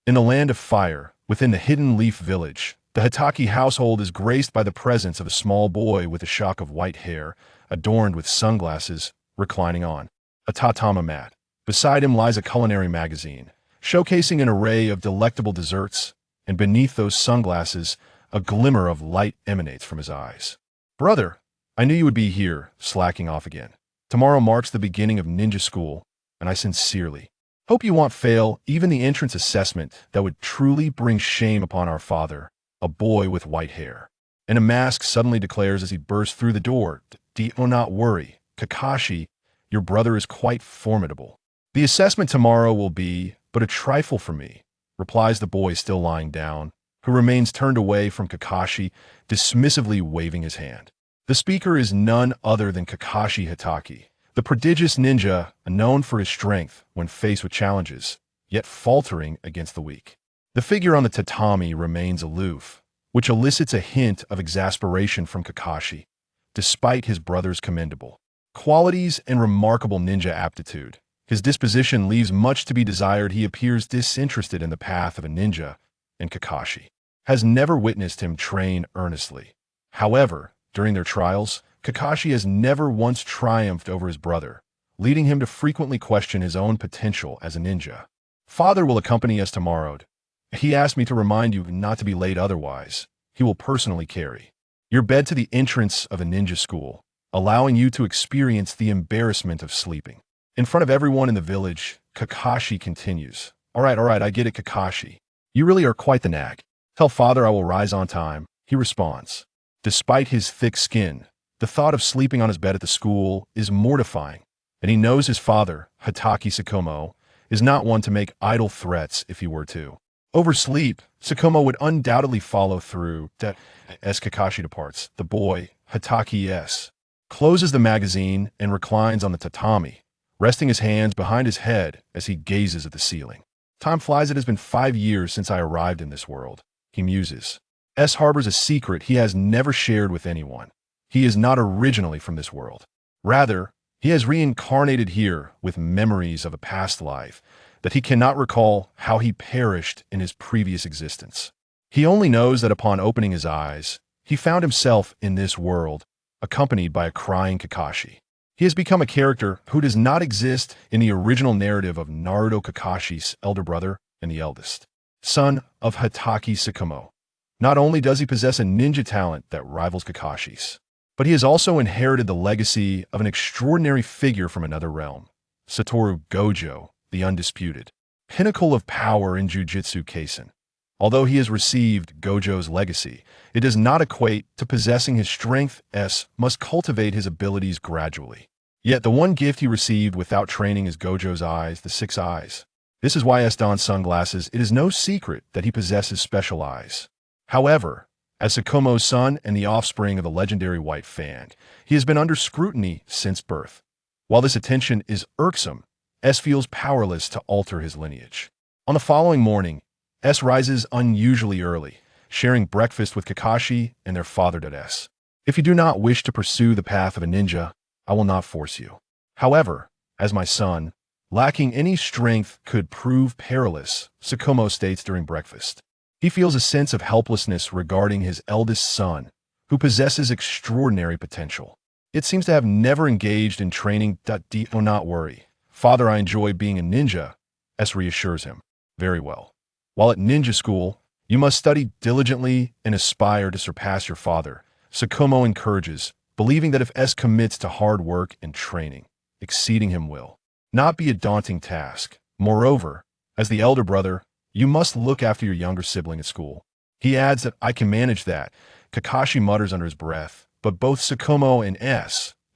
In the land of fire, within the hidden leaf village, the Hatake household is graced by the presence of a small boy with a shock of white hair, adorned with sunglasses, reclining on a tatama mat. Beside him lies a culinary magazine, showcasing an array of delectable desserts, and beneath those sunglasses, a glimmer of light emanates from his eyes. "Brother, I knew you would be here," slacking off again. "Tomorrow marks the beginning of ninja school, and I sincerely hope you won't fail even the entrance assessment that would truly bring shame upon our father, a boy with white hair." And a mask suddenly declares as he bursts through the door, "Do not worry, Kakashi, your brother is quite formidable. The assessment tomorrow will be but a trifle for me," replies the boy still lying down, who remains turned away from Kakashi, dismissively waving his hand. The speaker is none other than Kakashi Hatake, the prodigious ninja known for his strength when faced with challenges, yet faltering against the weak. The figure on the tatami remains aloof, which elicits a hint of exasperation from Kakashi, despite his brother's commendable qualities and remarkable ninja aptitude. His disposition leaves much to be desired. He appears disinterested in the path of a ninja, and Kakashi has never witnessed him train earnestly. However, during their trials, Kakashi has never once triumphed over his brother, leading him to frequently question his own potential as a ninja. "Father will accompany us tomorrow. He asked me to remind you not to be late otherwise. He will personally carry your bed to the entrance of a ninja school, allowing you to experience the embarrassment of sleeping in front of everyone in the village." Kakashi continues. All right, I get it, Kakashi. You really are quite the nag. "Tell father I will rise on time," he responds. Despite his thick skin, the thought of sleeping on his bed at the school is mortifying, and he knows his father, Hatake Satoru, is not one to make idle threats if he were to oversleep. Satoru would undoubtedly follow through. As Kakashi departs, the boy, Hatake closes the magazine and reclines on the tatami, resting his hands behind his head as he gazes at the ceiling. "Time flies. It has been 5 years since I arrived in this world," he muses. Harbors a secret he has never shared with anyone. He is not originally from this world. Rather, he has reincarnated here with memories of a past life that he cannot recall how he perished in his previous existence. He only knows that upon opening his eyes, he found himself in this world, accompanied by a crying Kakashi. He has become a character who does not exist in the original narrative of Naruto, Kakashi's elder brother and the eldest son of Hatake Satoru. Not only does he possess a ninja talent that rivals Kakashi's, but he has also inherited the legacy of an extraordinary figure from another realm, Satoru Gojo, the undisputed pinnacle of power in Jujutsu Kaisen. Although he has received Gojo's legacy, it does not equate to possessing his strength. Must cultivate his abilities gradually. Yet the one gift he received without training is Gojo's eyes, the 6 eyes. This is why dons sunglasses. It is no secret that he possesses special eyes. However, as Sakomo's son and the offspring of the legendary White Fan, he has been under scrutiny since birth. While this attention is irksome, feels powerless to alter his lineage. On the following morning, rises unusually early, sharing breakfast with Kakashi and their father. "If you do not wish to pursue the path of a ninja, I will not force you. However, as my son, lacking any strength could prove perilous," Sakomo states during breakfast. He feels a sense of helplessness regarding his eldest son, who possesses extraordinary potential. It seems to have never engaged in training. "Do not worry. Father, I enjoy being a ninja," reassures him. "Very well. While at ninja school, you must study diligently and aspire to surpass your father," Sakomo encourages, believing that if commits to hard work and training, exceeding him will not be a daunting task. Moreover, as the elder brother, you must look after your younger sibling at school. He adds that "I can manage that," Kakashi mutters under his breath, but both Sakomo and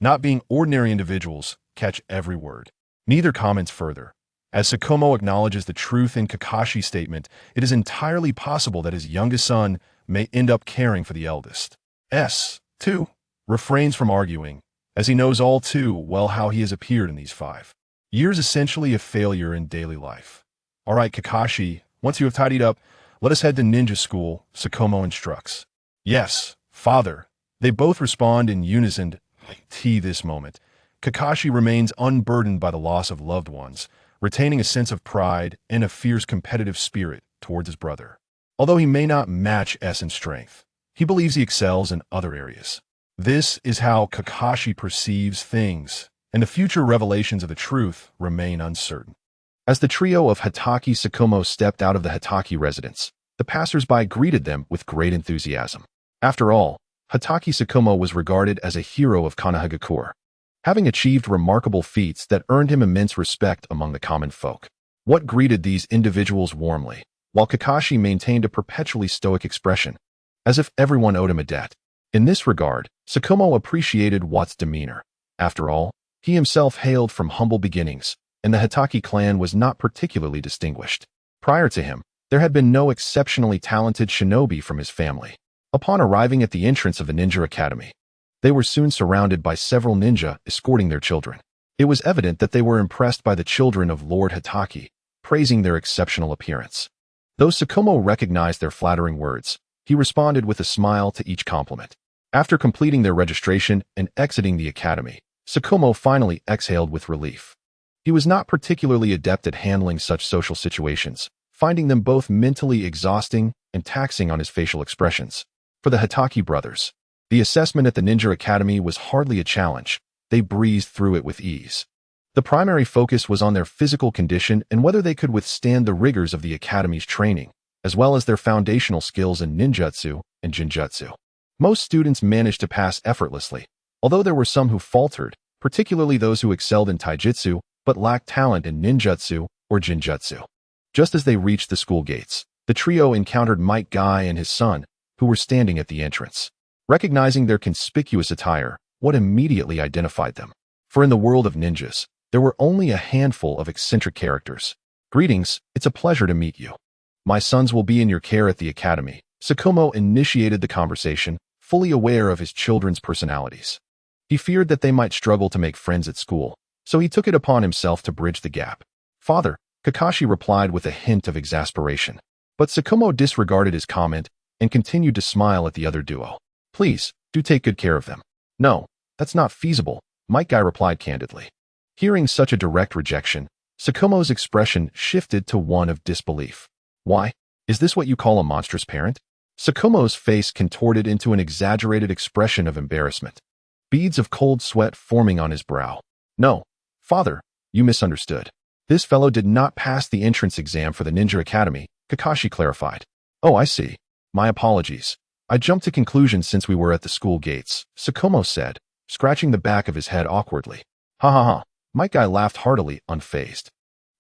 not being ordinary individuals, catch every word. Neither comments further. As Sakomo acknowledges the truth in Kakashi's statement, it is entirely possible that his youngest son may end up caring for the eldest. Too refrains from arguing, as he knows all too well how he has appeared in these 5 years, essentially a failure in daily life. "All right, Kakashi, once you have tidied up, let us head to ninja school," Sakomo instructs. "Yes, father," they both respond in unison. This moment, Kakashi remains unburdened by the loss of loved ones, retaining a sense of pride and a fierce competitive spirit towards his brother. Although he may not match S in strength, he believes he excels in other areas. This is how Kakashi perceives things, and the future revelations of the truth remain uncertain. As the trio of Hatake Satoru stepped out of the Hatake residence, the passers-by greeted them with great enthusiasm. After all, Hatake Satoru was regarded as a hero of Konohagakure, having achieved remarkable feats that earned him immense respect among the common folk. What greeted these individuals warmly, while Kakashi maintained a perpetually stoic expression, as if everyone owed him a debt. In this regard, Satoru appreciated Watt's demeanor. After all, he himself hailed from humble beginnings, and the Hatake clan was not particularly distinguished. Prior to him, there had been no exceptionally talented shinobi from his family. Upon arriving at the entrance of the ninja academy, they were soon surrounded by several ninja escorting their children. It was evident that they were impressed by the children of Lord Hatake, praising their exceptional appearance. Though Satoru recognized their flattering words, he responded with a smile to each compliment. After completing their registration and exiting the academy, Satoru finally exhaled with relief. He was not particularly adept at handling such social situations, finding them both mentally exhausting and taxing on his facial expressions. For the Hatake brothers, the assessment at the Ninja Academy was hardly a challenge. They breezed through it with ease. The primary focus was on their physical condition and whether they could withstand the rigors of the academy's training, as well as their foundational skills in ninjutsu and jinjutsu. Most students managed to pass effortlessly, although there were some who faltered, particularly those who excelled in taijutsu but lacked talent in ninjutsu or jinjutsu. Just as they reached the school gates, the trio encountered Might Guy and his son, who were standing at the entrance. Recognizing their conspicuous attire, Watt immediately identified them. For in the world of ninjas, there were only a handful of eccentric characters. "Greetings, it's a pleasure to meet you. My sons will be in your care at the academy." Satoru initiated the conversation, fully aware of his children's personalities. He feared that they might struggle to make friends at school, so he took it upon himself to bridge the gap. "Father," Kakashi replied with a hint of exasperation. But Satoru disregarded his comment and continued to smile at the other duo. "Please, do take good care of them." "No, that's not feasible," Might Guy replied candidly. Hearing such a direct rejection, Satoru's expression shifted to one of disbelief. "Why? Is this what you call a monstrous parent?" Satoru's face contorted into an exaggerated expression of embarrassment, beads of cold sweat forming on his brow. "No, father, you misunderstood. This fellow did not pass the entrance exam for the Ninja Academy," Kakashi clarified. "Oh, I see. My apologies. I jumped to conclusions since we were at the school gates," Satoru said, scratching the back of his head awkwardly. "Ha ha ha." Might Guy laughed heartily, unfazed.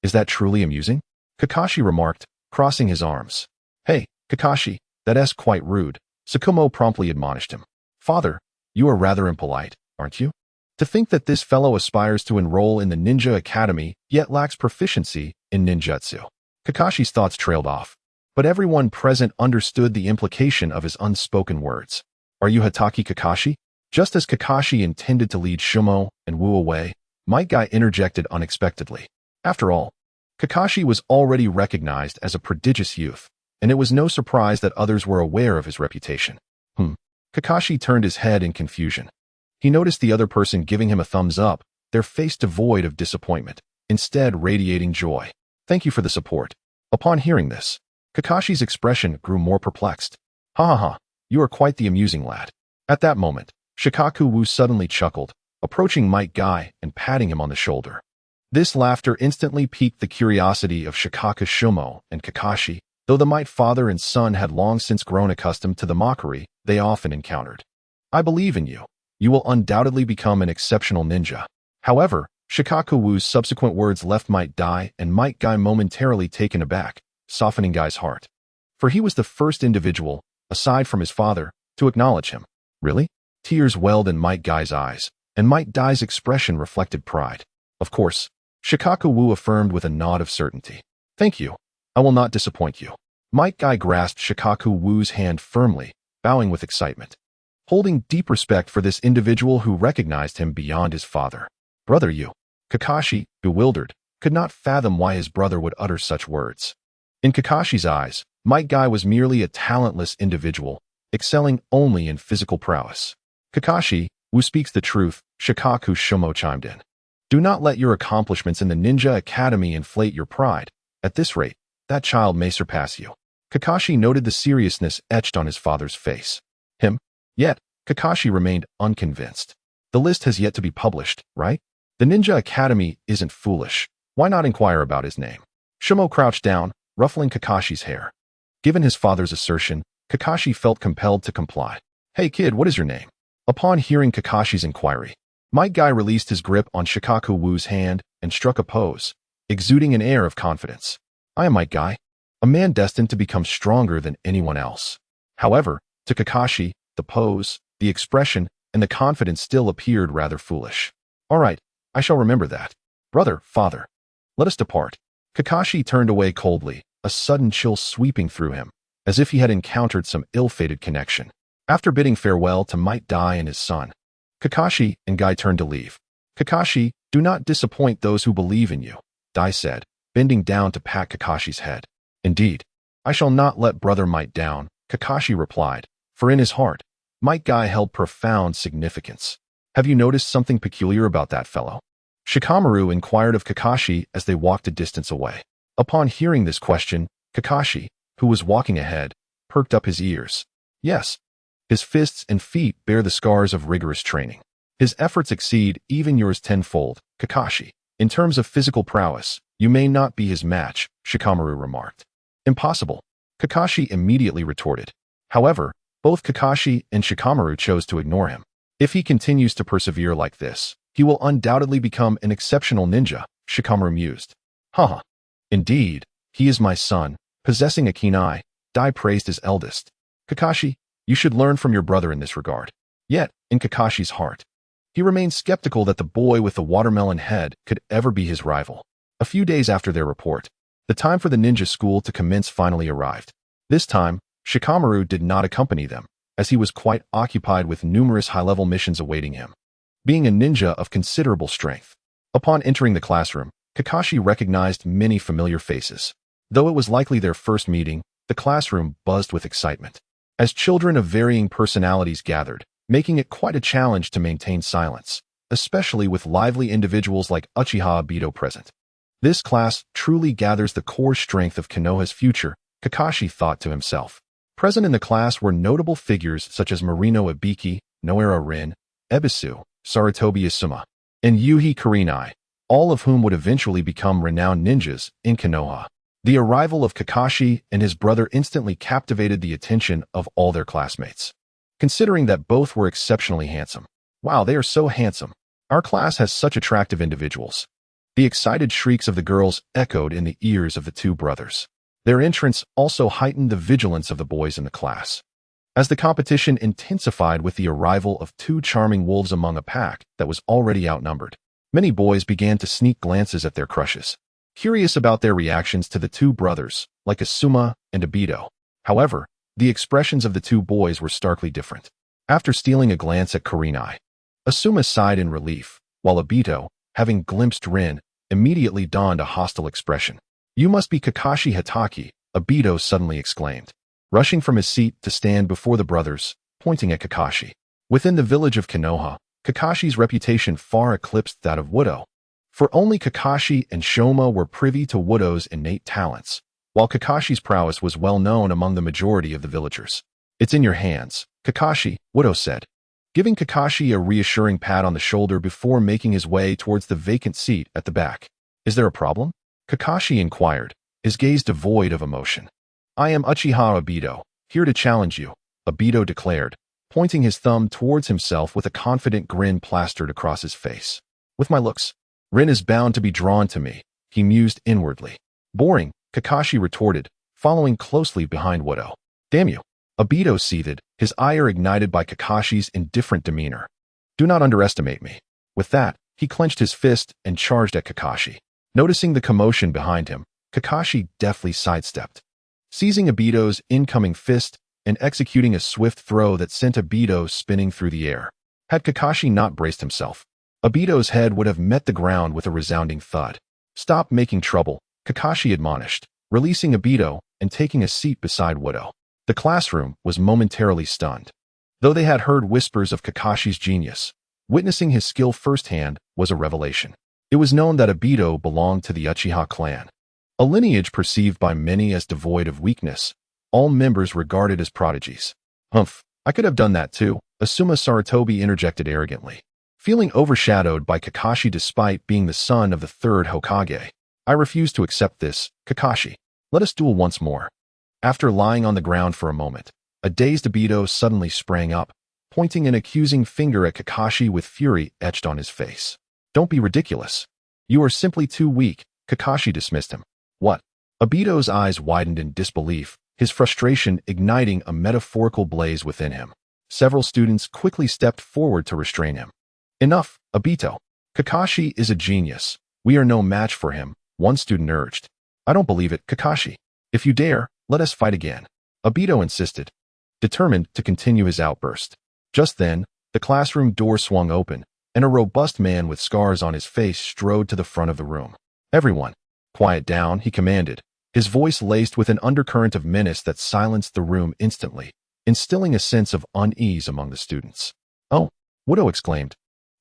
"Is that truly amusing?" Kakashi remarked, crossing his arms. "Hey, Kakashi, that's quite rude," Satoru promptly admonished him. "Father, you are rather impolite, aren't you? To think that this fellow aspires to enroll in the Ninja Academy, yet lacks proficiency in ninjutsu." Kakashi's thoughts trailed off, but everyone present understood the implication of his unspoken words. "Are you Hatake Kakashi?" Just as Kakashi intended to lead Shumo and Wu away, Might Guy interjected unexpectedly. After all, Kakashi was already recognized as a prodigious youth, and it was no surprise that others were aware of his reputation. Kakashi turned his head in confusion. He noticed the other person giving him a thumbs up, their face devoid of disappointment, instead radiating joy. "Thank you for the support." Upon hearing this, Kakashi's expression grew more perplexed. "Ha ha ha, you are quite the amusing lad." At that moment, Shikaku Wu suddenly chuckled, approaching Might Guy and patting him on the shoulder. This laughter instantly piqued the curiosity of Shikaku Shumo and Kakashi, though the Might father and son had long since grown accustomed to the mockery they often encountered. "I believe in you. You will undoubtedly become an exceptional ninja." However, Shikaku Wu's subsequent words left Might Guy momentarily taken aback, softening Guy's heart. For he was the first individual, aside from his father, to acknowledge him. "Really?" Tears welled in Might Guy's eyes, and Might Guy's expression reflected pride. "Of course," Shikaku Wu affirmed with a nod of certainty. "Thank you. I will not disappoint you." Might Guy grasped Shikaku Wu's hand firmly, bowing with excitement, holding deep respect for this individual who recognized him beyond his father. "Brother, you." Kakashi, bewildered, could not fathom why his brother would utter such words. In Kakashi's eyes, Might Guy was merely a talentless individual, excelling only in physical prowess. "Kakashi, Wu speaks the truth," Shikaku Shumo chimed in. "Do not let your accomplishments in the Ninja Academy inflate your pride. At this rate, that child may surpass you. Kakashi noted the seriousness etched on his father's face. Him? Yet, Kakashi remained unconvinced. The list has yet to be published, right? The Ninja Academy isn't foolish. Why not inquire about his name? Shimo crouched down, ruffling Kakashi's hair. Given his father's assertion, Kakashi felt compelled to comply. Hey kid, what is your name? Upon hearing Kakashi's inquiry, Might Guy released his grip on Shikaku Wu's hand and struck a pose, exuding an air of confidence. I am Might Guy, a man destined to become stronger than anyone else. However, to Kakashi, the pose, the expression, and the confidence still appeared rather foolish. All right, I shall remember that. Brother, father, let us depart. Kakashi turned away coldly, a sudden chill sweeping through him, as if he had encountered some ill-fated connection. After bidding farewell to Might Guy and his son, Kakashi and Guy turned to leave. Kakashi, do not disappoint those who believe in you, Dai said, bending down to pat Kakashi's head. Indeed, I shall not let brother Might down, Kakashi replied, for in his heart, Might Guy held profound significance. Have you noticed something peculiar about that fellow? Shikamaru inquired of Kakashi as they walked a distance away. Upon hearing this question, Kakashi, who was walking ahead, perked up his ears. Yes, his fists and feet bear the scars of rigorous training. His efforts exceed even yours tenfold, Kakashi. In terms of physical prowess, you may not be his match, Shikamaru remarked. Impossible, Kakashi immediately retorted. However, both Kakashi and Shikamaru chose to ignore him. If he continues to persevere like this, he will undoubtedly become an exceptional ninja, Shikamaru mused. Haha. Indeed, he is my son, possessing a keen eye, Dai praised his eldest. Kakashi, you should learn from your brother in this regard. Yet, in Kakashi's heart, he remained skeptical that the boy with the watermelon head could ever be his rival. A few days after their report, the time for the ninja school to commence finally arrived. This time, Shikamaru did not accompany them, as he was quite occupied with numerous high-level missions awaiting him. Being a ninja of considerable strength, upon entering the classroom, Kakashi recognized many familiar faces. Though it was likely their first meeting, the classroom buzzed with excitement, as children of varying personalities gathered, making it quite a challenge to maintain silence, especially with lively individuals like Uchiha Obito present. This class truly gathers the core strength of Konoha's future, Kakashi thought to himself. Present in the class were notable figures such as Marino Ibiki, Noara Rin, Ebisu, Sarutobi Isuma, and Yuhi Kurenai, all of whom would eventually become renowned ninjas in Konoha. The arrival of Kakashi and his brother instantly captivated the attention of all their classmates. Considering that both were exceptionally handsome. Wow, they are so handsome. Our class has such attractive individuals. The excited shrieks of the girls echoed in the ears of the two brothers. Their entrance also heightened the vigilance of the boys in the class. As the competition intensified with the arrival of two charming wolves among a pack that was already outnumbered, many boys began to sneak glances at their crushes, curious about their reactions to the two brothers, like Asuma and Obito. However, the expressions of the two boys were starkly different. After stealing a glance at Kurenai, Asuma sighed in relief, while Obito, having glimpsed Rin, immediately donned a hostile expression. You must be Kakashi Hatake, Obito suddenly exclaimed, rushing from his seat to stand before the brothers, pointing at Kakashi. Within the village of Konoha, Kakashi's reputation far eclipsed that of Wudo, for only Kakashi and Shoma were privy to Wudo's innate talents, while Kakashi's prowess was well known among the majority of the villagers. It's in your hands, Kakashi, Wudo said, giving Kakashi a reassuring pat on the shoulder before making his way towards the vacant seat at the back. Is there a problem? Kakashi inquired, his gaze devoid of emotion. I am Uchiha Obito, here to challenge you, Obito declared, pointing his thumb towards himself with a confident grin plastered across his face. With my looks, Rin is bound to be drawn to me, he mused inwardly. Boring, Kakashi retorted, following closely behind Wudo. Damn you. Obito seethed, his ire ignited by Kakashi's indifferent demeanor. Do not underestimate me. With that, he clenched his fist and charged at Kakashi. Noticing the commotion behind him, Kakashi deftly sidestepped, seizing Obito's incoming fist and executing a swift throw that sent Obito spinning through the air. Had Kakashi not braced himself, Obito's head would have met the ground with a resounding thud. Stop making trouble, Kakashi admonished, releasing Obito and taking a seat beside Wudo. The classroom was momentarily stunned. Though they had heard whispers of Kakashi's genius, witnessing his skill firsthand was a revelation. It was known that Obito belonged to the Uchiha clan, a lineage perceived by many as devoid of weakness, all members regarded as prodigies. Humph, I could have done that too, Asuma Sarutobi interjected arrogantly. Feeling overshadowed by Kakashi despite being the son of the third Hokage. I refuse to accept this, Kakashi. Let us duel once more. After lying on the ground for a moment, a dazed Obito suddenly sprang up, pointing an accusing finger at Kakashi with fury etched on his face. Don't be ridiculous. You are simply too weak, Kakashi dismissed him. What? Obito's eyes widened in disbelief, his frustration igniting a metaphorical blaze within him. Several students quickly stepped forward to restrain him. Enough, Obito. Kakashi is a genius. We are no match for him, one student urged. I don't believe it, Kakashi. If you dare, let us fight again. Obito insisted, determined to continue his outburst. Just then, the classroom door swung open, and a robust man with scars on his face strode to the front of the room. Everyone, quiet down, he commanded, his voice laced with an undercurrent of menace that silenced the room instantly, instilling a sense of unease among the students. Oh, Widow exclaimed,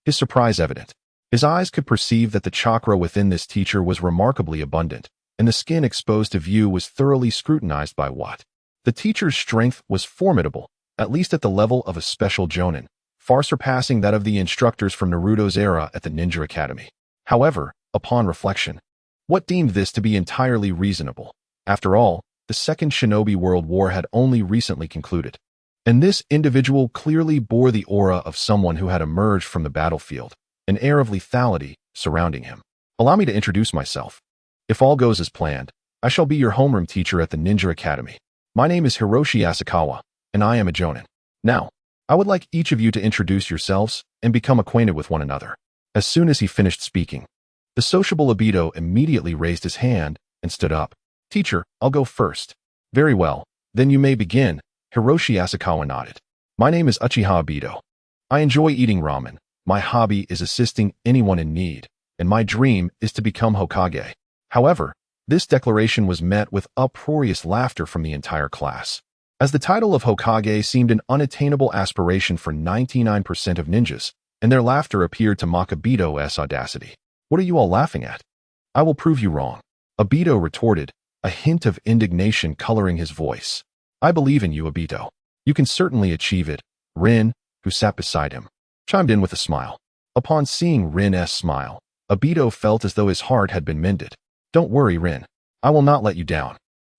his surprise evident. His eyes could perceive that the chakra within this teacher was remarkably abundant, and the skin exposed to view was thoroughly scrutinized by Watt. The teacher's strength was formidable, at least at the level of a special jonin, far surpassing that of the instructors from Naruto's era at the Ninja Academy. However, upon reflection, Watt deemed this to be entirely reasonable. After all, the Second Shinobi World War had only recently concluded, and this individual clearly bore the aura of someone who had emerged from the battlefield, an air of lethality surrounding him. Allow me to introduce myself. If all goes as planned, I shall be your homeroom teacher at the Ninja Academy. My name is Hiroshi Asakawa, and I am a jonin. Now, I would like each of you to introduce yourselves and become acquainted with one another. As soon as he finished speaking, the sociable Obito immediately raised his hand and stood up. Teacher, I'll go first. Very well, then you may begin, Hiroshi Asakawa nodded. My name is Uchiha Obito. I enjoy eating ramen. My hobby is assisting anyone in need, and my dream is to become Hokage. However, this declaration was met with uproarious laughter from the entire class, as the title of Hokage seemed an unattainable aspiration for 99% of ninjas, and their laughter appeared to mock Obito's audacity. What are you all laughing at? I will prove you wrong, Obito retorted, a hint of indignation coloring his voice. I believe in you, Obito. You can certainly achieve it. Rin, who sat beside him, chimed in with a smile. Upon seeing Rin's smile, Obito felt as though his heart had been mended. Don't worry, Rin. I will not let you down.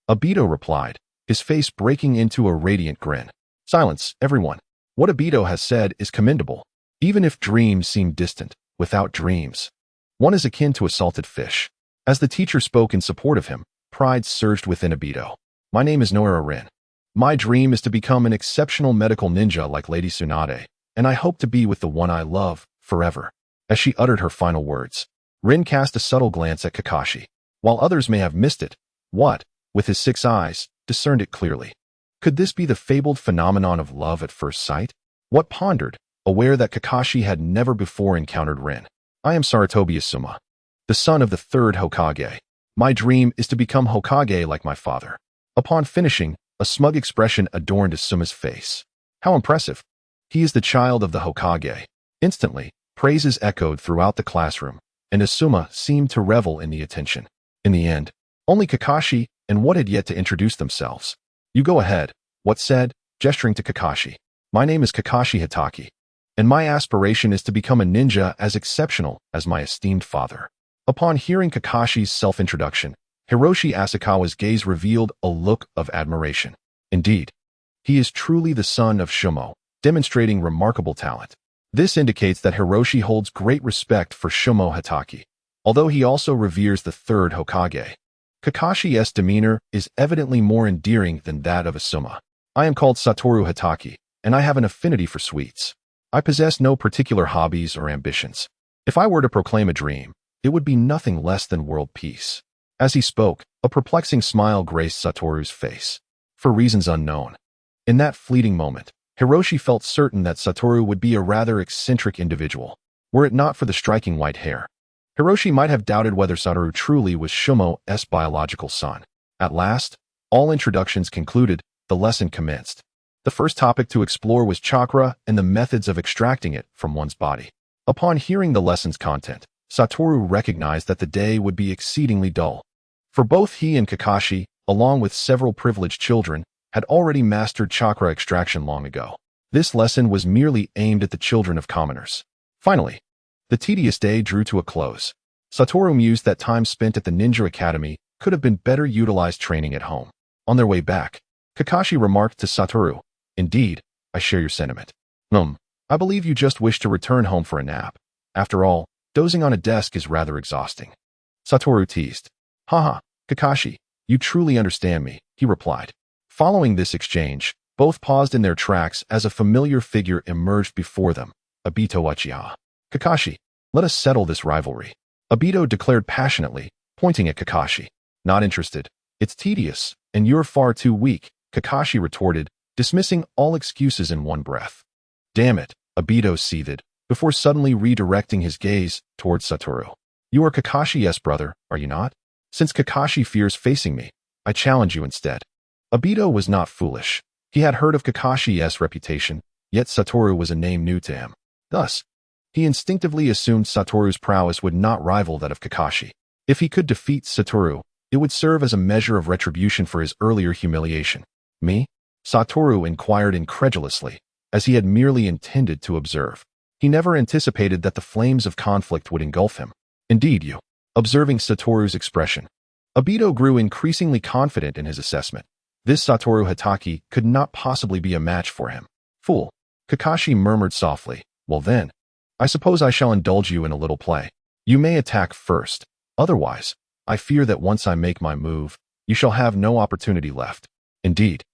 Obito replied, his face breaking into a radiant grin. Silence, everyone. What Obito has said is commendable. Even if dreams seem distant, without dreams, one is akin to a salted fish. As the teacher spoke in support of him, pride surged within Obito. My name is Noira Rin. My dream is to become an exceptional medical ninja like Lady Tsunade, and I hope to be with the one I love forever. As she uttered her final words, Rin cast a subtle glance at Kakashi. While others may have missed it, Watt, with his 6 eyes, discerned it clearly. Could this be the fabled phenomenon of love at first sight? Watt pondered, aware that Kakashi had never before encountered Rin. I am Sarutobi Asuma, the son of the third Hokage. My dream is to become Hokage like my father. Upon finishing, a smug expression adorned Asuma's face. How impressive. He is the child of the Hokage. Instantly, praises echoed throughout the classroom, and Asuma seemed to revel in the attention. In the end, only Kakashi and Watt had yet to introduce themselves. You go ahead, Watt said, gesturing to Kakashi. My name is Kakashi Hatake, and my aspiration is to become a ninja as exceptional as my esteemed father. Upon hearing Kakashi's self-introduction, Hiroshi Asakawa's gaze revealed a look of admiration. Indeed, he is truly the son of Shumo, demonstrating remarkable talent. This indicates that Hiroshi holds great respect for Shumo Hatake, although he also reveres the third Hokage. Kakashi's demeanor is evidently more endearing than that of Asuma. I am called Satoru Hatake, and I have an affinity for sweets. I possess no particular hobbies or ambitions. If I were to proclaim a dream, it would be nothing less than world peace. As he spoke, a perplexing smile graced Satoru's face. For reasons unknown. In that fleeting moment, Hiroshi felt certain that Satoru would be a rather eccentric individual, were it not for the striking white hair. Hiroshi might have doubted whether Satoru truly was Shumo's biological son. At last, all introductions concluded, the lesson commenced. The first topic to explore was chakra and the methods of extracting it from one's body. Upon hearing the lesson's content, Satoru recognized that the day would be exceedingly dull. For both he and Kakashi, along with several privileged children, had already mastered chakra extraction long ago. This lesson was merely aimed at the children of commoners. Finally, the tedious day drew to a close. Satoru mused that time spent at the Ninja Academy could have been better utilized training at home. On their way back, Kakashi remarked to Satoru, "Indeed, I share your sentiment. I believe you just wish to return home for a nap. After all, dozing on a desk is rather exhausting." Satoru teased. "Haha, Kakashi, you truly understand me," he replied. Following this exchange, both paused in their tracks as a familiar figure emerged before them, Obito Uchiha. "Kakashi, let us settle this rivalry," Obito declared passionately, pointing at Kakashi. "Not interested. It's tedious, and you're far too weak," Kakashi retorted, dismissing all excuses in one breath. "Damn it," Obito seethed, before suddenly redirecting his gaze towards Satoru. "You are Kakashi's brother, are you not? Since Kakashi fears facing me, I challenge you instead." Obito was not foolish. He had heard of Kakashi's reputation, yet Satoru was a name new to him. Thus, he instinctively assumed Satoru's prowess would not rival that of Kakashi. If he could defeat Satoru, it would serve as a measure of retribution for his earlier humiliation. "Me?" Satoru inquired incredulously, as he had merely intended to observe. He never anticipated that the flames of conflict would engulf him. "Indeed you." Observing Satoru's expression, Obito grew increasingly confident in his assessment. This Satoru Hatake could not possibly be a match for him. "Fool." Kakashi murmured softly. "Well then, I suppose I shall indulge you in a little play. You may attack first. Otherwise, I fear that once I make my move, you shall have no opportunity left." Indeed,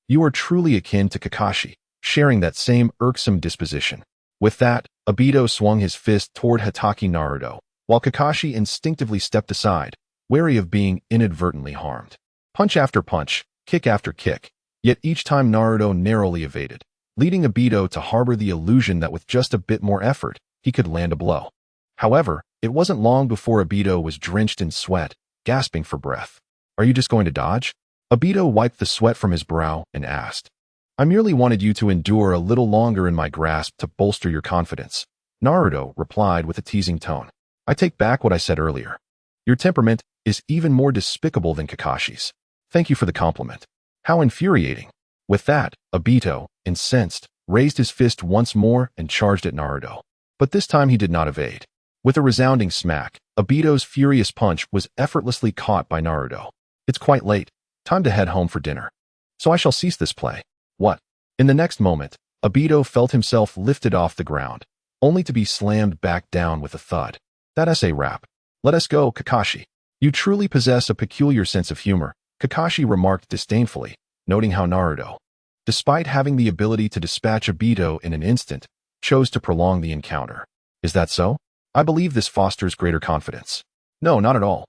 you are truly akin to Kakashi, sharing that same irksome disposition. With that, Obito swung his fist toward Hatake Naruto, while Kakashi instinctively stepped aside, wary of being inadvertently harmed. Punch after punch, kick after kick, yet each time Naruto narrowly evaded, leading Obito to harbor the illusion that with just a bit more effort, he could land a blow. However, it wasn't long before Obito was drenched in sweat, gasping for breath. "Are you just going to dodge?" Obito wiped the sweat from his brow and asked. "I merely wanted you to endure a little longer in my grasp to bolster your confidence," Naruto replied with a teasing tone. "I take back what I said earlier. Your temperament is even more despicable than Kakashi's. Thank you for the compliment. How infuriating." With that, Obito, incensed, raised his fist once more and charged at Naruto. But this time he did not evade. With a resounding smack, Obito's furious punch was effortlessly caught by Naruto. "It's quite late. Time to head home for dinner. So I shall cease this play." What? In the next moment, Obito felt himself lifted off the ground, only to be slammed back down with a thud. "That's a wrap. Let us go, Kakashi. You truly possess a peculiar sense of humor," Kakashi remarked disdainfully, noting how Naruto, despite having the ability to dispatch Obito in an instant, chose to prolong the encounter. "Is that so? I believe this fosters greater confidence." "No, not at all.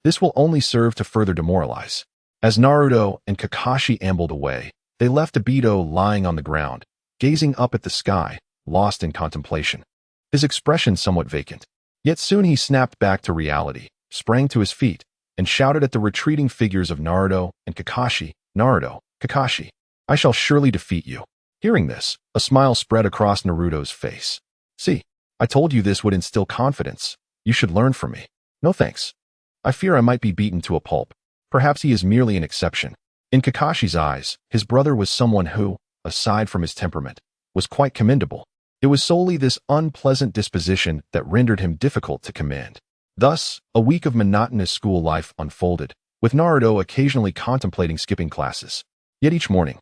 This will only serve to further demoralize." As Naruto and Kakashi ambled away, they left Obito lying on the ground, gazing up at the sky, lost in contemplation. His expression somewhat vacant. Yet soon he snapped back to reality, sprang to his feet, and shouted at the retreating figures of Naruto and Kakashi, "Naruto, Kakashi, I shall surely defeat you." Hearing this, a smile spread across Naruto's face. "See, I told you this would instill confidence. You should learn from me." "No thanks. I fear I might be beaten to a pulp. Perhaps he is merely an exception." In Kakashi's eyes, his brother was someone who, aside from his temperament, was quite commendable. It was solely this unpleasant disposition that rendered him difficult to command. Thus, a week of monotonous school life unfolded, with Naruto occasionally contemplating skipping classes. Yet each morning,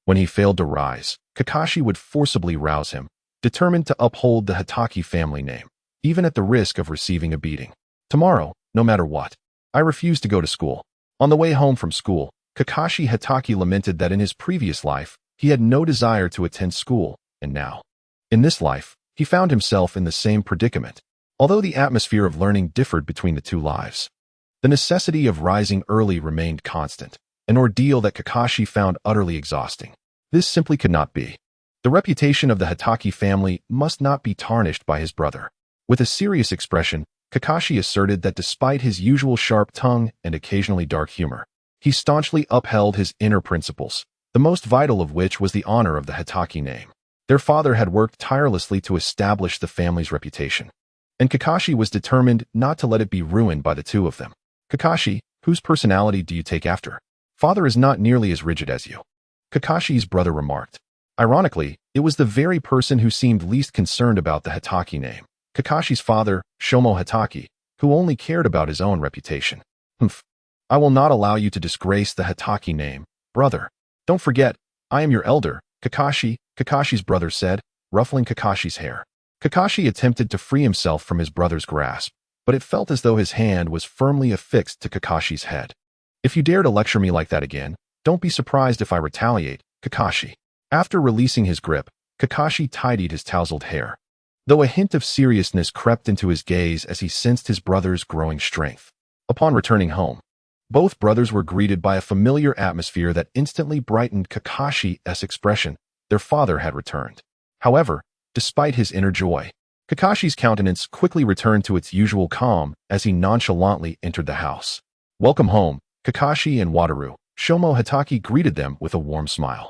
when he failed to rise, Kakashi would forcibly rouse him, determined to uphold the Hatake family name, even at the risk of receiving a beating. "Tomorrow, no matter what, I refuse to go to school." On the way home from school, Kakashi Hatake lamented that in his previous life, he had no desire to attend school, and now, in this life, he found himself in the same predicament. Although the atmosphere of learning differed between the two lives, the necessity of rising early remained constant, an ordeal that Kakashi found utterly exhausting. This simply could not be. The reputation of the Hatake family must not be tarnished by his brother. With a serious expression, Kakashi asserted that despite his usual sharp tongue and occasionally dark humor, he staunchly upheld his inner principles, the most vital of which was the honor of the Hatake name. Their father had worked tirelessly to establish the family's reputation, and Kakashi was determined not to let it be ruined by the two of them. Kakashi, Whose personality do you take after? Father is not nearly as rigid as you, Kakashi's brother remarked. Ironically, it was the very person who seemed least concerned about the Hatake name, Kakashi's father, Shomo Hatake, who only cared about his own reputation. Humph. I will not allow you to disgrace the Hatake name, brother. Don't forget, I am your elder, Kakashi, Kakashi's brother said, ruffling Kakashi's hair. Kakashi attempted to free himself from his brother's grasp, but it felt as though his hand was firmly affixed to Kakashi's head. If you dare to lecture me like that again, don't be surprised if I retaliate, Kakashi. After releasing his grip, Kakashi tidied his tousled hair, though a hint of seriousness crept into his gaze as he sensed his brother's growing strength. Upon returning home, both brothers were greeted by a familiar atmosphere that instantly brightened Kakashi's expression. Their father had returned. However, despite his inner joy, Kakashi's countenance quickly returned to its usual calm as he nonchalantly entered the house. Welcome home, Kakashi and Wataru. Shomo Hatake greeted them with a warm smile.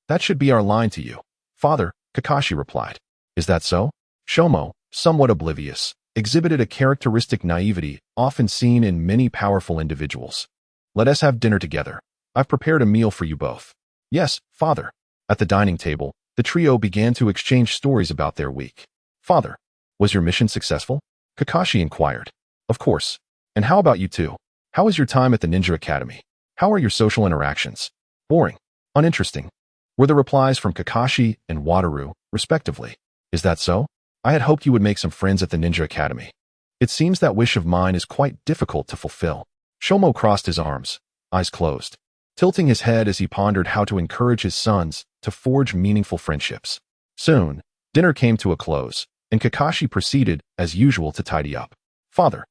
That should be our line to you, father, Kakashi replied. Is that so? Shomo, somewhat oblivious, exhibited a characteristic naivety often seen in many powerful individuals. Let us have dinner together. I've prepared a meal for you both. Yes, father. At the dining table, the trio began to exchange stories about their week. Father, was your mission successful? Kakashi inquired. Of course. And how about you two? How was your time at the Ninja Academy? How are your social interactions? Boring. Uninteresting, were the replies from Kakashi and Wataru, respectively. Is that so? I had hoped you would make some friends at the Ninja Academy. It seems that wish of mine is quite difficult to fulfill. Shomo crossed his arms, eyes closed, tilting his head as he pondered how to encourage his sons to forge meaningful friendships. Soon, dinner came to a close, and Kakashi proceeded, as usual, to tidy up. Father,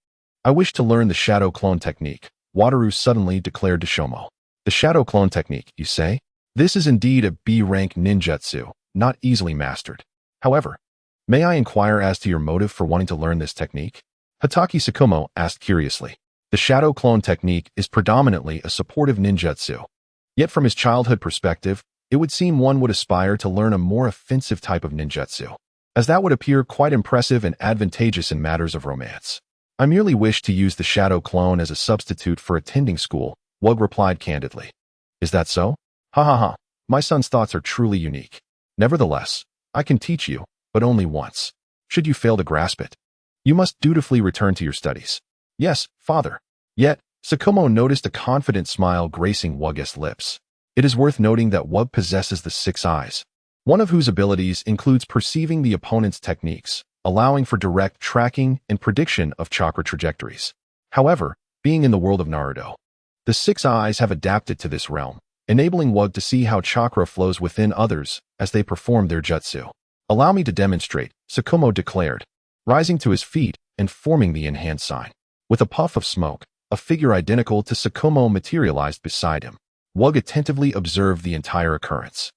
I wish to learn the shadow clone technique, Wataru suddenly declared to Shomo. The shadow clone technique, you say? This is indeed a B-rank ninjutsu, not easily mastered. However, may I inquire as to your motive for wanting to learn this technique? Hatake Satoru asked curiously. The shadow clone technique is predominantly a supportive ninjutsu. Yet from his childhood perspective, it would seem one would aspire to learn a more offensive type of ninjutsu, as that would appear quite impressive and advantageous in matters of romance. I merely wish to use the shadow clone as a substitute for attending school, Wug replied candidly. Is that so? Ha ha ha, my son's thoughts are truly unique. Nevertheless, I can teach you, but only once. Should you fail to grasp it, you must dutifully return to your studies. Yes, father. Yet, Sakomo noticed a confident smile gracing Wug's lips. It is worth noting that Wug possesses the 6 eyes, one of whose abilities includes perceiving the opponent's techniques, allowing for direct tracking and prediction of chakra trajectories. However, being in the world of Naruto, the 6 eyes have adapted to this realm, enabling Wug to see how chakra flows within others as they perform their jutsu. Allow me to demonstrate, Sakomo declared, rising to his feet and forming the in-hand sign. With a puff of smoke, a figure identical to Sakomo materialized beside him. Wug attentively observed the entire occurrence.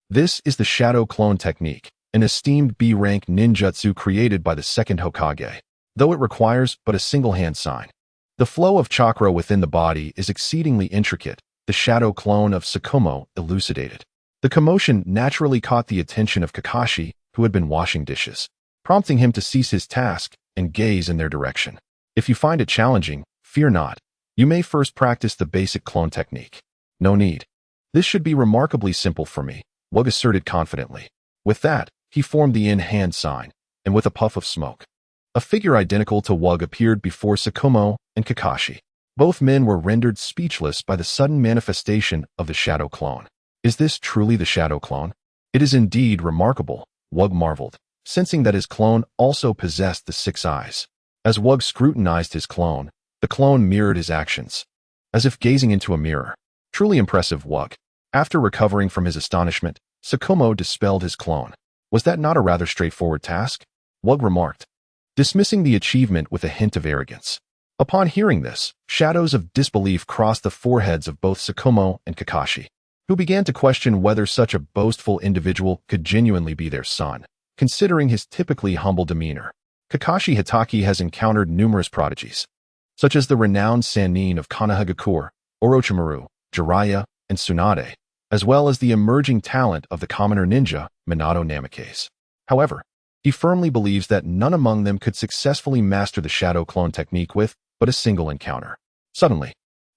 This is the shadow clone technique, an esteemed B-rank ninjutsu created by the second Hokage, though it requires but a single hand sign. The flow of chakra within the body is exceedingly intricate, the shadow clone of Sakomo elucidated. The commotion naturally caught the attention of Kakashi, who had been washing dishes, prompting him to cease his task and gaze in their direction. If you find it challenging, fear not. You may first practice the basic clone technique. No need. This should be remarkably simple for me, Wug asserted confidently. With that, he formed the in-hand sign, and with a puff of smoke, a figure identical to Wug appeared before Sakomo and Kakashi. Both men were rendered speechless by the sudden manifestation of the shadow clone. Is this truly the shadow clone? It is indeed remarkable, Wug marveled, sensing that his clone also possessed the 6 eyes. As Wug scrutinized his clone, the clone mirrored his actions, as if gazing into a mirror. Truly impressive, Wug. After recovering from his astonishment, Sakomo dispelled his clone. Was that not a rather straightforward task? Wug remarked, dismissing the achievement with a hint of arrogance. Upon hearing this, shadows of disbelief crossed the foreheads of both Sakomo and Kakashi, who began to question whether such a boastful individual could genuinely be their son, considering his typically humble demeanor. Kakashi Hatake has encountered numerous prodigies, such as the renowned Sannin of Konohagakure, Orochimaru, Jiraiya, and Tsunade, as well as the emerging talent of the commoner ninja, Minato Namikaze. However, he firmly believes that none among them could successfully master the shadow clone technique with but a single encounter. Suddenly,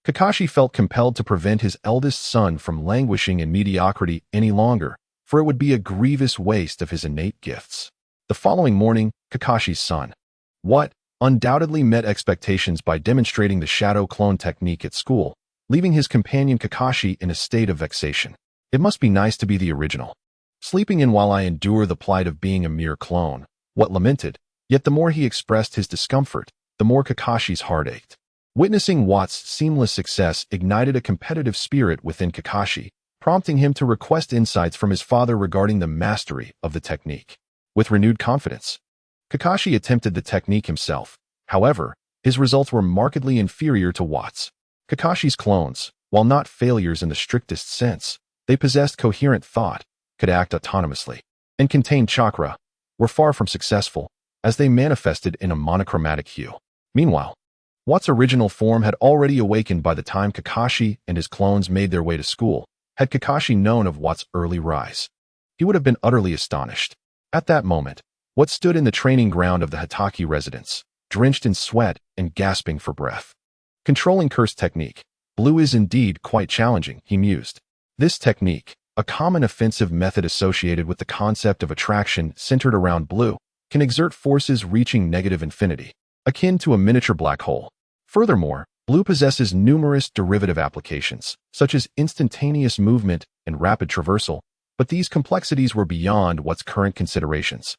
Kakashi felt compelled to prevent his eldest son from languishing in mediocrity any longer, for it would be a grievous waste of his innate gifts. The following morning, Kakashi's son, What, undoubtedly met expectations by demonstrating the shadow clone technique at school, leaving his companion Kakashi in a state of vexation. It must be nice to be the original. Sleeping in while I endure the plight of being a mere clone, What lamented, yet the more he expressed his discomfort, the more Kakashi's heart ached. Witnessing Watt's seamless success ignited a competitive spirit within Kakashi, prompting him to request insights from his father regarding the mastery of the technique. With renewed confidence, Kakashi attempted the technique himself. However, his results were markedly inferior to Watt's. Kakashi's clones, while not failures in the strictest sense, they possessed coherent thought, could act autonomously, and contained chakra, were far from successful, as they manifested in a monochromatic hue. Meanwhile, Watt's original form had already awakened by the time Kakashi and his clones made their way to school. Had Kakashi known of Watt's early rise, he would have been utterly astonished. At that moment, Watt stood in the training ground of the Hatake residence, drenched in sweat and gasping for breath. Controlling curse technique. Blue is indeed quite challenging, he mused. This technique, a common offensive method associated with the concept of attraction centered around blue, can exert forces reaching negative infinity, akin to a miniature black hole. Furthermore, blue possesses numerous derivative applications, such as instantaneous movement and rapid traversal, but these complexities were beyond Watt's current considerations,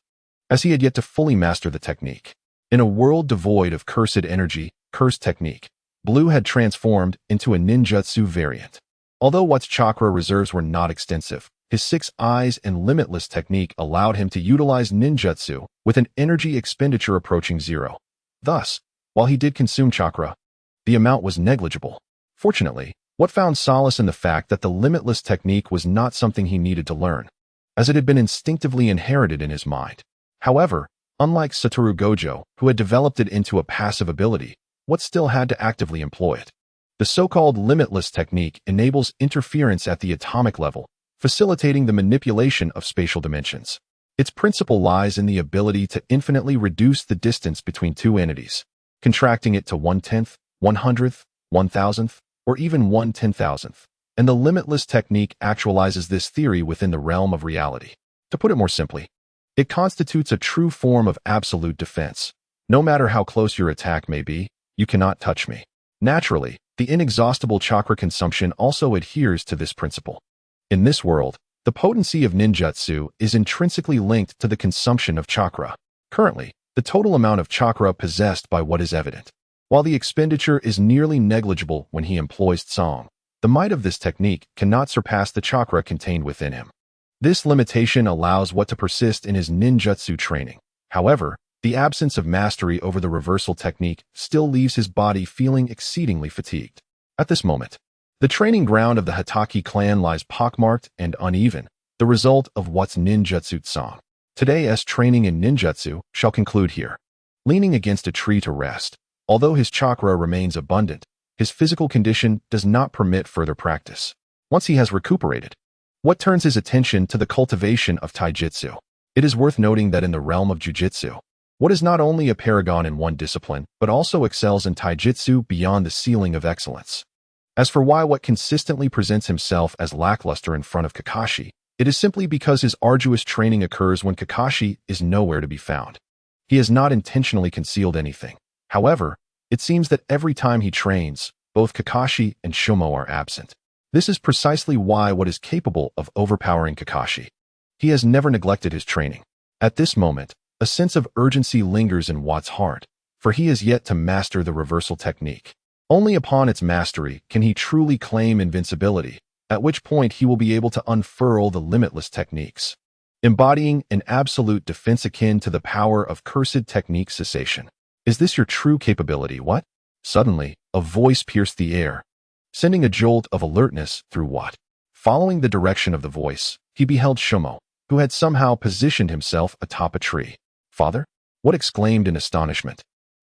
as he had yet to fully master the technique. In a world devoid of cursed energy, curse technique, blue had transformed into a ninjutsu variant. Although Watt's chakra reserves were not extensive, his 6 eyes and limitless technique allowed him to utilize ninjutsu with an energy expenditure approaching zero. Thus, while he did consume chakra, the amount was negligible. Fortunately, Watt found solace in the fact that the limitless technique was not something he needed to learn, as it had been instinctively inherited in his mind. However, unlike Satoru Gojo, who had developed it into a passive ability, Watt still had to actively employ it. The so-called limitless technique enables interference at the atomic level, facilitating the manipulation of spatial dimensions. Its principle lies in the ability to infinitely reduce the distance between two entities, contracting it to 1/10th, 100th, 1,000th, or even 1/10,000th, and the limitless technique actualizes this theory within the realm of reality. To put it more simply, it constitutes a true form of absolute defense. No matter how close your attack may be, you cannot touch me. Naturally, the inexhaustible chakra consumption also adheres to this principle. In this world, the potency of ninjutsu is intrinsically linked to the consumption of chakra. Currently, the total amount of chakra possessed by Watt is evident. While the expenditure is nearly negligible when he employs Tsang, the might of this technique cannot surpass the chakra contained within him. This limitation allows Watt to persist in his ninjutsu training. However, the absence of mastery over the reversal technique still leaves his body feeling exceedingly fatigued. At this moment, the training ground of the Hatake clan lies pockmarked and uneven, the result of Watt's ninjutsu Tsang. Today's training in ninjutsu shall conclude here. Leaning against a tree to rest, although his chakra remains abundant, his physical condition does not permit further practice. Once he has recuperated, Watt turns his attention to the cultivation of taijutsu. It is worth noting that in the realm of jujutsu, Watt is not only a paragon in one discipline, but also excels in taijutsu beyond the ceiling of excellence. As for why Watt consistently presents himself as lackluster in front of Kakashi, it is simply because his arduous training occurs when Kakashi is nowhere to be found. He has not intentionally concealed anything. However, it seems that every time he trains, both Kakashi and Shumo are absent. This is precisely why Watt is capable of overpowering Kakashi. He has never neglected his training. At this moment, a sense of urgency lingers in Watt's heart, for he has yet to master the reversal technique. Only upon its mastery can he truly claim invincibility, at which point he will be able to unfurl the limitless techniques, embodying an absolute defense akin to the power of cursed technique cessation. Is this your true capability, Watt? Suddenly, a voice pierced the air, sending a jolt of alertness through Watt. Following the direction of the voice, he beheld Shumo, who had somehow positioned himself atop a tree. Father? Watt exclaimed in astonishment,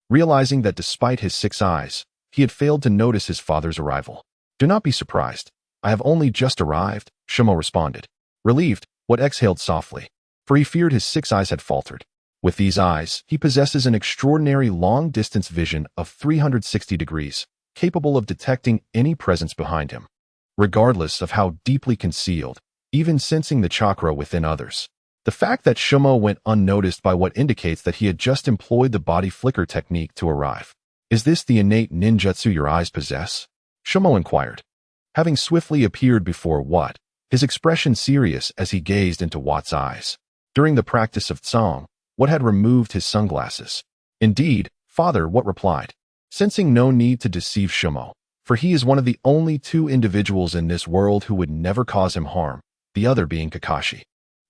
realizing that despite his 6 eyes, he had failed to notice his father's arrival. Do not be surprised. I have only just arrived, Shumo responded. Relieved, Watt exhaled softly, for he feared his 6 eyes had faltered. With these eyes, he possesses an extraordinary long-distance vision of 360 degrees, capable of detecting any presence behind him, regardless of how deeply concealed, even sensing the chakra within others. The fact that Shumo went unnoticed by what indicates that he had just employed the body flicker technique to arrive. Is this the innate ninjutsu your eyes possess? Shumo inquired, having swiftly appeared before Wat, his expression serious as he gazed into Wat's eyes. During the practice of Tsang, Wat had removed his sunglasses. Indeed, Father, Wat replied, sensing no need to deceive Shumo, for he is one of the only two individuals in this world who would never cause him harm, the other being Kakashi.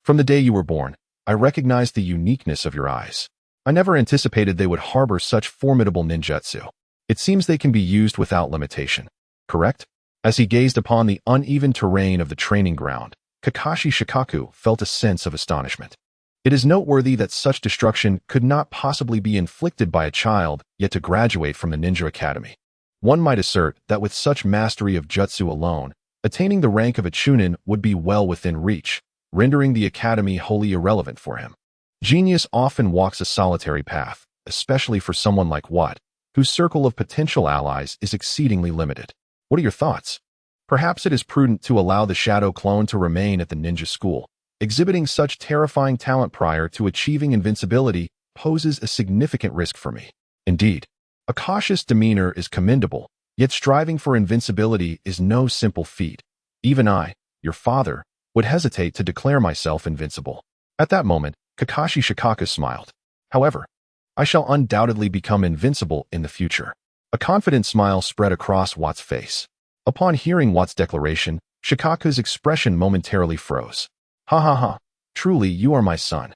From the day you were born, I recognized the uniqueness of your eyes. I never anticipated they would harbor such formidable ninjutsu. It seems they can be used without limitation, correct? As he gazed upon the uneven terrain of the training ground, Kakashi Shikaku felt a sense of astonishment. It is noteworthy that such destruction could not possibly be inflicted by a child yet to graduate from the Ninja Academy. One might assert that with such mastery of jutsu alone, attaining the rank of a chunin would be well within reach, rendering the academy wholly irrelevant for him. Genius often walks a solitary path, especially for someone like Wat, whose circle of potential allies is exceedingly limited. What are your thoughts? Perhaps it is prudent to allow the shadow clone to remain at the ninja school. Exhibiting such terrifying talent prior to achieving invincibility poses a significant risk for me. Indeed, a cautious demeanor is commendable, yet striving for invincibility is no simple feat. Even I, your father, would hesitate to declare myself invincible. At that moment, Kakashi Shikaku smiled. However, I shall undoubtedly become invincible in the future. A confident smile spread across Wat's face. Upon hearing Wat's declaration, Shikaku's expression momentarily froze. Ha ha ha, truly you are my son.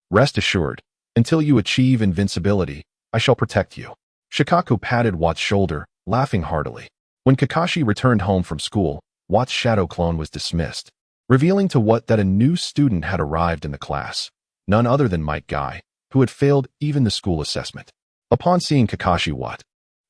Rest assured, until you achieve invincibility, I shall protect you. Shikaku patted Wat's shoulder, laughing heartily. When Kakashi returned home from school, Wat's shadow clone was dismissed, revealing to Wat that a new student had arrived in the class, none other than Mike Guy, who had failed even the school assessment. Upon seeing Kakashi, Wat,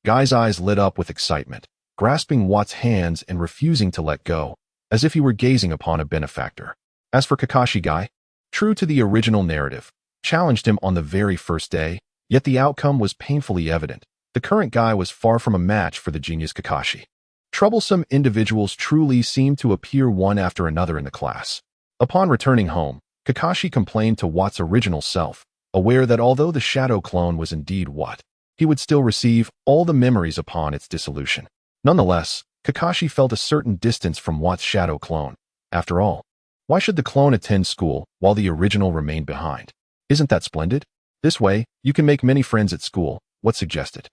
Guy's eyes lit up with excitement, grasping Wat's hands and refusing to let go, as if he were gazing upon a benefactor. As for Kakashi, Guy, true to the original narrative, challenged him on the very first day, yet the outcome was painfully evident. The current Guy was far from a match for the genius Kakashi. Troublesome individuals truly seemed to appear one after another in the class. Upon returning home, Kakashi complained to Wat's original self, aware that although the shadow clone was indeed Wat, he would still receive all the memories upon its dissolution. Nonetheless, Kakashi felt a certain distance from Wat's shadow clone. After all, why should the clone attend school while the original remained behind? Isn't that splendid? This way, you can make many friends at school, Wat suggested.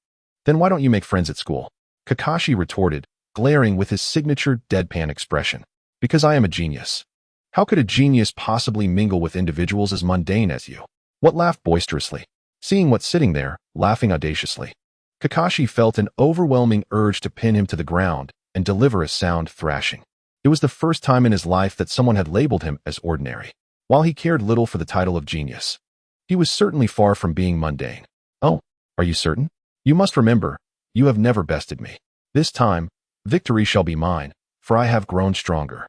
Then why don't you make friends at school? Kakashi retorted, glaring with his signature deadpan expression. Because I am a genius. How could a genius possibly mingle with individuals as mundane as you? Wat laughed boisterously, seeing Wat sitting there, laughing audaciously. Kakashi felt an overwhelming urge to pin him to the ground and deliver a sound thrashing. It was the first time in his life that someone had labeled him as ordinary. While he cared little for the title of genius, he was certainly far from being mundane. Oh, are you certain? You must remember, you have never bested me. This time, victory shall be mine, for I have grown stronger.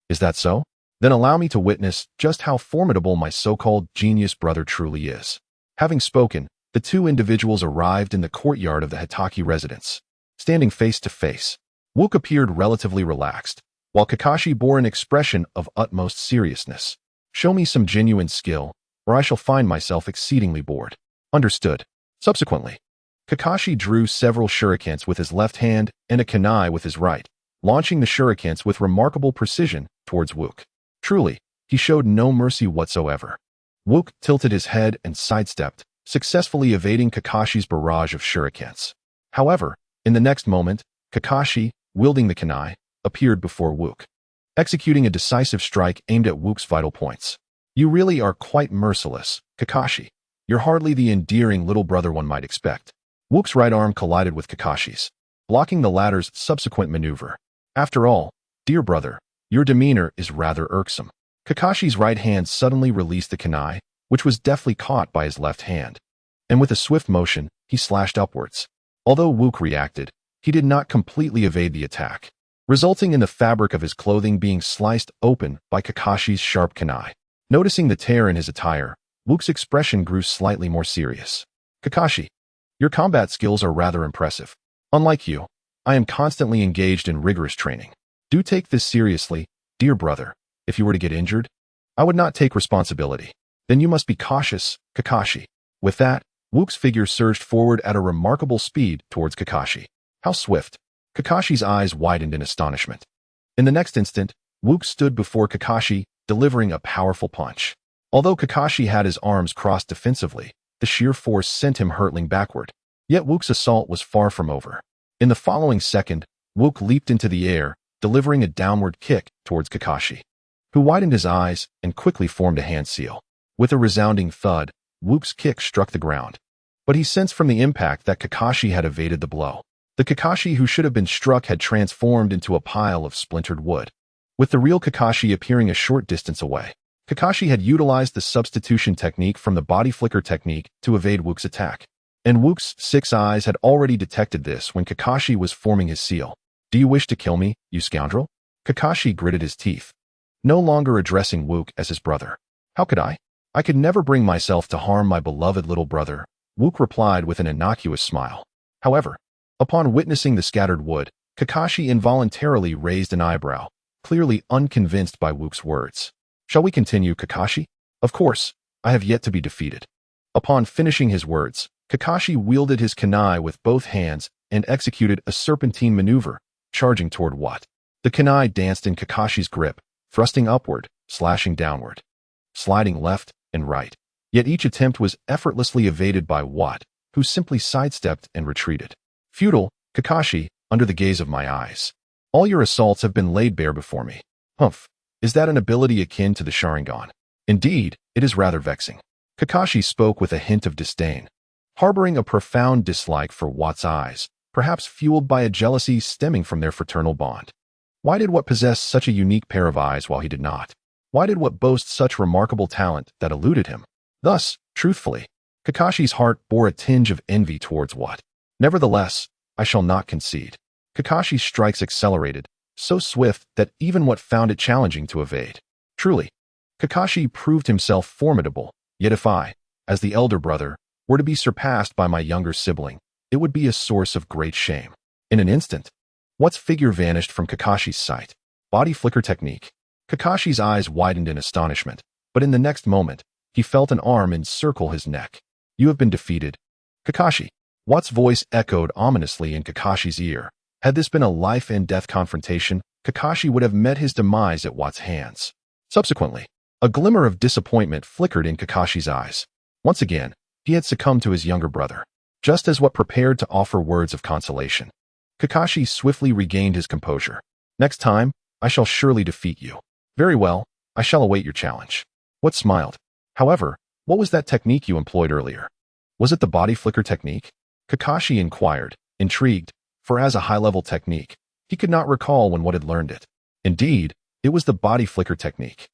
Is that so? Then allow me to witness just how formidable my so-called genius brother truly is. Having spoken, the two individuals arrived in the courtyard of the Hatake residence. Standing face to face, Wook appeared relatively relaxed, while Kakashi bore an expression of utmost seriousness. Show me some genuine skill, or I shall find myself exceedingly bored. Understood. Subsequently, Kakashi drew several shurikens with his left hand and a kunai with his right, launching the shurikens with remarkable precision towards Wook. Truly, he showed no mercy whatsoever. Wook tilted his head and sidestepped, successfully evading Kakashi's barrage of shurikens. However, in the next moment, Kakashi, wielding the kunai, appeared before Wook, executing a decisive strike aimed at Wook's vital points. You really are quite merciless, Kakashi. You're hardly the endearing little brother one might expect. Wook's right arm collided with Kakashi's, blocking the latter's subsequent maneuver. After all, dear brother, your demeanor is rather irksome. Kakashi's right hand suddenly released the kunai, which was deftly caught by his left hand, and with a swift motion, he slashed upwards. Although Wook reacted, he did not completely evade the attack, resulting in the fabric of his clothing being sliced open by Kakashi's sharp kunai. Noticing the tear in his attire, Wook's expression grew slightly more serious. Kakashi, your combat skills are rather impressive. Unlike you, I am constantly engaged in rigorous training. Do take this seriously, dear brother. If you were to get injured, I would not take responsibility. Then you must be cautious, Kakashi. With that, Wook's figure surged forward at a remarkable speed towards Kakashi. How swift! Kakashi's eyes widened in astonishment. In the next instant, Wook stood before Kakashi, delivering a powerful punch. Although Kakashi had his arms crossed defensively, the sheer force sent him hurtling backward. Yet Wook's assault was far from over. In the following second, Wook leaped into the air, delivering a downward kick towards Kakashi, who widened his eyes and quickly formed a hand seal. With a resounding thud, Wook's kick struck the ground. But he sensed from the impact that Kakashi had evaded the blow. The Kakashi who should have been struck had transformed into a pile of splintered wood. With the real Kakashi appearing a short distance away, Kakashi had utilized the substitution technique from the body flicker technique to evade Wook's attack. And Wook's 6 eyes had already detected this when Kakashi was forming his seal. Do you wish to kill me, you scoundrel? Kakashi gritted his teeth, no longer addressing Wook as his brother. How could I? I could never bring myself to harm my beloved little brother, Wook replied with an innocuous smile. However, upon witnessing the scattered wood, Kakashi involuntarily raised an eyebrow, clearly unconvinced by Wook's words. Shall we continue, Kakashi? Of course, I have yet to be defeated. Upon finishing his words, Kakashi wielded his kunai with both hands and executed a serpentine maneuver, charging toward Watt. The kunai danced in Kakashi's grip, thrusting upward, slashing downward, sliding left and right. Yet each attempt was effortlessly evaded by Watt, who simply sidestepped and retreated. Futile, Kakashi, under the gaze of my eyes. All your assaults have been laid bare before me. Humph, is that an ability akin to the Sharingan? Indeed, it is rather vexing. Kakashi spoke with a hint of disdain, harboring a profound dislike for Watt's eyes, perhaps fueled by a jealousy stemming from their fraternal bond. Why did Watt possess such a unique pair of eyes while he did not? Why did Watt boast such remarkable talent that eluded him? Thus, truthfully, Kakashi's heart bore a tinge of envy towards Watt. Nevertheless, I shall not concede. Kakashi's strikes accelerated, so swift that even Watt found it challenging to evade. Truly, Kakashi proved himself formidable, yet if I, as the elder brother, were to be surpassed by my younger sibling, it would be a source of great shame. In an instant, Watt's figure vanished from Kakashi's sight. Body flicker technique. Kakashi's eyes widened in astonishment, but in the next moment, he felt an arm encircle his neck. You have been defeated, Kakashi. Watt's voice echoed ominously in Kakashi's ear. Had this been a life-and-death confrontation, Kakashi would have met his demise at Watt's hands. Subsequently, a glimmer of disappointment flickered in Kakashi's eyes. Once again, he had succumbed to his younger brother. Just as Watt prepared to offer words of consolation, Kakashi swiftly regained his composure. Next time, I shall surely defeat you. Very well, I shall await your challenge. Watt smiled. However, what was that technique you employed earlier? Was it the body flicker technique? Kakashi inquired, intrigued, for as a high-level technique, he could not recall when Watt had learned it. Indeed, it was the body flicker technique.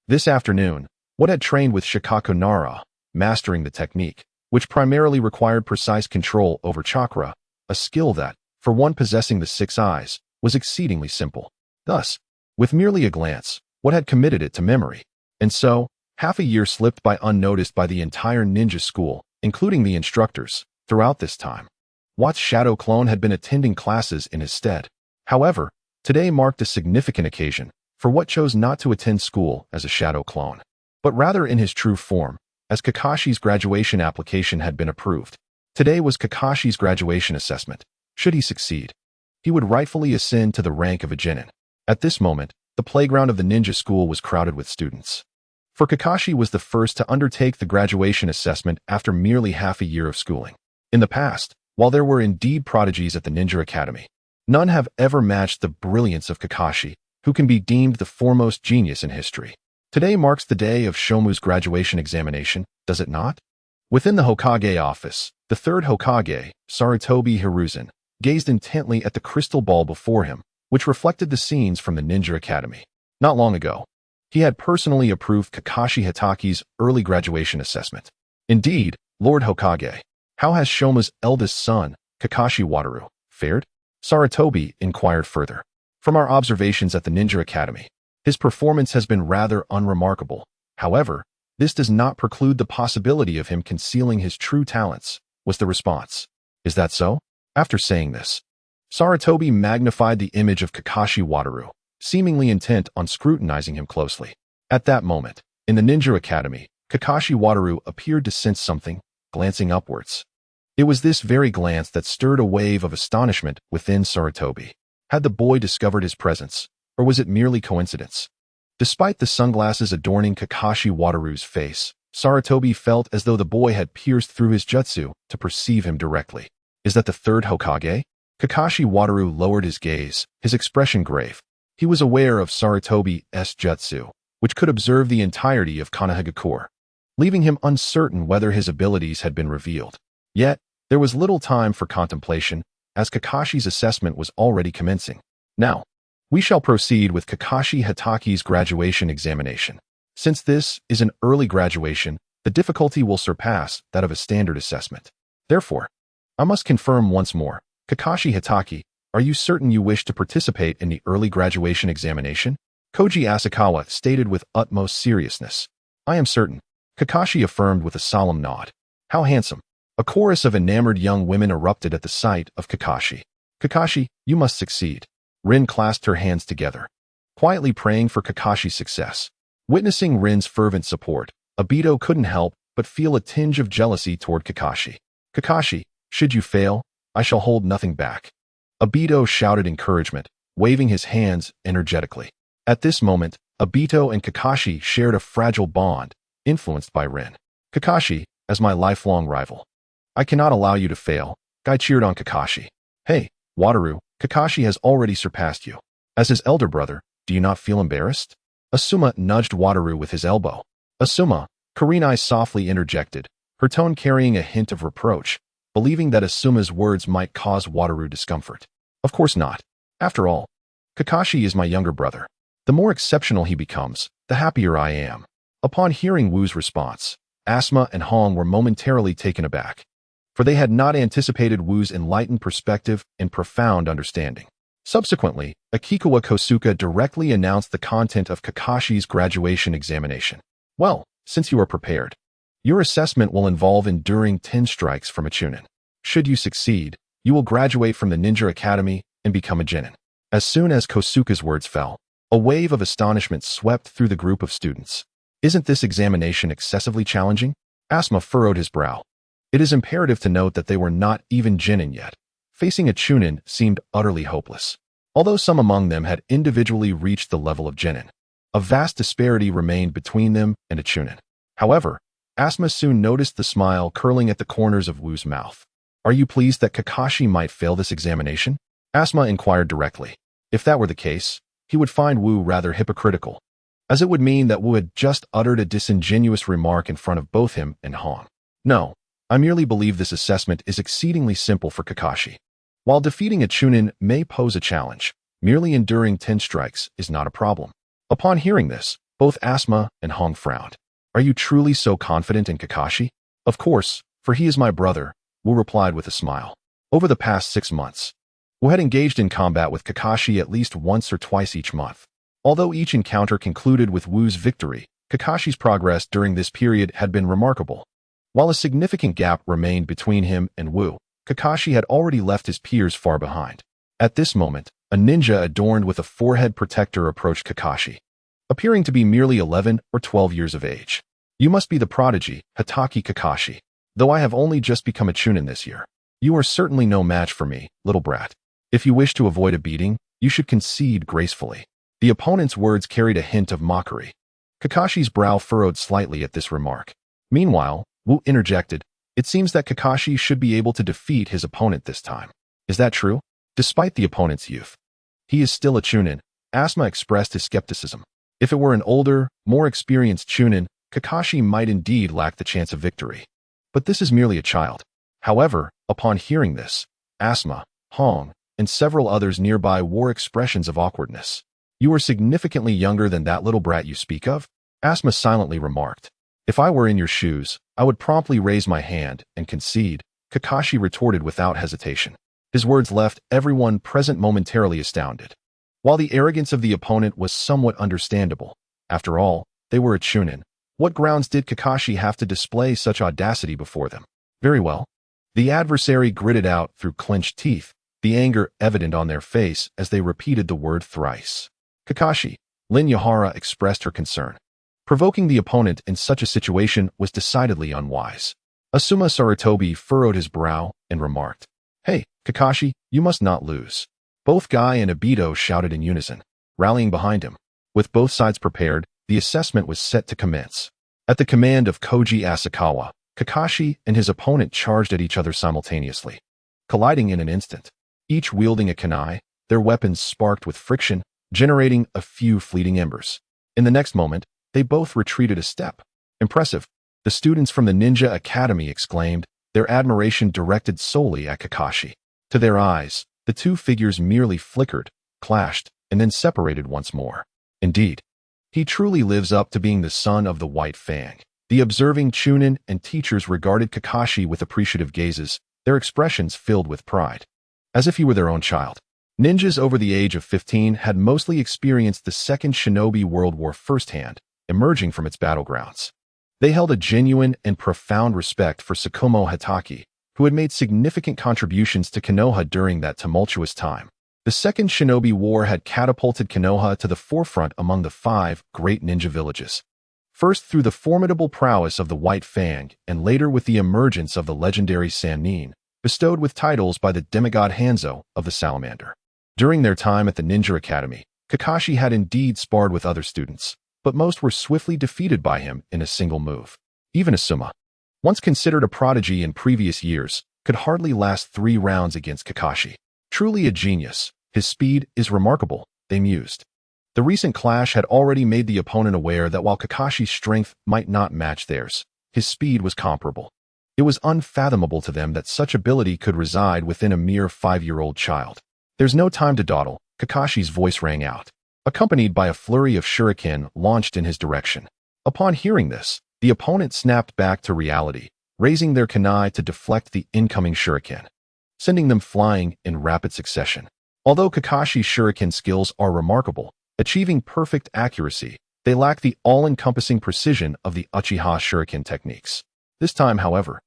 This afternoon, Watt had trained with Shikaku Nara, mastering the technique, which primarily required precise control over chakra, a skill that, for one possessing the 6 eyes, was exceedingly simple. Thus, with merely a glance, Watt had committed it to memory. And so, half a year slipped by unnoticed by the entire ninja school, including the instructors. Throughout this time, Watt's shadow clone had been attending classes in his stead. However, today marked a significant occasion, for Watt chose not to attend school as a shadow clone, but rather in his true form, as Kakashi's graduation application had been approved. Today was Kakashi's graduation assessment. Should he succeed, he would rightfully ascend to the rank of a genin. At this moment, the playground of the ninja school was crowded with students. For Kakashi was the first to undertake the graduation assessment after merely half a year of schooling. In the past, while there were indeed prodigies at the Ninja Academy, none have ever matched the brilliance of Kakashi, who can be deemed the foremost genius in history. Today marks the day of Shomu's graduation examination, does it not? Within the Hokage office, the third Hokage, Sarutobi Hiruzen, gazed intently at the crystal ball before him, which reflected the scenes from the Ninja Academy. Not long ago, he had personally approved Kakashi Hatake's early graduation assessment. Indeed, Lord Hokage, how has Shoma's eldest son, Kakashi Wataru, fared? Sarutobi inquired further. From our observations at the Ninja Academy, his performance has been rather unremarkable. However, this does not preclude the possibility of him concealing his true talents, was the response. Is that so? After saying this, Sarutobi magnified the image of Kakashi Wataru, seemingly intent on scrutinizing him closely. At that moment, in the Ninja Academy, Kakashi Wataru appeared to sense something, glancing upwards. It was this very glance that stirred a wave of astonishment within Sarutobi. Had the boy discovered his presence, or was it merely coincidence? Despite the sunglasses adorning Kakashi Wataru's face, Sarutobi felt as though the boy had pierced through his jutsu to perceive him directly. Is that the third Hokage? Kakashi Wataru lowered his gaze, his expression grave. He was aware of Sarutobi's jutsu, which could observe the entirety of Konohagakure, leaving him uncertain whether his abilities had been revealed. Yet, there was little time for contemplation, as Kakashi's assessment was already commencing. Now, we shall proceed with Kakashi Hatake's graduation examination. Since this is an early graduation, the difficulty will surpass that of a standard assessment. Therefore, I must confirm once more, Kakashi Hatake, are you certain you wish to participate in the early graduation examination? Koji Asakawa stated with utmost seriousness. I am certain, Kakashi affirmed with a solemn nod. How handsome! A chorus of enamored young women erupted at the sight of Kakashi. Kakashi, you must succeed. Rin clasped her hands together, quietly praying for Kakashi's success. Witnessing Rin's fervent support, Obito couldn't help but feel a tinge of jealousy toward Kakashi. Kakashi, should you fail, I shall hold nothing back. Obito shouted encouragement, waving his hands energetically. At this moment, Obito and Kakashi shared a fragile bond, influenced by Rin. Kakashi, as my lifelong rival, I cannot allow you to fail. Guy cheered on Kakashi. Hey, Wataru, Kakashi has already surpassed you. As his elder brother, do you not feel embarrassed? Asuma nudged Wataru with his elbow. Asuma, Kurenai softly interjected, her tone carrying a hint of reproach, believing that Asuma's words might cause Wataru discomfort. Of course not. After all, Kakashi is my younger brother. The more exceptional he becomes, the happier I am. Upon hearing Wu's response, Asuma and Hong were momentarily taken aback, for they had not anticipated Wu's enlightened perspective and profound understanding. Subsequently, Akikawa Kosuke directly announced the content of Kakashi's graduation examination. Well, since you are prepared, your assessment will involve enduring 10 strikes from a Chunin. Should you succeed, you will graduate from the Ninja Academy and become a Genin. As soon as Kosuke's words fell, a wave of astonishment swept through the group of students. Isn't this examination excessively challenging? Asuma furrowed his brow. It is imperative to note that they were not even Genin yet. Facing a Chunin seemed utterly hopeless. Although some among them had individually reached the level of Genin, a vast disparity remained between them and a Chunin. However, Asuma soon noticed the smile curling at the corners of Wu's mouth. Are you pleased that Kakashi might fail this examination? Asuma inquired directly. If that were the case, he would find Wu rather hypocritical, as it would mean that Wu had just uttered a disingenuous remark in front of both him and Hong. No, I merely believe this assessment is exceedingly simple for Kakashi. While defeating a Chunin may pose a challenge, merely enduring 10 strikes is not a problem. Upon hearing this, both Asuma and Hong frowned. Are you truly so confident in Kakashi? Of course, for he is my brother, Wu replied with a smile. Over the past 6 months, Wu had engaged in combat with Kakashi at least once or twice each month. Although each encounter concluded with Wu's victory, Kakashi's progress during this period had been remarkable. While a significant gap remained between him and Wu, Kakashi had already left his peers far behind. At this moment, a ninja adorned with a forehead protector approached Kakashi, appearing to be merely 11 or 12 years of age. You must be the prodigy, Hatake Kakashi. Though I have only just become a Chunin this year, you are certainly no match for me, little brat. If you wish to avoid a beating, you should concede gracefully. The opponent's words carried a hint of mockery. Kakashi's brow furrowed slightly at this remark. Meanwhile, Wu interjected, it seems that Kakashi should be able to defeat his opponent this time. Is that true? Despite the opponent's youth, he is still a Chunin. Asuma expressed his skepticism. If it were an older, more experienced Chunin, Kakashi might indeed lack the chance of victory. But this is merely a child. However, upon hearing this, Asuma, Hong, and several others nearby wore expressions of awkwardness. You are significantly younger than that little brat you speak of? Asuma silently remarked. If I were in your shoes, I would promptly raise my hand and concede, Kakashi retorted without hesitation. His words left everyone present momentarily astounded. While the arrogance of the opponent was somewhat understandable, after all, they were a Chunin. What grounds did Kakashi have to display such audacity before them? Very well. The adversary gritted out through clenched teeth, the anger evident on their face as they repeated the word thrice. Kakashi, Lin Yahara expressed her concern. Provoking the opponent in such a situation was decidedly unwise. Asuma Sarutobi furrowed his brow and remarked, "Hey, Kakashi, you must not lose." Both Guy and Obito shouted in unison, rallying behind him. With both sides prepared, the assessment was set to commence. At the command of Koji Asakawa, Kakashi and his opponent charged at each other simultaneously. Colliding in an instant, each wielding a kunai, their weapons sparked with friction, generating a few fleeting embers. In the next moment, they both retreated a step. "Impressive," the students from the Ninja Academy exclaimed, their admiration directed solely at Kakashi. To their eyes, the two figures merely flickered, clashed, and then separated once more. Indeed, he truly lives up to being the son of the White Fang. The observing Chunin and teachers regarded Kakashi with appreciative gazes, their expressions filled with pride, as if he were their own child. Ninjas over the age of 15 had mostly experienced the Second Shinobi World War firsthand, emerging from its battlegrounds. They held a genuine and profound respect for Tsukumo Hatake, who had made significant contributions to Konoha during that tumultuous time. The Second Shinobi War had catapulted Konoha to the forefront among the 5 great ninja villages. First through the formidable prowess of the White Fang, and later with the emergence of the legendary Sannin, bestowed with titles by the demigod Hanzo of the Salamander. During their time at the Ninja Academy, Kakashi had indeed sparred with other students, but most were swiftly defeated by him in a single move. Even Asuma, once considered a prodigy in previous years, could hardly last 3 rounds against Kakashi. Truly a genius, his speed is remarkable, they mused. The recent clash had already made the opponent aware that while Kakashi's strength might not match theirs, his speed was comparable. It was unfathomable to them that such ability could reside within a mere 5-year-old child. "There's no time to dawdle," Kakashi's voice rang out, accompanied by a flurry of shuriken launched in his direction. Upon hearing this, the opponent snapped back to reality, raising their kunai to deflect the incoming shuriken, sending them flying in rapid succession. Although Kakashi's shuriken skills are remarkable, achieving perfect accuracy, they lack the all-encompassing precision of the Uchiha shuriken techniques. This time, however,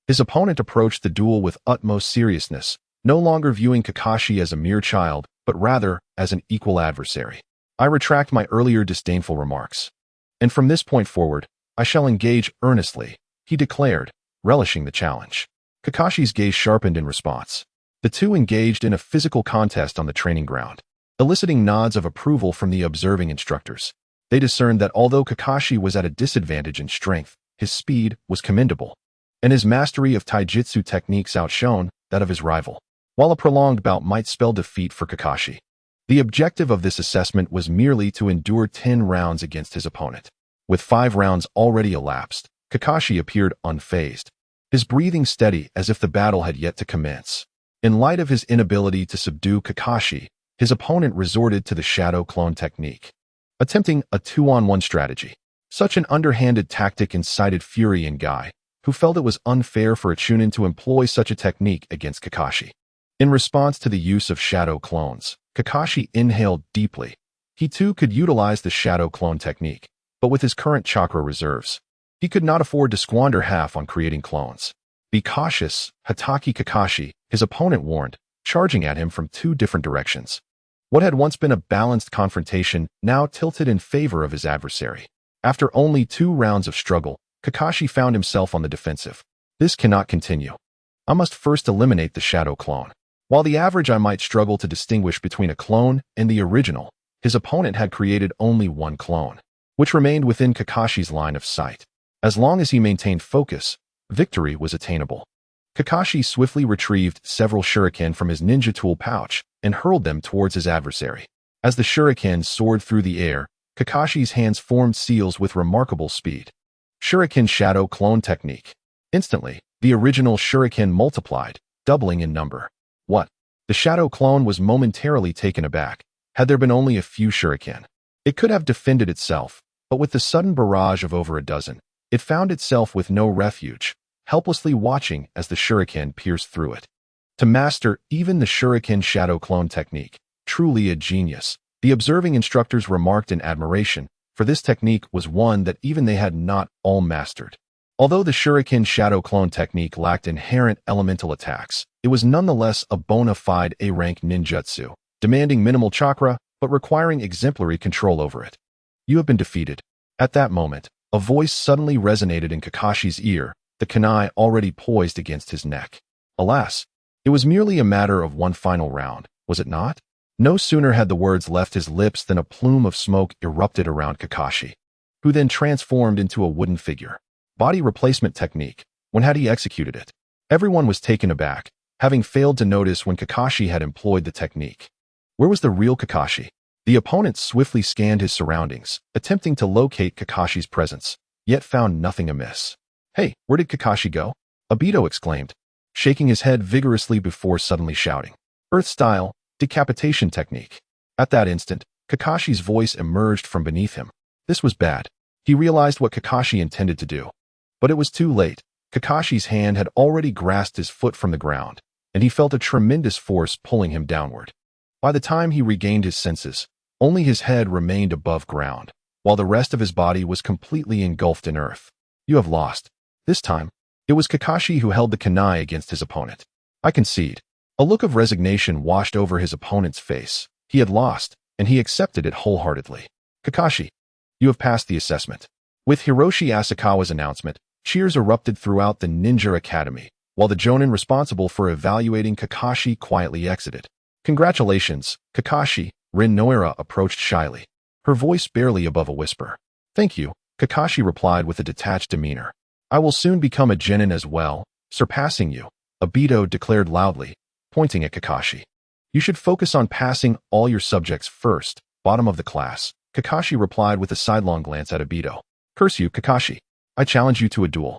his opponent approached the duel with utmost seriousness, no longer viewing Kakashi as a mere child, but rather as an equal adversary. "I retract my earlier disdainful remarks, and from this point forward, I shall engage earnestly," he declared, relishing the challenge. Kakashi's gaze sharpened in response. The two engaged in a physical contest on the training ground, eliciting nods of approval from the observing instructors. They discerned that although Kakashi was at a disadvantage in strength, his speed was commendable, and his mastery of taijutsu techniques outshone that of his rival. While a prolonged bout might spell defeat for Kakashi, the objective of this assessment was merely to endure 10 rounds against his opponent. With 5 rounds already elapsed, Kakashi appeared unfazed, his breathing steady as if the battle had yet to commence. In light of his inability to subdue Kakashi, his opponent resorted to the shadow clone technique, attempting a 2-on-1 strategy. Such an underhanded tactic incited fury in Guy, who felt it was unfair for a Chunin to employ such a technique against Kakashi. In response to the use of shadow clones, Kakashi inhaled deeply. He too could utilize the shadow clone technique, but with his current chakra reserves, he could not afford to squander half on creating clones. "Be cautious, Hatake Kakashi," his opponent warned, charging at him from 2 different directions. What had once been a balanced confrontation now tilted in favor of his adversary. After only 2 rounds of struggle, Kakashi found himself on the defensive. "This cannot continue. I must first eliminate the shadow clone." While the average I might struggle to distinguish between a clone and the original, his opponent had created only 1 clone, which remained within Kakashi's line of sight. As long as he maintained focus, victory was attainable. Kakashi swiftly retrieved several shuriken from his ninja tool pouch and hurled them towards his adversary. As the shuriken soared through the air, Kakashi's hands formed seals with remarkable speed. Shuriken Shadow Clone Technique. Instantly, the original shuriken multiplied, doubling in number. What? The shadow clone was momentarily taken aback. Had there been only a few shuriken, it could have defended itself, but with the sudden barrage of over a dozen, it found itself with no refuge, helplessly watching as the shuriken pierced through it. To master even the shuriken shadow clone technique, truly a genius, the observing instructors remarked in admiration, for this technique was one that even they had not all mastered. Although the Shuriken Shadow Clone technique lacked inherent elemental attacks, it was nonetheless a bona fide A-rank ninjutsu, demanding minimal chakra but requiring exemplary control over it. You have been defeated. At that moment, a voice suddenly resonated in Kakashi's ear, the kunai already poised against his neck. Alas, it was merely a matter of one final round, was it not? No sooner had the words left his lips than a plume of smoke erupted around Kakashi, who then transformed into a wooden figure. Body replacement technique. When had he executed it? Everyone was taken aback, having failed to notice when Kakashi had employed the technique. Where was the real Kakashi? The opponent swiftly scanned his surroundings, attempting to locate Kakashi's presence, yet found nothing amiss. Hey, where did Kakashi go? Obito exclaimed, shaking his head vigorously before suddenly shouting. Earth-style, decapitation technique. At that instant, Kakashi's voice emerged from beneath him. This was bad. He realized what Kakashi intended to do. But it was too late. Kakashi's hand had already grasped his foot from the ground, and he felt a tremendous force pulling him downward. By the time he regained his senses, only his head remained above ground, while the rest of his body was completely engulfed in earth. You have lost. This time, it was Kakashi who held the kunai against his opponent. I concede. A look of resignation washed over his opponent's face. He had lost, and he accepted it wholeheartedly. Kakashi, you have passed the assessment. With Hiroshi Asakawa's announcement, cheers erupted throughout the Ninja Academy, while the jonin responsible for evaluating Kakashi quietly exited. Congratulations, Kakashi, Rin Noira approached shyly, her voice barely above a whisper. Thank you, Kakashi replied with a detached demeanor. I will soon become a genin as well, surpassing you, Obito declared loudly, pointing at Kakashi. You should focus on passing all your subjects first, bottom of the class, Kakashi replied with a sidelong glance at Obito. Curse you, Kakashi. I challenge you to a duel.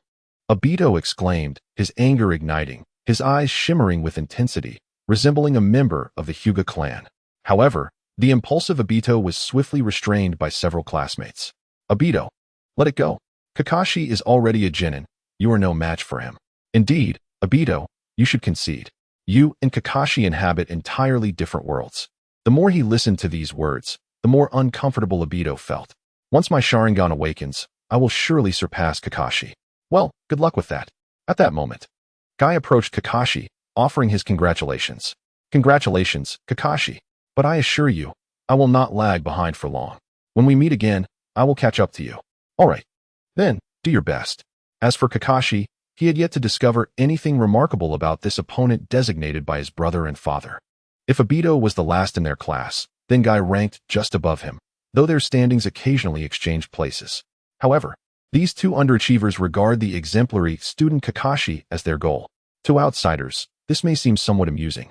Obito exclaimed, his anger igniting, his eyes shimmering with intensity, resembling a member of the Hyuga clan. However, the impulsive Obito was swiftly restrained by several classmates. Obito, let it go. Kakashi is already a genin. You are no match for him. Indeed, Obito, you should concede. You and Kakashi inhabit entirely different worlds. The more he listened to these words, the more uncomfortable Obito felt. Once my Sharingan awakens, I will surely surpass Kakashi. Well, good luck with that. At that moment, Guy approached Kakashi, offering his congratulations. Congratulations, Kakashi. But I assure you, I will not lag behind for long. When we meet again, I will catch up to you. All right. Then, do your best. As for Kakashi, he had yet to discover anything remarkable about this opponent designated by his brother and father. If Obito was the last in their class, then Guy ranked just above him, though their standings occasionally exchanged places. However, these two underachievers regard the exemplary student Kakashi as their goal. To outsiders, this may seem somewhat amusing,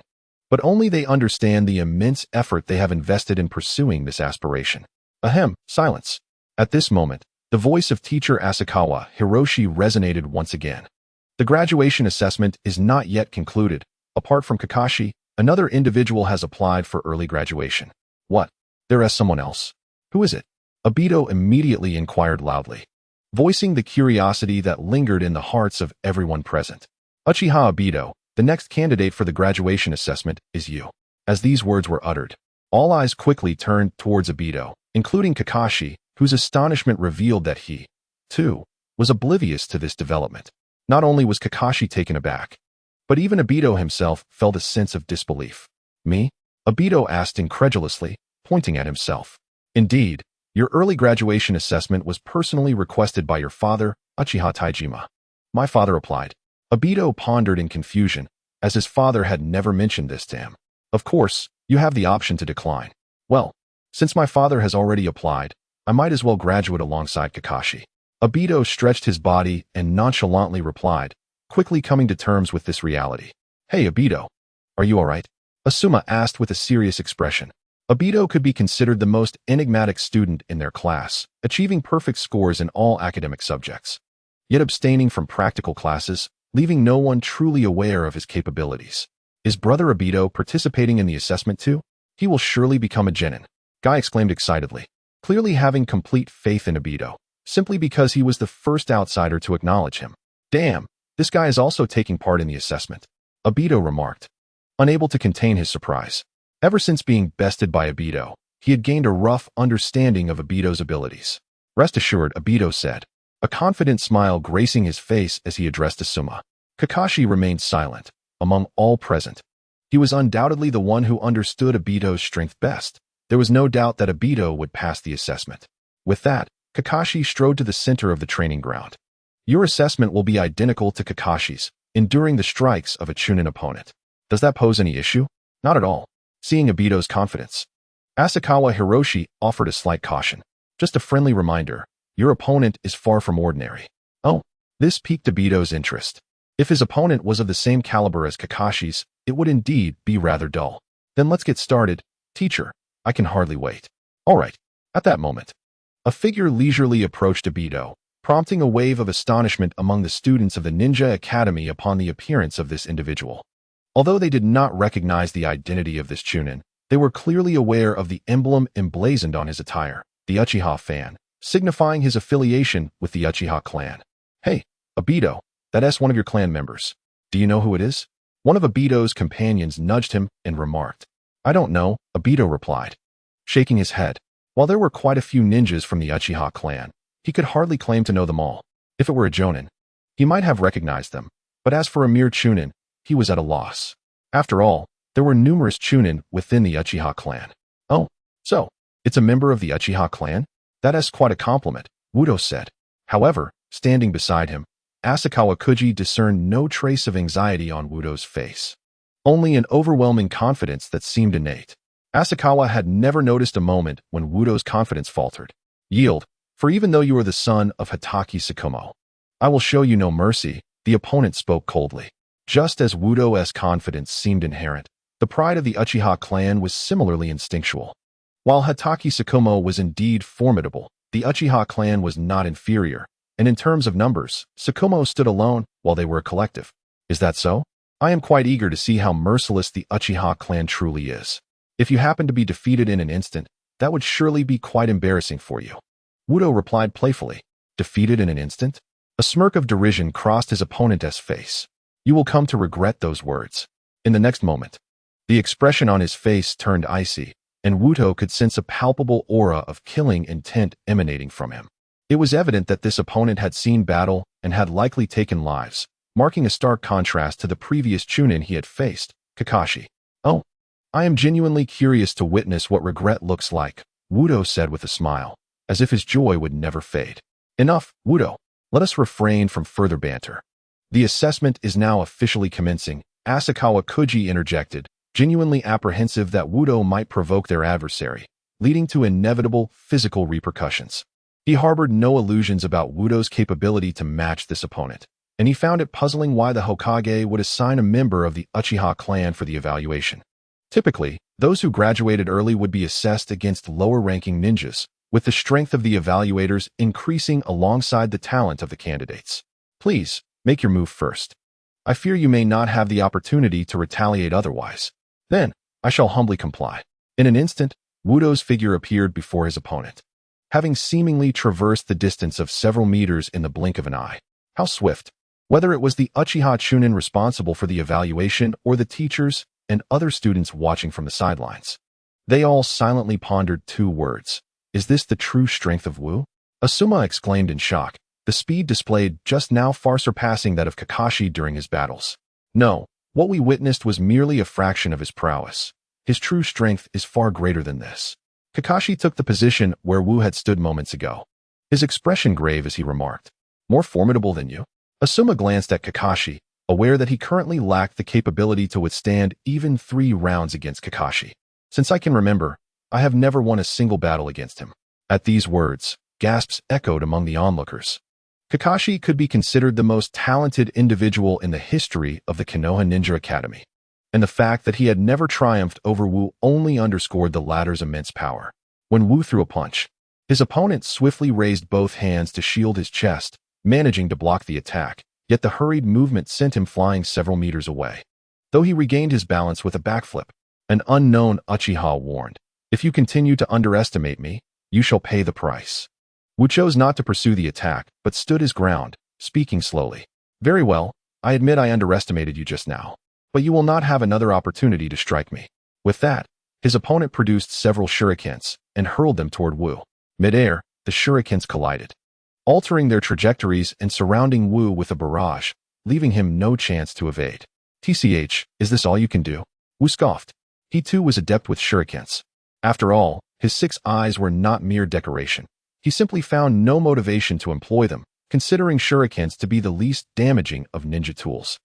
but only they understand the immense effort they have invested in pursuing this aspiration. Ahem, silence. At this moment, the voice of teacher Asakawa, Hiroshi, resonated once again. The graduation assessment is not yet concluded. Apart from Kakashi, another individual has applied for early graduation. What? There is someone else? Who is it? Obito immediately inquired loudly, voicing the curiosity that lingered in the hearts of everyone present. Uchiha Obito, the next candidate for the graduation assessment, is you. As these words were uttered, all eyes quickly turned towards Obito, including Kakashi, whose astonishment revealed that he, too, was oblivious to this development. Not only was Kakashi taken aback, but even Obito himself felt a sense of disbelief. Me? Obito asked incredulously, pointing at himself. Indeed, your early graduation assessment was personally requested by your father, Uchiha Taijima. My father replied. Obito pondered in confusion, as his father had never mentioned this to him. Of course, you have the option to decline. Well, since my father has already applied, I might as well graduate alongside Kakashi. Obito stretched his body and nonchalantly replied, quickly coming to terms with this reality. Hey, Obito. Are you alright? Asuma asked with a serious expression. Obito could be considered the most enigmatic student in their class, achieving perfect scores in all academic subjects, yet abstaining from practical classes, leaving no one truly aware of his capabilities. Is brother Obito participating in the assessment too? He will surely become a genin, Guy exclaimed excitedly, clearly having complete faith in Obito, simply because he was the first outsider to acknowledge him. Damn, this guy is also taking part in the assessment, Obito remarked, unable to contain his surprise. Ever since being bested by Obito, he had gained a rough understanding of Obito's abilities. Rest assured, Obito said. a confident smile gracing his face as he addressed Asuma. Kakashi remained silent. Among all present, he was undoubtedly the one who understood Obito's strength best. There was no doubt that Obito would pass the assessment. With that, Kakashi strode to the center of the training ground. Your assessment will be identical to Kakashi's, enduring the strikes of a Chunin opponent. Does that pose any issue? Not at all. Seeing Obito's confidence, Asakawa Hiroshi offered a slight caution. Just a friendly reminder, your opponent is far from ordinary. Oh, this piqued Obito's interest. If his opponent was of the same caliber as Kakashi's, it would indeed be rather dull. Then let's get started. Teacher, I can hardly wait. All right. At that moment, a figure leisurely approached Obito, prompting a wave of astonishment among the students of the Ninja Academy upon the appearance of this individual. Although they did not recognize the identity of this Chunin, they were clearly aware of the emblem emblazoned on his attire, the Uchiha fan, signifying his affiliation with the Uchiha clan. Hey, Obito, that's one of your clan members. Do you know who it is? One of Obito's companions nudged him and remarked. I don't know, Obito replied, shaking his head. While there were quite a few ninjas from the Uchiha clan, he could hardly claim to know them all. If it were a Jonin, he might have recognized them, but as for a mere Chunin, he was at a loss. After all, there were numerous Chunin within the Uchiha clan. Oh, so, it's a member of the Uchiha clan? That is quite a compliment, Wudo said. However, standing beside him, Asakawa Kuji discerned no trace of anxiety on Wudo's face. Only an overwhelming confidence that seemed innate. Asakawa had never noticed a moment when Wudo's confidence faltered. Yield, for even though you are the son of Hatake Satoru, I will show you no mercy, the opponent spoke coldly. Just as Wudo's confidence seemed inherent, the pride of the Uchiha clan was similarly instinctual. While Hatake Satoru was indeed formidable, the Uchiha clan was not inferior, and in terms of numbers, Satoru stood alone while they were a collective. Is that so? I am quite eager to see how merciless the Uchiha clan truly is. If you happen to be defeated in an instant, that would surely be quite embarrassing for you. Wudo replied playfully. Defeated in an instant? A smirk of derision crossed his opponent's face. You will come to regret those words. In the next moment, the expression on his face turned icy, and Wudo could sense a palpable aura of killing intent emanating from him. It was evident that this opponent had seen battle and had likely taken lives, marking a stark contrast to the previous Chunin he had faced, Kakashi. Oh, I am genuinely curious to witness what regret looks like, Wudo said with a smile, as if his joy would never fade. Enough, Wudo. Let us refrain from further banter. The assessment is now officially commencing, Asakawa Kuji interjected, genuinely apprehensive that Wudo might provoke their adversary, leading to inevitable physical repercussions. He harbored no illusions about Wudo's capability to match this opponent, and he found it puzzling why the Hokage would assign a member of the Uchiha clan for the evaluation. Typically, those who graduated early would be assessed against lower-ranking ninjas, with the strength of the evaluators increasing alongside the talent of the candidates. Please, make your move first. I fear you may not have the opportunity to retaliate otherwise. Then, I shall humbly comply. In an instant, Wudo's figure appeared before his opponent, having seemingly traversed the distance of several meters in the blink of an eye. How swift! Whether it was the Uchiha Chunin responsible for the evaluation or the teachers and other students watching from the sidelines, they all silently pondered two words. Is this the true strength of Wu? Asuma exclaimed in shock, the speed displayed just now far surpassing that of Kakashi during his battles. No, what we witnessed was merely a fraction of his prowess. His true strength is far greater than this. Kakashi took the position where Wu had stood moments ago, his expression grave as he remarked, more formidable than you? Asuma glanced at Kakashi, aware that he currently lacked the capability to withstand even 3 rounds against Kakashi. Since I can remember, I have never won a single battle against him. At these words, gasps echoed among the onlookers. Kakashi could be considered the most talented individual in the history of the Konoha Ninja Academy, and the fact that he had never triumphed over Wu only underscored the latter's immense power. When Wu threw a punch, his opponent swiftly raised both hands to shield his chest, managing to block the attack, yet the hurried movement sent him flying several meters away. Though he regained his balance with a backflip, an unknown Uchiha warned, if you continue to underestimate me, you shall pay the price. Wu chose not to pursue the attack, but stood his ground, speaking slowly. Very well, I admit I underestimated you just now, but you will not have another opportunity to strike me. With that, his opponent produced several shurikens and hurled them toward Wu. Mid-air, the shurikens collided. altering their trajectories and surrounding Wu with a barrage, leaving him no chance to evade. "TCH, is this all you can do?" Wu scoffed. He too was adept with shurikens. After all, his 6 eyes were not mere decoration. He simply found no motivation to employ them, considering shurikens to be the least damaging of ninja tools.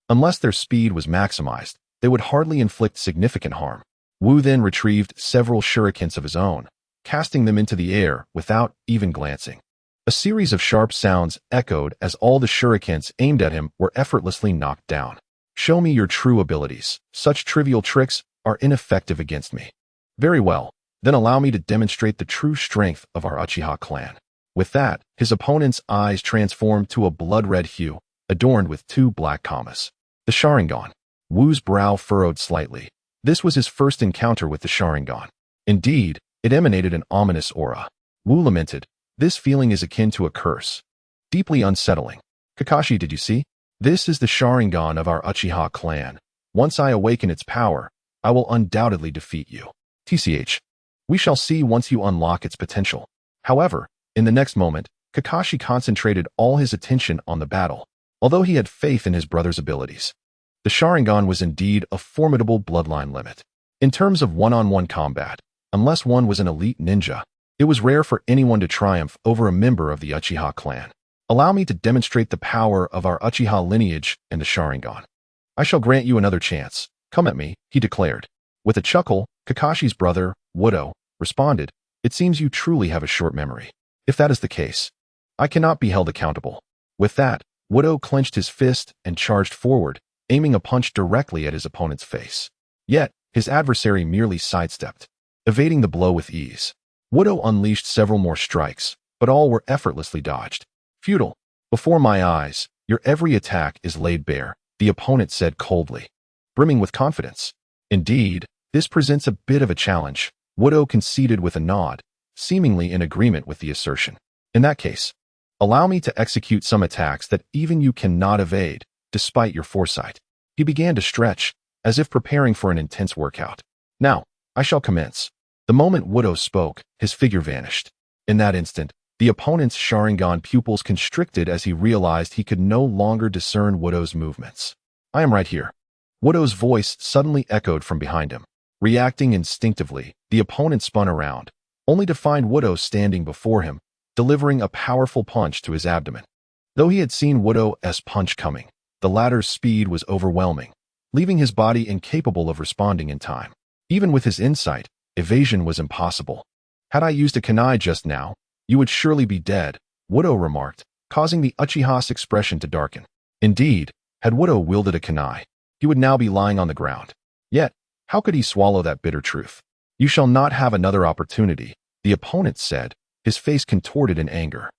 Unless their speed was maximized, they would hardly inflict significant harm. Wu then retrieved several shurikens of his own, casting them into the air without even glancing. A series of sharp sounds echoed as all the shurikens aimed at him were effortlessly knocked down. "Show me your true abilities. Such trivial tricks are ineffective against me." "Very well, then allow me to demonstrate the true strength of our Uchiha clan." With that, his opponent's eyes transformed to a blood-red hue, adorned with 2 black commas. The Sharingan. Wu's brow furrowed slightly. This was his first encounter with the Sharingan. Indeed, it emanated an ominous aura. Wu lamented, "This feeling is akin to a curse. Deeply unsettling." "Kakashi, did you see? This is the Sharingan of our Uchiha clan. Once I awaken its power, I will undoubtedly defeat you. TCH. We shall see once you unlock its potential." However, in the next moment, Kakashi concentrated all his attention on the battle, although he had faith in his brother's abilities. The Sharingan was indeed a formidable bloodline limit. In terms of one-on-one combat, unless one was an elite ninja, it was rare for anyone to triumph over a member of the Uchiha clan. "Allow me to demonstrate the power of our Uchiha lineage and the Sharingan. I shall grant you another chance. Come at me," he declared. With a chuckle, Kakashi's brother, Wudo, responded, "It seems you truly have a short memory. If that is the case, I cannot be held accountable." With that, Wudo clenched his fist and charged forward, aiming a punch directly at his opponent's face. Yet, his adversary merely sidestepped, evading the blow with ease. Wudo unleashed several more strikes, but all were effortlessly dodged. "Futile. Before my eyes, your every attack is laid bare," the opponent said coldly, brimming with confidence. "Indeed, this presents a bit of a challenge," Wudo conceded with a nod, seemingly in agreement with the assertion. "In that case, allow me to execute some attacks that even you cannot evade, despite your foresight." He began to stretch, as if preparing for an intense workout. "Now, I shall commence." The moment Wudo spoke, his figure vanished. In that instant, the opponent's Sharingan pupils constricted as he realized he could no longer discern Wudo's movements. "I am right here." Wudo's voice suddenly echoed from behind him. Reacting instinctively, the opponent spun around, only to find Wudo standing before him, delivering a powerful punch to his abdomen. Though he had seen Wudo's punch coming, the latter's speed was overwhelming, leaving his body incapable of responding in time. Even with his insight, evasion was impossible. "Had I used a kunai just now, you would surely be dead," Wudo remarked, causing the Uchiha's expression to darken. Indeed, had Wudo wielded a kunai, he would now be lying on the ground. Yet, how could he swallow that bitter truth? "You shall not have another opportunity," the opponent said, his face contorted in anger.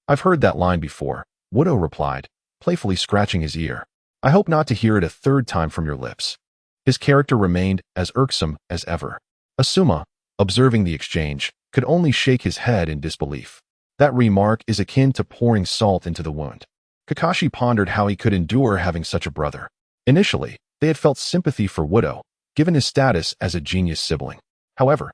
"I've heard that line before," Wudo replied, playfully scratching his ear. "I hope not to hear it a third time from your lips." His character remained as irksome as ever. Asuma, observing the exchange, could only shake his head in disbelief. That remark is akin to pouring salt into the wound. Kakashi pondered how he could endure having such a brother. Initially, they had felt sympathy for Wudo, given his status as a genius sibling. However,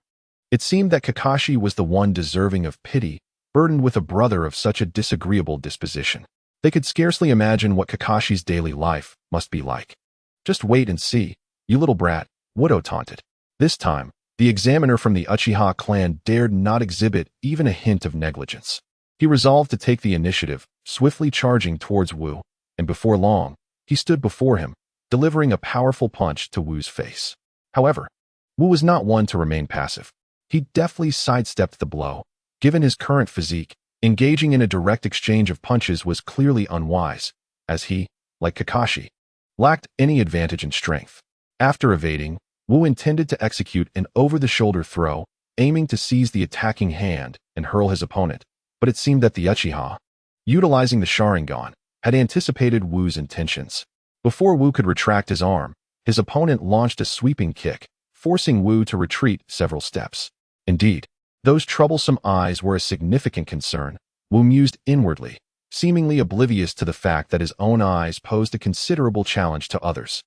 it seemed that Kakashi was the one deserving of pity, burdened with a brother of such a disagreeable disposition. They could scarcely imagine what Kakashi's daily life must be like. "Just wait and see, you little brat," Wudo taunted. This time, the examiner from the Uchiha clan dared not exhibit even a hint of negligence. He resolved to take the initiative, swiftly charging towards Wu, and before long, he stood before him, delivering a powerful punch to Wu's face. However, Wu was not one to remain passive. He deftly sidestepped the blow. Given his current physique, engaging in a direct exchange of punches was clearly unwise, as he, like Kakashi, lacked any advantage in strength. After evading, Wu intended to execute an over-the-shoulder throw, aiming to seize the attacking hand and hurl his opponent, but it seemed that the Uchiha, utilizing the Sharingan, had anticipated Wu's intentions. Before Wu could retract his arm, his opponent launched a sweeping kick, forcing Wu to retreat several steps. Indeed, those troublesome eyes were a significant concern, Wu mused inwardly, seemingly oblivious to the fact that his own eyes posed a considerable challenge to others.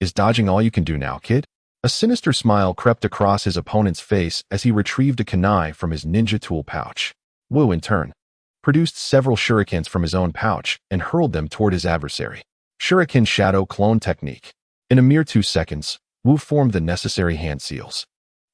"Is dodging all you can do now, kid?" A sinister smile crept across his opponent's face as he retrieved a kunai from his ninja tool pouch. Wu, in turn, produced several shurikens from his own pouch and hurled them toward his adversary. Shuriken Shadow Clone Technique. In a mere 2 seconds, Wu formed the necessary hand seals.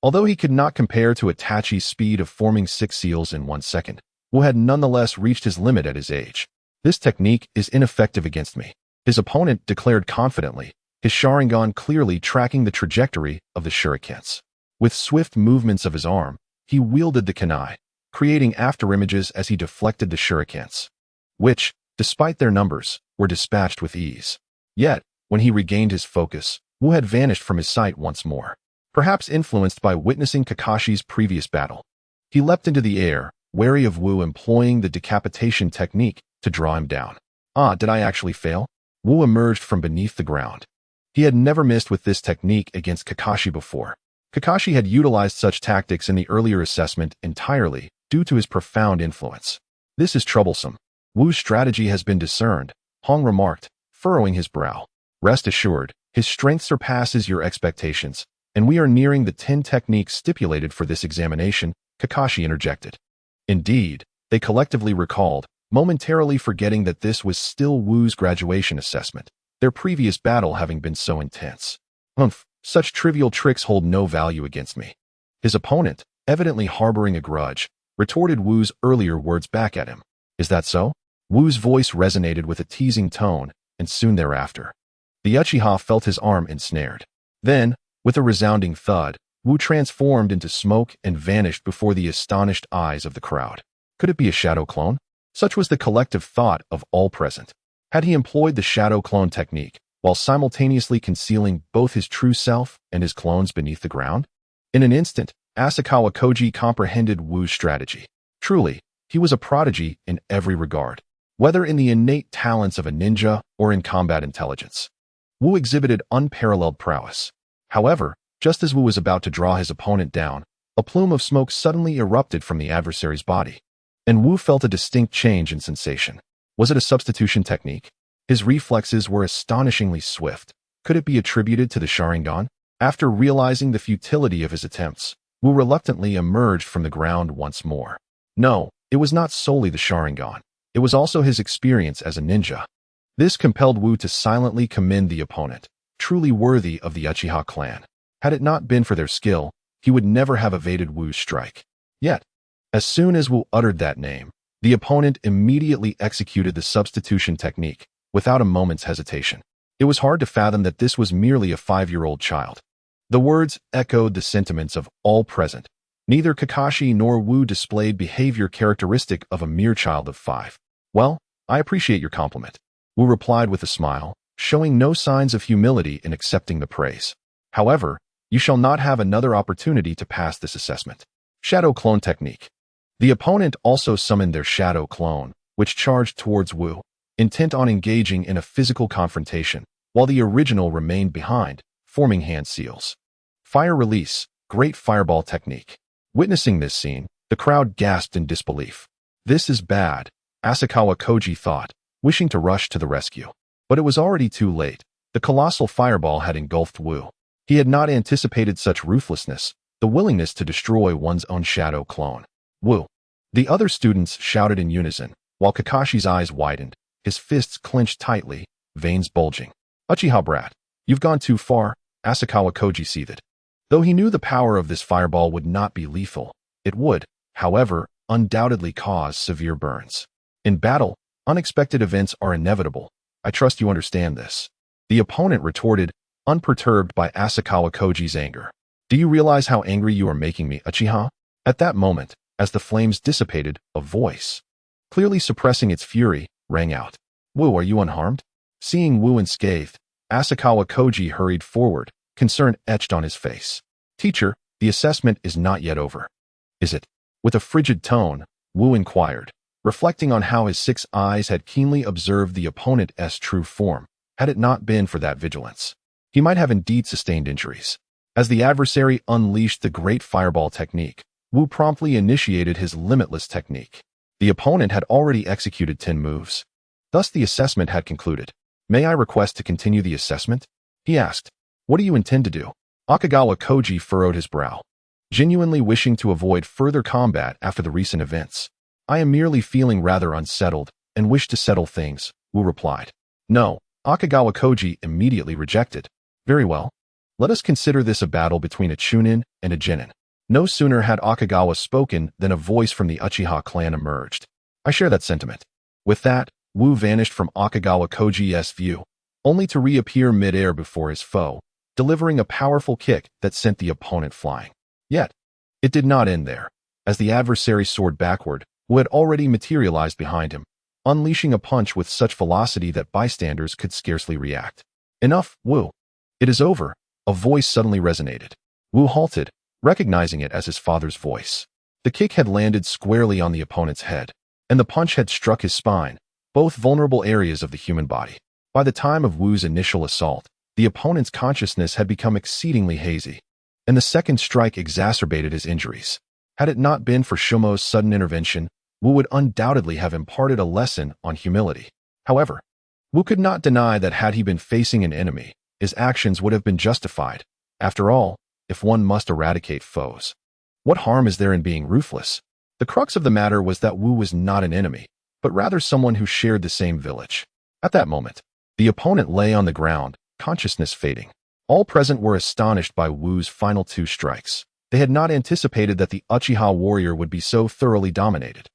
Although he could not compare to Itachi's speed of forming 6 seals in 1 second, Wu had nonetheless reached his limit at his age. This technique is ineffective against me, his opponent declared confidently, his Sharingan clearly tracking the trajectory of the shurikens. With swift movements of his arm, he wielded the kunai, creating afterimages as he deflected the shurikens, which, despite their numbers, were dispatched with ease. Yet, when he regained his focus, Wu had vanished from his sight once more. Perhaps influenced by witnessing Kakashi's previous battle, he leapt into the air, wary of Wu employing the decapitation technique to draw him down. Ah, did I actually fail? Wu emerged from beneath the ground. He had never missed with this technique against Kakashi before. Kakashi had utilized such tactics in the earlier assessment entirely due to his profound influence. This is troublesome. Wu's strategy has been discerned, Hong remarked, furrowing his brow. Rest assured, his strength surpasses your expectations, and we are nearing the 10 techniques stipulated for this examination, Kakashi interjected. Indeed, they collectively recalled, momentarily forgetting that this was still Wu's graduation assessment, their previous battle having been so intense. Such trivial tricks hold no value against me. His opponent, evidently harboring a grudge, retorted Wu's earlier words back at him. Is that so? Wu's voice resonated with a teasing tone, and soon thereafter, the Uchiha felt his arm ensnared. Then, with a resounding thud, Wu transformed into smoke and vanished before the astonished eyes of the crowd. Could it be a shadow clone? Such was the collective thought of all present. Had he employed the shadow clone technique, while simultaneously concealing both his true self and his clones beneath the ground? In an instant, Asakawa Koji comprehended Wu's strategy. Truly, he was a prodigy in every regard, whether in the innate talents of a ninja or in combat intelligence. Wu exhibited unparalleled prowess. However, just as Wu was about to draw his opponent down, a plume of smoke suddenly erupted from the adversary's body, and Wu felt a distinct change in sensation. Was it a substitution technique? His reflexes were astonishingly swift. Could it be attributed to the Sharingan? After realizing the futility of his attempts, Wu reluctantly emerged from the ground once more. No, it was not solely the Sharingan. It was also his experience as a ninja. This compelled Wu to silently commend the opponent, truly worthy of the Uchiha clan. Had it not been for their skill, he would never have evaded Wu's strike. Yet, as soon as Wu uttered that name, the opponent immediately executed the substitution technique, without a moment's hesitation. It was hard to fathom that this was merely a 5-year-old child. The words echoed the sentiments of all present. Neither Kakashi nor Wu displayed behavior characteristic of a mere child of 5. Well, I appreciate your compliment, Wu replied with a smile, showing no signs of humility in accepting the praise. However, you shall not have another opportunity to pass this assessment. Shadow Clone Technique. The opponent also summoned their shadow clone, which charged towards Wu, intent on engaging in a physical confrontation, while the original remained behind, forming hand seals. Fire Release, Great Fireball Technique. Witnessing this scene, the crowd gasped in disbelief. This is bad, Asakawa Koji thought, wishing to rush to the rescue. But it was already too late. The colossal fireball had engulfed Wu. He had not anticipated such ruthlessness, the willingness to destroy one's own shadow clone. Wu. The other students shouted in unison, while Kakashi's eyes widened, his fists clenched tightly, veins bulging. Uchiha brat, you've gone too far, Asakawa Koji seethed. Though he knew the power of this fireball would not be lethal, it would, however, undoubtedly cause severe burns. In battle, unexpected events are inevitable. I trust you understand this. The opponent retorted, unperturbed by Asakawa Koji's anger. Do you realize how angry you are making me, Uchiha? At that moment, as the flames dissipated, a voice, clearly suppressing its fury, rang out. Wu, are you unharmed? Seeing Wu unscathed, Asakawa Koji hurried forward, concern etched on his face. Teacher, the assessment is not yet over. Is it? With a frigid tone, Wu inquired, reflecting on how his 6 eyes had keenly observed the opponent's true form. Had it not been for that vigilance, he might have indeed sustained injuries. As the adversary unleashed the great fireball technique, Wu promptly initiated his limitless technique. The opponent had already executed 10 moves. Thus the assessment had concluded. May I request to continue the assessment? He asked. What do you intend to do? Akagawa Koji furrowed his brow, genuinely wishing to avoid further combat after the recent events. I am merely feeling rather unsettled and wish to settle things, Wu replied. No, Akagawa Koji immediately rejected. Very well. Let us consider this a battle between a Chunin and a Genin. No sooner had Akagawa spoken than a voice from the Uchiha clan emerged. I share that sentiment. With that, Wu vanished from Akagawa Koji's view, only to reappear mid-air before his foe, delivering a powerful kick that sent the opponent flying. Yet, it did not end there. As the adversary soared backward, Wu had already materialized behind him, unleashing a punch with such velocity that bystanders could scarcely react. Enough, Wu. It is over, a voice suddenly resonated. Wu halted, recognizing it as his father's voice. The kick had landed squarely on the opponent's head, and the punch had struck his spine, both vulnerable areas of the human body. By the time of Wu's initial assault, the opponent's consciousness had become exceedingly hazy, and the second strike exacerbated his injuries. Had it not been for Shumo's sudden intervention, Wu would undoubtedly have imparted a lesson on humility. However, Wu could not deny that had he been facing an enemy, his actions would have been justified. After all, if one must eradicate foes, what harm is there in being ruthless? The crux of the matter was that Wu was not an enemy, but rather someone who shared the same village. At that moment, the opponent lay on the ground, consciousness fading. All present were astonished by Wu's final two strikes. They had not anticipated that the Uchiha warrior would be so thoroughly dominated.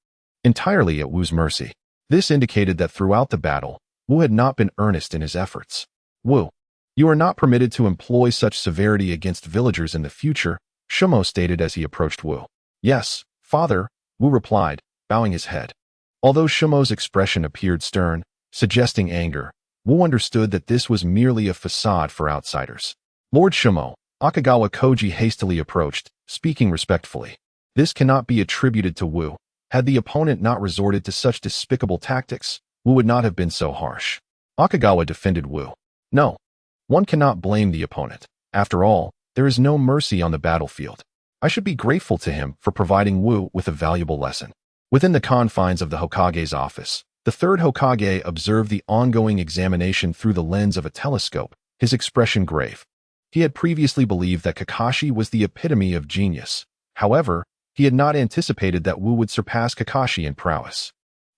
Entirely at Wu's mercy. This indicated that throughout the battle, Wu had not been earnest in his efforts. Wu, you are not permitted to employ such severity against villagers in the future, Shumo stated as he approached Wu. Yes, father, Wu replied, bowing his head. Although Shumo's expression appeared stern, suggesting anger, Wu understood that this was merely a facade for outsiders. Lord Shumo, Akagawa Koji hastily approached, speaking respectfully. This cannot be attributed to Wu. Had the opponent not resorted to such despicable tactics, Wu would not have been so harsh. Akagawa defended Wu. No, one cannot blame the opponent. After all, there is no mercy on the battlefield. I should be grateful to him for providing Wu with a valuable lesson. Within the confines of the Hokage's office, the third Hokage observed the ongoing examination through the lens of a telescope, his expression grave. He had previously believed that Kakashi was the epitome of genius. However, he had not anticipated that Wu would surpass Kakashi in prowess.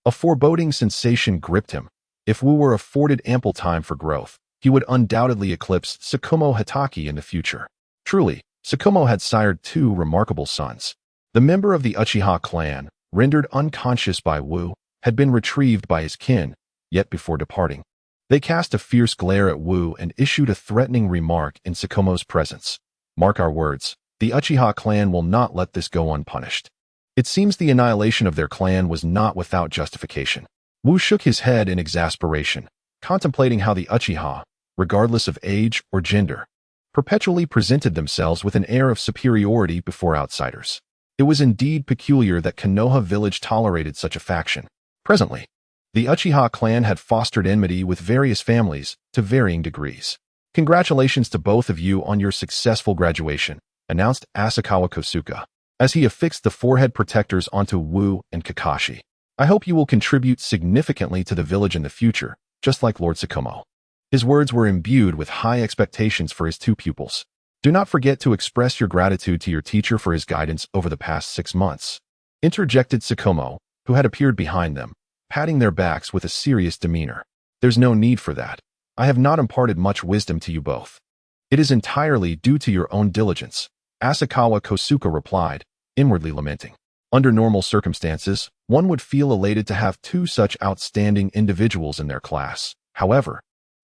A foreboding sensation gripped him. If Wu were afforded ample time for growth, he would undoubtedly eclipse Tsukumo Hatake in the future. Truly, Tsukumo had sired two remarkable sons. The member of the Uchiha clan, rendered unconscious by Wu, had been retrieved by his kin, yet before departing, they cast a fierce glare at Wu and issued a threatening remark in Tsukumo's presence. Mark our words, the Uchiha clan will not let this go unpunished. It seems the annihilation of their clan was not without justification. Wu shook his head in exasperation, contemplating how the Uchiha, regardless of age or gender, perpetually presented themselves with an air of superiority before outsiders. It was indeed peculiar that Konoha village tolerated such a faction. Presently, the Uchiha clan had fostered enmity with various families to varying degrees. Congratulations to both of you on your successful graduation, announced Asakawa Kosuka, as he affixed the forehead protectors onto Wu and Kakashi. I hope you will contribute significantly to the village in the future, just like Lord Tsukumo. His words were imbued with high expectations for his two pupils. Do not forget to express your gratitude to your teacher for his guidance over the past 6 months, interjected Tsukumo, who had appeared behind them, patting their backs with a serious demeanor. There's no need for that. I have not imparted much wisdom to you both. It is entirely due to your own diligence, Asakawa Kosuka replied, inwardly lamenting. Under normal circumstances, one would feel elated to have two such outstanding individuals in their class. However,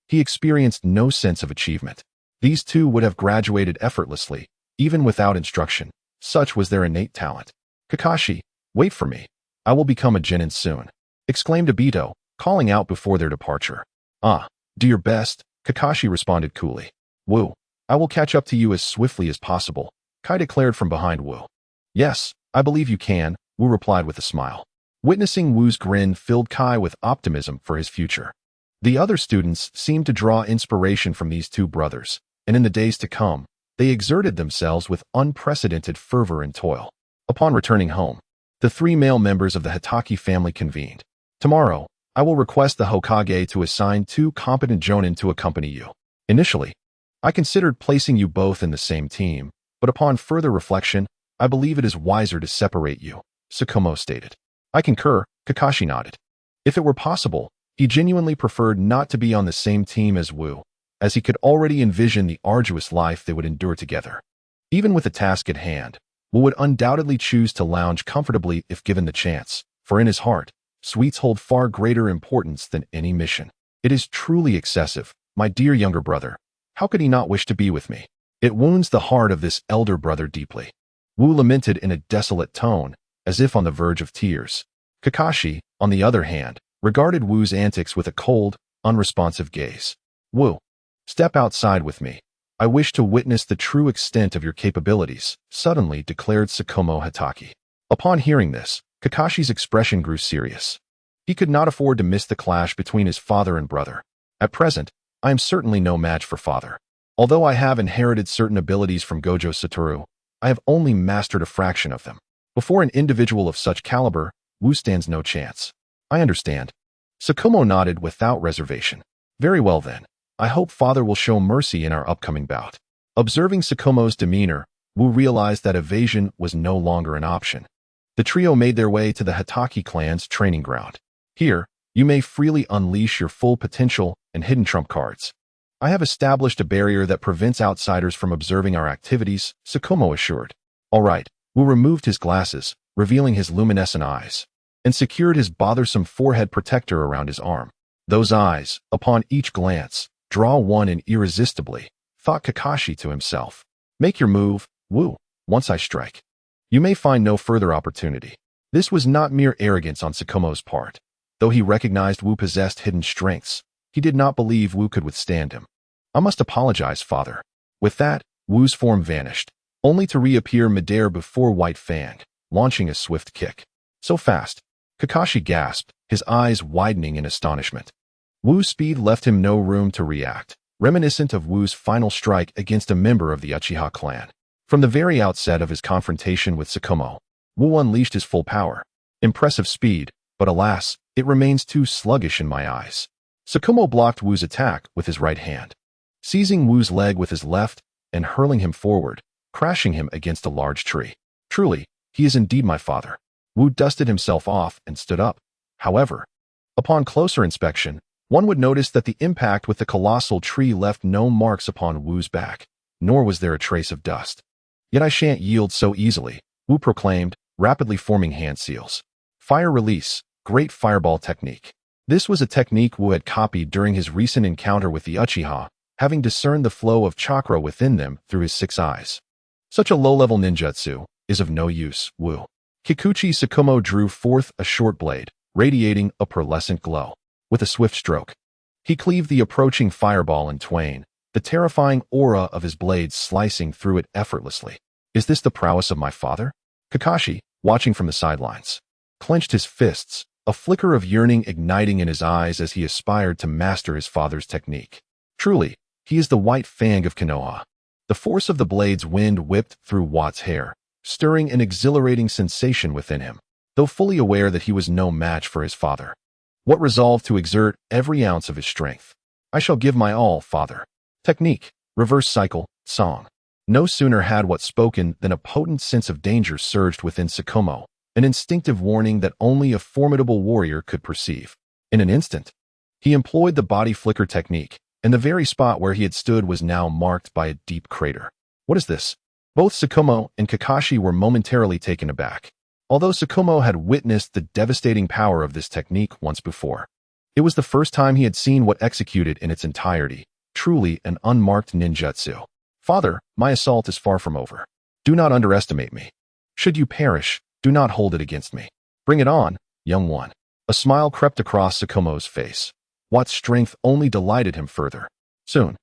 he experienced no sense of achievement. These two would have graduated effortlessly, even without instruction. Such was their innate talent. Kakashi, wait for me. I will become a genin soon, exclaimed Obito, calling out before their departure. Ah, do your best, Kakashi responded coolly. Wu, I will catch up to you as swiftly as possible, Kai declared from behind Wu. Yes, I believe you can, Wu replied with a smile. Witnessing Wu's grin filled Kai with optimism for his future. The other students seemed to draw inspiration from these two brothers, and in the days to come, they exerted themselves with unprecedented fervor and toil. Upon returning home, the three male members of the Hatake family convened. Tomorrow, I will request the Hokage to assign 2 competent jonin to accompany you. Initially, I considered placing you both in the same team, but upon further reflection, I believe it is wiser to separate you, Tsukumo stated. I concur, Kakashi nodded. If it were possible, he genuinely preferred not to be on the same team as Wu, as he could already envision the arduous life they would endure together. Even with the task at hand, Wu would undoubtedly choose to lounge comfortably if given the chance, for in his heart, sweets hold far greater importance than any mission. It is truly excessive, my dear younger brother. How could he not wish to be with me? It wounds the heart of this elder brother deeply. Wu lamented in a desolate tone, as if on the verge of tears. Kakashi, on the other hand, regarded Wu's antics with a cold, unresponsive gaze. Wu, step outside with me. I wish to witness the true extent of your capabilities, suddenly declared Tsukumo Hatake. Upon hearing this, Kakashi's expression grew serious. He could not afford to miss the clash between his father and brother. At present, I am certainly no match for father. Although I have inherited certain abilities from Gojo Satoru, I have only mastered a fraction of them. Before an individual of such caliber, Wu stands no chance. I understand. Tsukumo nodded without reservation. Very well then. I hope father will show mercy in our upcoming bout. Observing Tsukumo's demeanor, Wu realized that evasion was no longer an option. The trio made their way to the Hatake clan's training ground. Here, you may freely unleash your full potential and hidden trump cards. I have established a barrier that prevents outsiders from observing our activities, Tsukumo assured. All right. Wu removed his glasses, revealing his luminescent eyes, and secured his bothersome forehead protector around his arm. Those eyes, upon each glance, draw one in irresistibly, thought Kakashi to himself. Make your move, Wu, once I strike. You may find no further opportunity. This was not mere arrogance on Tsukumo's part. Though he recognized Wu possessed hidden strengths, he did not believe Wu could withstand him. I must apologize, father. With that, Wu's form vanished, only to reappear midair before White Fang, launching a swift kick. So fast, Kakashi gasped, his eyes widening in astonishment. Wu's speed left him no room to react, reminiscent of Wu's final strike against a member of the Uchiha clan. From the very outset of his confrontation with Tsukumo, Wu unleashed his full power. Impressive speed, but alas, it remains too sluggish in my eyes. Tsukumo blocked Wu's attack with his right hand, seizing Wu's leg with his left and hurling him forward, crashing him against a large tree. Truly, he is indeed my father. Wu dusted himself off and stood up. However, upon closer inspection, one would notice that the impact with the colossal tree left no marks upon Wu's back, nor was there a trace of dust. Yet I shan't yield so easily, Wu proclaimed, rapidly forming hand seals. Fire release, great fireball technique. This was a technique Wu had copied during his recent encounter with the Uchiha, having discerned the flow of chakra within them through his 6 eyes. Such a low-level ninjutsu is of no use, Wu. Kikuchi Tsukumo drew forth a short blade, radiating a pearlescent glow. With a swift stroke, he cleaved the approaching fireball in twain, the terrifying aura of his blade slicing through it effortlessly. Is this the prowess of my father? Kakashi, watching from the sidelines, clenched his fists, a flicker of yearning igniting in his eyes as he aspired to master his father's technique. Truly, he is the White Fang of Konoha. The force of the blade's wind whipped through Watt's hair, stirring an exhilarating sensation within him, though fully aware that he was no match for his father. What resolve to exert every ounce of his strength. I shall give my all, father. Technique, reverse cycle, song. No sooner had Watt spoken than a potent sense of danger surged within Tsukumo, an instinctive warning that only a formidable warrior could perceive. In an instant, he employed the body flicker technique, and the very spot where he had stood was now marked by a deep crater. What is this? Both Tsukumo and Kakashi were momentarily taken aback. Although Tsukumo had witnessed the devastating power of this technique once before, it was the first time he had seen what executed in its entirety, truly an unmarked ninjutsu. Father, my assault is far from over. Do not underestimate me. Should you perish, do not hold it against me. Bring it on, young one. A smile crept across Tsukumo's face. Watt's strength only delighted him further. Soon,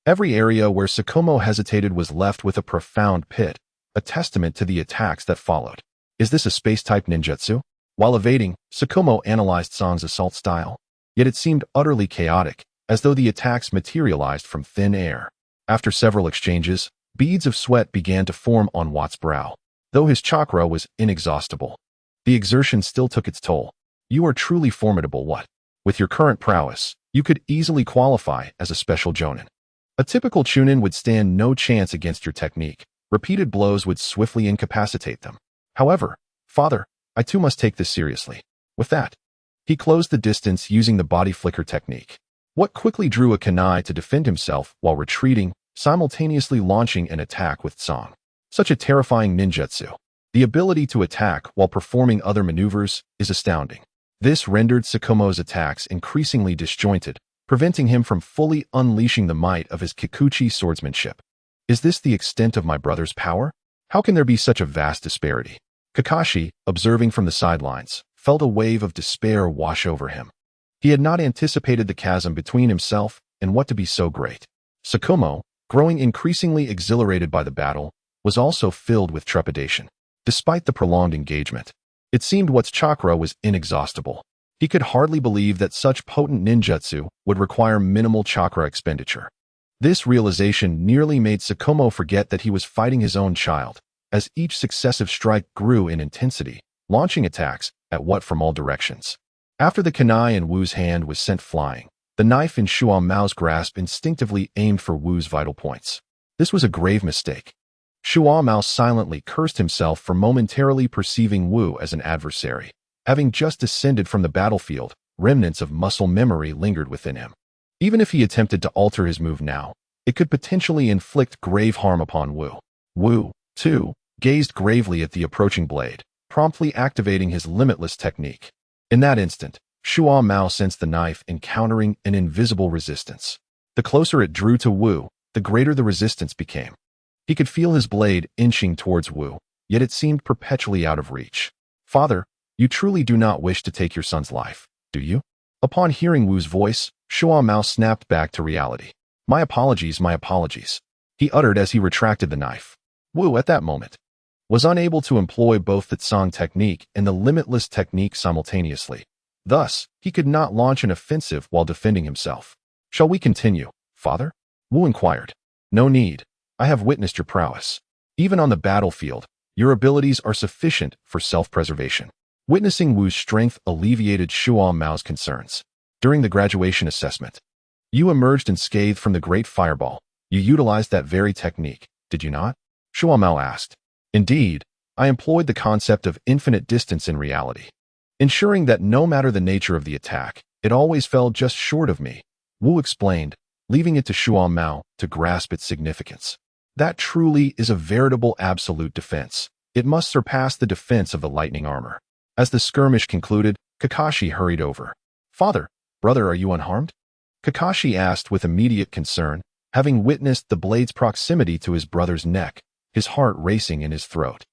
every area where Tsukumo hesitated was left with a profound pit, a testament to the attacks that followed. Is this a space-type ninjutsu? While evading, Tsukumo analyzed Song's assault style, yet it seemed utterly chaotic, as though the attacks materialized from thin air. After several exchanges, beads of sweat began to form on Watt's brow, though his chakra was inexhaustible. The exertion still took its toll. You are truly formidable, Watt. With your current prowess, you could easily qualify as a special jonin. A typical chunin would stand no chance against your technique. Repeated blows would swiftly incapacitate them. However, father, I too must take this seriously. With that, he closed the distance using the body flicker technique. What quickly drew a kunai to defend himself while retreating, simultaneously launching an attack with Song. Such a terrifying ninjutsu. The ability to attack while performing other maneuvers is astounding. This rendered Tsukumo's attacks increasingly disjointed, preventing him from fully unleashing the might of his Kikuchi swordsmanship. Is this the extent of my brother's power? How can there be such a vast disparity? Kakashi, observing from the sidelines, felt a wave of despair wash over him. He had not anticipated the chasm between himself and what to be so great. Tsukumo, growing increasingly exhilarated by the battle, was also filled with trepidation. Despite the prolonged engagement, it seemed What's chakra was inexhaustible. He could hardly believe that such potent ninjutsu would require minimal chakra expenditure. This realization nearly made Tsukumo forget that he was fighting his own child, as each successive strike grew in intensity, launching attacks at What from all directions. After the kunai in Wu's hand was sent flying, the knife in Shuo Mao's grasp instinctively aimed for Wu's vital points. This was a grave mistake. Shuo Mao silently cursed himself for momentarily perceiving Wu as an adversary. Having just descended from the battlefield, remnants of muscle memory lingered within him. Even if he attempted to alter his move now, it could potentially inflict grave harm upon Wu. Wu, too, gazed gravely at the approaching blade, promptly activating his limitless technique. In that instant, Shuo Mao sensed the knife encountering an invisible resistance. The closer it drew to Wu, the greater the resistance became. He could feel his blade inching towards Wu, yet it seemed perpetually out of reach. Father, you truly do not wish to take your son's life, do you? Upon hearing Wu's voice, Shuo Mao snapped back to reality. My apologies, he uttered as he retracted the knife. Wu, at that moment, was unable to employ both the Tsang technique and the limitless technique simultaneously. Thus, he could not launch an offensive while defending himself. Shall we continue, father? Wu inquired. No need. I have witnessed your prowess. Even on the battlefield, your abilities are sufficient for self-preservation. Witnessing Wu's strength alleviated Shuo Mao's concerns. During the graduation assessment, you emerged unscathed from the Great Fireball. You utilized that very technique, did you not? Shuo Mao asked. Indeed, I employed the concept of infinite distance in reality, ensuring that no matter the nature of the attack, it always fell just short of me, Wu explained, leaving it to Shuo Mao to grasp its significance. That truly is a veritable absolute defense. It must surpass the defense of the lightning armor. As the skirmish concluded, Kakashi hurried over. Father, brother, are you unharmed? Kakashi asked with immediate concern, having witnessed the blade's proximity to his brother's neck, his heart racing in his throat.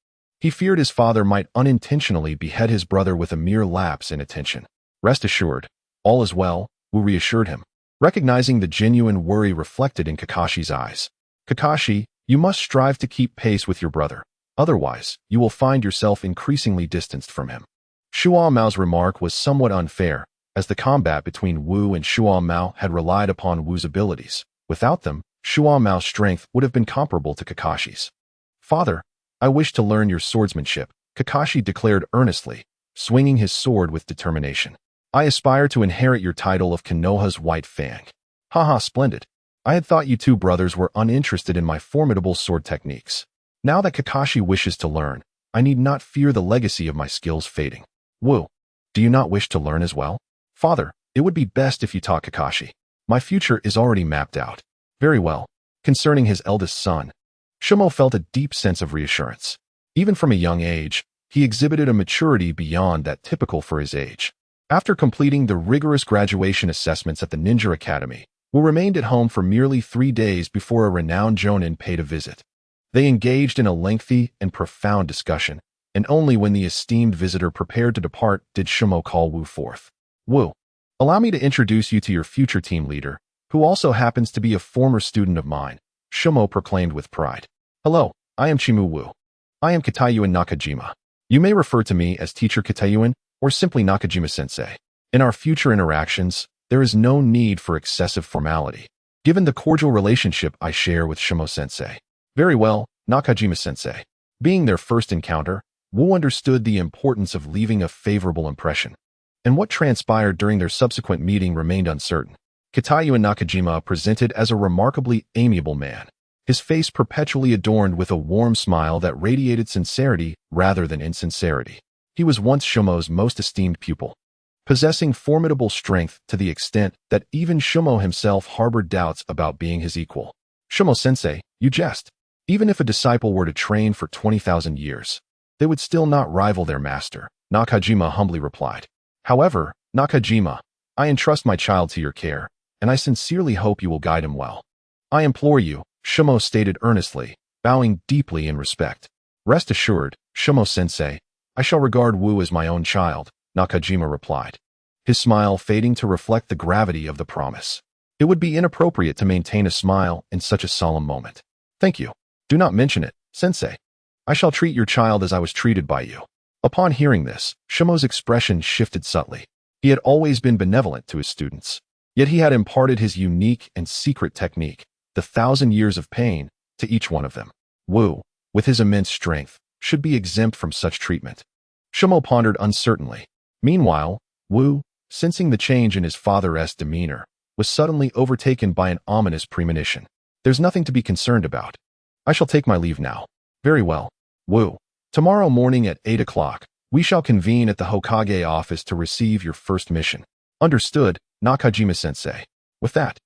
He feared his father might unintentionally behead his brother with a mere lapse in attention. Rest assured, all is well, Wu reassured him, recognizing the genuine worry reflected in Kakashi's eyes. Kakashi, you must strive to keep pace with your brother. Otherwise, you will find yourself increasingly distanced from him. Shuo Mao's remark was somewhat unfair, as the combat between Wu and Shuo Mao had relied upon Wu's abilities. Without them, Shuo Mao's strength would have been comparable to Kakashi's. Father, I wish to learn your swordsmanship, Kakashi declared earnestly, swinging his sword with determination. I aspire to inherit your title of Konoha's White Fang. Haha, splendid. I had thought you two brothers were uninterested in my formidable sword techniques. Now that Kakashi wishes to learn, I need not fear the legacy of my skills fading. Wu, do you not wish to learn as well? Father, it would be best if you taught Kakashi. My future is already mapped out. Very well. Concerning his eldest son, Shumo felt a deep sense of reassurance. Even from a young age, he exhibited a maturity beyond that typical for his age. After completing the rigorous graduation assessments at the Ninja Academy, Wu remained at home for merely 3 days before a renowned jonin paid a visit. They engaged in a lengthy and profound discussion, and only when the esteemed visitor prepared to depart did Shumo call Wu forth. Wu, allow me to introduce you to your future team leader, who also happens to be a former student of mine, Shumo proclaimed with pride. Hello, I am Chimu Wu. I am Kitayuan Nakajima. You may refer to me as Teacher Kitayuan or simply Nakajima-sensei. In our future interactions, there is no need for excessive formality, given the cordial relationship I share with Shumo-sensei. Very well, Nakajima-sensei. Being their first encounter, Wu understood the importance of leaving a favorable impression, and what transpired during their subsequent meeting remained uncertain. Kitayuan Nakajima presented as a remarkably amiable man, his face perpetually adorned with a warm smile that radiated sincerity rather than insincerity. He was once Shumo's most esteemed pupil, possessing formidable strength to the extent that even Shumo himself harbored doubts about being his equal. Shumo-sensei, you jest. Even if a disciple were to train for 20,000 years, they would still not rival their master, Nakajima humbly replied. However, Nakajima, I entrust my child to your care, and I sincerely hope you will guide him well. I implore you, Shumo stated earnestly, bowing deeply in respect. Rest assured, Shumo-sensei, I shall regard Wu as my own child, Nakajima replied, his smile fading to reflect the gravity of the promise. It would be inappropriate to maintain a smile in such a solemn moment. Thank you. Do not mention it, sensei. I shall treat your child as I was treated by you. Upon hearing this, Shumo's expression shifted subtly. He had always been benevolent to his students, yet he had imparted his unique and secret technique, the 1,000 years of pain, to each one of them. Wu, with his immense strength, should be exempt from such treatment. Shumo pondered uncertainly. Meanwhile, Wu, sensing the change in his father's demeanor, was suddenly overtaken by an ominous premonition. There's nothing to be concerned about. I shall take my leave now. Very well. Wu. Tomorrow morning at 8 o'clock, we shall convene at the Hokage office to receive your first mission. Understood, Nakajima-sensei. With that,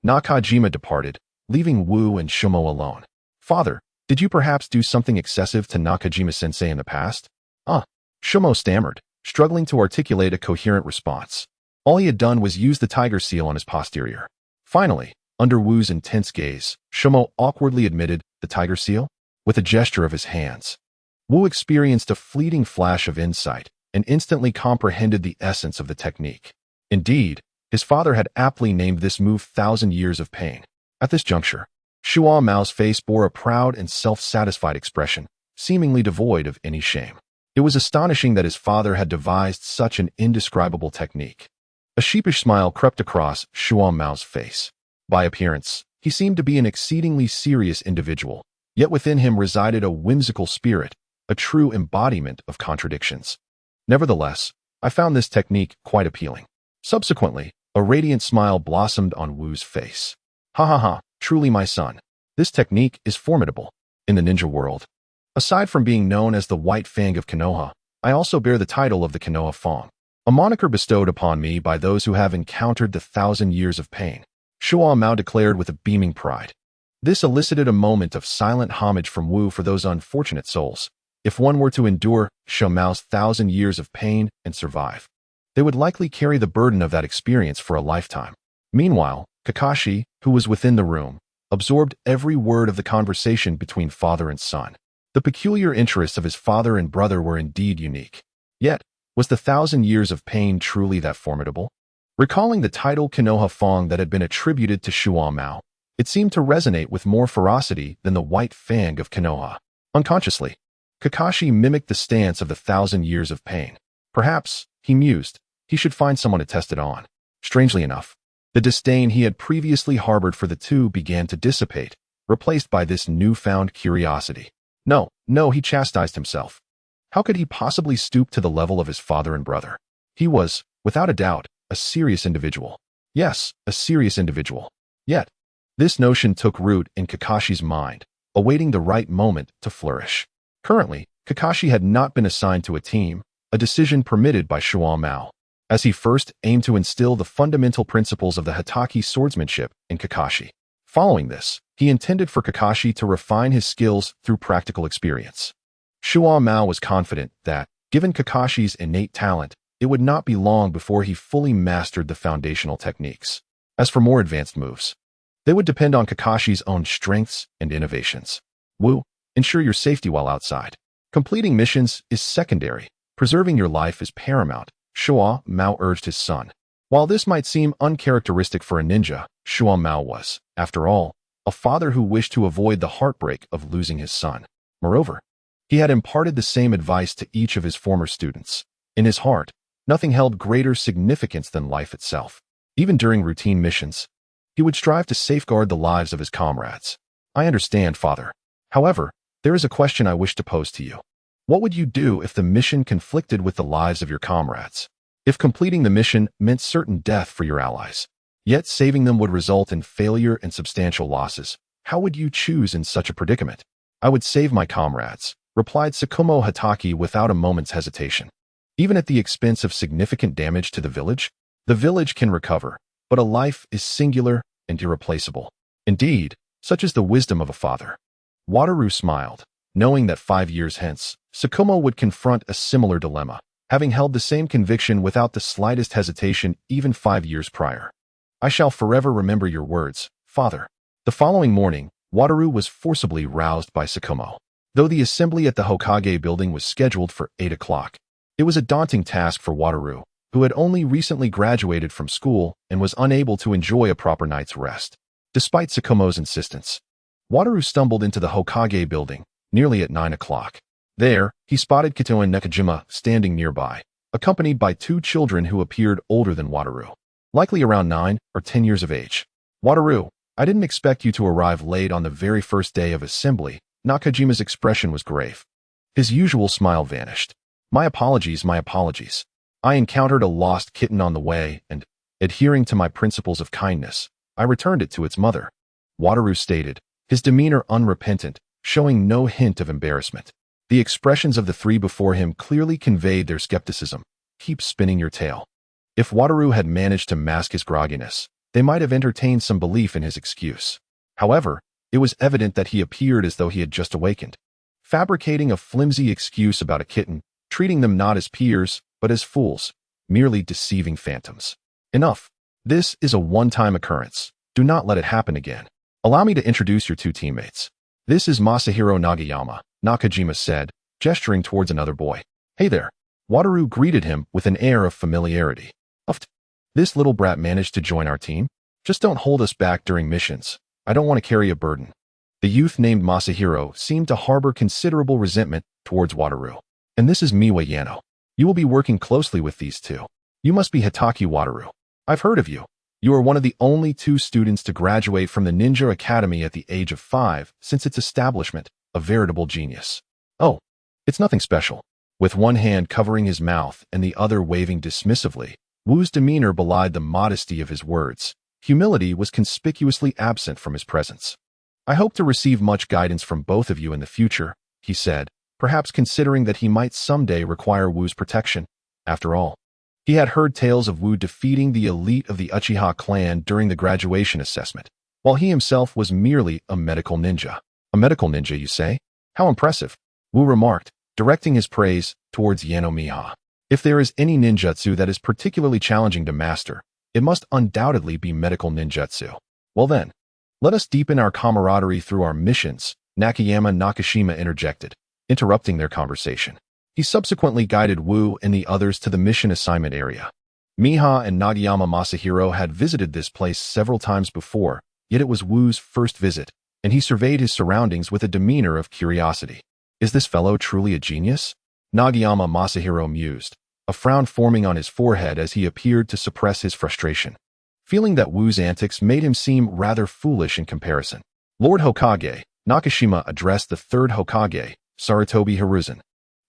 Nakajima departed, leaving Wu and Shumo alone. Father, did you perhaps do something excessive to Nakajima-sensei in the past? Shumo stammered, struggling to articulate a coherent response. All he had done was use the tiger seal on his posterior. Finally, under Wu's intense gaze, Shumo awkwardly admitted the tiger seal with a gesture of his hands. Wu experienced a fleeting flash of insight and instantly comprehended the essence of the technique. Indeed, his father had aptly named this move 1,000 years of pain. At this juncture, Shuo Mao's face bore a proud and self-satisfied expression, seemingly devoid of any shame. It was astonishing that his father had devised such an indescribable technique. A sheepish smile crept across Shuo Mao's face. By appearance, he seemed to be an exceedingly serious individual, yet within him resided a whimsical spirit, a true embodiment of contradictions. Nevertheless, I found this technique quite appealing. Subsequently, a radiant smile blossomed on Wu's face. Ha ha ha, truly my son. This technique is formidable. In the ninja world, aside from being known as the White Fang of Konoha, I also bear the title of the Konoha Fang, a moniker bestowed upon me by those who have encountered the 1,000 years of pain, Shuo Mao declared with a beaming pride. This elicited a moment of silent homage from Wu for those unfortunate souls. If one were to endure Shuo Mao's 1,000 years of pain and survive, they would likely carry the burden of that experience for a lifetime. Meanwhile, Kakashi, who was within the room, absorbed every word of the conversation between father and son. The peculiar interests of his father and brother were indeed unique. Yet, was the 1,000 years of pain truly that formidable? Recalling the title Konoha Fang that had been attributed to Shuo Mao, it seemed to resonate with more ferocity than the White Fang of Konoha. Unconsciously, Kakashi mimicked the stance of the 1,000 years of pain. Perhaps, he mused, he should find someone to test it on. Strangely enough, the disdain he had previously harbored for the two began to dissipate, replaced by this newfound curiosity. No, he chastised himself. How could he possibly stoop to the level of his father and brother? He was, without a doubt, a serious individual. Yes, a serious individual. Yet, this notion took root in Kakashi's mind, awaiting the right moment to flourish. Currently, Kakashi had not been assigned to a team, a decision permitted by Shuo Mao, as he first aimed to instill the fundamental principles of the Hatake swordsmanship in Kakashi. Following this, he intended for Kakashi to refine his skills through practical experience. Shuo Mao was confident that, given Kakashi's innate talent, it would not be long before he fully mastered the foundational techniques. As for more advanced moves, they would depend on Kakashi's own strengths and innovations. Wu, ensure your safety while outside. Completing missions is secondary. Preserving your life is paramount, Shuo Mao urged his son. While this might seem uncharacteristic for a ninja, Shuo Mao was, after all, a father who wished to avoid the heartbreak of losing his son. Moreover, he had imparted the same advice to each of his former students. In his heart, nothing held greater significance than life itself. Even during routine missions, he would strive to safeguard the lives of his comrades. I understand, father. However, there is a question I wish to pose to you. What would you do if the mission conflicted with the lives of your comrades? If completing the mission meant certain death for your allies, yet saving them would result in failure and substantial losses, how would you choose in such a predicament? I would save my comrades, replied Tsukumo Hatake without a moment's hesitation. Even at the expense of significant damage to the village can recover, but a life is singular and irreplaceable. Indeed, such is the wisdom of a father. Wataru smiled, knowing that 5 years hence, Tsukumo would confront a similar dilemma, having held the same conviction without the slightest hesitation even 5 years prior. I shall forever remember your words, father. The following morning, Wataru was forcibly roused by Tsukumo. Though the assembly at the Hokage building was scheduled for 8 o'clock, it was a daunting task for Wataru, who had only recently graduated from school and was unable to enjoy a proper night's rest. Despite Tsukumo's insistence, Wataru stumbled into the Hokage building, nearly at 9 o'clock. There, he spotted Kato and Nakajima standing nearby, accompanied by 2 children who appeared older than Wataru, likely around 9 or 10 years of age. Wataru, I didn't expect you to arrive late on the very first day of assembly. Nakajima's expression was grave. His usual smile vanished. My apologies. I encountered a lost kitten on the way and, adhering to my principles of kindness, I returned it to its mother. Wataru stated, his demeanor unrepentant, showing no hint of embarrassment. The expressions of the 3 before him clearly conveyed their skepticism. Keep spinning your tale. If Wataru had managed to mask his grogginess, they might have entertained some belief in his excuse. However, it was evident that he appeared as though he had just awakened, fabricating a flimsy excuse about a kitten, treating them not as peers, but as fools, merely deceiving phantoms. Enough. This is a one-time occurrence. Do not let it happen again. Allow me to introduce your 2 teammates. This is Masahiro Nagayama, Nakajima said, gesturing towards another boy. Hey there. Wataru greeted him with an air of familiarity. This little brat managed to join our team? Just don't hold us back during missions. I don't want to carry a burden. The youth named Masahiro seemed to harbor considerable resentment towards Wataru. And this is Miwa Yano. You will be working closely with these 2. You must be Hatake Wataru. I've heard of you. You are one of the only 2 students to graduate from the Ninja Academy at the age of 5 since its establishment, a veritable genius. Oh, it's nothing special. With one hand covering his mouth and the other waving dismissively, Wu's demeanor belied the modesty of his words. Humility was conspicuously absent from his presence. I hope to receive much guidance from both of you in the future, he said, perhaps considering that he might someday require Wu's protection. After all, he had heard tales of Wu defeating the elite of the Uchiha clan during the graduation assessment, while he himself was merely a medical ninja. A medical ninja, you say? How impressive, Wu remarked, directing his praise towards Yano Miha. If there is any ninjutsu that is particularly challenging to master, it must undoubtedly be medical ninjutsu. Well then, let us deepen our camaraderie through our missions, Nakayama Nakashima interjected, interrupting their conversation. He subsequently guided Wu and the others to the mission assignment area. Miha and Nagayama Masahiro had visited this place several times before, yet it was Wu's first visit, and he surveyed his surroundings with a demeanor of curiosity. Is this fellow truly a genius? Nagayama Masahiro mused, a frown forming on his forehead as he appeared to suppress his frustration, feeling that Wu's antics made him seem rather foolish in comparison. Lord Hokage, Nakashima addressed the 3rd Hokage, Sarutobi Hiruzen,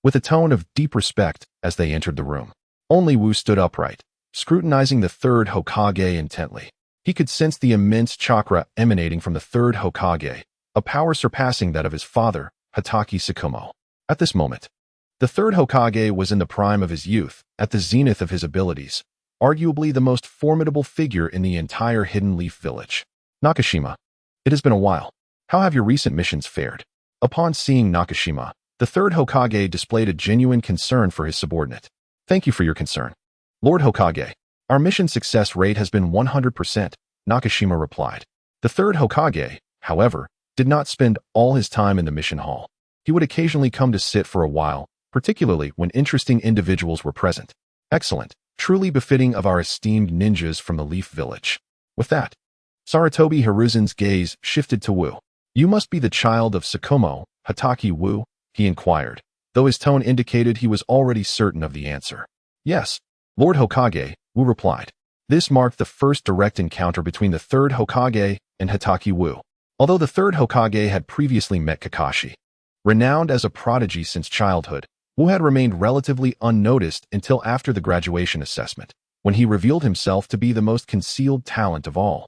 with a tone of deep respect as they entered the room. Only Wu stood upright, scrutinizing the 3rd Hokage intently. He could sense the immense chakra emanating from the 3rd Hokage, a power surpassing that of his father, Hatake Satoru. At this moment, the 3rd Hokage was in the prime of his youth, at the zenith of his abilities, arguably the most formidable figure in the entire Hidden Leaf village. Nakashima, it has been a while. How have your recent missions fared? Upon seeing Nakashima, the 3rd Hokage displayed a genuine concern for his subordinate. Thank you for your concern. Lord Hokage, our mission success rate has been 100%, Nakashima replied. The 3rd Hokage, however, did not spend all his time in the mission hall. He would occasionally come to sit for a while, particularly when interesting individuals were present. Excellent, truly befitting of our esteemed ninjas from the Leaf Village. With that, Sarutobi Hiruzen's gaze shifted to Wu. You must be the child of Tsukumo, Hatake Wu, he inquired, though his tone indicated he was already certain of the answer. Yes, Lord Hokage, Wu replied. This marked the first direct encounter between the 3rd Hokage and Hatake Wu, although the 3rd Hokage had previously met Kakashi. Renowned as a prodigy since childhood, Wu had remained relatively unnoticed until after the graduation assessment, when he revealed himself to be the most concealed talent of all,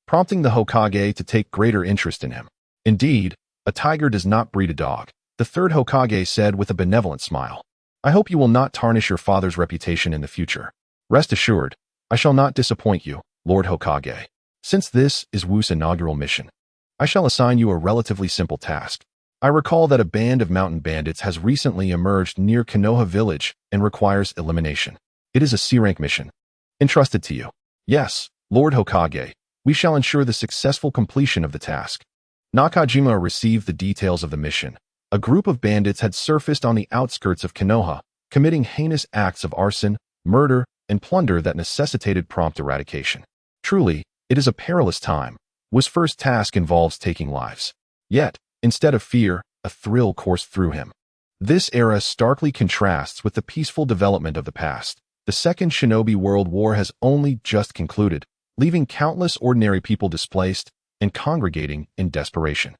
prompting the Hokage to take greater interest in him. Indeed, a tiger does not breed a dog, the 3rd Hokage said with a benevolent smile. I hope you will not tarnish your father's reputation in the future. Rest assured, I shall not disappoint you, Lord Hokage. Since this is Wu's inaugural mission, I shall assign you a relatively simple task. I recall that a band of mountain bandits has recently emerged near Konoha village and requires elimination. It is a C-rank mission. Entrusted to you. Yes, Lord Hokage, we shall ensure the successful completion of the task. Nakajima received the details of the mission. A group of bandits had surfaced on the outskirts of Konoha, committing heinous acts of arson, murder, and plunder that necessitated prompt eradication. Truly, it is a perilous time. Wu's first task involves taking lives. Yet, instead of fear, a thrill coursed through him. This era starkly contrasts with the peaceful development of the past. The Second Shinobi World War has only just concluded, leaving countless ordinary people displaced and congregating in desperation.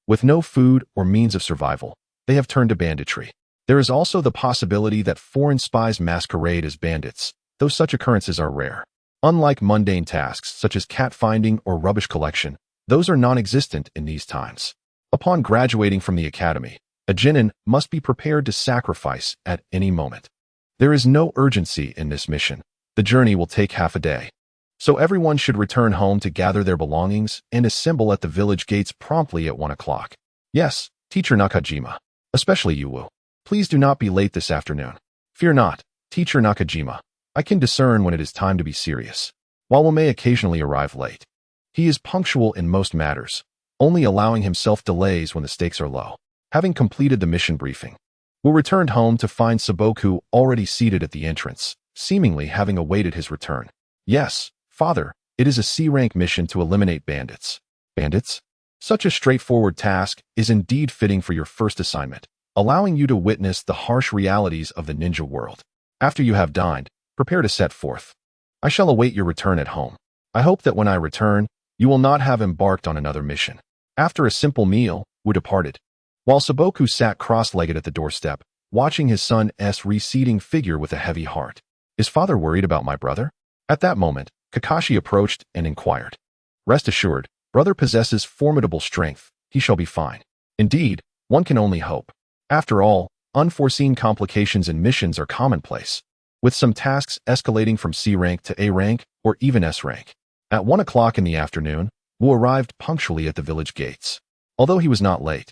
With no food or means of survival, they have turned to banditry. There is also the possibility that foreign spies masquerade as bandits, though such occurrences are rare. Unlike mundane tasks such as cat finding or rubbish collection, those are non-existent in these times. Upon graduating from the academy, a genin must be prepared to sacrifice at any moment. There is no urgency in this mission. The journey will take half a day. So everyone should return home to gather their belongings and assemble at the village gates promptly at 1 o'clock. Yes, Teacher Nakajima. Especially you, Wu. Please do not be late this afternoon. Fear not, Teacher Nakajima. I can discern when it is time to be serious. While Wu may occasionally arrive late, he is punctual in most matters, only allowing himself delays when the stakes are low. Having completed the mission briefing, Wu returned home to find Saboku already seated at the entrance, seemingly having awaited his return. Yes, Father, it is a C-rank mission to eliminate bandits. Bandits? Such a straightforward task is indeed fitting for your first assignment, allowing you to witness the harsh realities of the ninja world. After you have dined, prepare to set forth. I shall await your return at home. I hope that when I return, you will not have embarked on another mission. After a simple meal, Wu departed. While Saboku sat cross-legged at the doorstep, watching his son's receding figure with a heavy heart. Is father worried about my brother? At that moment, Kakashi approached and inquired. Rest assured, brother possesses formidable strength. He shall be fine. Indeed, one can only hope. After all, unforeseen complications in missions are commonplace, with some tasks escalating from C rank to A rank or even S rank. At 1 o'clock in the afternoon, Wu arrived punctually at the village gates. Although he was not late,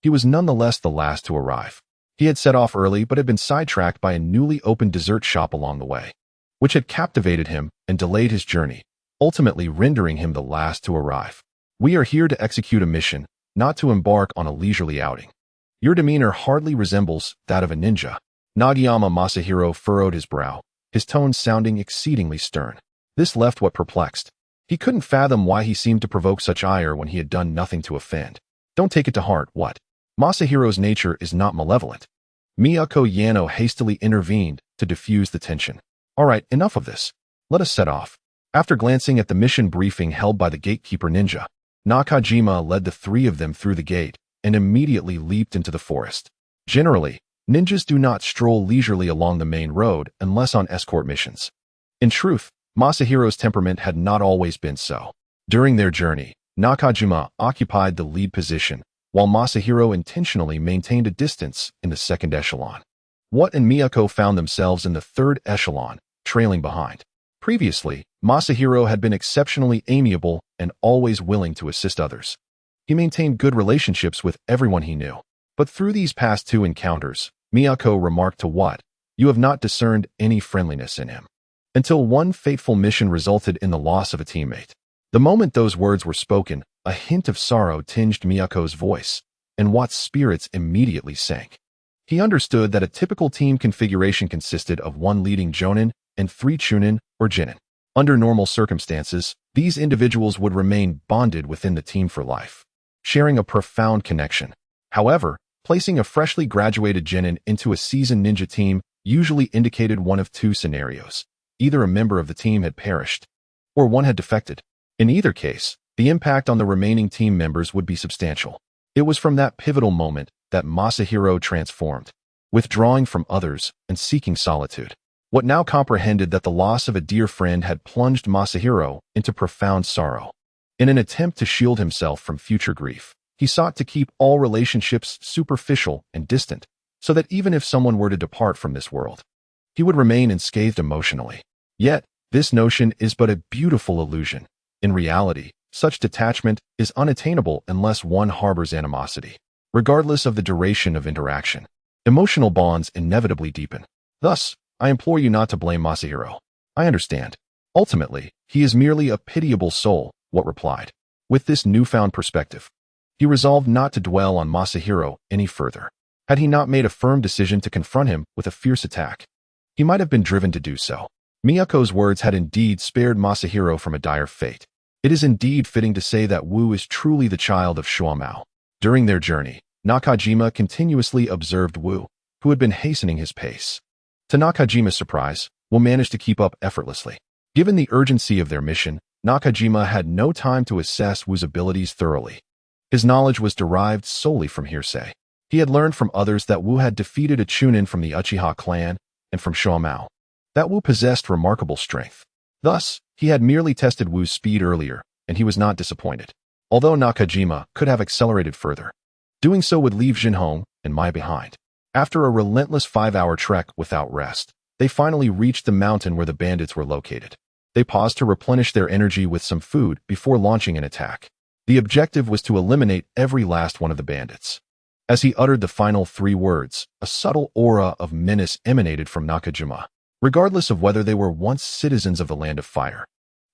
he was nonetheless the last to arrive. He had set off early but had been sidetracked by a newly opened dessert shop along the way, which had captivated him and delayed his journey, ultimately rendering him the last to arrive. We are here to execute a mission, not to embark on a leisurely outing. Your demeanor hardly resembles that of a ninja. Nagayama Masahiro furrowed his brow, his tone sounding exceedingly stern. This left what perplexed. He couldn't fathom why he seemed to provoke such ire when he had done nothing to offend. Don't take it to heart, what? Masahiro's nature is not malevolent. Miyako Yano hastily intervened to diffuse the tension. All right, enough of this. Let us set off. After glancing at the mission briefing held by the gatekeeper ninja, Nakajima led the three of them through the gate and immediately leaped into the forest. Generally, ninjas do not stroll leisurely along the main road unless on escort missions. In truth, Masahiro's temperament had not always been so. During their journey, Nakajima occupied the lead position, while Masahiro intentionally maintained a distance in the second echelon. Watt and Miyako found themselves in the third echelon, trailing behind. Previously, Masahiro had been exceptionally amiable and always willing to assist others. He maintained good relationships with everyone he knew. But through these past two encounters, Miyako remarked to Watt, "You have not discerned any friendliness in him." Until one fateful mission resulted in the loss of a teammate. The moment those words were spoken, a hint of sorrow tinged Miyako's voice, and Watt's spirits immediately sank. He understood that a typical team configuration consisted of one leading jonin and 3 chunin or genin. Under normal circumstances, these individuals would remain bonded within the team for life, sharing a profound connection. However, placing a freshly graduated genin into a seasoned ninja team usually indicated one of two scenarios. Either a member of the team had perished, or one had defected. In either case, the impact on the remaining team members would be substantial. It was from that pivotal moment that Masahiro transformed, withdrawing from others and seeking solitude. What now comprehended that the loss of a dear friend had plunged Masahiro into profound sorrow. In an attempt to shield himself from future grief, he sought to keep all relationships superficial and distant, so that even if someone were to depart from this world, he would remain unscathed emotionally. Yet, this notion is but a beautiful illusion. In reality, such detachment is unattainable unless one harbors animosity. Regardless of the duration of interaction, emotional bonds inevitably deepen. Thus, I implore you not to blame Masahiro. I understand. Ultimately, he is merely a pitiable soul, What replied. With this newfound perspective, he resolved not to dwell on Masahiro any further. Had he not made a firm decision to confront him with a fierce attack, he might have been driven to do so. Miyako's words had indeed spared Masahiro from a dire fate. It is indeed fitting to say that Wu is truly the child of Shuamao. During their journey, Nakajima continuously observed Wu, who had been hastening his pace. To Nakajima's surprise, Wu managed to keep up effortlessly. Given the urgency of their mission, Nakajima had no time to assess Wu's abilities thoroughly. His knowledge was derived solely from hearsay. He had learned from others that Wu had defeated a Chunin from the Uchiha clan and from Shuamao. That Wu possessed remarkable strength. Thus, he had merely tested Wu's speed earlier, and he was not disappointed. Although Nakajima could have accelerated further, doing so would leave Jinhong and Mai behind. After a relentless 5-hour trek without rest, they finally reached the mountain where the bandits were located. They paused to replenish their energy with some food before launching an attack. The objective was to eliminate every last one of the bandits. As he uttered the final 3 words, a subtle aura of menace emanated from Nakajima. Regardless of whether they were once citizens of the Land of Fire,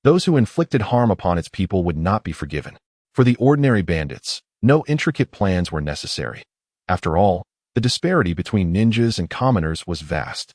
those who inflicted harm upon its people would not be forgiven. For the ordinary bandits, no intricate plans were necessary. After all, the disparity between ninjas and commoners was vast.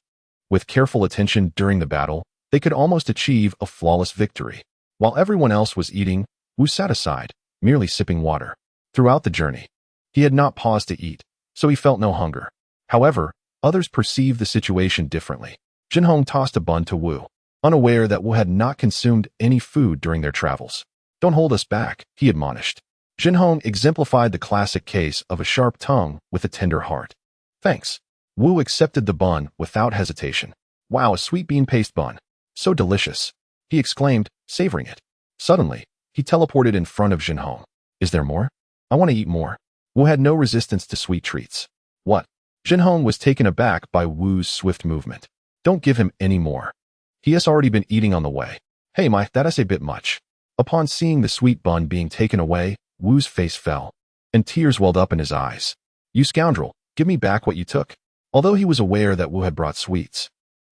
With careful attention during the battle, they could almost achieve a flawless victory. While everyone else was eating, Wu sat aside, merely sipping water. Throughout the journey, he had not paused to eat, so he felt no hunger. However, others perceived the situation differently. Jinhong tossed a bun to Wu, unaware that Wu had not consumed any food during their travels. "Don't hold us back," he admonished. Jinhong exemplified the classic case of a sharp tongue with a tender heart. "Thanks." Wu accepted the bun without hesitation. "Wow, a sweet bean paste bun. So delicious," he exclaimed, savoring it. Suddenly, he teleported in front of Jinhong. "Is there more? I want to eat more." Wu had no resistance to sweet treats. "What?" Jinhong was taken aback by Wu's swift movement. "Don't give him any more. He has already been eating on the way." "Hey, that is a bit much." Upon seeing the sweet bun being taken away, Wu's face fell, and tears welled up in his eyes. "You scoundrel, give me back what you took." Although he was aware that Wu had brought sweets,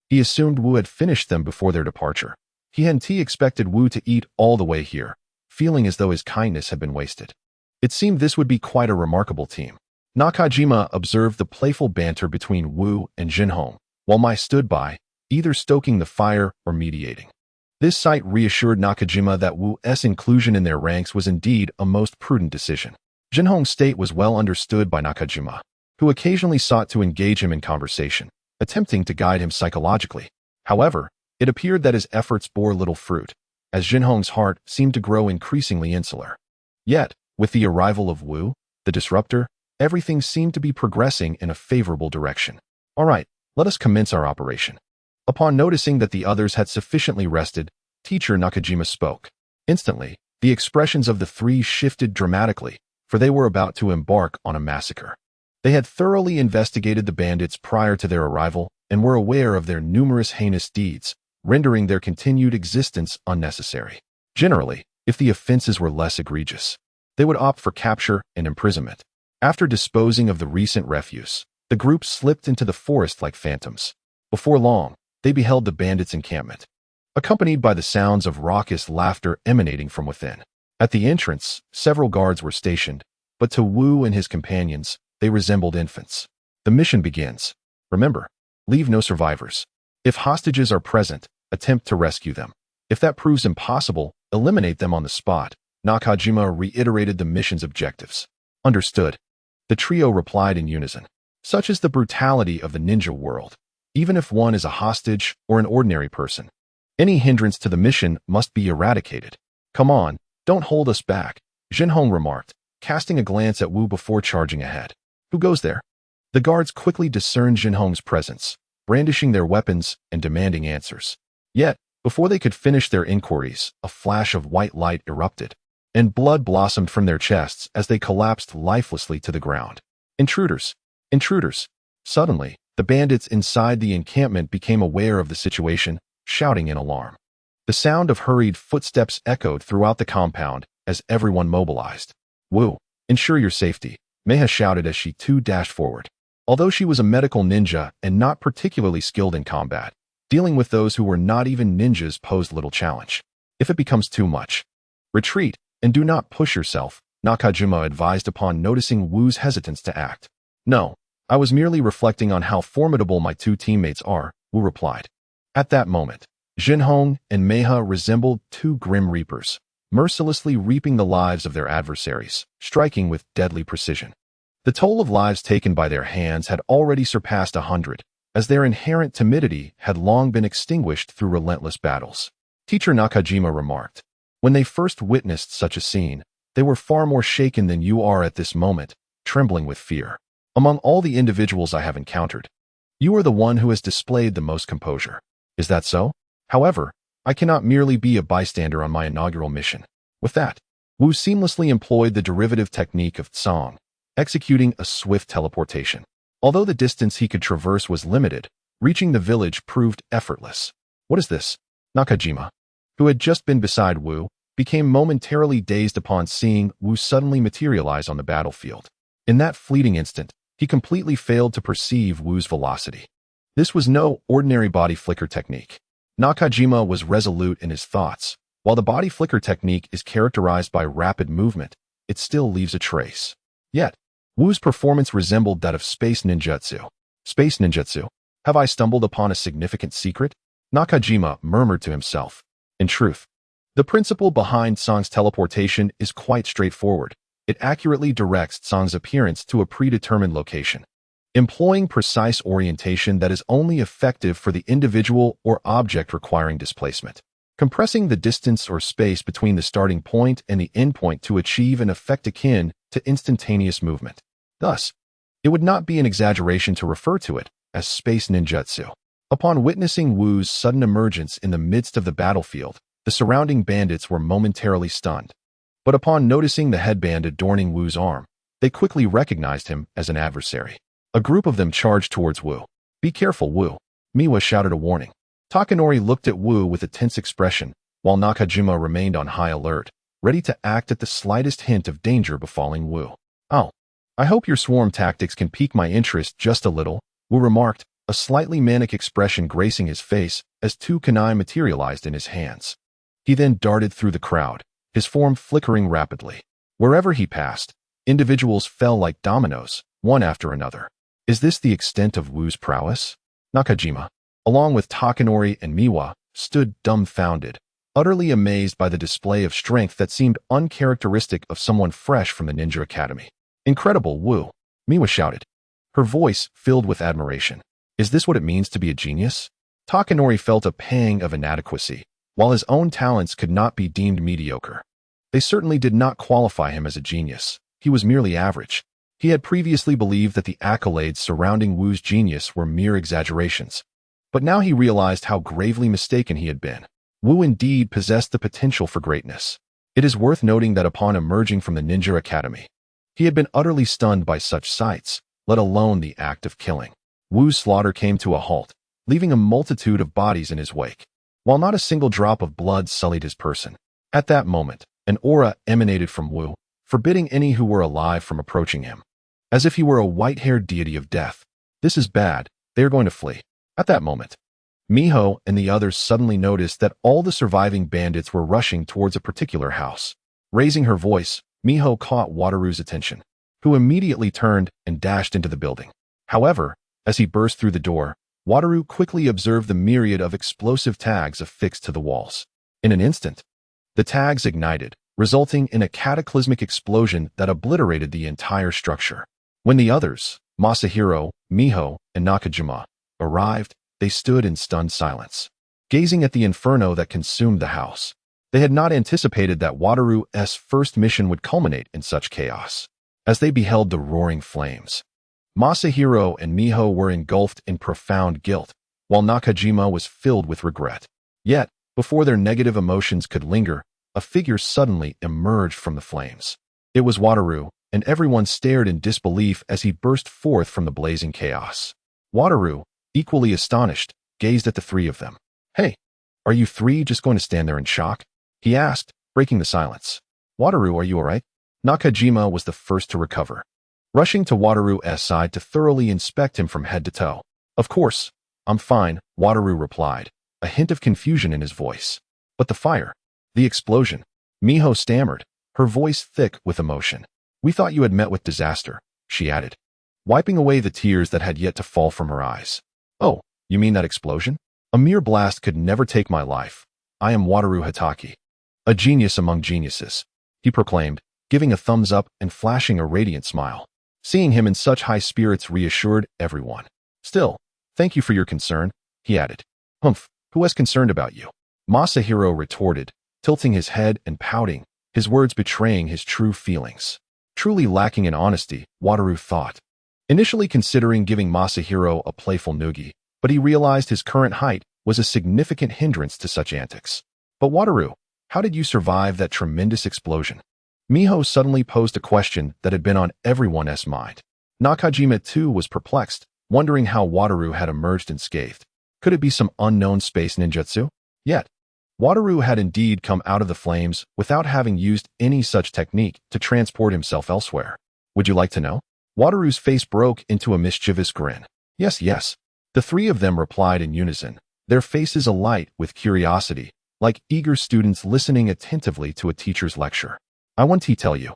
he assumed Wu had finished them before their departure. He hadn't expected Wu to eat all the way here, feeling as though his kindness had been wasted. It seemed this would be quite a remarkable team. Nakajima observed the playful banter between Wu and Jinhong, while Mai stood by, either stoking the fire or mediating. This sight reassured Nakajima that Wu's inclusion in their ranks was indeed a most prudent decision. Jinhong's state was well understood by Nakajima, who occasionally sought to engage him in conversation, attempting to guide him psychologically. However, it appeared that his efforts bore little fruit, as Jinhong's heart seemed to grow increasingly insular. Yet, with the arrival of Wu, the disruptor, everything seemed to be progressing in a favorable direction. "All right, let us commence our operation." Upon noticing that the others had sufficiently rested, Teacher Nakajima spoke. Instantly, the expressions of the 3 shifted dramatically, for they were about to embark on a massacre. They had thoroughly investigated the bandits prior to their arrival and were aware of their numerous heinous deeds, rendering their continued existence unnecessary. Generally, if the offenses were less egregious, they would opt for capture and imprisonment. After disposing of the recent refuse, the group slipped into the forest like phantoms. Before long, they beheld the bandits' encampment, accompanied by the sounds of raucous laughter emanating from within. At the entrance, several guards were stationed, but to Wu and his companions, they resembled infants. "The mission begins. Remember, leave no survivors. If hostages are present, attempt to rescue them. If that proves impossible, eliminate them on the spot." Nakajima reiterated the mission's objectives. "Understood." The trio replied in unison. Such is the brutality of the ninja world. Even if one is a hostage or an ordinary person, any hindrance to the mission must be eradicated. "Come on, don't hold us back," Jinhong remarked, casting a glance at Wu before charging ahead. "Who goes there?" The guards quickly discerned Jinhong's presence, brandishing their weapons and demanding answers. Yet, before they could finish their inquiries, a flash of white light erupted, and blood blossomed from their chests as they collapsed lifelessly to the ground. "Intruders! Intruders!" Suddenly, the bandits inside the encampment became aware of the situation, shouting in alarm. The sound of hurried footsteps echoed throughout the compound as everyone mobilized. "Wu, ensure your safety," Meha shouted as she too dashed forward. Although she was a medical ninja and not particularly skilled in combat, dealing with those who were not even ninjas posed little challenge. If it becomes too much, retreat and do not push yourself, Nakajima advised upon noticing Wu's hesitance to act. "No, I was merely reflecting on how formidable my two teammates are," Wu replied. At that moment, Jinhong and Meha resembled two grim reapers, mercilessly reaping the lives of their adversaries, striking with deadly precision. The toll of lives taken by their hands had already surpassed 100, as their inherent timidity had long been extinguished through relentless battles. Teacher Nakajima remarked, "When they first witnessed such a scene, they were far more shaken than you are at this moment, trembling with fear. Among all the individuals I have encountered, you are the one who has displayed the most composure. Is that so? However, I cannot merely be a bystander on my inaugural mission." With that, Wu seamlessly employed the derivative technique of Tsang, executing a swift teleportation. Although the distance he could traverse was limited, reaching the village proved effortless. "What is this?" Nakajima, who had just been beside Wu, became momentarily dazed upon seeing Wu suddenly materialize on the battlefield. In that fleeting instant, he completely failed to perceive Wu's velocity. This was no ordinary body flicker technique. Nakajima was resolute in his thoughts. While the body flicker technique is characterized by rapid movement, it still leaves a trace. Yet, Wu's performance resembled that of space ninjutsu. "Space ninjutsu? Have I stumbled upon a significant secret?" Nakajima murmured to himself. In truth, the principle behind Tsang's teleportation is quite straightforward. It accurately directs Tsang's appearance to a predetermined location, employing precise orientation that is only effective for the individual or object requiring displacement, compressing the distance or space between the starting point and the endpoint to achieve an effect akin to instantaneous movement. Thus, it would not be an exaggeration to refer to it as space ninjutsu. Upon witnessing Wu's sudden emergence in the midst of the battlefield, the surrounding bandits were momentarily stunned. But upon noticing the headband adorning Wu's arm, they quickly recognized him as an adversary. A group of them charged towards Wu. "Be careful, Wu," Miwa shouted a warning. Takanori looked at Wu with a tense expression, while Nakajima remained on high alert, ready to act at the slightest hint of danger befalling Wu. "Oh, I hope your swarm tactics can pique my interest just a little," Wu remarked, a slightly manic expression gracing his face as two kunai materialized in his hands. He then darted through the crowd, his form flickering rapidly. Wherever he passed, individuals fell like dominoes, one after another. Is this the extent of Wu's prowess? Nakajima, along with Takanori and Miwa, stood dumbfounded, utterly amazed by the display of strength that seemed uncharacteristic of someone fresh from the ninja academy. "Incredible, Wu," Miwa shouted, her voice filled with admiration. "Is this what it means to be a genius?" Takanori felt a pang of inadequacy, while his own talents could not be deemed mediocre. They certainly did not qualify him as a genius. He was merely average. He had previously believed that the accolades surrounding Wu's genius were mere exaggerations. But now he realized how gravely mistaken he had been. Wu indeed possessed the potential for greatness. It is worth noting that upon emerging from the ninja academy, he had been utterly stunned by such sights, let alone the act of killing. Wu's slaughter came to a halt, leaving a multitude of bodies in his wake, while not a single drop of blood sullied his person. At that moment, an aura emanated from Wu, forbidding any who were alive from approaching him, as if he were a white-haired deity of death. "This is bad. They are going to flee." At that moment, Miho and the others suddenly noticed that all the surviving bandits were rushing towards a particular house. Raising her voice, Miho caught Wataru's attention, who immediately turned and dashed into the building. However, as he burst through the door, Wataru quickly observed the myriad of explosive tags affixed to the walls. In an instant, the tags ignited, resulting in a cataclysmic explosion that obliterated the entire structure. When the others, Masahiro, Miho, and Nakajima, arrived, they stood in stunned silence, gazing at the inferno that consumed the house. They had not anticipated that Wataru's first mission would culminate in such chaos. As they beheld the roaring flames, Masahiro and Miho were engulfed in profound guilt, while Nakajima was filled with regret. Yet, before their negative emotions could linger, a figure suddenly emerged from the flames. It was Wataru, and everyone stared in disbelief as he burst forth from the blazing chaos. Wataru, equally astonished, gazed at the three of them. "Hey, are you three just going to stand there in shock?" he asked, breaking the silence. "Wataru, are you alright?" Nakajima was the first to recover, rushing to Wataru's side to thoroughly inspect him from head to toe. "Of course, I'm fine," Wataru replied, a hint of confusion in his voice. "But the fire, the explosion," Miho stammered, her voice thick with emotion. "We thought you had met with disaster," she added, wiping away the tears that had yet to fall from her eyes. "Oh, you mean that explosion? A mere blast could never take my life. I am Wataru Hatake, a genius among geniuses," he proclaimed, giving a thumbs up and flashing a radiant smile. Seeing him in such high spirits reassured everyone. "Still, thank you for your concern," he added. "Humph, who was concerned about you?" Masahiro retorted, tilting his head and pouting, his words betraying his true feelings. Truly lacking in honesty, Wataru thought. Initially considering giving Masahiro a playful noogie, but he realized his current height was a significant hindrance to such antics. "But Wataru, how did you survive that tremendous explosion?" Miho suddenly posed a question that had been on everyone's mind. Nakajima too was perplexed, wondering how Wataru had emerged unscathed. Could it be some unknown space ninjutsu? Yet, Wataru had indeed come out of the flames without having used any such technique to transport himself elsewhere. "Would you like to know?" Wataru's face broke into a mischievous grin. "Yes, yes." The three of them replied in unison, their faces alight with curiosity, like eager students listening attentively to a teacher's lecture. "I want to tell you."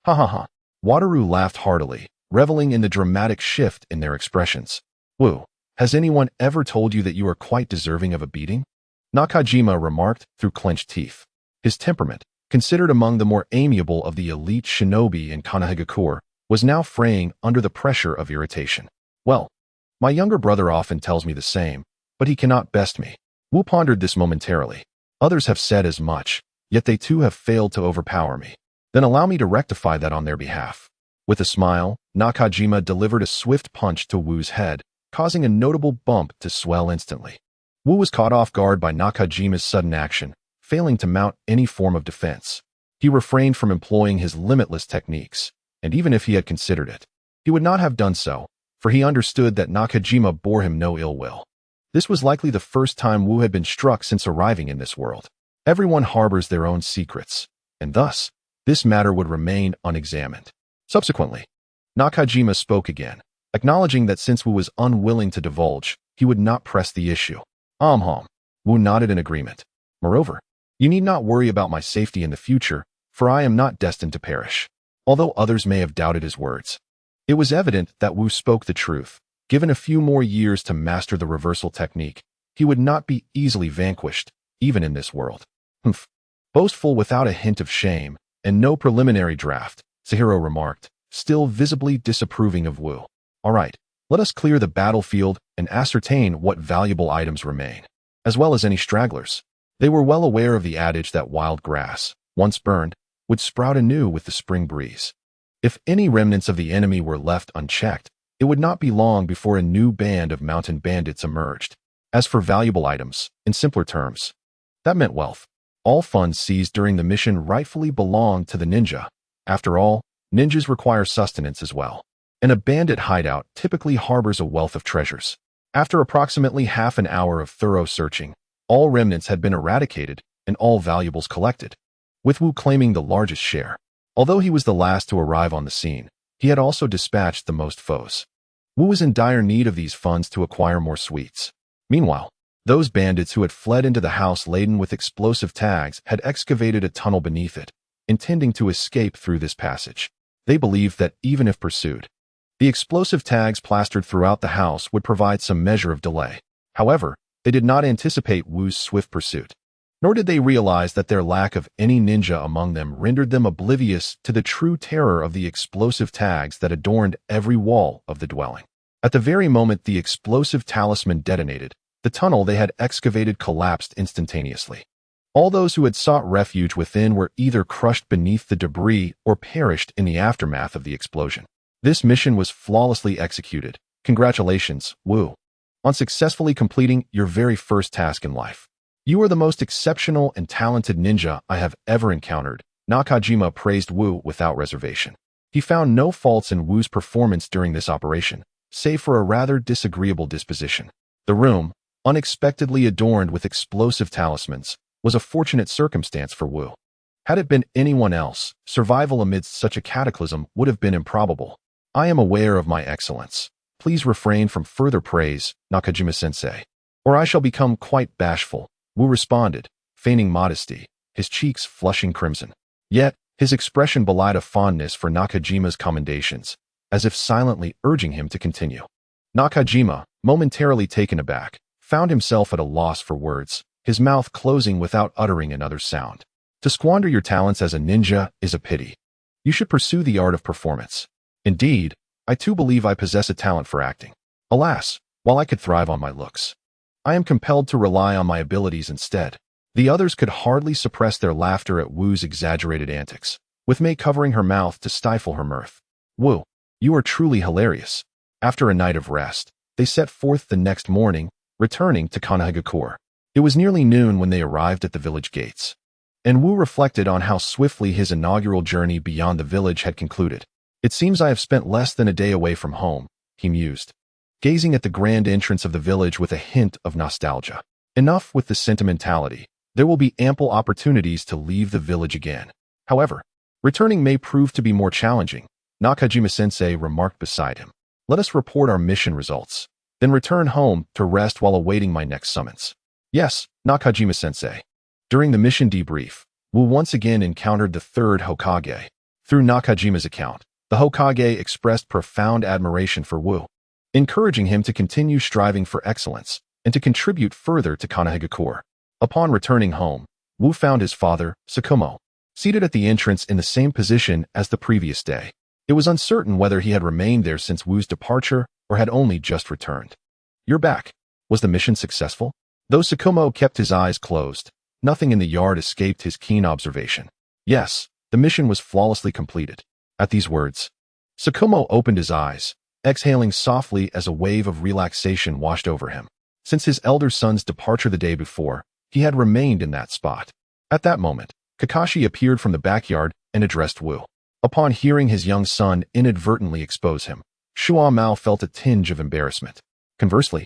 "Ha ha ha." Wataru laughed heartily, reveling in the dramatic shift in their expressions. "Woo, has anyone ever told you that you are quite deserving of a beating?" Nakajima remarked through clenched teeth. His temperament, considered among the more amiable of the elite shinobi in Konohagakure, was now fraying under the pressure of irritation. "Well, my younger brother often tells me the same, but he cannot best me." Wu pondered this momentarily. "Others have said as much, yet they too have failed to overpower me. Then allow me to rectify that on their behalf." With a smile, Nakajima delivered a swift punch to Wu's head, causing a notable bump to swell instantly. Wu was caught off guard by Nakajima's sudden action, failing to mount any form of defense. He refrained from employing his limitless techniques, and even if he had considered it, he would not have done so, for he understood that Nakajima bore him no ill will. This was likely the first time Wu had been struck since arriving in this world. Everyone harbors their own secrets, and thus, this matter would remain unexamined. Subsequently, Nakajima spoke again, acknowledging that since Wu was unwilling to divulge, he would not press the issue. Wu nodded in agreement. "Moreover, you need not worry about my safety in the future, for I am not destined to perish." Although others may have doubted his words, it was evident that Wu spoke the truth. Given a few more years to master the reversal technique, he would not be easily vanquished, even in this world. "Humph. Boastful without a hint of shame, and no preliminary draft," Sahiro remarked, still visibly disapproving of Wu. "All right, let us clear the battlefield and ascertain what valuable items remain, as well as any stragglers." They were well aware of the adage that wild grass, once burned, would sprout anew with the spring breeze. If any remnants of the enemy were left unchecked, it would not be long before a new band of mountain bandits emerged. As for valuable items, in simpler terms, that meant wealth. All funds seized during the mission rightfully belonged to the ninja. After all, ninjas require sustenance as well, and a bandit hideout typically harbors a wealth of treasures. After approximately half an hour of thorough searching, all remnants had been eradicated and all valuables collected, with Wu claiming the largest share. Although he was the last to arrive on the scene, he had also dispatched the most foes. Wu was in dire need of these funds to acquire more sweets. Meanwhile, those bandits who had fled into the house laden with explosive tags had excavated a tunnel beneath it, intending to escape through this passage. They believed that even if pursued, the explosive tags plastered throughout the house would provide some measure of delay. However, they did not anticipate Wu's swift pursuit. Nor did they realize that their lack of any ninja among them rendered them oblivious to the true terror of the explosive tags that adorned every wall of the dwelling. At the very moment the explosive talisman detonated, the tunnel they had excavated collapsed instantaneously. All those who had sought refuge within were either crushed beneath the debris or perished in the aftermath of the explosion. This mission was flawlessly executed. Congratulations, Wu, on successfully completing your very first task in life. You are the most exceptional and talented ninja I have ever encountered. Nakajima praised Wu without reservation. He found no faults in Wu's performance during this operation, save for a rather disagreeable disposition. The room, unexpectedly adorned with explosive talismans, was a fortunate circumstance for Wu. Had it been anyone else, survival amidst such a cataclysm would have been improbable. I am aware of my excellence. Please refrain from further praise, Nakajima-sensei, or I shall become quite bashful, Wu responded, feigning modesty, his cheeks flushing crimson. Yet, his expression belied a fondness for Nakajima's commendations, as if silently urging him to continue. Nakajima, momentarily taken aback, found himself at a loss for words, his mouth closing without uttering another sound. To squander your talents as a ninja is a pity. You should pursue the art of performance. Indeed, I too believe I possess a talent for acting. Alas, while I could thrive on my looks, I am compelled to rely on my abilities instead. The others could hardly suppress their laughter at Wu's exaggerated antics, with Mei covering her mouth to stifle her mirth. Wu, you are truly hilarious. After a night of rest, they set forth the next morning, returning to Kanahagakure. It was nearly noon when they arrived at the village gates. And Wu reflected on how swiftly his inaugural journey beyond the village had concluded. It seems I have spent less than a day away from home, he mused, gazing at the grand entrance of the village with a hint of nostalgia. Enough with the sentimentality. There will be ample opportunities to leave the village again. However, returning may prove to be more challenging, Nakajima-sensei remarked beside him. Let us report our mission results, then return home to rest while awaiting my next summons. Yes, Nakajima-sensei. During the mission debrief, Wu once again encountered the third Hokage. Through Nakajima's account, the Hokage expressed profound admiration for Wu, encouraging him to continue striving for excellence and to contribute further to Kanahagakure. Upon returning home, Wu found his father, Sakumo, seated at the entrance in the same position as the previous day. It was uncertain whether he had remained there since Wu's departure or had only just returned. You're back. Was the mission successful? Though Sakumo kept his eyes closed, nothing in the yard escaped his keen observation. Yes, the mission was flawlessly completed. At these words, Sakumo opened his eyes, exhaling softly as a wave of relaxation washed over him. Since his elder son's departure the day before, he had remained in that spot. At that moment, Kakashi appeared from the backyard and addressed Wu. Upon hearing his young son inadvertently expose him, Shuo Mao felt a tinge of embarrassment. Conversely,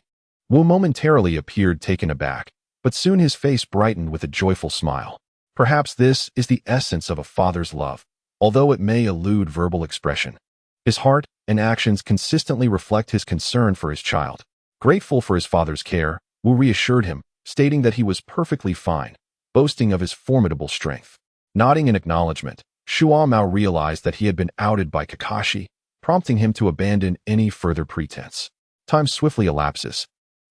Wu momentarily appeared taken aback, but soon his face brightened with a joyful smile. Perhaps this is the essence of a father's love, although it may elude verbal expression. His heart and actions consistently reflect his concern for his child. Grateful for his father's care, Wu reassured him, stating that he was perfectly fine, boasting of his formidable strength. Nodding in acknowledgement, Shuo Mao realized that he had been outed by Kakashi, prompting him to abandon any further pretense. Time swiftly elapses.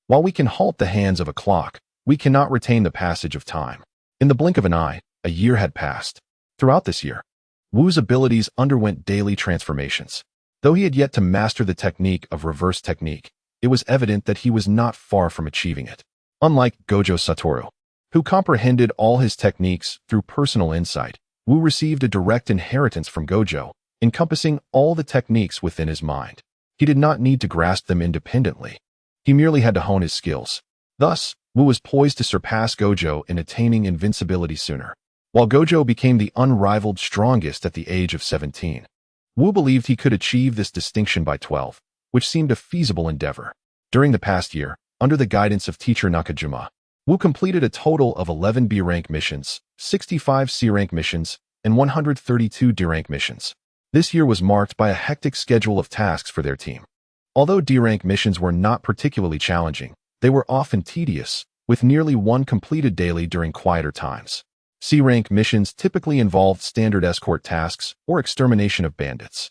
While we can halt the hands of a clock, we cannot retain the passage of time. In the blink of an eye, a year had passed. Throughout this year, Wu's abilities underwent daily transformations. Though he had yet to master the technique of reverse technique, it was evident that he was not far from achieving it. Unlike Gojo Satoru, who comprehended all his techniques through personal insight, Wu received a direct inheritance from Gojo, encompassing all the techniques within his mind. He did not need to grasp them independently. He merely had to hone his skills. Thus, Wu was poised to surpass Gojo in attaining invincibility sooner. While Gojo became the unrivaled strongest at the age of 17, Wu believed he could achieve this distinction by 12, which seemed a feasible endeavor. During the past year, under the guidance of teacher Nakajima, Wu completed a total of 11 B-rank missions, 65 C-rank missions, and 132 D-rank missions. This year was marked by a hectic schedule of tasks for their team. Although D-rank missions were not particularly challenging, they were often tedious, with nearly one completed daily during quieter times. C-rank missions typically involved standard escort tasks or extermination of bandits,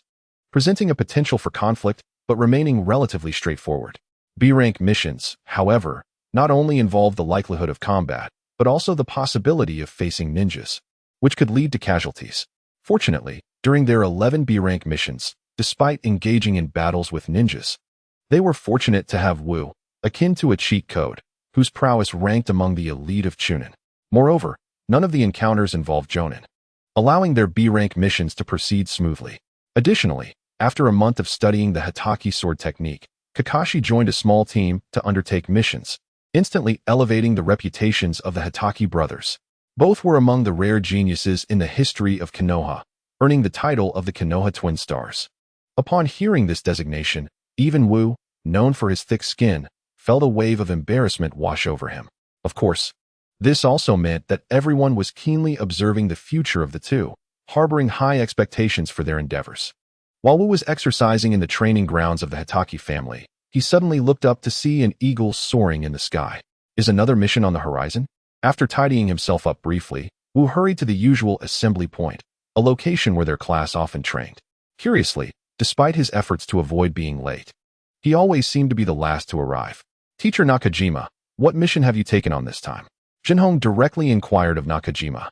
presenting a potential for conflict but remaining relatively straightforward. B-rank missions, however, not only involved the likelihood of combat, but also the possibility of facing ninjas, which could lead to casualties. Fortunately, during their 11 B-rank missions, despite engaging in battles with ninjas, they were fortunate to have Wu, akin to a cheat code, whose prowess ranked among the elite of Chunin. Moreover, none of the encounters involved Jonin, allowing their B-rank missions to proceed smoothly. Additionally, after a month of studying the Hatake sword technique, Kakashi joined a small team to undertake missions, instantly elevating the reputations of the Hatake brothers. Both were among the rare geniuses in the history of Konoha, earning the title of the Konoha Twin Stars. Upon hearing this designation, even Wu, known for his thick skin, felt a wave of embarrassment wash over him. Of course, this also meant that everyone was keenly observing the future of the two, harboring high expectations for their endeavors. While Wu was exercising in the training grounds of the Hatake family, he suddenly looked up to see an eagle soaring in the sky. Is another mission on the horizon? After tidying himself up briefly, Wu hurried to the usual assembly point, a location where their class often trained. Curiously, despite his efforts to avoid being late, he always seemed to be the last to arrive. Teacher Nakajima, what mission have you taken on this time? Jinhong directly inquired of Nakajima.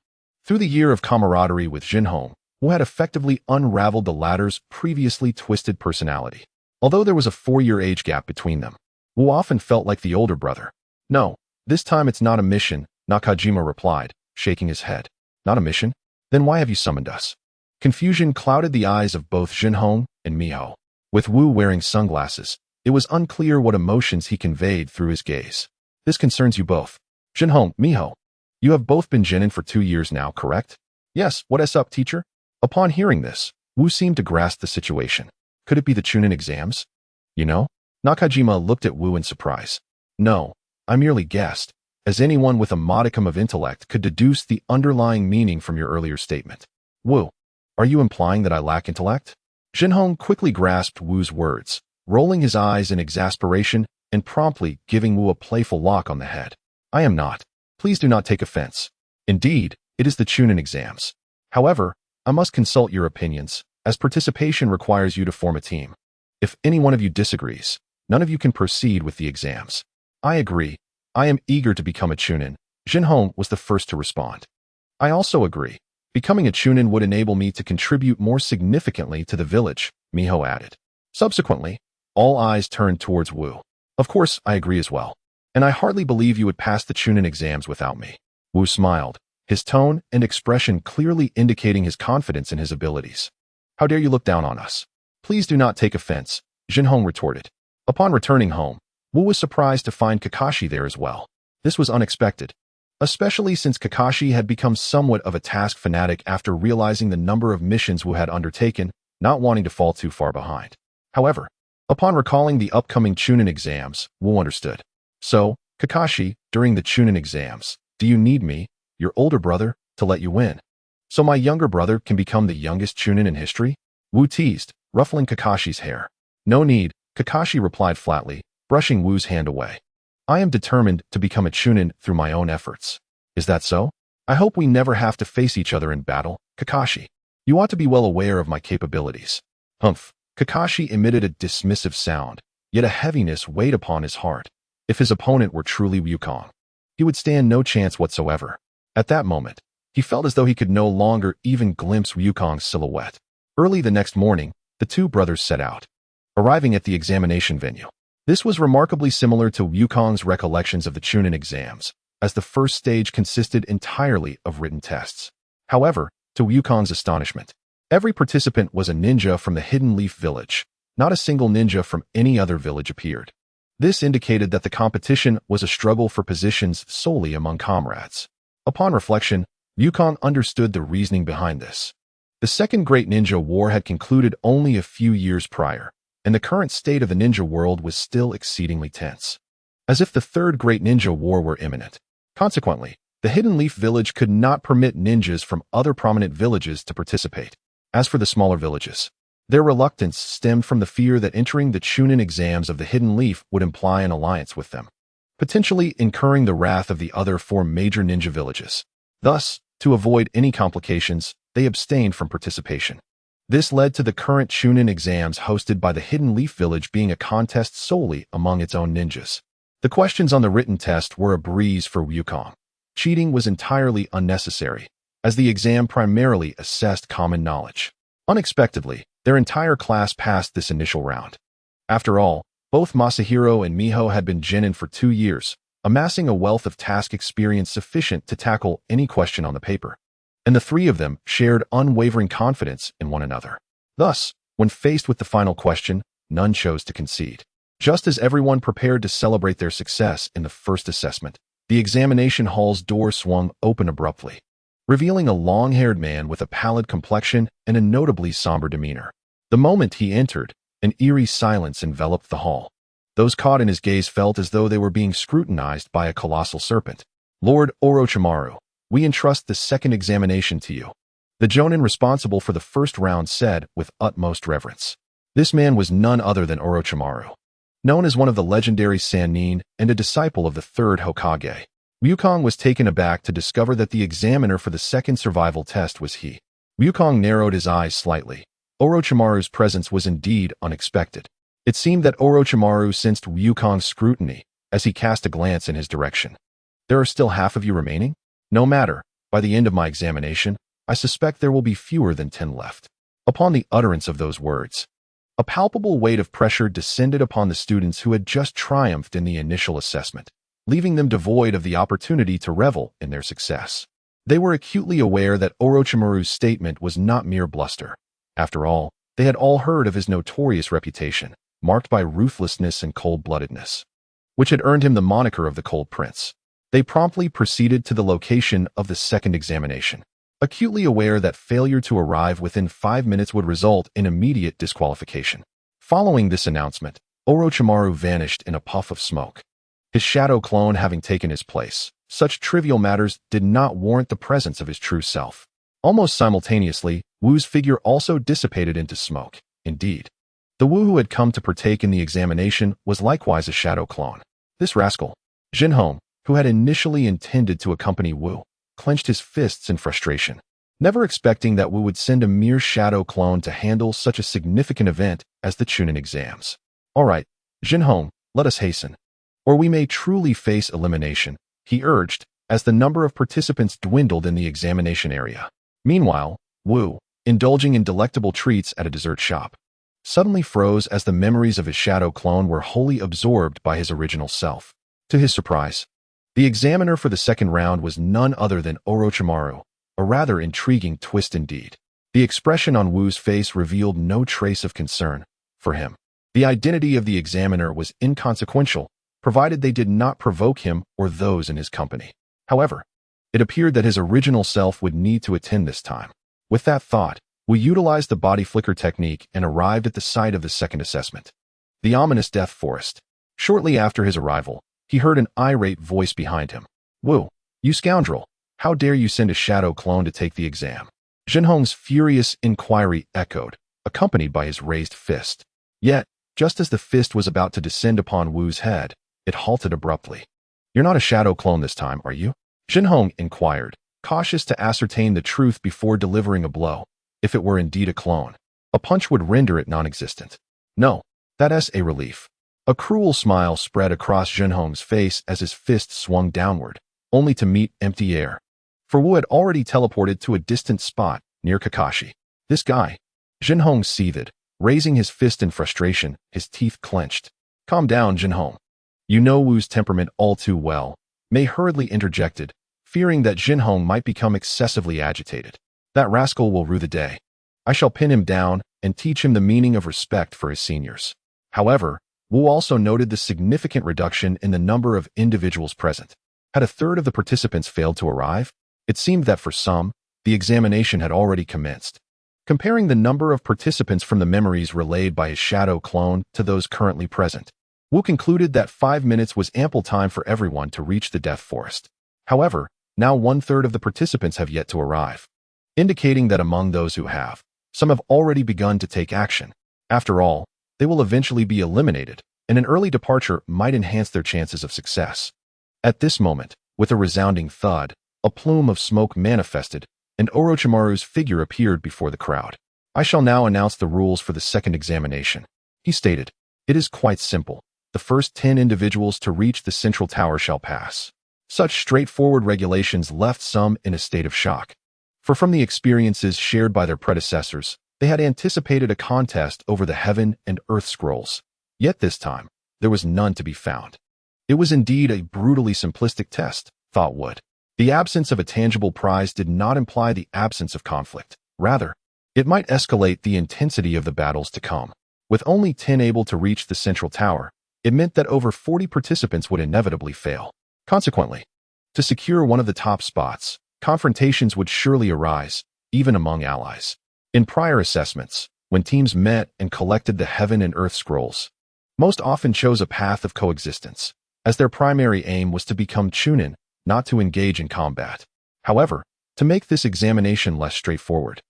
Through the year of camaraderie with Jinhong, Wu had effectively unraveled the latter's previously twisted personality. Although there was a 4-year age gap between them, Wu often felt like the older brother. No, this time it's not a mission, Nakajima replied, shaking his head. Not a mission? Then why have you summoned us? Confusion clouded the eyes of both Jinhong and Miho. With Wu wearing sunglasses, it was unclear what emotions he conveyed through his gaze. This concerns you both. Jinhong, Miho, you have both been Jinin for 2 years now, correct? Yes, what's up, teacher? Upon hearing this, Wu seemed to grasp the situation. Could it be the Chunin exams? You know? Nakajima looked at Wu in surprise. No, I merely guessed, as anyone with a modicum of intellect could deduce the underlying meaning from your earlier statement. Wu, are you implying that I lack intellect? Jinhong quickly grasped Wu's words, rolling his eyes in exasperation and promptly giving Wu a playful lock on the head. I am not. Please do not take offense. Indeed, it is the Chunin exams. However, I must consult your opinions, as participation requires you to form a team. If any one of you disagrees, none of you can proceed with the exams. I agree. I am eager to become a Chunin. Jinhong was the first to respond. I also agree. Becoming a Chunin would enable me to contribute more significantly to the village, Miho added. Subsequently, all eyes turned towards Wu. Of course, I agree as well. And I hardly believe you would pass the Chunin exams without me. Wu smiled, his tone and expression clearly indicating his confidence in his abilities. How dare you look down on us? Please do not take offense, Jinhong retorted. Upon returning home, Wu was surprised to find Kakashi there as well. This was unexpected, especially since Kakashi had become somewhat of a task fanatic after realizing the number of missions Wu had undertaken, not wanting to fall too far behind. However, upon recalling the upcoming Chunin exams, Wu understood. So, Kakashi, during the Chunin exams, do you need me, your older brother, to let you win? So my younger brother can become the youngest Chunin in history? Wu teased, ruffling Kakashi's hair. No need, Kakashi replied flatly, brushing Wu's hand away. I am determined to become a Chunin through my own efforts. Is that so? I hope we never have to face each other in battle, Kakashi. You ought to be well aware of my capabilities. Humph. Kakashi emitted a dismissive sound, yet a heaviness weighed upon his heart. If his opponent were truly Wukong, he would stand no chance whatsoever. At that moment, he felt as though he could no longer even glimpse Wukong's silhouette. Early the next morning, the two brothers set out. Arriving at the examination venue, this was remarkably similar to Wukong's recollections of the Chunin exams, as the first stage consisted entirely of written tests. However, to Wukong's astonishment, every participant was a ninja from the Hidden Leaf Village. Not a single ninja from any other village appeared. This indicated that the competition was a struggle for positions solely among comrades. Upon reflection, Wukong understood the reasoning behind this. The Second Great Ninja War had concluded only a few years prior, and the current state of the ninja world was still exceedingly tense, as if the Third Great Ninja War were imminent. Consequently, the Hidden Leaf Village could not permit ninjas from other prominent villages to participate. As for the smaller villages, their reluctance stemmed from the fear that entering the Chunin exams of the Hidden Leaf would imply an alliance with them, potentially incurring the wrath of the other 4 major ninja villages. Thus, to avoid any complications, they abstained from participation. This led to the current Chunin exams hosted by the Hidden Leaf Village being a contest solely among its own ninjas. The questions on the written test were a breeze for Wukong. Cheating was entirely unnecessary, as the exam primarily assessed common knowledge. Unexpectedly, their entire class passed this initial round. After all, both Masahiro and Miho had been Jinin for 2 years, amassing a wealth of task experience sufficient to tackle any question on the paper. And the 3 of them shared unwavering confidence in one another. Thus, when faced with the final question, none chose to concede. Just as everyone prepared to celebrate their success in the first assessment, the examination hall's door swung open abruptly. revealing a long-haired man with a pallid complexion and a notably somber demeanor. The moment he entered, an eerie silence enveloped the hall. Those caught in his gaze felt as though they were being scrutinized by a colossal serpent. "Lord Orochimaru, we entrust the second examination to you," the jonin responsible for the first round said with utmost reverence. This man was none other than Orochimaru, known as one of the legendary Sannin and a disciple of the third Hokage. Wukong was taken aback to discover that the examiner for the second survival test was he. Wukong narrowed his eyes slightly. Orochimaru's presence was indeed unexpected. It seemed that Orochimaru sensed Wukong's scrutiny as he cast a glance in his direction. "There are still half of you remaining? No matter, by the end of my examination, I suspect there will be fewer than 10 left." Upon the utterance of those words, a palpable weight of pressure descended upon the students who had just triumphed in the initial assessment, leaving them devoid of the opportunity to revel in their success. They were acutely aware that Orochimaru's statement was not mere bluster. After all, they had all heard of his notorious reputation, marked by ruthlessness and cold-bloodedness, which had earned him the moniker of the Cold Prince. They promptly proceeded to the location of the second examination, acutely aware that failure to arrive within 5 minutes would result in immediate disqualification. Following this announcement, Orochimaru vanished in a puff of smoke, his shadow clone having taken his place. Such trivial matters did not warrant the presence of his true self. Almost simultaneously, Wu's figure also dissipated into smoke. Indeed, the Wu who had come to partake in the examination was likewise a shadow clone. This rascal, Jinhong, who had initially intended to accompany Wu, clenched his fists in frustration, never expecting that Wu would send a mere shadow clone to handle such a significant event as the Chunin exams. "All right, Jinhong, let us hasten, or we may truly face elimination," he urged, as the number of participants dwindled in the examination area. Meanwhile, Wu, indulging in delectable treats at a dessert shop, suddenly froze as the memories of his shadow clone were wholly absorbed by his original self. To his surprise, the examiner for the second round was none other than Orochimaru, a rather intriguing twist indeed. The expression on Wu's face revealed no trace of concern for him. The identity of the examiner was inconsequential, provided they did not provoke him or those in his company. However, it appeared that his original self would need to attend this time. With that thought, Wu utilized the body flicker technique and arrived at the site of the second assessment, the ominous death forest. Shortly after his arrival, he heard an irate voice behind him. "Wu, you scoundrel, how dare you send a shadow clone to take the exam?" Jinhong's furious inquiry echoed, accompanied by his raised fist. Yet, just as the fist was about to descend upon Wu's head, it halted abruptly. "You're not a shadow clone this time, are you?" Jinhong inquired, cautious to ascertain the truth before delivering a blow. If it were indeed a clone, a punch would render it non-existent. "No, that's a relief." A cruel smile spread across Jinhong's face as his fist swung downward, only to meet empty air. For Wu had already teleported to a distant spot near Kakashi. "This guy," Jinhong seethed, raising his fist in frustration, his teeth clenched. "Calm down, Jinhong. You know Wu's temperament all too well," Mei hurriedly interjected, fearing that Jinhong might become excessively agitated. "That rascal will rue the day. I shall pin him down and teach him the meaning of respect for his seniors." However, Wu also noted the significant reduction in the number of individuals present. Had a third of the participants failed to arrive? It seemed that for some, the examination had already commenced. Comparing the number of participants from the memories relayed by his shadow clone to those currently present, Wu concluded that 5 minutes was ample time for everyone to reach the death forest. However, now 1/3 of the participants have yet to arrive, indicating that among those who have, some have already begun to take action. After all, they will eventually be eliminated, and an early departure might enhance their chances of success. At this moment, with a resounding thud, a plume of smoke manifested, and Orochimaru's figure appeared before the crowd. "I shall now announce the rules for the second examination," he stated. "It is quite simple. The first 10 individuals to reach the central tower shall pass." Such straightforward regulations left some in a state of shock. For from the experiences shared by their predecessors, they had anticipated a contest over the heaven and earth scrolls. Yet this time, there was none to be found. It was indeed a brutally simplistic test, thought Wood. The absence of a tangible prize did not imply the absence of conflict. Rather, it might escalate the intensity of the battles to come. With only 10 able to reach the central tower, it meant that over 40 participants would inevitably fail. Consequently, to secure one of the top spots, confrontations would surely arise, even among allies. In prior assessments, when teams met and collected the Heaven and Earth scrolls, most often chose a path of coexistence, as their primary aim was to become Chunin, not to engage in combat. However, to make this examination less straightforward,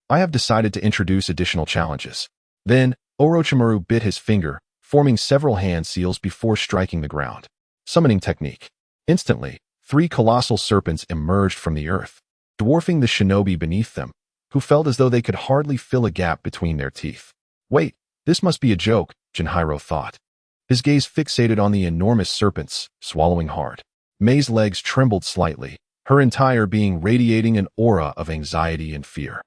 I have decided to introduce additional challenges. Then, Orochimaru bit his finger, forming several hand seals before striking the ground. Summoning technique. Instantly, 3 colossal serpents emerged from the earth, dwarfing the shinobi beneath them, who felt as though they could hardly fill a gap between their teeth. Wait, this must be a joke, Jinhiro thought. His gaze fixated on the enormous serpents, swallowing hard. Mei's legs trembled slightly, her entire being radiating an aura of anxiety and fear.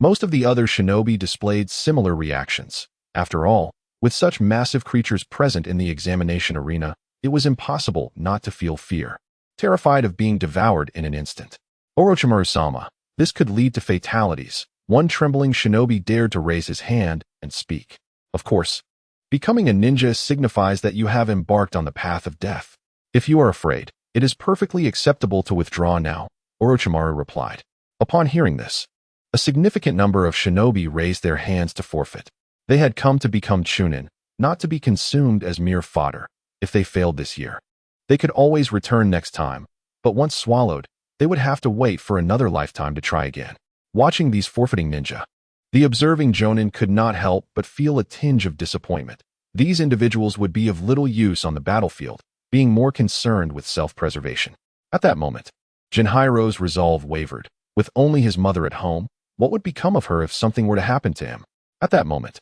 Most of the other shinobi displayed similar reactions. After all, with such massive creatures present in the examination arena, it was impossible not to feel fear, terrified of being devoured in an instant. Orochimaru-sama, this could lead to fatalities. One trembling shinobi dared to raise his hand and speak. Of course, becoming a ninja signifies that you have embarked on the path of death. If you are afraid, it is perfectly acceptable to withdraw now, Orochimaru replied. Upon hearing this, a significant number of shinobi raised their hands to forfeit. They had come to become Chunin, not to be consumed as mere fodder. If they failed this year, they could always return next time, but once swallowed, they would have to wait for another lifetime to try again. Watching these forfeiting ninja, the observing jonin could not help but feel a tinge of disappointment. These individuals would be of little use on the battlefield, being more concerned with self-preservation. At that moment, Jinhiro's resolve wavered. With only his mother at home, what would become of her if something were to happen to him? At that moment,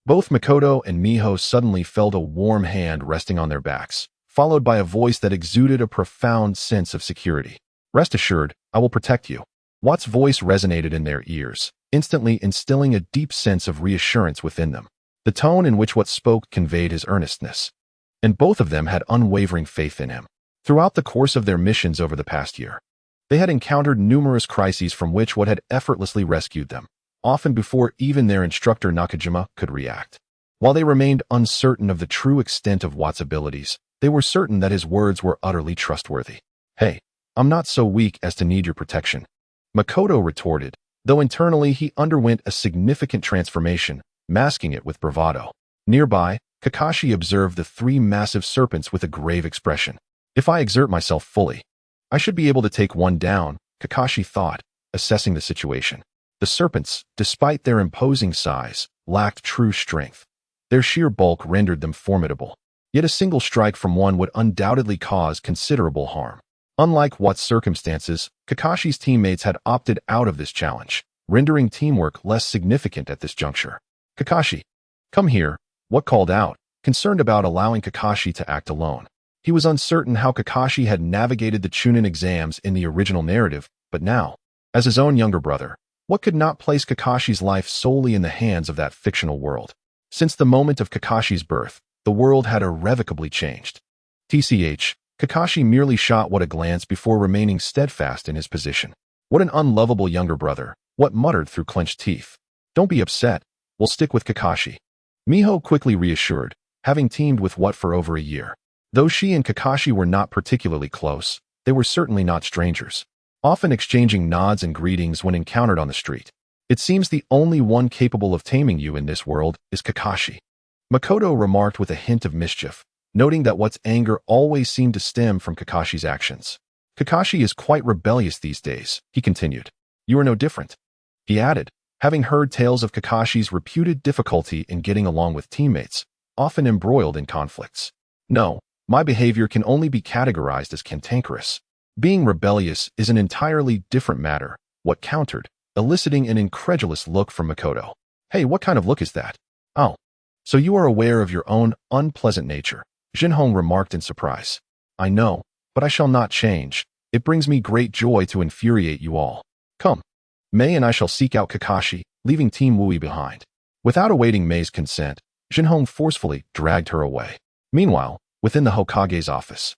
both Makoto and Miho suddenly felt a warm hand resting on their backs, followed by a voice that exuded a profound sense of security. Rest assured, I will protect you. Watt's voice resonated in their ears, instantly instilling a deep sense of reassurance within them. The tone in which Watt spoke conveyed his earnestness, and both of them had unwavering faith in him. Throughout the course of their missions over the past year, they had encountered numerous crises from which Watt had effortlessly rescued them, often before even their instructor Nakajima could react. While they remained uncertain of the true extent of Watt's abilities, they were certain that his words were utterly trustworthy. Hey, I'm not so weak as to need your protection, Makoto retorted, though internally he underwent a significant transformation, masking it with bravado. Nearby, Kakashi observed the 3 massive serpents with a grave expression. If I exert myself fully, I should be able to take one down, Kakashi thought, assessing the situation. The serpents, despite their imposing size, lacked true strength. Their sheer bulk rendered them formidable. Yet a single strike from one would undoubtedly cause considerable harm. Unlike Watt's circumstances, Kakashi's teammates had opted out of this challenge, rendering teamwork less significant at this juncture. Kakashi, come here, Watt called out, concerned about allowing Kakashi to act alone. He was uncertain how Kakashi had navigated the Chunin exams in the original narrative, but now, as his own younger brother, Watt could not place Kakashi's life solely in the hands of that fictional world. Since the moment of Kakashi's birth, the world had irrevocably changed. TCH, Kakashi merely shot Watt a glance before remaining steadfast in his position. What an unlovable younger brother, Watt muttered through clenched teeth. Don't be upset, we'll stick with Kakashi. Miho quickly reassured, having teamed with Watt for over a year. Though she and Kakashi were not particularly close, they were certainly not strangers, often exchanging nods and greetings when encountered on the street. It seems the only one capable of taming you in this world is Kakashi, Makoto remarked with a hint of mischief, noting that Watt's anger always seemed to stem from Kakashi's actions. Kakashi is quite rebellious these days, he continued. You are no different, he added, having heard tales of Kakashi's reputed difficulty in getting along with teammates, often embroiled in conflicts. No, my behavior can only be categorized as cantankerous. Being rebellious is an entirely different matter, Watt countered, eliciting an incredulous look from Makoto. Hey, what kind of look is that? Oh, so you are aware of your own unpleasant nature, Jinhong remarked in surprise. I know, but I shall not change. It brings me great joy to infuriate you all. Come. Mei and I shall seek out Kakashi, leaving Team Wui behind. Without awaiting Mei's consent, Jinhong forcefully dragged her away. Meanwhile, within the Hokage's office,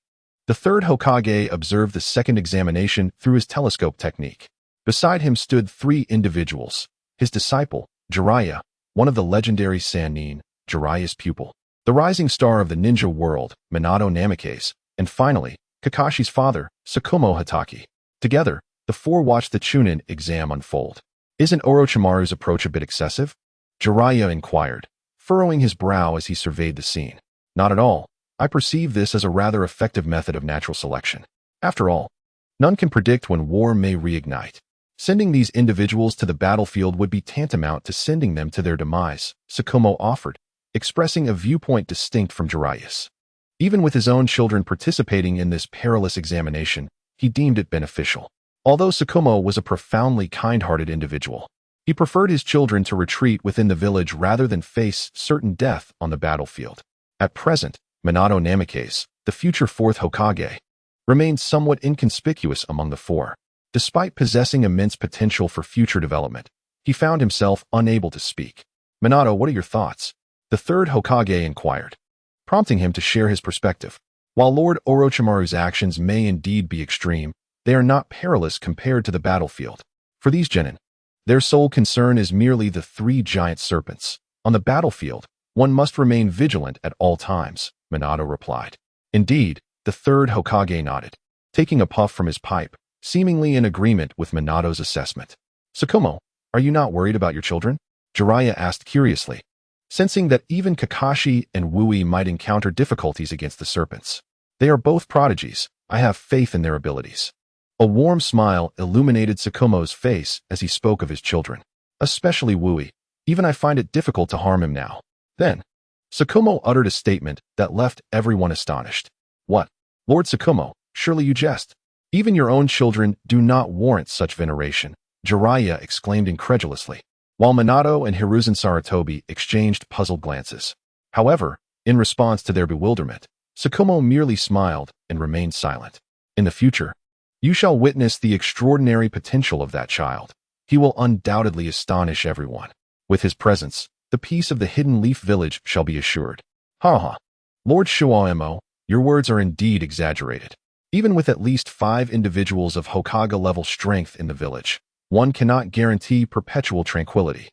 the third Hokage observed the second examination through his telescope technique. Beside him stood 3 individuals, his disciple, Jiraiya, one of the legendary Sannin, Jiraiya's pupil, the rising star of the ninja world, Minato Namikaze, and finally, Kakashi's father, Tsukumo Hatake. Together, The four watched the Chunin exam unfold. Isn't Orochimaru's approach a bit excessive? Jiraiya inquired, furrowing his brow as he surveyed the scene. Not at all. I perceive this as a rather effective method of natural selection. After all, none can predict when war may reignite. Sending these individuals to the battlefield would be tantamount to sending them to their demise, Sakumo offered, expressing a viewpoint distinct from Jiraiya's. Even with his own children participating in this perilous examination, he deemed it beneficial. Although Sakumo was a profoundly kind-hearted individual, he preferred his children to retreat within the village rather than face certain death on the battlefield. At present, Minato Namikaze, the future fourth Hokage, remained somewhat inconspicuous among the four. Despite possessing immense potential for future development, he found himself unable to speak. Minato, what are your thoughts? The third Hokage inquired, prompting him to share his perspective. While Lord Orochimaru's actions may indeed be extreme, they are not perilous compared to the battlefield. For these genin, their sole concern is merely the three giant serpents. On the battlefield, one must remain vigilant at all times, Minato replied. Indeed, the third Hokage nodded, taking a puff from his pipe, seemingly in agreement with Minato's assessment. Sakumo, are you not worried about your children? Jiraiya asked curiously, sensing that even Kakashi and Wui might encounter difficulties against the serpents. They are both prodigies. I have faith in their abilities. A warm smile illuminated Sakumo's face as he spoke of his children, especially Wui. Even I find it difficult to harm him now. Then, Sakumo uttered a statement that left everyone astonished. What? Lord Sakumo, surely you jest. Even your own children do not warrant such veneration, Jiraiya exclaimed incredulously, while Minato and Hiruzen Sarutobi exchanged puzzled glances. However, in response to their bewilderment, Sakumo merely smiled and remained silent. In the future, you shall witness the extraordinary potential of that child. He will undoubtedly astonish everyone. With his presence, the peace of the Hidden Leaf Village shall be assured. Ha ha. Lord Shuaemo, your words are indeed exaggerated. Even with at least 5 individuals of Hokage-level strength in the village, one cannot guarantee perpetual tranquility,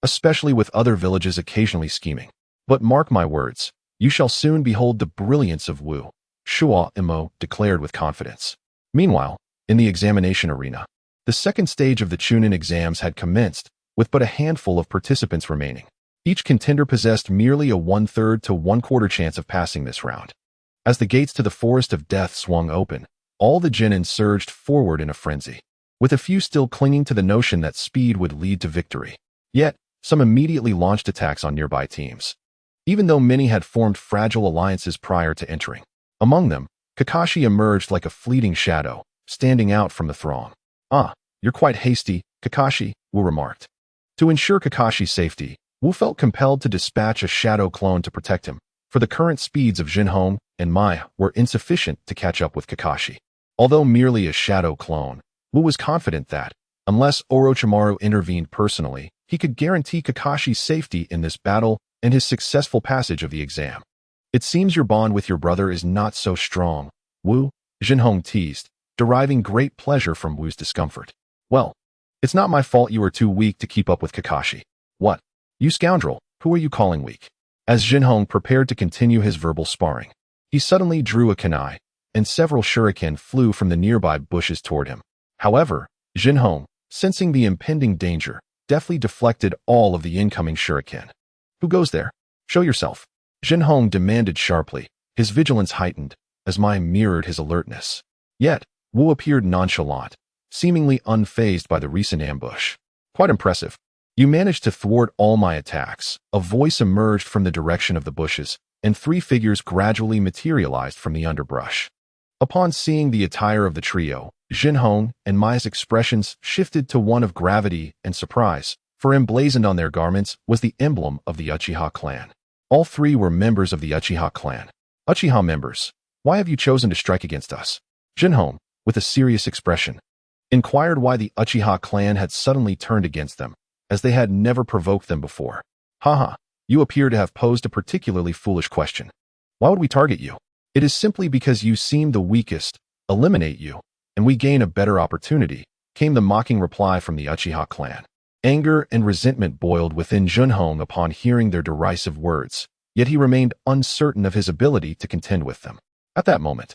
especially with other villages occasionally scheming. But mark my words, you shall soon behold the brilliance of Wu, Shuaemo declared with confidence. Meanwhile, in the examination arena, the second stage of the Chunin exams had commenced, with but a handful of participants remaining. Each contender possessed merely a 1/3 to 1/4 chance of passing this round. As the gates to the Forest of Death swung open, all the genin surged forward in a frenzy, with a few still clinging to the notion that speed would lead to victory. Yet, some immediately launched attacks on nearby teams, even though many had formed fragile alliances prior to entering. Among them, Kakashi emerged like a fleeting shadow, standing out from the throng. Ah, you're quite hasty, Kakashi, Wu remarked. To ensure Kakashi's safety, Wu felt compelled to dispatch a shadow clone to protect him, for the current speeds of Jinhong and Maya were insufficient to catch up with Kakashi. Although merely a shadow clone, Wu was confident that, unless Orochimaru intervened personally, he could guarantee Kakashi's safety in this battle and his successful passage of the exam. It seems your bond with your brother is not so strong, Wu, Jinhong teased, deriving great pleasure from Wu's discomfort. Well, it's not my fault you are too weak to keep up with Kakashi. What? You scoundrel, who are you calling weak? As Jinhong prepared to continue his verbal sparring, he suddenly drew a kunai, and several shuriken flew from the nearby bushes toward him. However, Jinhong, sensing the impending danger, deftly deflected all of the incoming shuriken. Who goes there? Show yourself. Jinhong demanded sharply, his vigilance heightened, as Mai mirrored his alertness. Yet, Wu appeared nonchalant, seemingly unfazed by the recent ambush. Quite impressive. You managed to thwart all my attacks. A voice emerged from the direction of the bushes, and 3 figures gradually materialized from the underbrush. Upon seeing the attire of the trio, Jinhong and Mai's expressions shifted to one of gravity and surprise, for emblazoned on their garments was the emblem of the Uchiha clan. All 3 were members of the Uchiha clan. Uchiha members, why have you chosen to strike against us? Jinhong, with a serious expression, inquired why the Uchiha clan had suddenly turned against them, as they had never provoked them before. Haha, you appear to have posed a particularly foolish question. Why would we target you? It is simply because you seem the weakest, eliminate you, and we gain a better opportunity, came the mocking reply from the Uchiha clan. Anger and resentment boiled within Jinhong upon hearing their derisive words, yet he remained uncertain of his ability to contend with them. At that moment,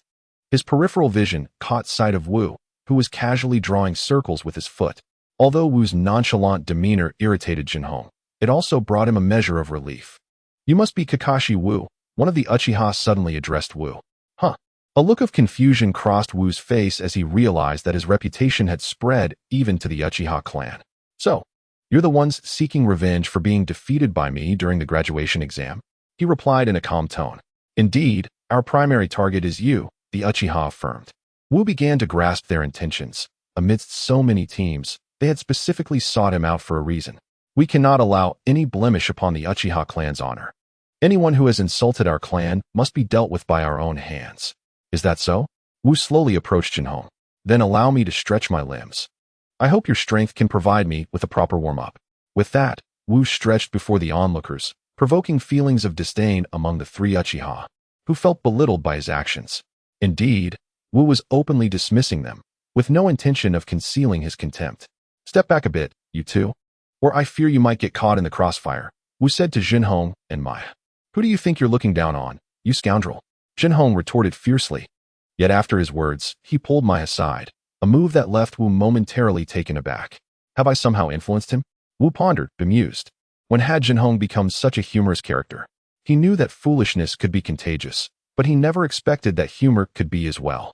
his peripheral vision caught sight of Wu, who was casually drawing circles with his foot. Although Wu's nonchalant demeanor irritated Jinhong, it also brought him a measure of relief. "You must be Kakashi Wu," one of the Uchiha suddenly addressed Wu. "Huh." A look of confusion crossed Wu's face as he realized that his reputation had spread even to the Uchiha clan. "So, you're the ones seeking revenge for being defeated by me during the graduation exam?" He replied in a calm tone. "Indeed, our primary target is you," the Uchiha affirmed. Wu began to grasp their intentions. Amidst so many teams, they had specifically sought him out for a reason. "We cannot allow any blemish upon the Uchiha clan's honor. Anyone who has insulted our clan must be dealt with by our own hands." "Is that so?" Wu slowly approached Jinhong. "Then allow me to stretch my limbs. I hope your strength can provide me with a proper warm-up." With that, Wu stretched before the onlookers, provoking feelings of disdain among the three Uchiha, who felt belittled by his actions. Indeed, Wu was openly dismissing them, with no intention of concealing his contempt. "Step back a bit, you two, or I fear you might get caught in the crossfire," Wu said to Jinhong and Maya. "Who do you think you're looking down on, you scoundrel?" Jinhong retorted fiercely. Yet after his words, he pulled Maya aside, a move that left Wu momentarily taken aback. "Have I somehow influenced him?" Wu pondered, bemused. When had Jinhong become such a humorous character? He knew that foolishness could be contagious, but he never expected that humor could be as well.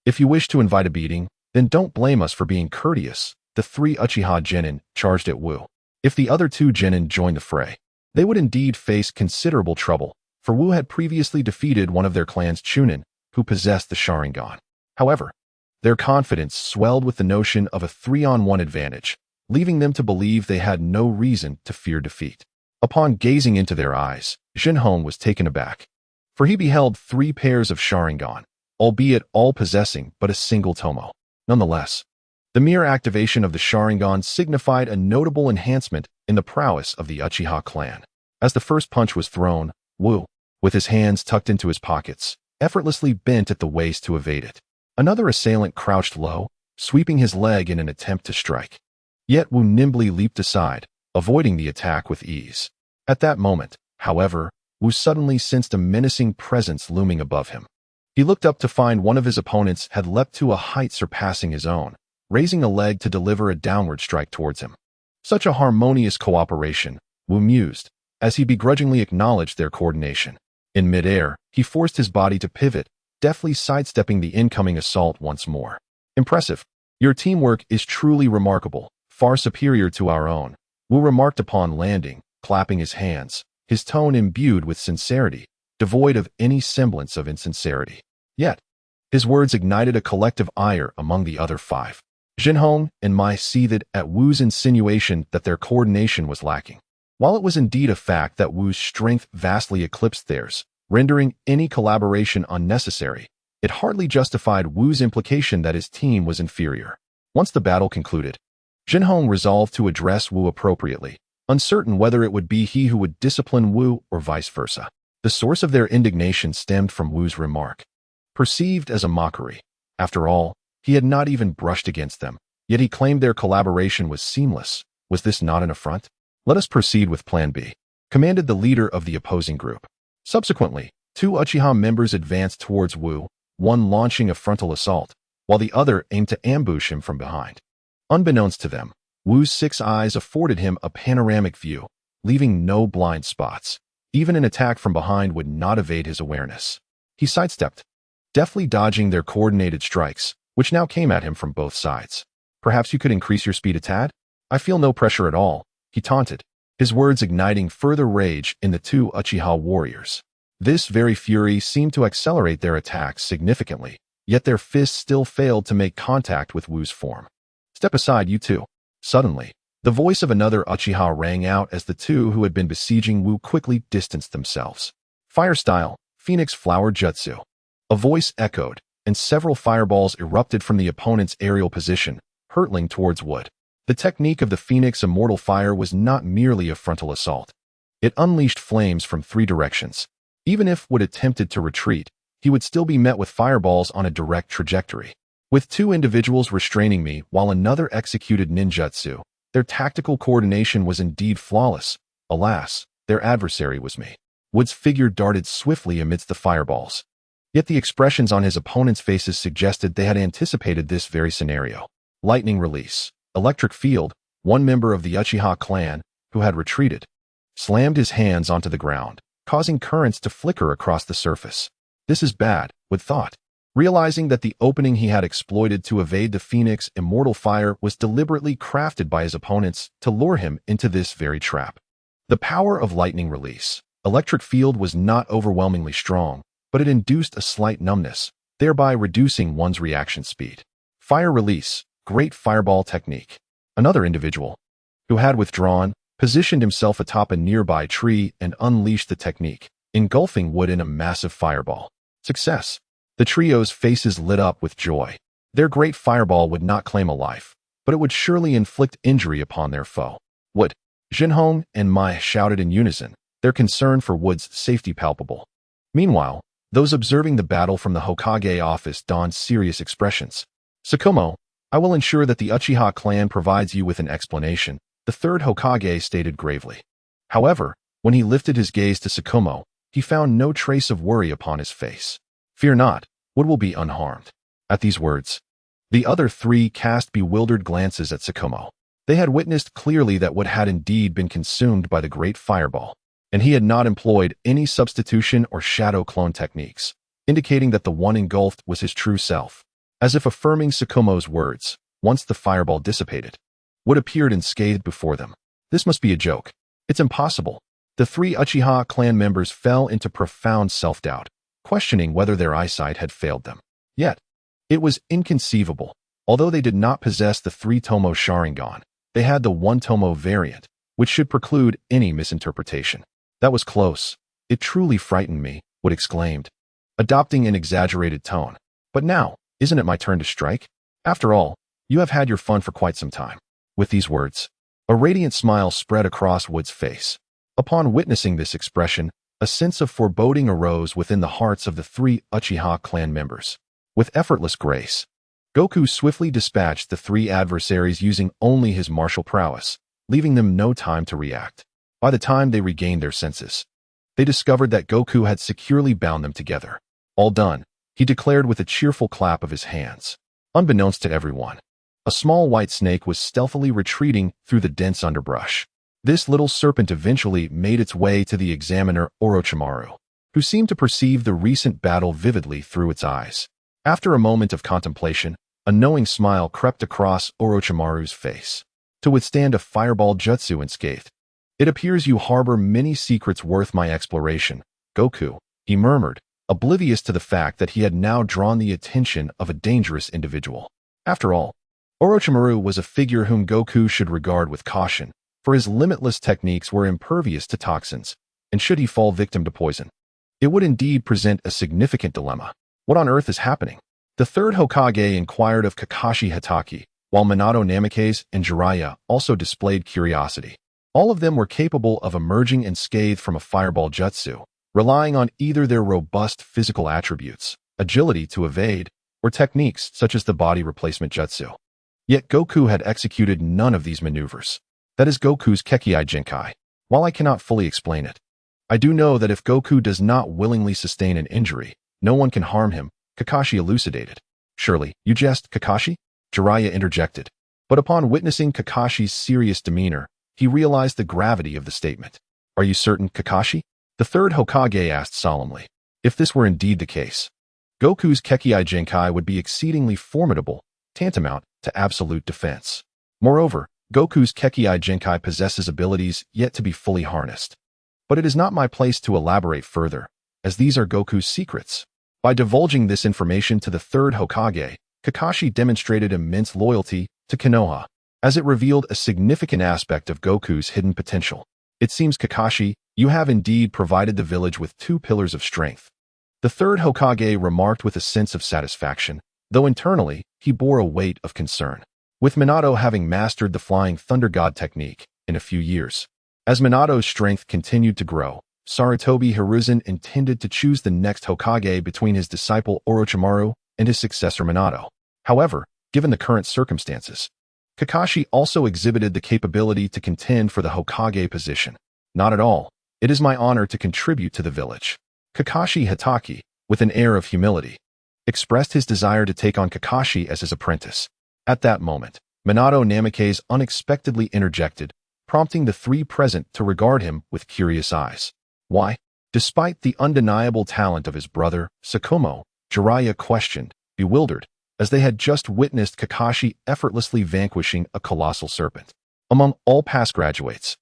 "If you wish to invite a beating, then don't blame us for being courteous," the three Uchiha genin charged at Wu. If the other two genin joined the fray, they would indeed face considerable trouble, for Wu had previously defeated one of their clan's chunin, who possessed the Sharingan. However, their confidence swelled with the notion of a 3-on-1 advantage, leaving them to believe they had no reason to fear defeat. Upon gazing into their eyes, Jinhong was taken aback, for he beheld 3 pairs of Sharingan, albeit all possessing but a single tomo. Nonetheless, the mere activation of the Sharingan signified a notable enhancement in the prowess of the Uchiha clan. As the first punch was thrown, Wu, with his hands tucked into his pockets, effortlessly bent at the waist to evade it. Another assailant crouched low, sweeping his leg in an attempt to strike. Yet Wu nimbly leaped aside, avoiding the attack with ease. At that moment, however, Wu suddenly sensed a menacing presence looming above him. He looked up to find one of his opponents had leapt to a height surpassing his own, raising a leg to deliver a downward strike towards him. Such a harmonious cooperation, Wu mused, as he begrudgingly acknowledged their coordination. In midair, he forced his body to pivot, deftly sidestepping the incoming assault once more. "Impressive. Your teamwork is truly remarkable, far superior to our own," Wu remarked upon landing, clapping his hands, his tone imbued with sincerity, devoid of any semblance of insincerity. Yet, his words ignited a collective ire among the other 5. Jinhong and Mai seethed at Wu's insinuation that their coordination was lacking. While it was indeed a fact that Wu's strength vastly eclipsed theirs, rendering any collaboration unnecessary, it hardly justified Wu's implication that his team was inferior. Once the battle concluded, Jinhong resolved to address Wu appropriately, uncertain whether it would be he who would discipline Wu or vice versa. The source of their indignation stemmed from Wu's remark, perceived as a mockery. After all, he had not even brushed against them, yet he claimed their collaboration was seamless. Was this not an affront? "Let us proceed with Plan B," commanded the leader of the opposing group. Subsequently, 2 Uchiha members advanced towards Wu, one launching a frontal assault, while the other aimed to ambush him from behind. Unbeknownst to them, Wu's 6 eyes afforded him a panoramic view, leaving no blind spots. Even an attack from behind would not evade his awareness. He sidestepped, deftly dodging their coordinated strikes, which now came at him from both sides. "Perhaps you could increase your speed a tad? I feel no pressure at all," he taunted, his words igniting further rage in the 2 Uchiha warriors. This very fury seemed to accelerate their attacks significantly, yet their fists still failed to make contact with Wu's form. "Step aside, you two." Suddenly, the voice of another Uchiha rang out as the 2 who had been besieging Wu quickly distanced themselves. "Fire style, Phoenix Flower Jutsu." A voice echoed, and several fireballs erupted from the opponent's aerial position, hurtling towards Wu. The technique of the Phoenix Immortal Fire was not merely a frontal assault. It unleashed flames from 3 directions. Even if Wu attempted to retreat, he would still be met with fireballs on a direct trajectory. With 2 individuals restraining me while another executed ninjutsu, their tactical coordination was indeed flawless. Alas, their adversary was me. Wu's figure darted swiftly amidst the fireballs. Yet the expressions on his opponents' faces suggested they had anticipated this very scenario. Lightning release. Electric field. One member of the Uchiha clan, who had retreated, slammed his hands onto the ground, causing currents to flicker across the surface. This is bad, Wood thought, realizing that the opening he had exploited to evade the Phoenix immortal fire was deliberately crafted by his opponents to lure him into this very trap. The power of lightning release. Electric field was not overwhelmingly strong, but it induced a slight numbness, thereby reducing one's reaction speed. Fire release. Great fireball technique. Another individual, who had withdrawn, positioned himself atop a nearby tree and unleashed the technique, engulfing Wood in a massive fireball. Success. The trio's faces lit up with joy. Their great fireball would not claim a life, but it would surely inflict injury upon their foe. Wood, Jinhong, and Mai shouted in unison, their concern for Wood's safety palpable. Meanwhile, those observing the battle from the Hokage office donned serious expressions. Sakumo, I will ensure that the Uchiha clan provides you with an explanation, the third Hokage stated gravely. However, when he lifted his gaze to Sakumo, he found no trace of worry upon his face. Fear not, Wood will be unharmed. At these words, the other three cast bewildered glances at Sakumo. They had witnessed clearly that Wood had indeed been consumed by the great fireball, and he had not employed any substitution or shadow clone techniques, indicating that the one engulfed was his true self. As if affirming Sakumo's words, once the fireball dissipated, Wood appeared unscathed before them. This must be a joke. It's impossible. The three Uchiha clan members fell into profound self-doubt, questioning whether their eyesight had failed them. Yet, it was inconceivable. Although they did not possess the 3-tomo Sharingan, they had the 1-tomo variant, which should preclude any misinterpretation. That was close. It truly frightened me, Wood exclaimed, adopting an exaggerated tone. But now, isn't it my turn to strike? After all, you have had your fun for quite some time. With these words, a radiant smile spread across Wood's face. Upon witnessing this expression, a sense of foreboding arose within the hearts of the three Uchiha clan members. With effortless grace, Goku swiftly dispatched the three adversaries using only his martial prowess, leaving them no time to react. By the time they regained their senses, they discovered that Goku had securely bound them together. All done, he declared with a cheerful clap of his hands. Unbeknownst to everyone, a small white snake was stealthily retreating through the dense underbrush. This little serpent eventually made its way to the examiner Orochimaru, who seemed to perceive the recent battle vividly through its eyes. After a moment of contemplation, a knowing smile crept across Orochimaru's face. To withstand a fireball jutsu unscathed, it appears you harbor many secrets worth my exploration, Goku, he murmured, oblivious to the fact that he had now drawn the attention of a dangerous individual. After all, Orochimaru was a figure whom Goku should regard with caution, for his limitless techniques were impervious to toxins, and should he fall victim to poison, it would indeed present a significant dilemma. What on earth is happening? The third Hokage inquired of Kakashi Hatake, while Minato Namikaze and Jiraiya also displayed curiosity. All of them were capable of emerging unscathed from a fireball jutsu, relying on either their robust physical attributes, agility to evade, or techniques such as the body replacement jutsu. Yet Goku had executed none of these maneuvers. That is Goku's Kekkei Genkai. While I cannot fully explain it, I do know that if Goku does not willingly sustain an injury, no one can harm him, Kakashi elucidated. Surely, you jest, Kakashi? Jiraiya interjected. But upon witnessing Kakashi's serious demeanor, he realized the gravity of the statement. Are you certain, Kakashi? The third Hokage asked solemnly. If this were indeed the case, Goku's Kekkei Genkai would be exceedingly formidable, tantamount to absolute defense. Moreover, Goku's Kekkei Genkai possesses abilities yet to be fully harnessed. But it is not my place to elaborate further, as these are Goku's secrets. By divulging this information to the third Hokage, Kakashi demonstrated immense loyalty to Konoha, as it revealed a significant aspect of Goku's hidden potential. It seems, Kakashi, you have indeed provided the village with 2 pillars of strength. The third Hokage remarked with a sense of satisfaction, though internally, he bore a weight of concern. With Minato having mastered the Flying Thunder God technique in a few years, as Minato's strength continued to grow, Sarutobi Hiruzen intended to choose the next Hokage between his disciple Orochimaru and his successor Minato. However, given the current circumstances, Kakashi also exhibited the capability to contend for the Hokage position. Not at all. It is my honor to contribute to the village. Kakashi Hatake, with an air of humility, expressed his desire to take on Kakashi as his apprentice. At that moment, Minato Namikaze unexpectedly interjected, prompting the three present to regard him with curious eyes. Why? Despite the undeniable talent of his brother, Tsukumo, Jiraiya questioned, bewildered, as they had just witnessed Kakashi effortlessly vanquishing a colossal serpent. Among all past graduates,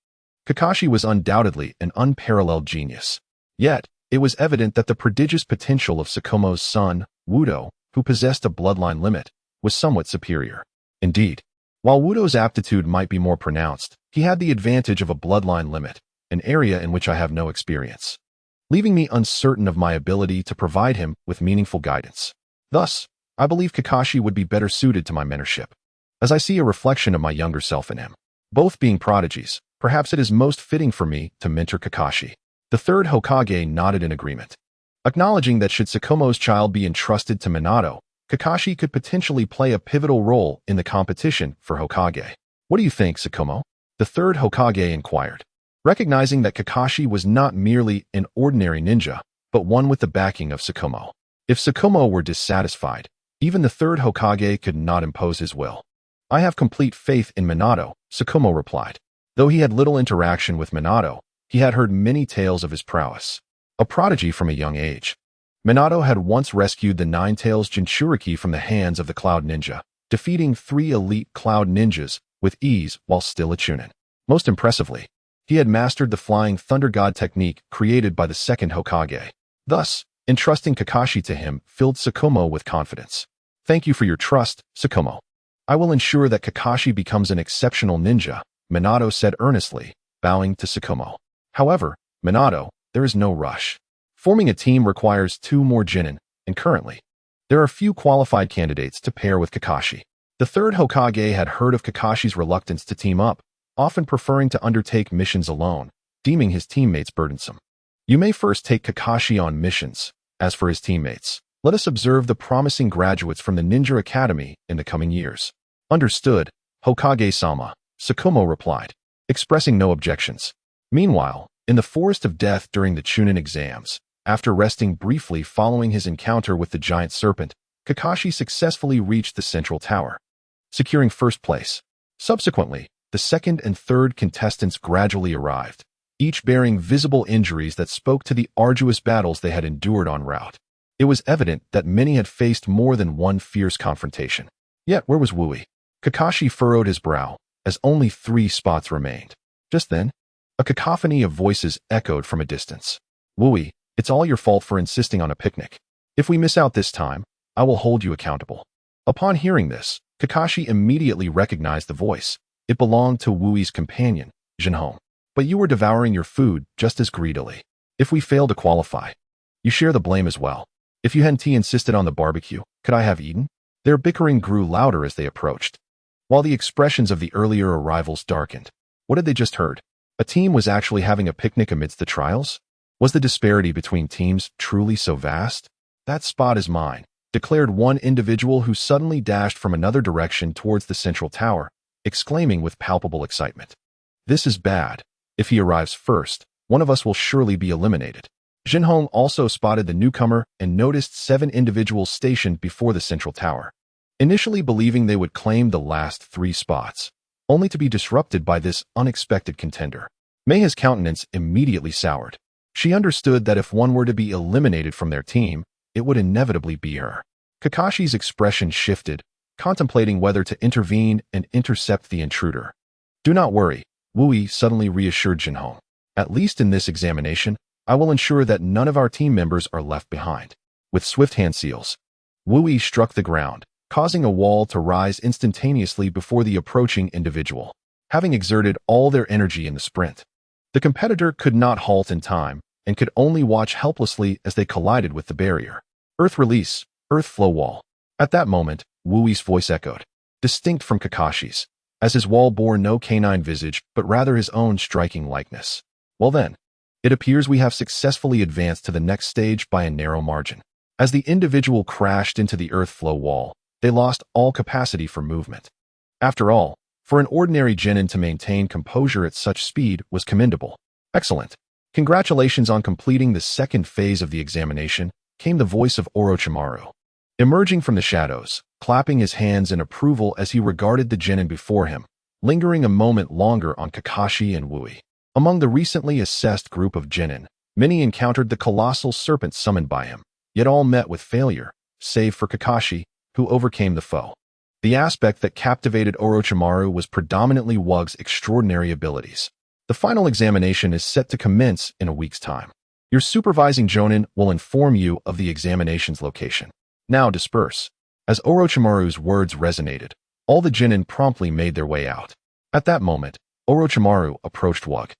Kakashi was undoubtedly an unparalleled genius. Yet, it was evident that the prodigious potential of Tsukumo's son, Wudo, who possessed a bloodline limit, was somewhat superior. Indeed, while Wudo's aptitude might be more pronounced, he had the advantage of a bloodline limit, an area in which I have no experience, leaving me uncertain of my ability to provide him with meaningful guidance. Thus, I believe Kakashi would be better suited to my mentorship, as I see a reflection of my younger self in him. Both being prodigies, perhaps it is most fitting for me to mentor Kakashi. The third Hokage nodded in agreement, acknowledging that should Tsukumo's child be entrusted to Minato, Kakashi could potentially play a pivotal role in the competition for Hokage. What do you think, Tsukumo? The third Hokage inquired, recognizing that Kakashi was not merely an ordinary ninja, but one with the backing of Tsukumo. If Tsukumo were dissatisfied, even the third Hokage could not impose his will. I have complete faith in Minato, Tsukumo replied. Though he had little interaction with Minato, he had heard many tales of his prowess. A prodigy from a young age, Minato had once rescued the Nine-Tails Jinchuriki from the hands of the Cloud Ninja, defeating 3 elite Cloud Ninjas with ease while still a Chunin. Most impressively, he had mastered the Flying Thunder God technique created by the second Hokage. Thus, entrusting Kakashi to him filled Tsukumo with confidence. Thank you for your trust, Tsukumo. I will ensure that Kakashi becomes an exceptional ninja, Minato said earnestly, bowing to Tsukumo. However, Minato, there is no rush. Forming a team requires 2 more Genin, and currently, there are few qualified candidates to pair with Kakashi. The third Hokage had heard of Kakashi's reluctance to team up, often preferring to undertake missions alone, deeming his teammates burdensome. You may first take Kakashi on missions. As for his teammates, let us observe the promising graduates from the Ninja Academy in the coming years. Understood, Hokage-sama, Tsukumo replied, expressing no objections. Meanwhile, in the Forest of Death during the Chunin exams, after resting briefly following his encounter with the giant serpent, Kakashi successfully reached the central tower, securing first place. Subsequently, the second and third contestants gradually arrived, each bearing visible injuries that spoke to the arduous battles they had endured en route. It was evident that many had faced more than one fierce confrontation. Yet where was Wui? Kakashi furrowed his brow, as only 3 spots remained. Just then, a cacophony of voices echoed from a distance. Wui, it's all your fault for insisting on a picnic. If we miss out this time, I will hold you accountable. Upon hearing this, Kakashi immediately recognized the voice. It belonged to Wui's companion, Jinhong. But you were devouring your food just as greedily. If we fail to qualify, you share the blame as well. If you hadn't insisted on the barbecue, could I have eaten? Their bickering grew louder as they approached, while the expressions of the earlier arrivals darkened. What had they just heard? A team was actually having a picnic amidst the trials? Was the disparity between teams truly so vast? That spot is mine, declared one individual who suddenly dashed from another direction towards the central tower, exclaiming with palpable excitement. This is bad. If he arrives first, one of us will surely be eliminated. Jinhong also spotted the newcomer and noticed 7 individuals stationed before the central tower, initially believing they would claim the last 3 spots, only to be disrupted by this unexpected contender. Mei's countenance immediately soured. She understood that if one were to be eliminated from their team, it would inevitably be her. Kakashi's expression shifted, contemplating whether to intervene and intercept the intruder. Do not worry, Wui suddenly reassured Jinhong. At least in this examination, I will ensure that none of our team members are left behind. With swift hand seals, Wui struck the ground, causing a wall to rise instantaneously before the approaching individual. Having exerted all their energy in the sprint, the competitor could not halt in time and could only watch helplessly as they collided with the barrier. Earth release, earth flow wall. At that moment, Wui's voice echoed, distinct from Kakashi's, as his wall bore no canine visage but rather his own striking likeness. Well then, it appears we have successfully advanced to the next stage by a narrow margin. As the individual crashed into the earth flow wall, they lost all capacity for movement. After all, for an ordinary genin to maintain composure at such speed was commendable. Excellent. Congratulations on completing the second phase of the examination, came the voice of Orochimaru. Emerging from the shadows, clapping his hands in approval as he regarded the genin before him, lingering a moment longer on Kakashi and Wui. Among the recently assessed group of genin, many encountered the colossal serpent summoned by him, yet all met with failure, save for Kakashi, who overcame the foe. The aspect that captivated Orochimaru was predominantly Wug's extraordinary abilities. The final examination is set to commence in a week's time. Your supervising jonin will inform you of the examination's location. Now disperse. As Orochimaru's words resonated, all the genin promptly made their way out. At that moment, Orochimaru approached Wug.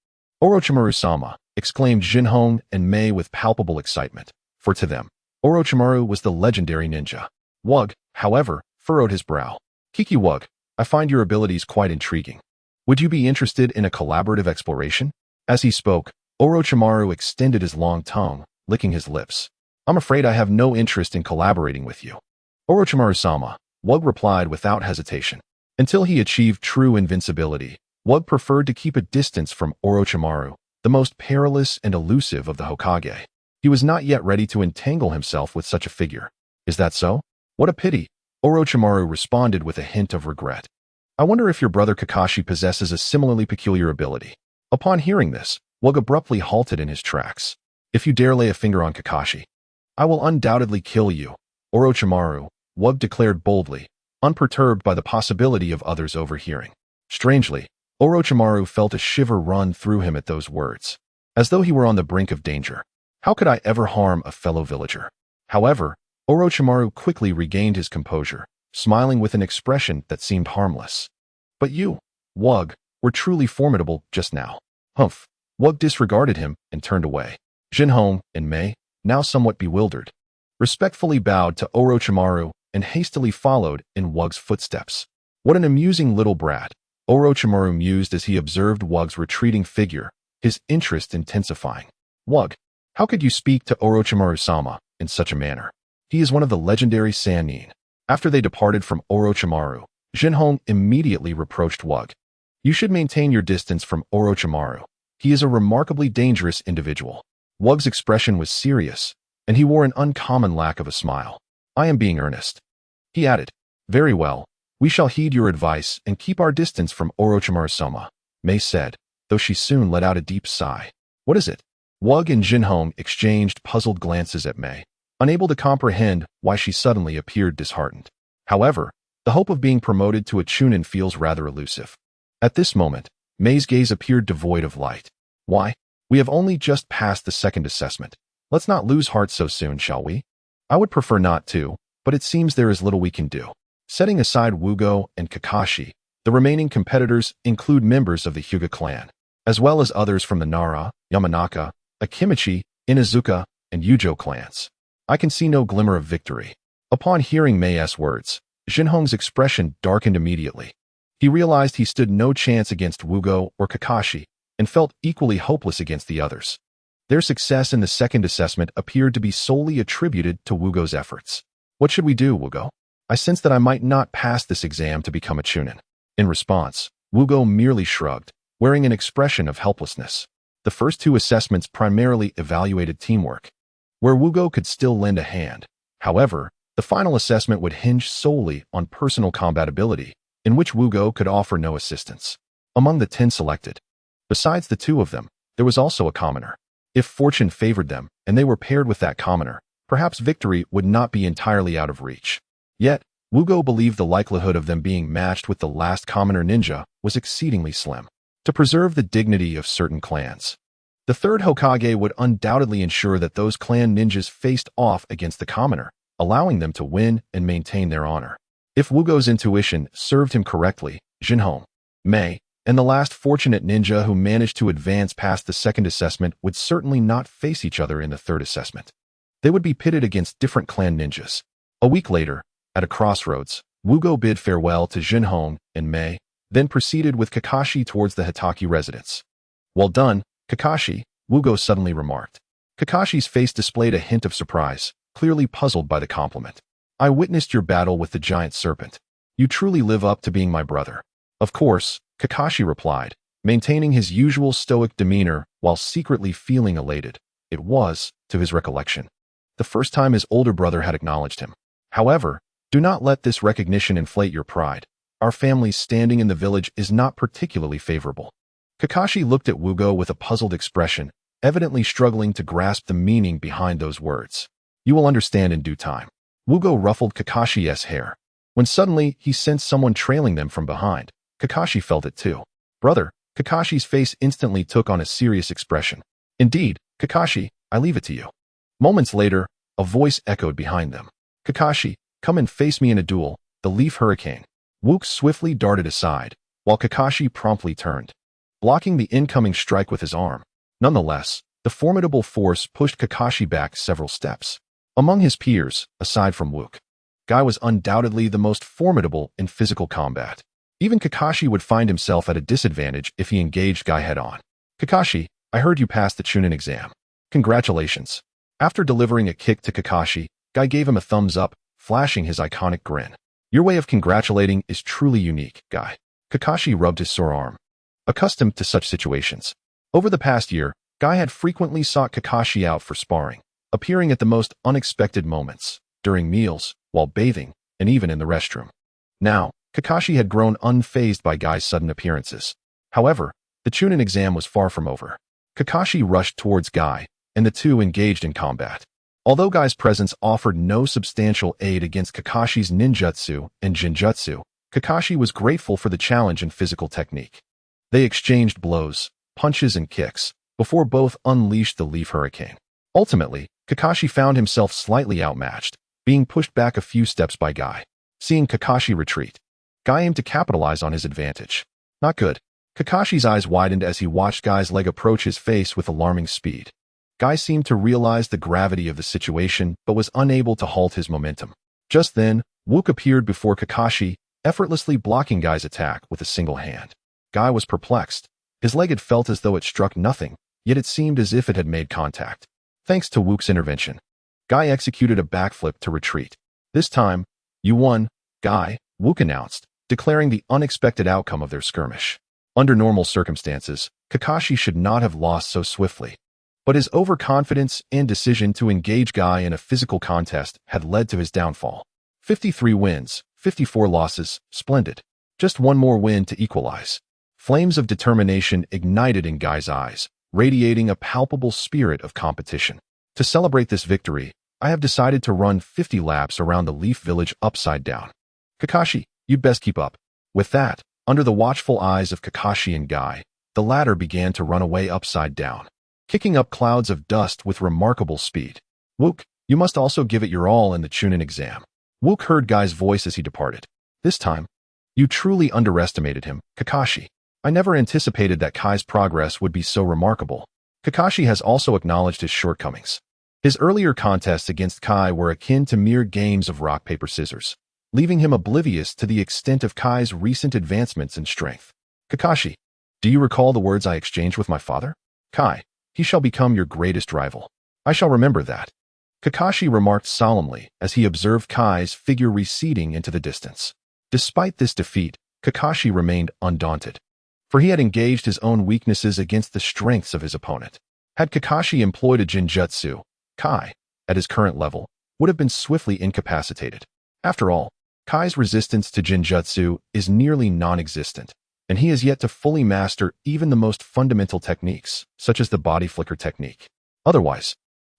"Orochimaru-sama," exclaimed Jinhong and Mei with palpable excitement, for to them, Orochimaru was the legendary ninja. Wug, however, furrowed his brow. "Kiki Wug, I find your abilities quite intriguing. Would you be interested in a collaborative exploration?" As he spoke, Orochimaru extended his long tongue, licking his lips. "I'm afraid I have no interest in collaborating with you." "Orochimaru-sama," Wug replied without hesitation. Until he achieved true invincibility, Wug preferred to keep a distance from Orochimaru, the most perilous and elusive of the Hokage. He was not yet ready to entangle himself with such a figure. "Is that so? What a pity," Orochimaru responded with a hint of regret. "I wonder if your brother Kakashi possesses a similarly peculiar ability." Upon hearing this, Wug abruptly halted in his tracks. "If you dare lay a finger on Kakashi, I will undoubtedly kill you." "Orochimaru," Wug declared boldly, unperturbed by the possibility of others overhearing. Strangely, Orochimaru felt a shiver run through him at those words, as though he were on the brink of danger. How could I ever harm a fellow villager? However, Orochimaru quickly regained his composure, smiling with an expression that seemed harmless. "But you, Wug, were truly formidable just now." "Humph." Wug disregarded him and turned away. Jinhong and Mei, now somewhat bewildered, respectfully bowed to Orochimaru and hastily followed in Wug's footsteps. "What an amusing little brat," Orochimaru mused as he observed Wug's retreating figure, his interest intensifying. "Wug, how could you speak to Orochimaru-sama in such a manner? He is one of the legendary Sannin." After they departed from Orochimaru, Jinhong immediately reproached Wug. "You should maintain your distance from Orochimaru. He is a remarkably dangerous individual." Wug's expression was serious, and he wore an uncommon lack of a smile. "I am being earnest," he added. "Very well. We shall heed your advice and keep our distance from Orochimaru-sama," Mei said, though she soon let out a deep sigh. "What is it?" Wug and Jinhong exchanged puzzled glances at Mei, unable to comprehend why she suddenly appeared disheartened. However, the hope of being promoted to a chunin feels rather elusive. At this moment, Mei's gaze appeared devoid of light. "Why? We have only just passed the second assessment. Let's not lose heart so soon, shall we?" "I would prefer not to, but it seems there is little we can do." Setting aside Wugo and Kakashi, the remaining competitors include members of the Hyuga clan, as well as others from the Nara, Yamanaka, Akimichi, Inazuka, and Yujo clans. I can see no glimmer of victory. Upon hearing Mei's words, Jinhong's expression darkened immediately. He realized he stood no chance against Wugo or Kakashi, and felt equally hopeless against the others. Their success in the second assessment appeared to be solely attributed to Wugo's efforts. "What should we do, Wugo? I sense that I might not pass this exam to become a chunin." In response, Wugo merely shrugged, wearing an expression of helplessness. The first two assessments primarily evaluated teamwork, where Wugo could still lend a hand. However, the final assessment would hinge solely on personal compatibility, in which Wugo could offer no assistance. Among the 10 selected, besides the two of them, there was also a commoner. If fortune favored them, and they were paired with that commoner, perhaps victory would not be entirely out of reach. Yet, Wugo believed the likelihood of them being matched with the last commoner ninja was exceedingly slim. To preserve the dignity of certain clans, the third Hokage would undoubtedly ensure that those clan ninjas faced off against the commoner, allowing them to win and maintain their honor. If Wugo's intuition served him correctly, Jinhong, Mei, and the last fortunate ninja who managed to advance past the second assessment would certainly not face each other in the third assessment. They would be pitted against different clan ninjas. A week later, at a crossroads, Wugo bid farewell to Jinhong and Mei, then proceeded with Kakashi towards the Hatake residence. "Well done, Kakashi," Wugo suddenly remarked. Kakashi's face displayed a hint of surprise, clearly puzzled by the compliment. "I witnessed your battle with the giant serpent. You truly live up to being my brother." "Of course," Kakashi replied, maintaining his usual stoic demeanor while secretly feeling elated. It was, to his recollection, the first time his older brother had acknowledged him. However, do not let this recognition inflate your pride. Our family's standing in the village is not particularly favorable. Kakashi looked at Wugo with a puzzled expression, evidently struggling to grasp the meaning behind those words. You will understand in due time. Wugo ruffled Kakashi's hair. When suddenly he sensed someone trailing them from behind, Kakashi felt it too. Brother, Kakashi's face instantly took on a serious expression. Indeed, Kakashi, I leave it to you. Moments later, a voice echoed behind them. Kakashi, come and face me in a duel, the Leaf Hurricane. Wook swiftly darted aside, while Kakashi promptly turned, blocking the incoming strike with his arm. Nonetheless, the formidable force pushed Kakashi back several steps. Among his peers, aside from Wook, Guy was undoubtedly the most formidable in physical combat. Even Kakashi would find himself at a disadvantage if he engaged Guy head-on. Kakashi, I heard you passed the Chunin exam. Congratulations. After delivering a kick to Kakashi, Guy gave him a thumbs up, flashing his iconic grin. Your way of congratulating is truly unique, Guy. Kakashi rubbed his sore arm. Accustomed to such situations. Over the past year, Guy had frequently sought Kakashi out for sparring, appearing at the most unexpected moments, during meals, while bathing, and even in the restroom. Now, Kakashi had grown unfazed by Guy's sudden appearances. However, the Chunin exam was far from over. Kakashi rushed towards Guy, and the two engaged in combat. Although Guy's presence offered no substantial aid against Kakashi's ninjutsu and jinjutsu, Kakashi was grateful for the challenge in physical technique. They exchanged blows, punches, and kicks, before both unleashed the Leaf Hurricane. Ultimately, Kakashi found himself slightly outmatched, being pushed back a few steps by Guy. Seeing Kakashi retreat, Guy aimed to capitalize on his advantage. Not good. Kakashi's eyes widened as he watched Guy's leg approach his face with alarming speed. Guy seemed to realize the gravity of the situation, but was unable to halt his momentum. Just then, Wook appeared before Kakashi, effortlessly blocking Guy's attack with a single hand. Guy was perplexed. His leg had felt as though it struck nothing, yet it seemed as if it had made contact. Thanks to Wook's intervention, Guy executed a backflip to retreat. This time, you won, Guy, Wook announced, declaring the unexpected outcome of their skirmish. Under normal circumstances, Kakashi should not have lost so swiftly. But his overconfidence and decision to engage Guy in a physical contest had led to his downfall. 53 wins, 54 losses, splendid. Just one more win to equalize. Flames of determination ignited in Guy's eyes, radiating a palpable spirit of competition. To celebrate this victory, I have decided to run 50 laps around the Leaf Village upside down. Kakashi, you'd best keep up. With that, under the watchful eyes of Kakashi and Guy, the latter began to run away upside down, kicking up clouds of dust with remarkable speed. Wook, you must also give it your all in the Chunin exam. Wook heard Guy's voice as he departed. This time, you truly underestimated him, Kakashi. I never anticipated that Kai's progress would be so remarkable. Kakashi has also acknowledged his shortcomings. His earlier contests against Kai were akin to mere games of rock, paper, scissors, leaving him oblivious to the extent of Kai's recent advancements in strength. Kakashi, do you recall the words I exchanged with my father? Kai, he shall become your greatest rival. I shall remember that. Kakashi remarked solemnly as he observed Kai's figure receding into the distance. Despite this defeat, Kakashi remained undaunted, for he had engaged his own weaknesses against the strengths of his opponent. Had Kakashi employed a jinjutsu, Kai, at his current level, would have been swiftly incapacitated. After all, Kai's resistance to jinjutsu is nearly non-existent, and he has yet to fully master even the most fundamental techniques, such as the body flicker technique. Otherwise,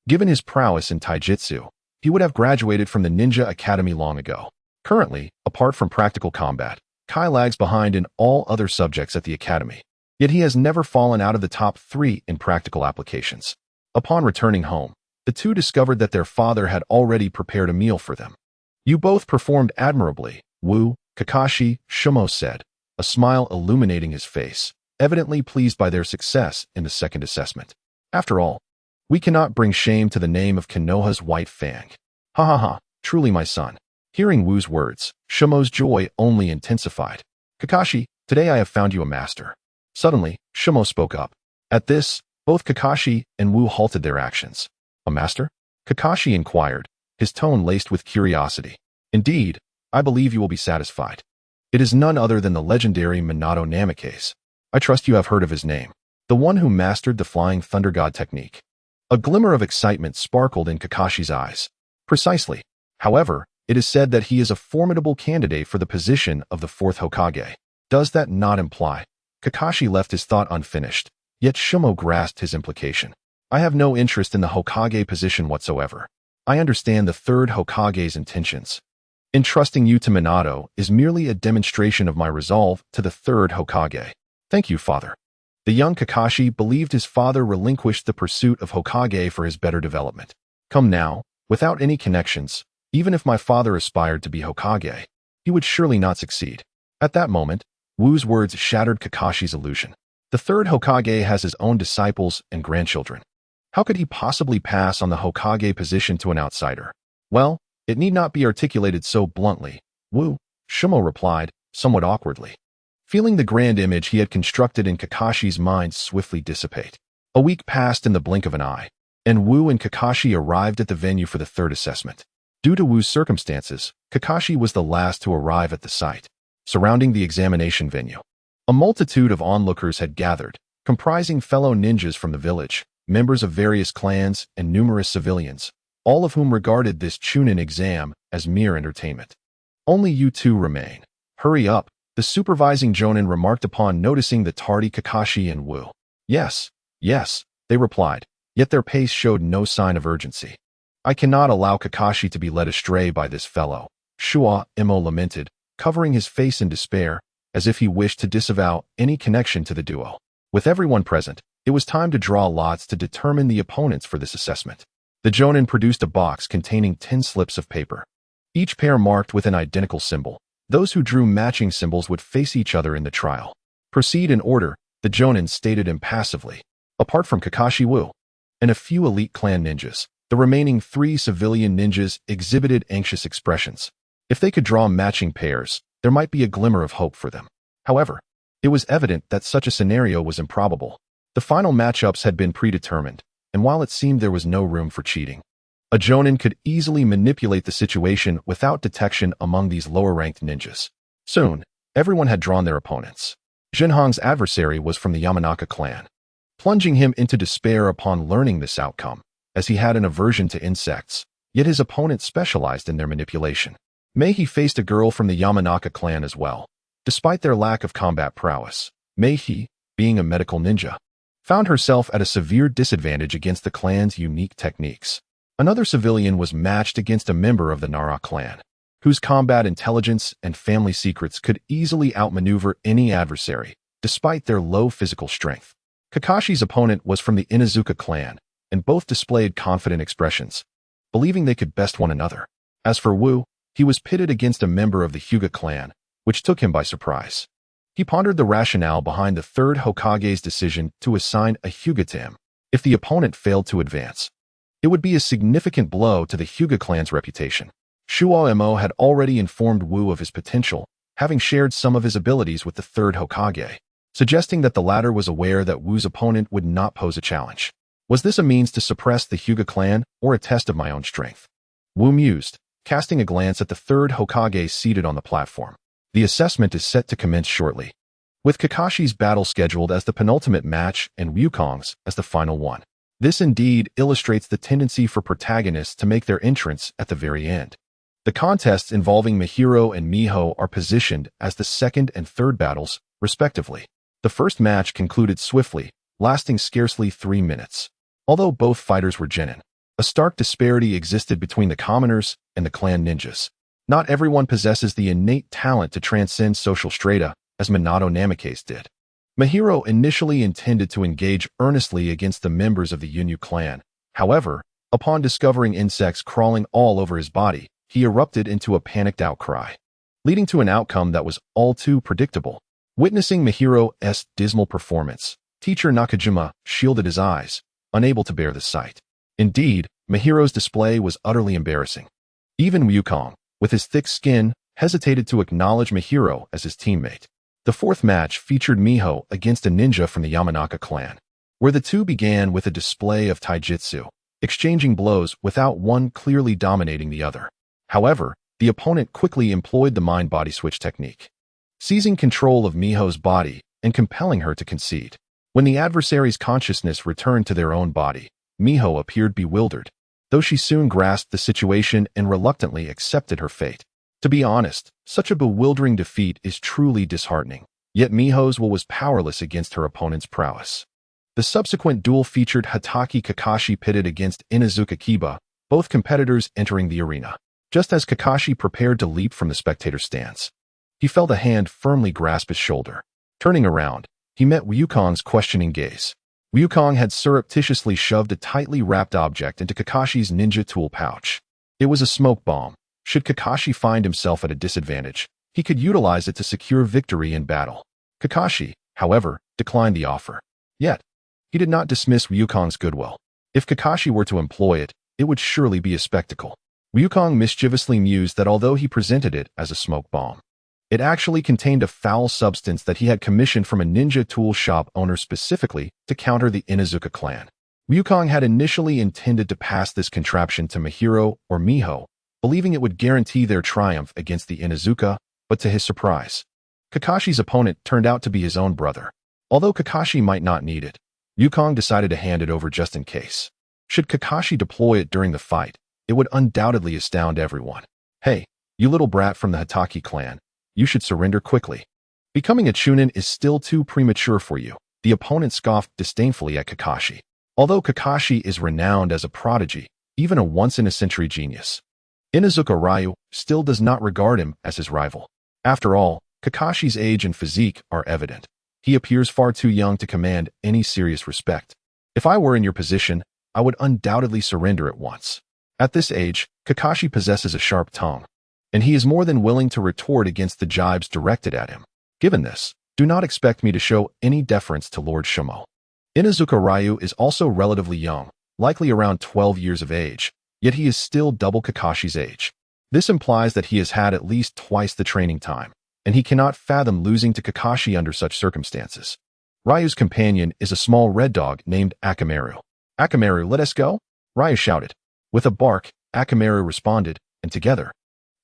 given his prowess in taijutsu, he would have graduated from the Ninja Academy long ago. Currently, apart from practical combat, Kai lags behind in all other subjects at the academy, yet he has never fallen out of the top 3 in practical applications. Upon returning home, the two discovered that their father had already prepared a meal for them. You both performed admirably, Wu, Kakashi, Shumo said, a smile illuminating his face, evidently pleased by their success in the second assessment. After all, we cannot bring shame to the name of Konoha's White Fang. Ha ha ha, truly my son. Hearing Wu's words, Shumo's joy only intensified. Kakashi, today I have found you a master. Suddenly, Shumo spoke up. At this, both Kakashi and Wu halted their actions. A master? Kakashi inquired, his tone laced with curiosity. Indeed, I believe you will be satisfied. It is none other than the legendary Minato Namikaze. I trust you have heard of his name. The one who mastered the Flying Thunder God technique. A glimmer of excitement sparkled in Kakashi's eyes. Precisely. However, it is said that he is a formidable candidate for the position of the fourth Hokage. Does that not imply? Kakashi left his thought unfinished, yet Shumo grasped his implication. I have no interest in the Hokage position whatsoever. I understand the third Hokage's intentions. Entrusting you to Minato is merely a demonstration of my resolve to the third Hokage. Thank you, father. The young Kakashi believed his father relinquished the pursuit of Hokage for his better development. Come now, without any connections, even if my father aspired to be Hokage, he would surely not succeed. At that moment, Wu's words shattered Kakashi's illusion. The third Hokage has his own disciples and grandchildren. How could he possibly pass on the Hokage position to an outsider? Well, it need not be articulated so bluntly, Wu, Shumo replied, somewhat awkwardly, feeling the grand image he had constructed in Kakashi's mind swiftly dissipate. A week passed in the blink of an eye, and Wu and Kakashi arrived at the venue for the third assessment. Due to Wu's circumstances, Kakashi was the last to arrive at the site. Surrounding the examination venue, a multitude of onlookers had gathered, comprising fellow ninjas from the village, members of various clans, and numerous civilians, all of whom regarded this Chunin exam as mere entertainment. Only you two remain. Hurry up, the supervising Jonin remarked upon noticing the tardy Kakashi and Wu. Yes, they replied, yet their pace showed no sign of urgency. I cannot allow Kakashi to be led astray by this fellow, Shua Imo lamented, covering his face in despair, as if he wished to disavow any connection to the duo. With everyone present, it was time to draw lots to determine the opponents for this assessment. The Jonin produced a box containing 10 slips of paper, each pair marked with an identical symbol. Those who drew matching symbols would face each other in the trial. Proceed in order, the Jonin stated impassively. Apart from Kakashi, Wu, and a few elite clan ninjas, the remaining 3 civilian ninjas exhibited anxious expressions. If they could draw matching pairs, there might be a glimmer of hope for them. However, it was evident that such a scenario was improbable. The final matchups had been predetermined, and while it seemed there was no room for cheating, a Jonin could easily manipulate the situation without detection among these lower-ranked ninjas. Soon, everyone had drawn their opponents. Jinhong's adversary was from the Yamanaka clan, plunging him into despair upon learning this outcome, as he had an aversion to insects, yet his opponent specialized in their manipulation. Mei faced a girl from the Yamanaka clan as well. Despite their lack of combat prowess, Mei, being a medical ninja, found herself at a severe disadvantage against the clan's unique techniques. Another civilian was matched against a member of the Nara clan, whose combat intelligence and family secrets could easily outmaneuver any adversary, despite their low physical strength. Kakashi's opponent was from the Inazuka clan, and both displayed confident expressions, believing they could best one another. As for Wu, he was pitted against a member of the Hyuga clan, which took him by surprise. He pondered the rationale behind the third Hokage's decision to assign a Hyuga to him. If the opponent failed to advance, it would be a significant blow to the Hyuga clan's reputation. Shuo Mo had already informed Wu of his potential, having shared some of his abilities with the third Hokage, suggesting that the latter was aware that Wu's opponent would not pose a challenge. Was this a means to suppress the Hyuga clan, or a test of my own strength? Wu mused, casting a glance at the third Hokage seated on the platform. The assessment is set to commence shortly, with Kakashi's battle scheduled as the penultimate match and Wukong's as the final one. This indeed illustrates the tendency for protagonists to make their entrance at the very end. The contests involving Mihiro and Miho are positioned as the second and third battles, respectively. The first match concluded swiftly, lasting scarcely 3 minutes. Although both fighters were genin, a stark disparity existed between the commoners and the clan ninjas. Not everyone possesses the innate talent to transcend social strata, as Minato Namikaze did. Mihiro initially intended to engage earnestly against the members of the Yunyu clan. However, upon discovering insects crawling all over his body, he erupted into a panicked outcry, leading to an outcome that was all too predictable. Witnessing Mihiro's dismal performance, teacher Nakajima shielded his eyes, unable to bear the sight. Indeed, Mihiro's display was utterly embarrassing. Even Wukong, with his thick skin, hesitated to acknowledge Mihiro as his teammate. The fourth match featured Miho against a ninja from the Yamanaka clan, where the two began with a display of taijutsu, exchanging blows without one clearly dominating the other. However, the opponent quickly employed the mind-body switch technique, seizing control of Miho's body and compelling her to concede. When the adversary's consciousness returned to their own body, Miho appeared bewildered, though she soon grasped the situation and reluctantly accepted her fate. To be honest, such a bewildering defeat is truly disheartening, yet Miho's will was powerless against her opponent's prowess. The subsequent duel featured Hatake Kakashi pitted against Inuzuka Kiba, both competitors entering the arena. Just as Kakashi prepared to leap from the spectator stance, he felt a hand firmly grasp his shoulder. Turning around, he met Ryukong's questioning gaze. Ryukong had surreptitiously shoved a tightly wrapped object into Kakashi's ninja tool pouch. It was a smoke bomb. Should Kakashi find himself at a disadvantage, he could utilize it to secure victory in battle. Kakashi, however, declined the offer. Yet, he did not dismiss Ryukong's goodwill. If Kakashi were to employ it, it would surely be a spectacle. Ryukong mischievously mused that although he presented it as a smoke bomb, it actually contained a foul substance that he had commissioned from a ninja tool shop owner specifically to counter the Inuzuka clan. Ryukong had initially intended to pass this contraption to Mihiro or Miho, believing it would guarantee their triumph against the Inuzuka, but to his surprise, Kakashi's opponent turned out to be his own brother. Although Kakashi might not need it, Ryukong decided to hand it over just in case. Should Kakashi deploy it during the fight, it would undoubtedly astound everyone. Hey, you little brat from the Hatake clan, you should surrender quickly. Becoming a Chunin is still too premature for you, the opponent scoffed disdainfully at Kakashi. Although Kakashi is renowned as a prodigy, even a once-in-a-century genius, Inuzuka Ryu still does not regard him as his rival. After all, Kakashi's age and physique are evident. He appears far too young to command any serious respect. If I were in your position, I would undoubtedly surrender at once. At this age, Kakashi possesses a sharp tongue, and he is more than willing to retort against the jibes directed at him. Given this, do not expect me to show any deference to Lord Shimo. Inuzuka Ryu is also relatively young, likely around 12 years of age, yet he is still double Kakashi's age. This implies that he has had at least twice the training time, and he cannot fathom losing to Kakashi under such circumstances. Ryu's companion is a small red dog named Akamaru. Akamaru, let us go? Ryu shouted. With a bark, Akamaru responded, and together,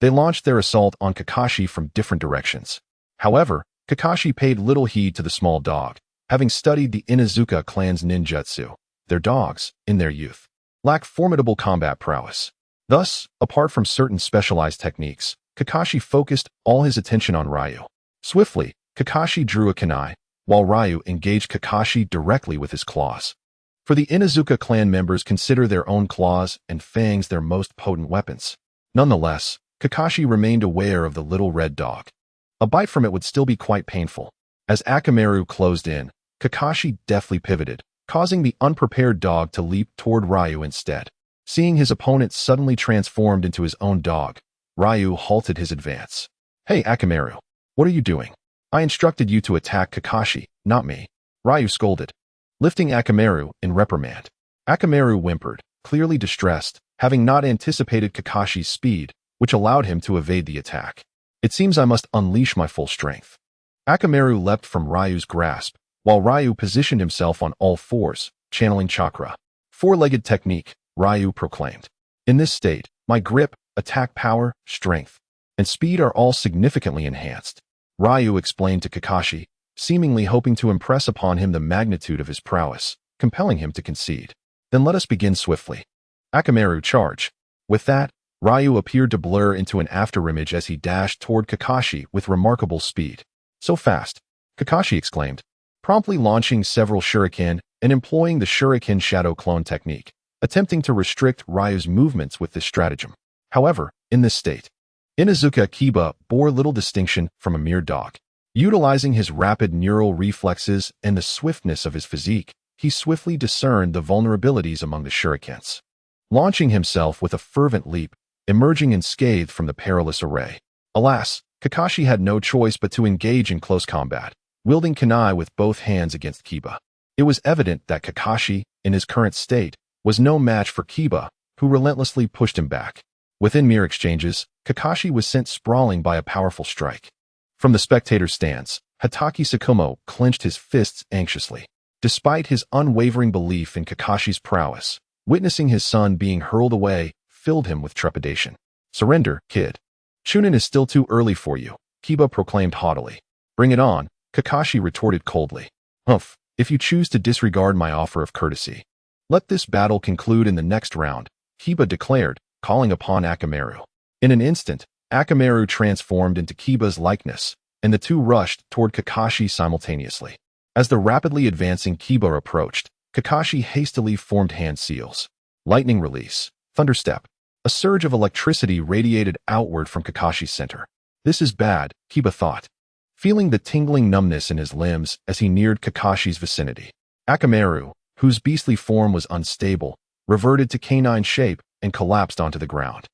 they launched their assault on Kakashi from different directions. However, Kakashi paid little heed to the small dog, having studied the Inuzuka clan's ninjutsu. Their dogs, in their youth, lack formidable combat prowess. Thus, apart from certain specialized techniques, Kakashi focused all his attention on Ryu. Swiftly, Kakashi drew a kunai, while Ryu engaged Kakashi directly with his claws. For the Inuzuka clan members consider their own claws and fangs their most potent weapons. Nonetheless, Kakashi remained aware of the little red dog. A bite from it would still be quite painful. As Akamaru closed in, Kakashi deftly pivoted, causing the unprepared dog to leap toward Ryu instead. Seeing his opponent suddenly transformed into his own dog, Ryu halted his advance. Hey Akamaru, what are you doing? I instructed you to attack Kakashi, not me. Ryu scolded, lifting Akamaru in reprimand. Akamaru whimpered, clearly distressed, having not anticipated Kakashi's speed, which allowed him to evade the attack. It seems I must unleash my full strength. Akamaru leapt from Ryu's grasp, while Ryu positioned himself on all fours, channeling chakra. Four-legged technique, Ryu proclaimed. In this state, my grip, attack power, strength, and speed are all significantly enhanced. Ryu explained to Kakashi, seemingly hoping to impress upon him the magnitude of his prowess, compelling him to concede. Then let us begin swiftly. Akamaru, charge. With that, Ryu appeared to blur into an afterimage as he dashed toward Kakashi with remarkable speed. So fast, Kakashi exclaimed, promptly launching several shuriken and employing the shuriken shadow clone technique, attempting to restrict Ryu's movements with this stratagem. However, in this state, Inuzuka Kiba bore little distinction from a mere dog. Utilizing his rapid neural reflexes and the swiftness of his physique, he swiftly discerned the vulnerabilities among the shurikens. Launching himself with a fervent leap, emerging unscathed from the perilous array. Alas, Kakashi had no choice but to engage in close combat, wielding kunai with both hands against Kiba. It was evident that Kakashi, in his current state, was no match for Kiba, who relentlessly pushed him back. Within mere exchanges, Kakashi was sent sprawling by a powerful strike. From the spectator's stance, Hatake Satoru clenched his fists anxiously. Despite his unwavering belief in Kakashi's prowess, witnessing his son being hurled away filled him with trepidation. Surrender, kid. Chunin is still too early for you, Kiba proclaimed haughtily. Bring it on, Kakashi retorted coldly. Humph, if you choose to disregard my offer of courtesy, Let this battle conclude in the next round, Kiba declared, calling upon Akamaru. In an instant, Akamaru transformed into Kiba's likeness, and the two rushed toward Kakashi simultaneously. As the rapidly advancing Kiba approached, Kakashi hastily formed hand seals. Lightning release, thunderstep. A surge of electricity radiated outward from Kakashi's center. This is bad, Kiba thought, feeling the tingling numbness in his limbs as he neared Kakashi's vicinity. Akamaru, whose beastly form was unstable, reverted to canine shape and collapsed onto the ground.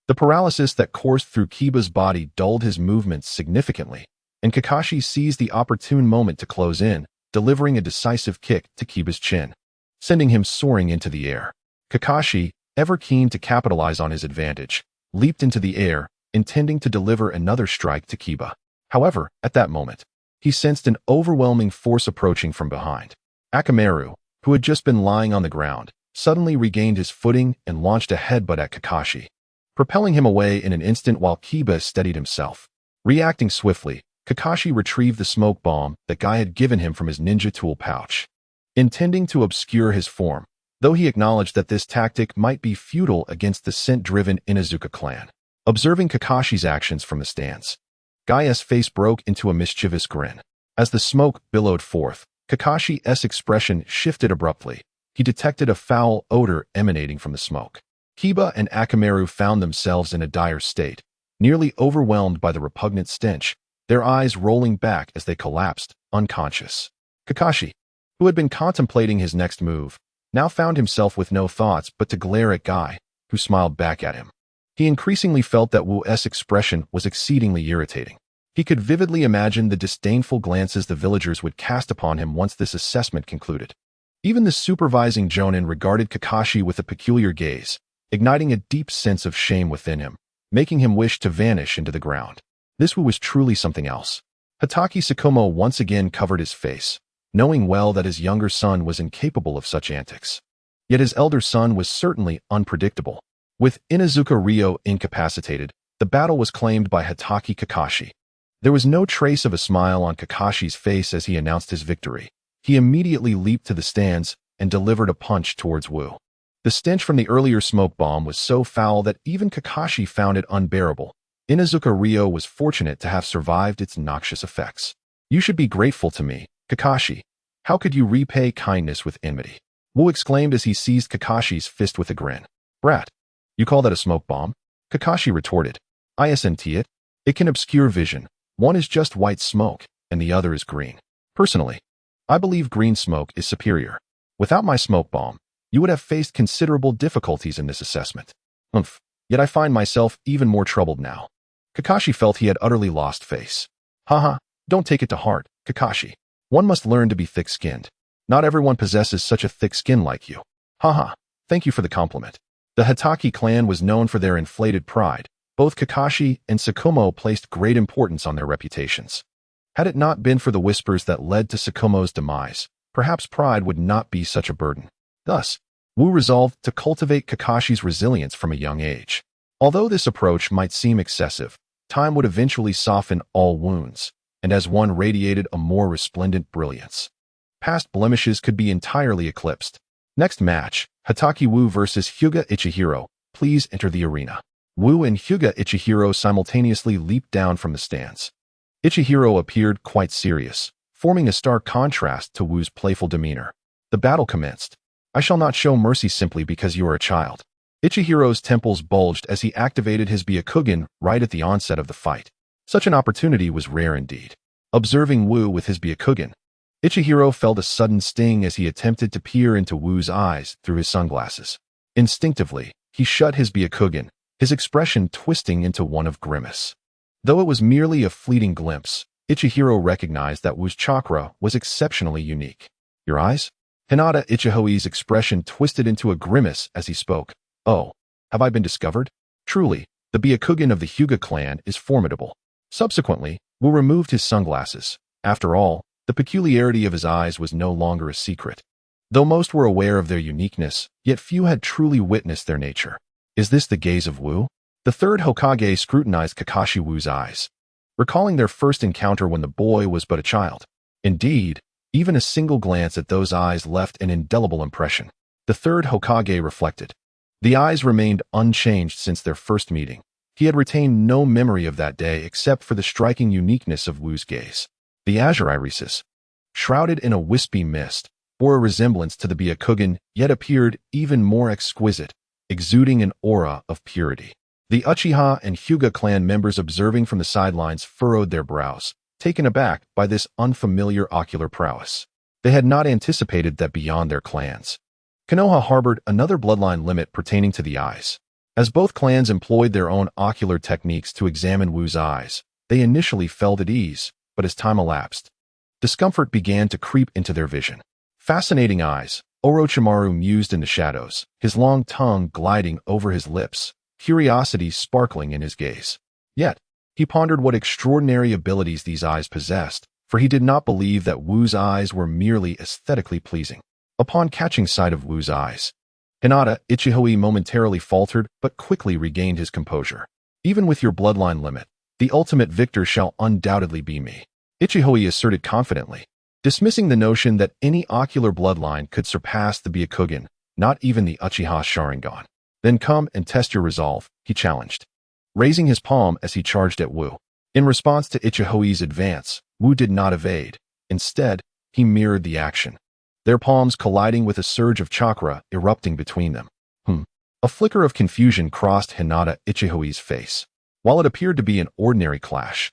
The paralysis that coursed through Kiba's body dulled his movements significantly, and Kakashi seized the opportune moment to close in, delivering a decisive kick to Kiba's chin, sending him soaring into the air. Kakashi, ever keen to capitalize on his advantage, leaped into the air, intending to deliver another strike to Kiba. However, at that moment, he sensed an overwhelming force approaching from behind. Akamaru, who had just been lying on the ground, suddenly regained his footing and launched a headbutt at Kakashi, propelling him away in an instant while Kiba steadied himself. Reacting swiftly, Kakashi retrieved the smoke bomb that Guy had given him from his ninja tool pouch, intending to obscure his form, though he acknowledged that this tactic might be futile against the scent-driven Inuzuka clan. Observing Kakashi's actions from the stands, Guy's face broke into a mischievous grin. As the smoke billowed forth, Kakashi's expression shifted abruptly. He detected a foul odor emanating from the smoke. Kiba and Akamaru found themselves in a dire state, nearly overwhelmed by the repugnant stench, their eyes rolling back as they collapsed, unconscious. Kakashi, who had been contemplating his next move, now found himself with no thoughts but to glare at Guy, who smiled back at him. He increasingly felt that Wu's expression was exceedingly irritating. He could vividly imagine the disdainful glances the villagers would cast upon him once this assessment concluded. Even the supervising Jonin regarded Kakashi with a peculiar gaze, igniting a deep sense of shame within him, making him wish to vanish into the ground. This Wu was truly something else. Hatake Satoru once again covered his face, knowing well that his younger son was incapable of such antics. Yet his elder son was certainly unpredictable. With Inuzuka Ryo incapacitated, the battle was claimed by Hatake Kakashi. There was no trace of a smile on Kakashi's face as he announced his victory. He immediately leaped to the stands and delivered a punch towards Wu. The stench from the earlier smoke bomb was so foul that even Kakashi found it unbearable. Inuzuka Ryo was fortunate to have survived its noxious effects. "You should be grateful to me, Kakashi. How could you repay kindness with enmity?" Wu exclaimed as he seized Kakashi's fist with a grin. "Brat, you call that a smoke bomb?" Kakashi retorted. "Isn't it? It can obscure vision. One is just white smoke, and the other is green. Personally, I believe green smoke is superior. Without my smoke bomb, you would have faced considerable difficulties in this assessment. Yet I find myself even more troubled now." Kakashi felt he had utterly lost face. "Haha, don't take it to heart, Kakashi. One must learn to be thick-skinned. Not everyone possesses such a thick skin like you. Haha, thank you for the compliment." The Hatake clan was known for their inflated pride. Both Kakashi and Sakomo placed great importance on their reputations. Had it not been for the whispers that led to Sakomo's demise, perhaps pride would not be such a burden. Thus, Wu resolved to cultivate Kakashi's resilience from a young age. Although this approach might seem excessive, time would eventually soften all wounds, and as one radiated a more resplendent brilliance, past blemishes could be entirely eclipsed. Next match, Hatake Wu versus Hyuga Ichihiro. Please enter the arena. Wu and Hyuga Ichihiro simultaneously leaped down from the stands. Ichihiro appeared quite serious, forming a stark contrast to Wu's playful demeanor. The battle commenced. "I shall not show mercy simply because you are a child." Ichihiro's temples bulged as he activated his Byakugan right at the onset of the fight. Such an opportunity was rare indeed. Observing Wu with his Byakugan, Ichihiro felt a sudden sting as he attempted to peer into Wu's eyes through his sunglasses. Instinctively, he shut his Byakugan, his expression twisting into one of grimace. Though it was merely a fleeting glimpse, Ichihiro recognized that Wu's chakra was exceptionally unique. "Your eyes?" Hinata Ichihoi's expression twisted into a grimace as he spoke. "Oh, have I been discovered?" Truly, the Byakugan of the Hyuga clan is formidable. Subsequently, Wu removed his sunglasses. After all, the peculiarity of his eyes was no longer a secret. Though most were aware of their uniqueness, yet few had truly witnessed their nature. Is this the gaze of Wu? The third Hokage scrutinized Kakashi Wu's eyes, recalling their first encounter when the boy was but a child. Indeed, even a single glance at those eyes left an indelible impression. The third Hokage reflected. The eyes remained unchanged since their first meeting. He had retained no memory of that day except for the striking uniqueness of Wu's gaze. The Azure Eyes, shrouded in a wispy mist, bore a resemblance to the Byakugan, yet appeared even more exquisite, exuding an aura of purity. The Uchiha and Hyuga clan members observing from the sidelines furrowed their brows, taken aback by this unfamiliar ocular prowess. They had not anticipated that beyond their clans, Konoha harbored another bloodline limit pertaining to the eyes. As both clans employed their own ocular techniques to examine Wu's eyes, they initially felt at ease, but as time elapsed, discomfort began to creep into their vision. Fascinating eyes, Orochimaru mused in the shadows, his long tongue gliding over his lips, curiosity sparkling in his gaze. Yet, he pondered what extraordinary abilities these eyes possessed, for he did not believe that Wu's eyes were merely aesthetically pleasing. Upon catching sight of Wu's eyes, Hinata Ichihoi momentarily faltered but quickly regained his composure. Even with your bloodline limit, the ultimate victor shall undoubtedly be me, Ichihoi asserted confidently, dismissing the notion that any ocular bloodline could surpass the Byakugan, not even the Uchiha Sharingan. Then come and test your resolve, he challenged, raising his palm as he charged at Wu. In response to Ichihoi's advance, Wu did not evade. Instead, he mirrored the action, their palms colliding with a surge of chakra erupting between them. A flicker of confusion crossed Hinata Ichihoi's face. While it appeared to be an ordinary clash,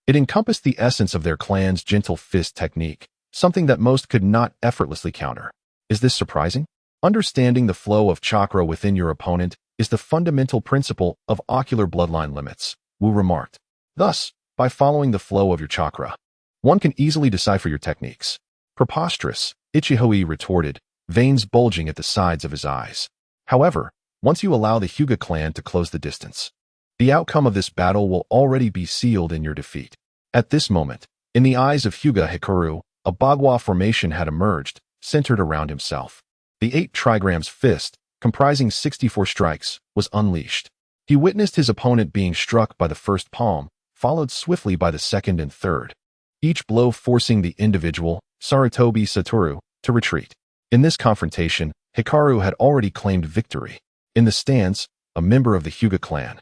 it encompassed the essence of their clan's gentle fist technique, something that most could not effortlessly counter. Is this surprising? Understanding the flow of chakra within your opponent is the fundamental principle of ocular bloodline limits, Wu remarked. Thus, by following the flow of your chakra, one can easily decipher your techniques. Preposterous, Ichihoi retorted, veins bulging at the sides of his eyes. However, once you allow the Hyuga clan to close the distance, the outcome of this battle will already be sealed in your defeat. At this moment, in the eyes of Hyuga Hikaru, a Bagua formation had emerged, centered around himself. The 8 trigrams fist, comprising 64 strikes, was unleashed. He witnessed his opponent being struck by the first palm, followed swiftly by the second and third, each blow forcing the individual, Satori Satoru, to retreat. In this confrontation, Hikaru had already claimed victory. In the stands, a member of the Hyuga clan,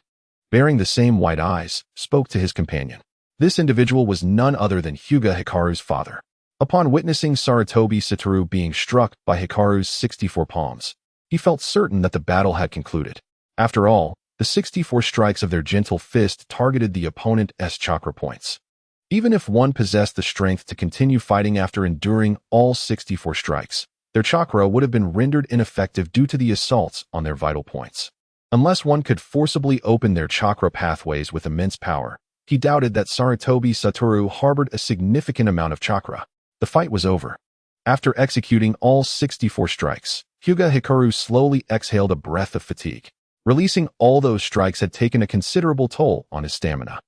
bearing the same white eyes, spoke to his companion. This individual was none other than Hyuga Hikaru's father. Upon witnessing Satori Satoru being struck by Hikaru's 64 palms, he felt certain that the battle had concluded. After all, the 64 strikes of their gentle fist targeted the opponent's chakra points. Even if one possessed the strength to continue fighting after enduring all 64 strikes, their chakra would have been rendered ineffective due to the assaults on their vital points. Unless one could forcibly open their chakra pathways with immense power, he doubted that Satori Satoru harbored a significant amount of chakra. The fight was over. After executing all 64 strikes, Hyuga Hikaru slowly exhaled a breath of fatigue. Releasing all those strikes had taken a considerable toll on his stamina.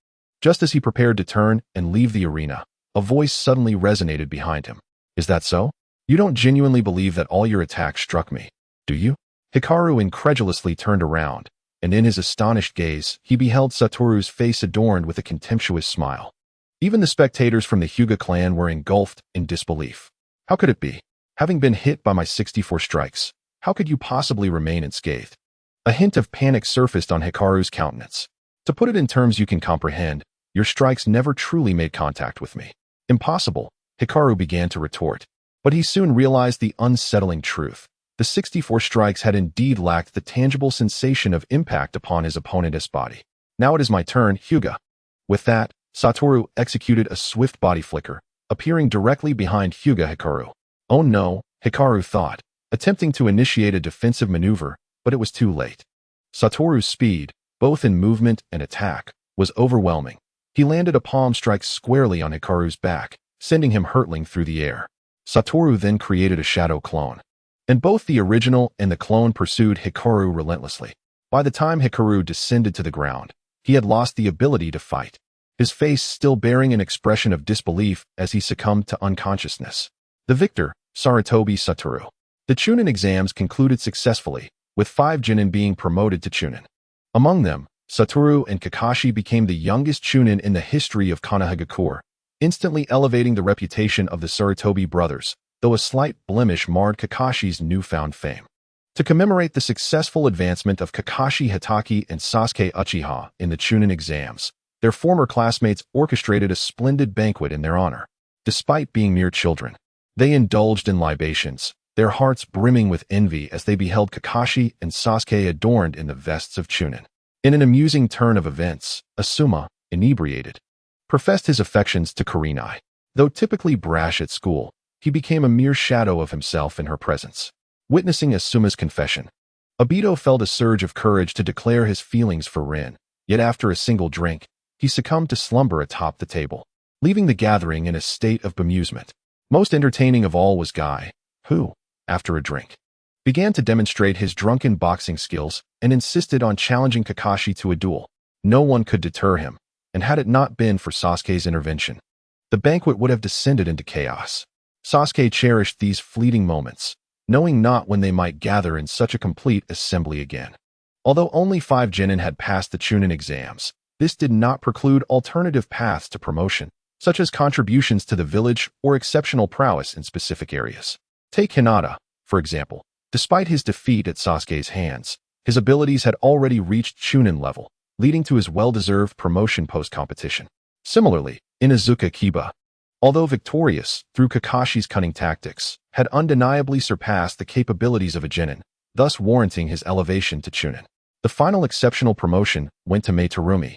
Just as he prepared to turn and leave the arena, a voice suddenly resonated behind him. Is that so? You don't genuinely believe that all your attacks struck me, do you? Hikaru incredulously turned around, and in his astonished gaze, he beheld Satoru's face adorned with a contemptuous smile. Even the spectators from the Hyuga clan were engulfed in disbelief. How could it be? Having been hit by my 64 strikes, how could you possibly remain unscathed? A hint of panic surfaced on Hikaru's countenance. To put it in terms you can comprehend, your strikes never truly made contact with me. Impossible, Hikaru began to retort. But he soon realized the unsettling truth. The 64 strikes had indeed lacked the tangible sensation of impact upon his opponent's body. Now it is my turn, Hyuga. With that, Satoru executed a swift body flicker, appearing directly behind Hyuga Hikaru. Oh no, Hikaru thought, attempting to initiate a defensive maneuver, but it was too late. Satoru's speed, both in movement and attack, was overwhelming. He landed a palm strike squarely on Hikaru's back, sending him hurtling through the air. Satoru then created a shadow clone, and both the original and the clone pursued Hikaru relentlessly. By the time Hikaru descended to the ground, he had lost the ability to fight, his face still bearing an expression of disbelief as he succumbed to unconsciousness. The victor, Satori Satoru. The Chunin exams concluded successfully, with 5 Chunin being promoted to Chunin. Among them, Satoru and Kakashi became the youngest Chunin in the history of Konohagakure, instantly elevating the reputation of the Sarutobi brothers, though a slight blemish marred Kakashi's newfound fame. To commemorate the successful advancement of Kakashi Hatake and Sasuke Uchiha in the Chunin exams, their former classmates orchestrated a splendid banquet in their honor. Despite being mere children, they indulged in libations, their hearts brimming with envy as they beheld Kakashi and Sasuke adorned in the vests of Chunin. In an amusing turn of events, Asuma, inebriated, professed his affections to Kurenai. Though typically brash at school, he became a mere shadow of himself in her presence. Witnessing Asuma's confession, Obito felt a surge of courage to declare his feelings for Rin, yet after a single drink, he succumbed to slumber atop the table, leaving the gathering in a state of bemusement. Most entertaining of all was Guy, who, after a drink, began to demonstrate his drunken boxing skills and insisted on challenging Kakashi to a duel. No one could deter him, and had it not been for Sasuke's intervention, the banquet would have descended into chaos. Sasuke cherished these fleeting moments, knowing not when they might gather in such a complete assembly again. Although only 5 genin had passed the Chunin exams, this did not preclude alternative paths to promotion, such as contributions to the village or exceptional prowess in specific areas. Take Hinata, for example. Despite his defeat at Sasuke's hands, his abilities had already reached Chunin level, leading to his well-deserved promotion post-competition. Similarly, Inuzuka Kiba, although victorious through Kakashi's cunning tactics, had undeniably surpassed the capabilities of a genin, thus warranting his elevation to Chunin. The final exceptional promotion went to Mei Terumi,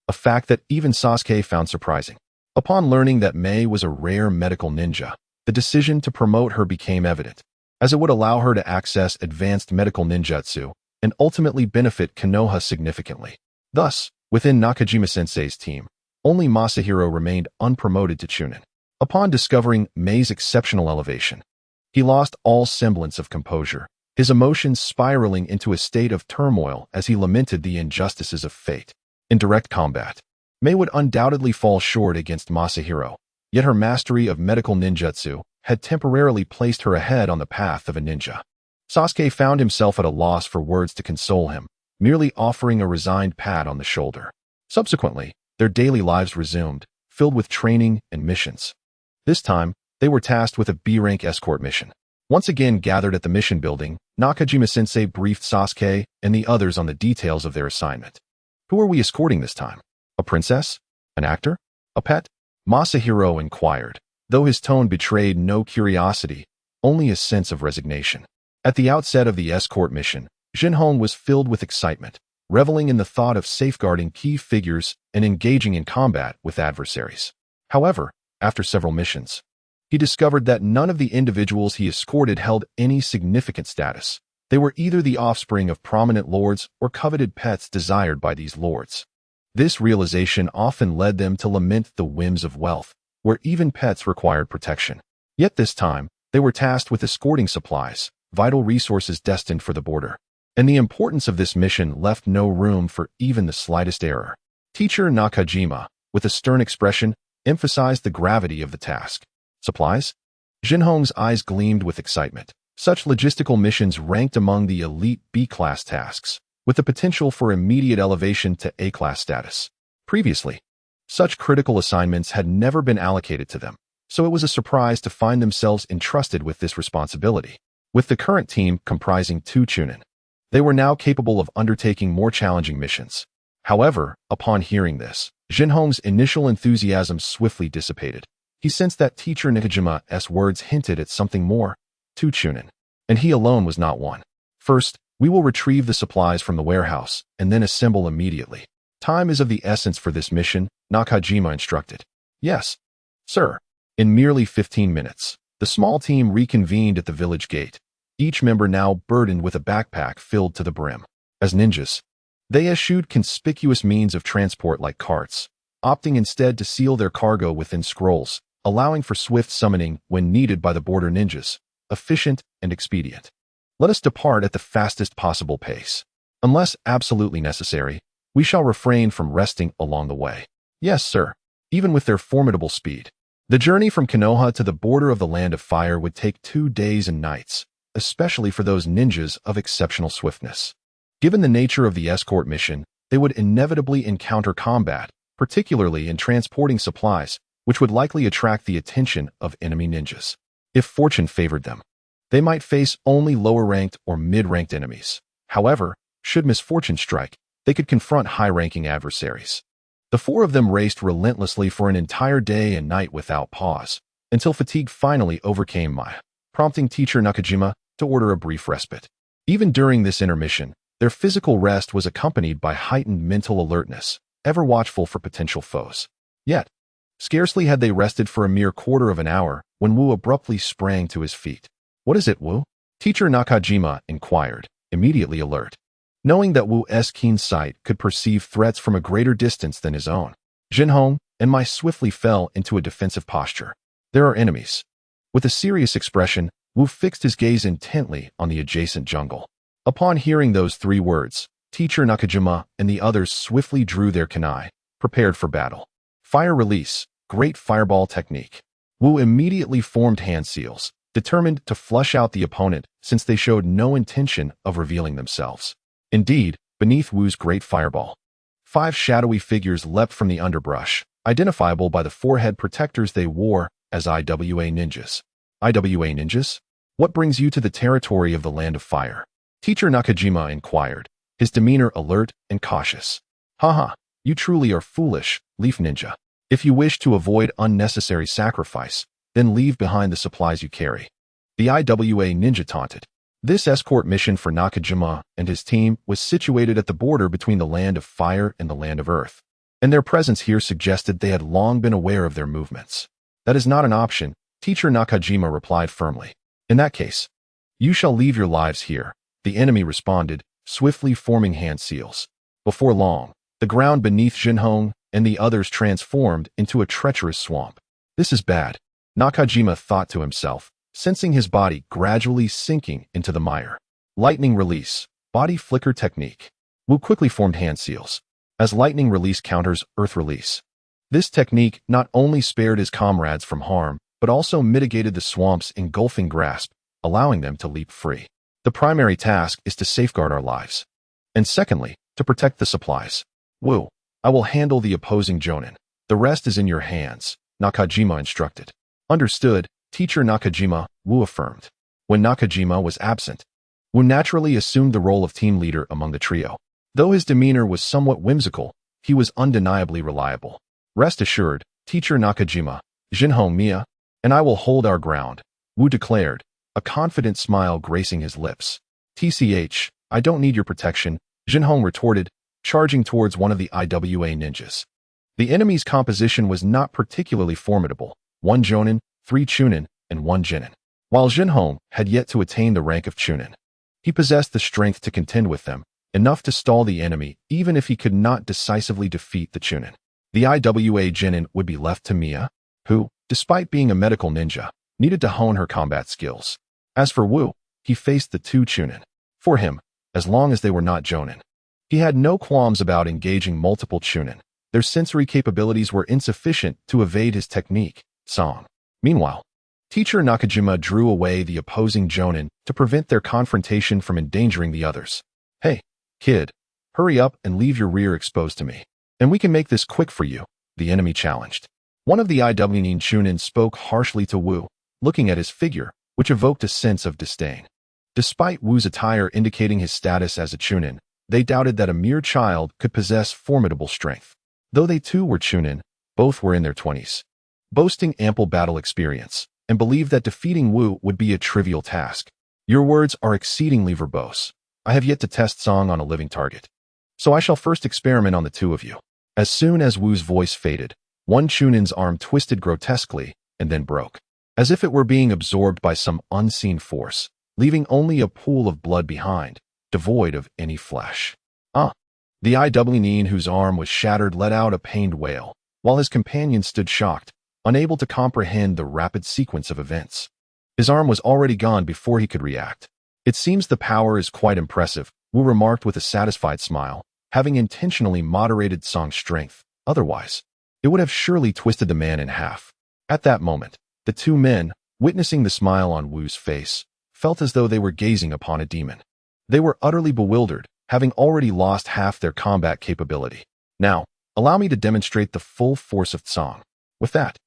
a fact that even Sasuke found surprising. Upon learning that Mei was a rare medical ninja, the decision to promote her became evident, as it would allow her to access advanced medical ninjutsu and ultimately benefit Konoha significantly. Thus, within Nakajima-sensei's team, only Masahiro remained unpromoted to Chunin. Upon discovering Mei's exceptional elevation, he lost all semblance of composure, his emotions spiraling into a state of turmoil as he lamented the injustices of fate. In direct combat, Mei would undoubtedly fall short against Masahiro, yet her mastery of medical ninjutsu had temporarily placed her ahead on the path of a ninja. Sasuke found himself at a loss for words to console him, merely offering a resigned pat on the shoulder. Subsequently, their daily lives resumed, filled with training and missions. This time, they were tasked with a B-rank escort mission. Once again gathered at the mission building, Nakajima-sensei briefed Sasuke and the others on the details of their assignment. Who are we escorting this time? A princess? An actor? A pet? Masahiro inquired, though his tone betrayed no curiosity, only a sense of resignation. At the outset of the escort mission, Jinhong was filled with excitement, reveling in the thought of safeguarding key figures and engaging in combat with adversaries. However, after several missions, he discovered that none of the individuals he escorted held any significant status. They were either the offspring of prominent lords or coveted pets desired by these lords. This realization often led them to lament the whims of wealth, where even pets required protection. Yet this time, they were tasked with escorting supplies, vital resources destined for the border. And the importance of this mission left no room for even the slightest error. Teacher Nakajima, with a stern expression, emphasized the gravity of the task. Supplies? Jinhong's eyes gleamed with excitement. Such logistical missions ranked among the elite B-class tasks, with the potential for immediate elevation to A-class status. Previously, such critical assignments had never been allocated to them, so it was a surprise to find themselves entrusted with this responsibility. With the current team comprising 2 Chunin, they were now capable of undertaking more challenging missions. However, upon hearing this, Jinhong's initial enthusiasm swiftly dissipated. He sensed that teacher Nikajima's words hinted at something more. 2 Chunin, and he alone was not one. First, we will retrieve the supplies from the warehouse, and then assemble immediately. Time is of the essence for this mission, Nakajima instructed. Yes, sir. In merely 15 minutes, the small team reconvened at the village gate, each member now burdened with a backpack filled to the brim. As ninjas, they eschewed conspicuous means of transport like carts, opting instead to seal their cargo within scrolls, allowing for swift summoning when needed by the border ninjas. Efficient and expedient. Let us depart at the fastest possible pace. Unless absolutely necessary, we shall refrain from resting along the way. Yes, sir. Even with their formidable speed, the journey from Konoha to the border of the Land of Fire would take 2 days and nights, especially for those ninjas of exceptional swiftness. Given the nature of the escort mission, they would inevitably encounter combat, particularly in transporting supplies, which would likely attract the attention of enemy ninjas. If fortune favored them, They might face only lower-ranked or mid-ranked enemies. However, should misfortune strike, they could confront high-ranking adversaries. The four of them raced relentlessly for an entire day and night without pause, until fatigue finally overcame Maya, prompting teacher Nakajima to order a brief respite. Even during this intermission, their physical rest was accompanied by heightened mental alertness, ever watchful for potential foes. Yet, scarcely had they rested for a mere quarter of an hour when Wu abruptly sprang to his feet. "What is it, Wu?" Teacher Nakajima inquired, immediately alert. Knowing that Wu's keen sight could perceive threats from a greater distance than his own, Jinhong and Mai swiftly fell into a defensive posture. "There are enemies." With a serious expression, Wu fixed his gaze intently on the adjacent jungle. Upon hearing those three words, teacher Nakajima and the others swiftly drew their kunai, prepared for battle. Fire release, great fireball technique. Wu immediately formed hand seals, determined to flush out the opponent since they showed no intention of revealing themselves. Indeed, beneath Wu's great fireball, 5 shadowy figures leapt from the underbrush, identifiable by the forehead protectors they wore as IWA ninjas. IWA ninjas? What brings you to the territory of the Land of Fire? Teacher Nakajima inquired, his demeanor alert and cautious. Haha, you truly are foolish, Leaf Ninja. If you wish to avoid unnecessary sacrifice, then leave behind the supplies you carry. The IWA ninja taunted. This escort mission for Nakajima and his team was situated at the border between the Land of Fire and the Land of Earth, and their presence here suggested they had long been aware of their movements. That is not an option, teacher Nakajima replied firmly. In that case, you shall leave your lives here, the enemy responded, swiftly forming hand seals. Before long, the ground beneath Jinhong and the others transformed into a treacherous swamp. This is bad, Nakajima thought to himself, sensing his body gradually sinking into the mire. Lightning release, body flicker technique. Wu quickly formed hand seals, as lightning release counters earth release. This technique not only spared his comrades from harm, but also mitigated the swamp's engulfing grasp, allowing them to leap free. The primary task is to safeguard our lives. And secondly, to protect the supplies. Wu, I will handle the opposing jonin. The rest is in your hands, Nakajima instructed. Understood, teacher Nakajima, Wu affirmed. When Nakajima was absent, Wu naturally assumed the role of team leader among the trio. Though his demeanor was somewhat whimsical, he was undeniably reliable. Rest assured, teacher Nakajima, Jinhong Mia, and I will hold our ground, Wu declared, a confident smile gracing his lips. TCH, I don't need your protection, Jinhong retorted, charging towards one of the IWA ninjas. The enemy's composition was not particularly formidable, 1 jonin, 3 chunin, and 1 genin. While Jinhong had yet to attain the rank of chunin, he possessed the strength to contend with them, enough to stall the enemy even if he could not decisively defeat the chunin. The IWA genin would be left to Mia, who, despite being a medical ninja, needed to hone her combat skills. As for Wu, he faced the 2 chunin. For him, as long as they were not jonin, he had no qualms about engaging multiple chunin. Their sensory capabilities were insufficient to evade his technique, song. Meanwhile, teacher Nakajima drew away the opposing jonin to prevent their confrontation from endangering the others. Hey, kid, hurry up and leave your rear exposed to me. And we can make this quick for you, the enemy challenged. One of the IWA chunin spoke harshly to Wu, looking at his figure, which evoked a sense of disdain. Despite Wu's attire indicating his status as a chunin, they doubted that a mere child could possess formidable strength. Though they too were chunin, both were in their 20s, boasting ample battle experience, and believed that defeating Wu would be a trivial task. Your words are exceedingly verbose. I have yet to test song on a living target, so I shall first experiment on the 2 of you. As soon as Wu's voice faded, 1 chunin's arm twisted grotesquely and then broke, as if it were being absorbed by some unseen force, leaving only a pool of blood behind, devoid of any flesh. The IWA whose arm was shattered let out a pained wail, while his companion stood shocked, unable to comprehend the rapid sequence of events. His arm was already gone before he could react. It seems the power is quite impressive, Wu remarked with a satisfied smile, having intentionally moderated Song's strength. Otherwise, it would have surely twisted the man in half. At that moment, the 2 men, witnessing the smile on Wu's face, felt as though they were gazing upon a demon. They were utterly bewildered, having already lost half their combat capability. Now, allow me to demonstrate the full force of Song. With that,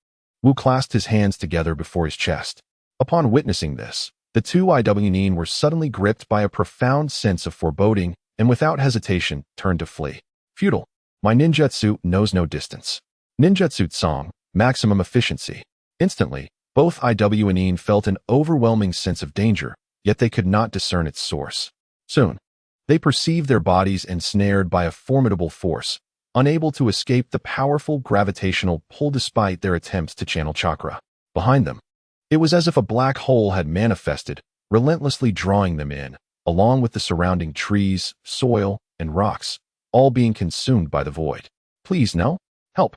Wu clasped his hands together before his chest. Upon witnessing this, The two IWN were suddenly gripped by a profound sense of foreboding and without hesitation turned to flee. Futile. My ninjutsu knows no distance. Ninjutsu song, maximum efficiency. Instantly, both IWN felt an overwhelming sense of danger, yet they could not discern its source. Soon, they perceived their bodies ensnared by a formidable force, unable to escape the powerful gravitational pull despite their attempts to channel chakra. Behind them, it was as if a black hole had manifested, relentlessly drawing them in, along with the surrounding trees, soil, and rocks, all being consumed by the void. Please, no? Help!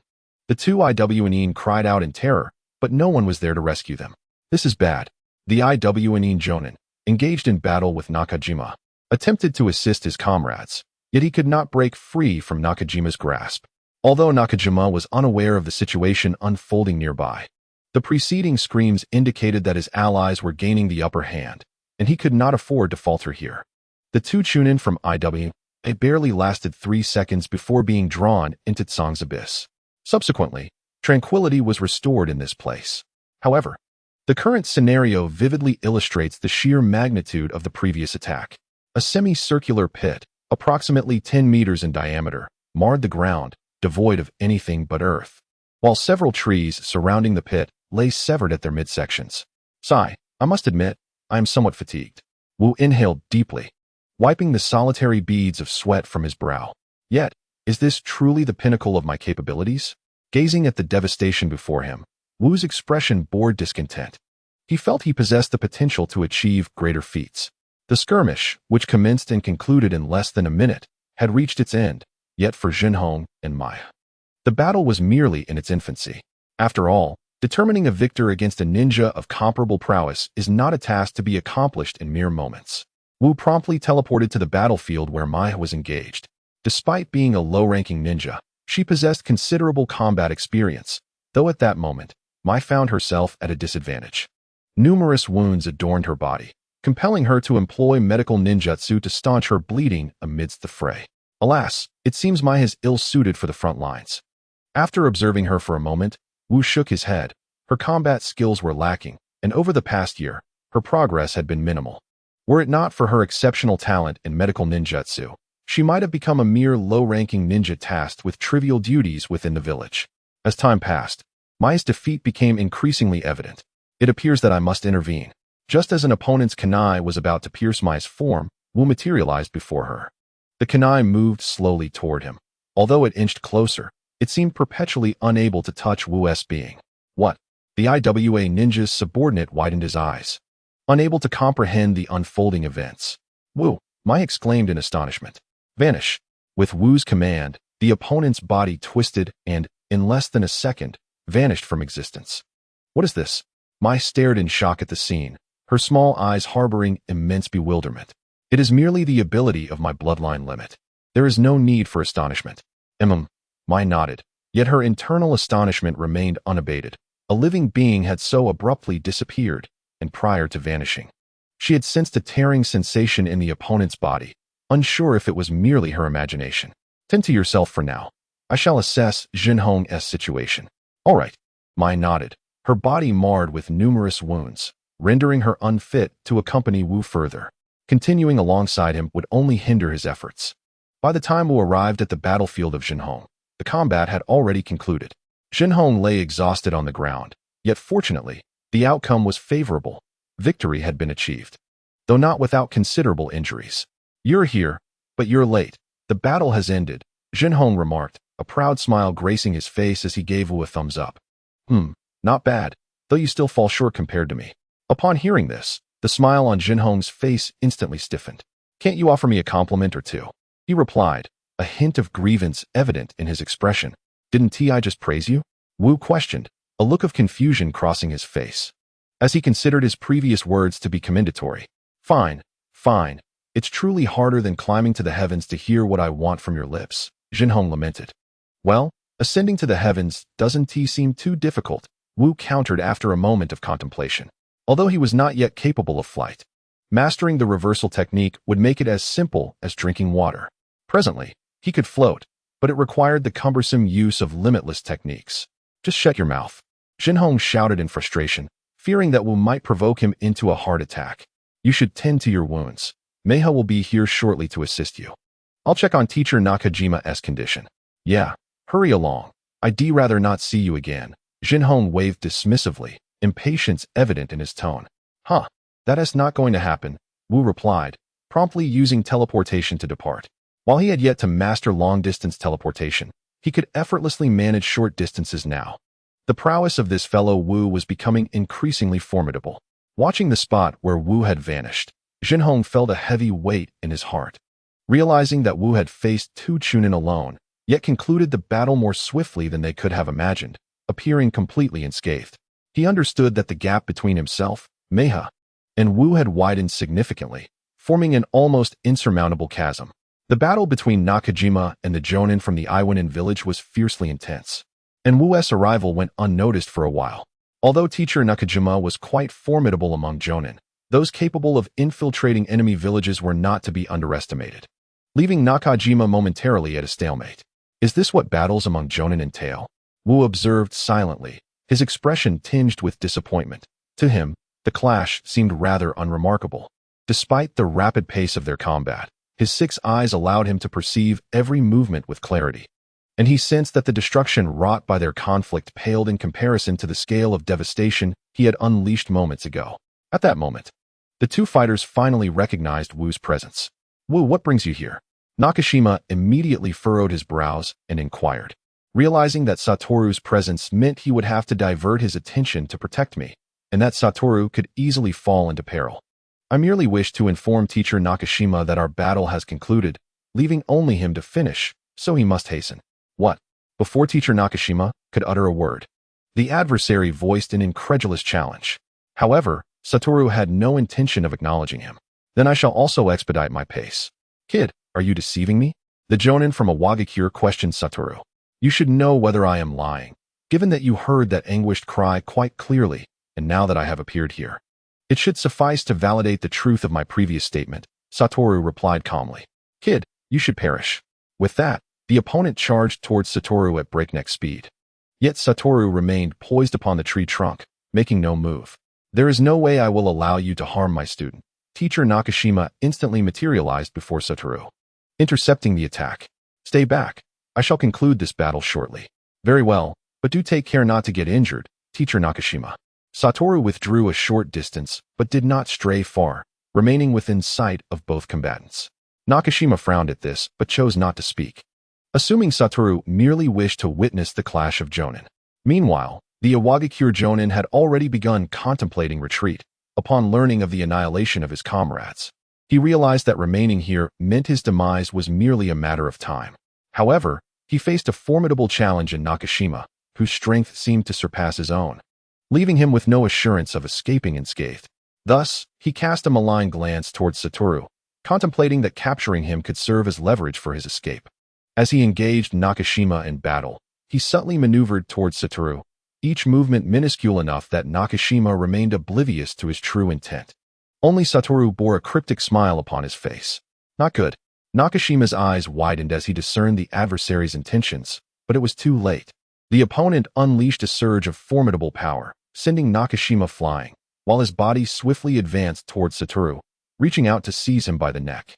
The two IWN cried out in terror, but no one was there to rescue them. This is bad. The IWN Jonin, engaged in battle with Nakajima, attempted to assist his comrades, yet he could not break free from Nakajima's grasp. Although Nakajima was unaware of the situation unfolding nearby, the preceding screams indicated that his allies were gaining the upper hand, and he could not afford to falter here. The two Chunin from IW, it barely lasted 3 seconds before being drawn into Tsang's abyss. Subsequently, tranquility was restored in this place. However, the current scenario vividly illustrates the sheer magnitude of the previous attack. A semicircular pit, approximately 10 meters in diameter, marred the ground, devoid of anything but earth, while several trees surrounding the pit lay severed at their midsections. Sigh, I must admit, I am somewhat fatigued. Wu inhaled deeply, wiping the solitary beads of sweat from his brow. Yet, is this truly the pinnacle of my capabilities? Gazing at the devastation before him, Wu's expression bore discontent. He felt he possessed the potential to achieve greater feats. The skirmish, which commenced and concluded in less than a minute, had reached its end, yet for Jinhong and Maya, the battle was merely in its infancy. After all, determining a victor against a ninja of comparable prowess is not a task to be accomplished in mere moments. Wu promptly teleported to the battlefield where Maya was engaged. Despite being a low-ranking ninja, she possessed considerable combat experience, though at that moment, Maya found herself at a disadvantage. Numerous wounds adorned her body, compelling her to employ medical ninjutsu to staunch her bleeding amidst the fray. Alas, it seems Maya is ill-suited for the front lines. After observing her for a moment, Wu shook his head. Her combat skills were lacking, and over the past year, her progress had been minimal. Were it not for her exceptional talent in medical ninjutsu, she might have become a mere low-ranking ninja tasked with trivial duties within the village. As time passed, Maya's defeat became increasingly evident. It appears that I must intervene. Just as an opponent's kunai was about to pierce Maya's form, Wu materialized before her. The kunai moved slowly toward him. Although it inched closer, it seemed perpetually unable to touch Wu's being. What? The IWA ninja's subordinate widened his eyes, unable to comprehend the unfolding events. Wu, Maya exclaimed in astonishment. Vanish. With Wu's command, the opponent's body twisted and, in less than a second, vanished from existence. What is this? Maya stared in shock at the scene, her small eyes harboring immense bewilderment. It is merely the ability of my bloodline limit. There is no need for astonishment. Maya nodded, yet her internal astonishment remained unabated. A living being had so abruptly disappeared, and prior to vanishing, she had sensed a tearing sensation in the opponent's body, unsure if it was merely her imagination. Tend to yourself for now. I shall assess Jinhong's situation. All right. Maya nodded, her body marred with numerous wounds, rendering her unfit to accompany Wu further. Continuing alongside him would only hinder his efforts. By the time Wu arrived at the battlefield of Jinhong, the combat had already concluded. Jinhong lay exhausted on the ground, yet fortunately, the outcome was favorable. Victory had been achieved, though not without considerable injuries. You're here, but you're late. The battle has ended, Jinhong remarked, a proud smile gracing his face as he gave Wu a thumbs up. Not bad, though you still fall short compared to me. Upon hearing this, the smile on Jinhong's face instantly stiffened. Can't you offer me a compliment or two? He replied, a hint of grievance evident in his expression. Didn't I just praise you? Wu questioned, a look of confusion crossing his face, as he considered his previous words to be commendatory. Fine. It's truly harder than climbing to the heavens to hear what I want from your lips, Jinhong lamented. Well, ascending to the heavens doesn't seem too difficult, Wu countered after a moment of contemplation. Although he was not yet capable of flight, mastering the reversal technique would make it as simple as drinking water. Presently, he could float, but it required the cumbersome use of limitless techniques. Just shut your mouth. Jinhong shouted in frustration, fearing that Wu might provoke him into a heart attack. You should tend to your wounds. Meiha will be here shortly to assist you. I'll check on teacher Nakajima's condition. Yeah, hurry along. I'd rather not see you again. Jinhong waved dismissively, impatience evident in his tone. Huh, that is not going to happen, Wu replied, promptly using teleportation to depart. While he had yet to master long-distance teleportation, he could effortlessly manage short distances now. The prowess of this fellow Wu was becoming increasingly formidable. Watching the spot where Wu had vanished, Jinhong felt a heavy weight in his heart. Realizing that Wu had faced two Chunin alone, yet concluded the battle more swiftly than they could have imagined, appearing completely unscathed. He understood that the gap between himself, Meiha, and Wu had widened significantly, forming an almost insurmountable chasm. The battle between Nakajima and the Jonin from the Iwanin village was fiercely intense, and Wu's arrival went unnoticed for a while. Although teacher Nakajima was quite formidable among Jonin, those capable of infiltrating enemy villages were not to be underestimated, leaving Nakajima momentarily at a stalemate. Is this what battles among Jonin entail? Wu observed silently, his expression tinged with disappointment. To him, the clash seemed rather unremarkable. Despite the rapid pace of their combat, his 6 eyes allowed him to perceive every movement with clarity, and he sensed that the destruction wrought by their conflict paled in comparison to the scale of devastation he had unleashed moments ago. At that moment, the two fighters finally recognized Wu's presence. Wu, what brings you here? Nakashima immediately furrowed his brows and inquired, realizing that Satoru's presence meant he would have to divert his attention to protect me, and that Satoru could easily fall into peril. I merely wish to inform teacher Nakashima that our battle has concluded, leaving only him to finish, so he must hasten. What? Before teacher Nakashima could utter a word, the adversary voiced an incredulous challenge. However, Satoru had no intention of acknowledging him. Then I shall also expedite my pace. Kid, are you deceiving me? The Jonin from Awagakure questioned Satoru. You should know whether I am lying, given that you heard that anguished cry quite clearly, and now that I have appeared here. It should suffice to validate the truth of my previous statement, Satoru replied calmly. Kid, you should perish. With that, the opponent charged towards Satoru at breakneck speed. Yet Satoru remained poised upon the tree trunk, making no move. There is no way I will allow you to harm my student. Teacher Nakashima instantly materialized before Satoru, intercepting the attack. Stay back. I shall conclude this battle shortly. Very well, but do take care not to get injured, teacher Nakashima. Satoru withdrew a short distance, but did not stray far, remaining within sight of both combatants. Nakashima frowned at this, but chose not to speak, assuming Satoru merely wished to witness the clash of Jonin. Meanwhile, the Awagakure Jonin had already begun contemplating retreat. Upon learning of the annihilation of his comrades, he realized that remaining here meant his demise was merely a matter of time. However, he faced a formidable challenge in Nakashima, whose strength seemed to surpass his own, leaving him with no assurance of escaping unscathed. Thus, he cast a malign glance towards Satoru, contemplating that capturing him could serve as leverage for his escape. As he engaged Nakashima in battle, he subtly maneuvered towards Satoru, each movement minuscule enough that Nakashima remained oblivious to his true intent. Only Satoru bore a cryptic smile upon his face. Not good. Nakashima's eyes widened as he discerned the adversary's intentions, but it was too late. The opponent unleashed a surge of formidable power, sending Nakashima flying, while his body swiftly advanced towards Satoru, reaching out to seize him by the neck.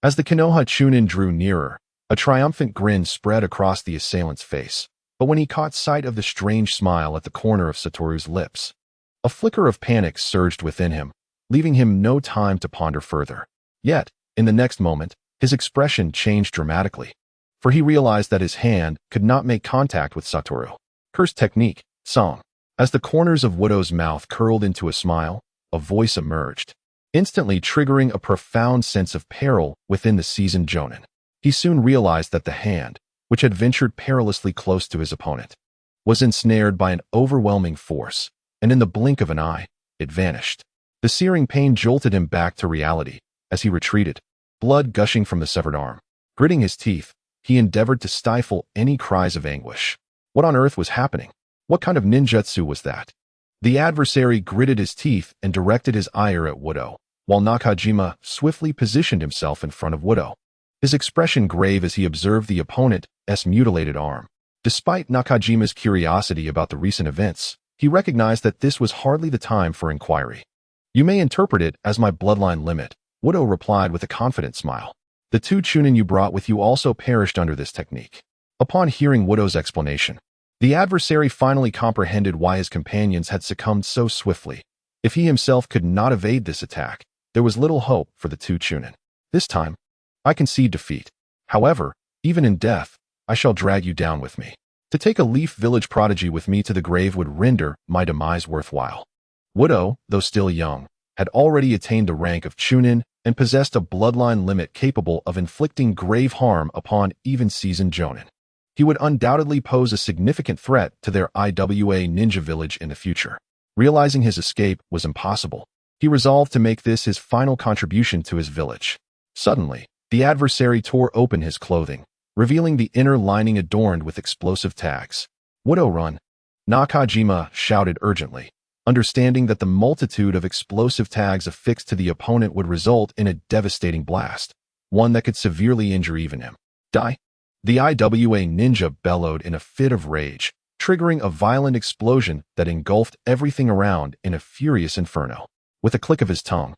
As the Konoha Chunin drew nearer, a triumphant grin spread across the assailant's face. But when he caught sight of the strange smile at the corner of Satoru's lips, a flicker of panic surged within him, leaving him no time to ponder further. Yet, in the next moment, his expression changed dramatically, for he realized that his hand could not make contact with Satoru. Cursed technique, song. As the corners of Widow's mouth curled into a smile, a voice emerged, instantly triggering a profound sense of peril within the seasoned Jonin. He soon realized that the hand, which had ventured perilously close to his opponent, was ensnared by an overwhelming force, and in the blink of an eye, it vanished. The searing pain jolted him back to reality as he retreated, blood gushing from the severed arm. Gritting his teeth, he endeavored to stifle any cries of anguish. What on earth was happening? What kind of ninjutsu was that? The adversary gritted his teeth and directed his ire at Widow, while Nakajima swiftly positioned himself in front of Widow, his expression grave as he observed the opponent's mutilated arm. Despite Nakajima's curiosity about the recent events, He recognized that this was hardly the time for inquiry. You may interpret it as my bloodline limit, Wudo replied with a confident smile. The 2 chunin you brought with you also perished under this technique. Upon hearing Wudo's explanation, the adversary finally comprehended why his companions had succumbed so swiftly. If he himself could not evade this attack, there was little hope for the 2 chunin. This time, I concede defeat. However, even in death, I shall drag you down with me. To take a Leaf Village prodigy with me to the grave would render my demise worthwhile. Wudo, though still young, had already attained the rank of chunin and possessed a bloodline limit capable of inflicting grave harm upon even seasoned jonin. He would undoubtedly pose a significant threat to their IWA ninja village in the future. Realizing his escape was impossible, he resolved to make this his final contribution to his village. Suddenly, the adversary tore open his clothing, revealing the inner lining adorned with explosive tags. Wudo, run! Nakajima shouted urgently, understanding that the multitude of explosive tags affixed to the opponent would result in a devastating blast, one that could severely injure even him. Die! The IWA ninja bellowed in a fit of rage, triggering a violent explosion that engulfed everything around in a furious inferno. With a click of his tongue,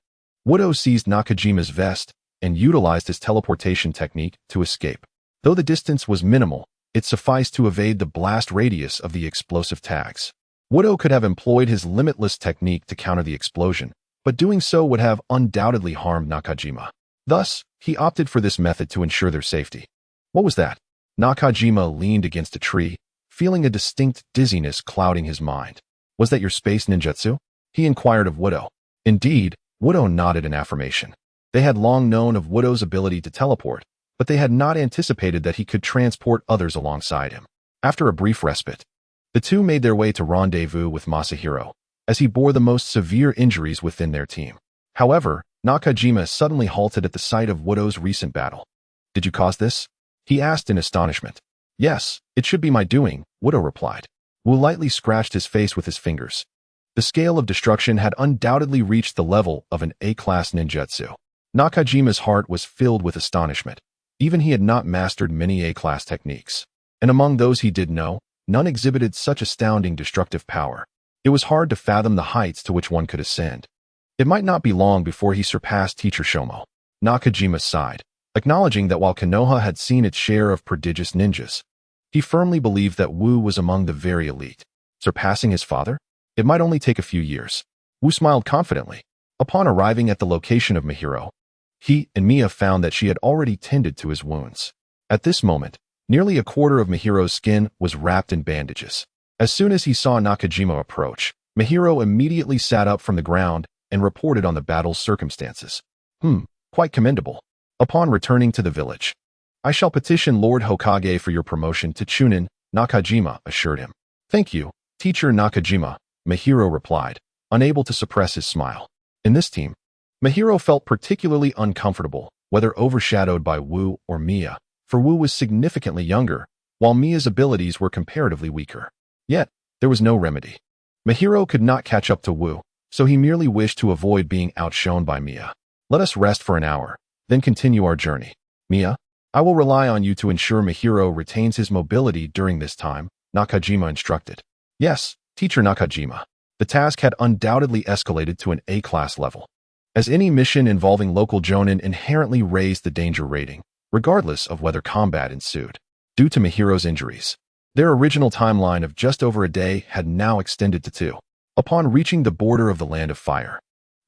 Wudo seized Nakajima's vest and utilized his teleportation technique to escape. Though the distance was minimal, it sufficed to evade the blast radius of the explosive tags. Wudo could have employed his limitless technique to counter the explosion, but doing so would have undoubtedly harmed Nakajima. Thus, he opted for this method to ensure their safety. What was that? Nakajima leaned against a tree, feeling a distinct dizziness clouding his mind. Was that your space ninjutsu? He inquired of Wudo. Indeed, Wudo nodded in affirmation. They had long known of Wudo's ability to teleport, but they had not anticipated that he could transport others alongside him. After a brief respite, the 2 made their way to rendezvous with Masahiro, as he bore the most severe injuries within their team. However, Nakajima suddenly halted at the sight of Wudo's recent battle. Did you cause this? He asked in astonishment. Yes, it should be my doing, Wudo replied. Wu lightly scratched his face with his fingers. The scale of destruction had undoubtedly reached the level of an A-class ninjutsu. Nakajima's heart was filled with astonishment. Even he had not mastered many A-class techniques, and among those he did know, none exhibited such astounding destructive power. It was hard to fathom the heights to which one could ascend. It might not be long before he surpassed Teacher Shomo. Nakajima sighed, acknowledging that while Konoha had seen its share of prodigious ninjas, he firmly believed that Wu was among the very elite. Surpassing his father? It might only take a few years. Wu smiled confidently. Upon arriving at the location of Mahiro, he and Mia found that she had already tended to his wounds. At this moment, nearly a quarter of Mahiro's skin was wrapped in bandages. As soon as he saw Nakajima approach, Mahiro immediately sat up from the ground and reported on the battle's circumstances. Quite commendable. Upon returning to the village, I shall petition Lord Hokage for your promotion to Chunin, Nakajima assured him. Thank you, Teacher Nakajima, Mahiro replied, unable to suppress his smile. In this team, Mahiro felt particularly uncomfortable, whether overshadowed by Wu or Mia, for Wu was significantly younger, while Mia's abilities were comparatively weaker. Yet, there was no remedy. Mahiro could not catch up to Wu, so he merely wished to avoid being outshone by Mia. Let us rest for an hour, then continue our journey. Mia, I will rely on you to ensure Mahiro retains his mobility during this time, Nakajima instructed. Yes, Teacher Nakajima. The task had undoubtedly escalated to an A-class level, as any mission involving local jonin inherently raised the danger rating, regardless of whether combat ensued. Due to Mahiro's injuries, their original timeline of just over a day had now extended to 2. Upon reaching the border of the Land of Fire,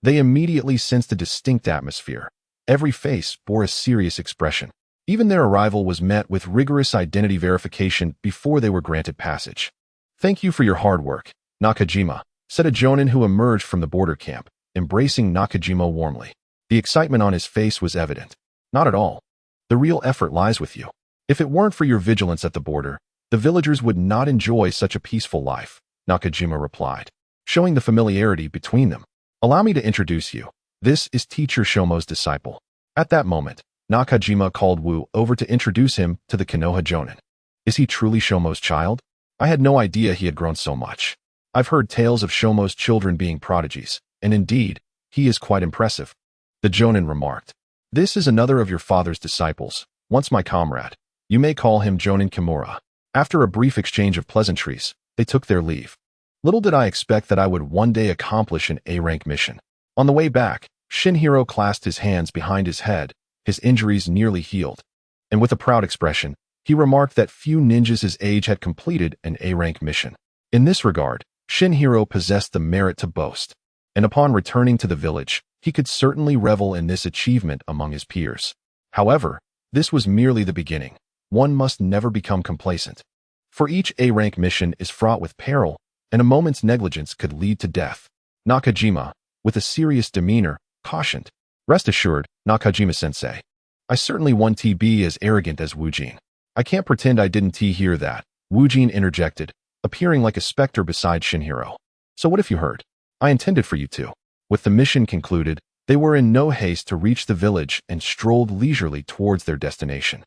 they immediately sensed a distinct atmosphere. Every face bore a serious expression. Even their arrival was met with rigorous identity verification before they were granted passage. Thank you for your hard work, Nakajima, said a jonin who emerged from the border camp, embracing Nakajima warmly. The excitement on his face was evident. Not at all. The real effort lies with you. If it weren't for your vigilance at the border, the villagers would not enjoy such a peaceful life, Nakajima replied, showing the familiarity between them. Allow me to introduce you. This is Teacher Shomo's disciple. At that moment, Nakajima called Wu over to introduce him to the Konoha jonin. Is he truly Shomo's child? I had no idea he had grown so much. I've heard tales of Shomo's children being prodigies, and indeed, he is quite impressive. The jonin remarked. This is another of your father's disciples, once my comrade. You may call him Jonin Kimura. After a brief exchange of pleasantries, they took their leave. Little did I expect that I would one day accomplish an A-rank mission. On the way back, Shinhiro clasped his hands behind his head, his injuries nearly healed. And with a proud expression, he remarked that few ninjas his age had completed an A-rank mission. In this regard, Shinhiro possessed the merit to boast. And upon returning to the village, he could certainly revel in this achievement among his peers. However, this was merely the beginning. One must never become complacent. For each A-rank mission is fraught with peril, and a moment's negligence could lead to death. Nakajima, with a serious demeanor, cautioned. Rest assured, Nakajima-sensei. I certainly won't be as arrogant as Wujin. I can't pretend I didn't hear that, Wujin interjected, appearing like a specter beside Shinhiro. So what if you heard? I intended for you to. With the mission concluded, they were in no haste to reach the village and strolled leisurely towards their destination.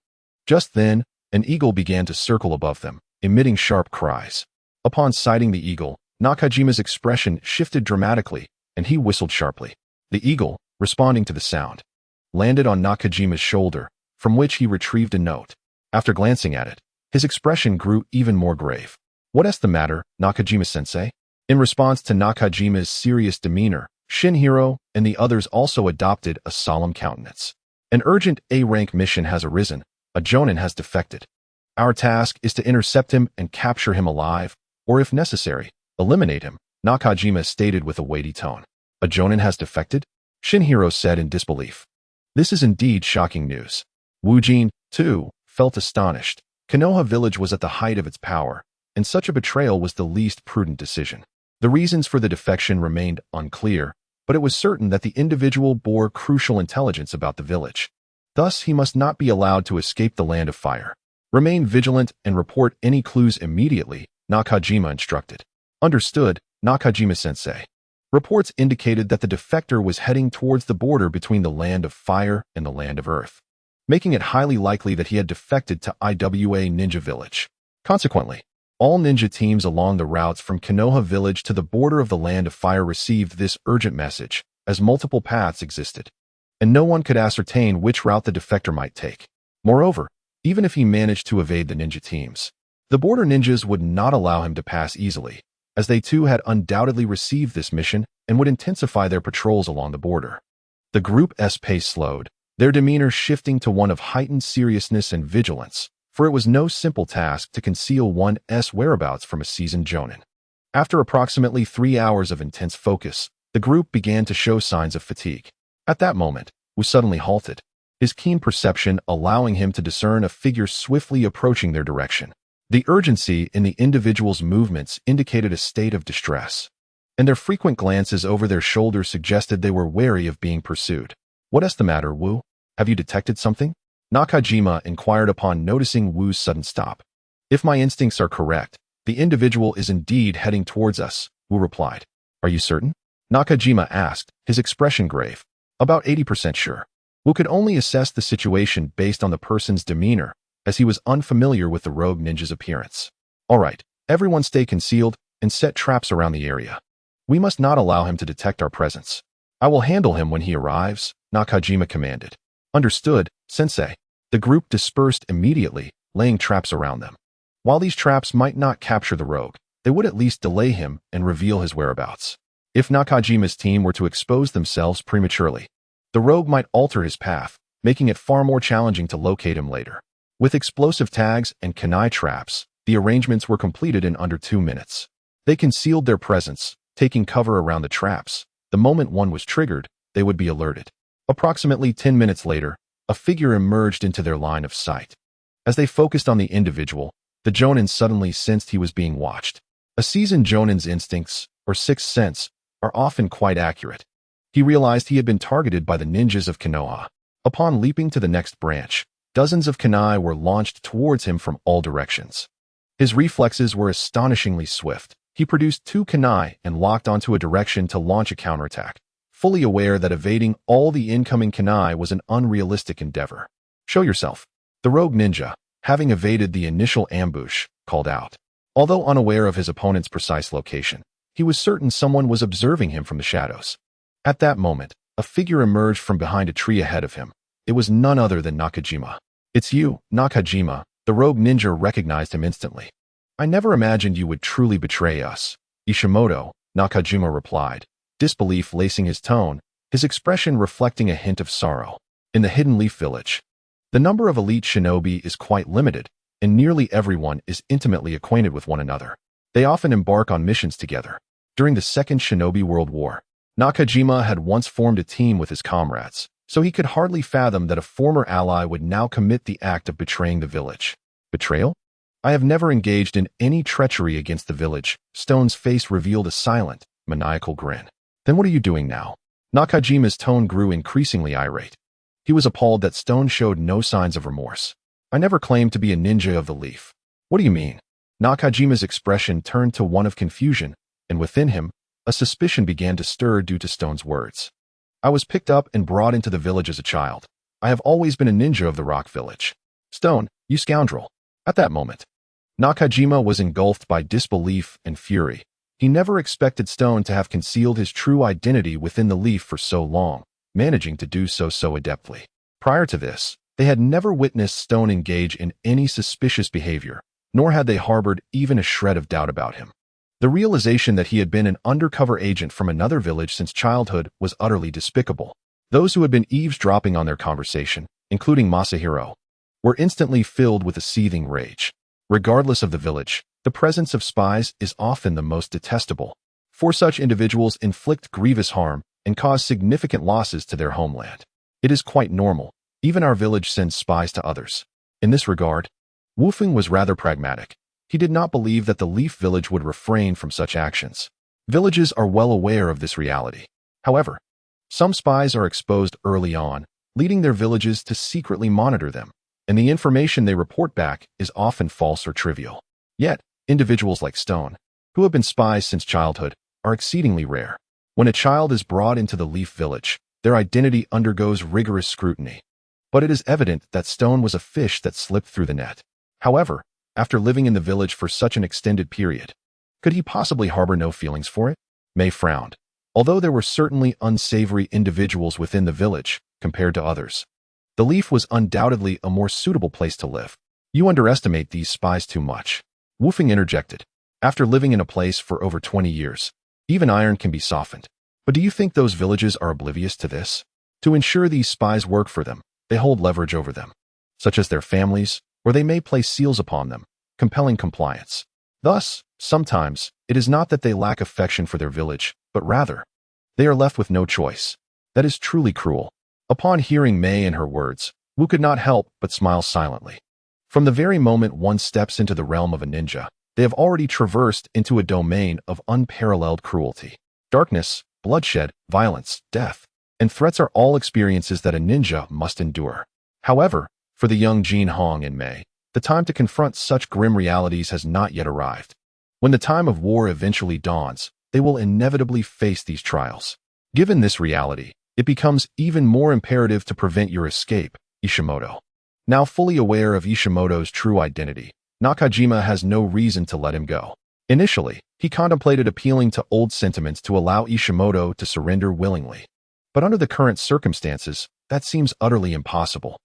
Just then, an eagle began to circle above them, emitting sharp cries. Upon sighting the eagle, Nakajima's expression shifted dramatically, and he whistled sharply. The eagle, responding to the sound, landed on Nakajima's shoulder, from which he retrieved a note. After glancing at it, his expression grew even more grave. What's the matter, Nakajima-sensei? In response to Nakajima's serious demeanor, Shinhiro and the others also adopted a solemn countenance. An urgent A-rank mission has arisen. A jonin has defected. Our task is to intercept him and capture him alive, or if necessary, eliminate him, Nakajima stated with a weighty tone. A jonin has defected? Shinhiro said in disbelief. This is indeed shocking news. Wujin, too, felt astonished. Konoha village was at the height of its power, and such a betrayal was the least prudent decision. The reasons for the defection remained unclear, but it was certain that the individual bore crucial intelligence about the village. Thus, he must not be allowed to escape the land of fire. Remain vigilant and report any clues immediately, Nakajima instructed. Understood, Nakajima-sensei. Reports indicated that the defector was heading towards the border between the land of fire and the land of earth, making it highly likely that he had defected to IWA Ninja Village. Consequently, all ninja teams along the routes from Konoha Village to the border of the Land of Fire received this urgent message, as multiple paths existed, and no one could ascertain which route the defector might take. Moreover, even if he managed to evade the ninja teams, the border ninjas would not allow him to pass easily, as they too had undoubtedly received this mission and would intensify their patrols along the border. The group's pace slowed, their demeanor shifting to one of heightened seriousness and vigilance, for it was no simple task to conceal one's whereabouts from a seasoned jonin. After approximately 3 hours of intense focus, the group began to show signs of fatigue. At that moment, Wu suddenly halted, his keen perception allowing him to discern a figure swiftly approaching their direction. The urgency in the individual's movements indicated a state of distress, and their frequent glances over their shoulders suggested they were wary of being pursued. What's the matter, Wu? Have you detected something? Nakajima inquired upon noticing Wu's sudden stop. If my instincts are correct, the individual is indeed heading towards us, Wu replied. Are you certain? Nakajima asked, his expression grave. About 80% sure. Wu could only assess the situation based on the person's demeanor, as he was unfamiliar with the rogue ninja's appearance. All right, everyone stay concealed and set traps around the area. We must not allow him to detect our presence. I will handle him when he arrives, Nakajima commanded. Understood, sensei. The group dispersed immediately, laying traps around them. While these traps might not capture the rogue, they would at least delay him and reveal his whereabouts. If Nakajima's team were to expose themselves prematurely, the rogue might alter his path, making it far more challenging to locate him later. With explosive tags and kunai traps, the arrangements were completed in under 2 minutes. They concealed their presence, taking cover around the traps. The moment one was triggered, they would be alerted. Approximately 10 minutes later, a figure emerged into their line of sight. As they focused on the individual, the jonin suddenly sensed he was being watched. A seasoned jonin's instincts, or sixth sense, are often quite accurate. He realized he had been targeted by the ninjas of Konoha. Upon leaping to the next branch, dozens of kunai were launched towards him from all directions. His reflexes were astonishingly swift. He produced 2 kunai and locked onto a direction to launch a counterattack, fully aware that evading all the incoming kunai was an unrealistic endeavor. Show yourself. The rogue ninja, having evaded the initial ambush, called out. Although unaware of his opponent's precise location, he was certain someone was observing him from the shadows. At that moment, a figure emerged from behind a tree ahead of him. It was none other than Nakajima. It's you, Nakajima. The rogue ninja recognized him instantly. I never imagined you would truly betray us. Ishimoto, Nakajima replied, disbelief lacing his tone, his expression reflecting a hint of sorrow. In the Hidden Leaf Village, the number of elite shinobi is quite limited, and nearly everyone is intimately acquainted with one another. They often embark on missions together. During the Second Shinobi World War, Nakajima had once formed a team with his comrades, so he could hardly fathom that a former ally would now commit the act of betraying the village. Betrayal? I have never engaged in any treachery against the village. Stone's face revealed a silent, maniacal grin. Then what are you doing now? Nakajima's tone grew increasingly irate. He was appalled that Stone showed no signs of remorse. I never claimed to be a ninja of the leaf. What do you mean? Nakajima's expression turned to one of confusion, and within him, a suspicion began to stir due to Stone's words. I was picked up and brought into the village as a child. I have always been a ninja of the Rock Village. Stone, you scoundrel. At that moment, Nakajima was engulfed by disbelief and fury. He never expected Stone to have concealed his true identity within the leaf for so long, managing to do so adeptly. Prior to this, they had never witnessed Stone engage in any suspicious behavior, nor had they harbored even a shred of doubt about him. The realization that he had been an undercover agent from another village since childhood was utterly despicable. Those who had been eavesdropping on their conversation, including Masahiro, were instantly filled with a seething rage. Regardless of the village, the presence of spies is often the most detestable, for such individuals inflict grievous harm and cause significant losses to their homeland. It is quite normal. Even our village sends spies to others. In this regard, Wufeng was rather pragmatic. He did not believe that the Leaf Village would refrain from such actions. Villages are well aware of this reality. However, some spies are exposed early on, leading their villages to secretly monitor them, and the information they report back is often false or trivial. Yet, individuals like Stone, who have been spies since childhood, are exceedingly rare. When a child is brought into the Leaf Village, their identity undergoes rigorous scrutiny. But it is evident that Stone was a fish that slipped through the net. However, after living in the village for such an extended period, could he possibly harbor no feelings for it? May frowned. Although there were certainly unsavory individuals within the village compared to others, the Leaf was undoubtedly a more suitable place to live. You underestimate these spies too much. Wufeng interjected. After living in a place for over 20 years, even iron can be softened. But do you think those villages are oblivious to this? To ensure these spies work for them, they hold leverage over them, such as their families, or they may place seals upon them, compelling compliance. Thus, sometimes, it is not that they lack affection for their village, but rather, they are left with no choice. That is truly cruel. Upon hearing May and her words, Wu could not help but smile silently. From the very moment one steps into the realm of a ninja, they have already traversed into a domain of unparalleled cruelty. Darkness, bloodshed, violence, death, and threats are all experiences that a ninja must endure. However, for the young Jin Hong and Mei, the time to confront such grim realities has not yet arrived. When the time of war eventually dawns, they will inevitably face these trials. Given this reality, it becomes even more imperative to prevent your escape, Ishimoto. Now fully aware of Ishimoto's true identity, Nakajima has no reason to let him go. Initially, he contemplated appealing to old sentiments to allow Ishimoto to surrender willingly. But under the current circumstances, that seems utterly impossible.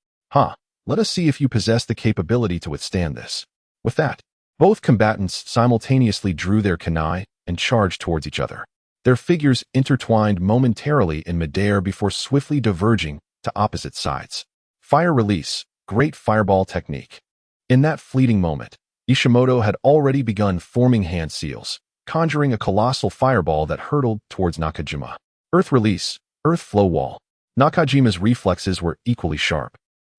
Let us see if you possess the capability to withstand this. With that, both combatants simultaneously drew their kunai and charged towards each other. Their figures intertwined momentarily in midair before swiftly diverging to opposite sides. Fire release, great fireball technique. In that fleeting moment, Ishimoto had already begun forming hand seals, conjuring a colossal fireball that hurtled towards Nakajima. Earth release, earth flow wall. Nakajima's reflexes were equally sharp.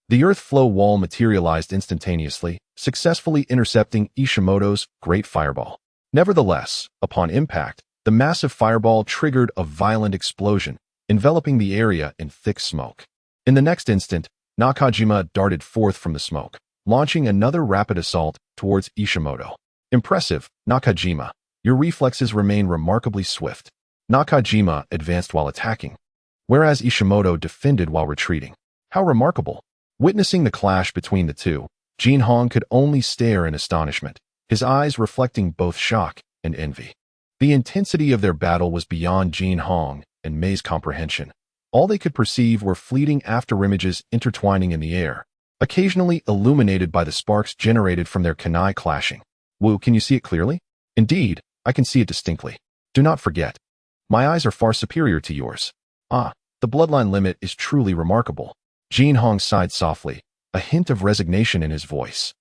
The earth flow wall materialized instantaneously, successfully intercepting Ishimoto's great fireball. Nevertheless, upon impact, the massive fireball triggered a violent explosion, enveloping the area in thick smoke. In the next instant, Nakajima darted forth from the smoke, launching another rapid assault towards Ishimoto. Impressive, Nakajima. Your reflexes remain remarkably swift. Nakajima advanced while attacking, whereas Ishimoto defended while retreating. How remarkable! Witnessing the clash between the two, Jin Hong could only stare in astonishment, his eyes reflecting both shock and envy. The intensity of their battle was beyond Jin Hong and Mei's comprehension. All they could perceive were fleeting afterimages intertwining in the air, occasionally illuminated by the sparks generated from their kunai clashing. Wu, can you see it clearly? Indeed, I can see it distinctly. Do not forget. My eyes are far superior to yours. Ah, the bloodline limit is truly remarkable. Jin Hong sighed softly, a hint of resignation in his voice.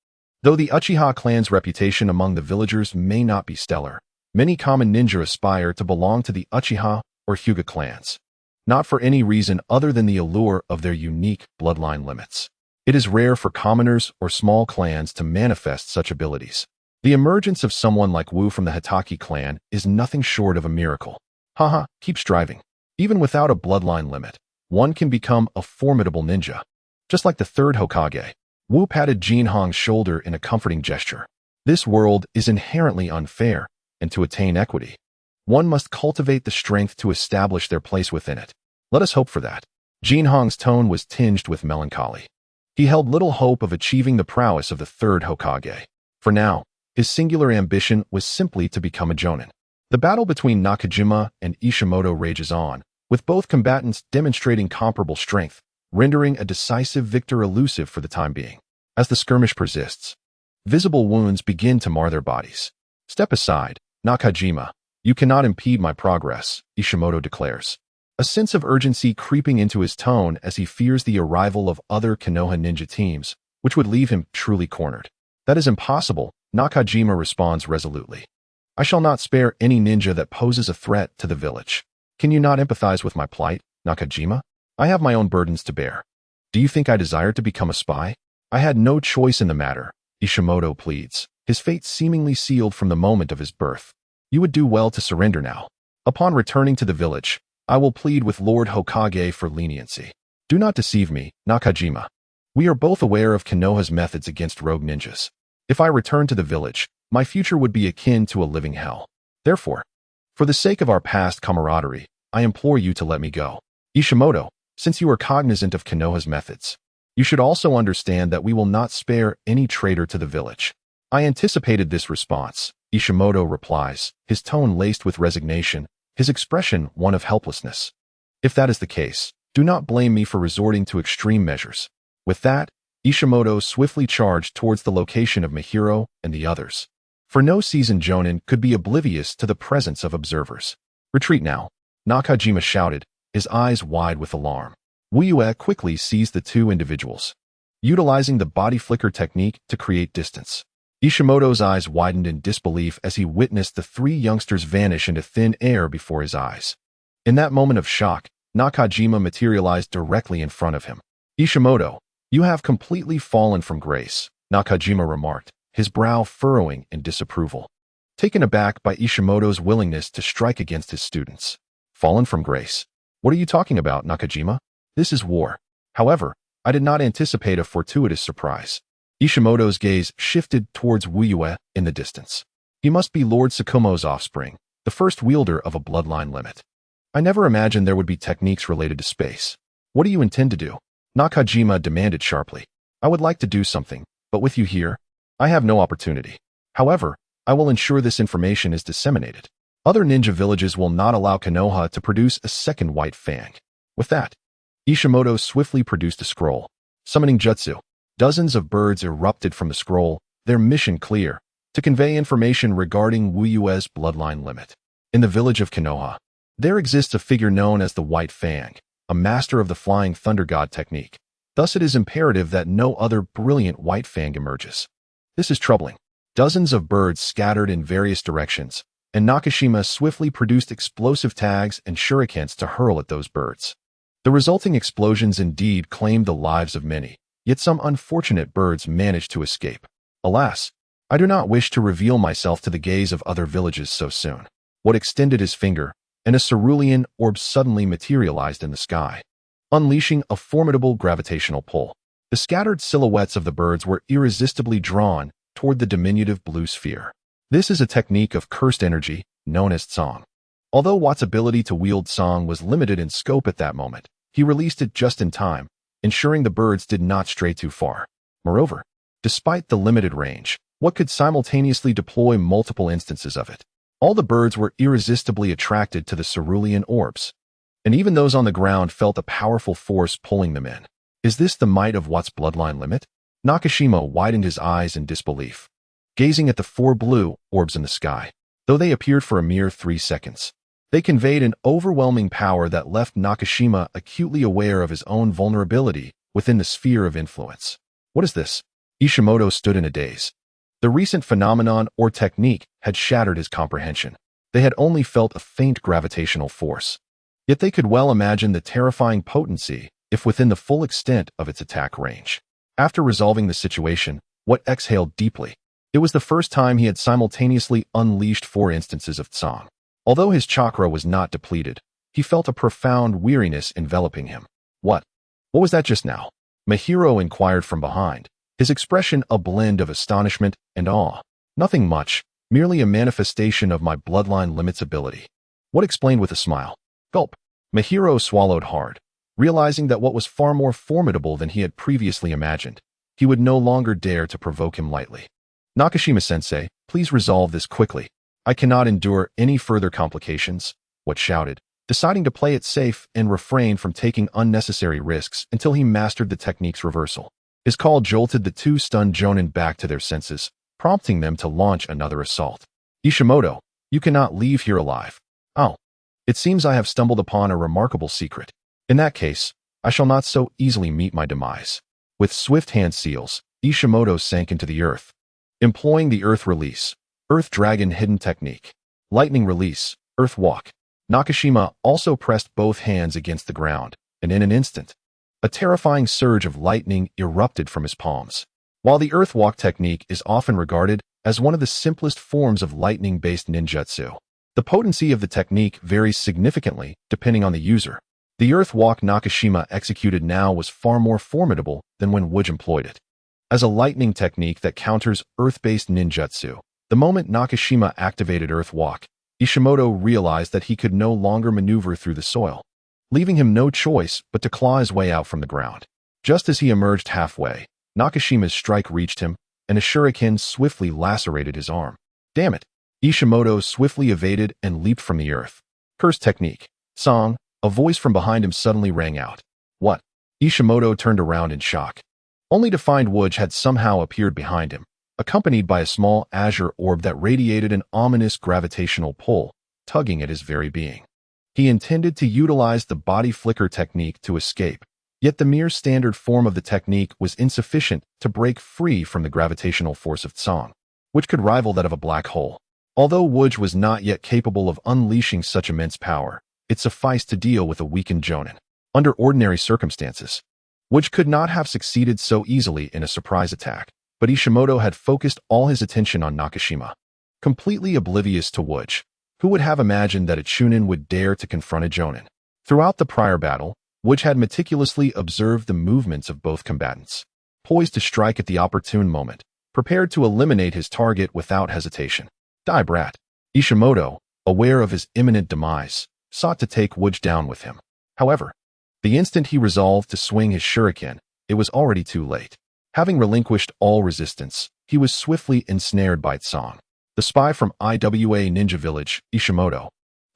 Though the Uchiha clan's reputation among the villagers may not be stellar, many common ninja aspire to belong to the Uchiha or Hyuga clans. Not for any reason other than the allure of their unique bloodline limits. It is rare for commoners or small clans to manifest such abilities. The emergence of someone like Wu from the Hatake clan is nothing short of a miracle. Haha, keep striving. Even without a bloodline limit, one can become a formidable ninja. Just like the third Hokage, Wu patted Jin Hong's shoulder in a comforting gesture. This world is inherently unfair, and to attain equity, one must cultivate the strength to establish their place within it. Let us hope for that. Jin Hong's tone was tinged with melancholy. He held little hope of achieving the prowess of the third Hokage. For now, his singular ambition was simply to become a jonin. The battle between Nakajima and Ishimoto rages on, with both combatants demonstrating comparable strength, rendering a decisive victor elusive for the time being. As the skirmish persists, visible wounds begin to mar their bodies. Step aside, Nakajima. You cannot impede my progress, Ishimoto declares. A sense of urgency creeping into his tone as he fears the arrival of other Konoha ninja teams, which would leave him truly cornered. That is impossible, Nakajima responds resolutely. I shall not spare any ninja that poses a threat to the village. Can you not empathize with my plight, Nakajima? I have my own burdens to bear. Do you think I desire to become a spy? I had no choice in the matter, Ishimoto pleads, his fate seemingly sealed from the moment of his birth. You would do well to surrender now. Upon returning to the village, I will plead with Lord Hokage for leniency. Do not deceive me, Nakajima. We are both aware of Konoha's methods against rogue ninjas. If I return to the village, my future would be akin to a living hell. Therefore, for the sake of our past camaraderie, I implore you to let me go. Ishimoto, since you are cognizant of Konoha's methods, you should also understand that we will not spare any traitor to the village. I anticipated this response, Ishimoto replies, his tone laced with resignation, his expression one of helplessness. If that is the case, do not blame me for resorting to extreme measures. With that, Ishimoto swiftly charged towards the location of Mihiro and the others. For no seasoned jonin could be oblivious to the presence of observers. Retreat now, Nakajima shouted, his eyes wide with alarm. Wuyue quickly seized the two individuals, utilizing the body flicker technique to create distance. Ishimoto's eyes widened in disbelief as he witnessed the three youngsters vanish into thin air before his eyes. In that moment of shock, Nakajima materialized directly in front of him. Ishimoto, you have completely fallen from grace, Nakajima remarked, his brow furrowing in disapproval. Taken aback by Ishimoto's willingness to strike against his students. Fallen from grace? What are you talking about, Nakajima? This is war. However, I did not anticipate a fortuitous surprise. Ishimoto's gaze shifted towards Wuyue in the distance. He must be Lord Tsukumo's offspring, the first wielder of a bloodline limit. I never imagined there would be techniques related to space. What do you intend to do? Nakajima demanded sharply. I would like to do something, but with you here, I have no opportunity. However, I will ensure this information is disseminated. Other ninja villages will not allow Konoha to produce a second white fang. With that, Ishimoto swiftly produced a scroll. Summoning jutsu, dozens of birds erupted from the scroll, their mission clear, to convey information regarding Wuyue's bloodline limit. In the village of Konoha, there exists a figure known as the White Fang, a master of the Flying Thunder God technique. Thus it is imperative that no other brilliant White Fang emerges. This is troubling. Dozens of birds scattered in various directions, and Nakashima swiftly produced explosive tags and shurikens to hurl at those birds. The resulting explosions indeed claimed the lives of many, yet some unfortunate birds managed to escape. Alas, I do not wish to reveal myself to the gaze of other villages so soon. What extended his finger, and a cerulean orb suddenly materialized in the sky, unleashing a formidable gravitational pull. The scattered silhouettes of the birds were irresistibly drawn toward the diminutive blue sphere. This is a technique of cursed energy, known as Tsang. Although Watt's ability to wield Tsang was limited in scope at that moment, he released it just in time, ensuring the birds did not stray too far. Moreover, despite the limited range, Watt could simultaneously deploy multiple instances of it. All the birds were irresistibly attracted to the cerulean orbs, and even those on the ground felt a powerful force pulling them in. Is this the might of Watt's bloodline limit? Nakashima widened his eyes in disbelief, gazing at the four blue orbs in the sky. though they appeared for a mere 3 seconds. They conveyed an overwhelming power that left Nakashima acutely aware of his own vulnerability within the sphere of influence. What is this? Ishimoto stood in a daze. The recent phenomenon or technique had shattered his comprehension. They had only felt a faint gravitational force. Yet they could well imagine the terrifying potency if within the full extent of its attack range. After resolving the situation, What exhaled deeply. It was the first time he had simultaneously unleashed 4 instances of Tsang. Although his chakra was not depleted, he felt a profound weariness enveloping him. What was that just now? Mahiro inquired from behind, his expression a blend of astonishment and awe. Nothing much, merely a manifestation of my bloodline limits ability. What explained with a smile. Gulp. Mahiro swallowed hard, realizing that what was far more formidable than he had previously imagined. He would no longer dare to provoke him lightly. Nakashima-sensei, please resolve this quickly. I cannot endure any further complications, What shouted, deciding to play it safe and refrain from taking unnecessary risks until he mastered the technique's reversal. His call jolted the 2 stunned jonin back to their senses, prompting them to launch another assault. Ishimoto, you cannot leave here alive. Oh. It seems I have stumbled upon a remarkable secret. In that case, I shall not so easily meet my demise. With swift hand seals, Ishimoto sank into the earth. Employing the Earth Release, Earth Dragon Hidden Technique, Lightning Release, Earth Walk. Nakashima also pressed both hands against the ground, and in an instant, a terrifying surge of lightning erupted from his palms. While the Earth Walk technique is often regarded as one of the simplest forms of lightning-based ninjutsu, the potency of the technique varies significantly depending on the user. The Earth Walk Nakashima executed now was far more formidable than when Wuj employed it. As a lightning technique that counters earth-based ninjutsu, the moment Nakashima activated Earth Walk, Ishimoto realized that he could no longer maneuver through the soil, leaving him no choice but to claw his way out from the ground. Just as he emerged halfway, Nakashima's strike reached him, and a shuriken swiftly lacerated his arm. Damn it! Ishimoto swiftly evaded and leaped from the earth. Curse technique. Song. A voice from behind him suddenly rang out. What? Ishimoto turned around in shock, only to find Wuj had somehow appeared behind him, accompanied by a small azure orb that radiated an ominous gravitational pull, tugging at his very being. He intended to utilize the body flicker technique to escape, yet the mere standard form of the technique was insufficient to break free from the gravitational force of Tsang, which could rival that of a black hole. Although Wuj was not yet capable of unleashing such immense power, it sufficed to deal with a weakened jonin. Under ordinary circumstances, Wuj could not have succeeded so easily in a surprise attack, but Ishimoto had focused all his attention on Nakashima. Completely oblivious to Wuj, who would have imagined that a chunin would dare to confront a jonin? Throughout the prior battle, Wuj had meticulously observed the movements of both combatants, poised to strike at the opportune moment, prepared to eliminate his target without hesitation. Die, brat. Ishimoto, aware of his imminent demise, sought to take Wuj down with him. However, the instant he resolved to swing his shuriken, it was already too late. Having relinquished all resistance, he was swiftly ensnared by Tsang, the spy from IWA Ninja Village, Ishimoto,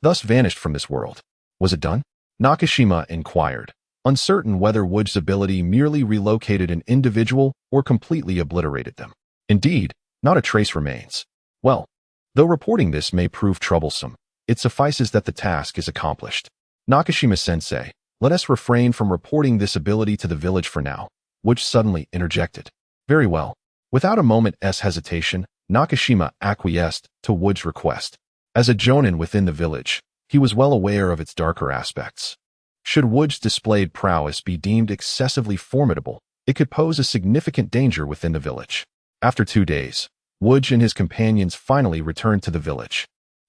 thus vanished from this world. Was it done? Nakashima inquired, uncertain whether Wuj's ability merely relocated an individual or completely obliterated them. Indeed, not a trace remains. Well, though reporting this may prove troublesome, it suffices that the task is accomplished. Nakashima-sensei, let us refrain from reporting this ability to the village for now, Wuj suddenly interjected. Very well. Without a moment's hesitation, Nakashima acquiesced to Wuj's request. As a jonin within the village, he was well aware of its darker aspects. Should Wuj's displayed prowess be deemed excessively formidable, it could pose a significant danger within the village. After 2 days, Wuj and his companions finally returned to the village.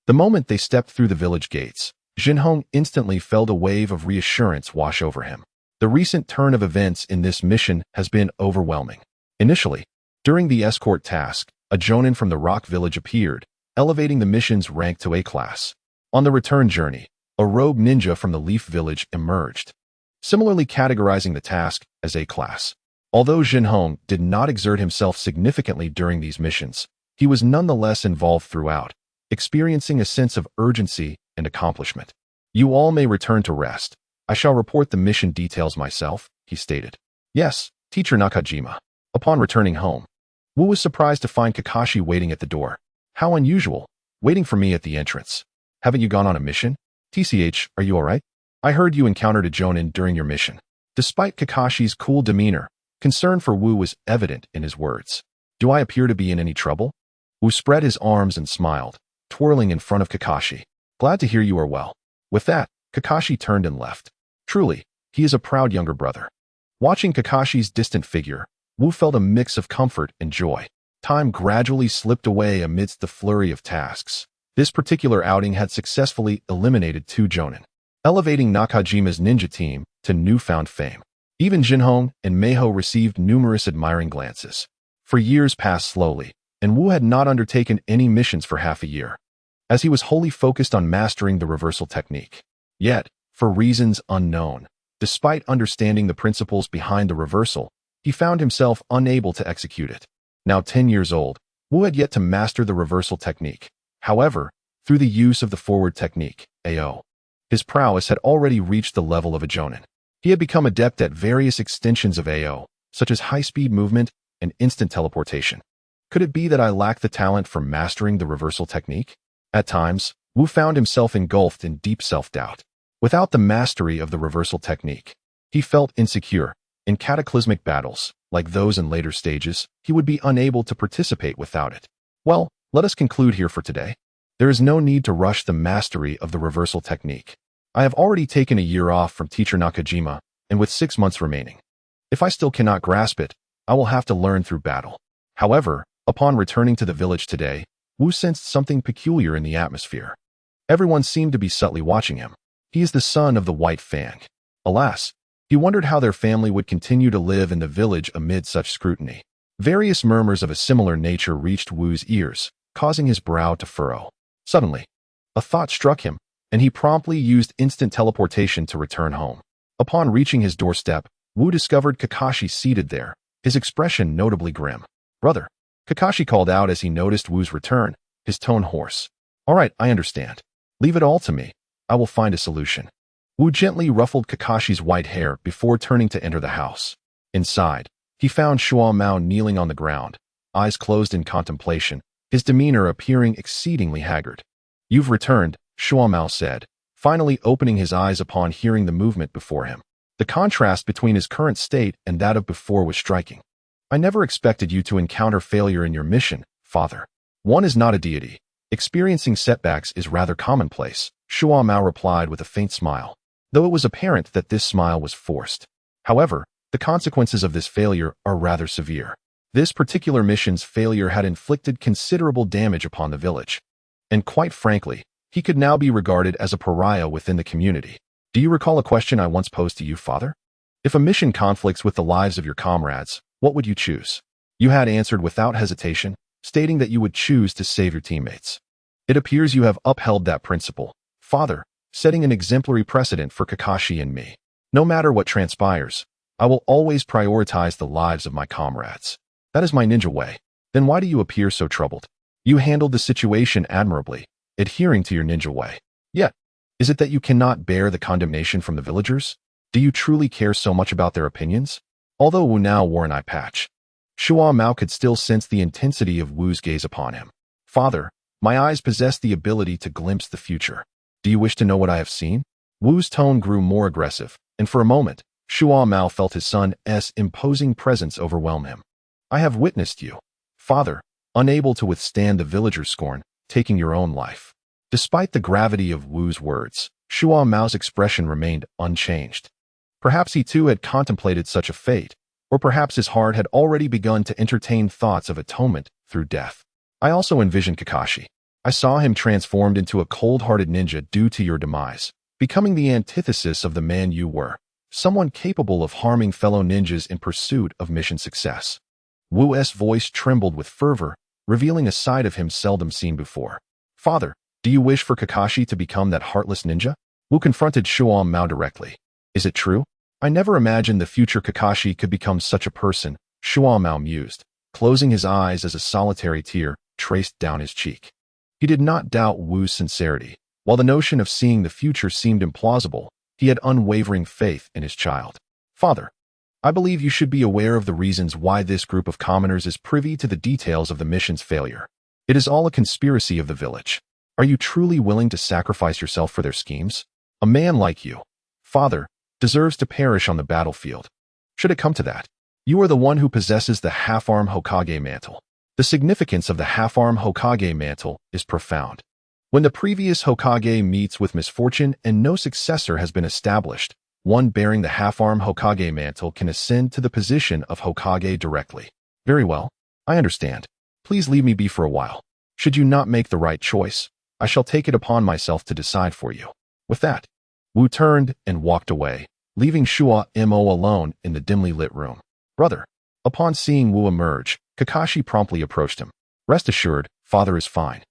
The moment they stepped through the village gates, Jinhong instantly felt a wave of reassurance wash over him. The recent turn of events in this mission has been overwhelming. Initially, during the escort task, a jonin from the rock village appeared, elevating the mission's rank to A class. On the return journey, a rogue ninja from the Leaf Village emerged, similarly categorizing the task as A class. Although Jinhong did not exert himself significantly during these missions, he was nonetheless involved throughout, experiencing a sense of urgency and accomplishment. You all may return to rest. I shall report the mission details myself, he stated. Yes, Teacher Nakajima. Upon returning home, Wu was surprised to find Kakashi waiting at the door. How unusual. waiting for me at the entrance. Haven't you gone on a mission? TCH, are you alright? I heard you encountered a Jonin during your mission. Despite Kakashi's cool demeanor, concern for Wu was evident in his words. Do I appear to be in any trouble? Wu spread his arms and smiled, twirling in front of Kakashi. Glad to hear you are well. With that, Kakashi turned and left. Truly, he is a proud younger brother. Watching Kakashi's distant figure, Wu felt a mix of comfort and joy. Time gradually slipped away amidst the flurry of tasks. This particular outing had successfully eliminated 2 Jonin, elevating Nakajima's ninja team to newfound fame. Even Jinhong and Meiho received numerous admiring glances. For years passed slowly, and Wu had not undertaken any missions for half a year, as he was wholly focused on mastering the reversal technique. Yet, for reasons unknown, despite understanding the principles behind the reversal, he found himself unable to execute it. Now 10 years old, Wu had yet to master the reversal technique. However, through the use of the forward technique, AO, his prowess had already reached the level of a Jonin. He had become adept at various extensions of AO, such as high-speed movement and instant teleportation. Could it be that I lack the talent for mastering the reversal technique? At times, Wu found himself engulfed in deep self-doubt. Without the mastery of the reversal technique, he felt insecure. In cataclysmic battles, like those in later stages, he would be unable to participate without it. Well, let us conclude here for today. There is no need to rush the mastery of the reversal technique. I have already taken a year off from Teacher Nakajima, and with 6 months remaining. If I still cannot grasp it, I will have to learn through battle. However, upon returning to the village today, Wu sensed something peculiar in the atmosphere. Everyone seemed to be subtly watching him. He is the son of the White Fang. Alas, he wondered how their family would continue to live in the village amid such scrutiny. Various murmurs of a similar nature reached Wu's ears, causing his brow to furrow. Suddenly, a thought struck him, and he promptly used instant teleportation to return home. Upon reaching his doorstep, Wu discovered Kakashi seated there, his expression notably grim. Brother, Kakashi called out as he noticed Wu's return, his tone hoarse. All right, I understand. Leave it all to me. I will find a solution. Wu gently ruffled Kakashi's white hair before turning to enter the house. Inside, he found Shuo Mao kneeling on the ground, eyes closed in contemplation, his demeanor appearing exceedingly haggard. You've returned, Shuo Mao said, finally opening his eyes upon hearing the movement before him. The contrast between his current state and that of before was striking. I never expected you to encounter failure in your mission, father. One is not a deity. Experiencing setbacks is rather commonplace, Shuo Mao replied with a faint smile, though it was apparent that this smile was forced. However, the consequences of this failure are rather severe. This particular mission's failure had inflicted considerable damage upon the village. And quite frankly, he could now be regarded as a pariah within the community. Do you recall a question I once posed to you, father? If a mission conflicts with the lives of your comrades, what would you choose? You had answered without hesitation, stating that you would choose to save your teammates. It appears you have upheld that principle, father, setting an exemplary precedent for Kakashi and me. No matter what transpires, I will always prioritize the lives of my comrades. That is my ninja way. Then why do you appear so troubled? You handled the situation admirably, adhering to your ninja way. Yet, is it that you cannot bear the condemnation from the villagers? Do you truly care so much about their opinions? Although Wu now wore an eye patch, Shuo Mao could still sense the intensity of Wu's gaze upon him. Father, my eyes possess the ability to glimpse the future. Do you wish to know what I have seen? Wu's tone grew more aggressive, and for a moment, Shuo Mao felt his son's imposing presence overwhelm him. I have witnessed you, father, unable to withstand the villagers' scorn, taking your own life. Despite the gravity of Wu's words, Shuo Mao's expression remained unchanged. Perhaps he too had contemplated such a fate, or perhaps his heart had already begun to entertain thoughts of atonement through death. I also envisioned Kakashi. I saw him transformed into a cold-hearted ninja due to your demise, becoming the antithesis of the man you were, someone capable of harming fellow ninjas in pursuit of mission success. Wu's voice trembled with fervor, revealing a side of him seldom seen before. Father, do you wish for Kakashi to become that heartless ninja? Wu confronted Shuo Mao directly. Is it true? I never imagined the future Kakashi could become such a person, Shuo Mao mused, closing his eyes as a solitary tear traced down his cheek. He did not doubt Wu's sincerity. While the notion of seeing the future seemed implausible, he had unwavering faith in his child. Father, I believe you should be aware of the reasons why this group of commoners is privy to the details of the mission's failure. It is all a conspiracy of the village. Are you truly willing to sacrifice yourself for their schemes? A man like you, father, deserves to perish on the battlefield. Should it come to that, you are the one who possesses the half-arm Hokage mantle. The significance of the half-arm Hokage mantle is profound. When the previous Hokage meets with misfortune and no successor has been established, one bearing the half-arm Hokage mantle can ascend to the position of Hokage directly. Very well, I understand. Please leave me be for a while. Should you not make the right choice, I shall take it upon myself to decide for you. With that, Wu turned and walked away, leaving Shuo-mo alone in the dimly lit room. Brother. Upon seeing Wu emerge, Kakashi promptly approached him. Rest assured, father is fine.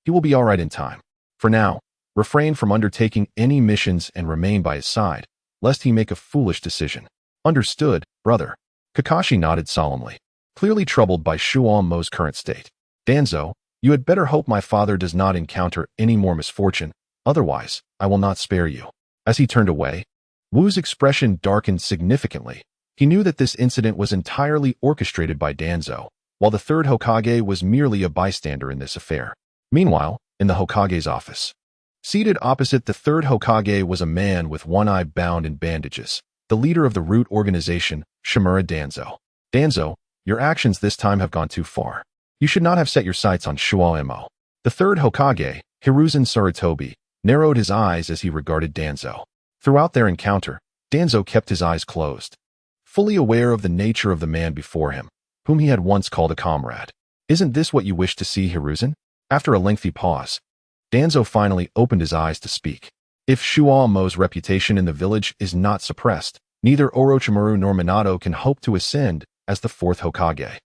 He will be all right in time. For now, refrain from undertaking any missions and remain by his side, lest he make a foolish decision. Understood, brother. Kakashi nodded solemnly, clearly troubled by Shuo-mo's current state. Danzo, you had better hope my father does not encounter any more misfortune, otherwise, I will not spare you. As he turned away, Wu's expression darkened significantly. He knew that this incident was entirely orchestrated by Danzo, while the third Hokage was merely a bystander in this affair. Meanwhile, in the Hokage's office, seated opposite the third Hokage was a man with one eye bound in bandages, the leader of the root organization, Shimura Danzo. Danzo, your actions this time have gone too far. You should not have set your sights on Shuo-mo. The third Hokage, Hiruzen Sarutobi, narrowed his eyes as he regarded Danzo. Throughout their encounter, Danzo kept his eyes closed, fully aware of the nature of the man before him, whom he had once called a comrade. Isn't this what you wish to see, Hiruzen? After a lengthy pause, Danzo finally opened his eyes to speak. If Shuo-mo's reputation in the village is not suppressed, neither Orochimaru nor Minato can hope to ascend as the fourth Hokage.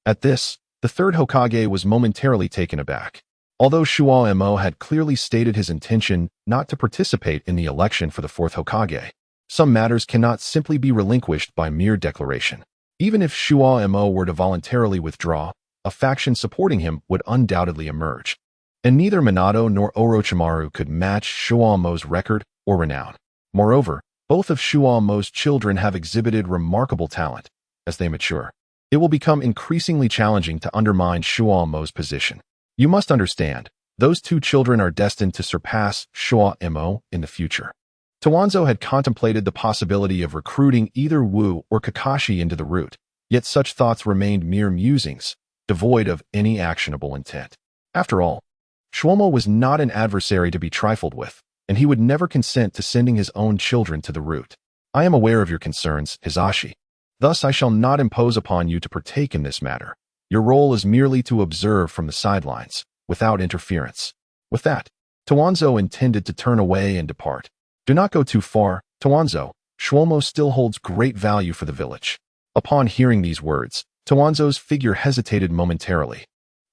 At this, the third Hokage was momentarily taken aback. Although Shuo-mo had clearly stated his intention not to participate in the election for the fourth Hokage, some matters cannot simply be relinquished by mere declaration. Even if Shuo-mo were to voluntarily withdraw, a faction supporting him would undoubtedly emerge, and neither Minato nor Orochimaru could match Shuo-mo's record or renown. Moreover, both of Shuo-mo's children have exhibited remarkable talent. As they mature, it will become increasingly challenging to undermine Shuo-mo's position. You must understand, those two children are destined to surpass Shuo-mo in the future. Towanzo had contemplated the possibility of recruiting either Wu or Kakashi into the root, yet such thoughts remained mere musings, devoid of any actionable intent. After all, Shuo-mo was not an adversary to be trifled with, and he would never consent to sending his own children to the root. I am aware of your concerns, Hisashi. Thus I shall not impose upon you to partake in this matter. Your role is merely to observe from the sidelines, without interference. With that, Towanzo intended to turn away and depart. Do not go too far, Towanzo. Shuo-mo still holds great value for the village. Upon hearing these words, Towanzo's figure hesitated momentarily,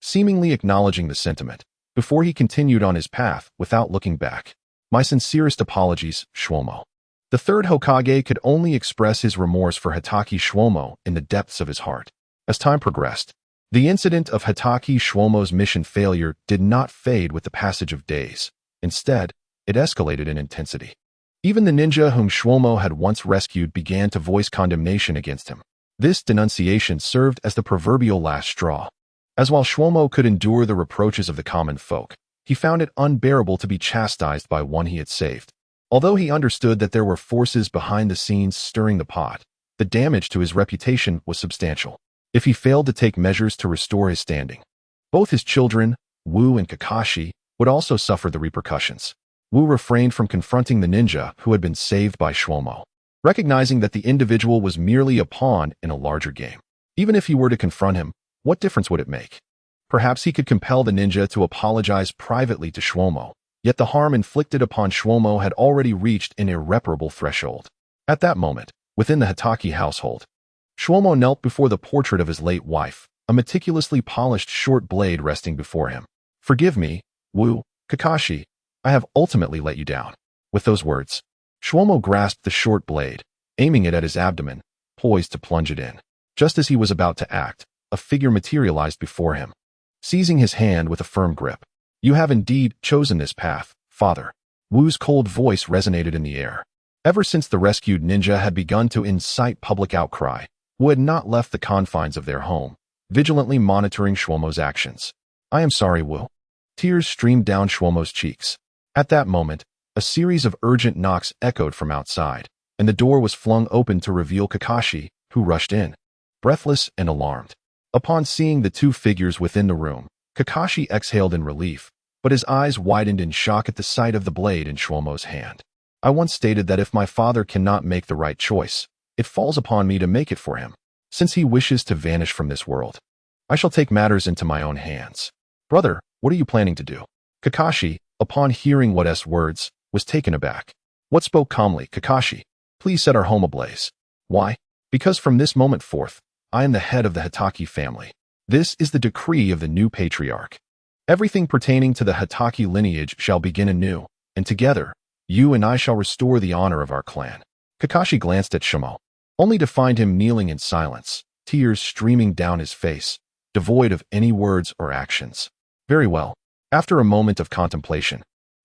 seemingly acknowledging the sentiment, before he continued on his path without looking back. My sincerest apologies, Shuo-mo. The third Hokage could only express his remorse for Hatake Shuo-mo in the depths of his heart. As time progressed, the incident of Hatake Shuo-mo's mission failure did not fade with the passage of days. Instead, it escalated in intensity. Even the ninja whom Shuo-mo had once rescued began to voice condemnation against him. This denunciation served as the proverbial last straw. As while Shuo-mo could endure the reproaches of the common folk, he found it unbearable to be chastised by one he had saved. Although he understood that there were forces behind the scenes stirring the pot, the damage to his reputation was substantial. If he failed to take measures to restore his standing, both his children, Wu and Kakashi, would also suffer the repercussions. Wu refrained from confronting the ninja who had been saved by Shuo-mo, recognizing that the individual was merely a pawn in a larger game. Even if he were to confront him, what difference would it make? Perhaps he could compel the ninja to apologize privately to Shuo-mo, yet the harm inflicted upon Shuo-mo had already reached an irreparable threshold. At that moment, within the Hatake household, Shuo-mo knelt before the portrait of his late wife, a meticulously polished short blade resting before him. Forgive me, Wu, Kakashi, I have ultimately let you down. With those words, Shuo-mo grasped the short blade, aiming it at his abdomen, poised to plunge it in. Just as he was about to act, a figure materialized before him, seizing his hand with a firm grip. You have indeed chosen this path, father. Wu's cold voice resonated in the air. Ever since the rescued ninja had begun to incite public outcry, Wu had not left the confines of their home, vigilantly monitoring Shuo-mo's actions. I am sorry, Wu. Tears streamed down Shwomo's cheeks. At that moment, a series of urgent knocks echoed from outside, and the door was flung open to reveal Kakashi, who rushed in, breathless and alarmed. Upon seeing the two figures within the room, Kakashi exhaled in relief, but his eyes widened in shock at the sight of the blade in Shwomo's hand. I once stated that if my father cannot make the right choice, it falls upon me to make it for him. Since he wishes to vanish from this world, I shall take matters into my own hands. Brother, what are you planning to do? Kakashi, upon hearing What's words, was taken aback. What spoke calmly, Kakashi? Please set our home ablaze. Why? Because from this moment forth, I am the head of the Hatake family. This is the decree of the new patriarch. Everything pertaining to the Hatake lineage shall begin anew, and together, you and I shall restore the honor of our clan. Kakashi glanced at Shwomo, only to find him kneeling in silence, tears streaming down his face, devoid of any words or actions. Very well. After a moment of contemplation,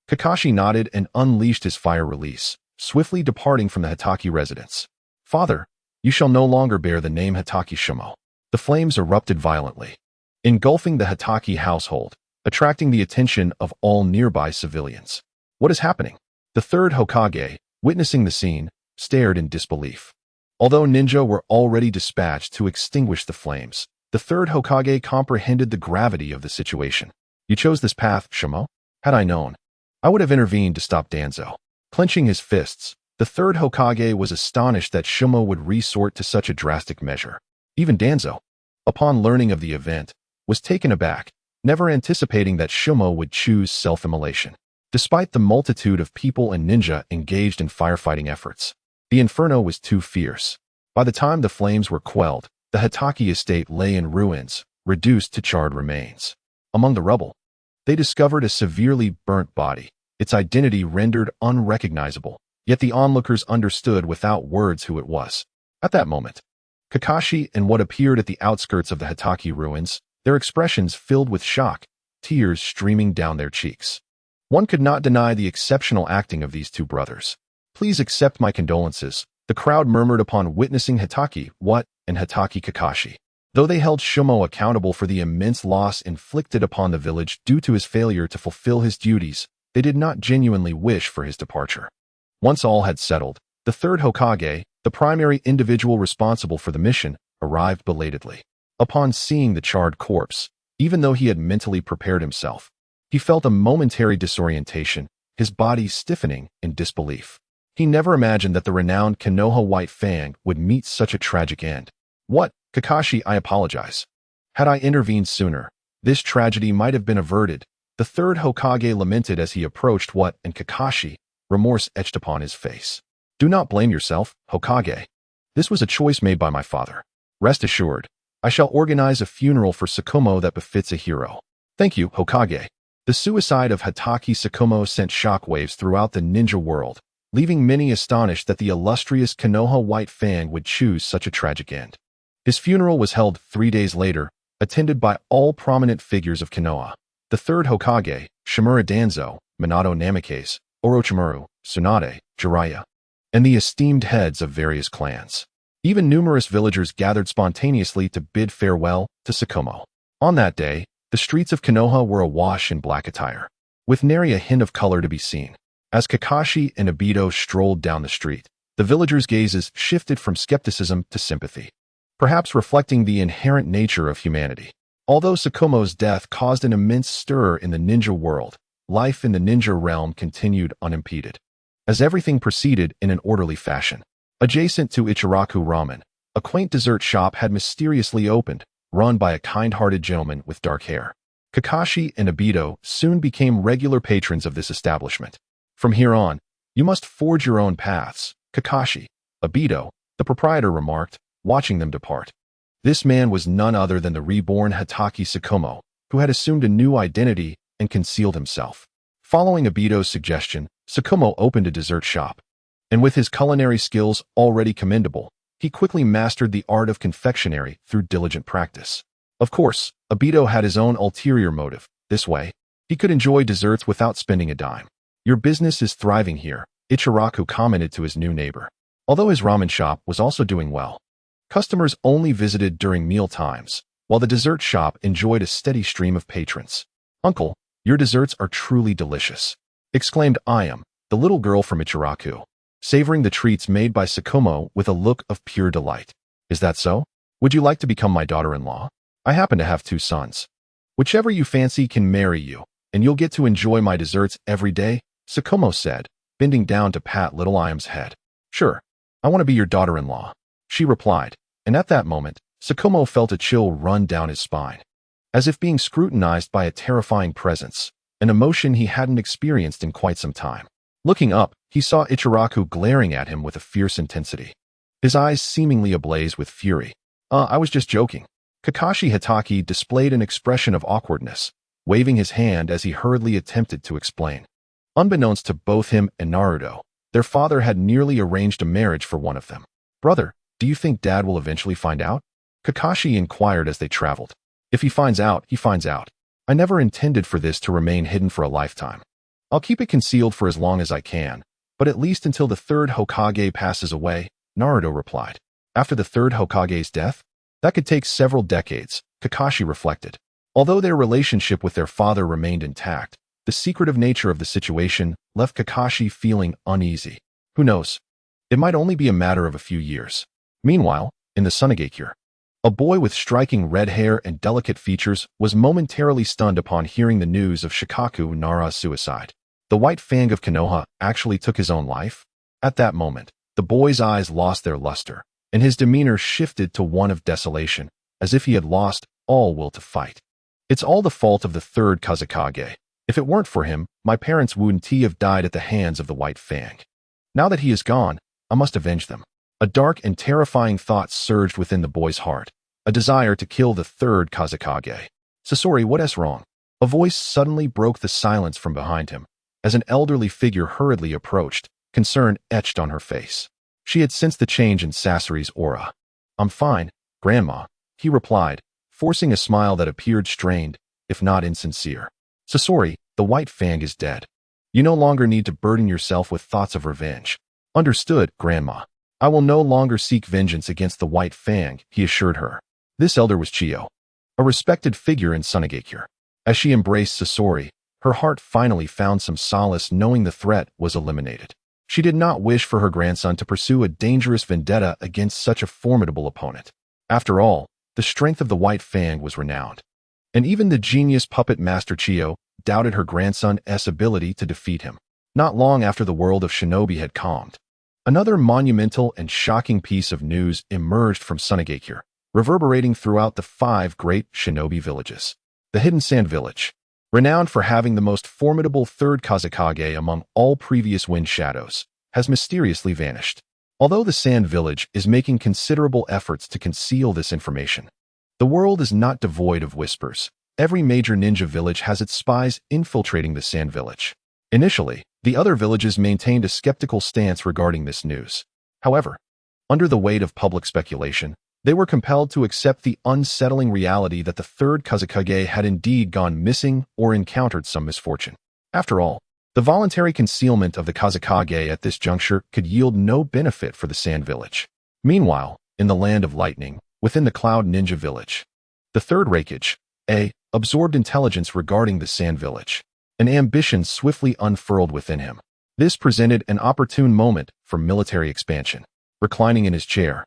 Kakashi nodded and unleashed his fire release, swiftly departing from the Hatake residence. Father, you shall no longer bear the name Hatake Shwomo. The flames erupted violently, engulfing the Hatake household, attracting the attention of all nearby civilians. What is happening? The third Hokage, witnessing the scene, stared in disbelief. Although ninja were already dispatched to extinguish the flames, the third Hokage comprehended the gravity of the situation. You chose this path, Shwomo? Had I known, I would have intervened to stop Danzo. Clenching his fists, the third Hokage was astonished that Shwomo would resort to such a drastic measure. Even Danzo, upon learning of the event, was taken aback, never anticipating that Shwomo would choose self-immolation. Despite the multitude of people and ninja engaged in firefighting efforts, the inferno was too fierce. By the time the flames were quelled, the Hatake estate lay in ruins, reduced to charred remains. Among the rubble, they discovered a severely burnt body, its identity rendered unrecognizable, yet the onlookers understood without words who it was. At that moment, Kakashi and what appeared at the outskirts of the Hatake ruins, their expressions filled with shock, tears streaming down their cheeks. One could not deny the exceptional acting of these two brothers. Please accept my condolences, the crowd murmured upon witnessing Hatake and Hatake Kakashi. Though they held Shwomo accountable for the immense loss inflicted upon the village due to his failure to fulfill his duties, they did not genuinely wish for his departure. Once all had settled, the third Hokage, the primary individual responsible for the mission, arrived belatedly. Upon seeing the charred corpse, even though he had mentally prepared himself, he felt a momentary disorientation, his body stiffening in disbelief. He never imagined that the renowned Konoha White Fang would meet such a tragic end. What? Kakashi, I apologize. Had I intervened sooner, this tragedy might have been averted, the third Hokage lamented as he approached and Kakashi, remorse etched upon his face. Do not blame yourself, Hokage. This was a choice made by my father. Rest assured, I shall organize a funeral for Sakomo that befits a hero. Thank you, Hokage. The suicide of Hatake Sakomo sent shockwaves throughout the ninja world, leaving many astonished that the illustrious Konoha White Fang would choose such a tragic end. His funeral was held 3 days later, attended by all prominent figures of Konoha. The third Hokage, Shimura Danzo, Minato Namikaze, Orochimaru, Tsunade, Jiraiya, and the esteemed heads of various clans. Even numerous villagers gathered spontaneously to bid farewell to Sakomo. On that day, the streets of Konoha were awash in black attire, with nary a hint of color to be seen. As Kakashi and Obito strolled down the street, the villagers' gazes shifted from skepticism to sympathy, perhaps reflecting the inherent nature of humanity. Although Sakomo's death caused an immense stir in the ninja world, life in the ninja realm continued unimpeded, as everything proceeded in an orderly fashion. Adjacent to Ichiraku Ramen, a quaint dessert shop had mysteriously opened, run by a kind-hearted gentleman with dark hair. Kakashi and Obito soon became regular patrons of this establishment. From here on, you must forge your own paths, Kakashi, Obito, the proprietor remarked, watching them depart. This man was none other than the reborn Hatake Sakomo, who had assumed a new identity and concealed himself. Following Obito's suggestion, Sakomo opened a dessert shop, and with his culinary skills already commendable, he quickly mastered the art of confectionery through diligent practice. Of course, Obito had his own ulterior motive. This way, he could enjoy desserts without spending a dime. Your business is thriving here, Ichiraku commented to his new neighbor. Although his ramen shop was also doing well, customers only visited during meal times, while the dessert shop enjoyed a steady stream of patrons. Uncle, Your desserts are truly delicious, exclaimed Ayam, the little girl from Ichiraku, savoring the treats made by Tsukumo with a look of pure delight. Is that so? Would you like to become my daughter-in-law? I happen to have 2 sons. Whichever you fancy can marry you, and you'll get to enjoy my desserts every day, Tsukumo said, bending down to pat little Ayam's head. Sure, I want to be your daughter-in-law, she replied, and at that moment, Tsukumo felt a chill run down his spine. As if being scrutinized by a terrifying presence, an emotion he hadn't experienced in quite some time. Looking up, he saw Ichiraku glaring at him with a fierce intensity, his eyes seemingly ablaze with fury. I was just joking. Kakashi Hatake displayed an expression of awkwardness, waving his hand as he hurriedly attempted to explain. Unbeknownst to both him and Naruto, their father had nearly arranged a marriage for one of them. Brother, do you think Dad will eventually find out? Kakashi inquired as they traveled. If he finds out, he finds out. I never intended for this to remain hidden for a lifetime. I'll keep it concealed for as long as I can, but at least until the 3rd Hokage passes away, Naruto replied. After the 3rd Hokage's death? That could take several decades, Kakashi reflected. Although their relationship with their father remained intact, the secretive nature of the situation left Kakashi feeling uneasy. Who knows? It might only be a matter of a few years. Meanwhile, in the Sunagakure, a boy with striking red hair and delicate features was momentarily stunned upon hearing the news of Shikaku Nara's suicide. The White Fang of Konoha actually took his own life? At that moment, the boy's eyes lost their luster, and his demeanor shifted to one of desolation, as if he had lost all will to fight. It's all the fault of the 3rd Kazekage. If it weren't for him, my parents wouldn't have died at the hands of the White Fang. Now that he is gone, I must avenge them. A dark and terrifying thought surged within the boy's heart, a desire to kill the 3rd Kazekage. Satori, what's wrong? A voice suddenly broke the silence from behind him, as an elderly figure hurriedly approached, concern etched on her face. She had sensed the change in Satori's aura. I'm fine, Grandma, he replied, forcing a smile that appeared strained, if not insincere. Satori, the White Fang is dead. You no longer need to burden yourself with thoughts of revenge. Understood, Grandma. I will no longer seek vengeance against the White Fang, he assured her. This elder was Chiyo, a respected figure in Sunagakure. As she embraced Satori, her heart finally found some solace knowing the threat was eliminated. She did not wish for her grandson to pursue a dangerous vendetta against such a formidable opponent. After all, the strength of the White Fang was renowned, and even the genius puppet master Chiyo doubted her grandson's ability to defeat him. Not long after the world of shinobi had calmed, another monumental and shocking piece of news emerged from Sunagakure, reverberating throughout the 5 great shinobi villages. The Hidden Sand Village, renowned for having the most formidable 3rd Kazekage among all previous wind shadows, has mysteriously vanished. Although the Sand Village is making considerable efforts to conceal this information, the world is not devoid of whispers. Every major ninja village has its spies infiltrating the Sand Village. Initially, the other villages maintained a skeptical stance regarding this news. However, under the weight of public speculation, they were compelled to accept the unsettling reality that the 3rd Kazekage had indeed gone missing or encountered some misfortune. After all, the voluntary concealment of the Kazekage at this juncture could yield no benefit for the Sand Village. Meanwhile, in the Land of Lightning, within the Cloud Ninja Village, the 3rd Raikage, absorbed intelligence regarding the Sand Village. An ambition swiftly unfurled within him. This presented an opportune moment for military expansion. Reclining in his chair,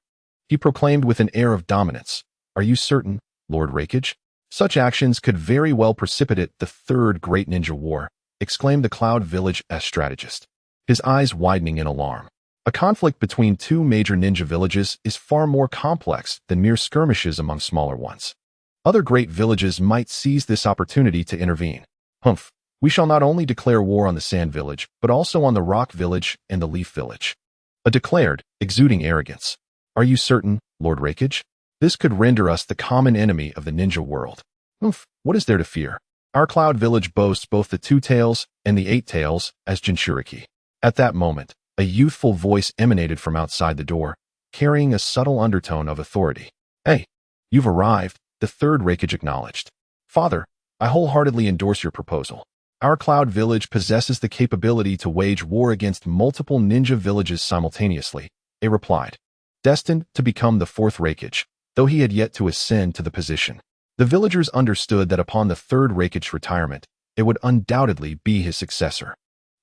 he proclaimed with an air of dominance, "Are you certain, Lord Raikage? Such actions could very well precipitate the 3rd Great Ninja War," exclaimed the Cloud Village strategist, his eyes widening in alarm. A conflict between 2 major ninja villages is far more complex than mere skirmishes among smaller ones. Other great villages might seize this opportunity to intervene. Humph. We shall not only declare war on the Sand Village, but also on the Rock Village and the Leaf Village. A declared, exuding arrogance. Are you certain, Lord Raikage? This could render us the common enemy of the ninja world. Humph, what is there to fear? Our Cloud Village boasts both the 2 tails and the 8 tails as Jinchuriki. At that moment, a youthful voice emanated from outside the door, carrying a subtle undertone of authority. Hey, you've arrived, the 3rd Raikage acknowledged. Father, I wholeheartedly endorse your proposal. Our Cloud Village possesses the capability to wage war against multiple ninja villages simultaneously, he replied. Destined to become the 4th Raikage, though he had yet to ascend to the position. The villagers understood that upon the 3rd Raikage's retirement, it would undoubtedly be his successor.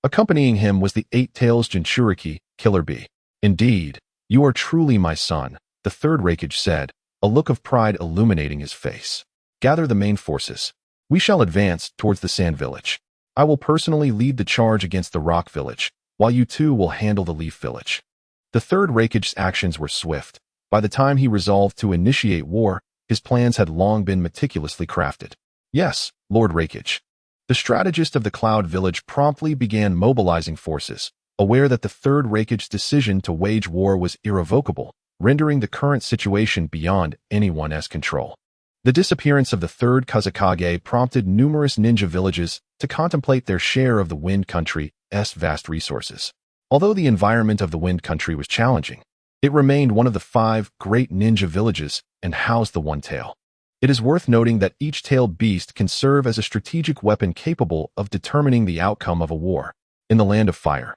Accompanying him was the eight-tails Jinchuriki, Killer Bee. Indeed, you are truly my son, the third Raikage said, a look of pride illuminating his face. Gather the main forces. We shall advance towards the Sand Village. I will personally lead the charge against the Rock Village, while you two will handle the Leaf Village. The third Raikage's actions were swift. By the time he resolved to initiate war, his plans had long been meticulously crafted. Yes, Lord Raikage. The strategist of the Cloud Village promptly began mobilizing forces, aware that the third Raikage's decision to wage war was irrevocable, rendering the current situation beyond anyone's control. The disappearance of the third Kazekage prompted numerous ninja villages to contemplate their share of the Wind Country's vast resources. Although the environment of the Wind Country was challenging, it remained one of the 5 great ninja villages and housed the One Tail. It is worth noting that each tailed beast can serve as a strategic weapon capable of determining the outcome of a war. In the Land of Fire,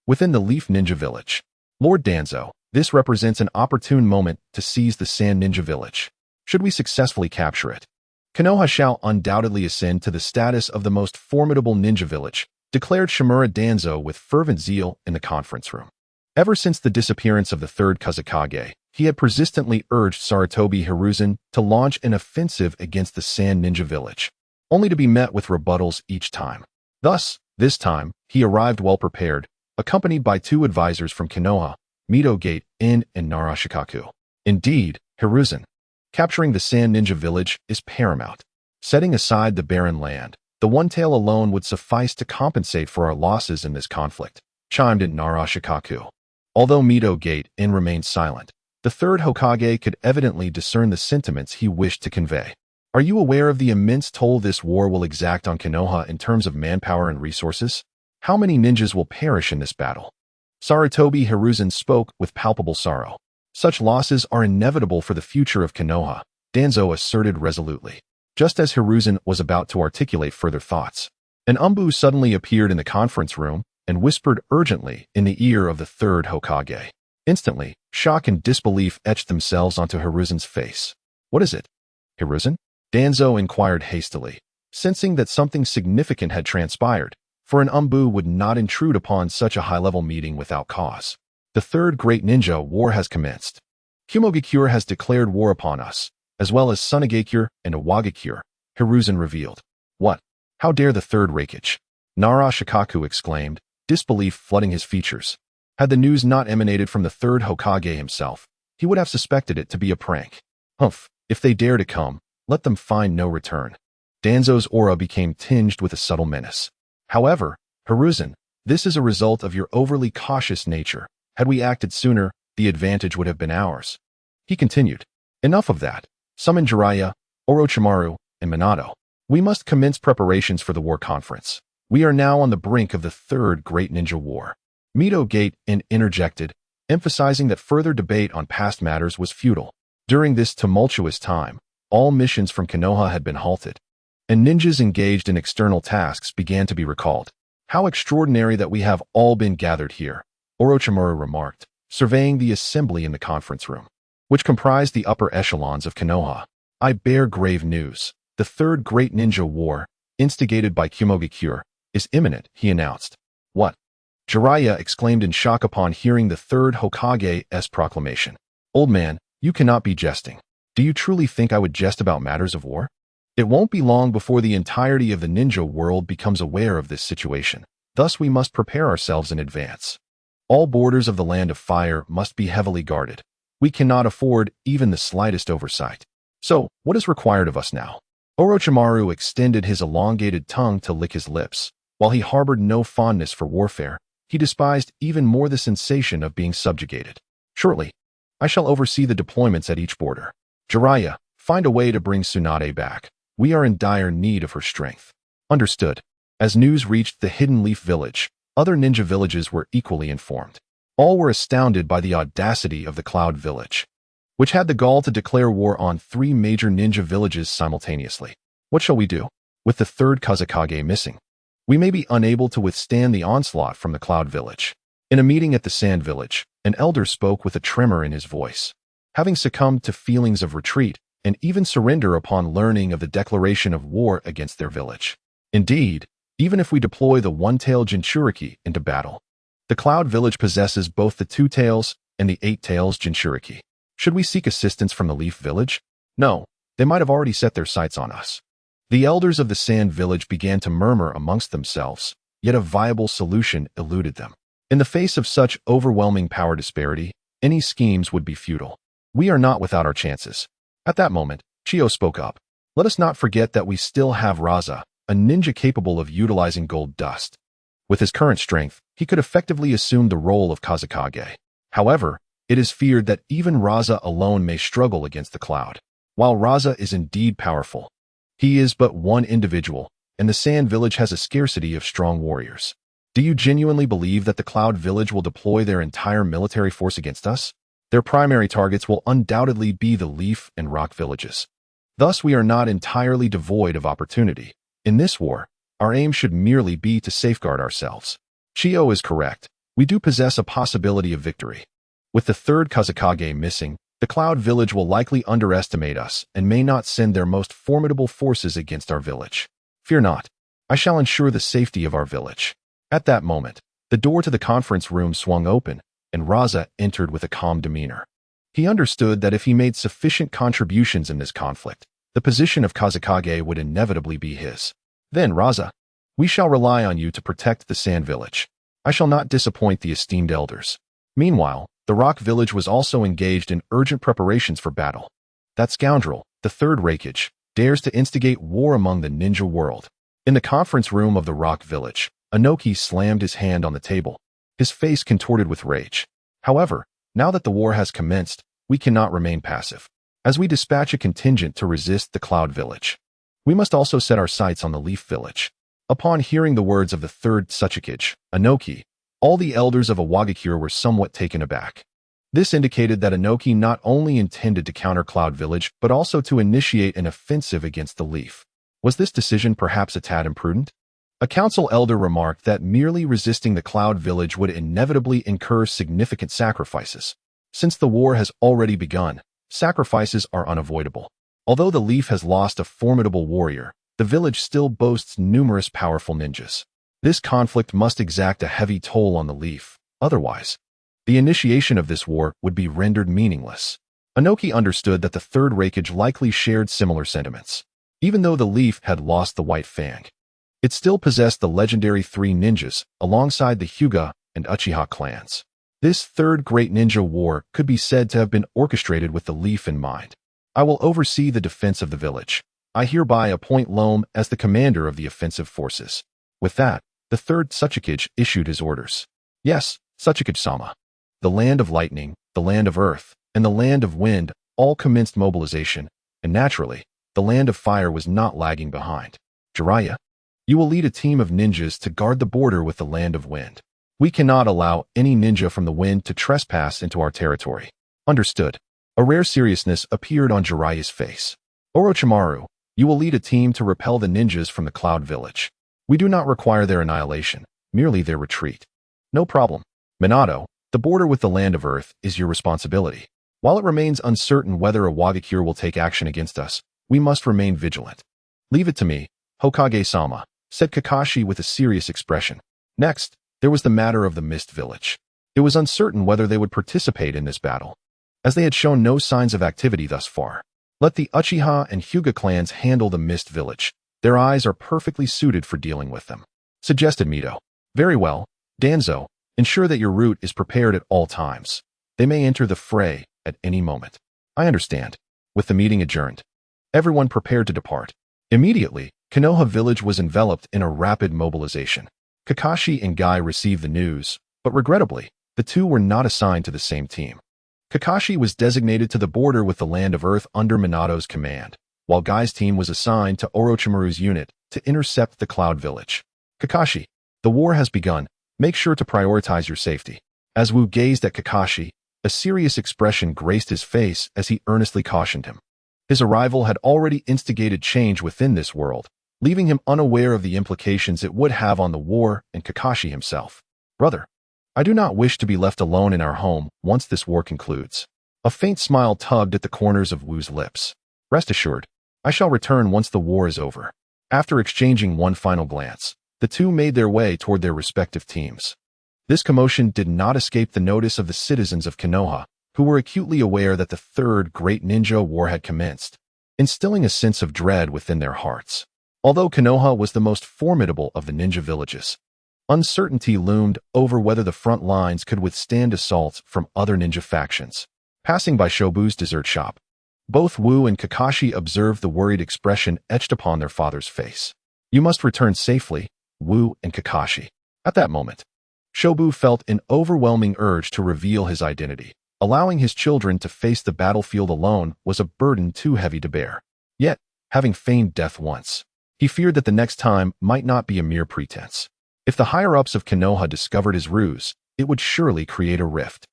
within the Leaf Ninja Village, Lord Danzo, this represents an opportune moment to seize the Sand Ninja Village. Should we successfully capture it, Konoha shall undoubtedly ascend to the status of the most formidable ninja village, declared Shimura Danzo with fervent zeal in the conference room. Ever since the disappearance of the third Kazekage, he had persistently urged Sarutobi Hiruzen to launch an offensive against the Sand Ninja Village, only to be met with rebuttals each time. Thus, this time, he arrived well prepared, accompanied by 2 advisors from Konoha, Mito Gate In and Narashikaku. Indeed, Hiruzen, capturing the Sand Ninja Village is paramount. Setting aside the barren land, the One Tail alone would suffice to compensate for our losses in this conflict, chimed in Narashikaku. Although Mito Gate In remained silent, the third Hokage could evidently discern the sentiments he wished to convey. Are you aware of the immense toll this war will exact on Konoha in terms of manpower and resources? How many ninjas will perish in this battle? Sarutobi Hiruzen spoke with palpable sorrow. Such losses are inevitable for the future of Konoha, Danzo asserted resolutely. Just as Hiruzen was about to articulate further thoughts, an Umbu suddenly appeared in the conference room and whispered urgently in the ear of the third Hokage. Instantly, shock and disbelief etched themselves onto Hiruzen's face. What is it, Hiruzen? Danzo inquired hastily, sensing that something significant had transpired, for an Umbu would not intrude upon such a high-level meeting without cause. The third great ninja war has commenced. Kumogakure has declared war upon us, as well as Sunagakure and Iwagakure, Hiruzen revealed. What? How dare the third Raikage? Narashikaku exclaimed, disbelief flooding his features. Had the news not emanated from the third Hokage himself, he would have suspected it to be a prank. Humph, if they dare to come, let them find no return. Danzo's aura became tinged with a subtle menace. However, Hiruzen, this is a result of your overly cautious nature. Had we acted sooner, the advantage would have been ours. He continued. Enough of that. Summon Jiraiya, Orochimaru, and Minato. We must commence preparations for the war conference. We are now on the brink of the third great ninja war. Mito Gate In interjected, emphasizing that further debate on past matters was futile. During this tumultuous time, all missions from Konoha had been halted, and ninjas engaged in external tasks began to be recalled. How extraordinary that we have all been gathered here, Orochimaru remarked, surveying the assembly in the conference room, which comprised the upper echelons of Konoha. I bear grave news. The third great ninja war, instigated by Kumogakure, is imminent, he announced. What? Jiraiya exclaimed in shock upon hearing the third Hokage's proclamation. Old man, you cannot be jesting. Do you truly think I would jest about matters of war? It won't be long before the entirety of the ninja world becomes aware of this situation. Thus we must prepare ourselves in advance. All borders of the Land of Fire must be heavily guarded. We cannot afford even the slightest oversight. So, what is required of us now? Orochimaru extended his elongated tongue to lick his lips. While he harbored no fondness for warfare, he despised even more the sensation of being subjugated. Shortly, I shall oversee the deployments at each border. Jiraiya, find a way to bring Tsunade back. We are in dire need of her strength. Understood. As news reached the Hidden Leaf Village, other ninja villages were equally informed. All were astounded by the audacity of the Cloud Village, which had the gall to declare war on 3 major ninja villages simultaneously. What shall we do? With the third Kazekage missing, we may be unable to withstand the onslaught from the Cloud Village. In a meeting at the Sand Village, an elder spoke with a tremor in his voice. Having succumbed to feelings of retreat and even surrender upon learning of the declaration of war against their village, Indeed, even if we deploy the one-tailed Jinchuriki into battle, the Cloud Village possesses both the two tails and the 8 tails Jinchuriki. Should we seek assistance from the Leaf Village? No, they might have already set their sights on us. The elders of the Sand Village began to murmur amongst themselves, yet a viable solution eluded them. In the face of such overwhelming power disparity, any schemes would be futile. We are not without our chances. At that moment, Chio spoke up. Let us not forget that we still have Raza, a ninja capable of utilizing gold dust. With his current strength, he could effectively assume the role of Kazekage. However, it is feared that even Raza alone may struggle against the Cloud. While Raza is indeed powerful, he is but one individual, and the Sand Village has a scarcity of strong warriors. Do you genuinely believe that the Cloud Village will deploy their entire military force against us? Their primary targets will undoubtedly be the Leaf and Rock villages. Thus, we are not entirely devoid of opportunity. In this war, our aim should merely be to safeguard ourselves. Chio is correct. We do possess a possibility of victory. With the third Kazekage missing, the Cloud Village will likely underestimate us and may not send their most formidable forces against our village. Fear not. I shall ensure the safety of our village. At that moment, the door to the conference room swung open, and Raza entered with a calm demeanor. He understood that if he made sufficient contributions in this conflict, the position of Kazekage would inevitably be his. Then, Raza, we shall rely on you to protect the Sand Village. I shall not disappoint the esteemed elders. Meanwhile, the Rock Village was also engaged in urgent preparations for battle. That scoundrel, the third Raikage, dares to instigate war among the ninja world. In the conference room of the Rock Village, Inoki slammed his hand on the table, his face contorted with rage. However, now that the war has commenced, we cannot remain passive. As we dispatch a contingent to resist the Cloud Village, we must also set our sights on the Leaf Village. Upon hearing the words of the third Tsuchikage, Inoki, all the elders of Awagakure were somewhat taken aback. This indicated that Inoki not only intended to counter Cloud Village, but also to initiate an offensive against the Leaf. Was this decision perhaps a tad imprudent? A council elder remarked that merely resisting the Cloud Village would inevitably incur significant sacrifices. Since the war has already begun, sacrifices are unavoidable. Although the Leaf has lost a formidable warrior, the village still boasts numerous powerful ninjas. This conflict must exact a heavy toll on the Leaf. Otherwise, the initiation of this war would be rendered meaningless. Inoki understood that the third Raikage likely shared similar sentiments. Even though the Leaf had lost the White Fang, it still possessed the legendary 3 ninjas, alongside the Hyuga and Uchiha clans. This third great ninja war could be said to have been orchestrated with the Leaf in mind. I will oversee the defense of the village. I hereby appoint Loam as the commander of the offensive forces. With that, the third Tsuchikage issued his orders. Yes, Tsuchikage-sama. The land of lightning, the land of earth, and the land of wind all commenced mobilization, and naturally, the land of fire was not lagging behind. Jiraiya, you will lead a team of ninjas to guard the border with the land of wind. We cannot allow any ninja from the wind to trespass into our territory. Understood. A rare seriousness appeared on Jiraiya's face. Orochimaru, you will lead a team to repel the ninjas from the Cloud Village. We do not require their annihilation, merely their retreat. No problem. Minato, the border with the land of earth is your responsibility. While it remains uncertain whether Awagakure will take action against us, we must remain vigilant. Leave it to me, Hokage-sama, said Kakashi with a serious expression. Next, there was the matter of the Mist Village. It was uncertain whether they would participate in this battle, as they had shown no signs of activity thus far. Let the Uchiha and Hyuga clans handle the Mist Village. Their eyes are perfectly suited for dealing with them, suggested Mito. Very well, Danzo, ensure that your route is prepared at all times. They may enter the fray at any moment. I understand. With the meeting adjourned, everyone prepared to depart. Immediately, Konoha village was enveloped in a rapid mobilization. Kakashi and Guy received the news, but regrettably, the two were not assigned to the same team. Kakashi was designated to the border with the land of Earth under Minato's command, while Guy's team was assigned to Orochimaru's unit to intercept the Cloud Village. Kakashi, the war has begun. Make sure to prioritize your safety. As Wu gazed at Kakashi, a serious expression graced his face as he earnestly cautioned him. His arrival had already instigated change within this world, leaving him unaware of the implications it would have on the war and Kakashi himself. Brother, I do not wish to be left alone in our home once this war concludes. A faint smile tugged at the corners of Wu's lips. Rest assured, I shall return once the war is over. After exchanging one final glance, the two made their way toward their respective teams. This commotion did not escape the notice of the citizens of Konoha, who were acutely aware that the third great ninja war had commenced, instilling a sense of dread within their hearts. Although Konoha was the most formidable of the ninja villages, uncertainty loomed over whether the front lines could withstand assaults from other ninja factions. Passing by Shobu's dessert shop, both Wu and Kakashi observed the worried expression etched upon their father's face. "You must return safely, Wu and Kakashi." At that moment, Shobu felt an overwhelming urge to reveal his identity. Allowing his children to face the battlefield alone was a burden too heavy to bear. Yet, having feigned death once, he feared that the next time might not be a mere pretense. If the higher-ups of Konoha discovered his ruse, it would surely create a rift.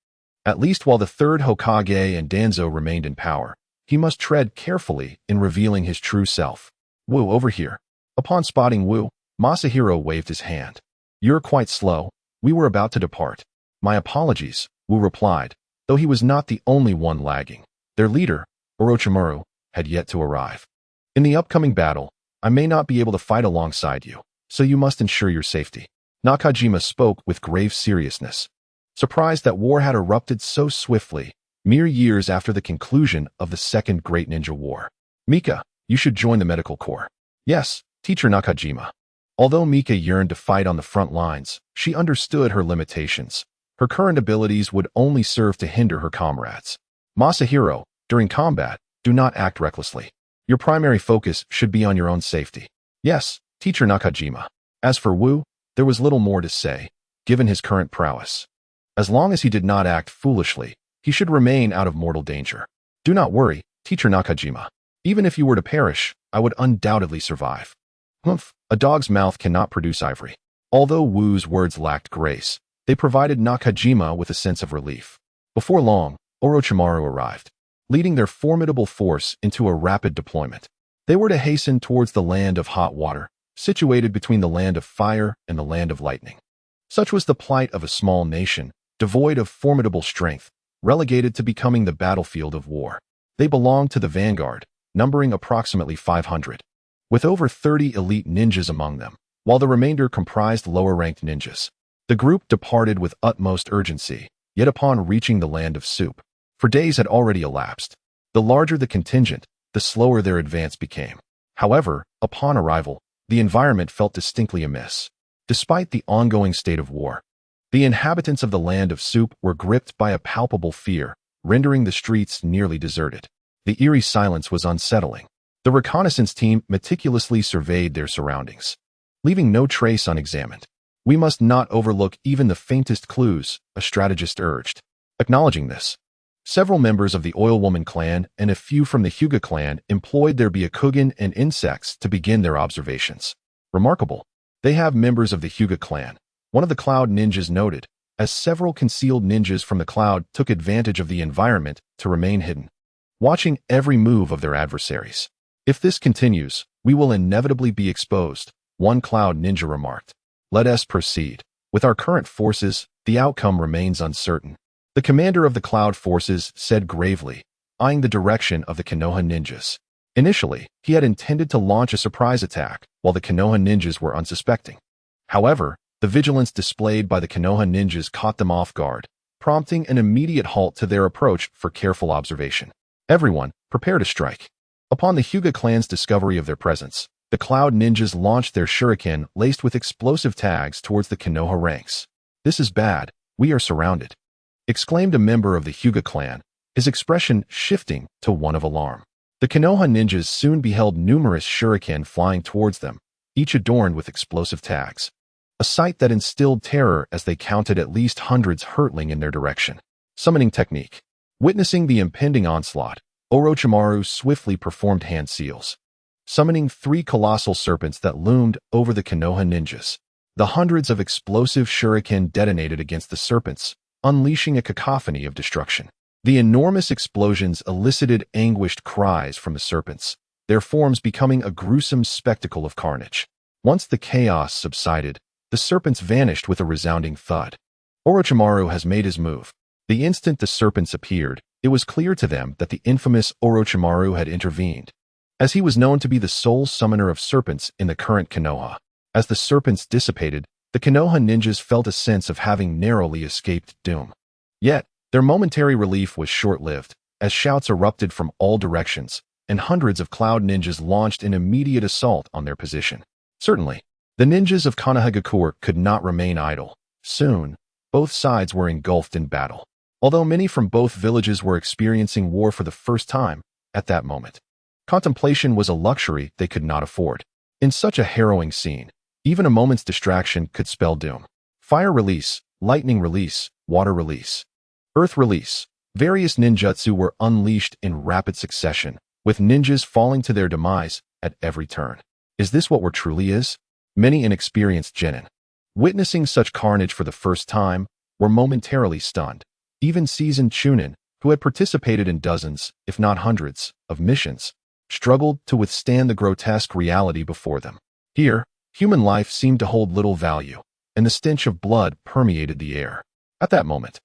At least while the third Hokage and Danzo remained in power, he must tread carefully in revealing his true self. "Wu, over here." Upon spotting Wu, Masahiro waved his hand. "You're quite slow. We were about to depart." "My apologies," Wu replied, though he was not the only one lagging. Their leader, Orochimaru, had yet to arrive. "In the upcoming battle, I may not be able to fight alongside you, so you must ensure your safety." Nakajima spoke with grave seriousness, surprised that war had erupted so swiftly, mere years after the conclusion of the Second Great Ninja War. "Mika, you should join the medical corps." "Yes, Teacher Nakajima." Although Mika yearned to fight on the front lines, she understood her limitations. Her current abilities would only serve to hinder her comrades. "Masahiro, during combat, do not act recklessly. Your primary focus should be on your own safety." "Yes, Teacher Nakajima." As for Wu, there was little more to say, given his current prowess. As long as he did not act foolishly, he should remain out of mortal danger. "Do not worry, Teacher Nakajima. Even if you were to perish, I would undoubtedly survive." "Humph, a dog's mouth cannot produce ivory." Although Wu's words lacked grace, they provided Nakajima with a sense of relief. Before long, Orochimaru arrived, leading their formidable force into a rapid deployment. They were to hasten towards the land of hot water, situated between the land of fire and the land of lightning. Such was the plight of a small nation, devoid of formidable strength, relegated to becoming the battlefield of war. They belonged to the vanguard, numbering approximately 500, with over 30 elite ninjas among them, while the remainder comprised lower-ranked ninjas. The group departed with utmost urgency, yet upon reaching the land of soup, for days had already elapsed. The larger the contingent, the slower their advance became. However, upon arrival, the environment felt distinctly amiss. Despite the ongoing state of war, the inhabitants of the land of soup were gripped by a palpable fear, rendering the streets nearly deserted. The eerie silence was unsettling. The reconnaissance team meticulously surveyed their surroundings, leaving no trace unexamined. "We must not overlook even the faintest clues," a strategist urged. Acknowledging this, several members of the Oil Woman clan and a few from the Hyuga clan employed their Byakugan and insects to begin their observations. "Remarkable. They have members of the Hyuga clan," one of the Cloud ninjas noted, as several concealed ninjas from the Cloud took advantage of the environment to remain hidden, watching every move of their adversaries. "If this continues, we will inevitably be exposed," one Cloud ninja remarked. "Let us proceed. With our current forces, the outcome remains uncertain." The commander of the Cloud forces said gravely, eyeing the direction of the Konoha ninjas. Initially, he had intended to launch a surprise attack, while the Konoha ninjas were unsuspecting. However, the vigilance displayed by the Konoha ninjas caught them off guard, prompting an immediate halt to their approach for careful observation. "Everyone, prepare to strike." Upon the Hyuga clan's discovery of their presence, the Cloud ninjas launched their shuriken laced with explosive tags towards the Konoha ranks. "This is bad. We are surrounded," exclaimed a member of the Hyuga clan, his expression shifting to one of alarm. The Konoha ninjas soon beheld numerous shuriken flying towards them, each adorned with explosive tags, a sight that instilled terror as they counted at least hundreds hurtling in their direction. Summoning technique. Witnessing the impending onslaught, Orochimaru swiftly performed hand seals, summoning 3 colossal serpents that loomed over the Konoha ninjas. The hundreds of explosive shuriken detonated against the serpents, unleashing a cacophony of destruction. The enormous explosions elicited anguished cries from the serpents, their forms becoming a gruesome spectacle of carnage. Once the chaos subsided, the serpents vanished with a resounding thud. Orochimaru has made his move. The instant the serpents appeared, it was clear to them that the infamous Orochimaru had intervened. as he was known to be the sole summoner of serpents in the current Konoha. As the serpents dissipated, the Konoha ninjas felt a sense of having narrowly escaped doom. Yet, their momentary relief was short-lived, as shouts erupted from all directions, and hundreds of cloud ninjas launched an immediate assault on their position. Certainly, the ninjas of Konohagakure could not remain idle. Soon, both sides were engulfed in battle. Although many from both villages were experiencing war for the first time at that moment, contemplation was a luxury they could not afford. In such a harrowing scene, even a moment's distraction could spell doom. Fire release, lightning release, water release, earth release. Various ninjutsu were unleashed in rapid succession, with ninjas falling to their demise at every turn. Is this what war truly is? Many inexperienced genin, witnessing such carnage for the first time, were momentarily stunned. Even seasoned chunin, who had participated in dozens, if not hundreds, of missions, struggled to withstand the grotesque reality before them. Here, human life seemed to hold little value, and the stench of blood permeated the air. At that moment,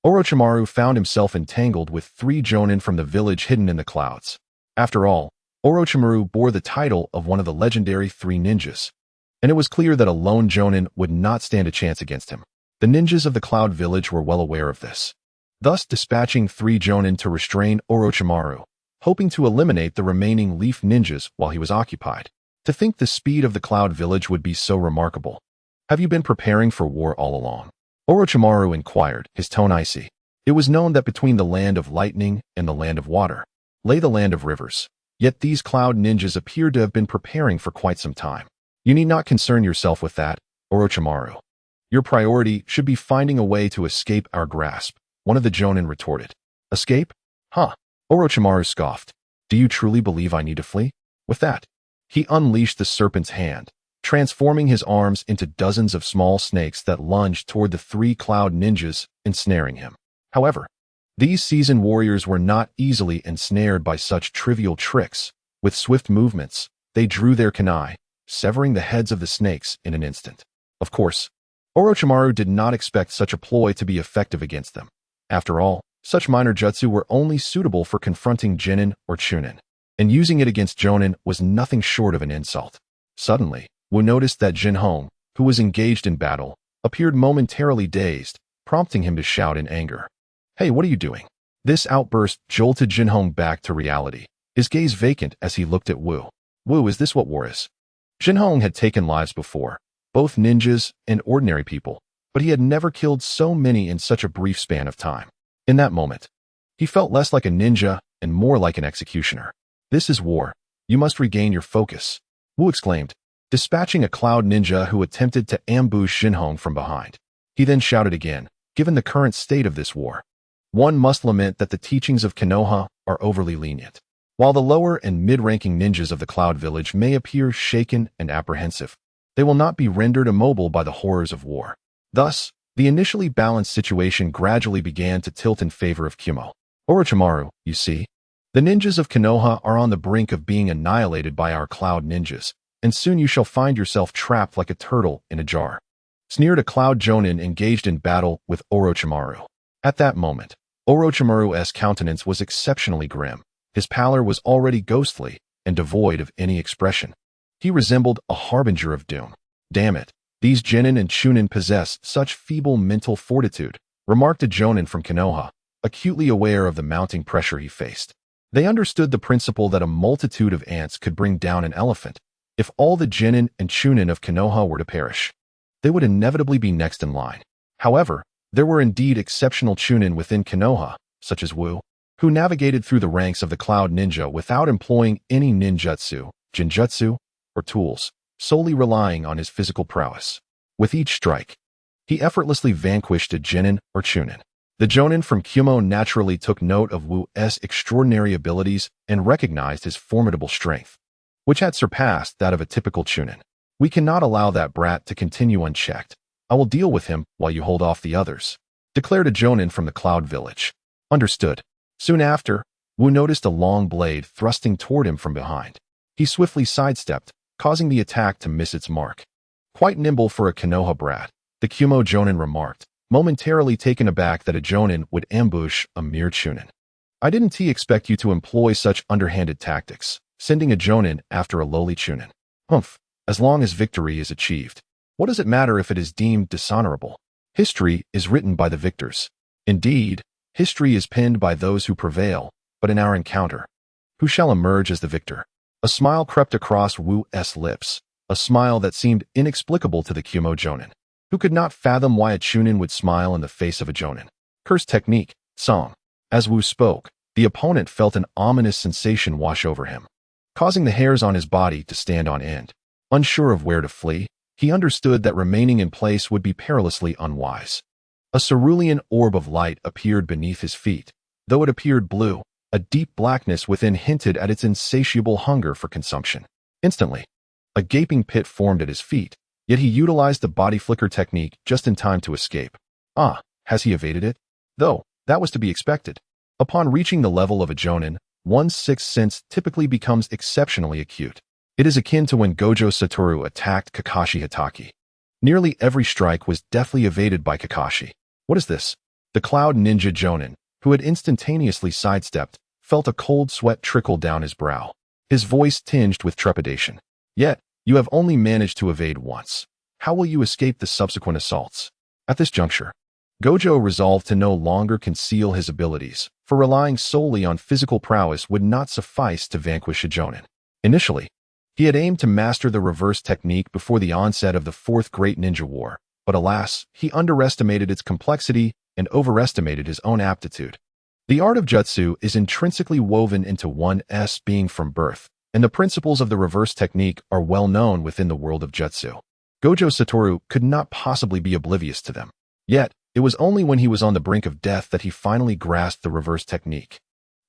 Orochimaru found himself entangled with 3 jonin from the village hidden in the clouds. After all, Orochimaru bore the title of one of the legendary 3 ninjas, and it was clear that a lone jonin would not stand a chance against him. The ninjas of the Cloud Village were well aware of this, thus dispatching 3 jonin to restrain Orochimaru, hoping to eliminate the remaining leaf ninjas while he was occupied. To think the speed of the Cloud Village would be so remarkable. Have you been preparing for war all along? Orochimaru inquired, his tone icy. It was known that between the land of lightning and the land of water lay the land of rivers. Yet these cloud ninjas appeared to have been preparing for quite some time. You need not concern yourself with that, Orochimaru. Your priority should be finding a way to escape our grasp, one of the jonin retorted. Escape? Huh? Orochimaru scoffed. Do you truly believe I need to flee? With that, he unleashed the serpent's hand, transforming his arms into dozens of small snakes that lunged toward the 3 cloud ninjas, ensnaring him. However, these seasoned warriors were not easily ensnared by such trivial tricks. With swift movements, they drew their kunai, severing the heads of the snakes in an instant. Of course, Orochimaru did not expect such a ploy to be effective against them. After all, such minor jutsu were only suitable for confronting genin or chunin, and using it against jonin was nothing short of an insult. Suddenly, Wu noticed that Jinhong, who was engaged in battle, appeared momentarily dazed, prompting him to shout in anger. Hey, what are you doing? This outburst jolted Jinhong back to reality, his gaze vacant as he looked at Wu. Wu, is this what war is? Jinhong had taken lives before, both ninjas and ordinary people, but he had never killed so many in such a brief span of time. In that moment, he felt less like a ninja and more like an executioner. This is war. You must regain your focus, Wu exclaimed, dispatching a cloud ninja who attempted to ambush Jinhong from behind. He then shouted again, given the current state of this war, one must lament that the teachings of Konoha are overly lenient. While the lower and mid-ranking ninjas of the Cloud Village may appear shaken and apprehensive, they will not be rendered immobile by the horrors of war. Thus, the initially balanced situation gradually began to tilt in favor of Kumo. Orochimaru, you see, the ninjas of Konoha are on the brink of being annihilated by our cloud ninjas, and soon you shall find yourself trapped like a turtle in a jar. Sneered a cloud jonin engaged in battle with Orochimaru. At that moment, Orochimaru's countenance was exceptionally grim. His pallor was already ghostly and devoid of any expression. He resembled a harbinger of doom. Damn it, these genin and chunin possess such feeble mental fortitude, remarked a jonin from Konoha, acutely aware of the mounting pressure he faced. They understood the principle that a multitude of ants could bring down an elephant. If all the genin and chunin of Konoha were to perish, they would inevitably be next in line. However, there were indeed exceptional chunin within Konoha, such as Wu, who navigated through the ranks of the Cloud Ninja without employing any ninjutsu, jinjutsu, or tools, solely relying on his physical prowess. With each strike, he effortlessly vanquished a genin or chunin. The jonin from Kumo naturally took note of Wu's extraordinary abilities and recognized his formidable strength, which had surpassed that of a typical chunin. We cannot allow that brat to continue unchecked. I will deal with him while you hold off the others, declared a jonin from the Cloud Village. Understood. Soon after, Wu noticed a long blade thrusting toward him from behind. He swiftly sidestepped, causing the attack to miss its mark. Quite nimble for a Konoha brat, the Kumo jonin remarked, momentarily taken aback that a jonin would ambush a mere chunin. I didn't expect you to employ such underhanded tactics, sending a jonin after a lowly chunin. Humph, as long as victory is achieved. What does it matter if it is deemed dishonorable? History is written by the victors. Indeed, history is penned by those who prevail, but in our encounter, who shall emerge as the victor? A smile crept across Wu's lips, a smile that seemed inexplicable to the Kumo jonin, who could not fathom why a chunin would smile in the face of a jonin. Curse technique, song. As Wu spoke, the opponent felt an ominous sensation wash over him, causing the hairs on his body to stand on end. Unsure of where to flee, he understood that remaining in place would be perilously unwise. A cerulean orb of light appeared beneath his feet. Though it appeared blue, a deep blackness within hinted at its insatiable hunger for consumption. Instantly, a gaping pit formed at his feet, yet he utilized the body flicker technique just in time to escape. Ah, has he evaded it? Though, that was to be expected. Upon reaching the level of a jonin, one's sixth sense typically becomes exceptionally acute. It is akin to when Gojo Satoru attacked Kakashi Hatake. Nearly every strike was deftly evaded by Kakashi. What is this? The Cloud Ninja Jonin, who had instantaneously sidestepped, felt a cold sweat trickle down his brow. His voice tinged with trepidation. Yet, you have only managed to evade once. How will you escape the subsequent assaults? At this juncture, Gojo resolved to no longer conceal his abilities, for relying solely on physical prowess would not suffice to vanquish a jonin. Initially, he had aimed to master the reverse technique before the onset of the Fourth Great Ninja War, but alas, he underestimated its complexity and overestimated his own aptitude. The art of jutsu is intrinsically woven into one's being from birth, and the principles of the reverse technique are well known within the world of jutsu. Gojo Satoru could not possibly be oblivious to them. Yet, it was only when he was on the brink of death that he finally grasped the reverse technique,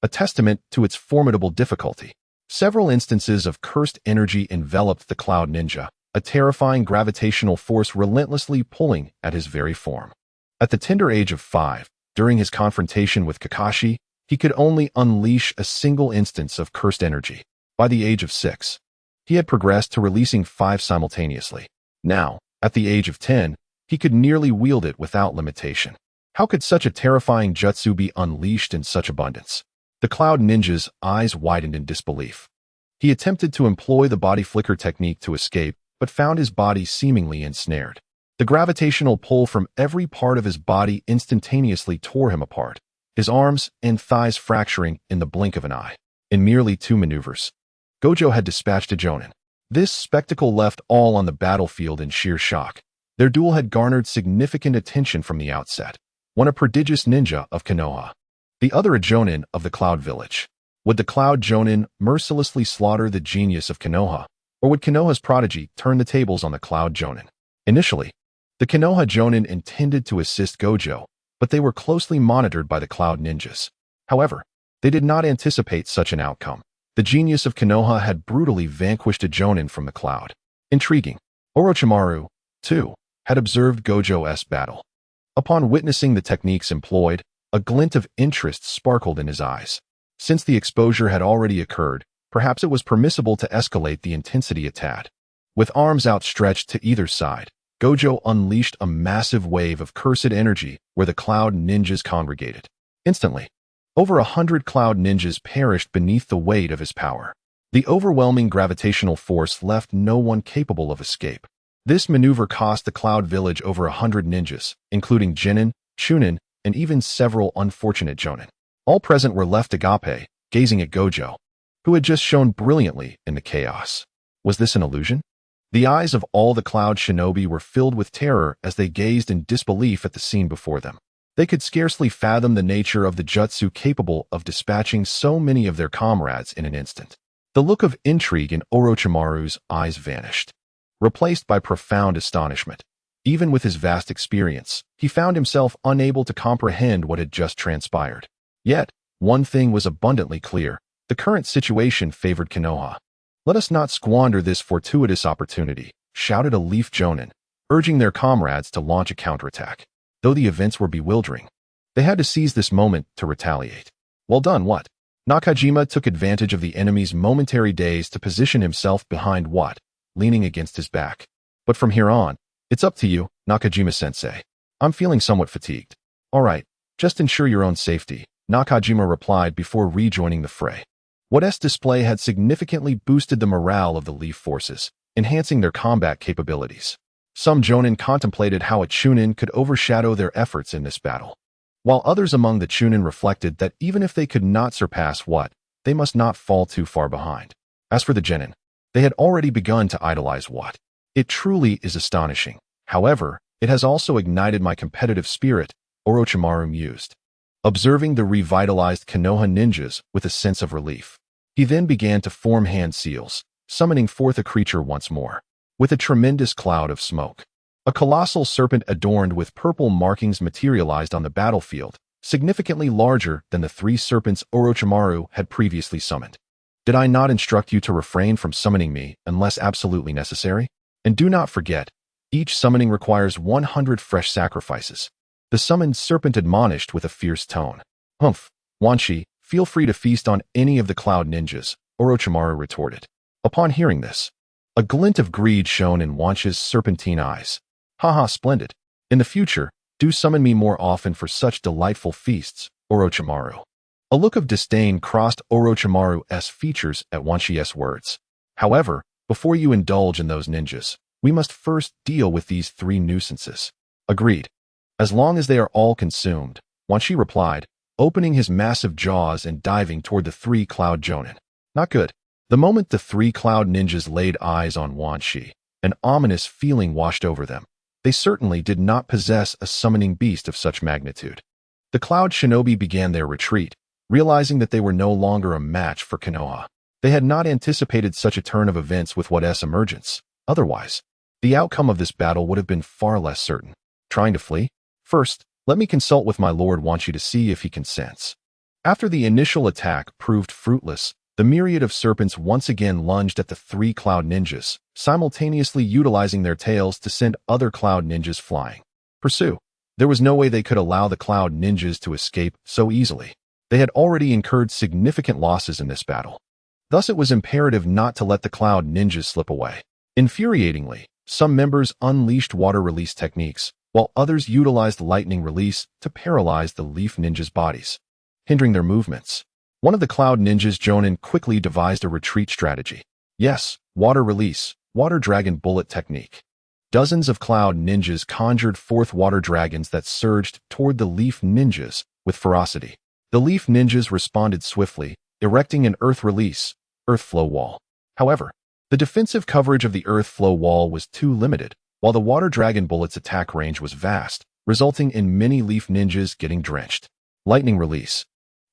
a testament to its formidable difficulty. Several instances of cursed energy enveloped the Cloud Ninja, a terrifying gravitational force relentlessly pulling at his very form. At the tender age of 5, during his confrontation with Kakashi, he could only unleash a single instance of cursed energy. By the age of 6, he had progressed to releasing 5 simultaneously. Now, at the age of 10, he could nearly wield it without limitation. How could such a terrifying jutsu be unleashed in such abundance? The Cloud Ninja's eyes widened in disbelief. He attempted to employ the body flicker technique to escape, but found his body seemingly ensnared. The gravitational pull from every part of his body instantaneously tore him apart, his arms and thighs fracturing in the blink of an eye. In merely 2 maneuvers, Gojo had dispatched a jonin. This spectacle left all on the battlefield in sheer shock. Their duel had garnered significant attention from the outset. One a prodigious ninja of Konoha, the other a jonin of the Cloud Village. Would the Cloud Jonin mercilessly slaughter the genius of Konoha, or would Konoha's prodigy turn the tables on the Cloud Jonin? Initially, the Konoha Jonin intended to assist Gojo, but they were closely monitored by the Cloud Ninjas. However, they did not anticipate such an outcome. The genius of Konoha had brutally vanquished a jonin from the Cloud. Intriguing. Orochimaru, too, had observed Gojo's battle. Upon witnessing the techniques employed, a glint of interest sparkled in his eyes. Since the exposure had already occurred, perhaps it was permissible to escalate the intensity a tad. With arms outstretched to either side, Gojo unleashed a massive wave of cursed energy where the Cloud Ninjas congregated. Instantly, over 100 Cloud Ninjas perished beneath the weight of his power. The overwhelming gravitational force left no one capable of escape. This maneuver cost the Cloud Village over 100 ninjas, including Genin, Chunin, and even several unfortunate jonin. All present were left agape, gazing at Gojo, who had just shone brilliantly in the chaos. Was this an illusion? The eyes of all the Cloud Shinobi were filled with terror as they gazed in disbelief at the scene before them. They could scarcely fathom the nature of the jutsu capable of dispatching so many of their comrades in an instant. The look of intrigue in Orochimaru's eyes vanished, replaced by profound astonishment. Even with his vast experience, he found himself unable to comprehend what had just transpired. Yet, one thing was abundantly clear. The current situation favored Konoha. "Let us not squander this fortuitous opportunity," shouted a Leaf Jonin, urging their comrades to launch a counterattack. Though the events were bewildering, they had to seize this moment to retaliate. Well done, what? Nakajima took advantage of the enemy's momentary daze to position himself behind What, leaning against his back. "But from here on, it's up to you, Nakajima-sensei. I'm feeling somewhat fatigued." "All right, just ensure your own safety," Nakajima replied before rejoining the fray. What's display had significantly boosted the morale of the Leaf forces, enhancing their combat capabilities. Some Jonin contemplated how a Chunin could overshadow their efforts in this battle, while others among the Chunin reflected that even if they could not surpass what, they must not fall too far behind. As for the Genin, they had already begun to idolize what. It truly is astonishing. However, it has also ignited my competitive spirit, Orochimaru mused, observing the revitalized Konoha ninjas with a sense of relief. He then began to form hand seals, summoning forth a creature once more. With a tremendous cloud of smoke, a colossal serpent adorned with purple markings materialized on the battlefield, significantly larger than the 3 serpents Orochimaru had previously summoned. Did I not instruct you to refrain from summoning me unless absolutely necessary? And do not forget, each summoning requires 100 fresh sacrifices. The summoned serpent admonished with a fierce tone. Humph, Wanshi, feel free to feast on any of the cloud ninjas, Orochimaru retorted. Upon hearing this, a glint of greed shone in Wanshi's serpentine eyes. Haha, splendid. In the future, do summon me more often for such delightful feasts, Orochimaru. A look of disdain crossed Orochimaru's features at Wanshi's words. However, before you indulge in those ninjas, we must first deal with these 3 nuisances. Agreed. As long as they are all consumed, Wanshi replied, opening his massive jaws and diving toward the 3 cloud Jonin. Not good. The moment the 3 cloud ninjas laid eyes on Wanshi, an ominous feeling washed over them. They certainly did not possess a summoning beast of such magnitude. The cloud shinobi began their retreat, realizing that they were no longer a match for Konoha. They had not anticipated such a turn of events with What's emergence. Otherwise, the outcome of this battle would have been far less certain. Trying to flee? First, let me consult with my lord Wanshi to see if he consents. After the initial attack proved fruitless, the myriad of serpents once again lunged at the 3 cloud ninjas, simultaneously utilizing their tails to send other cloud ninjas flying. Pursue. There was no way they could allow the cloud ninjas to escape so easily. They had already incurred significant losses in this battle. Thus it was imperative not to let the cloud ninjas slip away. Infuriatingly, some members unleashed water release techniques, while others utilized lightning release to paralyze the leaf ninjas' bodies, hindering their movements. One of the cloud ninjas Jonin quickly devised a retreat strategy. Yes, water release, water dragon bullet technique. Dozens of cloud ninjas conjured forth water dragons that surged toward the leaf ninjas with ferocity. The leaf ninjas responded swiftly, erecting an earth release, earth flow wall. However, the defensive coverage of the earth flow wall was too limited, while the water dragon bullet's attack range was vast, resulting in many leaf ninjas getting drenched. Lightning release.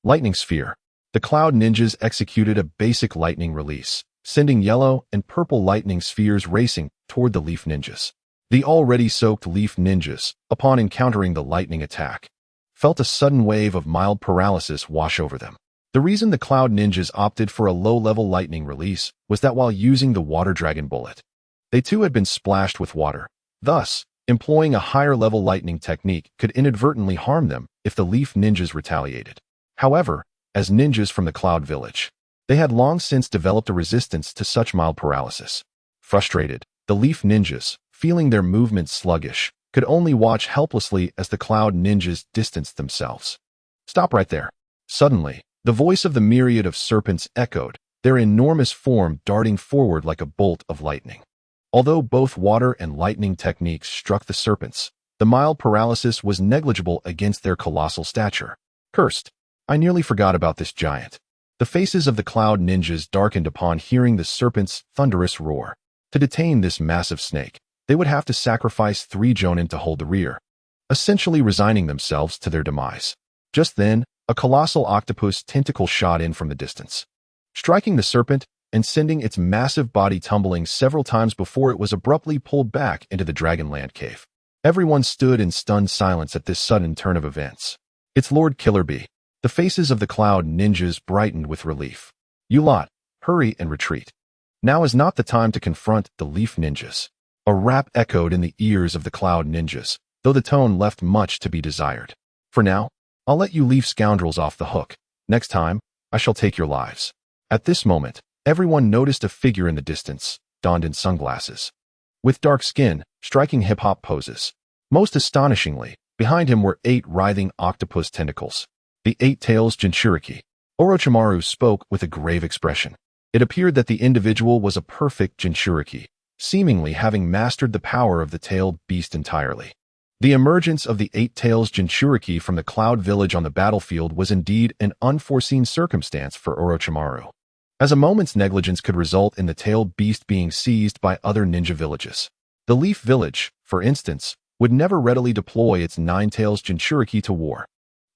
Lightning sphere. The cloud ninjas executed a basic lightning release, sending yellow and purple lightning spheres racing toward the leaf ninjas. The already soaked leaf ninjas, upon encountering the lightning attack, felt a sudden wave of mild paralysis wash over them. The reason the cloud ninjas opted for a low-level lightning release was that while using the water dragon bullet, they too had been splashed with water. Thus, employing a higher-level lightning technique could inadvertently harm them if the leaf ninjas retaliated. However, as ninjas from the cloud village, they had long since developed a resistance to such mild paralysis. Frustrated, the leaf ninjas, feeling their movements sluggish, could only watch helplessly as the cloud ninjas distanced themselves. Stop right there. Suddenly, the voice of the myriad of serpents echoed, their enormous form darting forward like a bolt of lightning. Although both water and lightning techniques struck the serpents, the mild paralysis was negligible against their colossal stature. Cursed. I nearly forgot about this giant. The faces of the cloud ninjas darkened upon hearing the serpent's thunderous roar. To detain this massive snake, they would have to sacrifice 3 Jonin to hold the rear, essentially resigning themselves to their demise. Just then, a colossal octopus tentacle shot in from the distance, striking the serpent and sending its massive body tumbling several times before it was abruptly pulled back into the Dragonland cave. Everyone stood in stunned silence at this sudden turn of events. It's Lord Killer Bee. The faces of the cloud ninjas brightened with relief. You lot, hurry and retreat. Now is not the time to confront the leaf ninjas. A rap echoed in the ears of the cloud ninjas, though the tone left much to be desired. For now, I'll let you leaf scoundrels off the hook. Next time, I shall take your lives. At this moment, everyone noticed a figure in the distance, donned in sunglasses, with dark skin, striking hip-hop poses. Most astonishingly, behind him were 8 writhing octopus tentacles. The 8 tails Jinchuriki. Orochimaru spoke with a grave expression. It appeared that the individual was a perfect Jinchuriki, seemingly having mastered the power of the tailed beast entirely. The emergence of the Eight Tails Jinchuriki from the Cloud Village on the battlefield was indeed an unforeseen circumstance for Orochimaru, as a moment's negligence could result in the tailed beast being seized by other ninja villages. The Leaf Village, for instance, would never readily deploy its Nine Tails Jinchuriki to war,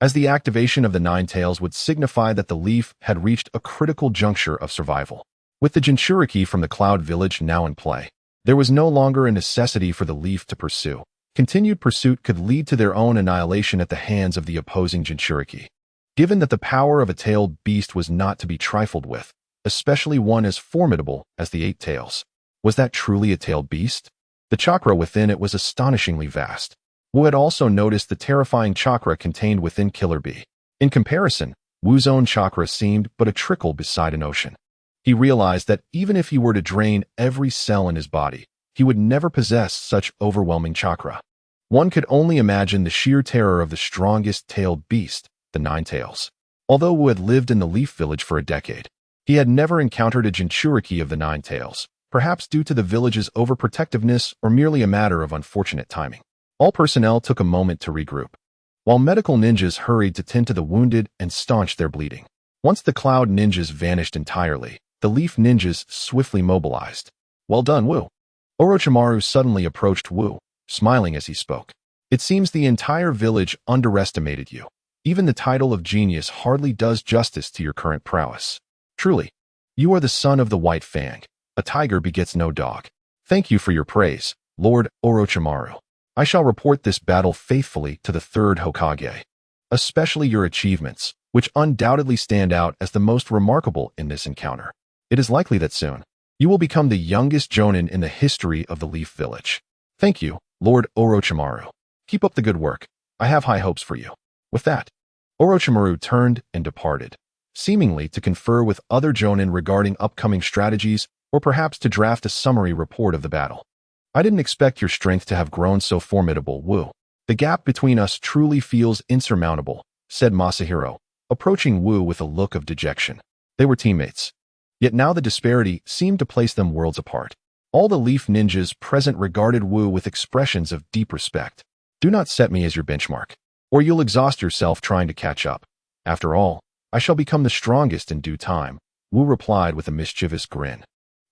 as the activation of the Nine Tails would signify that the Leaf had reached a critical juncture of survival. With the Jinchuriki from the Cloud Village now in play, there was no longer a necessity for the Leaf to pursue. Continued pursuit could lead to their own annihilation at the hands of the opposing Jinchuriki. Given that the power of a tailed beast was not to be trifled with, especially one as formidable as the Eight Tails, was that truly a tailed beast? The chakra within it was astonishingly vast. Wu had also noticed the terrifying chakra contained within Killer Bee. In comparison, Wu's own chakra seemed but a trickle beside an ocean. He realized that even if he were to drain every cell in his body, he would never possess such overwhelming chakra. One could only imagine the sheer terror of the strongest tailed beast, the Nine Tails. Although Wu had lived in the Leaf Village for a decade, he had never encountered a Jinchuriki of the Nine Tails, perhaps due to the village's overprotectiveness or merely a matter of unfortunate timing. All personnel took a moment to regroup, while medical ninjas hurried to tend to the wounded and staunch their bleeding. Once the Cloud ninjas vanished entirely, the Leaf ninjas swiftly mobilized. "Well done, Wu." Orochimaru suddenly approached Wu, smiling as he spoke. "It seems the entire village underestimated you. Even the title of genius hardly does justice to your current prowess. Truly, you are the son of the White Fang. A tiger begets no dog. Thank you for your praise, Lord Orochimaru. I shall report this battle faithfully to the third Hokage, especially your achievements, which undoubtedly stand out as the most remarkable in this encounter. It is likely that soon, you will become the youngest Jonin in the history of the Leaf Village. Thank you, Lord Orochimaru. Keep up the good work. I have high hopes for you." With that, Orochimaru turned and departed, seemingly to confer with other Jonin regarding upcoming strategies or perhaps to draft a summary report of the battle. "I didn't expect your strength to have grown so formidable, Wu. The gap between us truly feels insurmountable," said Masahiro, approaching Wu with a look of dejection. They were teammates. Yet now the disparity seemed to place them worlds apart. All the Leaf ninjas present regarded Wu with expressions of deep respect. "Do not set me as your benchmark, or you'll exhaust yourself trying to catch up. After all, I shall become the strongest in due time," Wu replied with a mischievous grin.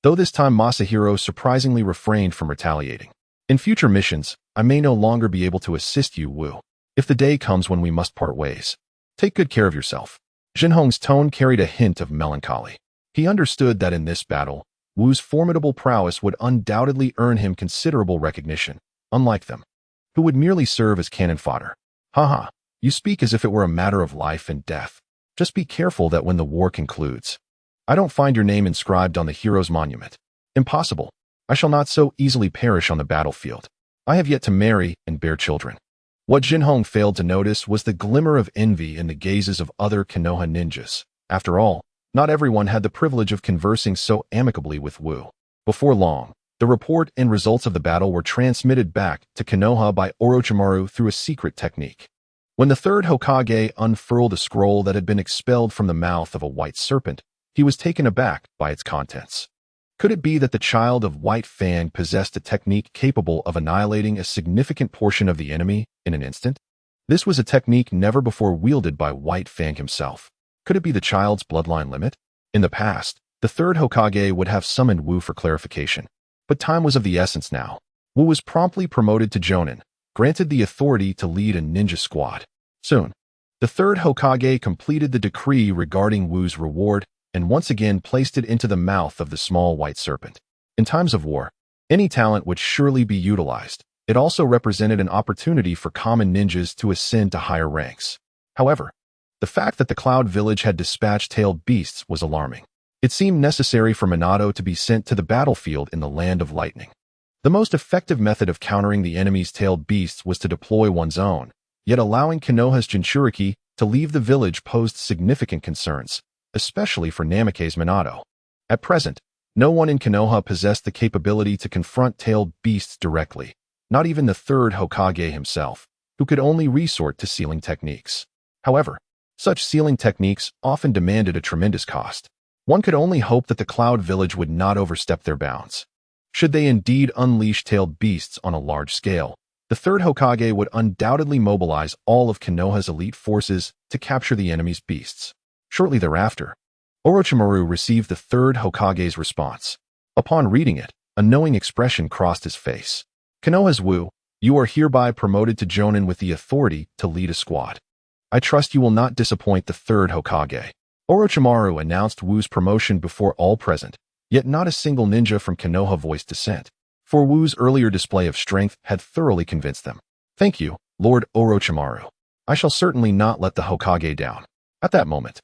Though this time Masahiro surprisingly refrained from retaliating. "In future missions, I may no longer be able to assist you, Wu, if the day comes when we must part ways. Take good care of yourself." Jinhong's tone carried a hint of melancholy. He understood that in this battle, Wu's formidable prowess would undoubtedly earn him considerable recognition, unlike them, who would merely serve as cannon fodder. "Haha, you speak as if it were a matter of life and death. Just be careful that when the war concludes, I don't find your name inscribed on the hero's monument. Impossible. I shall not so easily perish on the battlefield. I have yet to marry and bear children." What Jinhong failed to notice was the glimmer of envy in the gazes of other Konoha ninjas. After all, not everyone had the privilege of conversing so amicably with Wu. Before long, the report and results of the battle were transmitted back to Konoha by Orochimaru through a secret technique. When the third Hokage unfurled a scroll that had been expelled from the mouth of a white serpent, he was taken aback by its contents. Could it be that the child of White Fang possessed a technique capable of annihilating a significant portion of the enemy in an instant? This was a technique never before wielded by White Fang himself. Could it be the child's bloodline limit? In the past, the third Hokage would have summoned Wu for clarification, but time was of the essence now. Wu was promptly promoted to Jonin, granted the authority to lead a ninja squad. Soon, the third Hokage completed the decree regarding Wu's reward and once again placed it into the mouth of the small white serpent. In times of war, any talent would surely be utilized. It also represented an opportunity for common ninjas to ascend to higher ranks. However, the fact that the Cloud Village had dispatched tailed beasts was alarming. It seemed necessary for Minato to be sent to the battlefield in the Land of Lightning. The most effective method of countering the enemy's tailed beasts was to deploy one's own, yet allowing Konoha's Jinchuriki to leave the village posed significant concerns, especially for Namake's Minato. At present, no one in Konoha possessed the capability to confront tailed beasts directly, not even the third Hokage himself, who could only resort to sealing techniques. However, Such sealing techniques often demanded a tremendous cost. One could only hope that the Cloud Village would not overstep their bounds. Should they indeed unleash tailed beasts on a large scale, the third Hokage would undoubtedly mobilize all of Konoha's elite forces to capture the enemy's beasts. Shortly thereafter, Orochimaru received the third Hokage's response. Upon reading it, a knowing expression crossed his face. Konoha's Wu, you are hereby promoted to Jonin with the authority to lead a squad. I trust you will not disappoint the third Hokage. Orochimaru announced Wu's promotion before all present, yet not a single ninja from Konoha voiced dissent, for Wu's earlier display of strength had thoroughly convinced them. Thank you, Lord Orochimaru. I shall certainly not let the Hokage down. At that moment,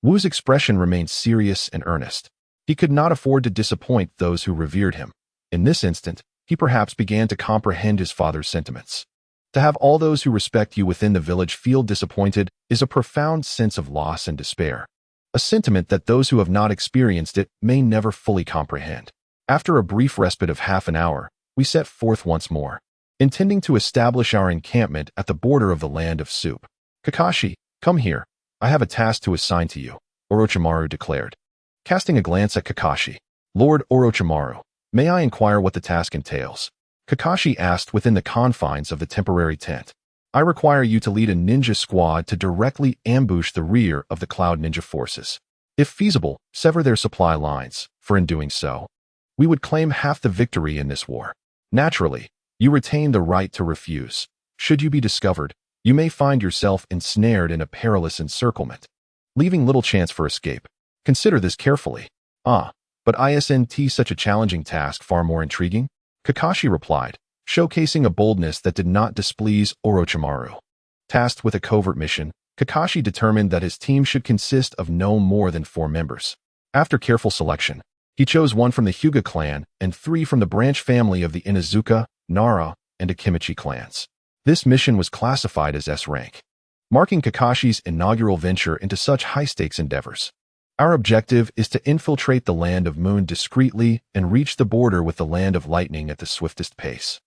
Wu's expression remained serious and earnest. He could not afford to disappoint those who revered him. In this instant, he perhaps began to comprehend his father's sentiments. To have all those who respect you within the village feel disappointed is a profound sense of loss and despair. A sentiment that those who have not experienced it may never fully comprehend. After a brief respite of half an hour, we set forth once more, intending to establish our encampment at the border of the land of soup. Kakashi, come here. I have a task to assign to you, Orochimaru declared. Casting a glance at Kakashi, Lord Orochimaru, may I inquire what the task entails? Kakashi asked within the confines of the temporary tent. I require you to lead a ninja squad to directly ambush the rear of the Cloud Ninja forces. If feasible, sever their supply lines, for in doing so, we would claim half the victory in this war. Naturally, you retain the right to refuse. Should you be discovered, you may find yourself ensnared in a perilous encirclement, leaving little chance for escape. Consider this carefully. But isn't such a challenging task far more intriguing? Kakashi replied, showcasing a boldness that did not displease Orochimaru. Tasked with a covert mission, Kakashi determined that his team should consist of no more than 4 members. After careful selection, he chose 1 from the Hyuga clan and 3 from the branch family of the Inuzuka, Nara, and Akimichi clans. This mission was classified as S rank, marking Kakashi's inaugural venture into such high-stakes endeavors. Our objective is to infiltrate the Land of Moon discreetly and reach the border with the Land of Lightning at the swiftest pace,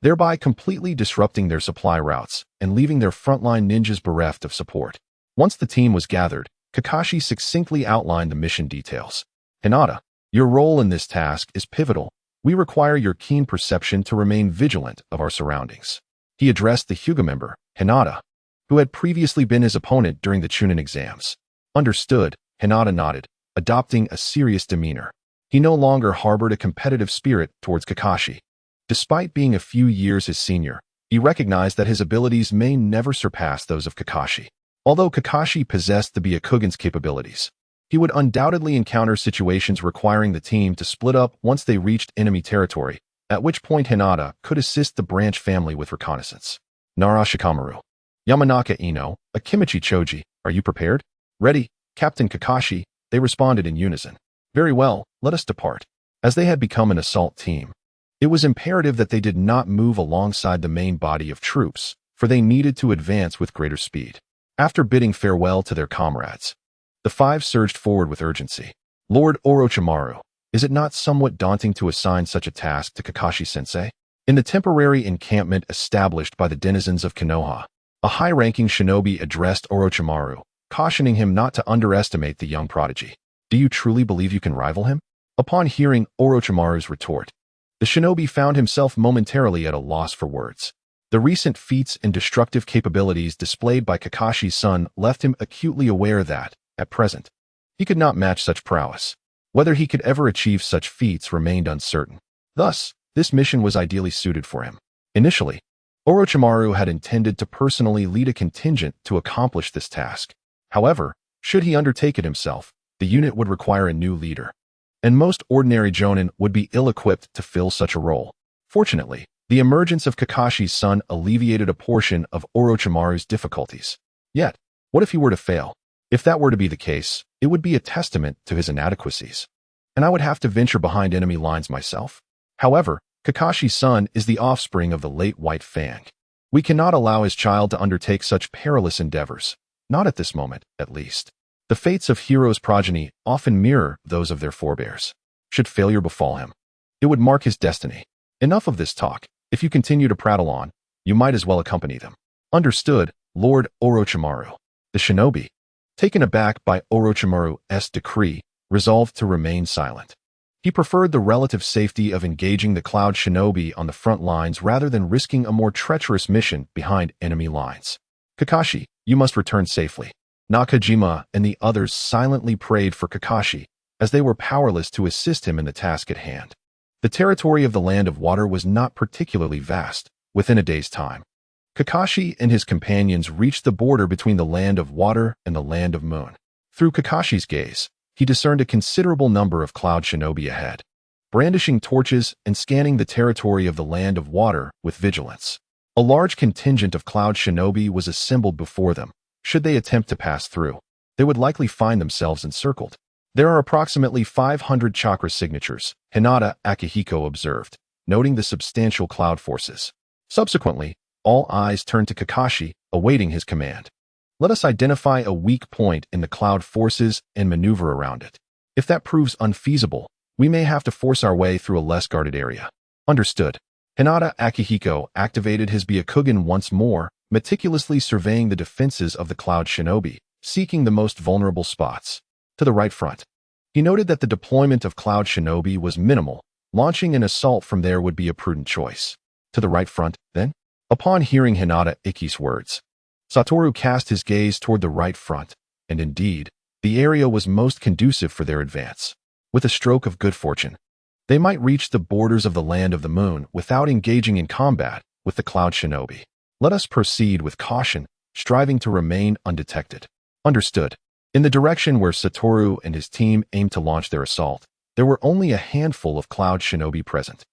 thereby completely disrupting their supply routes and leaving their frontline ninjas bereft of support. Once the team was gathered, Kakashi succinctly outlined the mission details. Hinata, your role in this task is pivotal. We require your keen perception to remain vigilant of our surroundings. He addressed the Hyuga member, Hinata, who had previously been his opponent during the Chunin exams. Understood, Hinata nodded, adopting a serious demeanor. He no longer harbored a competitive spirit towards Kakashi. Despite being a few years his senior, he recognized that his abilities may never surpass those of Kakashi. Although Kakashi possessed the Byakugan's capabilities, he would undoubtedly encounter situations requiring the team to split up once they reached enemy territory, at which point Hinata could assist the branch family with reconnaissance. Nara Shikamaru, Yamanaka Ino, Akimichi Choji, are you prepared? Ready, Captain Kakashi, they responded in unison. Very well, let us depart. As they had become an assault team, it was imperative that they did not move alongside the main body of troops, for they needed to advance with greater speed. After bidding farewell to their comrades, the 5 surged forward with urgency. Lord Orochimaru, is it not somewhat daunting to assign such a task to Kakashi-sensei? In the temporary encampment established by the denizens of Konoha, a high-ranking shinobi addressed Orochimaru, cautioning him not to underestimate the young prodigy. Do you truly believe you can rival him? Upon hearing Orochimaru's retort, the shinobi found himself momentarily at a loss for words. The recent feats and destructive capabilities displayed by Kakashi's son left him acutely aware that, at present, he could not match such prowess. Whether he could ever achieve such feats remained uncertain. Thus, this mission was ideally suited for him. Initially, Orochimaru had intended to personally lead a contingent to accomplish this task. However, should he undertake it himself, the unit would require a new leader, and most ordinary jonin would be ill-equipped to fill such a role. Fortunately, the emergence of Kakashi's son alleviated a portion of Orochimaru's difficulties. Yet, what if he were to fail? If that were to be the case, it would be a testament to his inadequacies, and I would have to venture behind enemy lines myself. However, Kakashi's son is the offspring of the late White Fang. We cannot allow his child to undertake such perilous endeavors. Not at this moment, at least. The fates of heroes' progeny often mirror those of their forebears. Should failure befall him, it would mark his destiny. Enough of this talk. If you continue to prattle on, you might as well accompany them. Understood, Lord Orochimaru. The shinobi, Taken aback by Orochimaru's decree, resolved to remain silent. He preferred the relative safety of engaging the Cloud Shinobi on the front lines rather than risking a more treacherous mission behind enemy lines. Kakashi, you must return safely. Nakajima and the others silently prayed for Kakashi, as they were powerless to assist him in the task at hand. The territory of the Land of Water was not particularly vast. Within a day's time, Kakashi and his companions reached the border between the Land of Water and the Land of Moon. Through Kakashi's gaze, he discerned a considerable number of Cloud Shinobi ahead, brandishing torches and scanning the territory of the Land of Water with vigilance. A large contingent of Cloud Shinobi was assembled before them. Should they attempt to pass through, they would likely find themselves encircled. There are approximately 500 chakra signatures, Hinata Akihiko observed, noting the substantial cloud forces. Subsequently, all eyes turned to Kakashi, awaiting his command. Let us identify a weak point in the cloud forces and maneuver around it. If that proves unfeasible, we may have to force our way through a less guarded area. Understood. Hinata Akihiko activated his Byakugan once more, meticulously surveying the defenses of the Cloud Shinobi, seeking the most vulnerable spots. To the right front, he noted that the deployment of Cloud Shinobi was minimal. Launching an assault from there would be a prudent choice. To the right front, then? Upon hearing Hinata Iki's words, Satoru cast his gaze toward the right front, and indeed, the area was most conducive for their advance. With a stroke of good fortune, they might reach the borders of the Land of the Moon without engaging in combat with the Cloud Shinobi. Let us proceed with caution, striving to remain undetected. Understood. In the direction where Satoru and his team aimed to launch their assault, there were only a handful of Cloud Shinobi present.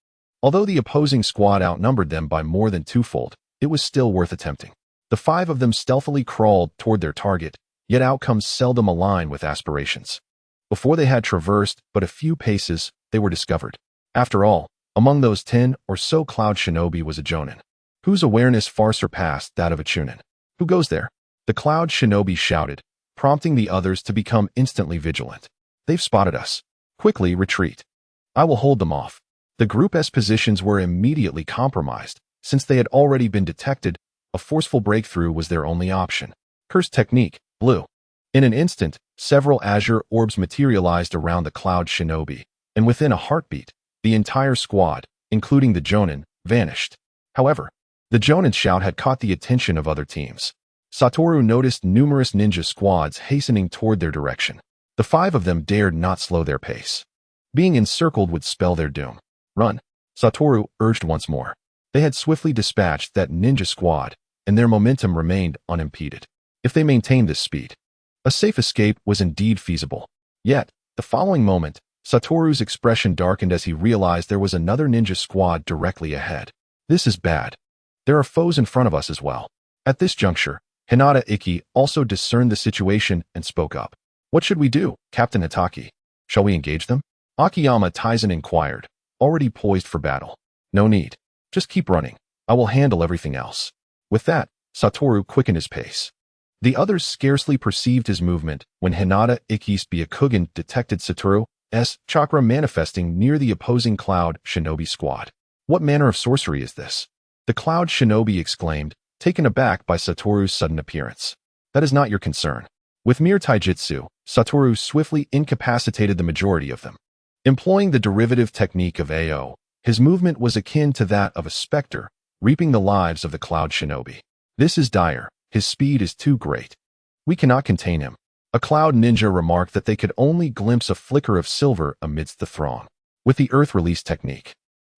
Although the opposing squad outnumbered them by more than twofold, it was still worth attempting. The 5 of them stealthily crawled toward their target, yet outcomes seldom align with aspirations. Before they had traversed but a few paces, they were discovered. After all, among those 10 or so Cloud Shinobi was a Jonin, whose awareness far surpassed that of a Chunin. Who goes there? The Cloud Shinobi shouted, prompting the others to become instantly vigilant. They've spotted us. Quickly retreat. I will hold them off. The group's positions were immediately compromised. Since they had already been detected, a forceful breakthrough was their only option. Cursed technique, blue. In an instant, several azure orbs materialized around the Cloud Shinobi, and within a heartbeat, the entire squad, including the Jonin, vanished. However, the Jonin's shout had caught the attention of other teams. Satoru noticed numerous ninja squads hastening toward their direction. The 5 of them dared not slow their pace. Being encircled would spell their doom. Run, Satoru urged once more. They had swiftly dispatched that ninja squad, and their momentum remained unimpeded. If they maintained this speed, a safe escape was indeed feasible. Yet, the following moment, Satoru's expression darkened as he realized there was another ninja squad directly ahead. This is bad. There are foes in front of us as well. At this juncture, Hinata Iki also discerned the situation and spoke up. What should we do, Captain Hatake? Shall we engage them? Akiyama Taizen inquired, already poised for battle. No need. Just keep running. I will handle everything else. With that, Satoru quickened his pace. The others scarcely perceived his movement when Hinata Iki's Byakugan detected Satoru's chakra manifesting near the opposing Cloud Shinobi squad. What manner of sorcery is this? The Cloud Shinobi exclaimed, taken aback by Satoru's sudden appearance. That is not your concern. With mere taijutsu, Satoru swiftly incapacitated the majority of them. Employing the derivative technique of AO, his movement was akin to that of a specter, reaping the lives of the Cloud Shinobi. This is dire. His speed is too great. We cannot contain him. A Cloud Ninja remarked that they could only glimpse a flicker of silver amidst the throng. With the Earth Release technique,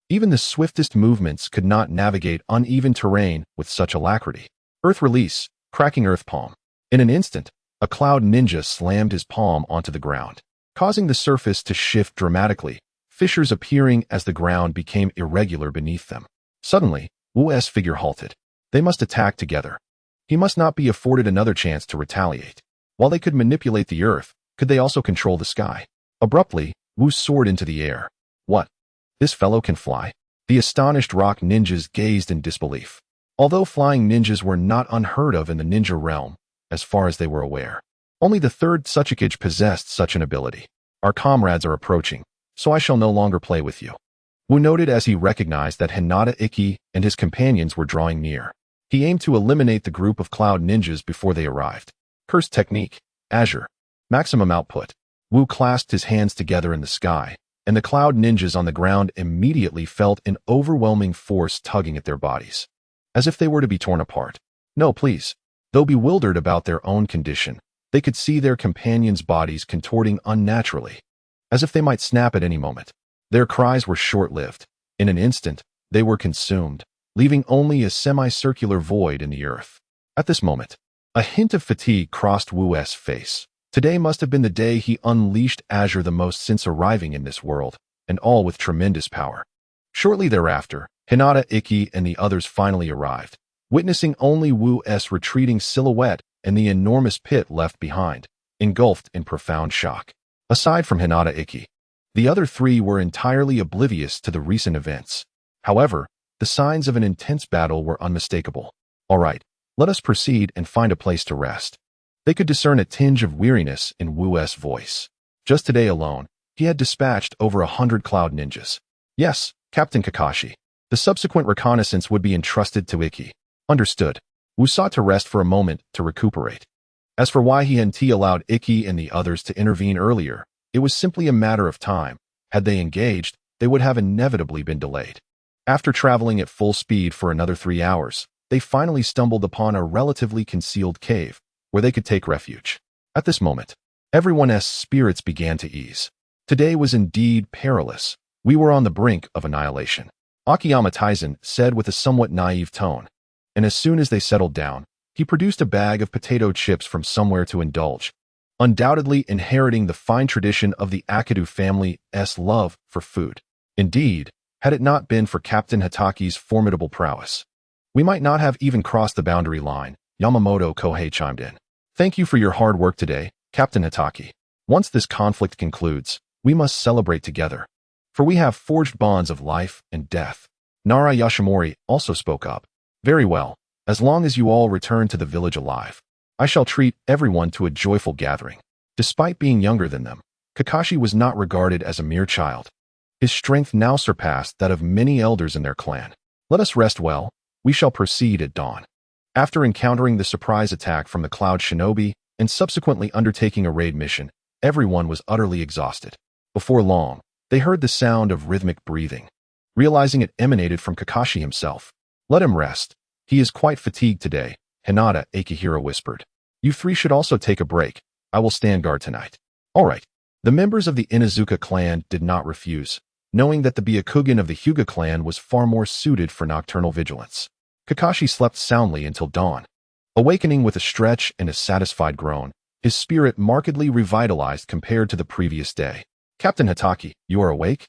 even the swiftest movements could not navigate uneven terrain with such alacrity. Earth Release, cracking Earth Palm. In an instant, a Cloud Ninja slammed his palm onto the ground, causing the surface to shift dramatically, fissures appearing as the ground became irregular beneath them. Suddenly, Wu's figure halted. They must attack together. He must not be afforded another chance to retaliate. While they could manipulate the earth, could they also control the sky? Abruptly, Wu soared into the air. What? This fellow can fly? The astonished rock ninjas gazed in disbelief. Although flying ninjas were not unheard of in the ninja realm, as far as they were aware, only the 3rd Tsuchikage possessed such an ability. Our comrades are approaching, so I shall no longer play with you. Wu noted as he recognized that Hinata Iki and his companions were drawing near. He aimed to eliminate the group of Cloud Ninjas before they arrived. Cursed technique. Azure. Maximum output. Wu clasped his hands together in the sky, and the cloud ninjas on the ground immediately felt an overwhelming force tugging at their bodies, as if they were to be torn apart. No, please. Though bewildered about their own condition, they could see their companions' bodies contorting unnaturally, as if they might snap at any moment. Their cries were short-lived. In an instant, they were consumed, leaving only a semicircular void in the earth. At this moment, a hint of fatigue crossed Wu's face. Today must have been the day he unleashed Azure the most since arriving in this world, and all with tremendous power. Shortly thereafter, Hinata, Ikki, and the others finally arrived, witnessing only Wu's retreating silhouette and the enormous pit left behind, engulfed in profound shock. Aside from Hinata, Ikki, the other three were entirely oblivious to the recent events. However, the signs of an intense battle were unmistakable. All right, let us proceed and find a place to rest. They could discern a tinge of weariness in Wu's voice. Just today alone, he had dispatched over 100 cloud ninjas. Yes, Captain Kakashi. The subsequent reconnaissance would be entrusted to Ikki. Understood. Wu sought to rest for a moment to recuperate. As for why he and T allowed Ikki and the others to intervene earlier, it was simply a matter of time. Had they engaged, they would have inevitably been delayed. After traveling at full speed for another 3 hours, they finally stumbled upon a relatively concealed cave, where they could take refuge. At this moment, everyone's spirits began to ease. Today was indeed perilous. We were on the brink of annihilation, Akiyama Taizen said with a somewhat naive tone. And as soon as they settled down, he produced a bag of potato chips from somewhere to indulge, undoubtedly inheriting the fine tradition of the Akidu family's love for food. Indeed, had it not been for Captain Hatake's formidable prowess, we might not have even crossed the boundary line, Yamamoto Kohei chimed in. Thank you for your hard work today, Captain Hatake. Once this conflict concludes, we must celebrate together, for we have forged bonds of life and death. Nara Yoshimori also spoke up. Very well, as long as you all return to the village alive, I shall treat everyone to a joyful gathering. Despite being younger than them, Kakashi was not regarded as a mere child. His strength now surpassed that of many elders in their clan. Let us rest well. We shall proceed at dawn. After encountering the surprise attack from the Cloud Shinobi and subsequently undertaking a raid mission, everyone was utterly exhausted. Before long, they heard the sound of rhythmic breathing. Realizing it emanated from Kakashi himself. Let him rest. He is quite fatigued today, Hinata, Akihira whispered. You three should also take a break. I will stand guard tonight. All right. The members of the Inazuka clan did not refuse, knowing that the Byakugan of the Hyuga clan was far more suited for nocturnal vigilance. Kakashi slept soundly until dawn. Awakening with a stretch and a satisfied groan, his spirit markedly revitalized compared to the previous day. Captain Hatake, you are awake?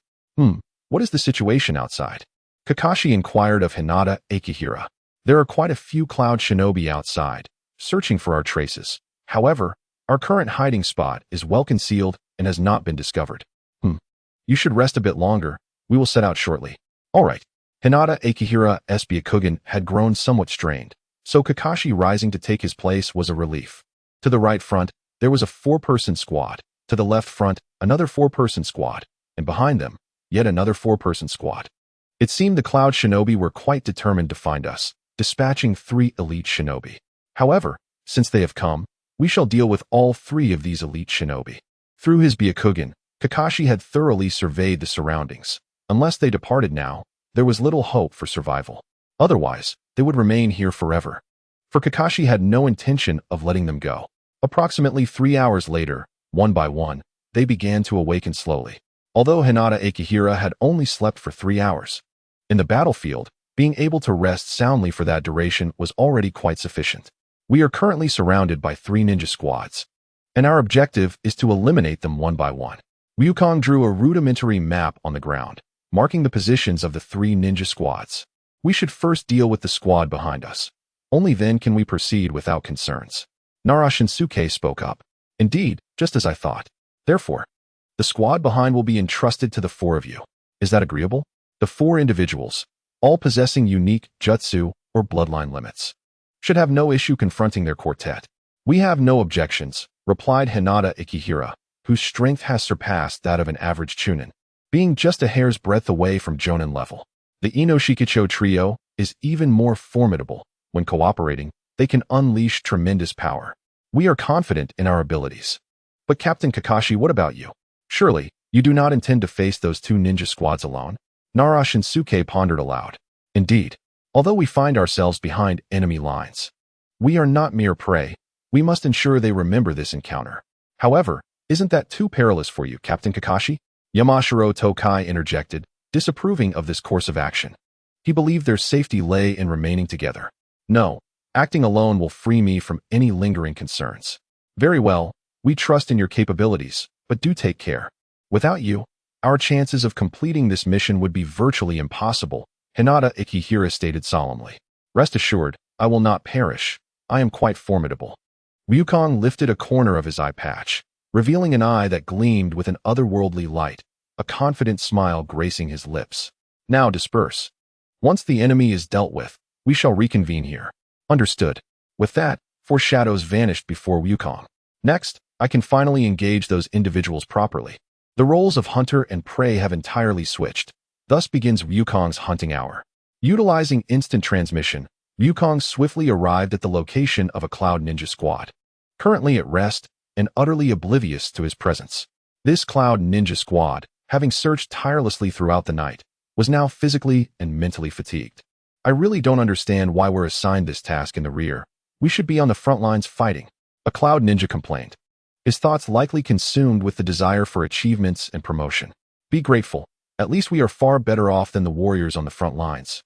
What is the situation outside? Kakashi inquired of Hinata, Akihira. There are quite a few cloud shinobi outside, searching for our traces. However, our current hiding spot is well concealed and has not been discovered. You should rest a bit longer. We will set out shortly. All right. Hinata, Akihira's Byakugan had grown somewhat strained, so Kakashi rising to take his place was a relief. To the right front, there was a 4-person squad. To the left front, another 4-person squad, and behind them, yet another 4-person squad. It seemed the Cloud Shinobi were quite determined to find us, dispatching 3 elite shinobi. However, since they have come, we shall deal with all 3 of these elite shinobi. Through his Byakugan, Kakashi had thoroughly surveyed the surroundings. Unless they departed now, there was little hope for survival. Otherwise, they would remain here forever. For Kakashi had no intention of letting them go. Approximately 3 hours later, one by one, they began to awaken slowly. Although Hinata Akihira had only slept for 3 hours. In the battlefield, being able to rest soundly for that duration was already quite sufficient. We are currently surrounded by 3 ninja squads, and our objective is to eliminate them one by one. Ryukong drew a rudimentary map on the ground, marking the positions of the 3 ninja squads. We should first deal with the squad behind us. Only then can we proceed without concerns. Nara Shinsuke spoke up. Indeed, just as I thought. Therefore, the squad behind will be entrusted to the 4 of you. Is that agreeable? The 4 individuals, all possessing unique jutsu or bloodline limits, should have no issue confronting their quartet. We have no objections, replied Hinata Akihira, whose strength has surpassed that of an average chunin, being just a hair's breadth away from jonin level. The Inoshikicho trio is even more formidable. When cooperating, they can unleash tremendous power. We are confident in our abilities. But Captain Kakashi, what about you? Surely, you do not intend to face those two ninja squads alone? Nara Shinsuke pondered aloud. Indeed, although we find ourselves behind enemy lines, we are not mere prey. We must ensure they remember this encounter. However, isn't that too perilous for you, Captain Kakashi? Yamashiro Tokai interjected, disapproving of this course of action. He believed their safety lay in remaining together. No, acting alone will free me from any lingering concerns. Very well, we trust in your capabilities, but do take care. Without you, our chances of completing this mission would be virtually impossible, Hinata Ikihira stated solemnly. Rest assured, I will not perish. I am quite formidable. Ryukong lifted a corner of his eye patch, revealing an eye that gleamed with an otherworldly light, a confident smile gracing his lips. Now disperse. Once the enemy is dealt with, we shall reconvene here. Understood. With that, 4 shadows vanished before Ryukong. Next, I can finally engage those individuals properly. The roles of hunter and prey have entirely switched. Thus begins Ryukong's hunting hour. Utilizing instant transmission, Ryukong swiftly arrived at the location of a Cloud Ninja squad. Currently at rest and utterly oblivious to his presence. This Cloud Ninja squad, having searched tirelessly throughout the night, was now physically and mentally fatigued. I really don't understand why we're assigned this task in the rear. We should be on the front lines fighting, a Cloud Ninja complained. His thoughts likely consumed with the desire for achievements and promotion. Be grateful. At least we are far better off than the warriors on the front lines,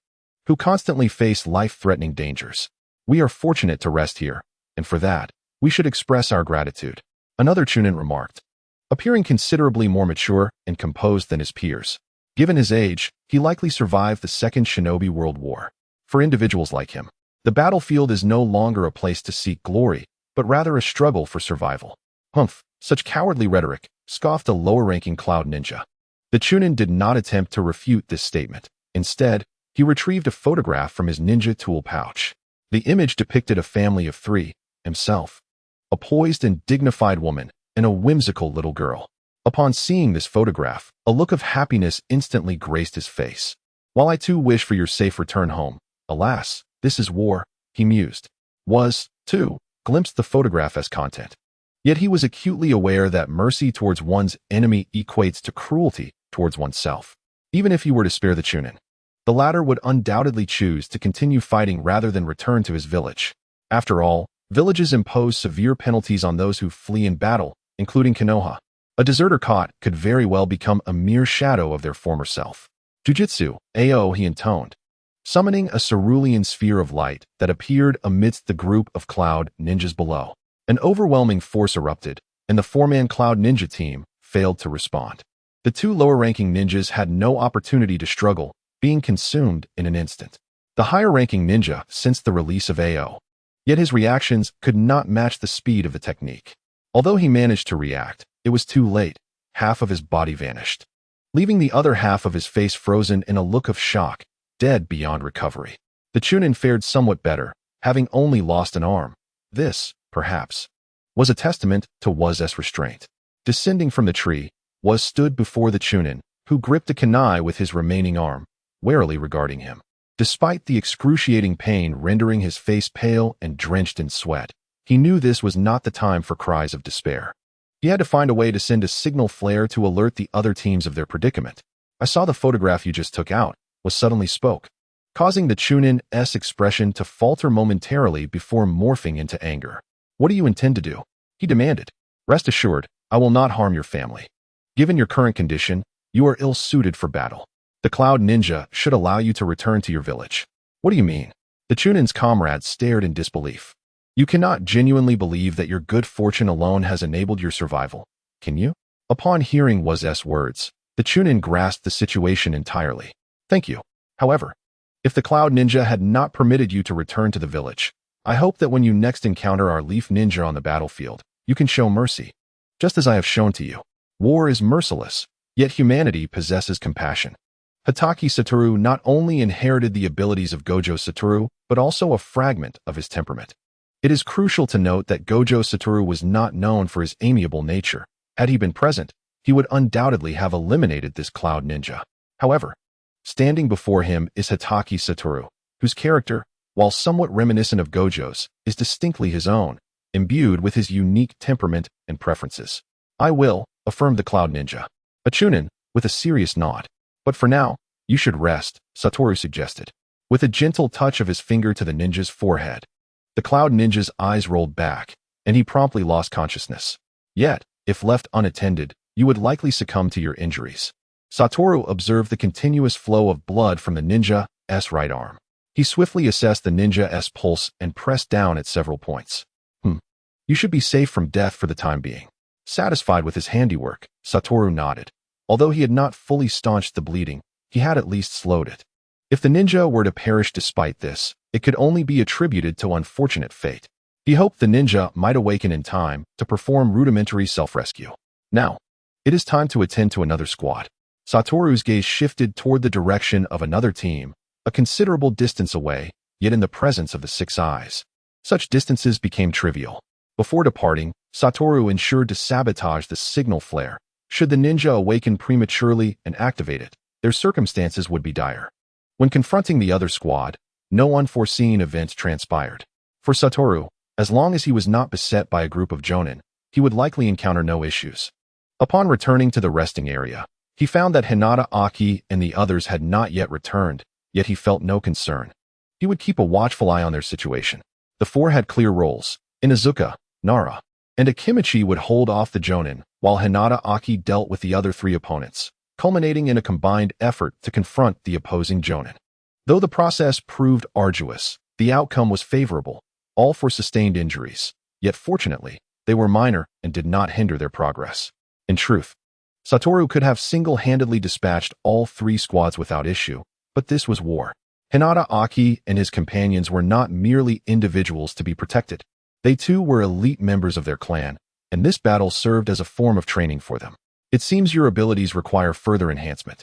who constantly face life-threatening dangers. We are fortunate to rest here, and for that, we should express our gratitude. Another Chunin remarked, appearing considerably more mature and composed than his peers. Given his age, he likely survived the Second Shinobi World War. For individuals like him, the battlefield is no longer a place to seek glory, but rather a struggle for survival. Humph, such cowardly rhetoric, scoffed a lower-ranking Cloud Ninja. The Chunin did not attempt to refute this statement. Instead, he retrieved a photograph from his ninja tool pouch. The image depicted a family of 3, himself, a poised and dignified woman, and a whimsical little girl. Upon seeing this photograph, a look of happiness instantly graced his face. While I too wish for your safe return home, alas, this is war, he mused. Was, too, glimpsed the photograph as content. Yet he was acutely aware that mercy towards one's enemy equates to cruelty towards oneself. Even if he were to spare the Chunin, the latter would undoubtedly choose to continue fighting rather than return to his village. After all, villages impose severe penalties on those who flee in battle, including Konoha. A deserter caught could very well become a mere shadow of their former self. Jujutsu, AO, he intoned, summoning a cerulean sphere of light that appeared amidst the group of Cloud Ninjas below. An overwhelming force erupted, and the 4-man Cloud Ninja team failed to respond. The 2 lower-ranking ninjas had no opportunity to struggle, being consumed in an instant. The higher-ranking ninja sensed the release of AO, yet his reactions could not match the speed of the technique. Although he managed to react, it was too late. Half of his body vanished, leaving the other half of his face frozen in a look of shock, dead beyond recovery. The Chunin fared somewhat better, having only lost an arm. This, perhaps, was a testament to Waz's restraint. Descending from the tree, Waz stood before the Chunin, who gripped a kunai with his remaining arm, warily regarding him. Despite the excruciating pain rendering his face pale and drenched in sweat, he knew this was not the time for cries of despair. He had to find a way to send a signal flare to alert the other teams of their predicament. I saw the photograph you just took out, Waz suddenly spoke, causing the Chunin's expression to falter momentarily before morphing into anger. What do you intend to do? He demanded. Rest assured, I will not harm your family. Given your current condition, you are ill-suited for battle. The Cloud Ninja should allow you to return to your village. What do you mean? The Chunin's comrades stared in disbelief. You cannot genuinely believe that your good fortune alone has enabled your survival, can you? Upon hearing Waz's words, the Chunin grasped the situation entirely. Thank you. However, if the Cloud Ninja had not permitted you to return to the village, I hope that when you next encounter our Leaf Ninja on the battlefield, you can show mercy, just as I have shown to you. War is merciless, yet humanity possesses compassion. Hatake Satoru not only inherited the abilities of Gojo Satoru, but also a fragment of his temperament. It is crucial to note that Gojo Satoru was not known for his amiable nature. Had he been present, he would undoubtedly have eliminated this Cloud Ninja. However, standing before him is Hatake Satoru, whose character, while somewhat reminiscent of Gojo's, is distinctly his own. imbued with his unique temperament and preferences. "I will," affirmed the Cloud Ninja. A Chunin, with a serious nod. "But for now, you should rest," Satoru suggested, with a gentle touch of his finger to the ninja's forehead. The Cloud Ninja's eyes rolled back, and he promptly lost consciousness. "Yet, if left unattended, you would likely succumb to your injuries." Satoru observed the continuous flow of blood from the ninja's right arm. He swiftly assessed the ninja's pulse and pressed down at several points. You should be safe from death for the time being." Satisfied with his handiwork, Satoru nodded. Although he had not fully staunched the bleeding, he had at least slowed it. If the ninja were to perish despite this, it could only be attributed to unfortunate fate. He hoped the ninja might awaken in time to perform rudimentary self-rescue. Now, it is time to attend to another squad. Satoru's gaze shifted toward the direction of another team, a considerable distance away, yet in the presence of the Six Eyes. Such distances became trivial. Before departing, Satoru ensured to sabotage the signal flare. Should the ninja awaken prematurely and activate it, their circumstances would be dire. When confronting the other squad, no unforeseen events transpired. For Satoru, as long as he was not beset by a group of jonin, he would likely encounter no issues. Upon returning to the resting area, he found that Hinata Aki and the others had not yet returned, yet he felt no concern. He would keep a watchful eye on their situation. The four had clear roles. Inuzuka, Nara, and Akimichi would hold off the jonin, while Hinata Aki dealt with the other three opponents, culminating in a combined effort to confront the opposing jonin. Though the process proved arduous, the outcome was favorable, all for sustained injuries. Yet fortunately, they were minor and did not hinder their progress. In truth, Satoru could have single-handedly dispatched all three squads without issue, but this was war. Hinata Aki and his companions were not merely individuals to be protected. They too were elite members of their clan, and this battle served as a form of training for them. "It seems your abilities require further enhancement,"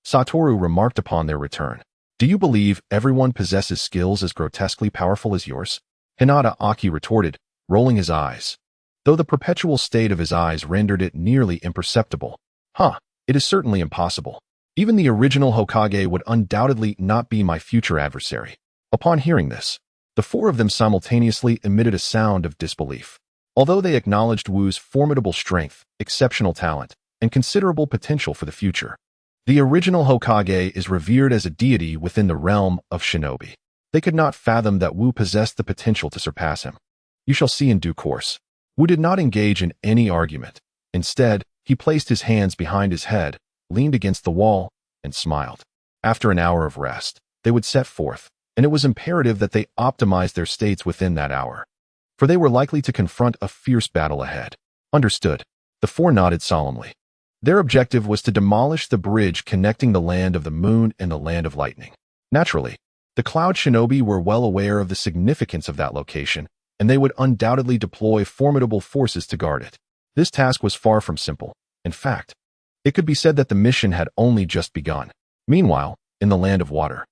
Satoru remarked upon their return. "Do you believe everyone possesses skills as grotesquely powerful as yours?" Hinata Aki retorted, rolling his eyes, though the perpetual state of his eyes rendered it nearly imperceptible. It is certainly impossible. Even the original Hokage would undoubtedly not be my future adversary." Upon hearing this, the four of them simultaneously emitted a sound of disbelief. Although they acknowledged Wu's formidable strength, exceptional talent, and considerable potential for the future, the original Hokage is revered as a deity within the realm of shinobi. They could not fathom that Wu possessed the potential to surpass him. "You shall see in due course." Wu did not engage in any argument. Instead, he placed his hands behind his head, leaned against the wall, and smiled. After an hour of rest, they would set forth, and it was imperative that they optimized their states within that hour, for they were likely to confront a fierce battle ahead. Understood. The four nodded solemnly. Their objective was to demolish the bridge connecting the land of the moon and the land of lightning. Naturally, the Cloud Shinobi were well aware of the significance of that location, and they would undoubtedly deploy formidable forces to guard it. This task was far from simple. In fact, it could be said that the mission had only just begun. Meanwhile, in the land of water,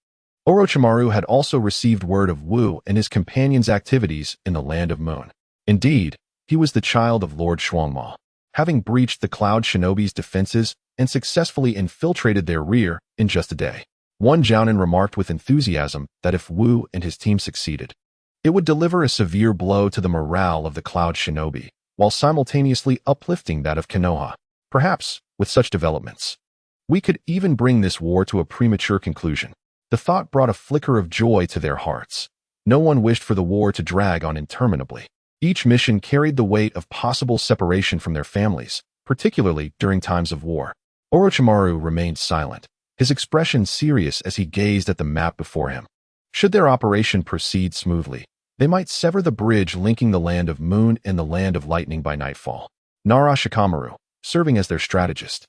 Orochimaru had also received word of Wu and his companions' activities in the land of moon. Indeed, he was the child of Lord Shuangma, having breached the Cloud Shinobi's defenses and successfully infiltrated their rear in just a day. One Jounin remarked with enthusiasm that if Wu and his team succeeded, it would deliver a severe blow to the morale of the Cloud Shinobi, while simultaneously uplifting that of Konoha. Perhaps, with such developments, we could even bring this war to a premature conclusion. The thought brought a flicker of joy to their hearts. No one wished for the war to drag on interminably. Each mission carried the weight of possible separation from their families, particularly during times of war. Orochimaru remained silent, his expression serious as he gazed at the map before him. Should their operation proceed smoothly, they might sever the bridge linking the land of moon and the land of lightning by nightfall. Nara Shikamaru, serving as their strategist,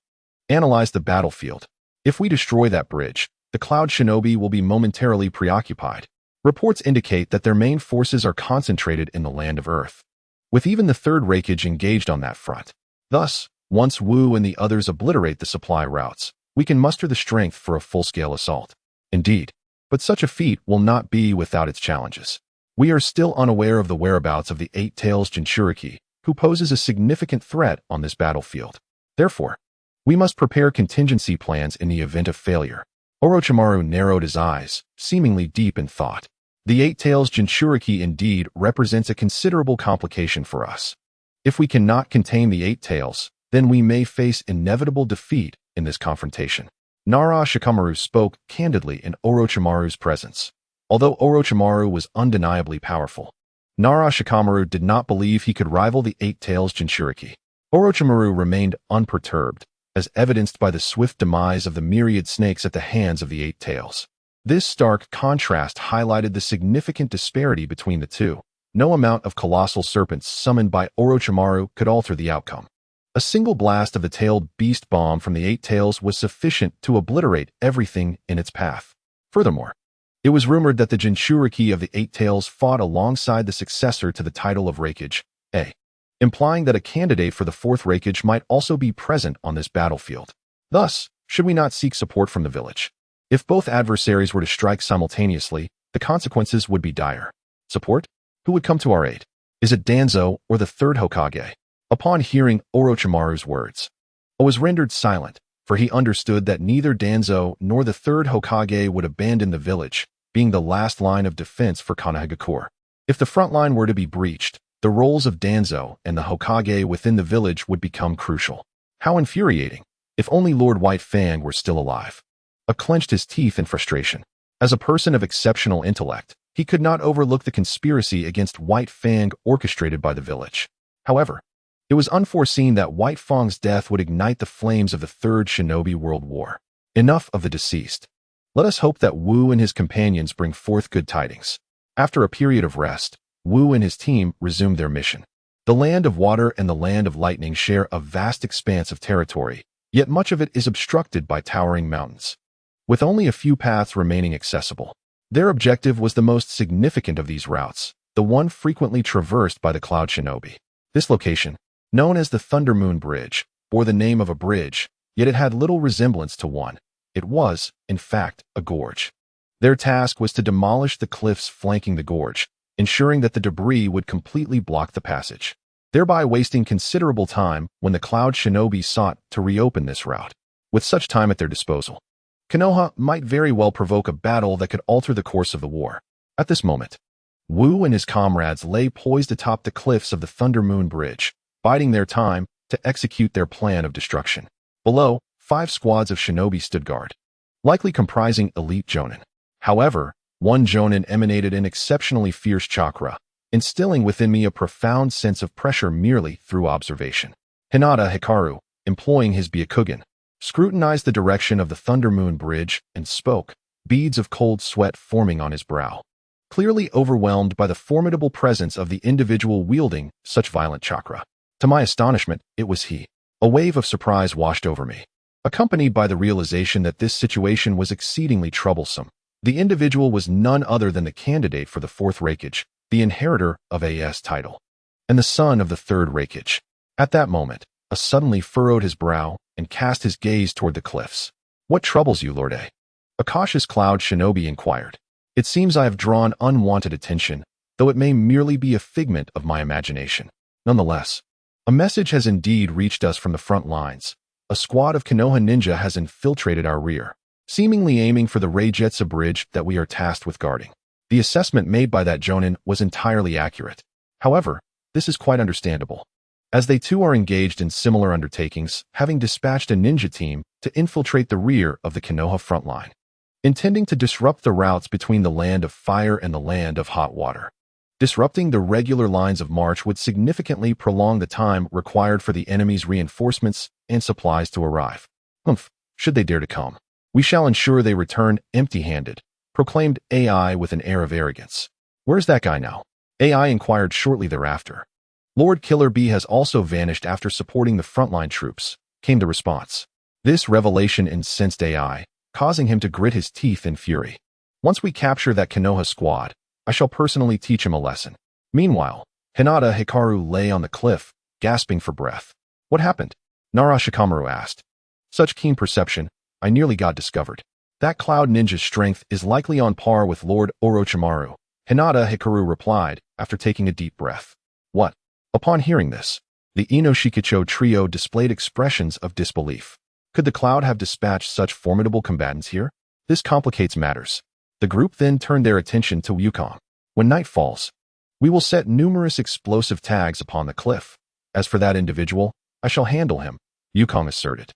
analyzed the battlefield. If we destroy that bridge, the Cloud Shinobi will be momentarily preoccupied. Reports indicate that their main forces are concentrated in the land of Earth, with even the third Raikage engaged on that front. Thus, once Wu and the others obliterate the supply routes, we can muster the strength for a full-scale assault. Indeed, but such a feat will not be without its challenges. We are still unaware of the whereabouts of the Eight-Tails Jinchuriki, who poses a significant threat on this battlefield. Therefore, we must prepare contingency plans in the event of failure. Orochimaru narrowed his eyes, seemingly deep in thought. The Eight Tails Jinchuriki indeed represents a considerable complication for us. If we cannot contain the Eight Tails, then we may face inevitable defeat in this confrontation. Nara Shikamaru spoke candidly in Orochimaru's presence. Although Orochimaru was undeniably powerful, Nara Shikamaru did not believe he could rival the Eight Tails Jinchuriki. Orochimaru remained unperturbed, as evidenced by the swift demise of the myriad snakes at the hands of the Eight Tails. This stark contrast highlighted the significant disparity between the two. No amount of colossal serpents summoned by Orochimaru could alter the outcome. A single blast of the tailed beast bomb from the Eight Tails was sufficient to obliterate everything in its path. Furthermore, it was rumored that the Jinchuriki of the Eight Tails fought alongside the successor to the title of Raikage, implying that a candidate for the fourth Raikage might also be present on this battlefield. Thus, should we not seek support from the village? If both adversaries were to strike simultaneously, the consequences would be dire. Support? Who would come to our aid? Is it Danzo or the third Hokage? Upon hearing Orochimaru's words, I was rendered silent, for he understood that neither Danzo nor the third Hokage would abandon the village, being the last line of defense for Konohagakure. If the front line were to be breached, the roles of Danzo and the Hokage within the village would become crucial. How infuriating! If only Lord White Fang were still alive. I clenched his teeth in frustration. As a person of exceptional intellect, he could not overlook the conspiracy against White Fang orchestrated by the village. However, it was unforeseen that White Fang's death would ignite the flames of the Third Shinobi World War. Enough of the deceased. Let us hope that Wu and his companions bring forth good tidings. After a period of rest, Wu and his team resumed their mission. The Land of Water and the Land of Lightning share a vast expanse of territory, yet much of it is obstructed by towering mountains. With only a few paths remaining accessible, their objective was the most significant of these routes, the one frequently traversed by the Cloud Shinobi. This location, known as the Thunder Moon Bridge, bore the name of a bridge, yet it had little resemblance to one. It was, in fact, a gorge. Their task was to demolish the cliffs flanking the gorge, ensuring that the debris would completely block the passage, thereby wasting considerable time when the Cloud Shinobi sought to reopen this route. With such time at their disposal, Konoha might very well provoke a battle that could alter the course of the war. At this moment, Wu and his comrades lay poised atop the cliffs of the Thunder Moon Bridge, biding their time to execute their plan of destruction. Below, 5 squads of shinobi stood guard, likely comprising elite jonin. However, one jonin emanated an exceptionally fierce chakra, instilling within me a profound sense of pressure merely through observation. Hinata Hikaru, employing his Byakugan, scrutinized the direction of the Thunder Moon Bridge and spoke, beads of cold sweat forming on his brow. Clearly overwhelmed by the formidable presence of the individual wielding such violent chakra. To my astonishment, it was he. A wave of surprise washed over me, accompanied by the realization that this situation was exceedingly troublesome. The individual was none other than the candidate for the fourth Raikage, the inheritor of AS title, and the son of the third Raikage. At that moment, a suddenly furrowed his brow and cast his gaze toward the cliffs. What troubles you, Lord A? A cautious Cloud Shinobi inquired. It seems I have drawn unwanted attention, though it may merely be a figment of my imagination. Nonetheless, a message has indeed reached us from the front lines. A squad of Konoha ninja has infiltrated our rear, seemingly aiming for the Reijetsu bridge that we are tasked with guarding. The assessment made by that jonin was entirely accurate. However, this is quite understandable, as they too are engaged in similar undertakings, having dispatched a ninja team to infiltrate the rear of the Konoha front line, intending to disrupt the routes between the Land of Fire and the Land of Hot Water. Disrupting the regular lines of march would significantly prolong the time required for the enemy's reinforcements and supplies to arrive. Should they dare to come, we shall ensure they return empty-handed, proclaimed AI with an air of arrogance. Where's that guy now? AI inquired shortly thereafter. Lord Killer Bee has also vanished after supporting the frontline troops, came the response. This revelation incensed AI, causing him to grit his teeth in fury. Once we capture that Konoha squad, I shall personally teach him a lesson. Meanwhile, Hinata Hikaru lay on the cliff, gasping for breath. What happened? Nara Shikamaru asked. Such keen perception, I nearly got discovered. That Cloud Ninja's strength is likely on par with Lord Orochimaru, Hinata Hikaru replied, after taking a deep breath. What? Upon hearing this, the Inoshikicho trio displayed expressions of disbelief. Could the Cloud have dispatched such formidable combatants here? This complicates matters. The group then turned their attention to Wukong. When night falls, we will set numerous explosive tags upon the cliff. As for that individual, I shall handle him, Wukong asserted.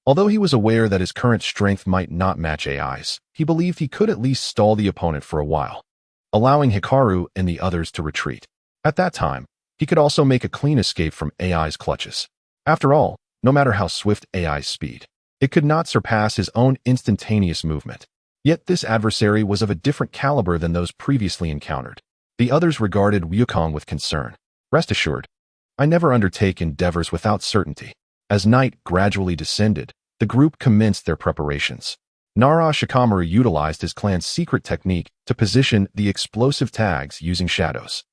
Although he was aware that his current strength might not match AI's, he believed he could at least stall the opponent for a while, allowing Hikaru and the others to retreat. At that time, he could also make a clean escape from AI's clutches. After all, no matter how swift AI's speed, it could not surpass his own instantaneous movement. Yet this adversary was of a different caliber than those previously encountered. The others regarded Wukong with concern. Rest assured, I never undertake endeavors without certainty. As night gradually descended, the group commenced their preparations. Nara Shikamaru utilized his clan's secret technique to position the explosive tags using shadows.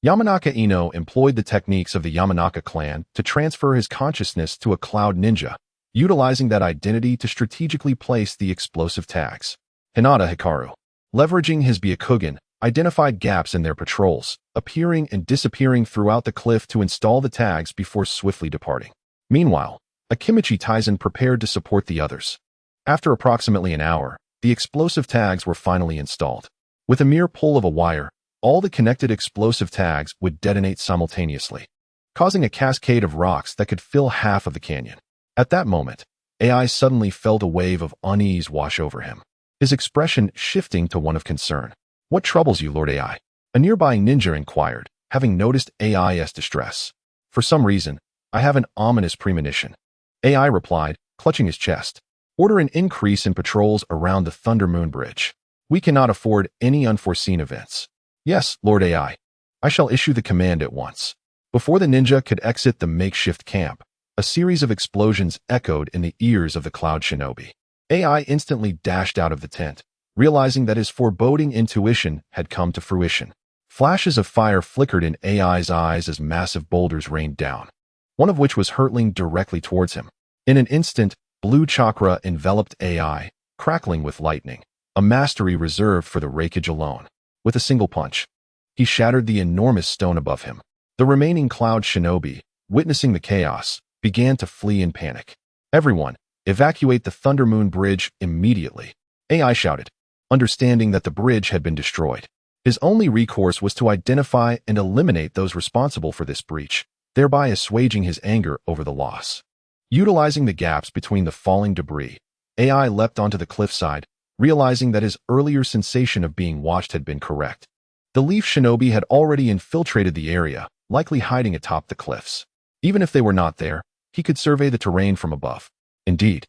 Yamanaka Ino employed the techniques of the Yamanaka clan to transfer his consciousness to a cloud ninja, utilizing that identity to strategically place the explosive tags. Hinata Hikaru, leveraging his Byakugan, identified gaps in their patrols, appearing and disappearing throughout the cliff to install the tags before swiftly departing. Meanwhile, Akimichi Taizen prepared to support the others. After approximately an hour, the explosive tags were finally installed. With a mere pull of a wire, all the connected explosive tags would detonate simultaneously, causing a cascade of rocks that could fill half of the canyon. At that moment, AI suddenly felt a wave of unease wash over him, his expression shifting to one of concern. What troubles you, Lord AI? A nearby ninja inquired, having noticed AI's distress. For some reason, I have an ominous premonition. AI replied, clutching his chest. Order an increase in patrols around the Thunder Moon Bridge. We cannot afford any unforeseen events. Yes, Lord AI. I shall issue the command at once. Before the ninja could exit the makeshift camp, a series of explosions echoed in the ears of the Cloud Shinobi. AI instantly dashed out of the tent, realizing that his foreboding intuition had come to fruition. Flashes of fire flickered in AI's eyes as massive boulders rained down, one of which was hurtling directly towards him. In an instant, blue chakra enveloped AI, crackling with lightning, a mastery reserved for the Reikage alone. With a single punch, he shattered the enormous stone above him. The remaining Cloud Shinobi, witnessing the chaos, began to flee in panic. Everyone, evacuate the Thunder Moon Bridge immediately, AI shouted, understanding that the bridge had been destroyed. His only recourse was to identify and eliminate those responsible for this breach, thereby assuaging his anger over the loss. Utilizing the gaps between the falling debris, AI leapt onto the cliffside, realizing that his earlier sensation of being watched had been correct. The Leaf Shinobi had already infiltrated the area, likely hiding atop the cliffs. Even if they were not there, he could survey the terrain from above. Indeed,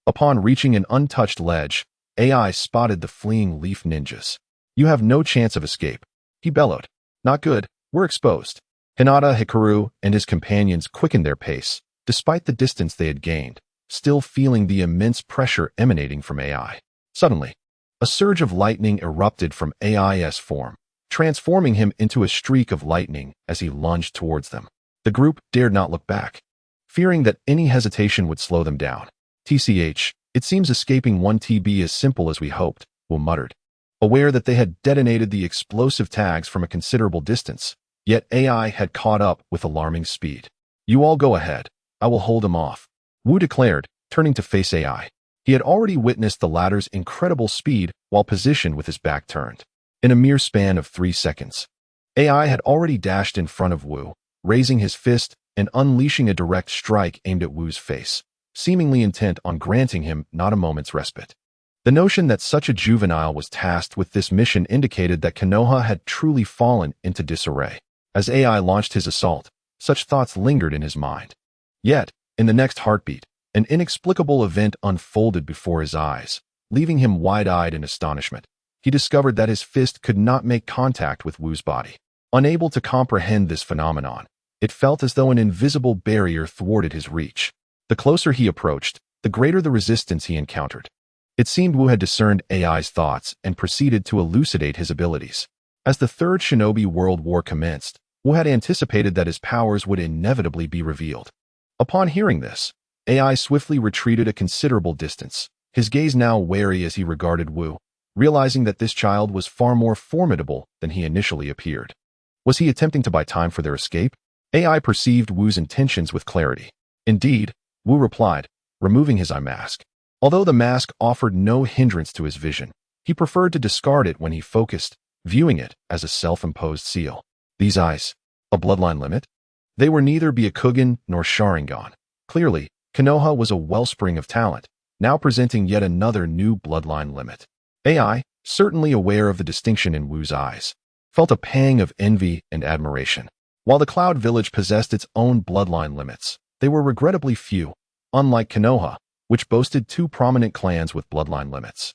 upon reaching an untouched ledge, AI spotted the fleeing Leaf ninjas. You have no chance of escape, he bellowed. Not good, we're exposed. Hinata Hikaru and his companions quickened their pace, despite the distance they had gained, still feeling the immense pressure emanating from AI. Suddenly, a surge of lightning erupted from AI's form, transforming him into a streak of lightning as he lunged towards them. The group dared not look back, fearing that any hesitation would slow them down. TCH, it seems escaping won't be as simple as we hoped, Wu muttered, aware that they had detonated the explosive tags from a considerable distance, yet AI had caught up with alarming speed. You all go ahead, I will hold him off, Wu declared, turning to face AI. He had already witnessed the latter's incredible speed while positioned with his back turned. In a mere span of 3 seconds, AI had already dashed in front of Wu, raising his fist and unleashing a direct strike aimed at Wu's face, seemingly intent on granting him not a moment's respite. The notion that such a juvenile was tasked with this mission indicated that Konoha had truly fallen into disarray. As AI launched his assault, such thoughts lingered in his mind. Yet, in the next heartbeat, an inexplicable event unfolded before his eyes, leaving him wide-eyed in astonishment. He discovered that his fist could not make contact with Wu's body. Unable to comprehend this phenomenon, it felt as though an invisible barrier thwarted his reach. The closer he approached, the greater the resistance he encountered. It seemed Wu had discerned AI's thoughts and proceeded to elucidate his abilities. As the Third Shinobi World War commenced, Wu had anticipated that his powers would inevitably be revealed. Upon hearing this, AI swiftly retreated a considerable distance, his gaze now wary as he regarded Wu, realizing that this child was far more formidable than he initially appeared. Was he attempting to buy time for their escape? AI perceived Wu's intentions with clarity. Indeed, Wu replied, removing his eye mask. Although the mask offered no hindrance to his vision, He preferred to discard it when he focused, viewing it as a self-imposed seal. These eyes, a bloodline limit? They were neither Byakugan nor Sharingan. Clearly, Konoha was a wellspring of talent, now presenting yet another new bloodline limit. AI, certainly aware of the distinction in Wu's eyes, felt a pang of envy and admiration. While the Cloud Village possessed its own bloodline limits, they were regrettably few, unlike Konoha, which boasted two prominent clans with bloodline limits.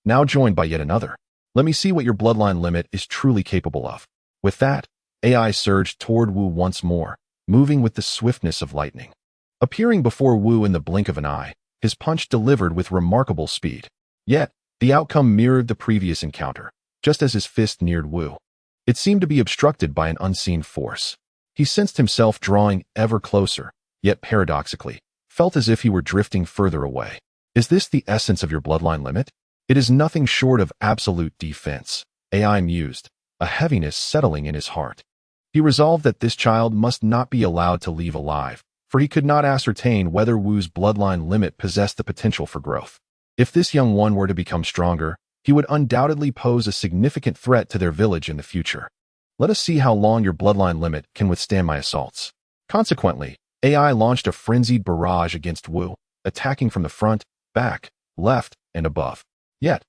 Now joined by yet another. Let me see what your bloodline limit is truly capable of. With that, AI surged toward Wu once more, moving with the swiftness of lightning. Appearing before Wu in the blink of an eye, his punch delivered with remarkable speed. Yet, the outcome mirrored the previous encounter, just as his fist neared Wu. It seemed to be obstructed by an unseen force. He sensed himself drawing ever closer, yet paradoxically, felt as if he were drifting further away. Is this the essence of your bloodline limit? It is nothing short of absolute defense, AI mused, a heaviness settling in his heart. He resolved that this child must not be allowed to leave alive, for he could not ascertain whether Wu's bloodline limit possessed the potential for growth. If this young one were to become stronger, he would undoubtedly pose a significant threat to their village in the future. Let us see how long your bloodline limit can withstand my assaults. Consequently, AI launched a frenzied barrage against Wu, attacking from the front, back, left, and above. Yet,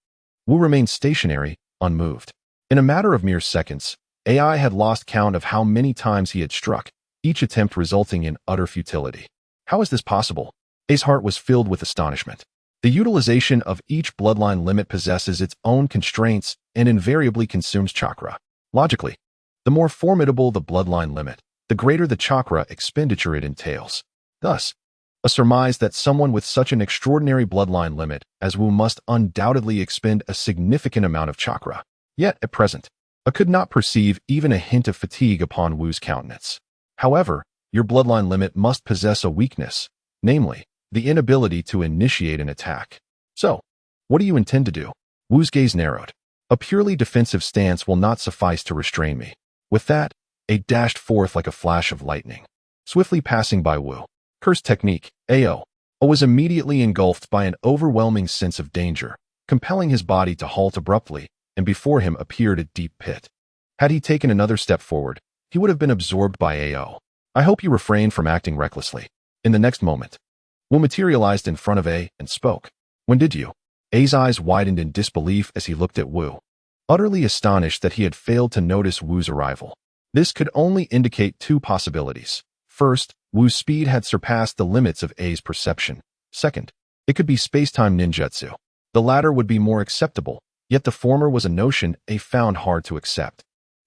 Wu remained stationary, unmoved. In a matter of mere seconds, AI had lost count of how many times he had struck, each attempt resulting in utter futility. How is this possible? A's heart was filled with astonishment. The utilization of each bloodline limit possesses its own constraints and invariably consumes chakra. Logically, the more formidable the bloodline limit, the greater the chakra expenditure it entails. Thus, a surmise that someone with such an extraordinary bloodline limit as Wu must undoubtedly expend a significant amount of chakra. Yet, at present, I could not perceive even a hint of fatigue upon Wu's countenance. However, your bloodline limit must possess a weakness, namely, the inability to initiate an attack. So, what do you intend to do? Wu's gaze narrowed. A purely defensive stance will not suffice to restrain me. With that, A dashed forth like a flash of lightning, swiftly passing by Wu. Curse technique, AO. O was immediately engulfed by an overwhelming sense of danger, compelling his body to halt abruptly, and before him appeared a deep pit. Had he taken another step forward, he would have been absorbed by AO. I hope you refrain from acting recklessly. In the next moment, Wu materialized in front of A and spoke. When did you? A's eyes widened in disbelief as he looked at Wu, utterly astonished that he had failed to notice Wu's arrival. This could only indicate two possibilities. First, Wu's speed had surpassed the limits of A's perception. Second, it could be space-time ninjutsu. The latter would be more acceptable, yet the former was a notion A found hard to accept.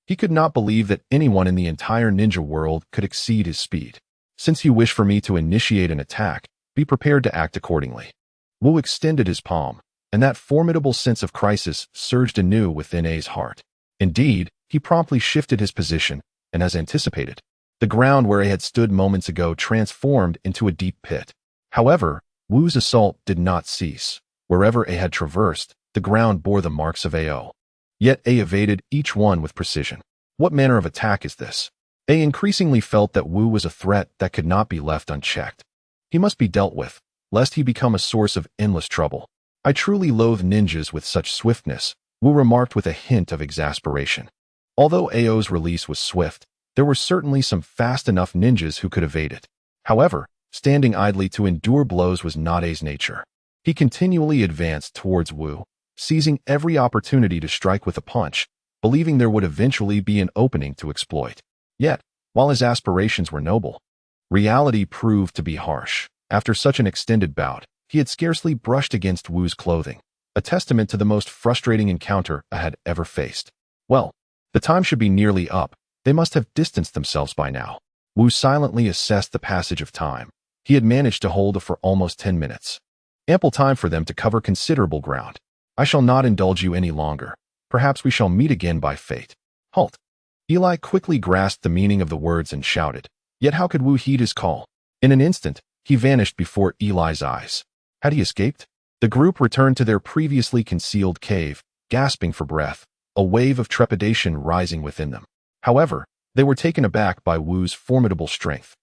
He could not believe that anyone in the entire ninja world could exceed his speed. Since you wish for me to initiate an attack, be prepared to act accordingly. Wu extended his palm, and that formidable sense of crisis surged anew within A's heart. Indeed, he promptly shifted his position, and as anticipated, the ground where A had stood moments ago transformed into a deep pit. However, Wu's assault did not cease. Wherever A had traversed, the ground bore the marks of AO. Yet A evaded each one with precision. What manner of attack is this? A increasingly felt that Wu was a threat that could not be left unchecked. He must be dealt with, lest he become a source of endless trouble. I truly loathe ninjas with such swiftness, Wu remarked with a hint of exasperation. Although AO's release was swift, there were certainly some fast enough ninjas who could evade it. However, standing idly to endure blows was not A's nature. He continually advanced towards Wu, seizing every opportunity to strike with a punch, believing there would eventually be an opening to exploit. Yet, while his aspirations were noble, reality proved to be harsh. After such an extended bout, he had scarcely brushed against Wu's clothing, a testament to the most frustrating encounter I had ever faced. Well, the time should be nearly up. They must have distanced themselves by now. Wu silently assessed the passage of time. He had managed to hold for almost 10 minutes. Ample time for them to cover considerable ground. I shall not indulge you any longer. Perhaps we shall meet again by fate. Halt. Eli quickly grasped the meaning of the words and shouted. Yet how could Wu heed his call? In an instant, he vanished before Eli's eyes. Had he escaped? The group returned to their previously concealed cave, gasping for breath, a wave of trepidation rising within them. However, they were taken aback by Wu's formidable strength,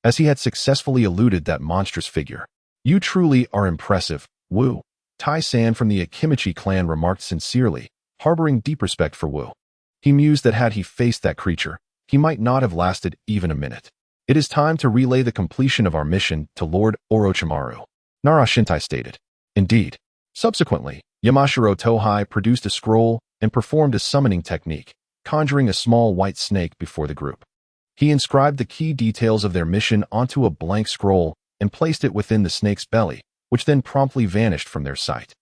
as he had successfully eluded that monstrous figure. You truly are impressive, Wu. Tai-san from the Akimichi clan remarked sincerely, harboring deep respect for Wu. He mused that had he faced that creature, he might not have lasted even a minute. It is time to relay the completion of our mission to Lord Orochimaru, Nara Shintai stated. Indeed. Subsequently, Yamashiro Tohei produced a scroll and performed a summoning technique, conjuring a small white snake before the group. He inscribed the key details of their mission onto a blank scroll and placed it within the snake's belly, which then promptly vanished from their sight.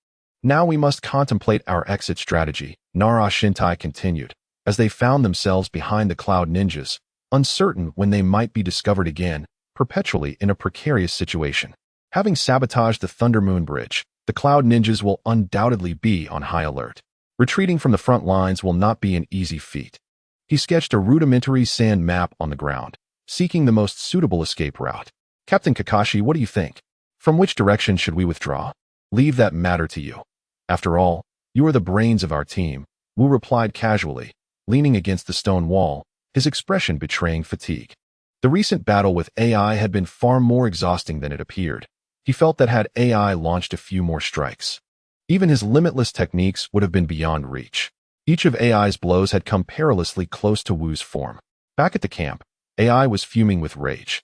Now we must contemplate our exit strategy, Nara Shintai continued, as they found themselves behind the Cloud Ninjas, uncertain when they might be discovered again, perpetually in a precarious situation. Having sabotaged the Thunder Moon Bridge, the Cloud Ninjas will undoubtedly be on high alert. Retreating from the front lines will not be an easy feat. He sketched a rudimentary sand map on the ground, seeking the most suitable escape route. Captain Kakashi, what do you think? From which direction should we withdraw? Leave that matter to you. After all, you are the brains of our team, Wu replied casually, leaning against the stone wall, his expression betraying fatigue. The recent battle with AI had been far more exhausting than it appeared. He felt that had AI launched a few more strikes, even his limitless techniques would have been beyond reach. Each of AI's blows had come perilously close to Wu's form. Back at the camp, AI was fuming with rage.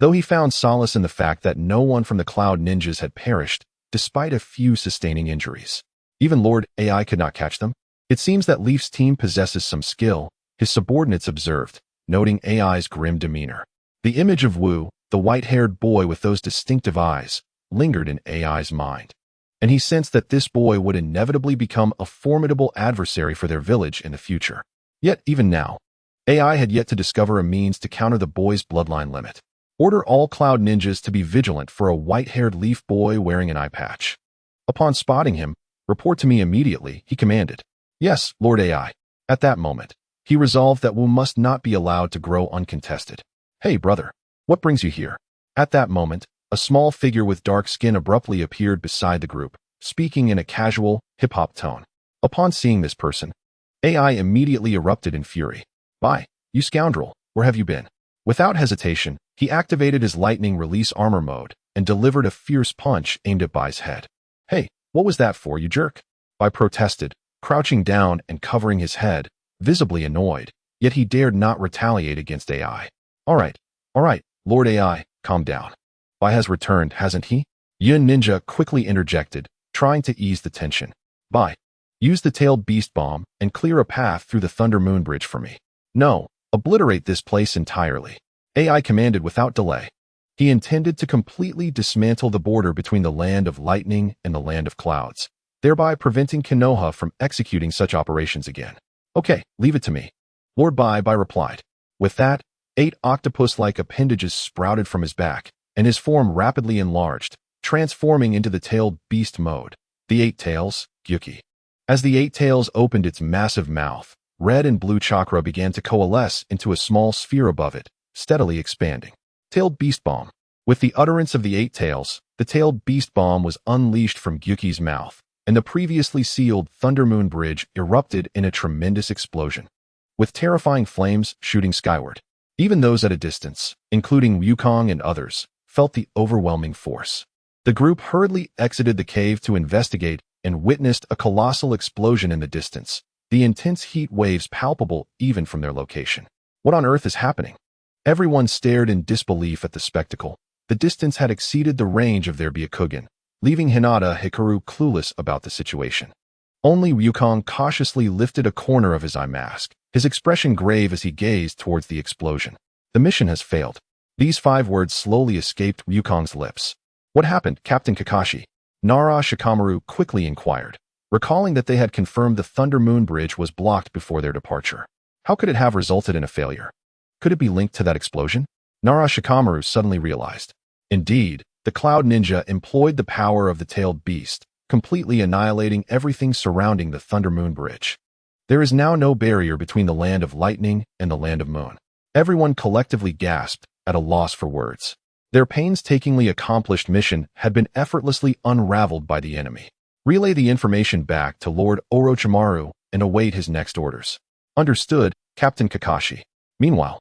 Though he found solace in the fact that no one from the Cloud Ninjas had perished, despite a few sustaining injuries. Even Lord AI could not catch them. It seems that Leaf's team possesses some skill, his subordinates observed, noting AI's grim demeanor. The image of Wu, the white-haired boy with those distinctive eyes, lingered in AI's mind. And he sensed that this boy would inevitably become a formidable adversary for their village in the future. Yet, even now, AI had yet to discover a means to counter the boy's bloodline limit. Order all Cloud Ninjas to be vigilant for a white-haired Leaf boy wearing an eye patch. Upon spotting him, report to me immediately, he commanded. Yes, Lord AI. At that moment, he resolved that Wu must not be allowed to grow uncontested. Hey, brother, what brings you here? At that moment, a small figure with dark skin abruptly appeared beside the group, speaking in a casual, hip-hop tone. Upon seeing this person, AI immediately erupted in fury. Bye, you scoundrel, where have you been? Without hesitation, he activated his lightning release armor mode and delivered a fierce punch aimed at Bai's head. Hey, what was that for, you jerk? Bai protested, crouching down and covering his head, visibly annoyed, yet he dared not retaliate against AI. All right, Lord AI, calm down. Bai has returned, hasn't he? Yun Ninja quickly interjected, trying to ease the tension. Bai, use the tailed beast bomb and clear a path through the Thunder Moon Bridge for me. No, obliterate this place entirely. AI commanded without delay. He intended to completely dismantle the border between the land of lightning and the land of clouds, thereby preventing Konoha from executing such operations again. Okay, leave it to me. Lord Bai replied. With that, 8 octopus-like appendages sprouted from his back, and his form rapidly enlarged, transforming into the tailed beast mode. The 8 tails, Gyuki. As the 8 tails opened its massive mouth, red and blue chakra began to coalesce into a small sphere above it, steadily expanding. Tailed Beast Bomb. With the utterance of the 8 tails, the tailed beast bomb was unleashed from Gyuki's mouth, and the previously sealed Thunder Moon Bridge erupted in a tremendous explosion, with terrifying flames shooting skyward. Even those at a distance, including Wukong and others, felt the overwhelming force. The group hurriedly exited the cave to investigate and witnessed a colossal explosion in the distance, the intense heat waves palpable even from their location. What on earth is happening? Everyone stared in disbelief at the spectacle. The distance had exceeded the range of their Byakugan, leaving Hinata Hikaru clueless about the situation. Only Wukong cautiously lifted a corner of his eye mask, his expression grave as he gazed towards the explosion. The mission has failed. These 5 words slowly escaped Wukong's lips. What happened, Captain Kakashi? Nara Shikamaru quickly inquired, recalling that they had confirmed the Thunder Moon Bridge was blocked before their departure. How could it have resulted in a failure? Could it be linked to that explosion? Nara Shikamaru suddenly realized. Indeed, the Cloud Ninja employed the power of the tailed beast, completely annihilating everything surrounding the Thunder Moon Bridge. There is now no barrier between the land of lightning and the land of moon. Everyone collectively gasped, at a loss for words. Their painstakingly accomplished mission had been effortlessly unraveled by the enemy. Relay the information back to Lord Orochimaru and await his next orders. Understood, Captain Kakashi. Meanwhile,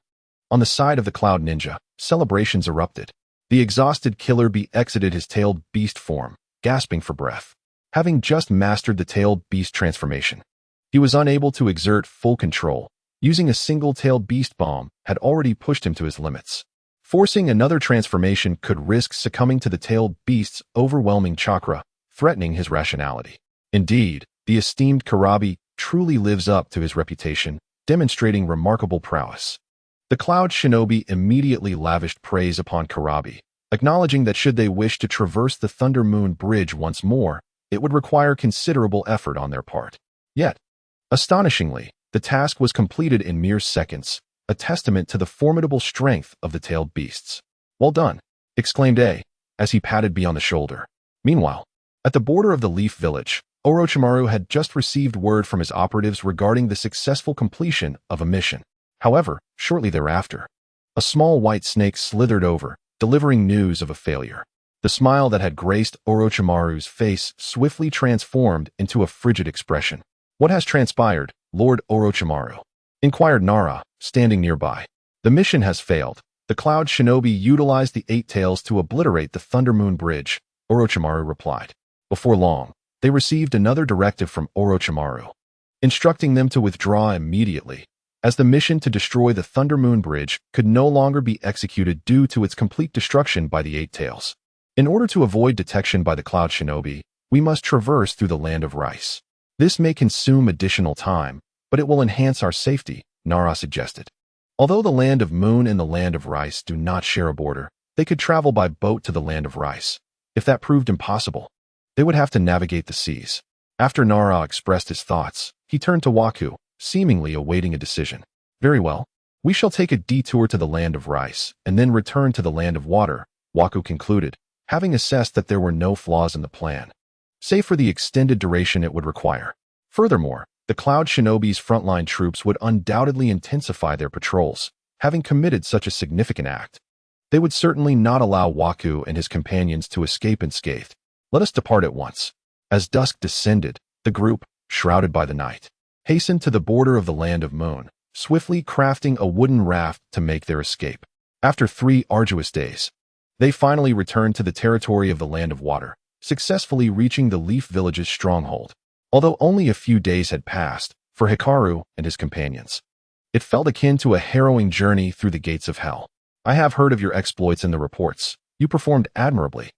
on the side of the Cloud Ninja, celebrations erupted. The exhausted Killer Bee exited his tailed beast form, gasping for breath. having just mastered the tailed beast transformation. He was unable to exert full control. Using a single-tailed beast bomb had already pushed him to his limits. Forcing another transformation could risk succumbing to the tailed beast's overwhelming chakra, threatening his rationality. Indeed, the esteemed Karabi truly lives up to his reputation, demonstrating remarkable prowess. The Cloud Shinobi immediately lavished praise upon Karabi, acknowledging that should they wish to traverse the Thunder Moon Bridge once more, it would require considerable effort on their part. Yet, astonishingly, the task was completed in mere seconds, a testament to the formidable strength of the tailed beasts. "Well done," exclaimed A, as he patted B on the shoulder. Meanwhile, at the border of the Leaf Village, Orochimaru had just received word from his operatives regarding the successful completion of a mission. However, shortly thereafter, a small white snake slithered over, delivering news of a failure. The smile that had graced Orochimaru's face swiftly transformed into a frigid expression. "What has transpired, Lord Orochimaru?" inquired Nara, standing nearby. "The mission has failed. The Cloud Shinobi utilized the Eight Tails to obliterate the Thunder Moon Bridge," Orochimaru replied. Before long, they received another directive from Orochimaru, instructing them to withdraw immediately, as the mission to destroy the Thunder Moon Bridge could no longer be executed due to its complete destruction by the Eight Tails. "In order to avoid detection by the Cloud Shinobi, we must traverse through the Land of Rice. This may consume additional time, but it will enhance our safety," Nara suggested. Although the Land of Moon and the Land of Rice do not share a border, they could travel by boat to the Land of Rice. If that proved impossible, they would have to navigate the seas. After Nara expressed his thoughts, he turned to Waku, seemingly awaiting a decision. "Very well. We shall take a detour to the Land of Rice, and then return to the Land of Water," Waku concluded, having assessed that there were no flaws in the plan, save for the extended duration it would require. Furthermore, the Cloud Shinobi's frontline troops would undoubtedly intensify their patrols, having committed such a significant act. They would certainly not allow Waku and his companions to escape unscathed. "Let us depart at once." As dusk descended, the group, shrouded by the night, hastened to the border of the Land of Moon, swiftly crafting a wooden raft to make their escape. After 3 arduous days, they finally returned to the territory of the Land of Water, successfully reaching the Leaf Village's stronghold. Although only a few days had passed, for Hikaru and his companions, it felt akin to a harrowing journey through the gates of hell. "I have heard of your exploits in the reports. You performed admirably,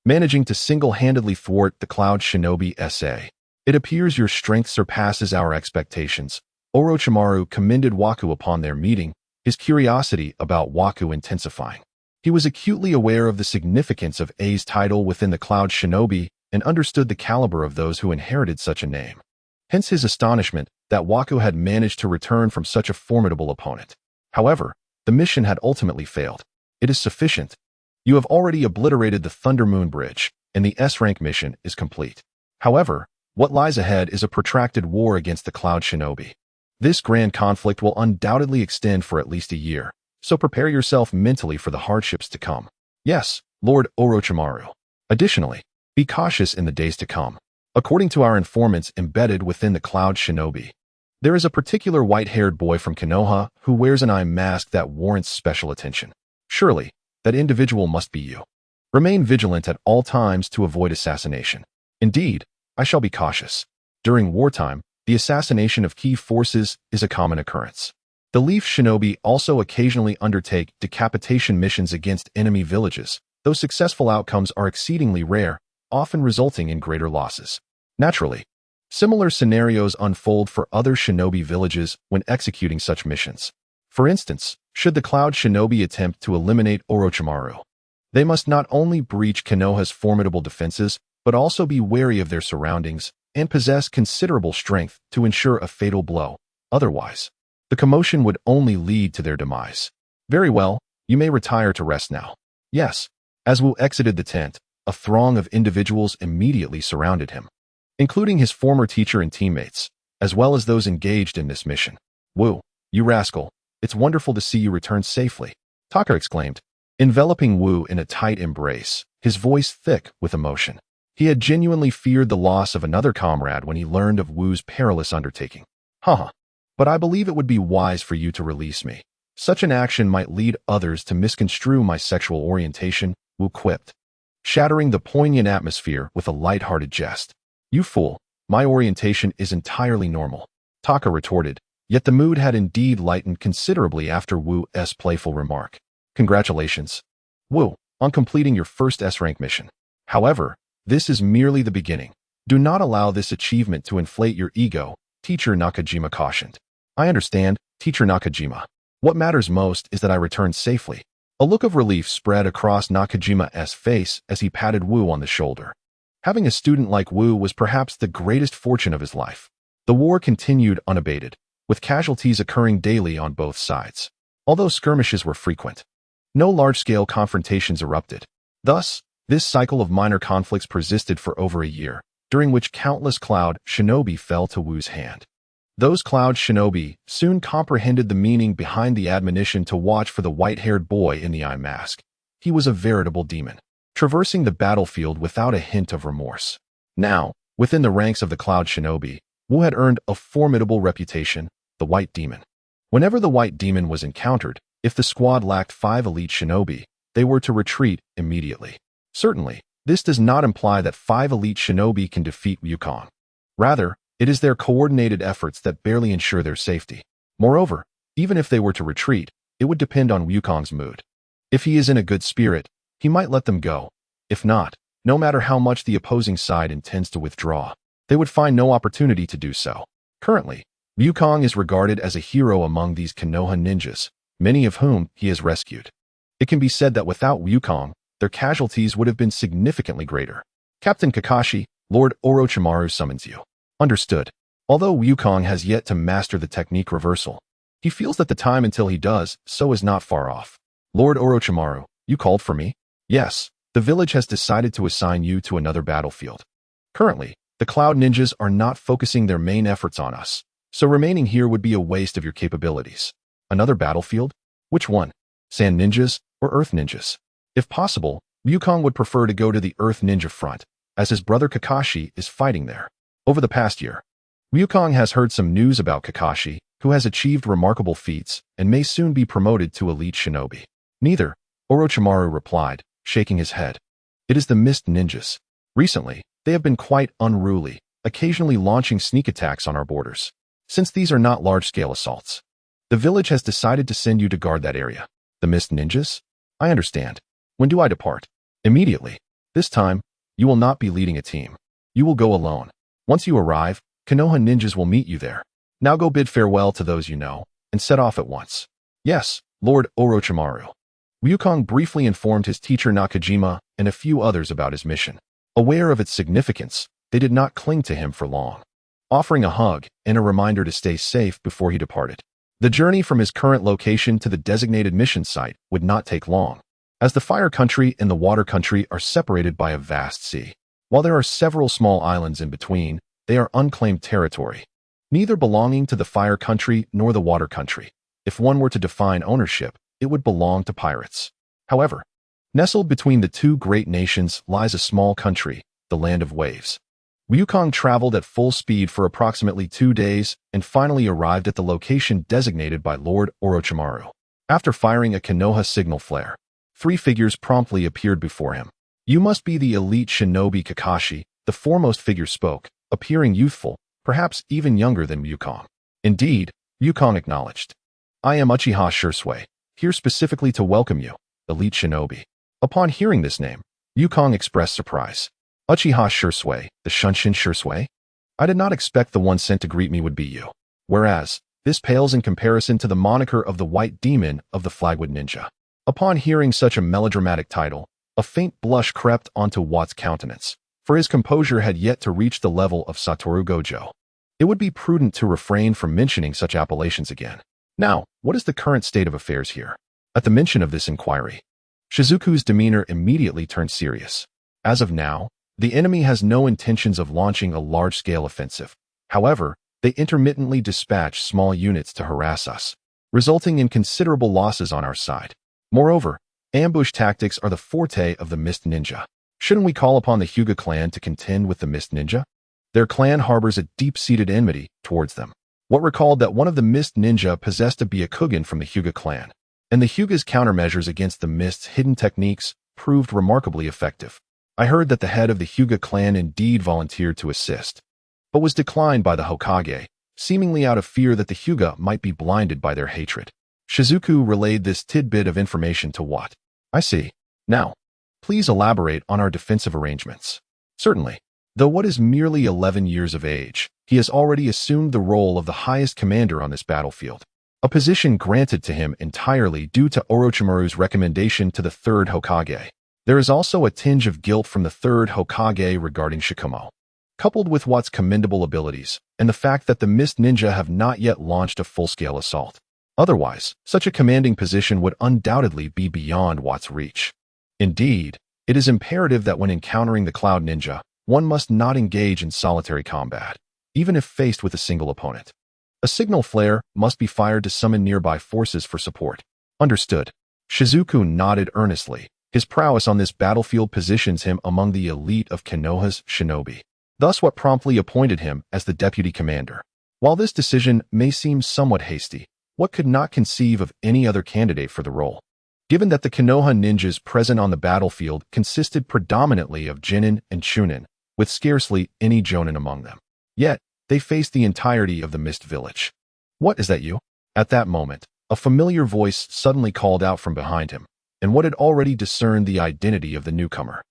managing to single-handedly thwart the Cloud Shinobi SA. It appears your strength surpasses our expectations." Orochimaru commended Waku upon their meeting, his curiosity about Waku intensifying. He was acutely aware of the significance of A's title within the Cloud Shinobi and understood the caliber of those who inherited such a name. Hence his astonishment that Waku had managed to return from such a formidable opponent. However, the mission had ultimately failed. "It is sufficient. You have already obliterated the Thunder Moon Bridge, and the S-rank mission is complete. However, what lies ahead is a protracted war against the Cloud Shinobi. This grand conflict will undoubtedly extend for at least a year, so prepare yourself mentally for the hardships to come." "Yes, Lord Orochimaru. Additionally, be cautious in the days to come. According to our informants embedded within the Cloud Shinobi, there is a particular white-haired boy from Konoha who wears an eye mask that warrants special attention. Surely, that individual must be you. Remain vigilant at all times to avoid assassination. Indeed, I shall be cautious. During wartime, the assassination of key forces is a common occurrence. The Leaf Shinobi also occasionally undertake decapitation missions against enemy villages, though successful outcomes are exceedingly rare, often resulting in greater losses. Naturally, similar scenarios unfold for other shinobi villages when executing such missions. For instance, should the Cloud Shinobi attempt to eliminate Orochimaru, they must not only breach Konoha's formidable defenses, but also be wary of their surroundings and possess considerable strength to ensure a fatal blow. Otherwise, the commotion would only lead to their demise. "Very well, you may retire to rest now." "Yes." As Wu exited the tent, a throng of individuals immediately surrounded him, including his former teacher and teammates, as well as those engaged in this mission. "Wu, you rascal, it's wonderful to see you return safely," Taka exclaimed, enveloping Wu in a tight embrace, his voice thick with emotion. He had genuinely feared the loss of another comrade when he learned of Wu's perilous undertaking. "Haha, but I believe it would be wise for you to release me. Such an action might lead others to misconstrue my sexual orientation," Wu quipped, shattering the poignant atmosphere with a light-hearted jest. You fool, my orientation is entirely normal, Taka retorted, yet the mood had indeed lightened considerably after Wu's playful remark. Congratulations, Wu, on completing your first S-rank mission. However, this is merely the beginning. Do not allow this achievement to inflate your ego, Teacher Nakajima cautioned. I understand, Teacher Nakajima. What matters most is that I returned safely. A look of relief spread across Nakajima's face as he patted Wu on the shoulder. Having a student like Wu was perhaps the greatest fortune of his life. The war continued unabated, with casualties occurring daily on both sides. Although skirmishes were frequent, no large-scale confrontations erupted. Thus, this cycle of minor conflicts persisted for over a year, during which countless cloud shinobi fell to Wu's hand. Those cloud shinobi soon comprehended the meaning behind the admonition to watch for the white-haired boy in the eye mask. He was a veritable demon, traversing the battlefield without a hint of remorse. Now, within the ranks of the cloud shinobi, Wu had earned a formidable reputation, the White Demon. Whenever the White Demon was encountered, if the squad lacked 5 elite shinobi, they were to retreat immediately. Certainly, this does not imply that 5 elite shinobi can defeat Wukong. Rather, it is their coordinated efforts that barely ensure their safety. Moreover, even if they were to retreat, it would depend on Wukong's mood. If he is in a good spirit, he might let them go. If not, no matter how much the opposing side intends to withdraw, they would find no opportunity to do so. Currently, Wukong is regarded as a hero among these Konoha ninjas, many of whom he has rescued. It can be said that without Wukong, their casualties would have been significantly greater. Captain Kakashi, Lord Orochimaru summons you. Understood. Although Wukong has yet to master the technique reversal, he feels that the time until he does so is not far off. Lord Orochimaru, you called for me? Yes, the village has decided to assign you to another battlefield. Currently, the Cloud Ninjas are not focusing their main efforts on us, so remaining here would be a waste of your capabilities. Another battlefield? Which one? Sand Ninjas or Earth Ninjas? If possible, Wukong would prefer to go to the Earth Ninja front, as his brother Kakashi is fighting there. Over the past year, Wukong has heard some news about Kakashi, who has achieved remarkable feats and may soon be promoted to elite shinobi. Neither, Orochimaru replied, shaking his head. It is the Mist Ninjas. Recently, they have been quite unruly, occasionally launching sneak attacks on our borders. Since these are not large-scale assaults, the village has decided to send you to guard that area. The Mist Ninjas? I understand. When do I depart? Immediately. This time, you will not be leading a team. You will go alone. Once you arrive, Konoha ninjas will meet you there. Now go bid farewell to those you know, and set off at once. Yes, Lord Orochimaru. Wukong briefly informed his teacher Nakajima and a few others about his mission. Aware of its significance, they did not cling to him for long, offering a hug and a reminder to stay safe before he departed. The journey from his current location to the designated mission site would not take long, as the Fire Country and the Water Country are separated by a vast sea. While there are several small islands in between, they are unclaimed territory, neither belonging to the Fire Country nor the Water Country. If one were to define ownership, it would belong to pirates. However, nestled between the two great nations lies a small country, the Land of Waves. Wukong traveled at full speed for approximately 2 days and finally arrived at the location designated by Lord Orochimaru. After firing a Konoha signal flare, 3 figures promptly appeared before him. You must be the elite shinobi Kakashi, the foremost figure spoke, appearing youthful, perhaps even younger than Wukong. Indeed, Wukong acknowledged. I am Uchiha Shursui, here specifically to welcome you, elite shinobi. Upon hearing this name, Wukong expressed surprise. Uchiha Shursui, the Shunshin Shursui? I did not expect the one sent to greet me would be you. Whereas, this pales in comparison to the moniker of the White Demon of the Flagwood Ninja. Upon hearing such a melodramatic title, a faint blush crept onto Watt's countenance, for his composure had yet to reach the level of Satoru Gojo. It would be prudent to refrain from mentioning such appellations again. Now, what is the current state of affairs here? At the mention of this inquiry, Shizuku's demeanor immediately turned serious. As of now, the enemy has no intentions of launching a large-scale offensive. However, they intermittently dispatch small units to harass us, resulting in considerable losses on our side. Moreover, ambush tactics are the forte of the Mist Ninja. Shouldn't we call upon the Hyuga clan to contend with the Mist Ninja? Their clan harbors a deep-seated enmity towards them. What recalled that one of the Mist Ninja possessed a Byakugan from the Hyuga clan, and the Hyuga's countermeasures against the Mist's hidden techniques proved remarkably effective. I heard that the head of the Hyuga clan indeed volunteered to assist, but was declined by the Hokage, seemingly out of fear that the Hyuga might be blinded by their hatred. Shizuku relayed this tidbit of information to Watt. I see. Now, please elaborate on our defensive arrangements. Certainly. Though Watt is merely 11 years of age, he has already assumed the role of the highest commander on this battlefield, a position granted to him entirely due to Orochimaru's recommendation to the third Hokage. There is also a tinge of guilt from the third Hokage regarding Shikumo, coupled with Watt's commendable abilities and the fact that the Mist Ninja have not yet launched a full-scale assault. Otherwise, such a commanding position would undoubtedly be beyond Watt's reach. Indeed, it is imperative that when encountering the Cloud Ninja, one must not engage in solitary combat, even if faced with a single opponent. A signal flare must be fired to summon nearby forces for support. Understood. Shizuku nodded earnestly. His prowess on this battlefield positions him among the elite of Konoha's shinobi. Thus Watt promptly appointed him as the deputy commander. While this decision may seem somewhat hasty, Watt could not conceive of any other candidate for the role. Given that the Konoha ninjas present on the battlefield consisted predominantly of Jinin and Chunin, with scarcely any Jonin among them. Yet, they faced the entirety of the Mist Village. What, is that you? At that moment, a familiar voice suddenly called out from behind him, and Watt had already discerned the identity of the newcomer.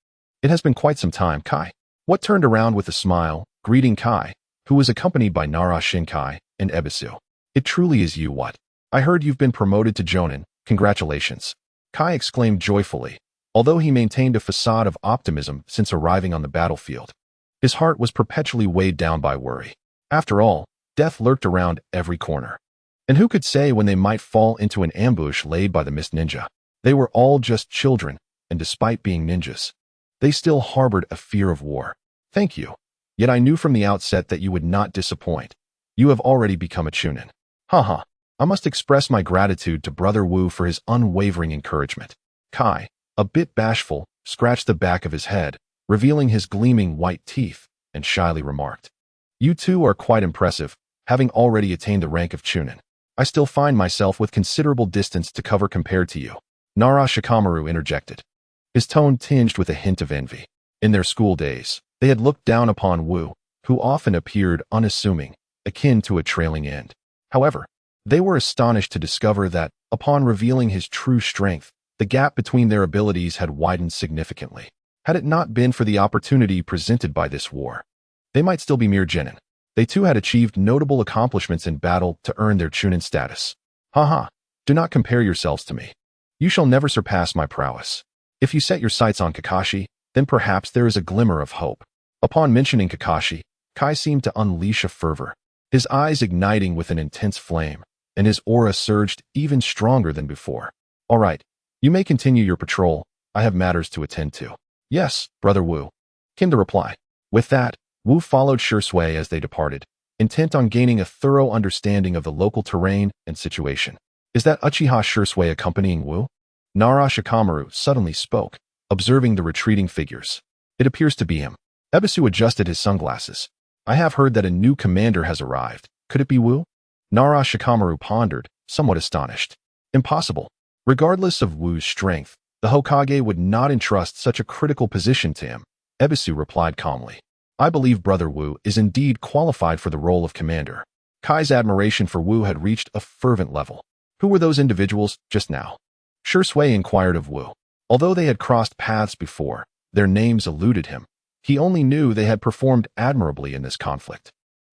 It has been quite some time, Kai. Watt turned around with a smile, greeting Kai, who was accompanied by Nara Shinkai and Ebisu. It truly is you, Watt. I heard you've been promoted to Jonin. Congratulations. Kai exclaimed joyfully, although he maintained a facade of optimism since arriving on the battlefield. His heart was perpetually weighed down by worry. After all, death lurked around every corner. And who could say when they might fall into an ambush laid by the Mist Ninja? They were all just children, and despite being ninjas, they still harbored a fear of war. Thank you. Yet I knew from the outset that you would not disappoint. You have already become a Chunin. Haha. I must express my gratitude to Brother Wu for his unwavering encouragement. Kai, a bit bashful, scratched the back of his head, revealing his gleaming white teeth, and shyly remarked, You two are quite impressive, having already attained the rank of Chunin. I still find myself with considerable distance to cover compared to you. Nara Shikamaru interjected, his tone tinged with a hint of envy. In their school days, they had looked down upon Wu, who often appeared unassuming, akin to a trailing end. However, they were astonished to discover that, upon revealing his true strength, the gap between their abilities had widened significantly. Had it not been for the opportunity presented by this war, they might still be mere genin. They too had achieved notable accomplishments in battle to earn their Chunin status. Haha, do not compare yourselves to me. You shall never surpass my prowess. If you set your sights on Kakashi, then perhaps there is a glimmer of hope. Upon mentioning Kakashi, Kai seemed to unleash a fervor, his eyes igniting with an intense flame, and his aura surged even stronger than before. All right, you may continue your patrol. I have matters to attend to. Yes, Brother Wu, came the reply. With that, Wu followed Shursui as they departed, intent on gaining a thorough understanding of the local terrain and situation. Is that Uchiha Shursui accompanying Wu? Nara Shikamaru suddenly spoke, observing the retreating figures. It appears to be him. Ebisu adjusted his sunglasses. I have heard that a new commander has arrived. Could it be Wu? Nara Shikamaru pondered, somewhat astonished. Impossible. Regardless of Wu's strength, the Hokage would not entrust such a critical position to him. Ebisu replied calmly. I believe Brother Wu is indeed qualified for the role of commander. Kai's admiration for Wu had reached a fervent level. Who were those individuals just now? Shursui inquired of Wu. Although they had crossed paths before, their names eluded him. He only knew they had performed admirably in this conflict,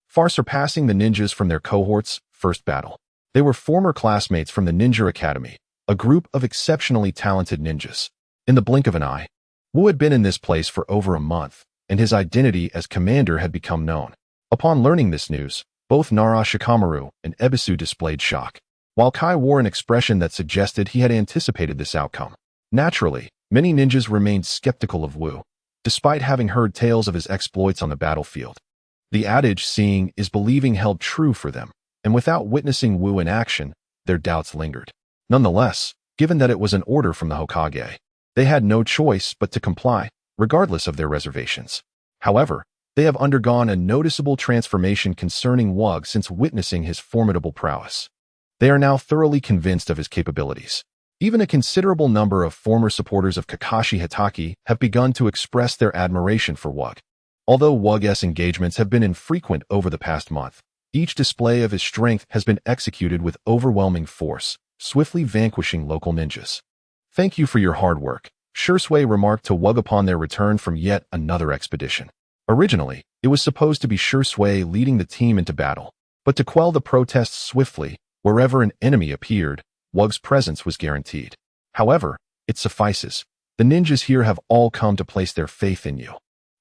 far surpassing the ninjas from their cohort's first battle. They were former classmates from the Ninja Academy, a group of exceptionally talented ninjas. In the blink of an eye, Wu had been in this place for over a month, and his identity as commander had become known. Upon learning this news, both Nara Shikamaru and Ebisu displayed shock, while Kai wore an expression that suggested he had anticipated this outcome. Naturally, many ninjas remained skeptical of Wu, despite having heard tales of his exploits on the battlefield. The adage seeing is believing held true for them, and without witnessing Wu in action, their doubts lingered. Nonetheless, given that it was an order from the Hokage, they had no choice but to comply, regardless of their reservations. However, they have undergone a noticeable transformation concerning Wu since witnessing his formidable prowess. They are now thoroughly convinced of his capabilities. Even a considerable number of former supporters of Kakashi Hatake have begun to express their admiration for Wug. Although Wug's engagements have been infrequent over the past month, each display of his strength has been executed with overwhelming force, swiftly vanquishing local ninjas. "Thank you for your hard work," Shursui remarked to Wug upon their return from yet another expedition. Originally, it was supposed to be Shursui leading the team into battle, but to quell the protests swiftly, wherever an enemy appeared, Wug's presence was guaranteed. "However, it suffices. The ninjas here have all come to place their faith in you.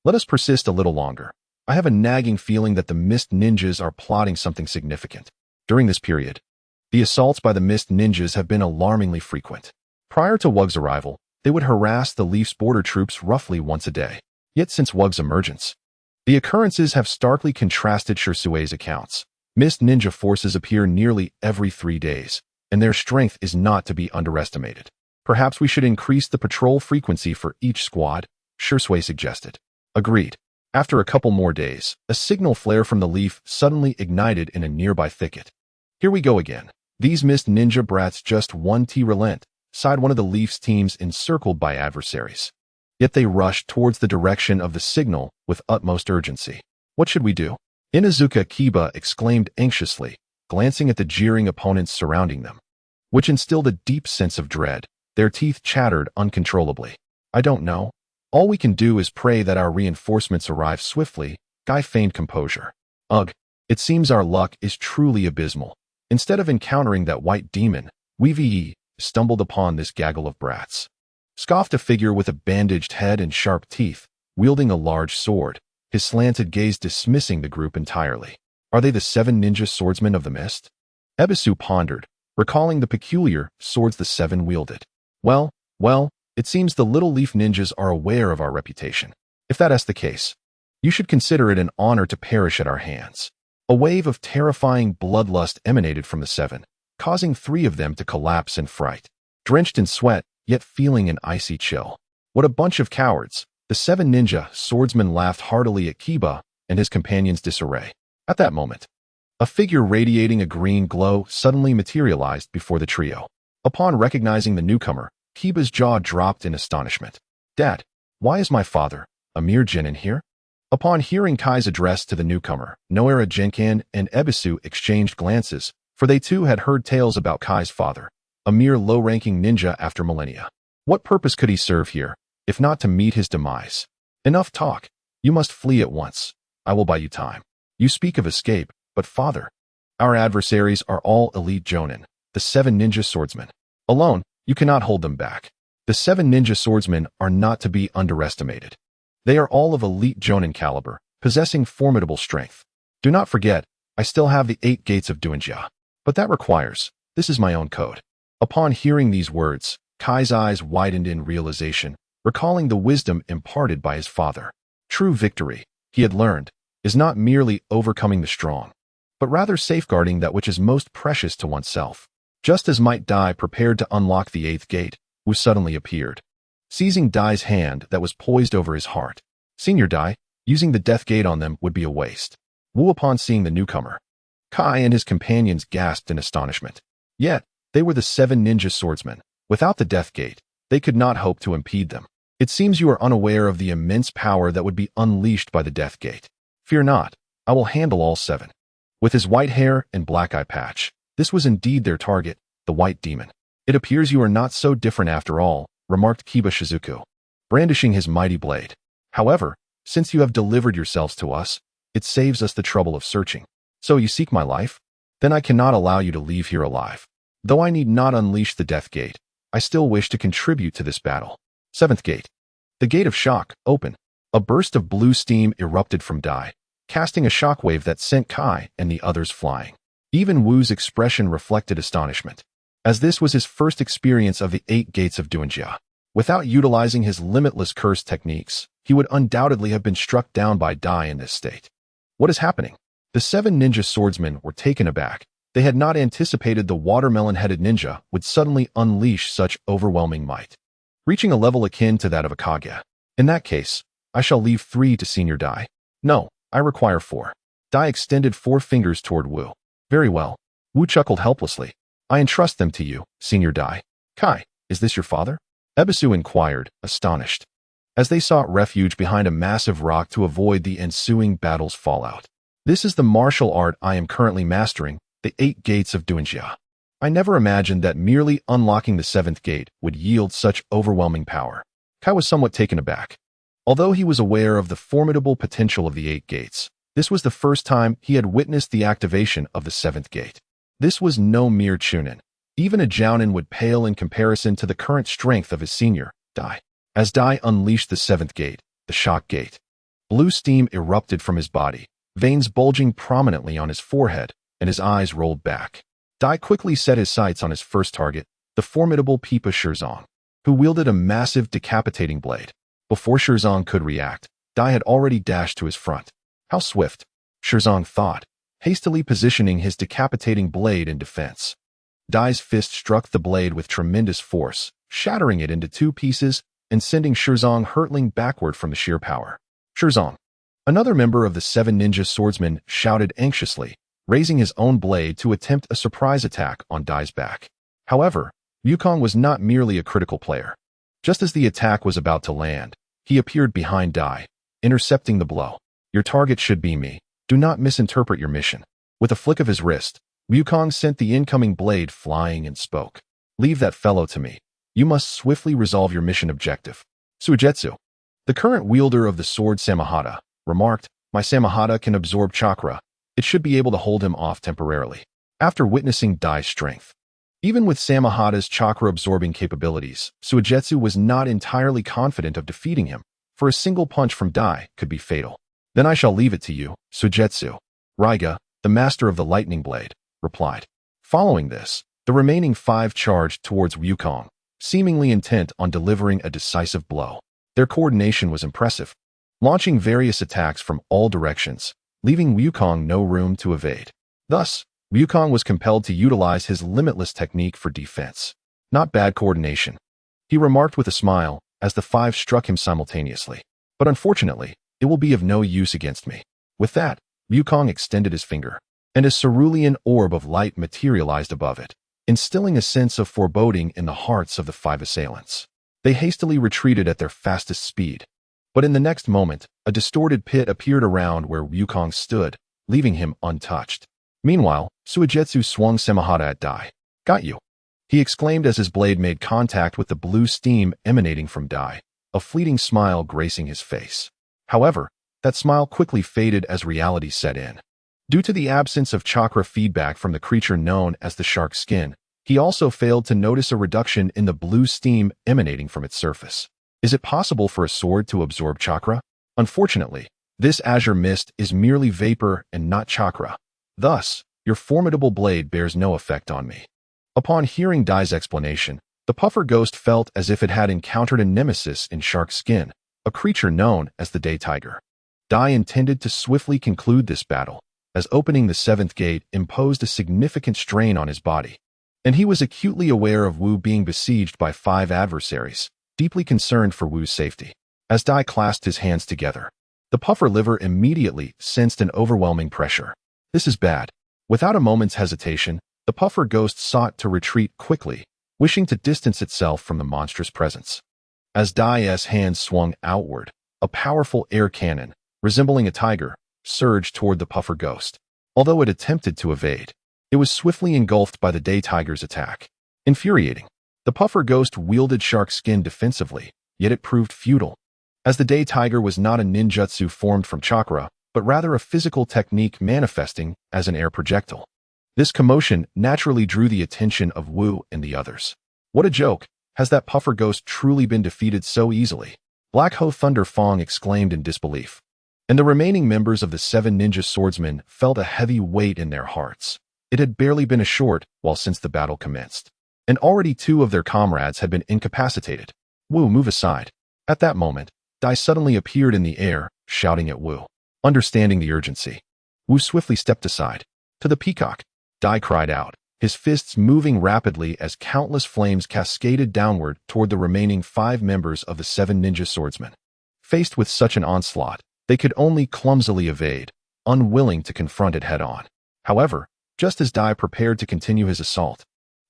Let us persist a little longer. I have a nagging feeling that the Mist Ninjas are plotting something significant." During this period, the assaults by the Mist Ninjas have been alarmingly frequent. Prior to Wug's arrival, they would harass the Leaf's border troops roughly once a day. Yet since Wug's emergence, the occurrences have starkly contrasted Shursui's accounts. Mist Ninja forces appear nearly every 3 days, and their strength is not to be underestimated. "Perhaps we should increase the patrol frequency for each squad," Shursui suggested. Agreed. After a couple more days, a signal flare from the Leaf suddenly ignited in a nearby thicket. "Here we go again. These Mist Ninja brats just want to relent," sighed one of the Leaf's teams encircled by adversaries. Yet they rushed towards the direction of the signal with utmost urgency. "What should we do?" Inuzuka Kiba exclaimed anxiously, glancing at the jeering opponents surrounding them, which instilled a deep sense of dread. Their teeth chattered uncontrollably. "I don't know. All we can do is pray that our reinforcements arrive swiftly," Guy feigned composure. "Ugh, it seems our luck is truly abysmal. Instead of encountering that white demon, we stumbled upon this gaggle of brats," scoffed a figure with a bandaged head and sharp teeth, wielding a large sword, his slanted gaze dismissing the group entirely. "Are they the 7 ninja swordsmen of the mist?" Ebisu pondered, recalling the peculiar swords the 7 wielded. Well, it seems the Little Leaf ninjas are aware of our reputation. If that is the case, you should consider it an honor to perish at our hands." A wave of terrifying bloodlust emanated from the 7, causing 3 of them to collapse in fright. Drenched in sweat, yet feeling an icy chill. "What a bunch of cowards!" The 7 ninja swordsmen laughed heartily at Kiba and his companions' disarray. At that moment, a figure radiating a green glow suddenly materialized before the trio. Upon recognizing the newcomer, Kiba's jaw dropped in astonishment. "Dad, why is my father, a mere Jinin, here?" Upon hearing Kai's address to the newcomer, Noera Genkan and Ebisu exchanged glances, for they too had heard tales about Kai's father, a mere low-ranking ninja after millennia. What purpose could he serve here, if not to meet his demise? "Enough talk. You must flee at once. I will buy you time. You speak of escape, but father, our adversaries are all elite jonin, the 7 ninja swordsmen. Alone, you cannot hold them back. The 7 ninja swordsmen are not to be underestimated. They are all of elite jonin caliber, possessing formidable strength. Do not forget, I still have the 8 gates of Duinjia. But that requires, this is my own code." Upon hearing these words, Kai's eyes widened in realization, recalling the wisdom imparted by his father. True victory, he had learned, is not merely overcoming the strong, but rather safeguarding that which is most precious to oneself. Just as Might Dai prepared to unlock the 8th gate, Wu suddenly appeared, seizing Dai's hand that was poised over his heart. "Senior Dai, using the death gate on them would be a waste." Wu, upon seeing the newcomer, Kai and his companions gasped in astonishment. Yet, they were the 7 ninja swordsmen. Without the death gate, they could not hope to impede them. "It seems you are unaware of the immense power that would be unleashed by the death gate. Fear not, I will handle all 7. With his white hair and black eye patch, this was indeed their target, the white demon. "It appears you are not so different after all," remarked Kiba Shizuku, brandishing his mighty blade. "However, since you have delivered yourselves to us, it saves us the trouble of searching. So you seek my life? Then I cannot allow you to leave here alive. Though I need not unleash the death gate, I still wish to contribute to this battle." 7th gate. The gate of shock, open. A burst of blue steam erupted from Dai, casting a shockwave that sent Kai and the others flying. Even Wu's expression reflected astonishment, as this was his first experience of the 8 gates of Duinjia. Without utilizing his limitless curse techniques, he would undoubtedly have been struck down by Dai in this state. What is happening? The 7 ninja swordsmen were taken aback. They had not anticipated the watermelon-headed ninja would suddenly unleash such overwhelming might, reaching a level akin to that of a Kage. "In that case, I shall leave 3 to Senior Dai. No, I require 4. Dai extended 4 fingers toward Wu. "Very well." Wu chuckled helplessly. "I entrust them to you, Senior Dai. Kai, is this your father? Ebisu inquired, astonished, as they sought refuge behind a massive rock to avoid the ensuing battle's fallout. This is the martial art I am currently mastering, the 8 Gates of Duanjia. I never imagined that merely unlocking the 7th gate would yield such overwhelming power. Kai was somewhat taken aback. Although he was aware of the formidable potential of the 8 gates, this was the first time he had witnessed the activation of the 7th gate. This was no mere chunin. Even a jounin would pale in comparison to the current strength of his senior, Dai. As Dai unleashed the 7th gate, the shock gate, blue steam erupted from his body, veins bulging prominently on his forehead, and his eyes rolled back. Dai quickly set his sights on his first target, the formidable Pipa Shirzong, who wielded a massive decapitating blade. Before Shirzong could react, Dai had already dashed to his front. How swift, Shirzong thought, hastily positioning his decapitating blade in defense. Dai's fist struck the blade with tremendous force, shattering it into 2 pieces and sending Shirzong hurtling backward from the sheer power. Shirzong, another member of the 7 ninja swordsmen, shouted anxiously, raising his own blade to attempt a surprise attack on Dai's back. However, Yukong was not merely a critical player. Just as the attack was about to land, he appeared behind Dai, intercepting the blow. Your target should be me. Do not misinterpret your mission. With a flick of his wrist, Wukong sent the incoming blade flying and spoke. Leave that fellow to me. You must swiftly resolve your mission objective. Suigetsu, the current wielder of the sword Samahata, remarked, my Samahata can absorb chakra. It should be able to hold him off temporarily. After witnessing Dai's strength, even with Samahata's chakra-absorbing capabilities, Suigetsu was not entirely confident of defeating him, for a single punch from Dai could be fatal. Then I shall leave it to you, Suigetsu. Raiga, the master of the lightning blade, replied. Following this, the remaining 5 charged towards Wukong, seemingly intent on delivering a decisive blow. Their coordination was impressive, launching various attacks from all directions, leaving Wukong no room to evade. Thus, Wukong was compelled to utilize his limitless technique for defense. Not bad coordination, he remarked with a smile as the 5 struck him simultaneously. But unfortunately, it will be of no use against me. With that, Wukong extended his finger, and a cerulean orb of light materialized above it, instilling a sense of foreboding in the hearts of the 5 assailants. They hastily retreated at their fastest speed. But in the next moment, a distorted pit appeared around where Wukong stood, leaving him untouched. Meanwhile, Suigetsu swung Samahata at Dai. Got you, he exclaimed as his blade made contact with the blue steam emanating from Dai, a fleeting smile gracing his face. However, that smile quickly faded as reality set in. Due to the absence of chakra feedback from the creature known as the shark skin, he also failed to notice a reduction in the blue steam emanating from its surface. Is it possible for a sword to absorb chakra? Unfortunately, this azure mist is merely vapor and not chakra. Thus, your formidable blade bears no effect on me. Upon hearing Dai's explanation, the puffer ghost felt as if it had encountered a nemesis in shark skin, a creature known as the Day Tiger. Dai intended to swiftly conclude this battle, as opening the 7th gate imposed a significant strain on his body. And he was acutely aware of Wu being besieged by 5 adversaries, deeply concerned for Wu's safety. As Dai clasped his hands together, the puffer liver immediately sensed an overwhelming pressure. This is bad. Without a moment's hesitation, the puffer ghost sought to retreat quickly, wishing to distance itself from the monstrous presence. As Dai's hands swung outward, a powerful air cannon, resembling a tiger, surged toward the puffer ghost. Although it attempted to evade, it was swiftly engulfed by the Day Tiger's attack. Infuriating, the puffer ghost wielded shark skin defensively, yet it proved futile. As the Day Tiger was not a ninjutsu formed from chakra, but rather a physical technique manifesting as an air projectile. This commotion naturally drew the attention of Wu and the others. What a joke! Has that puffer ghost truly been defeated so easily? Black Ho Thunder Fong exclaimed in disbelief. And the remaining members of the 7 ninja swordsmen felt a heavy weight in their hearts. It had barely been a short while since the battle commenced, and already 2 of their comrades had been incapacitated. Wu, move aside. At that moment, Dai suddenly appeared in the air, shouting at Wu. Understanding the urgency, Wu swiftly stepped aside. To the peacock, Dai cried out, his fists moving rapidly as countless flames cascaded downward toward the remaining 5 members of the 7 ninja swordsmen. Faced with such an onslaught, they could only clumsily evade, unwilling to confront it head-on. However, just as Dai prepared to continue his assault,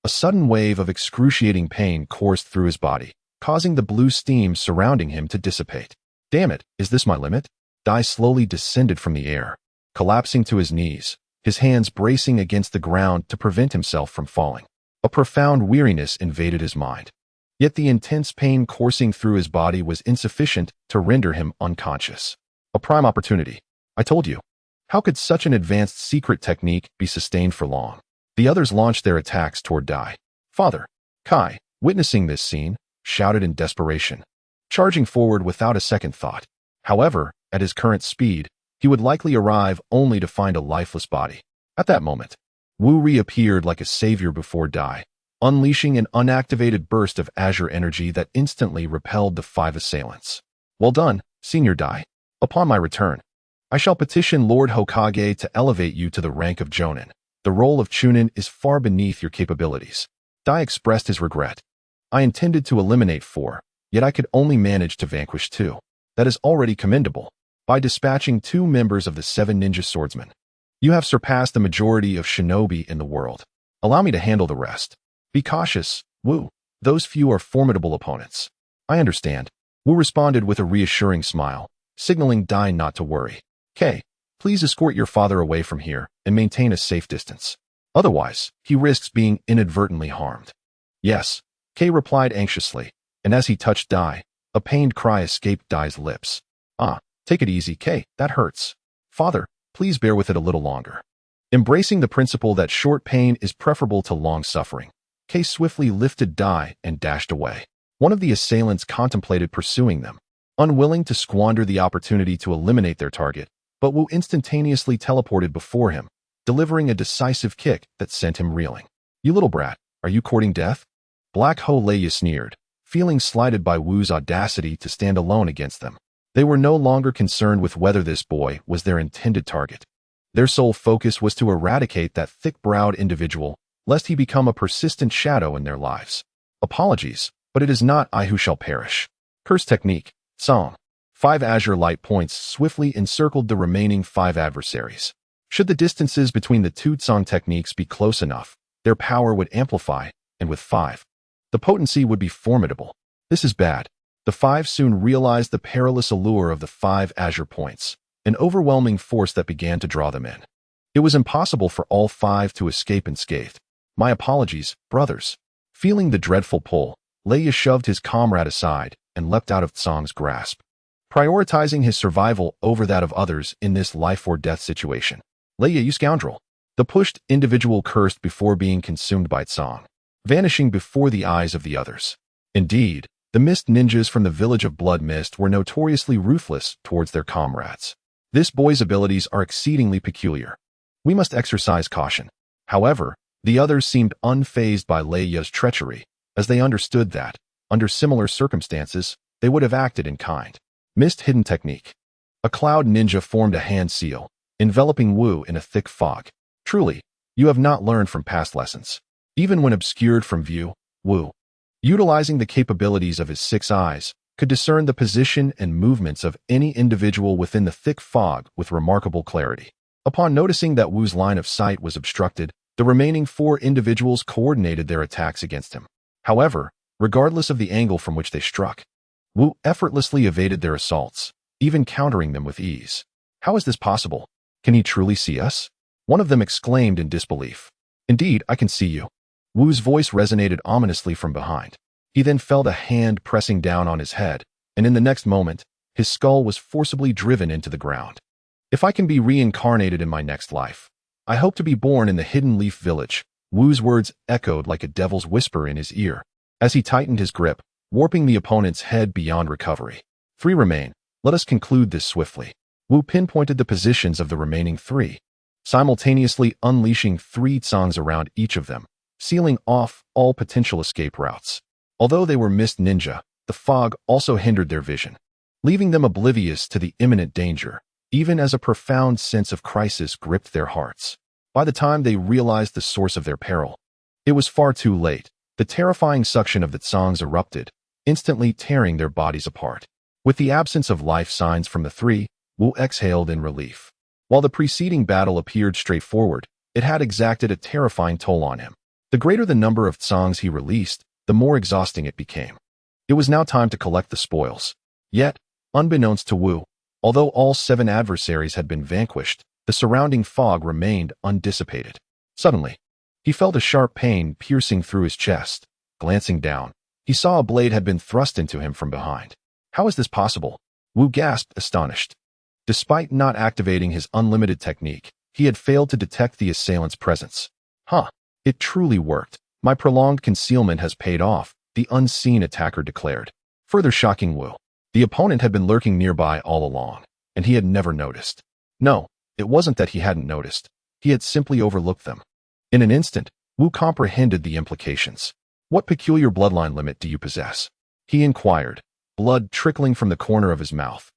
A sudden wave of excruciating pain coursed through his body, causing the blue steam surrounding him to dissipate. Damn it, is this my limit? Dai slowly descended from the air, collapsing to his knees, his hands bracing against the ground to prevent himself from falling. A profound weariness invaded his mind. Yet the intense pain coursing through his body was insufficient to render him unconscious. A prime opportunity. I told you. How could such an advanced secret technique be sustained for long? The others launched their attacks toward Dai. Father, Kai, witnessing this scene, shouted in desperation, charging forward without a second thought. However, at his current speed, he would likely arrive only to find a lifeless body. At that moment, Wu reappeared like a savior before Dai, unleashing an unactivated burst of Azure energy that instantly repelled the 5 assailants. Well done, Senior Dai. Upon my return, I shall petition Lord Hokage to elevate you to the rank of Jonin. The role of Chunin is far beneath your capabilities. Dai expressed his regret. I intended to eliminate 4, yet I could only manage to vanquish 2. That is already commendable. By dispatching 2 members of the 7 ninja swordsmen, you have surpassed the majority of shinobi in the world. Allow me to handle the rest. Be cautious, Wu. Those few are formidable opponents. I understand. Wu responded with a reassuring smile, signaling Dai not to worry. Kei, please escort your father away from here and maintain a safe distance. Otherwise, he risks being inadvertently harmed. Yes, Kei replied anxiously, and as he touched Dai, a pained cry escaped Dai's lips. Ah, take it easy, Kei, that hurts. Father, please bear with it a little longer. Embracing the principle that short pain is preferable to long suffering, Kei swiftly lifted Dai and dashed away. One of the assailants contemplated pursuing them, unwilling to squander the opportunity to eliminate their target, but Wu instantaneously teleported before him, delivering a decisive kick that sent him reeling. You little brat, are you courting death? Black Ho Leia sneered, feeling slighted by Wu's audacity to stand alone against them. They were no longer concerned with whether this boy was their intended target. Their sole focus was to eradicate that thick-browed individual, lest he become a persistent shadow in their lives. Apologies, but it is not I who shall perish. Curse technique, Song. 5 Azure light points swiftly encircled the remaining 5 adversaries. Should the distances between the 2 Tsang techniques be close enough, their power would amplify, and with 5, the potency would be formidable. This is bad. The 5 soon realized the perilous allure of the 5 Azure points, an overwhelming force that began to draw them in. It was impossible for all 5 to escape unscathed. My apologies, brothers. Feeling the dreadful pull, Leia shoved his comrade aside and leapt out of Tsang's grasp, prioritizing his survival over that of others in this life-or-death situation. Leia, you scoundrel! The pushed individual cursed before being consumed by Tsang, vanishing before the eyes of the others. Indeed, the mist ninjas from the village of Blood Mist were notoriously ruthless towards their comrades. This boy's abilities are exceedingly peculiar. We must exercise caution. However, the others seemed unfazed by Leia's treachery, as they understood that, under similar circumstances, they would have acted in kind. Mist hidden technique. A cloud ninja formed a hand seal, enveloping Wu in a thick fog. Truly, you have not learned from past lessons. Even when obscured from view, Wu, utilizing the capabilities of his 6 eyes, could discern the position and movements of any individual within the thick fog with remarkable clarity. Upon noticing that Wu's line of sight was obstructed, the remaining 4 individuals coordinated their attacks against him. However, regardless of the angle from which they struck, Wu effortlessly evaded their assaults, even countering them with ease. How is this possible? Can he truly see us? One of them exclaimed in disbelief. Indeed, I can see you. Wu's voice resonated ominously from behind. He then felt a hand pressing down on his head, and in the next moment, his skull was forcibly driven into the ground. If I can be reincarnated in my next life, I hope to be born in the Hidden Leaf Village. Wu's words echoed like a devil's whisper in his ear, as he tightened his grip, warping the opponent's head beyond recovery. 3 remain. Let us conclude this swiftly. Wu pinpointed the positions of the remaining 3, simultaneously unleashing 3 Tsangs around each of them, sealing off all potential escape routes. Although they were mist ninja, the fog also hindered their vision, leaving them oblivious to the imminent danger, even as a profound sense of crisis gripped their hearts. By the time they realized the source of their peril, it was far too late. The terrifying suction of the Tsangs erupted, instantly tearing their bodies apart. With the absence of life signs from the 3, Wu exhaled in relief. While the preceding battle appeared straightforward, it had exacted a terrifying toll on him. The greater the number of songs he released, the more exhausting it became. It was now time to collect the spoils. Yet, unbeknownst to Wu, although all 7 adversaries had been vanquished, the surrounding fog remained undissipated. Suddenly, he felt a sharp pain piercing through his chest. Glancing down, he saw a blade had been thrust into him from behind. How is this possible? Wu gasped, astonished. Despite not activating his unlimited technique, he had failed to detect the assailant's presence. It truly worked. My prolonged concealment has paid off, the unseen attacker declared. Further shocking Wu. The opponent had been lurking nearby all along, and he had never noticed. No, it wasn't that he hadn't noticed. He had simply overlooked them. In an instant, Wu comprehended the implications. What peculiar bloodline limit do you possess? He inquired, blood trickling from the corner of his mouth.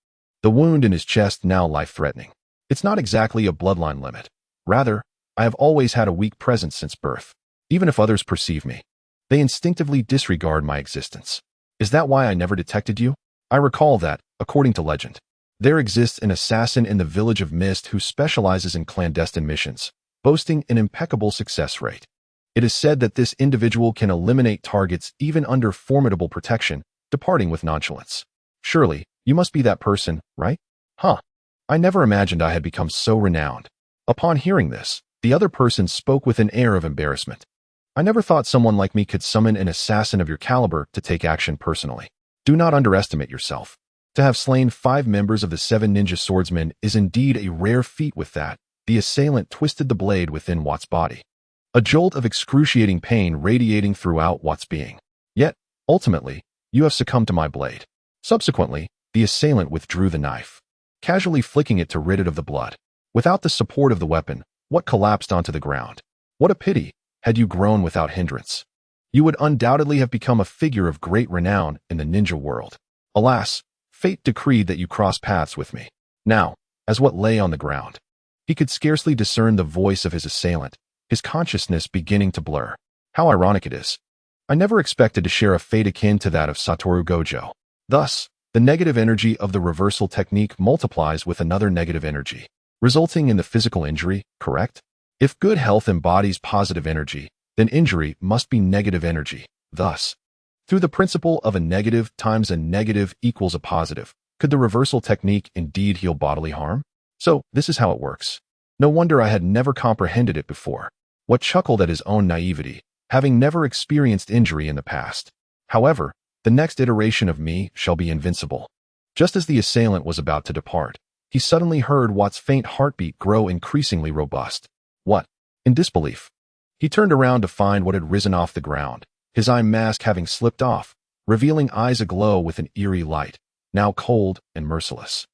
The wound in his chest now life-threatening. It's not exactly a bloodline limit. Rather, I have always had a weak presence since birth. Even if others perceive me, they instinctively disregard my existence. Is that why I never detected you? I recall that, according to legend, there exists an assassin in the village of Mist who specializes in clandestine missions, boasting an impeccable success rate. It is said that this individual can eliminate targets even under formidable protection, departing with nonchalance. Surely, you must be that person, right? I never imagined I had become so renowned. Upon hearing this, the other person spoke with an air of embarrassment. I never thought someone like me could summon an assassin of your caliber to take action personally. Do not underestimate yourself. To have slain 5 members of the 7 ninja swordsmen is indeed a rare feat. With that, the assailant twisted the blade within Watt's body. A jolt of excruciating pain radiating throughout Watt's being. Yet, ultimately, you have succumbed to my blade. Subsequently, the assailant withdrew the knife, casually flicking it to rid it of the blood. Without the support of the weapon, Watt collapsed onto the ground. What a pity, had you grown without hindrance. You would undoubtedly have become a figure of great renown in the ninja world. Alas, fate decreed that you cross paths with me. Now, as Watt lay on the ground, he could scarcely discern the voice of his assailant, his consciousness beginning to blur. How ironic it is. I never expected to share a fate akin to that of Satoru Gojo. Thus, the negative energy of the reversal technique multiplies with another negative energy, resulting in the physical injury, correct? If good health embodies positive energy, then injury must be negative energy. Thus, through the principle of a negative times a negative equals a positive, could the reversal technique indeed heal bodily harm? So, this is how it works. No wonder I had never comprehended it before. Watt chuckled at his own naivety, having never experienced injury in the past. However, the next iteration of me shall be invincible. Just as the assailant was about to depart, he suddenly heard Watt's faint heartbeat grow increasingly robust. What? In disbelief, he turned around to find what had risen off the ground, his eye mask having slipped off, revealing eyes aglow with an eerie light, now cold and merciless.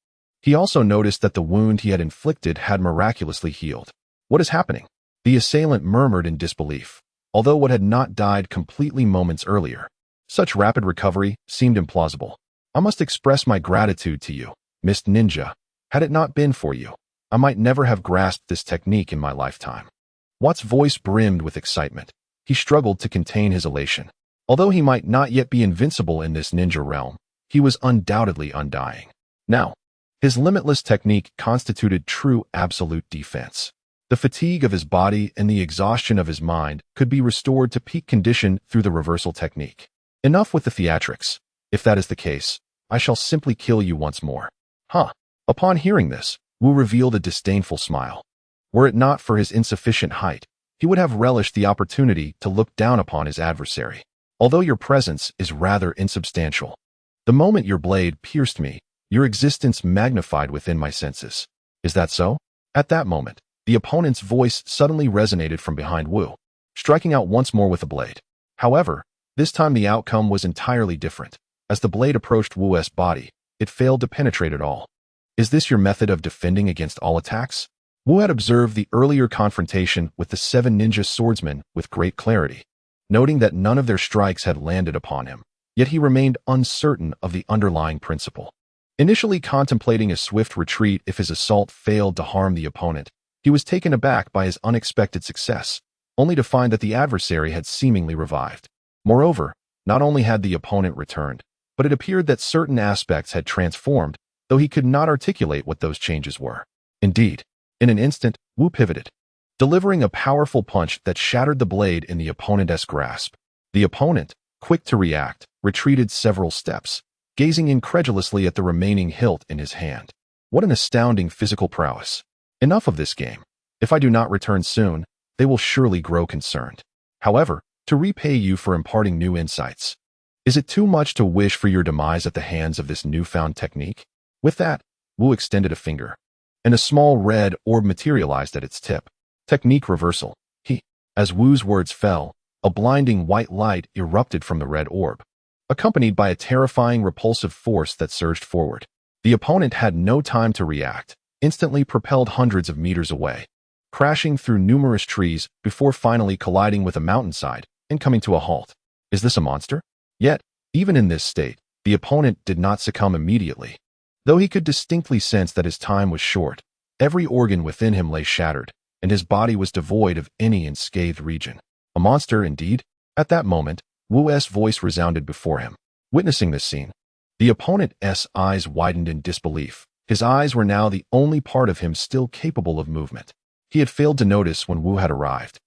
He also noticed that the wound he had inflicted had miraculously healed. What is happening? The assailant murmured in disbelief, although Watt had not died completely moments earlier. Such rapid recovery seemed implausible. I must express my gratitude to you, Mist Ninja. Had it not been for you, I might never have grasped this technique in my lifetime. Watt's voice brimmed with excitement. He struggled to contain his elation. Although he might not yet be invincible in this ninja realm, he was undoubtedly undying. Now, his limitless technique constituted true absolute defense. The fatigue of his body and the exhaustion of his mind could be restored to peak condition through the reversal technique. Enough with the theatrics. If that is the case, I shall simply kill you once more. Upon hearing this, Wu revealed a disdainful smile. Were it not for his insufficient height, he would have relished the opportunity to look down upon his adversary. Although your presence is rather insubstantial. The moment your blade pierced me, your existence magnified within my senses. Is that so? At that moment, the opponent's voice suddenly resonated from behind Wu, striking out once more with the blade. However, this time the outcome was entirely different. As the blade approached Wu's body, it failed to penetrate at all. Is this your method of defending against all attacks? Wu had observed the earlier confrontation with the 7 ninja swordsmen with great clarity, noting that none of their strikes had landed upon him, yet he remained uncertain of the underlying principle. Initially contemplating a swift retreat if his assault failed to harm the opponent, he was taken aback by his unexpected success, only to find that the adversary had seemingly revived. Moreover, not only had the opponent returned, but it appeared that certain aspects had transformed, though he could not articulate what those changes were. Indeed, in an instant, Wu pivoted. delivering a powerful punch that shattered the blade in the opponent's grasp. The opponent, quick to react, retreated several steps, gazing incredulously at the remaining hilt in his hand. What an astounding physical prowess. Enough of this game. If I do not return soon, they will surely grow concerned. However, to repay you for imparting new insights. Is it too much to wish for your demise at the hands of this newfound technique? With that, Wu extended a finger, and a small red orb materialized at its tip. Technique reversal. As Wu's words fell, a blinding white light erupted from the red orb, accompanied by a terrifying repulsive force that surged forward. The opponent had no time to react, instantly propelled hundreds of meters away, crashing through numerous trees before finally colliding with a mountainside and coming to a halt. Is this a monster? Yet, even in this state, the opponent did not succumb immediately. Though he could distinctly sense that his time was short, every organ within him lay shattered, and his body was devoid of any unscathed region. A monster, indeed. At that moment, Wu's voice resounded before him. Witnessing this scene, the opponent's eyes widened in disbelief. His eyes were now the only part of him still capable of movement. He had failed to notice when Wu had arrived,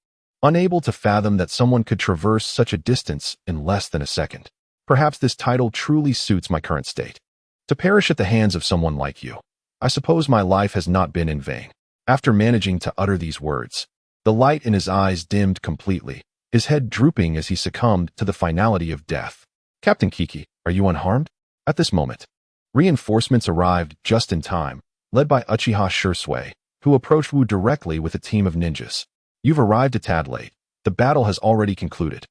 unable to fathom that someone could traverse such a distance in less than a second. Perhaps this title truly suits my current state. To perish at the hands of someone like you. I suppose my life has not been in vain. After managing to utter these words, the light in his eyes dimmed completely, his head drooping as he succumbed to the finality of death. Captain Kiki, are you unharmed? At this moment, reinforcements arrived just in time, led by Uchiha Shursui, who approached Wu directly with a team of ninjas. You've arrived a tad late. The battle has already concluded.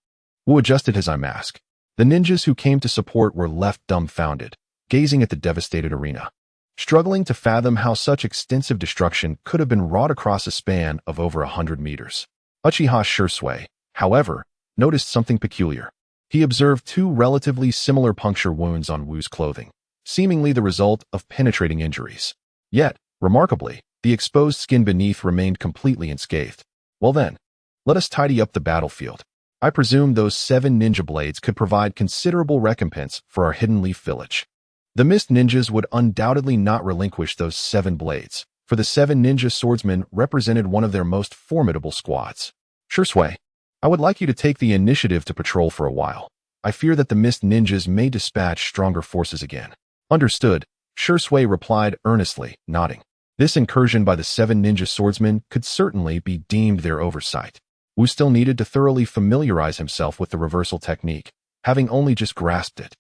Wu adjusted his eye mask. The ninjas who came to support were left dumbfounded, gazing at the devastated arena, struggling to fathom how such extensive destruction could have been wrought across a span of over 100 meters. Uchiha Shursui, however, noticed something peculiar. He observed two relatively similar puncture wounds on Wu's clothing, seemingly the result of penetrating injuries. Yet, remarkably, the exposed skin beneath remained completely unscathed. Well then, let us tidy up the battlefield. I presume those 7 ninja blades could provide considerable recompense for our Hidden Leaf Village. The Mist Ninjas would undoubtedly not relinquish those 7 blades, for the 7 ninja swordsmen represented one of their most formidable squads. Shursui, I would like you to take the initiative to patrol for a while. I fear that the Mist Ninjas may dispatch stronger forces again. Understood, Shursui replied earnestly, nodding. This incursion by the 7 ninja swordsmen could certainly be deemed their oversight. Wu still needed to thoroughly familiarize himself with the reversal technique, having only just grasped it,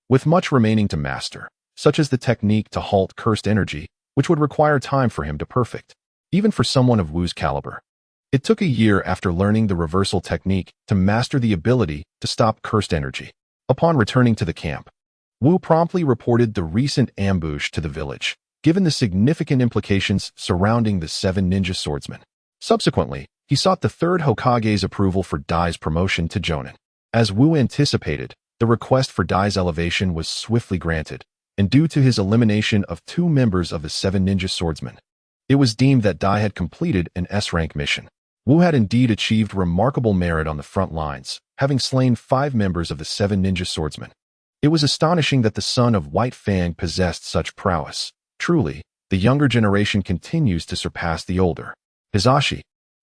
with much remaining to master, such as the technique to halt cursed energy, which would require time for him to perfect, even for someone of Wu's caliber. It took a year after learning the reversal technique to master the ability to stop cursed energy. Upon returning to the camp, Wu promptly reported the recent ambush to the village, given the significant implications surrounding the 7 ninja swordsmen. Subsequently, he sought the 3rd Hokage's approval for Dai's promotion to Jonin. As Wu anticipated, the request for Dai's elevation was swiftly granted, and due to his elimination of 2 members of the 7 ninja swordsmen, it was deemed that Dai had completed an S-rank mission. Wu had indeed achieved remarkable merit on the front lines, having slain 5 members of the 7 ninja swordsmen. It was astonishing that the son of White Fang possessed such prowess. Truly, the younger generation continues to surpass the older. Hisashi,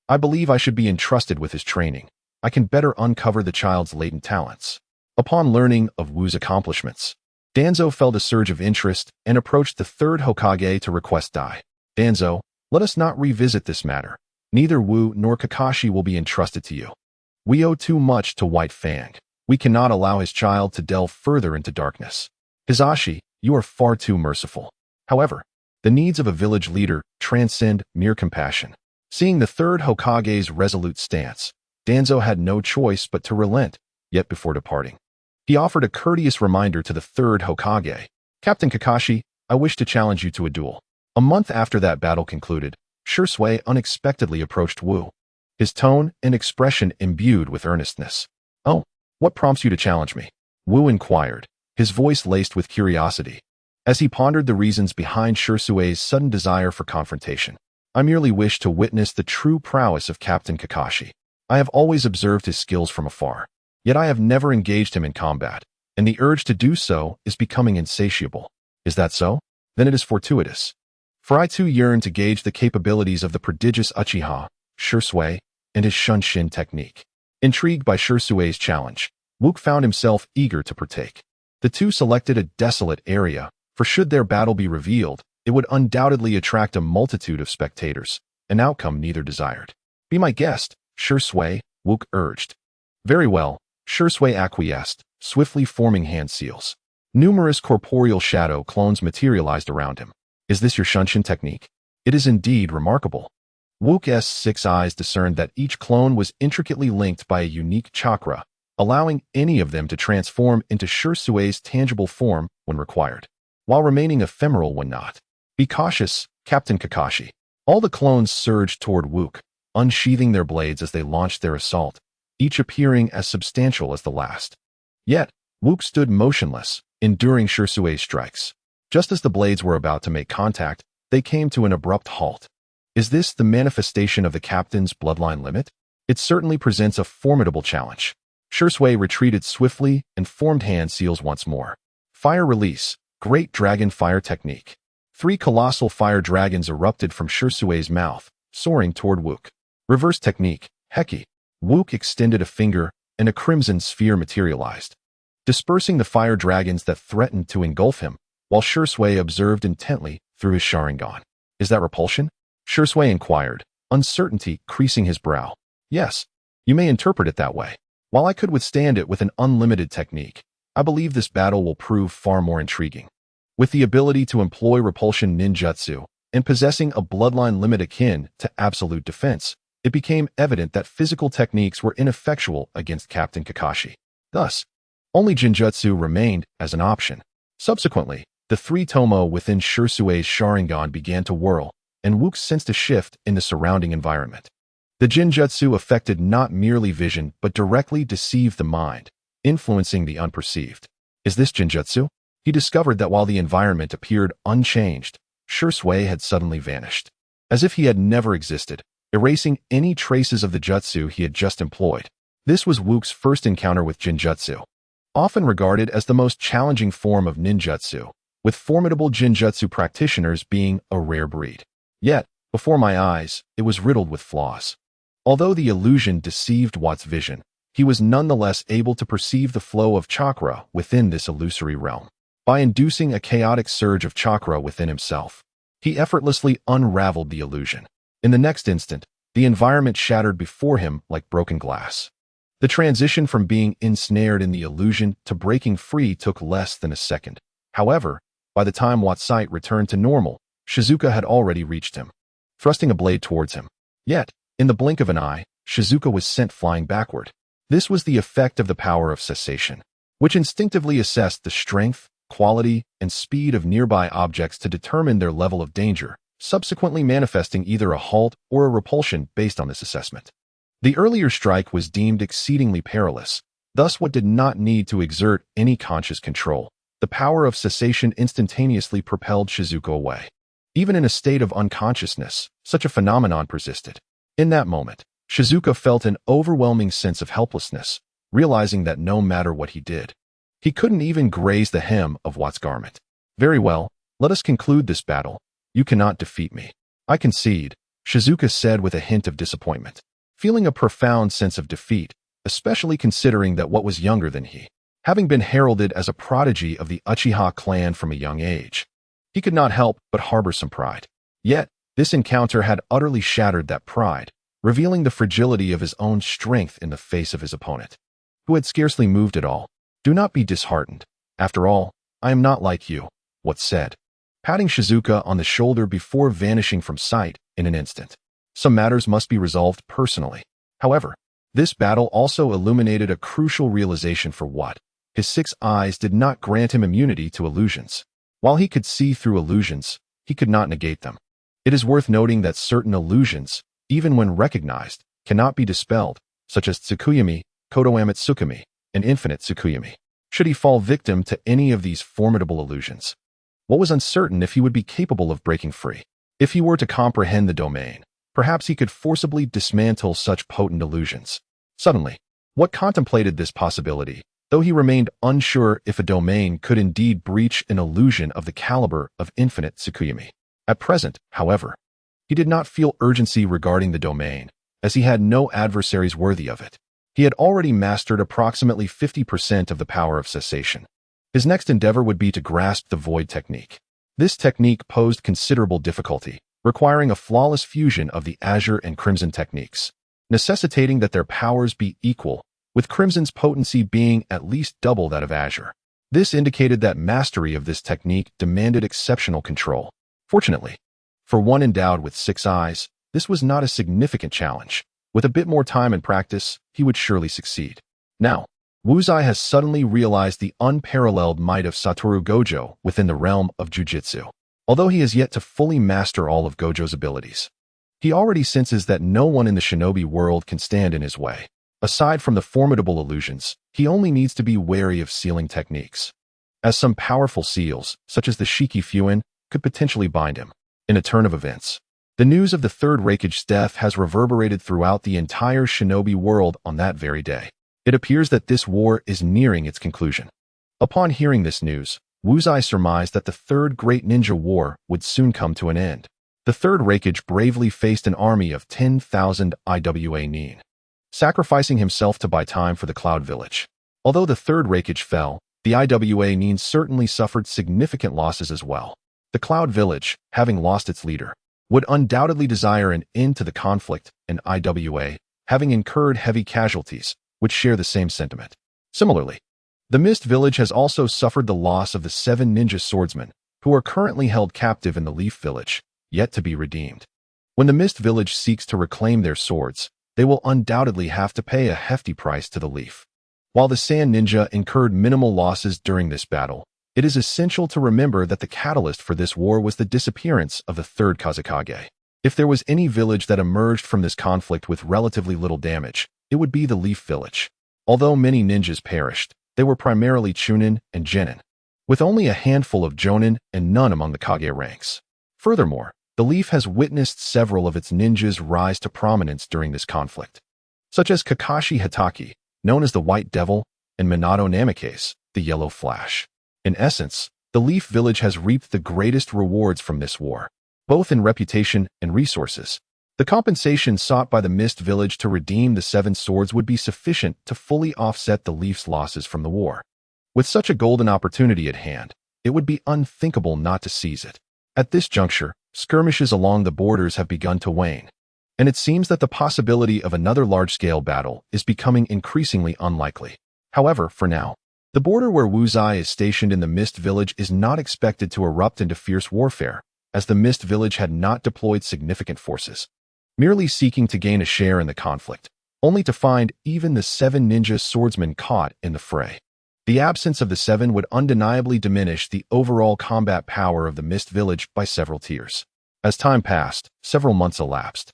I believe I should be entrusted with his training. I can better uncover the child's latent talents. Upon learning of Wu's accomplishments, Danzo felt a surge of interest and approached the 3rd Hokage to request Dai. Danzo, let us not revisit this matter. Neither Wu nor Kakashi will be entrusted to you. We owe too much to White Fang. We cannot allow his child to delve further into darkness. Hisashi, you are far too merciful. However, the needs of a village leader transcend mere compassion. Seeing the 3rd Hokage's resolute stance, Danzo had no choice but to relent, yet before departing, he offered a courteous reminder to the 3rd Hokage. Captain Kakashi, I wish to challenge you to a duel. A month after that battle concluded, Shursui unexpectedly approached Wu, his tone and expression imbued with earnestness. Oh, what prompts you to challenge me? Wu inquired, his voice laced with curiosity, as he pondered the reasons behind Shursui's sudden desire for confrontation. I merely wish to witness the true prowess of Captain Kakashi. I have always observed his skills from afar, yet I have never engaged him in combat, and the urge to do so is becoming insatiable. Is that so? Then it is fortuitous. For I too yearn to gauge the capabilities of the prodigious Uchiha, Shursui, and his Shunshin technique. Intrigued by Shursui's challenge, Wook found himself eager to partake. The two selected a desolate area, for should their battle be revealed, it would undoubtedly attract a multitude of spectators, an outcome neither desired. Be my guest, Shursui, Wook urged. Very well, Shursui acquiesced, swiftly forming hand seals. Numerous corporeal shadow clones materialized around him. Is this your Shunshin technique? It is indeed remarkable. Wook's 6 eyes discerned that each clone was intricately linked by a unique chakra, allowing any of them to transform into Shursui's tangible form when required, while remaining ephemeral when not. Be cautious, Captain Kakashi. All the clones surged toward Wook, unsheathing their blades as they launched their assault, each appearing as substantial as the last. Yet, Wook stood motionless, enduring Shursui's strikes. Just as the blades were about to make contact, they came to an abrupt halt. Is this the manifestation of the captain's bloodline limit? It certainly presents a formidable challenge. Shursui retreated swiftly and formed hand seals once more. Fire release, Great Dragon Fire Technique. 3 colossal fire dragons erupted from Shursui's mouth, soaring toward Wook. Reverse technique, Heki. Wook extended a finger, and a crimson sphere materialized, dispersing the fire dragons that threatened to engulf him, while Shursui observed intently through his Sharingan. Is that repulsion? Shursui inquired, uncertainty creasing his brow. Yes, you may interpret it that way. While I could withstand it with an unlimited technique, I believe this battle will prove far more intriguing. With the ability to employ repulsion ninjutsu, and possessing a bloodline limit akin to absolute defense, it became evident that physical techniques were ineffectual against Captain Kakashi. Thus, only Jinjutsu remained as an option. Subsequently, the 3 tomo within Shursui's Sharingan began to whirl, and Wook sensed a shift in the surrounding environment. The Jinjutsu affected not merely vision but directly deceived the mind, influencing the unperceived. Is this Jinjutsu? He discovered that while the environment appeared unchanged, Shursui had suddenly vanished, as if he had never existed, erasing any traces of the jutsu he had just employed. This was Wook's first encounter with Jinjutsu, often regarded as the most challenging form of ninjutsu, with formidable Jinjutsu practitioners being a rare breed. Yet, before my eyes, it was riddled with flaws. Although the illusion deceived Watt's vision, he was nonetheless able to perceive the flow of chakra within this illusory realm. By inducing a chaotic surge of chakra within himself, he effortlessly unraveled the illusion. In the next instant, the environment shattered before him like broken glass. The transition from being ensnared in the illusion to breaking free took less than a second. However, by the time Watt's sight returned to normal, Shizuka had already reached him, thrusting a blade towards him. Yet, in the blink of an eye, Shizuka was sent flying backward. This was the effect of the power of cessation, which instinctively assessed the strength, quality, and speed of nearby objects to determine their level of danger, subsequently manifesting either a halt or a repulsion based on this assessment. The earlier strike was deemed exceedingly perilous, thus what did not need to exert any conscious control. The power of cessation instantaneously propelled Shizuka away. Even in a state of unconsciousness, such a phenomenon persisted. In that moment, Shizuka felt an overwhelming sense of helplessness, realizing that no matter what he did, he couldn't even graze the hem of Watt's garment. Very well, let us conclude this battle. You cannot defeat me. I concede, Shizuka said with a hint of disappointment, feeling a profound sense of defeat, especially considering that Watt was younger than he, having been heralded as a prodigy of the Uchiha clan from a young age. He could not help but harbor some pride. Yet, this encounter had utterly shattered that pride, revealing the fragility of his own strength in the face of his opponent, who had scarcely moved at all. Do not be disheartened. After all, I am not like you, Watt said, patting Shizuka on the shoulder before vanishing from sight in an instant. Some matters must be resolved personally. However, this battle also illuminated a crucial realization for Watt. His 6 eyes did not grant him immunity to illusions. While he could see through illusions, he could not negate them. It is worth noting that certain illusions, even when recognized, cannot be dispelled, such as Tsukuyami, Kodoame Tsukumi, and Infinite Tsukuyami. Should he fall victim to any of these formidable illusions, Watt was uncertain if he would be capable of breaking free. If he were to comprehend the domain, perhaps he could forcibly dismantle such potent illusions. Suddenly, Watt contemplated this possibility, though he remained unsure if a domain could indeed breach an illusion of the caliber of Infinite Tsukuyami. At present, however, he did not feel urgency regarding the domain, as he had no adversaries worthy of it. He had already mastered approximately 50% of the power of cessation. His next endeavor would be to grasp the void technique. This technique posed considerable difficulty, requiring a flawless fusion of the Azure and Crimson techniques, necessitating that their powers be equal, with Crimson's potency being at least double that of Azure. This indicated that mastery of this technique demanded exceptional control. Fortunately, for one endowed with 6 eyes, this was not a significant challenge. With a bit more time and practice, he would surely succeed. Now, Wuzai has suddenly realized the unparalleled might of Satoru Gojo within the realm of Jujutsu. Although he has yet to fully master all of Gojo's abilities, he already senses that no one in the shinobi world can stand in his way. Aside from the formidable illusions, he only needs to be wary of sealing techniques, as some powerful seals, such as the Shiki Fuin, could potentially bind him. In a turn of events, the news of the Third Raikage's death has reverberated throughout the entire shinobi world on that very day. It appears that this war is nearing its conclusion. Upon hearing this news, Wuzai surmised that the Third Great Ninja War would soon come to an end. The Third Raikage bravely faced an army of 10,000 IWA Nin, sacrificing himself to buy time for the Cloud Village. Although the Third Raikage fell, the IWA Nin certainly suffered significant losses as well. The Cloud Village, having lost its leader, would undoubtedly desire an end to the conflict, and IWA, having incurred heavy casualties, would share the same sentiment. Similarly, the Mist Village has also suffered the loss of the 7 ninja swordsmen, who are currently held captive in the Leaf Village, yet to be redeemed. When the Mist Village seeks to reclaim their swords, they will undoubtedly have to pay a hefty price to the Leaf. While the Sand Ninja incurred minimal losses during this battle, it is essential to remember that the catalyst for this war was the disappearance of the third Kazekage. If there was any village that emerged from this conflict with relatively little damage, it would be the Leaf Village. Although many ninjas perished, they were primarily Chunin and Genin, with only a handful of Jonin and none among the Kage ranks. Furthermore, the Leaf has witnessed several of its ninjas rise to prominence during this conflict, such as Kakashi Hatake, known as the White Devil, and Minato Namikaze, the Yellow Flash. In essence, the Leaf Village has reaped the greatest rewards from this war, both in reputation and resources. The compensation sought by the Mist Village to redeem the 7 swords would be sufficient to fully offset the Leaf's losses from the war. With such a golden opportunity at hand, it would be unthinkable not to seize it. At this juncture, skirmishes along the borders have begun to wane, and it seems that the possibility of another large-scale battle is becoming increasingly unlikely. However, for now, the border where Wuzai is stationed in the Mist Village is not expected to erupt into fierce warfare, as the Mist Village had not deployed significant forces, merely seeking to gain a share in the conflict, only to find even the 7 ninja swordsmen caught in the fray. The absence of the 7 would undeniably diminish the overall combat power of the Mist Village by several tiers. As time passed, several months elapsed,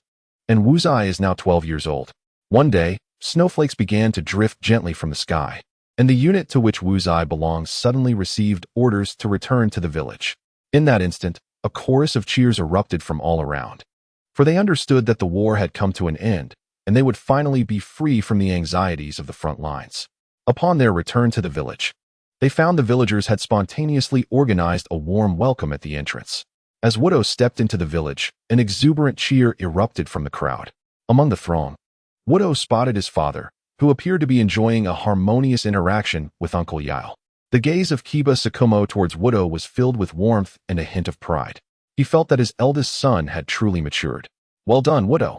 and Wuzai is now 12 years old. One day, snowflakes began to drift gently from the sky, and the unit to which Wuzai belongs suddenly received orders to return to the village. In that instant, a chorus of cheers erupted from all around, for they understood that the war had come to an end, and they would finally be free from the anxieties of the front lines. Upon their return to the village, they found the villagers had spontaneously organized a warm welcome at the entrance. As Wudo stepped into the village, an exuberant cheer erupted from the crowd. Among the throng, Wudo spotted his father, who appeared to be enjoying a harmonious interaction with Uncle Yao. The gaze of Kiba Tsukumo towards Wudo was filled with warmth and a hint of pride. He felt that his eldest son had truly matured. "Well done, Wudo."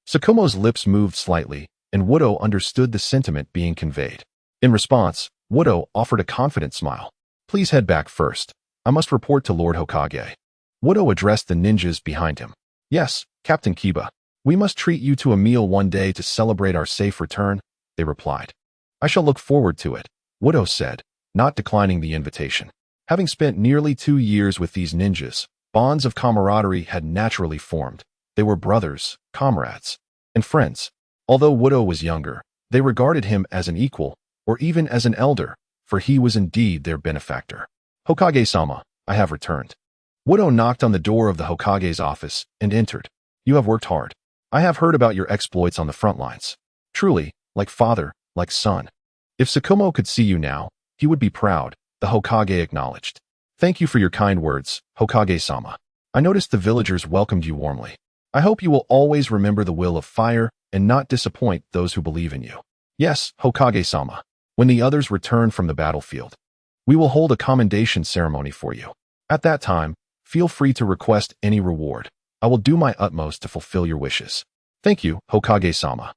Tsukumo's lips moved slightly, and Wudo understood the sentiment being conveyed. In response, Wudo offered a confident smile. "Please head back first. I must report to Lord Hokage." Wudo addressed the ninjas behind him. "Yes, Captain Kiba. We must treat you to a meal one day to celebrate our safe return," they replied. "I shall look forward to it," Wudo said, not declining the invitation. Having spent nearly 2 years with these ninjas, bonds of camaraderie had naturally formed. They were brothers, comrades, and friends. Although Wudo was younger, they regarded him as an equal, or even as an elder, for he was indeed their benefactor. "Hokage-sama, I have returned." Wudo knocked on the door of the Hokage's office and entered. "You have worked hard. I have heard about your exploits on the front lines. Truly, like father, like son. If Tsukumo could see you now, he would be proud," the Hokage acknowledged. "Thank you for your kind words, Hokage-sama. I noticed the villagers welcomed you warmly." I hope you will always remember the will of fire and not disappoint those who believe in you. Yes, Hokage-sama. When the others return from the battlefield, we will hold a commendation ceremony for you. At that time, feel free to request any reward. I will do my utmost to fulfill your wishes. Thank you, Hokage-sama.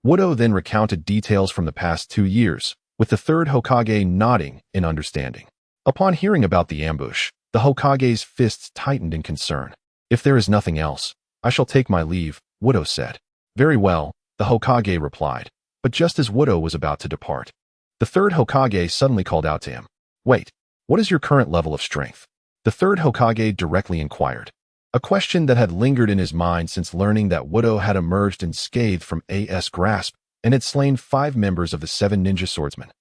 Wudo then recounted details from the past 2 years, with the third Hokage nodding in understanding. Upon hearing about the ambush, the Hokage's fists tightened in concern. If there is nothing else, I shall take my leave, Wudo said. Very well, the Hokage replied. But just as Wudo was about to depart, the third Hokage suddenly called out to him. Wait, what is your current level of strength? The third Hokage directly inquired. A question that had lingered in his mind since learning that Wudo had emerged unscathed from A.S. grasp and had slain 5 members of the 7 ninja swordsmen.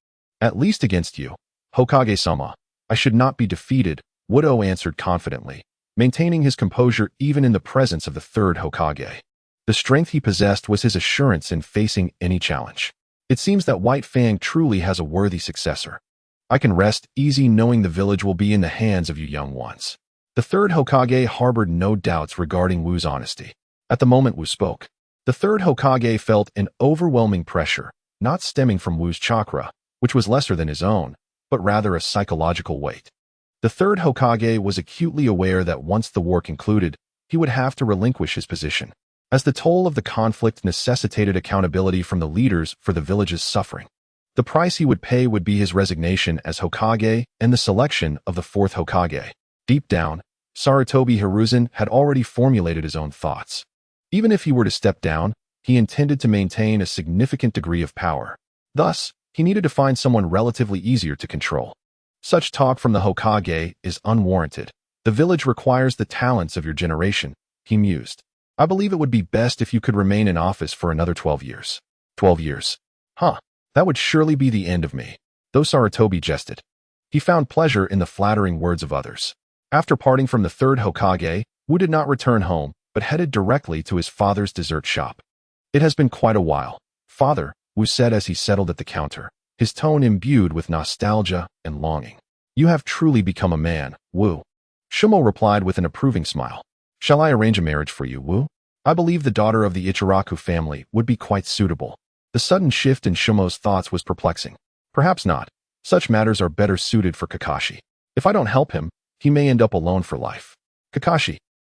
At least against you, Hokage-sama, I should not be defeated, Wudo answered confidently, maintaining his composure even in the presence of the third Hokage. The strength he possessed was his assurance in facing any challenge. It seems that White Fang truly has a worthy successor. I can rest easy knowing the village will be in the hands of you young ones. The third Hokage harbored no doubts regarding Wu's honesty. At the moment Wu spoke, the third Hokage felt an overwhelming pressure, not stemming from Wu's chakra, which was lesser than his own, but rather a psychological weight. The third Hokage was acutely aware that once the war concluded, he would have to relinquish his position, as the toll of the conflict necessitated accountability from the leaders for the village's suffering. The price he would pay would be his resignation as Hokage and the selection of the fourth Hokage. Deep down, Sarutobi Hiruzen had already formulated his own thoughts. Even if he were to step down, he intended to maintain a significant degree of power. Thus, he needed to find someone relatively easier to control. Such talk from the Hokage is unwarranted. The village requires the talents of your generation, he mused. I believe it would be best if you could remain in office for another 12 years. 12 years. Huh, that would surely be the end of me. Though Sarutobi jested, he found pleasure in the flattering words of others. After parting from the third Hokage, Wu did not return home, but headed directly to his father's dessert shop. It has been quite a while, father, Wu said as he settled at the counter, his tone imbued with nostalgia and longing. You have truly become a man, Wu. Shumo replied with an approving smile. Shall I arrange a marriage for you, Wu? I believe the daughter of the Ichiraku family would be quite suitable. The sudden shift in Shumo's thoughts was perplexing. Perhaps not. Such matters are better suited for Kakashi. If I don't help him, he may end up alone for life. Kakashi,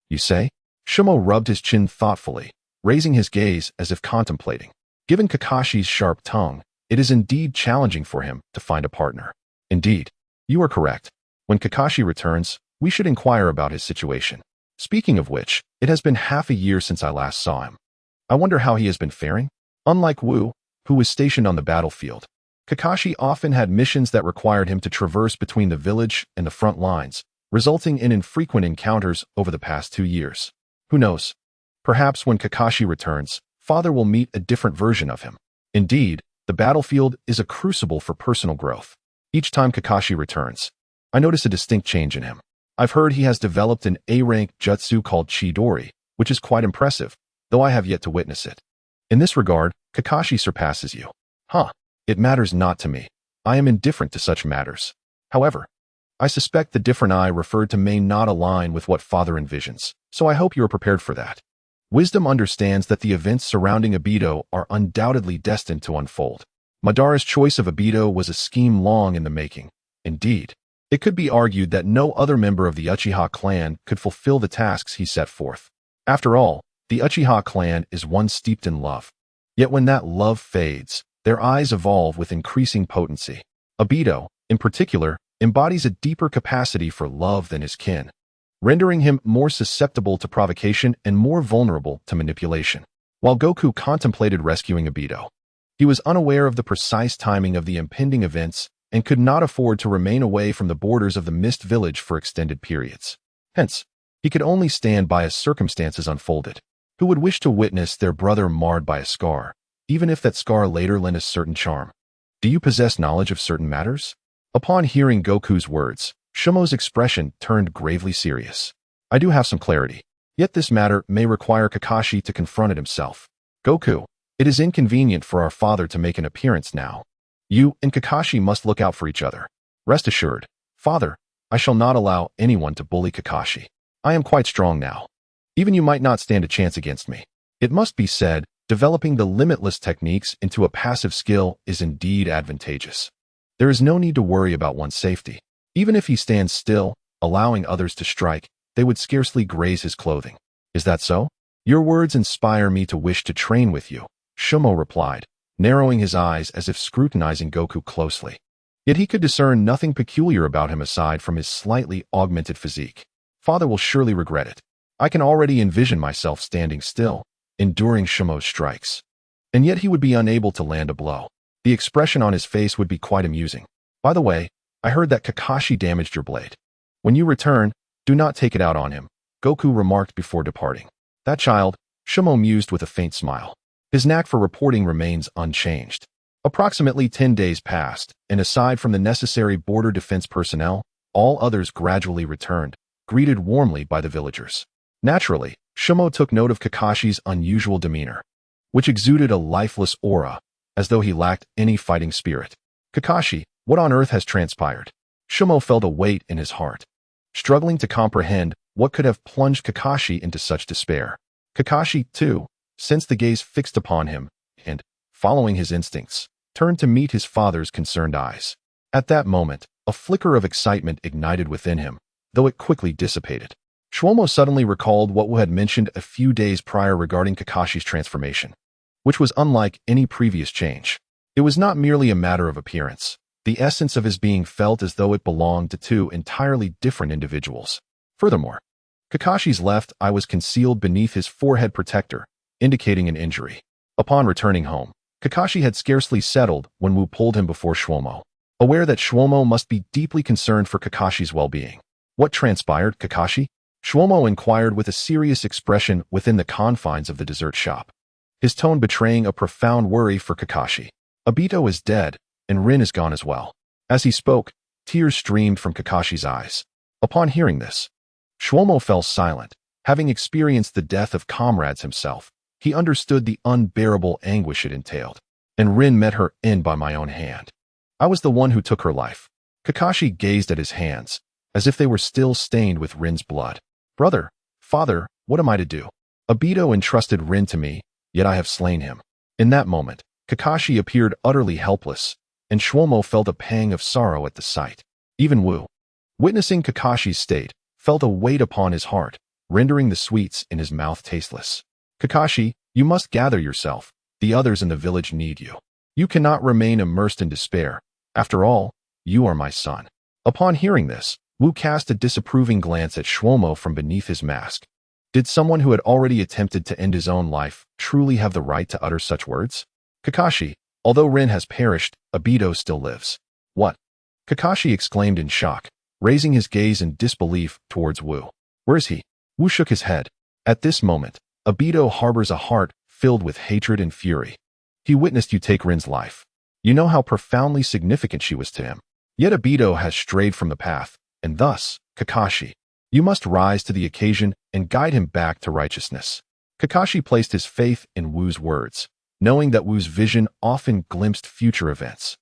you say? Shumo rubbed his chin thoughtfully, raising his gaze as if contemplating. Given Kakashi's sharp tongue, it is indeed challenging for him to find a partner. Indeed, you are correct. When Kakashi returns, we should inquire about his situation. Speaking of which, it has been half a year since I last saw him. I wonder how he has been faring? Unlike Wu, who was stationed on the battlefield, Kakashi often had missions that required him to traverse between the village and the front lines, resulting in infrequent encounters over the past 2 years. Who knows? Perhaps when Kakashi returns, father will meet a different version of him. Indeed, the battlefield is a crucible for personal growth. Each time Kakashi returns, I notice a distinct change in him. I've heard he has developed an A-rank jutsu called Chidori, which is quite impressive, though I have yet to witness it. In this regard, Kakashi surpasses you. Huh, it matters not to me. I am indifferent to such matters. However, I suspect the different I referred to may not align with what father envisions, so I hope you are prepared for that. Wisdom understands that the events surrounding Obito are undoubtedly destined to unfold. Madara's choice of Obito was a scheme long in the making. Indeed, it could be argued that no other member of the Uchiha clan could fulfill the tasks he set forth. After all, the Uchiha clan is one steeped in love. Yet when that love fades, their eyes evolve with increasing potency. Obito, in particular, embodies a deeper capacity for love than his kin, rendering him more susceptible to provocation and more vulnerable to manipulation. While Goku contemplated rescuing Obito, he was unaware of the precise timing of the impending events and could not afford to remain away from the borders of the Mist Village for extended periods. Hence, he could only stand by as circumstances unfolded. Who would wish to witness their brother marred by a scar, even if that scar later lent a certain charm? Do you possess knowledge of certain matters? Upon hearing Goku's words, Shumo's expression turned gravely serious. I do have some clarity, yet this matter may require Kakashi to confront it himself. Goku, it is inconvenient for our father to make an appearance now. You and Kakashi must look out for each other. Rest assured, father, I shall not allow anyone to bully Kakashi. I am quite strong now. Even you might not stand a chance against me. It must be said, developing the limitless techniques into a passive skill is indeed advantageous. There is no need to worry about one's safety. Even if he stands still, allowing others to strike, they would scarcely graze his clothing. Is that so? Your words inspire me to wish to train with you, Shumo replied, narrowing his eyes as if scrutinizing Goku closely. Yet he could discern nothing peculiar about him aside from his slightly augmented physique. Father will surely regret it. I can already envision myself standing still, enduring Shumo's strikes. And yet he would be unable to land a blow. The expression on his face would be quite amusing. By the way, I heard that Kakashi damaged your blade. When you return, do not take it out on him, Goku remarked before departing. That child, Shumo mused with a faint smile. His knack for reporting remains unchanged. Approximately 10 days passed, and aside from the necessary border defense personnel, all others gradually returned, greeted warmly by the villagers. Naturally, Shumo took note of Kakashi's unusual demeanor, which exuded a lifeless aura, as though he lacked any fighting spirit. Kakashi, what on earth has transpired? Shumo felt a weight in his heart, struggling to comprehend what could have plunged Kakashi into such despair. Kakashi, too, sensed the gaze fixed upon him, and, following his instincts, turned to meet his father's concerned eyes. At that moment, a flicker of excitement ignited within him, though it quickly dissipated. Shwomo suddenly recalled what Wu had mentioned a few days prior regarding Kakashi's transformation, which was unlike any previous change. It was not merely a matter of appearance. The essence of his being felt as though it belonged to two entirely different individuals. Furthermore, Kakashi's left eye was concealed beneath his forehead protector, indicating an injury. Upon returning home, Kakashi had scarcely settled when Wu pulled him before Shwomo, aware that Shwomo must be deeply concerned for Kakashi's well-being. What transpired, Kakashi? Shwomo inquired with a serious expression within the confines of the dessert shop, his tone betraying a profound worry for Kakashi. Obito is dead, and Rin is gone as well. As he spoke, tears streamed from Kakashi's eyes. Upon hearing this, Shwomo fell silent. Having experienced the death of comrades himself, he understood the unbearable anguish it entailed. And Rin met her end by my own hand. I was the one who took her life. Kakashi gazed at his hands, as if they were still stained with Rin's blood. Brother, father, what am I to do? Obito entrusted Rin to me, yet I have slain him. In that moment, Kakashi appeared utterly helpless, and Shwomo felt a pang of sorrow at the sight. Even Wu, witnessing Kakashi's state, felt a weight upon his heart, rendering the sweets in his mouth tasteless. Kakashi, you must gather yourself. The others in the village need you. You cannot remain immersed in despair. After all, you are my son. Upon hearing this, Wu cast a disapproving glance at Shwomo from beneath his mask. Did someone who had already attempted to end his own life truly have the right to utter such words? Kakashi, although Rin has perished, Obito still lives. What? Kakashi exclaimed in shock, raising his gaze in disbelief towards Wu. Where is he? Wu shook his head. At this moment, Obito harbors a heart filled with hatred and fury. He witnessed you take Rin's life. You know how profoundly significant she was to him. Yet Obito has strayed from the path, and thus, Kakashi, you must rise to the occasion and guide him back to righteousness. Kakashi placed his faith in Wu's words, knowing that Wu's vision often glimpsed future events.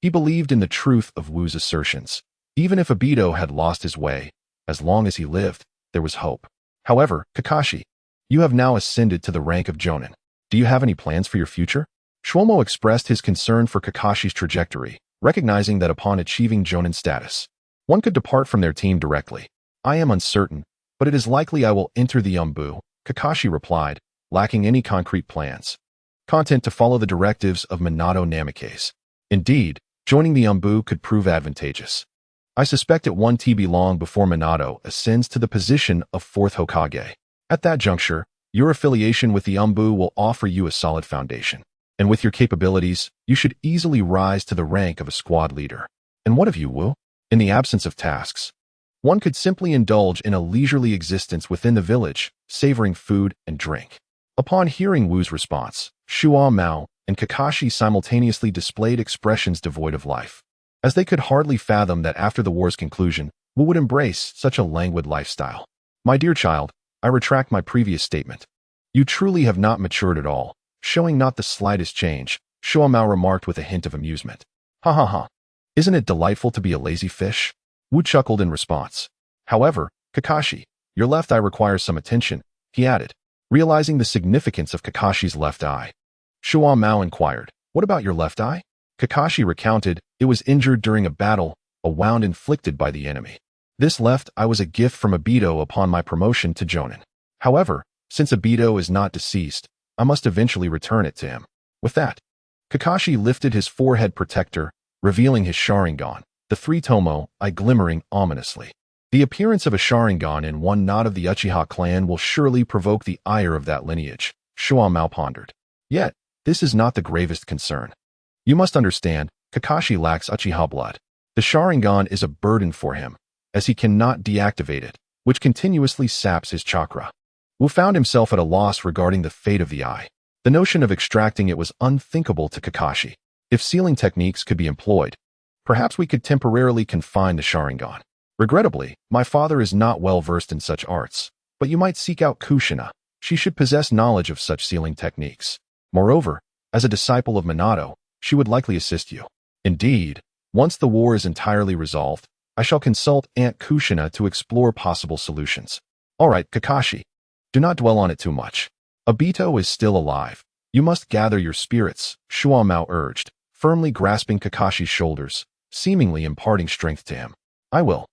He believed in the truth of Wu's assertions. Even if Obito had lost his way, as long as he lived, there was hope. However, Kakashi, you have now ascended to the rank of Jonin. Do you have any plans for your future? Shwomo expressed his concern for Kakashi's trajectory, recognizing that upon achieving Jonin status, one could depart from their team directly. I am uncertain, but it is likely I will enter the Umbu, Kakashi replied, lacking any concrete plans. Content to follow the directives of Minato Namikaze. Indeed, joining the Umbu could prove advantageous. I suspect it won't be long before Minato ascends to the position of 4th Hokage. At that juncture, your affiliation with the Umbu will offer you a solid foundation. And with your capabilities, you should easily rise to the rank of a squad leader. And what of you, Wu? In the absence of tasks, one could simply indulge in a leisurely existence within the village, savoring food and drink. Upon hearing Wu's response, Shuo Mao and Kakashi simultaneously displayed expressions devoid of life, as they could hardly fathom that after the war's conclusion, Wu would embrace such a languid lifestyle. My dear child, I retract my previous statement. You truly have not matured at all, showing not the slightest change, Shuo Mao remarked with a hint of amusement. Ha ha ha. Isn't it delightful to be a lazy fish? Wu chuckled in response. However, Kakashi, your left eye requires some attention. he added, realizing the significance of Kakashi's left eye. Shuo Mao inquired, "What about your left eye?" Kakashi recounted, "It was injured during a battle, a wound inflicted by the enemy. This left eye was a gift from Obito upon my promotion to Jonin. However, since Obito is not deceased, I must eventually return it to him." With that, Kakashi lifted his forehead protector, revealing his Sharingan, the three-tomo, eye glimmering ominously. The appearance of a Sharingan in one not of the Uchiha clan will surely provoke the ire of that lineage, Shuo Mao pondered. Yet, this is not the gravest concern. You must understand, Kakashi lacks Uchiha blood. The Sharingan is a burden for him, as he cannot deactivate it, which continuously saps his chakra. Wu found himself at a loss regarding the fate of the eye. The notion of extracting it was unthinkable to Kakashi. If sealing techniques could be employed, perhaps we could temporarily confine the Sharingan. Regrettably, my father is not well versed in such arts, but you might seek out Kushina. She should possess knowledge of such sealing techniques. Moreover, as a disciple of Minato, she would likely assist you. Indeed, once the war is entirely resolved, I shall consult Aunt Kushina to explore possible solutions. All right, Kakashi. Do not dwell on it too much. Obito is still alive. You must gather your spirits, Shuo Mao urged, firmly grasping Kakashi's shoulders, seemingly imparting strength to him. I will.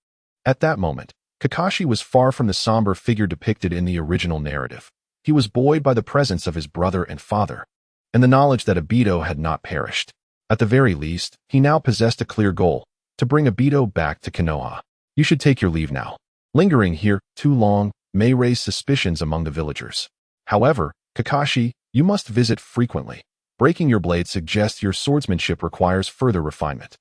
At that moment, Kakashi was far from the somber figure depicted in the original narrative. He was buoyed by the presence of his brother and father, and the knowledge that Obito had not perished. At the very least, he now possessed a clear goal, to bring Obito back to Konoha. You should take your leave now. Lingering here too long may raise suspicions among the villagers. However, Kakashi, you must visit frequently. Breaking your blade suggests your swordsmanship requires further refinement.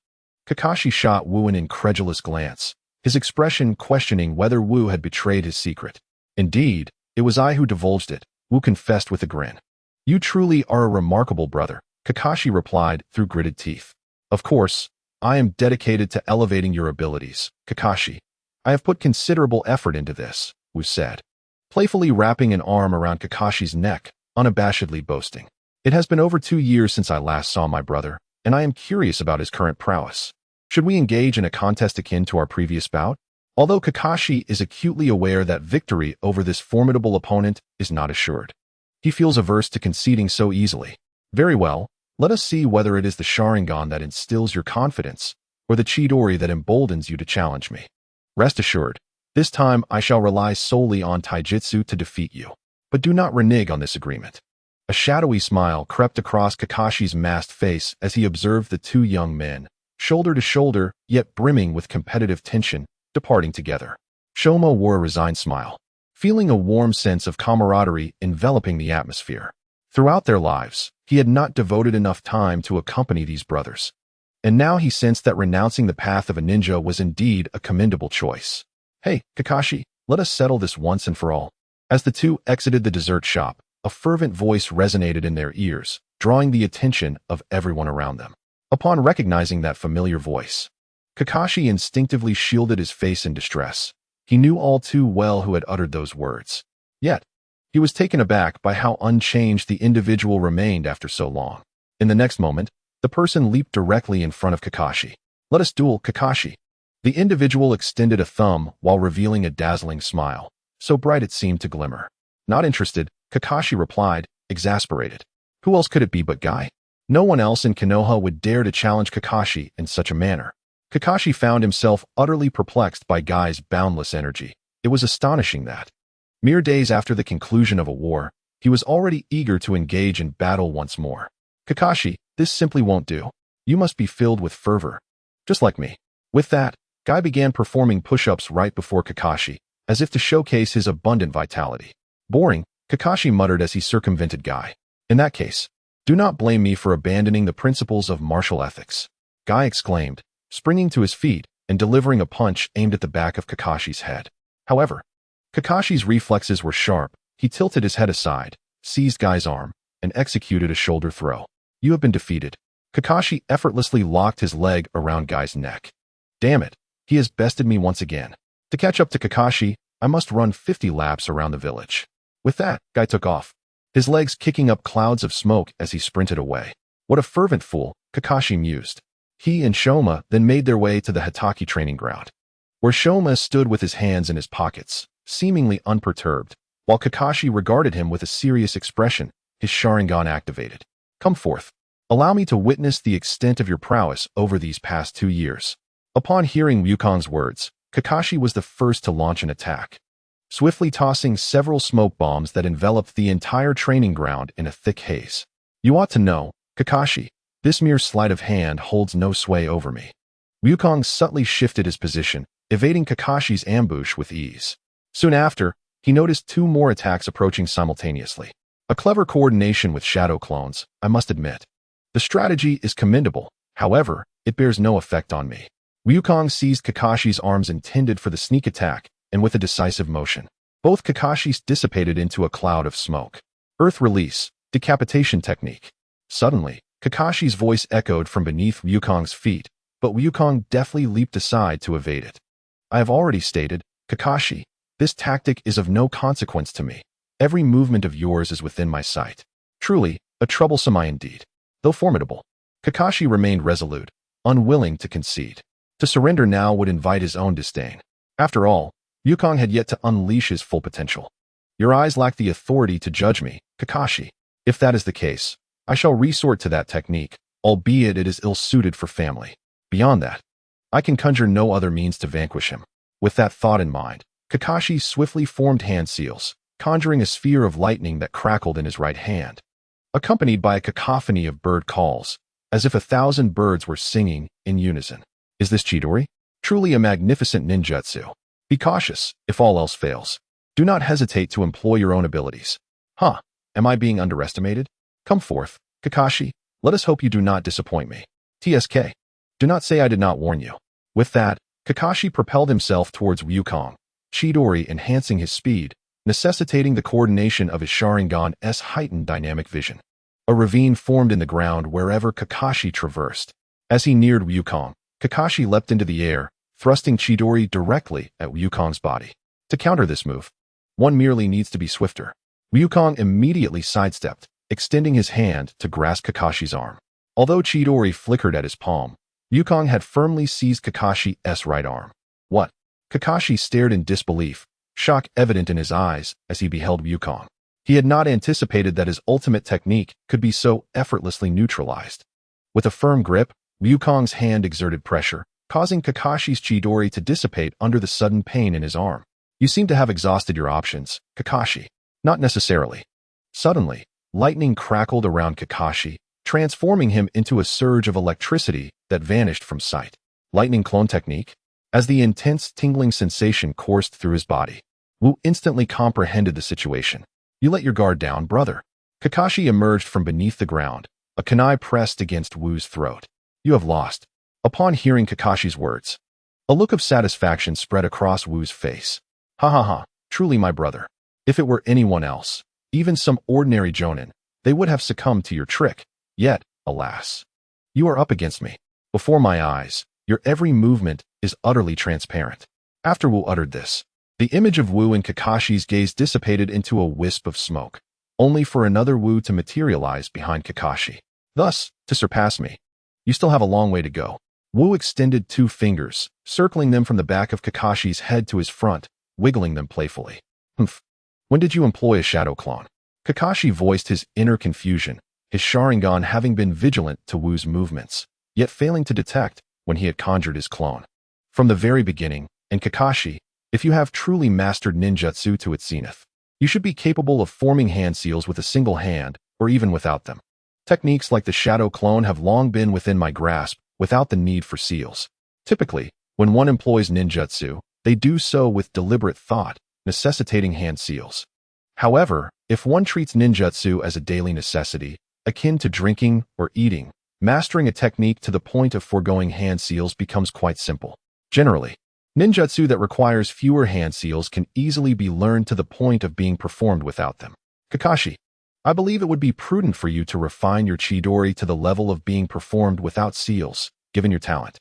Kakashi shot Wu an incredulous glance, his expression questioning whether Wu had betrayed his secret. Indeed, it was I who divulged it, Wu confessed with a grin. You truly are a remarkable brother, Kakashi replied through gritted teeth. Of course, I am dedicated to elevating your abilities, Kakashi. I have put considerable effort into this, Wu said, playfully wrapping an arm around Kakashi's neck, unabashedly boasting. It has been over 2 years since I last saw my brother, and I am curious about his current prowess. Should we engage in a contest akin to our previous bout? Although Kakashi is acutely aware that victory over this formidable opponent is not assured, he feels averse to conceding so easily. Very well, let us see whether it is the Sharingan that instills your confidence, or the Chidori that emboldens you to challenge me. Rest assured, this time I shall rely solely on Taijutsu to defeat you. But do not renege on this agreement. A shadowy smile crept across Kakashi's masked face as he observed the two young men, shoulder to shoulder, yet brimming with competitive tension, departing together. Shoma wore a resigned smile, feeling a warm sense of camaraderie enveloping the atmosphere. Throughout their lives, he had not devoted enough time to accompany these brothers, and now he sensed that renouncing the path of a ninja was indeed a commendable choice. Hey, Kakashi, let us settle this once and for all. As the two exited the dessert shop, a fervent voice resonated in their ears, drawing the attention of everyone around them. Upon recognizing that familiar voice, Kakashi instinctively shielded his face in distress. He knew all too well who had uttered those words. Yet, he was taken aback by how unchanged the individual remained after so long. In the next moment, the person leaped directly in front of Kakashi. Let us duel, Kakashi. The individual extended a thumb while revealing a dazzling smile, so bright it seemed to glimmer. Not interested, Kakashi replied, exasperated. Who else could it be but Guy? No one else in Konoha would dare to challenge Kakashi in such a manner. Kakashi found himself utterly perplexed by Guy's boundless energy. It was astonishing that, mere days after the conclusion of a war, he was already eager to engage in battle once more. Kakashi, this simply won't do. You must be filled with fervor, just like me. With that, Guy began performing push-ups right before Kakashi, as if to showcase his abundant vitality. Boring, Kakashi muttered as he circumvented Guy. In that case, do not blame me for abandoning the principles of martial ethics, Guy exclaimed, springing to his feet and delivering a punch aimed at the back of Kakashi's head. However, Kakashi's reflexes were sharp. He tilted his head aside, seized Guy's arm, and executed a shoulder throw. You have been defeated. Kakashi effortlessly locked his leg around Guy's neck. Damn it, he has bested me once again. To catch up to Kakashi, I must run 50 laps around the village. With that, Guy took off, his legs kicking up clouds of smoke as he sprinted away. What a fervent fool, Kakashi mused. He and Shoma then made their way to the Hatake training ground, where Shoma stood with his hands in his pockets, seemingly unperturbed, While Kakashi regarded him with a serious expression, his Sharingan activated. Come forth. Allow me to witness the extent of your prowess over these past 2 years. Upon hearing Ryukong's words, Kakashi was the first to launch an attack, swiftly tossing several smoke bombs that enveloped the entire training ground in a thick haze. You ought to know, Kakashi, this mere sleight of hand holds no sway over me. Ryukong subtly shifted his position, evading Kakashi's ambush with ease. Soon after, he noticed 2 more attacks approaching simultaneously. A clever coordination with shadow clones, I must admit. The strategy is commendable, however, it bears no effect on me. Ryukong seized Kakashi's arms intended for the sneak attack, and with a decisive motion, both Kakashi's dissipated into a cloud of smoke. Earth release, decapitation technique. Suddenly, Kakashi's voice echoed from beneath Ryukong's feet, but Ryukong deftly leaped aside to evade it. I have already stated, Kakashi, this tactic is of no consequence to me. Every movement of yours is within my sight. Truly, a troublesome eye indeed. Though formidable, Kakashi remained resolute, unwilling to concede. To surrender now would invite his own disdain. After all, Ryukong had yet to unleash his full potential. Your eyes lack the authority to judge me, Kakashi. If that is the case, I shall resort to that technique, albeit it is ill-suited for family. Beyond that, I can conjure no other means to vanquish him. With that thought in mind, Kakashi swiftly formed hand seals, conjuring a sphere of lightning that crackled in his right hand, accompanied by a cacophony of bird calls, as if 1,000 birds were singing in unison. Is this Chidori? Truly a magnificent ninjutsu. Be cautious, if all else fails. Do not hesitate to employ your own abilities. Huh, am I being underestimated? Come forth, Kakashi, let us hope you do not disappoint me. TSK. Do not say I did not warn you. With that, Kakashi propelled himself towards Ryukong, Chidori enhancing his speed, necessitating the coordination of his Sharingan's heightened dynamic vision. A ravine formed in the ground wherever Kakashi traversed. As he neared Ryukong, Kakashi leapt into the air, thrusting Chidori directly at Ryukong's body. To counter this move, one merely needs to be swifter. Ryukong immediately sidestepped, extending his hand to grasp Kakashi's arm. Although Chidori flickered at his palm, Ryukong had firmly seized Kakashi's right arm. What? Kakashi stared in disbelief, shock evident in his eyes as he beheld Ryukong. He had not anticipated that his ultimate technique could be so effortlessly neutralized. With a firm grip, Ryukong's hand exerted pressure, causing Kakashi's Chidori to dissipate under the sudden pain in his arm. You seem to have exhausted your options, Kakashi. Not necessarily. Suddenly, lightning crackled around Kakashi, transforming him into a surge of electricity that vanished from sight. Lightning clone technique? As the intense tingling sensation coursed through his body, Wu instantly comprehended the situation. You let your guard down, brother. Kakashi emerged from beneath the ground, a kunai pressed against Wu's throat. You have lost. Upon hearing Kakashi's words, a look of satisfaction spread across Wu's face. Ha ha ha, truly my brother. If it were anyone else, even some ordinary jonin, they would have succumbed to your trick. Yet, alas, you are up against me. Before my eyes, your every movement is utterly transparent. After Wu uttered this, the image of Wu in Kakashi's gaze dissipated into a wisp of smoke, only for another Wu to materialize behind Kakashi. Thus, to surpass me, you still have a long way to go. Wu extended 2 fingers, circling them from the back of Kakashi's head to his front, wiggling them playfully. Humph. When did you employ a shadow clone? Kakashi voiced his inner confusion, his Sharingan having been vigilant to Wu's movements, yet failing to detect when he had conjured his clone. From the very beginning, and Kakashi, if you have truly mastered ninjutsu to its zenith, you should be capable of forming hand seals with a single hand, or even without them. Techniques like the shadow clone have long been within my grasp, without the need for seals. Typically, when one employs ninjutsu, they do so with deliberate thought, necessitating hand seals. However, if one treats ninjutsu as a daily necessity, akin to drinking or eating, mastering a technique to the point of foregoing hand seals becomes quite simple. Generally, ninjutsu that requires fewer hand seals can easily be learned to the point of being performed without them. Kakashi, I believe it would be prudent for you to refine your Chidori to the level of being performed without seals, given your talent.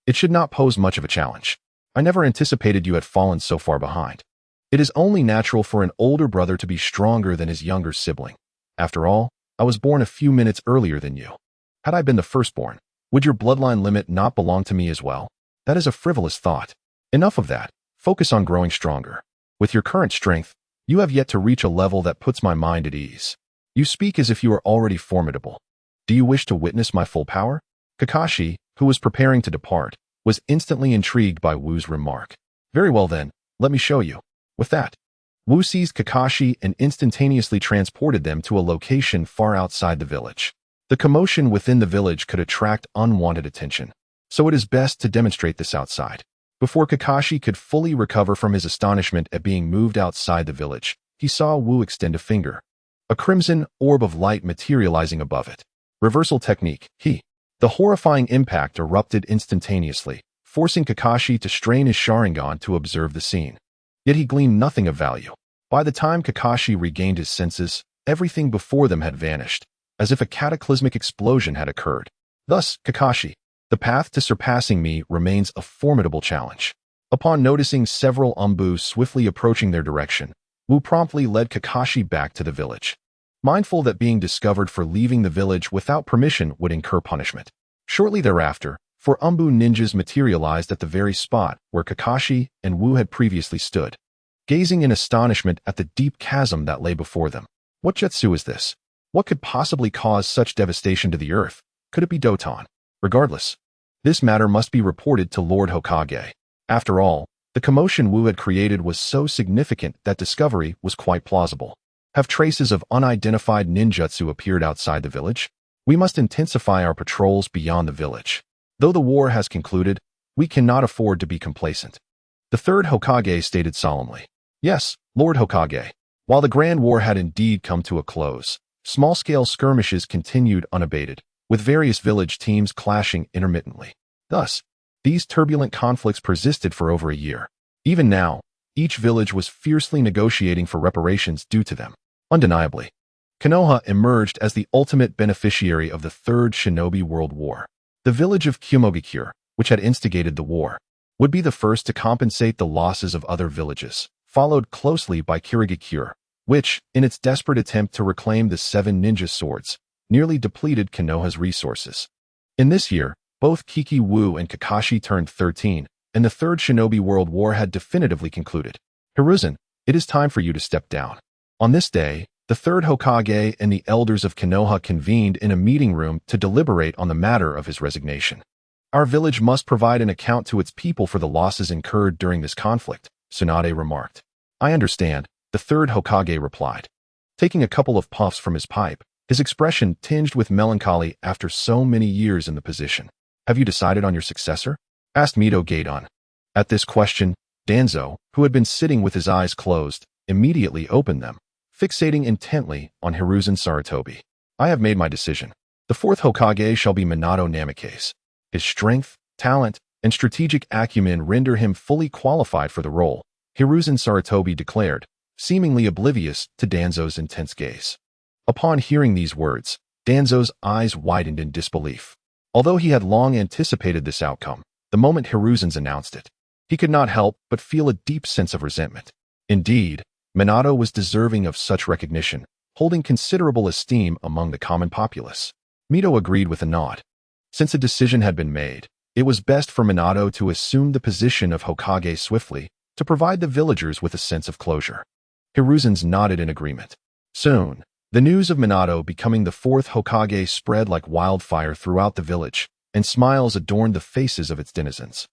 It should not pose much of a challenge. I never anticipated you had fallen so far behind. It is only natural for an older brother to be stronger than his younger sibling. After all, I was born a few minutes earlier than you. Had I been the firstborn, would your bloodline limit not belong to me as well? That is a frivolous thought. Enough of that. Focus on growing stronger. With your current strength, You have yet to reach a level that puts my mind at ease. You speak as if you are already formidable. Do you wish to witness my full power? Kakashi, who was preparing to depart, was instantly intrigued by Wu's remark. Very well then, let me show you. With that, Wu seized Kakashi and instantaneously transported them to a location far outside the village. The commotion within the village could attract unwanted attention, so it is best to demonstrate this outside. Before Kakashi could fully recover from his astonishment at being moved outside the village, he saw Wu extend a finger, a crimson orb of light materializing above it. Reversal technique, The horrifying impact erupted instantaneously, forcing Kakashi to strain his Sharingan to observe the scene. Yet he gleaned nothing of value. By the time Kakashi regained his senses, everything before them had vanished, as if a cataclysmic explosion had occurred. Thus, Kakashi, the path to surpassing me remains a formidable challenge. Upon noticing several Umbu swiftly approaching their direction, Wu promptly led Kakashi back to the village, mindful that being discovered for leaving the village without permission would incur punishment. Shortly thereafter, four Umbu ninjas materialized at the very spot where Kakashi and Wu had previously stood, gazing in astonishment at the deep chasm that lay before them. What jutsu is this? What could possibly cause such devastation to the earth? Could it be Doton? Regardless, this matter must be reported to Lord Hokage. After all, the commotion Wu had created was so significant that discovery was quite plausible. Have traces of unidentified ninjutsu appeared outside the village? We must intensify our patrols beyond the village. Though the war has concluded, we cannot afford to be complacent. The third Hokage stated solemnly. Yes, Lord Hokage. While the Grand War had indeed come to a close, small-scale skirmishes continued unabated, with various village teams clashing intermittently. Thus, these turbulent conflicts persisted for over a year. Even now, each village was fiercely negotiating for reparations due to them. Undeniably, Konoha emerged as the ultimate beneficiary of the Third Shinobi World War. The village of Kyomogakure, which had instigated the war, would be the first to compensate the losses of other villages, followed closely by Kirigakure, which, in its desperate attempt to reclaim the 7 ninja swords, nearly depleted Konoha's resources. In this year, both Kiki Wu and Kakashi turned 13, and the Third Shinobi World War had definitively concluded. Hiruzen, it is time for you to step down. On this day, the third Hokage and the elders of Konoha convened in a meeting room to deliberate on the matter of his resignation. Our village must provide an account to its people for the losses incurred during this conflict, Tsunade remarked. I understand, the third Hokage replied. Taking a couple of puffs from his pipe, his expression tinged with melancholy after so many years in the position. Have you decided on your successor? Asked Mito Gaidon. At this question, Danzo, who had been sitting with his eyes closed, immediately opened them, fixating intently on Hiruzen Sarutobi. I have made my decision. The fourth Hokage shall be Minato Namikaze. His strength, talent, and strategic acumen render him fully qualified for the role, Hiruzen Sarutobi declared, seemingly oblivious to Danzo's intense gaze. Upon hearing these words, Danzo's eyes widened in disbelief. Although he had long anticipated this outcome, the moment Hiruzen's announced it, he could not help but feel a deep sense of resentment. Indeed, Minato was deserving of such recognition, holding considerable esteem among the common populace. Mito agreed with a nod. Since a decision had been made, it was best for Minato to assume the position of Hokage swiftly to provide the villagers with a sense of closure. Hiruzen's nodded in agreement. Soon, the news of Minato becoming the fourth Hokage spread like wildfire throughout the village, and smiles adorned the faces of its denizens.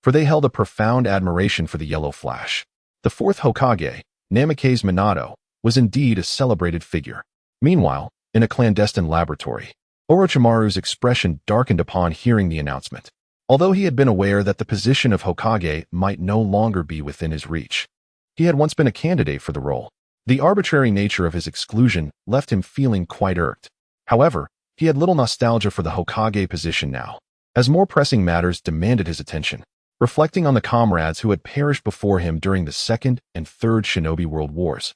For they held a profound admiration for the Yellow Flash. The fourth Hokage, Namikaze Minato, was indeed a celebrated figure. Meanwhile, in a clandestine laboratory, Orochimaru's expression darkened upon hearing the announcement. Although he had been aware that the position of Hokage might no longer be within his reach, he had once been a candidate for the role. The arbitrary nature of his exclusion left him feeling quite irked. However, he had little nostalgia for the Hokage position now, as more pressing matters demanded his attention. Reflecting on the comrades who had perished before him during the Second and Third Shinobi World Wars,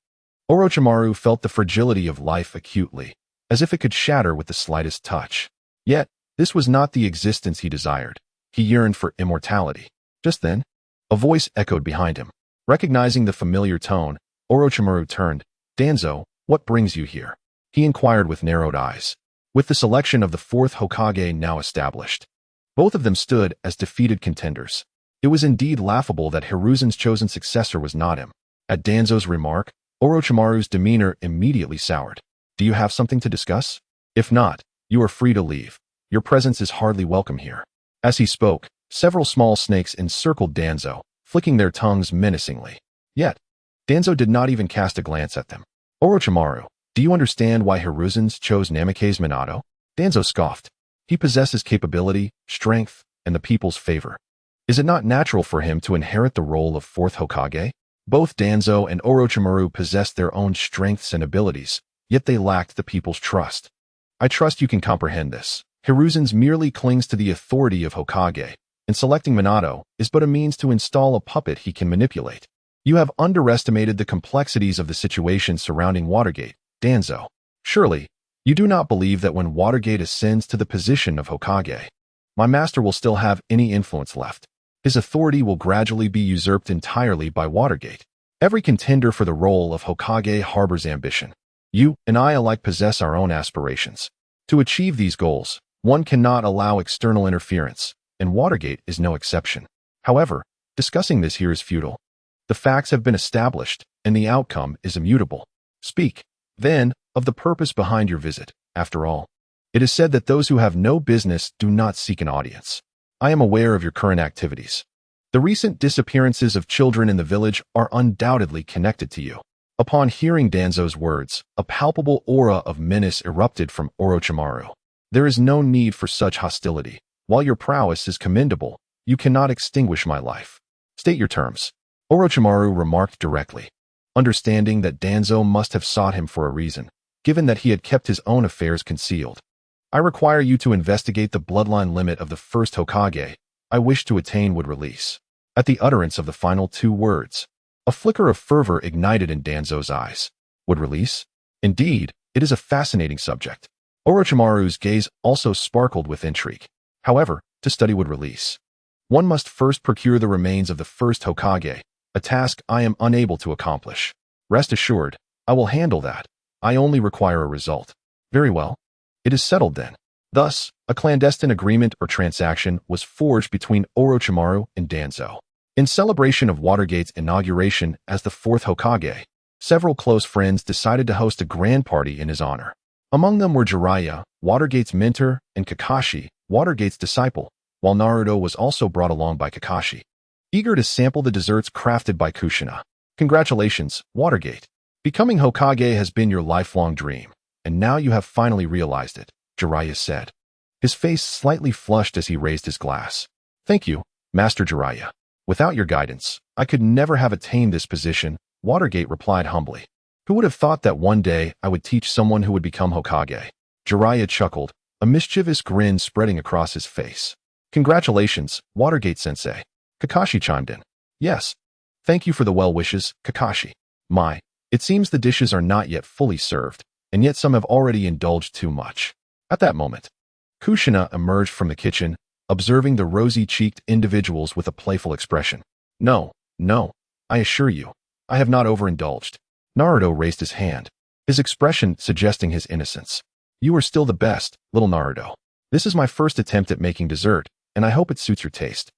Orochimaru felt the fragility of life acutely, as if it could shatter with the slightest touch. Yet, this was not the existence he desired. He yearned for immortality. Just then, a voice echoed behind him. Recognizing the familiar tone, Orochimaru turned. Danzo, what brings you here? He inquired with narrowed eyes. With the selection of the fourth Hokage now established, both of them stood as defeated contenders. It was indeed laughable that Hiruzen's chosen successor was not him. At Danzo's remark, Orochimaru's demeanor immediately soured. Do you have something to discuss? If not, you are free to leave. Your presence is hardly welcome here. As he spoke, several small snakes encircled Danzo, flicking their tongues menacingly. Yet, Danzo did not even cast a glance at them. Orochimaru, do you understand why Hiruzans chose Namake's Minato? Danzo scoffed. He possesses capability, strength, and the people's favor. Is it not natural for him to inherit the role of fourth Hokage? Both Danzo and Orochimaru possessed their own strengths and abilities, yet they lacked the people's trust. I trust you can comprehend this. Hiruzans merely clings to the authority of Hokage, and selecting Minato is but a means to install a puppet he can manipulate. You have underestimated the complexities of the situation surrounding Watergate, Danzo. Surely, you do not believe that when Watergate ascends to the position of Hokage, my master will still have any influence left. His authority will gradually be usurped entirely by Watergate. Every contender for the role of Hokage harbors ambition. You and I alike possess our own aspirations. To achieve these goals, one cannot allow external interference, and Watergate is no exception. However, discussing this here is futile. The facts have been established, and the outcome is immutable. Speak, then, of the purpose behind your visit. After all, it is said that those who have no business do not seek an audience. I am aware of your current activities. The recent disappearances of children in the village are undoubtedly connected to you. Upon hearing Danzo's words, a palpable aura of menace erupted from Orochimaru. There is no need for such hostility. While your prowess is commendable, you cannot extinguish my life. State your terms. Orochimaru remarked directly, understanding that Danzo must have sought him for a reason, given that he had kept his own affairs concealed. I require you to investigate the bloodline limit of the first Hokage I wish to attain would release. At the utterance of the final two words, a flicker of fervor ignited in Danzo's eyes. Would release? Indeed, it is a fascinating subject. Orochimaru's gaze also sparkled with intrigue. However, to study would release, one must first procure the remains of the first Hokage, a task I am unable to accomplish. Rest assured, I will handle that. I only require a result. Very well. It is settled then. Thus, a clandestine agreement or transaction was forged between Orochimaru and Danzo. In celebration of Watergate's inauguration as the fourth Hokage, several close friends decided to host a grand party in his honor. Among them were Jiraiya, Watergate's mentor, and Kakashi, Watergate's disciple, while Naruto was also brought along by Kakashi, eager to sample the desserts crafted by Kushina. Congratulations, Watergate. Becoming Hokage has been your lifelong dream, and now you have finally realized it, Jiraiya said. His face slightly flushed as he raised his glass. Thank you, Master Jiraiya. Without your guidance, I could never have attained this position, Watergate replied humbly. Who would have thought that one day I would teach someone who would become Hokage? Jiraiya chuckled, a mischievous grin spreading across his face. Congratulations, Watergate-sensei. Kakashi chimed in. Yes. Thank you for the well wishes, Kakashi. My, it seems the dishes are not yet fully served, and yet some have already indulged too much. At that moment, Kushina emerged from the kitchen, observing the rosy-cheeked individuals with a playful expression. No, I assure you, I have not overindulged. Naruto raised his hand, his expression suggesting his innocence. You are still the best, little Naruto. This is my first attempt at making dessert, and I hope it suits your taste.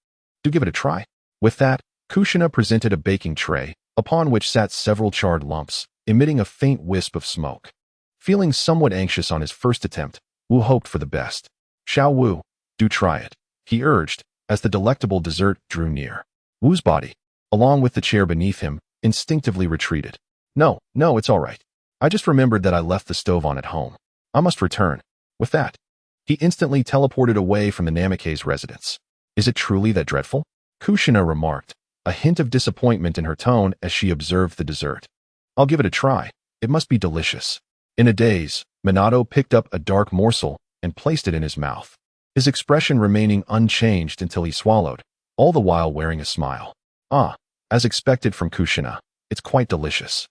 Do give it a try. With that, Kushina presented a baking tray, upon which sat several charred lumps, emitting a faint wisp of smoke. Feeling somewhat anxious on his first attempt, Wu hoped for the best. Xiao Wu, do try it, he urged, as the delectable dessert drew near. Wu's body, along with the chair beneath him, instinctively retreated. No, it's all right. I just remembered that I left the stove on at home. I must return. With that, he instantly teleported away from the Namake's residence. Is it truly that dreadful? Kushina remarked, a hint of disappointment in her tone as she observed the dessert. I'll give it a try. It must be delicious. In a daze, Minato picked up a dark morsel and placed it in his mouth, his expression remaining unchanged until he swallowed, all the while wearing a smile. Ah, as expected from Kushina, it's quite delicious.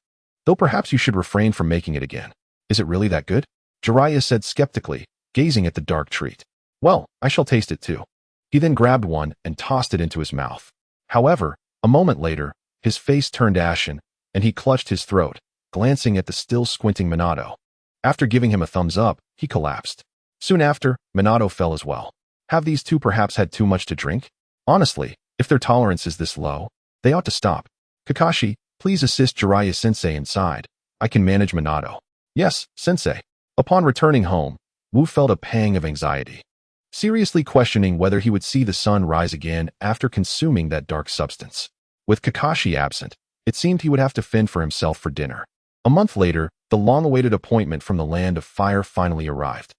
Though perhaps you should refrain from making it again. Is it really that good? Jiraiya said skeptically, gazing at the dark treat. Well, I shall taste it too. He then grabbed one and tossed it into his mouth. However, a moment later, his face turned ashen, and he clutched his throat, glancing at the still squinting Minato. After giving him a thumbs up, he collapsed. Soon after, Minato fell as well. Have these two perhaps had too much to drink? Honestly, if their tolerance is this low, they ought to stop. Kakashi, Please assist Jiraiya-sensei inside. I can manage Minato. Yes, sensei. Upon returning home, Wu felt a pang of anxiety, seriously questioning whether he would see the sun rise again after consuming that dark substance. With Kakashi absent, it seemed he would have to fend for himself for dinner. A month later, the long-awaited appointment from the Land of Fire finally arrived.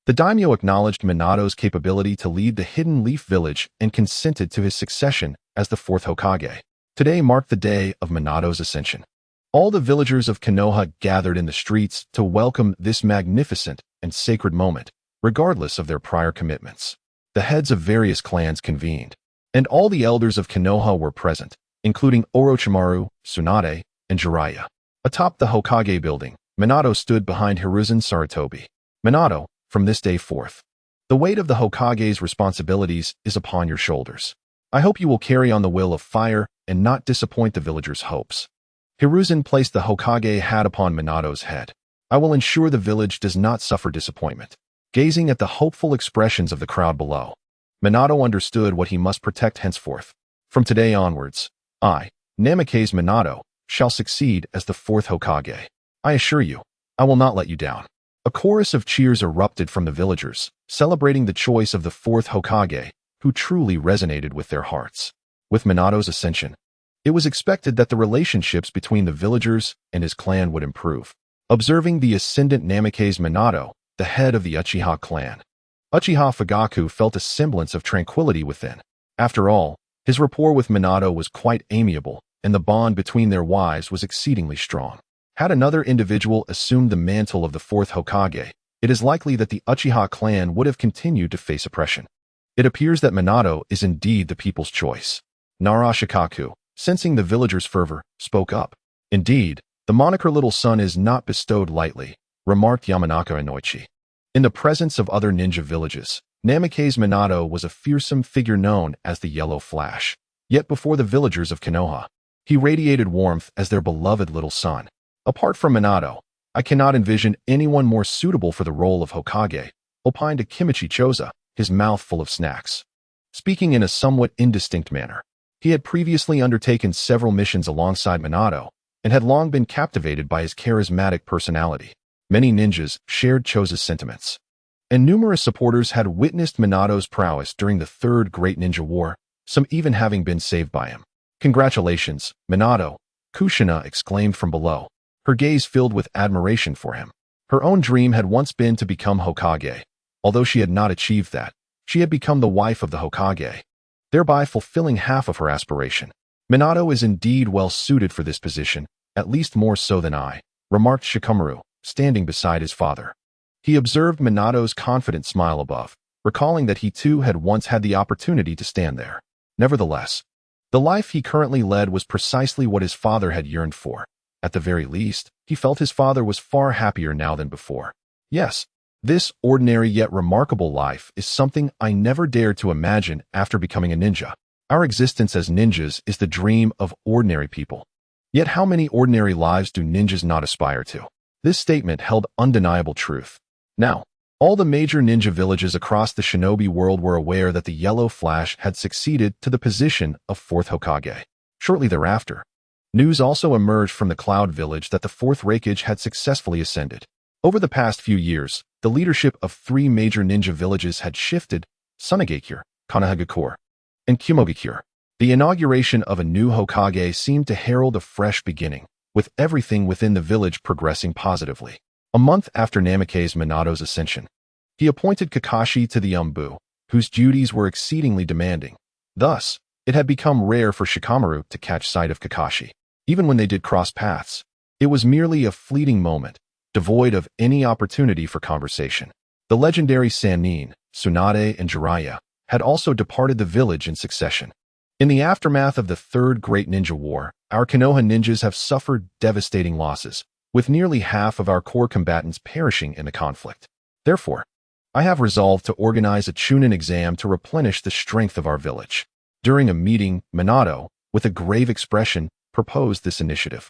The daimyo acknowledged Minato's capability to lead the Hidden Leaf Village and consented to his succession as the fourth Hokage. Today marked the day of Minato's ascension. All the villagers of Konoha gathered in the streets to welcome this magnificent and sacred moment, regardless of their prior commitments. The heads of various clans convened, and all the elders of Konoha were present, including Orochimaru, Tsunade, and Jiraiya. Atop the Hokage building, Minato stood behind Hiruzen Sarutobi. Minato, from this day forth, the weight of the Hokage's responsibilities is upon your shoulders. I hope you will carry on the will of fire and not disappoint the villagers' hopes. Hiruzen placed the Hokage hat upon Minato's head. I will ensure the village does not suffer disappointment. Gazing at the hopeful expressions of the crowd below, Minato understood what he must protect henceforth. From today onwards, I, Namake's Minato, shall succeed as the fourth Hokage. I assure you, I will not let you down. A chorus of cheers erupted from the villagers, celebrating the choice of the fourth Hokage, who truly resonated with their hearts. With Minato's ascension, it was expected that the relationships between the villagers and his clan would improve. Observing the ascendant Namake's Minato, the head of the Uchiha clan, Uchiha Fugaku felt a semblance of tranquility within. After all, his rapport with Minato was quite amiable, and the bond between their wives was exceedingly strong. Had another individual assumed the mantle of the fourth Hokage, it is likely that the Uchiha clan would have continued to face oppression. It appears that Minato is indeed the people's choice. Narashikaku, sensing the villagers' fervor, spoke up. Indeed, the moniker Little Sun is not bestowed lightly, remarked Yamanaka Inoichi. In the presence of other ninja villages, Namake's Minato was a fearsome figure known as the Yellow Flash. Yet before the villagers of Konoha, he radiated warmth as their beloved Little Sun. Apart from Minato, I cannot envision anyone more suitable for the role of Hokage, opined Akimichi Choza, his mouth full of snacks. Speaking in a somewhat indistinct manner, he had previously undertaken several missions alongside Minato, and had long been captivated by his charismatic personality. Many ninjas shared Choza's sentiments, and numerous supporters had witnessed Minato's prowess during the Third Great Ninja War, some even having been saved by him. Congratulations, Minato, Kushina exclaimed from below, her gaze filled with admiration for him. Her own dream had once been to become Hokage. Although she had not achieved that, she had become the wife of the Hokage, thereby fulfilling half of her aspiration. Minato is indeed well suited for this position, at least more so than I, remarked Shikamaru, standing beside his father. He observed Minato's confident smile above, recalling that he too had once had the opportunity to stand there. Nevertheless, the life he currently led was precisely what his father had yearned for. At the very least, he felt his father was far happier now than before. Yes, this ordinary yet remarkable life is something I never dared to imagine after becoming a ninja. Our existence as ninjas is the dream of ordinary people. Yet how many ordinary lives do ninjas not aspire to? This statement held undeniable truth. Now, all the major ninja villages across the shinobi world were aware that the Yellow Flash had succeeded to the position of fourth Hokage. Shortly thereafter, news also emerged from the Cloud Village that the fourth Raikage had successfully ascended. Over the past few years, the leadership of three major ninja villages had shifted: Sunagakure, Konohagakure, and Kumogakure. The inauguration of a new Hokage seemed to herald a fresh beginning, with everything within the village progressing positively. A month after Namake's Minato's ascension, he appointed Kakashi to the Umbu, whose duties were exceedingly demanding. Thus, it had become rare for Shikamaru to catch sight of Kakashi. Even when they did cross paths, it was merely a fleeting moment, devoid of any opportunity for conversation. The legendary Sannin, Tsunade, and Jiraiya had also departed the village in succession. In the aftermath of the Third Great Ninja War, our Konoha ninjas have suffered devastating losses, with nearly half of our core combatants perishing in the conflict. Therefore, I have resolved to organize a Chunin exam to replenish the strength of our village. During a meeting, Minato, with a grave expression, proposed this initiative.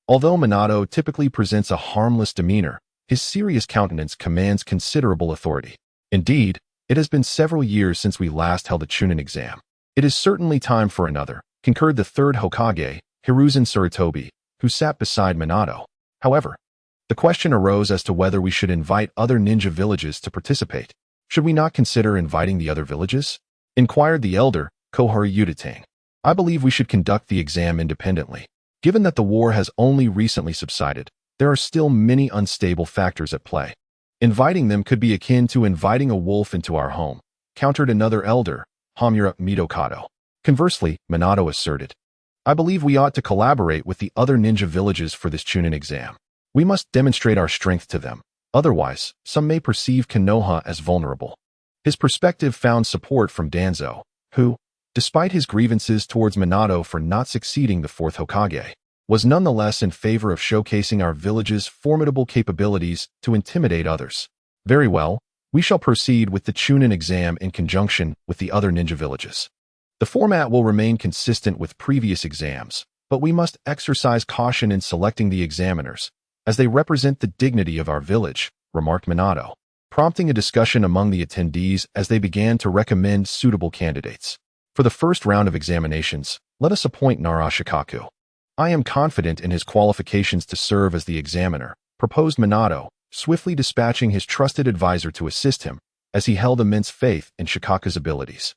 Although Minato typically presents a harmless demeanor, his serious countenance commands considerable authority. Indeed, it has been several years since we last held a Chunin exam. It is certainly time for another, concurred the third Hokage, Hiruzen Sarutobi, who sat beside Minato. However, the question arose as to whether we should invite other ninja villages to participate. Should we not consider inviting the other villages? Inquired the elder, Kohori Udatang. I believe we should conduct the exam independently. Given that the war has only recently subsided, there are still many unstable factors at play. Inviting them could be akin to inviting a wolf into our home, countered another elder, Hamura Midokado. Conversely, Minato asserted, I believe we ought to collaborate with the other ninja villages for this Chunin exam. We must demonstrate our strength to them. Otherwise, some may perceive Konoha as vulnerable. His perspective found support from Danzo, who, despite his grievances towards Minato for not succeeding the fourth Hokage, was nonetheless in favor of showcasing our village's formidable capabilities to intimidate others. Very well, we shall proceed with the Chunin exam in conjunction with the other ninja villages. The format will remain consistent with previous exams, but we must exercise caution in selecting the examiners, as they represent the dignity of our village, remarked Minato, prompting a discussion among the attendees as they began to recommend suitable candidates. For the first round of examinations, let us appoint Nara Shikaku. I am confident in his qualifications to serve as the examiner, proposed Minato, swiftly dispatching his trusted advisor to assist him, as he held immense faith in Shikaku's abilities.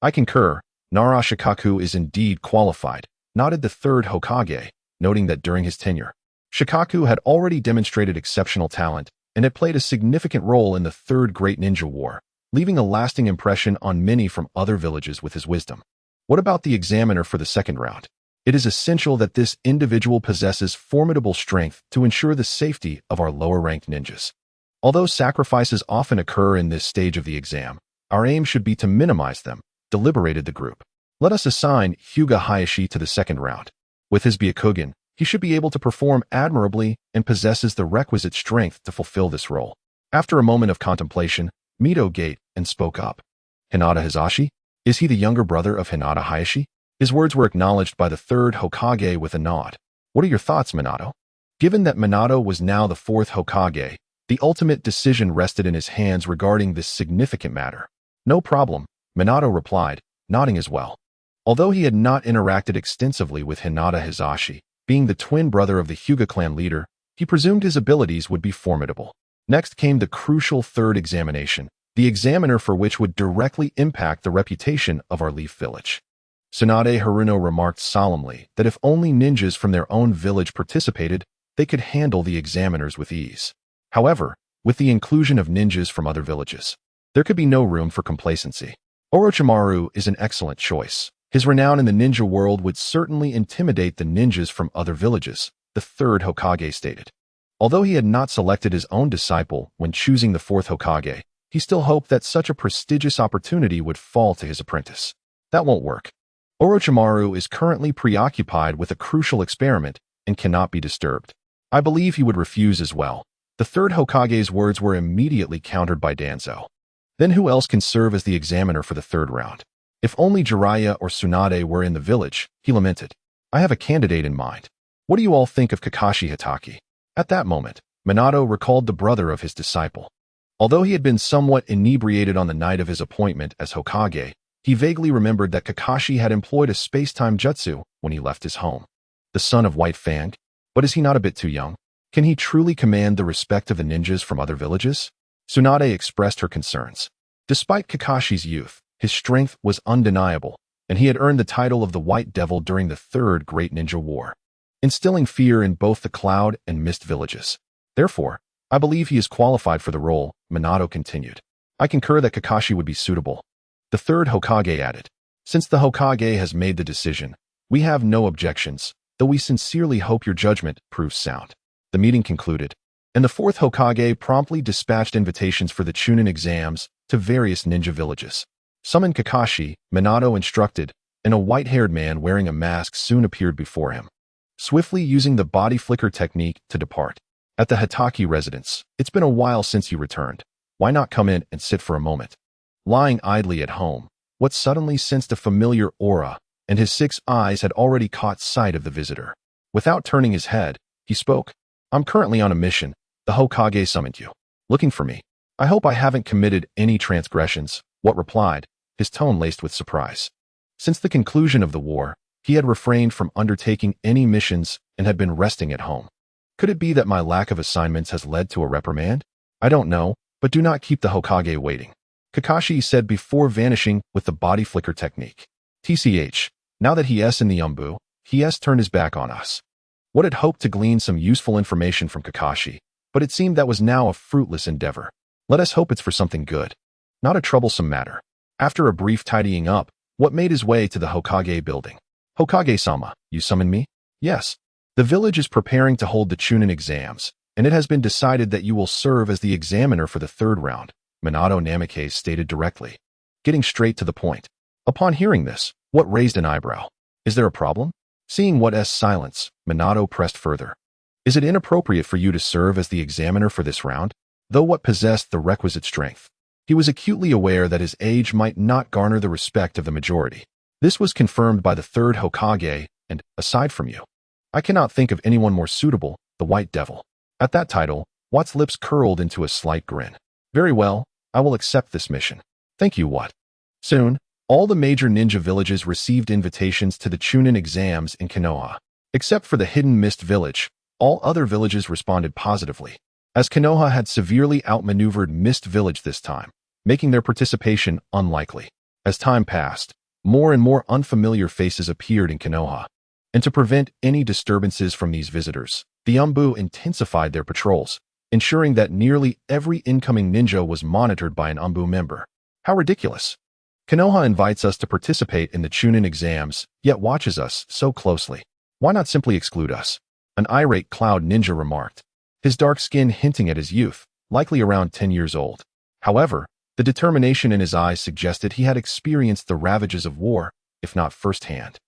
I concur, Nara Shikaku is indeed qualified, nodded the third Hokage, noting that during his tenure, Shikaku had already demonstrated exceptional talent and had played a significant role in the Third Great Ninja War, leaving a lasting impression on many from other villages with his wisdom. What about the examiner for the second round? It is essential that this individual possesses formidable strength to ensure the safety of our lower-ranked ninjas. Although sacrifices often occur in this stage of the exam, our aim should be to minimize them, deliberated the group. Let us assign Hyuga Hayashi to the second round. With his Byakugan, he should be able to perform admirably and possesses the requisite strength to fulfill this role. After a moment of contemplation, Mito gaped and spoke up. Hinata Hizashi? Is he the younger brother of Hinata Hayashi? His words were acknowledged by the third Hokage with a nod. What are your thoughts, Minato? Given that Minato was now the fourth Hokage, the ultimate decision rested in his hands regarding this significant matter. No problem, Minato replied, nodding as well. Although he had not interacted extensively with Hinata Hizashi, being the twin brother of the Hyuga clan leader, he presumed his abilities would be formidable. Next came the crucial third examination, the examiner for which would directly impact the reputation of our Leaf Village. Tsunade Haruno remarked solemnly that if only ninjas from their own village participated, they could handle the examiners with ease. However, with the inclusion of ninjas from other villages, there could be no room for complacency. Orochimaru is an excellent choice. His renown in the ninja world would certainly intimidate the ninjas from other villages, the third Hokage stated. Although he had not selected his own disciple when choosing the fourth Hokage, he still hoped that such a prestigious opportunity would fall to his apprentice. That won't work. Orochimaru is currently preoccupied with a crucial experiment and cannot be disturbed. I believe he would refuse as well. The third Hokage's words were immediately countered by Danzo. Then who else can serve as the examiner for the third round? If only Jiraiya or Tsunade were in the village, he lamented. I have a candidate in mind. What do you all think of Kakashi Hatake? At that moment, Minato recalled the brother of his disciple. Although he had been somewhat inebriated on the night of his appointment as Hokage, he vaguely remembered that Kakashi had employed a space-time jutsu when he left his home. The son of White Fang? But is he not a bit too young? Can he truly command the respect of the ninjas from other villages? Tsunade expressed her concerns. Despite Kakashi's youth, his strength was undeniable, and he had earned the title of the White Devil during the Third Great Ninja War, instilling fear in both the Cloud and Mist villages. Therefore, I believe he is qualified for the role, Minato continued. I concur that Kakashi would be suitable. The third Hokage added. Since the Hokage has made the decision, we have no objections, though we sincerely hope your judgment proves sound. The meeting concluded, and the fourth Hokage promptly dispatched invitations for the Chunin exams to various ninja villages. Summoned Kakashi, Minato instructed, and a white-haired man wearing a mask soon appeared before him, swiftly using the body flicker technique to depart. At the Hatake residence, it's been a while since you returned. Why not come in and sit for a moment? Lying idly at home, What suddenly sensed a familiar aura, and his 6 eyes had already caught sight of the visitor. Without turning his head, he spoke. I'm currently on a mission. The Hokage summoned you. Looking for me. I hope I haven't committed any transgressions. What replied, his tone laced with surprise. Since the conclusion of the war, he had refrained from undertaking any missions and had been resting at home. Could it be that my lack of assignments has led to a reprimand? I don't know, but do not keep the Hokage waiting, Kakashi said before vanishing with the body flicker technique. TCH, now that he is in the Umbu, he has turned his back on us. What had hoped to glean some useful information from Kakashi, but it seemed that was now a fruitless endeavor. Let us hope it's for something good, not a troublesome matter. After a brief tidying up, What made his way to the Hokage building? Hokage-sama, you summoned me? Yes. The village is preparing to hold the Chunin exams, and it has been decided that you will serve as the examiner for the third round, Minato Namikaze stated directly, getting straight to the point. Upon hearing this, What raised an eyebrow? Is there a problem? Seeing What's silence, Minato pressed further. Is it inappropriate for you to serve as the examiner for this round? Though What possessed the requisite strength, he was acutely aware that his age might not garner the respect of the majority. This was confirmed by the third Hokage, and, aside from you, I cannot think of anyone more suitable, the White Devil. At that title, What's lips curled into a slight grin. Very well, I will accept this mission. Thank you, What. Soon, all the major ninja villages received invitations to the Chunin exams in Konoha. Except for the Hidden Mist village, all other villages responded positively, as Konoha had severely outmaneuvered Mist Village this time, making their participation unlikely. As time passed, more and more unfamiliar faces appeared in Konoha, and to prevent any disturbances from these visitors, the Umbu intensified their patrols, ensuring that nearly every incoming ninja was monitored by an Umbu member. How ridiculous! Konoha invites us to participate in the Chunin exams, yet watches us so closely. Why not simply exclude us? An irate Cloud Ninja remarked, his dark skin hinting at his youth, likely around 10 years old. However, the determination in his eyes suggested he had experienced the ravages of war, if not firsthand,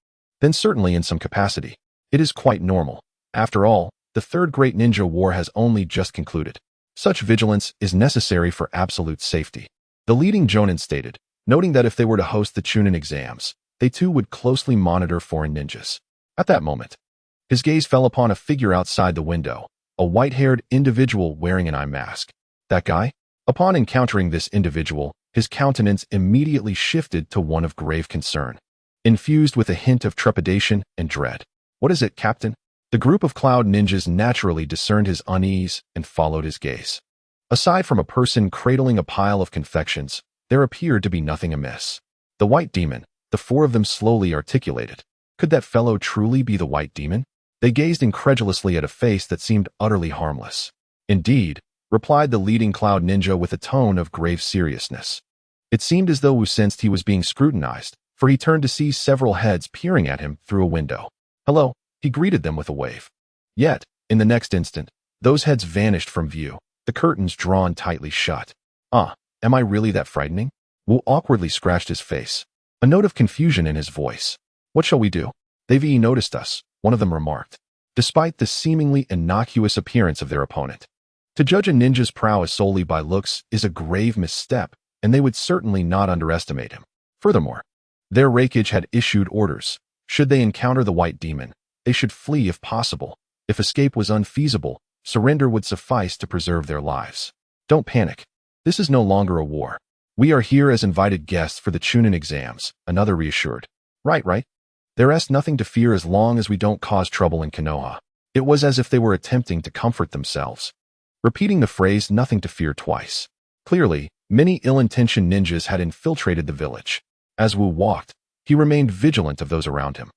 then certainly in some capacity. It is quite normal. After all, the Third Great Ninja War has only just concluded. Such vigilance is necessary for absolute safety. The leading Jonin stated, noting that if they were to host the Chunin exams, they too would closely monitor foreign ninjas. At that moment, his gaze fell upon a figure outside the window, a white-haired individual wearing an eye mask. That guy? Upon encountering this individual, his countenance immediately shifted to one of grave concern, infused with a hint of trepidation and dread. What is it, Captain? The group of Cloud Ninjas naturally discerned his unease and followed his gaze. Aside from a person cradling a pile of confections, there appeared to be nothing amiss. The White Demon, the four of them slowly articulated. Could that fellow truly be the White Demon? They gazed incredulously at a face that seemed utterly harmless. Indeed, replied the leading Cloud Ninja with a tone of grave seriousness. It seemed as though Wu sensed he was being scrutinized, for he turned to see several heads peering at him through a window. Hello, he greeted them with a wave. Yet, in the next instant, those heads vanished from view, the curtains drawn tightly shut. Am I really that frightening? Wu awkwardly scratched his face, a note of confusion in his voice. What shall we do? They've noticed us, one of them remarked, despite the seemingly innocuous appearance of their opponent. To judge a ninja's prowess solely by looks is a grave misstep, and they would certainly not underestimate him. Furthermore, their Raikage had issued orders. Should they encounter the White Demon, they should flee if possible. If escape was unfeasible, surrender would suffice to preserve their lives. Don't panic. This is no longer a war. We are here as invited guests for the Chunin exams, another reassured. Right. There's nothing to fear as long as we don't cause trouble in Konoha. It was as if they were attempting to comfort themselves, repeating the phrase nothing to fear twice. Clearly, many ill-intentioned ninjas had infiltrated the village. As Wu walked, he remained vigilant of those around him.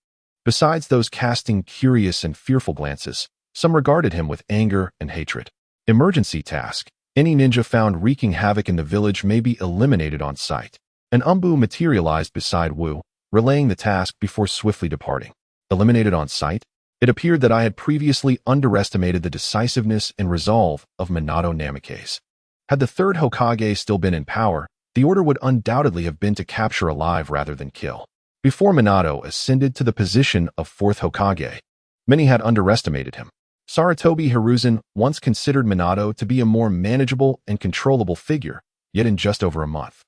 Besides those casting curious and fearful glances, some regarded him with anger and hatred. Emergency task. Any ninja found wreaking havoc in the village may be eliminated on sight. An Umbu materialized beside Wu, relaying the task before swiftly departing. Eliminated on sight? It appeared that I had previously underestimated the decisiveness and resolve of Minato Namikaze. Had the third Hokage still been in power, the order would undoubtedly have been to capture alive rather than kill. Before Minato ascended to the position of fourth Hokage, many had underestimated him. Sarutobi Hiruzen once considered Minato to be a more manageable and controllable figure, yet in just over a month,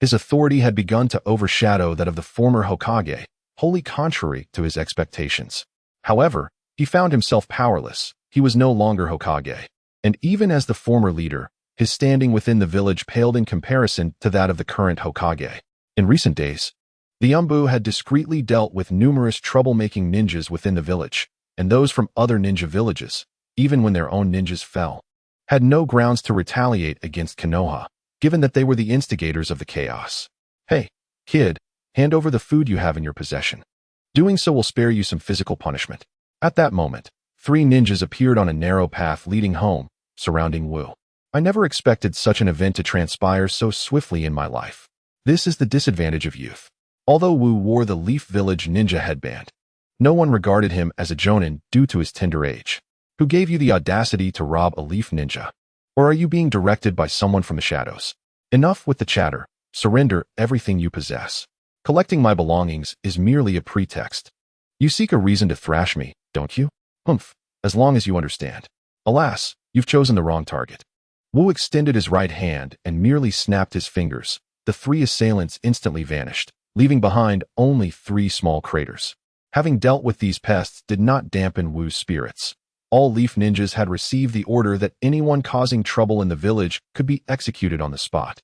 his authority had begun to overshadow that of the former Hokage, wholly contrary to his expectations. However, he found himself powerless. He was no longer Hokage, and even as the former leader, his standing within the village paled in comparison to that of the current Hokage. In recent days, the Umbu had discreetly dealt with numerous troublemaking ninjas within the village, and those from other ninja villages, even when their own ninjas fell, had no grounds to retaliate against Konoha, given that they were the instigators of the chaos. Hey, kid, hand over the food you have in your possession. Doing so will spare you some physical punishment. At that moment, 3 ninjas appeared on a narrow path leading home, surrounding Wu. I never expected such an event to transpire so swiftly in my life. This is the disadvantage of youth. Although Wu wore the Leaf Village ninja headband, no one regarded him as a jonin due to his tender age. Who gave you the audacity to rob a leaf ninja? Or are you being directed by someone from the shadows? Enough with the chatter. Surrender everything you possess. Collecting my belongings is merely a pretext. You seek a reason to thrash me, don't you? Humph, as long as you understand. Alas, you've chosen the wrong target. Wu extended his right hand and merely snapped his fingers. The 3 assailants instantly vanished, leaving behind only 3 small craters. Having dealt with these pests did not dampen Wu's spirits. All leaf ninjas had received the order that anyone causing trouble in the village could be executed on the spot.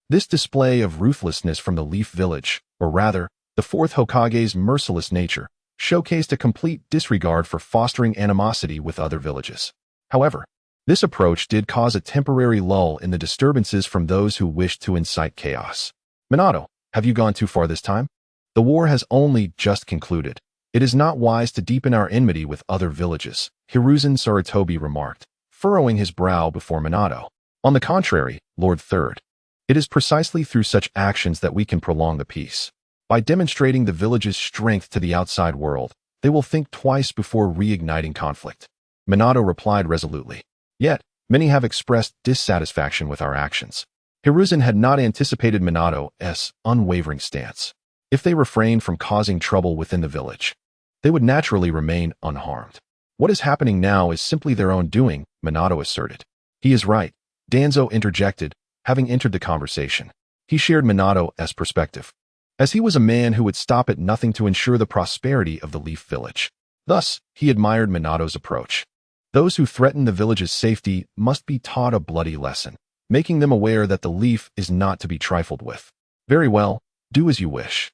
This display of ruthlessness from the Leaf Village, or rather, the 4th Hokage's merciless nature, showcased a complete disregard for fostering animosity with other villages. However, this approach did cause a temporary lull in the disturbances from those who wished to incite chaos. Minato, have you gone too far this time? The war has only just concluded. It is not wise to deepen our enmity with other villages, Hiruzen Sarutobi remarked, furrowing his brow before Minato. On the contrary, Lord Third, it is precisely through such actions that we can prolong the peace. By demonstrating the village's strength to the outside world, they will think twice before reigniting conflict. Minato replied resolutely. Yet, many have expressed dissatisfaction with our actions. Hiruzen had not anticipated Minato's unwavering stance. If they refrained from causing trouble within the village, they would naturally remain unharmed. What is happening now is simply their own doing, Minato asserted. He is right, Danzo interjected, having entered the conversation. He shared Minato's perspective, as he was a man who would stop at nothing to ensure the prosperity of the Leaf Village. Thus, he admired Minato's approach. Those who threaten the village's safety must be taught a bloody lesson, making them aware that the leaf is not to be trifled with. Very well, do as you wish.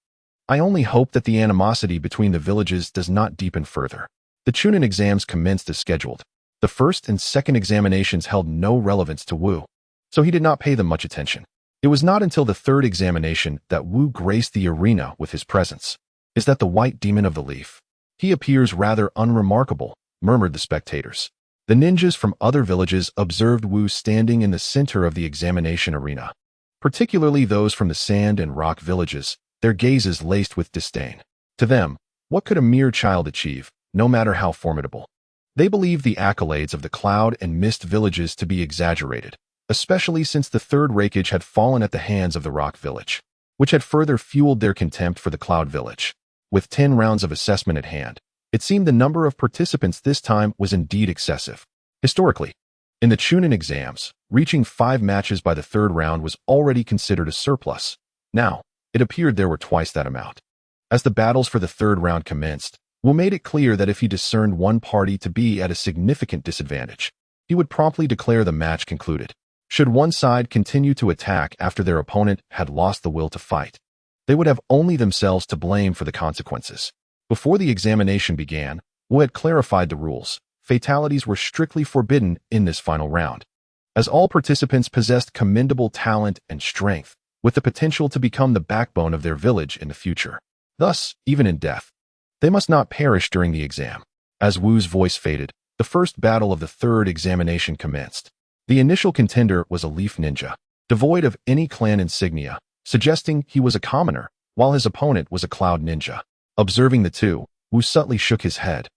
I only hope that the animosity between the villages does not deepen further. The Chunin exams commenced as scheduled. The first and second examinations held no relevance to Wu, so he did not pay them much attention. It was not until the third examination that Wu graced the arena with his presence. Is that the white demon of the leaf? He appears rather unremarkable, murmured the spectators. The ninjas from other villages observed Wu standing in the center of the examination arena, particularly those from the sand and rock villages, their gazes laced with disdain. To them, what could a mere child achieve, no matter how formidable? They believed the accolades of the cloud and mist villages to be exaggerated, especially since the third rakeage had fallen at the hands of the rock village, which had further fueled their contempt for the cloud village. With 10 rounds of assessment at hand, it seemed the number of participants this time was indeed excessive. Historically, in the Chunin exams, reaching 5 matches by the third round was already considered a surplus. Now, it appeared there were twice that amount. As the battles for the third round commenced, Wu made it clear that if he discerned one party to be at a significant disadvantage, he would promptly declare the match concluded. Should one side continue to attack after their opponent had lost the will to fight, they would have only themselves to blame for the consequences. Before the examination began, Wu had clarified the rules. Fatalities were strictly forbidden in this final round, as all participants possessed commendable talent and strength, with the potential to become the backbone of their village in the future. Thus, even in death, they must not perish during the exam. As Wu's voice faded, the first battle of the third examination commenced. The initial contender was a leaf ninja, devoid of any clan insignia, suggesting he was a commoner, while his opponent was a cloud ninja. Observing the two, Wu subtly shook his head,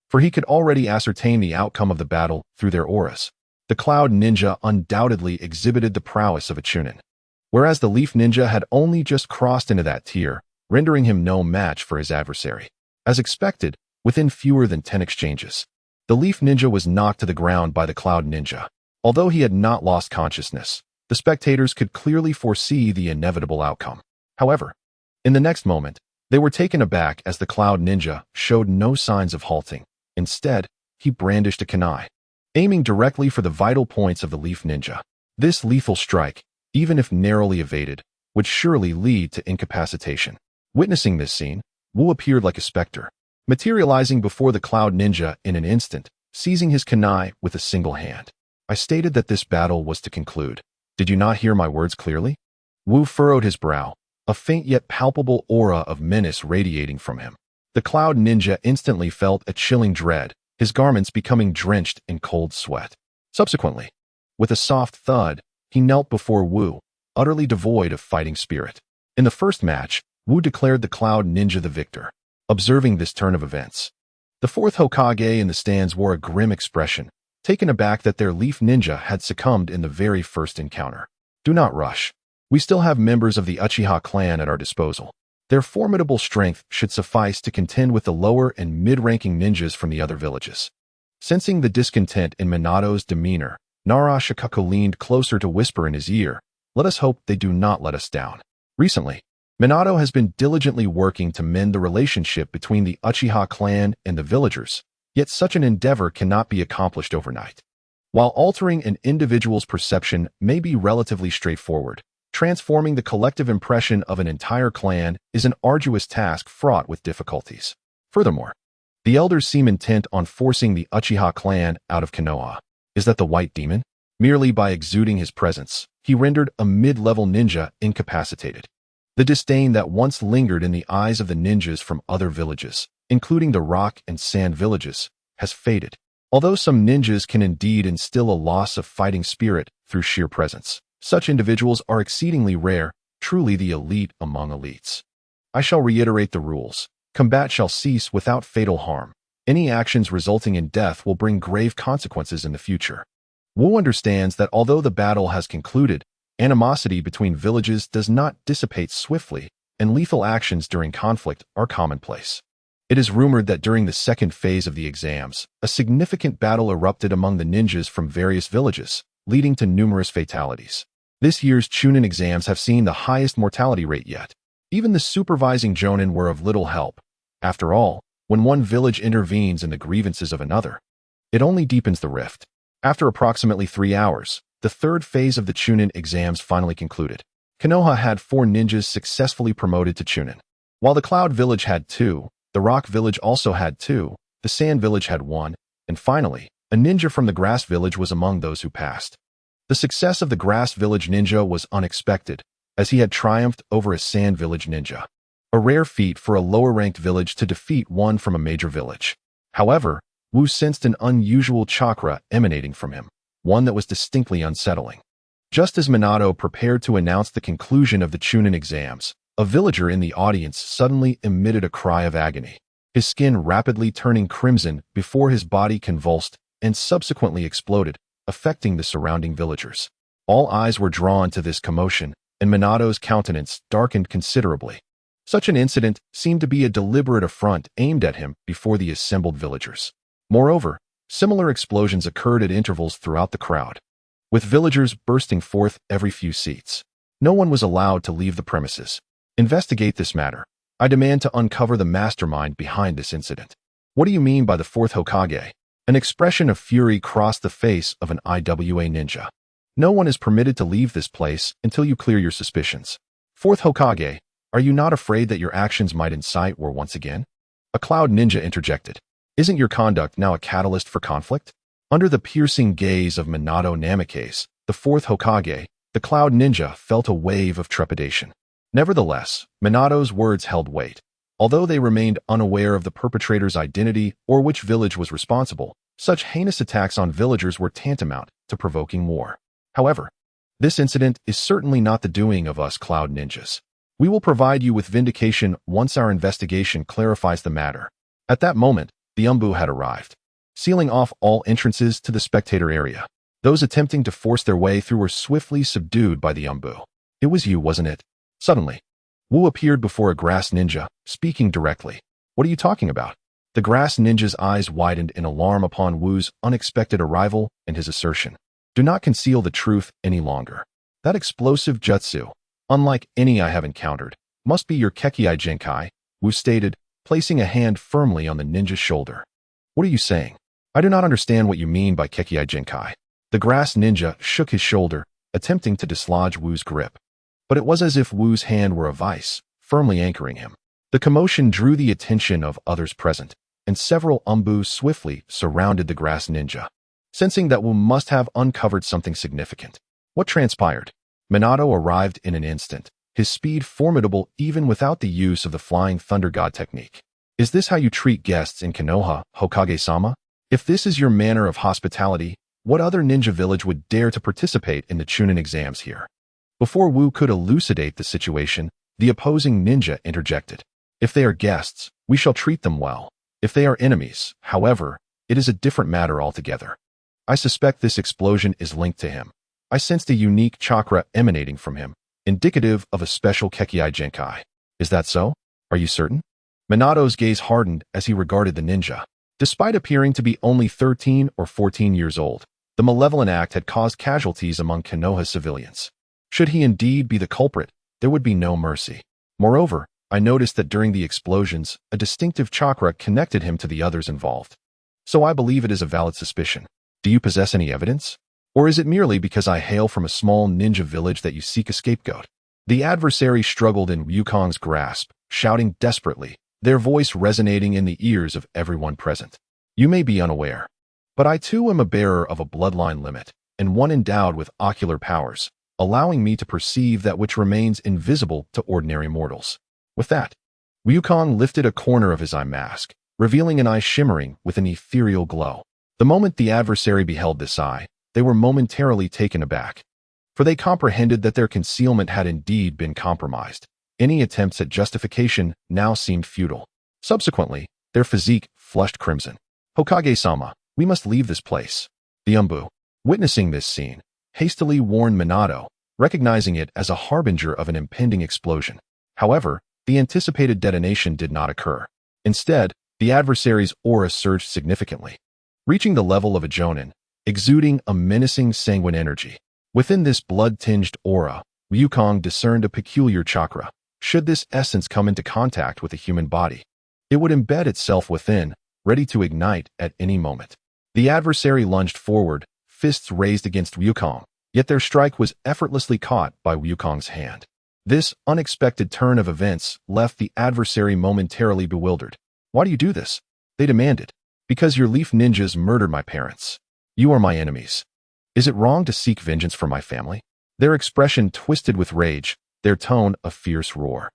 for he could already ascertain the outcome of the battle through their auras. The cloud ninja undoubtedly exhibited the prowess of a chunin, whereas the leaf ninja had only just crossed into that tier, rendering him no match for his adversary. As expected, within fewer than 10 exchanges, the leaf ninja was knocked to the ground by the cloud ninja. Although he had not lost consciousness, the spectators could clearly foresee the inevitable outcome. However, in the next moment, they were taken aback as the cloud ninja showed no signs of halting. Instead, he brandished a kunai, aiming directly for the vital points of the leaf ninja. This lethal strike, even if narrowly evaded, would surely lead to incapacitation. Witnessing this scene, Wu appeared like a specter. materializing before the Cloud Ninja in an instant, seizing his kunai with a single hand. I stated that this battle was to conclude. Did you not hear my words clearly? Wu furrowed his brow, a faint yet palpable aura of menace radiating from him. The Cloud Ninja instantly felt a chilling dread, his garments becoming drenched in cold sweat. Subsequently, with a soft thud, he knelt before Wu, utterly devoid of fighting spirit. In the first match, Wu declared the Cloud Ninja the victor. Observing this turn of events, the fourth Hokage in the stands wore a grim expression, taken aback that their Leaf Ninja had succumbed in the very first encounter. Do not rush. We still have members of the Uchiha clan at our disposal. Their formidable strength should suffice to contend with the lower and mid-ranking ninjas from the other villages. Sensing the discontent in Minato's demeanor, Nara Shikaku leaned closer to whisper in his ear, "Let us hope they do not let us down." Recently, Minato has been diligently working to mend the relationship between the Uchiha clan and the villagers, yet such an endeavor cannot be accomplished overnight. While altering an individual's perception may be relatively straightforward, transforming the collective impression of an entire clan is an arduous task fraught with difficulties. Furthermore, the elders seem intent on forcing the Uchiha clan out of Konoha. Is that the White Demon? Merely by exuding his presence, he rendered a mid-level ninja incapacitated. The disdain that once lingered in the eyes of the ninjas from other villages, including the rock and sand villages, has faded. Although some ninjas can indeed instill a loss of fighting spirit through sheer presence, such individuals are exceedingly rare, truly the elite among elites. I shall reiterate the rules. Combat shall cease without fatal harm. Any actions resulting in death will bring grave consequences in the future. Wu understands that although the battle has concluded, animosity between villages does not dissipate swiftly, and lethal actions during conflict are commonplace. It is rumored that during the second phase of the exams, a significant battle erupted among the ninjas from various villages, leading to numerous fatalities. This year's Chunin exams have seen the highest mortality rate yet. Even the supervising jonin were of little help. After all, when one village intervenes in the grievances of another, it only deepens the rift. After approximately 3 hours, the third phase of the Chunin exams finally concluded. Konoha had 4 ninjas successfully promoted to Chunin. While the Cloud Village had 2, the Rock Village also had 2, the Sand Village had 1, and finally, a ninja from the Grass Village was among those who passed. The success of the Grass Village ninja was unexpected, as he had triumphed over a Sand Village ninja. A rare feat for a lower-ranked village to defeat one from a major village. However, Wu sensed an unusual chakra emanating from him, one that was distinctly unsettling. Just as Minato prepared to announce the conclusion of the Chunin exams, a villager in the audience suddenly emitted a cry of agony, his skin rapidly turning crimson before his body convulsed and subsequently exploded, affecting the surrounding villagers. All eyes were drawn to this commotion, and Minato's countenance darkened considerably. Such an incident seemed to be a deliberate affront aimed at him before the assembled villagers. Moreover, similar explosions occurred at intervals throughout the crowd, with villagers bursting forth every few seats. No one was allowed to leave the premises. Investigate this matter. I demand to uncover the mastermind behind this incident. What do you mean by the fourth Hokage? An expression of fury crossed the face of an IWA ninja. No one is permitted to leave this place until you clear your suspicions. Fourth Hokage, are you not afraid that your actions might incite war once again? A Cloud Ninja interjected. Isn't your conduct now a catalyst for conflict? Under the piercing gaze of Minato Namikaze, the fourth Hokage, the Cloud Ninja felt a wave of trepidation. Nevertheless, Minato's words held weight. Although they remained unaware of the perpetrator's identity or which village was responsible, such heinous attacks on villagers were tantamount to provoking war. However, this incident is certainly not the doing of us Cloud Ninjas. We will provide you with vindication once our investigation clarifies the matter. At that moment, the Umbu had arrived, sealing off all entrances to the spectator area. Those attempting to force their way through were swiftly subdued by the Umbu. It was you, wasn't it? Suddenly, Wu appeared before a grass ninja, speaking directly. What are you talking about? The grass ninja's eyes widened in alarm upon Wu's unexpected arrival and his assertion. Do not conceal the truth any longer. That explosive jutsu, unlike any I have encountered, must be your Kekkei Genkai, Wu stated, placing a hand firmly on the ninja's shoulder. What are you saying? I do not understand what you mean by Kekkei Genkai. The grass ninja shook his shoulder, attempting to dislodge Wu's grip. But it was as if Wu's hand were a vice, firmly anchoring him. The commotion drew the attention of others present, and several umbus swiftly surrounded the grass ninja, sensing that Wu must have uncovered something significant. What transpired? Minato arrived in an instant, his speed formidable even without the use of the Flying Thunder God technique. Is this how you treat guests in Konoha, Hokage-sama? If this is your manner of hospitality, what other ninja village would dare to participate in the Chunin exams here? Before Wu could elucidate the situation, the opposing ninja interjected. If they are guests, we shall treat them well. If they are enemies, however, it is a different matter altogether. I suspect this explosion is linked to him. I sensed a unique chakra emanating from him, indicative of a special Kekkei Genkai. Is that so? Are you certain? Minato's gaze hardened as he regarded the ninja. Despite appearing to be only 13 or 14 years old, the malevolent act had caused casualties among Konoha civilians. Should he indeed be the culprit, there would be no mercy. Moreover, I noticed that during the explosions, a distinctive chakra connected him to the others involved. So I believe it is a valid suspicion. Do you possess any evidence? Or is it merely because I hail from a small ninja village that you seek a scapegoat? The adversary struggled in Ryukong's grasp, shouting desperately, their voice resonating in the ears of everyone present. You may be unaware, but I too am a bearer of a bloodline limit, and one endowed with ocular powers, allowing me to perceive that which remains invisible to ordinary mortals. With that, Ryukong lifted a corner of his eye mask, revealing an eye shimmering with an ethereal glow. The moment the adversary beheld this eye, they were momentarily taken aback, for they comprehended that their concealment had indeed been compromised. Any attempts at justification now seemed futile. Subsequently, their physique flushed crimson. Hokage-sama, we must leave this place. The Umbu, witnessing this scene, hastily warned Minato, recognizing it as a harbinger of an impending explosion. However, the anticipated detonation did not occur. Instead, the adversary's aura surged significantly, reaching the level of a jonin, exuding a menacing sanguine energy. Within this blood-tinged aura, Ryukong discerned a peculiar chakra. Should this essence come into contact with a human body, it would embed itself within, ready to ignite at any moment. The adversary lunged forward, fists raised against Ryukong, yet their strike was effortlessly caught by Ryukong's hand. This unexpected turn of events left the adversary momentarily bewildered. Why do you do this? They demanded. Because your leaf ninjas murdered my parents. You are my enemies. Is it wrong to seek vengeance for my family? Their expression twisted with rage, their tone a fierce roar.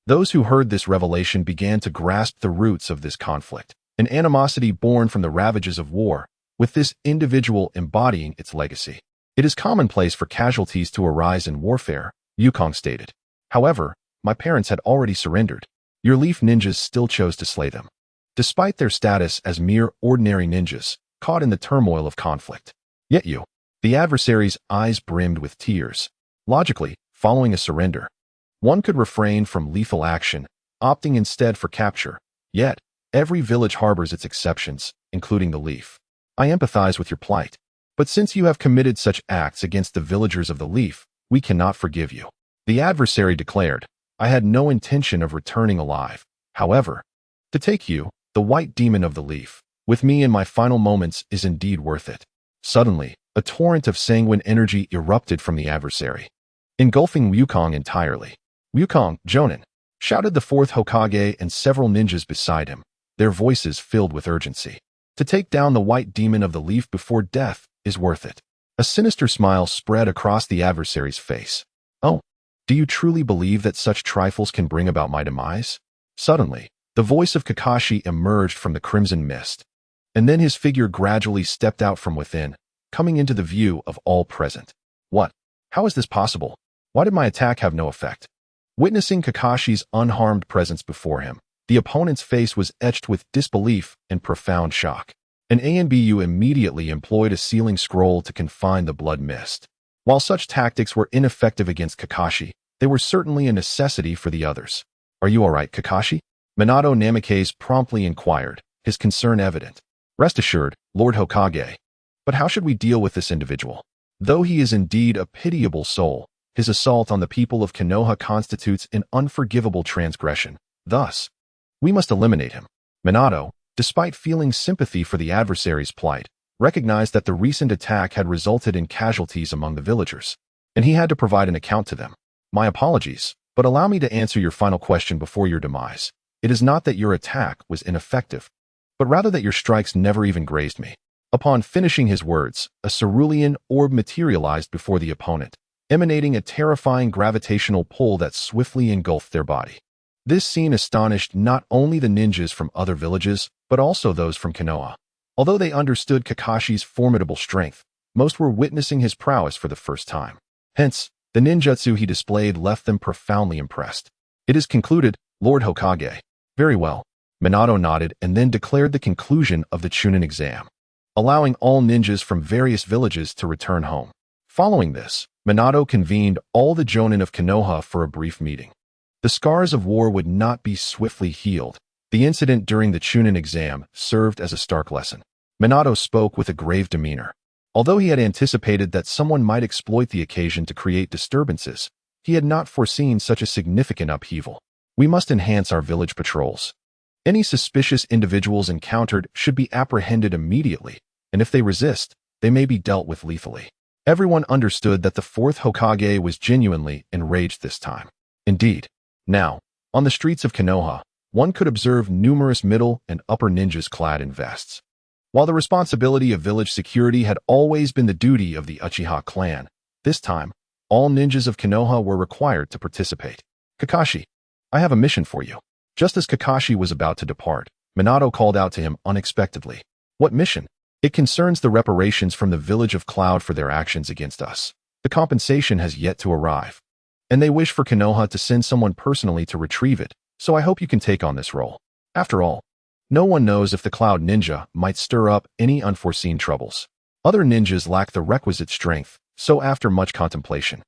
Those who heard this revelation began to grasp the roots of this conflict, an animosity born from the ravages of war, with this individual embodying its legacy. It is commonplace for casualties to arise in warfare, Ryukong stated. However, my parents had already surrendered. Your leaf ninjas still chose to slay them, despite their status as mere ordinary ninjas, caught in the turmoil of conflict. Yet you, the adversary's eyes brimmed with tears. Logically, following a surrender, one could refrain from lethal action, opting instead for capture. Yet, every village harbors its exceptions, including the leaf. I empathize with your plight, but since you have committed such acts against the villagers of the leaf, we cannot forgive you. The adversary declared, I had no intention of returning alive. However, to take you, the white demon of the leaf, with me in my final moments is indeed worth it. Suddenly, a torrent of sanguine energy erupted from the adversary, engulfing Ryukong entirely. Ryukong, Jonin, shouted the fourth Hokage and several ninjas beside him, their voices filled with urgency. To take down the white demon of the leaf before death is worth it. A sinister smile spread across the adversary's face. Oh, do you truly believe that such trifles can bring about my demise? Suddenly, the voice of Kakashi emerged from the crimson mist, and then his figure gradually stepped out from within, coming into the view of all present. What? How is this possible? Why did my attack have no effect? Witnessing Kakashi's unharmed presence before him, the opponent's face was etched with disbelief and profound shock. An ANBU immediately employed a sealing scroll to confine the blood mist. While such tactics were ineffective against Kakashi, they were certainly a necessity for the others. Are you all right, Kakashi? Minato Namikaze promptly inquired, his concern evident. Rest assured, Lord Hokage. But how should we deal with this individual? Though he is indeed a pitiable soul, his assault on the people of Konoha constitutes an unforgivable transgression. Thus, we must eliminate him. Minato, despite feeling sympathy for the adversary's plight, recognized that the recent attack had resulted in casualties among the villagers, and he had to provide an account to them. My apologies, but allow me to answer your final question before your demise. It is not that your attack was ineffective, but rather that your strikes never even grazed me. Upon finishing his words, a cerulean orb materialized before the opponent, emanating a terrifying gravitational pull that swiftly engulfed their body. This scene astonished not only the ninjas from other villages, but also those from Konoha. Although they understood Kakashi's formidable strength, most were witnessing his prowess for the first time. Hence, the ninjutsu he displayed left them profoundly impressed. It is concluded, Lord Hokage. Very well. Minato nodded and then declared the conclusion of the Chunin exam, allowing all ninjas from various villages to return home. Following this, Minato convened all the jonin of Konoha for a brief meeting. The scars of war would not be swiftly healed. The incident during the Chunin exam served as a stark lesson. Minato spoke with a grave demeanor. Although he had anticipated that someone might exploit the occasion to create disturbances, he had not foreseen such a significant upheaval. We must enhance our village patrols. Any suspicious individuals encountered should be apprehended immediately, and if they resist, they may be dealt with lethally. Everyone understood that the fourth Hokage was genuinely enraged this time. Indeed, now, on the streets of Konoha, one could observe numerous middle and upper ninjas clad in vests. While the responsibility of village security had always been the duty of the Uchiha clan, this time, all ninjas of Konoha were required to participate. Kakashi, I have a mission for you. Just as Kakashi was about to depart, Minato called out to him unexpectedly. What mission? It concerns the reparations from the village of Cloud for their actions against us. The compensation has yet to arrive, and they wish for Konoha to send someone personally to retrieve it, so I hope you can take on this role. After all, no one knows if the Cloud Ninja might stir up any unforeseen troubles. Other ninjas lack the requisite strength, so after much contemplation,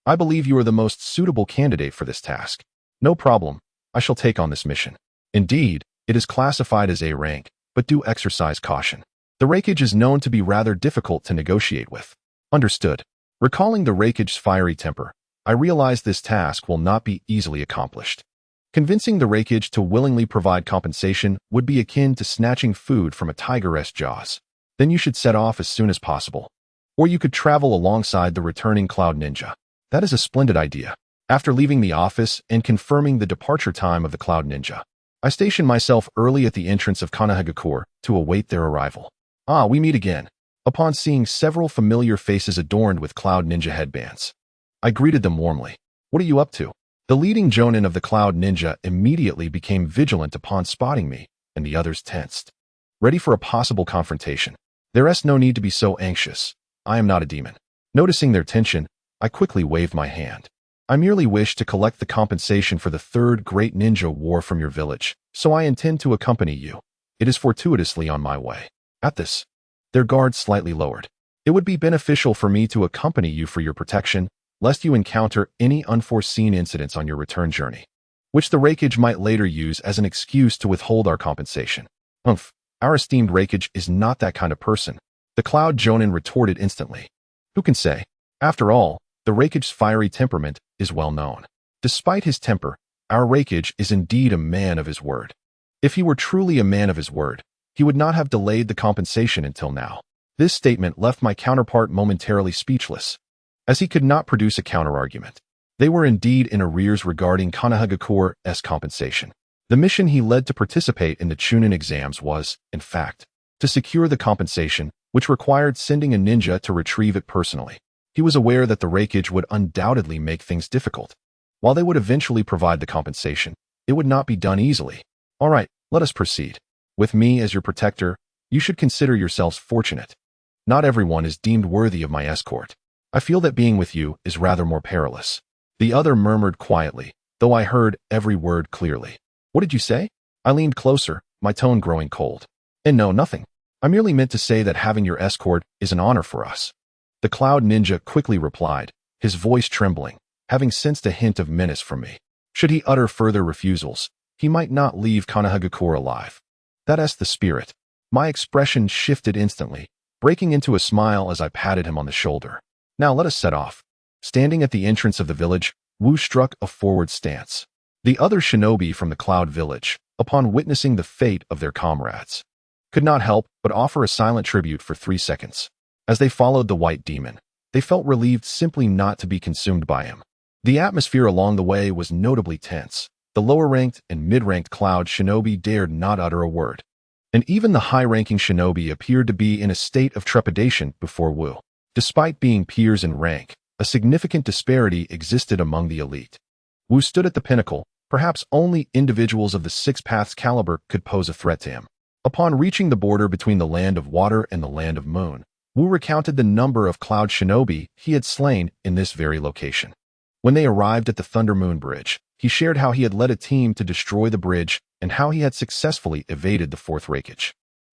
I believe you are the most suitable candidate for this task. No problem, I shall take on this mission. Indeed, it is classified as A rank, but do exercise caution. The raikage is known to be rather difficult to negotiate with. Understood. Recalling the raikage's fiery temper, I realize this task will not be easily accomplished. Convincing the raikage to willingly provide compensation would be akin to snatching food from a tiger's jaws. Then you should set off as soon as possible. Or you could travel alongside the returning Cloud Ninja. That is a splendid idea. After leaving the office and confirming the departure time of the Cloud Ninja, I station myself early at the entrance of Konohagakure to await their arrival. Ah, we meet again. Upon seeing several familiar faces adorned with Cloud Ninja headbands, I greeted them warmly. What are you up to? The leading jonin of the Cloud Ninja immediately became vigilant upon spotting me, and the others tensed, ready for a possible confrontation. There is no need to be so anxious. I am not a demon. Noticing their tension, I quickly waved my hand. I merely wish to collect the compensation for the third great ninja war from your village, so I intend to accompany you. It is fortuitously on my way. At this, their guard slightly lowered. It would be beneficial for me to accompany you for your protection, lest you encounter any unforeseen incidents on your return journey, which the raikage might later use as an excuse to withhold our compensation. Our esteemed raikage is not that kind of person, the Cloud Jonin retorted instantly. Who can say? After all, the raikage's fiery temperament is well known. Despite his temper, our raikage is indeed a man of his word. If he were truly a man of his word, he would not have delayed the compensation until now. This statement left my counterpart momentarily speechless, as he could not produce a counterargument. They were indeed in arrears regarding Konohagakure's compensation. The mission he led to participate in the Chunin exams was, in fact, to secure the compensation, which required sending a ninja to retrieve it personally. He was aware that the raikage would undoubtedly make things difficult. While they would eventually provide the compensation, it would not be done easily. All right, let us proceed. With me as your protector, you should consider yourselves fortunate. Not everyone is deemed worthy of my escort. I feel that being with you is rather more perilous. The other murmured quietly, though I heard every word clearly. What did you say? I leaned closer, my tone growing cold. And no, nothing. I merely meant to say that having your escort is an honor for us. The Cloud Ninja quickly replied, his voice trembling, having sensed a hint of menace from me. Should he utter further refusals, he might not leave Konohagakure alive. That's the spirit. My expression shifted instantly, breaking into a smile as I patted him on the shoulder. Now let us set off. Standing at the entrance of the village, Wu struck a forward stance. The other shinobi from the Cloud Village, upon witnessing the fate of their comrades, could not help but offer a silent tribute for 3 seconds. As they followed the white demon, they felt relieved simply not to be consumed by him. The atmosphere along the way was notably tense. The lower-ranked and mid-ranked cloud shinobi dared not utter a word. And even the high-ranking shinobi appeared to be in a state of trepidation before Wu. Despite being peers in rank, a significant disparity existed among the elite. Wu stood at the pinnacle. Perhaps only individuals of the Six Paths caliber could pose a threat to him. Upon reaching the border between the Land of Water and the Land of Moon, Wu recounted the number of cloud shinobi he had slain in this very location. When they arrived at the Thunder Moon Bridge, he shared how he had led a team to destroy the bridge and how he had successfully evaded the fourth Raikage.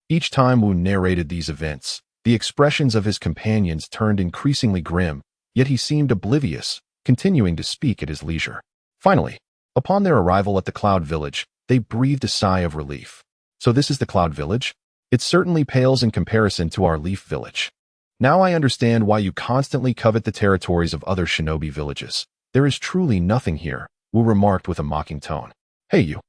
Each time Wu narrated these events, the expressions of his companions turned increasingly grim, yet he seemed oblivious, continuing to speak at his leisure. Finally, upon their arrival at the Cloud Village, they breathed a sigh of relief. So this is the Cloud Village? It certainly pales in comparison to our Leaf Village. Now I understand why you constantly covet the territories of other shinobi villages. There is truly nothing here, Wu remarked with a mocking tone. Hey you.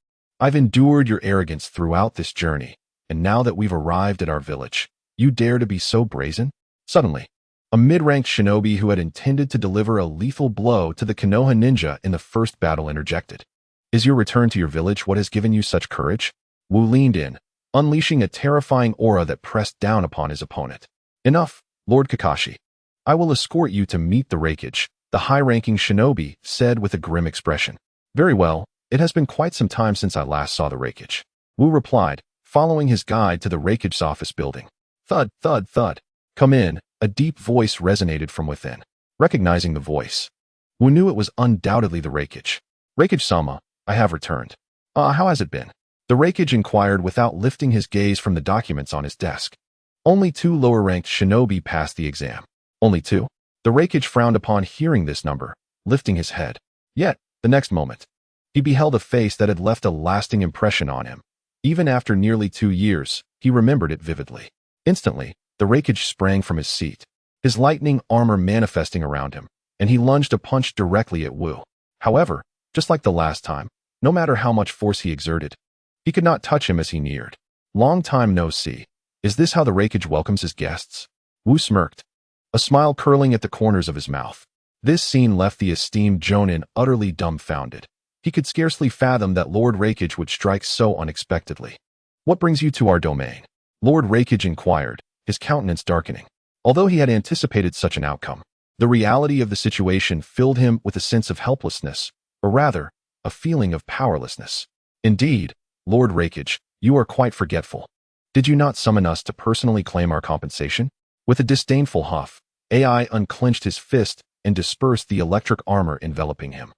I've endured your arrogance throughout this journey, and now that we've arrived at our village, you dare to be so brazen? Suddenly, a mid-ranked shinobi who had intended to deliver a lethal blow to the Konoha ninja in the first battle interjected. Is your return to your village what has given you such courage? Wu leaned in, unleashing a terrifying aura that pressed down upon his opponent. Enough, Lord Kakashi. I will escort you to meet the Raikage, the high-ranking shinobi said with a grim expression. Very well, it has been quite some time since I last saw the Raikage. Wu replied, following his guide to the Raikage's office building. Thud, thud, thud. Come in. A deep voice resonated from within. Recognizing the voice, Wu knew it was undoubtedly the Raikage. Raikage-sama, I have returned. How has it been? The Raikage inquired without lifting his gaze from the documents on his desk. Only 2 lower-ranked shinobi passed the exam. Only 2? The Raikage frowned upon hearing this number, lifting his head. Yet, the next moment, he beheld a face that had left a lasting impression on him. Even after nearly 2 years, he remembered it vividly. Instantly, the Raikage sprang from his seat, his lightning armor manifesting around him, and he lunged a punch directly at Wu. However, just like the last time, no matter how much force he exerted, he could not touch him as he neared. Long time no see. Is this how the Raikage welcomes his guests? Wu smirked, a smile curling at the corners of his mouth. This scene left the esteemed Jonin utterly dumbfounded. He could scarcely fathom that Lord Raikage would strike so unexpectedly. What brings you to our domain? Lord Raikage inquired, his countenance darkening. Although he had anticipated such an outcome, the reality of the situation filled him with a sense of helplessness, or rather, a feeling of powerlessness. Indeed, Lord Raikage, you are quite forgetful. Did you not summon us to personally claim our compensation? With a disdainful huff, AI unclenched his fist and dispersed the electric armor enveloping him.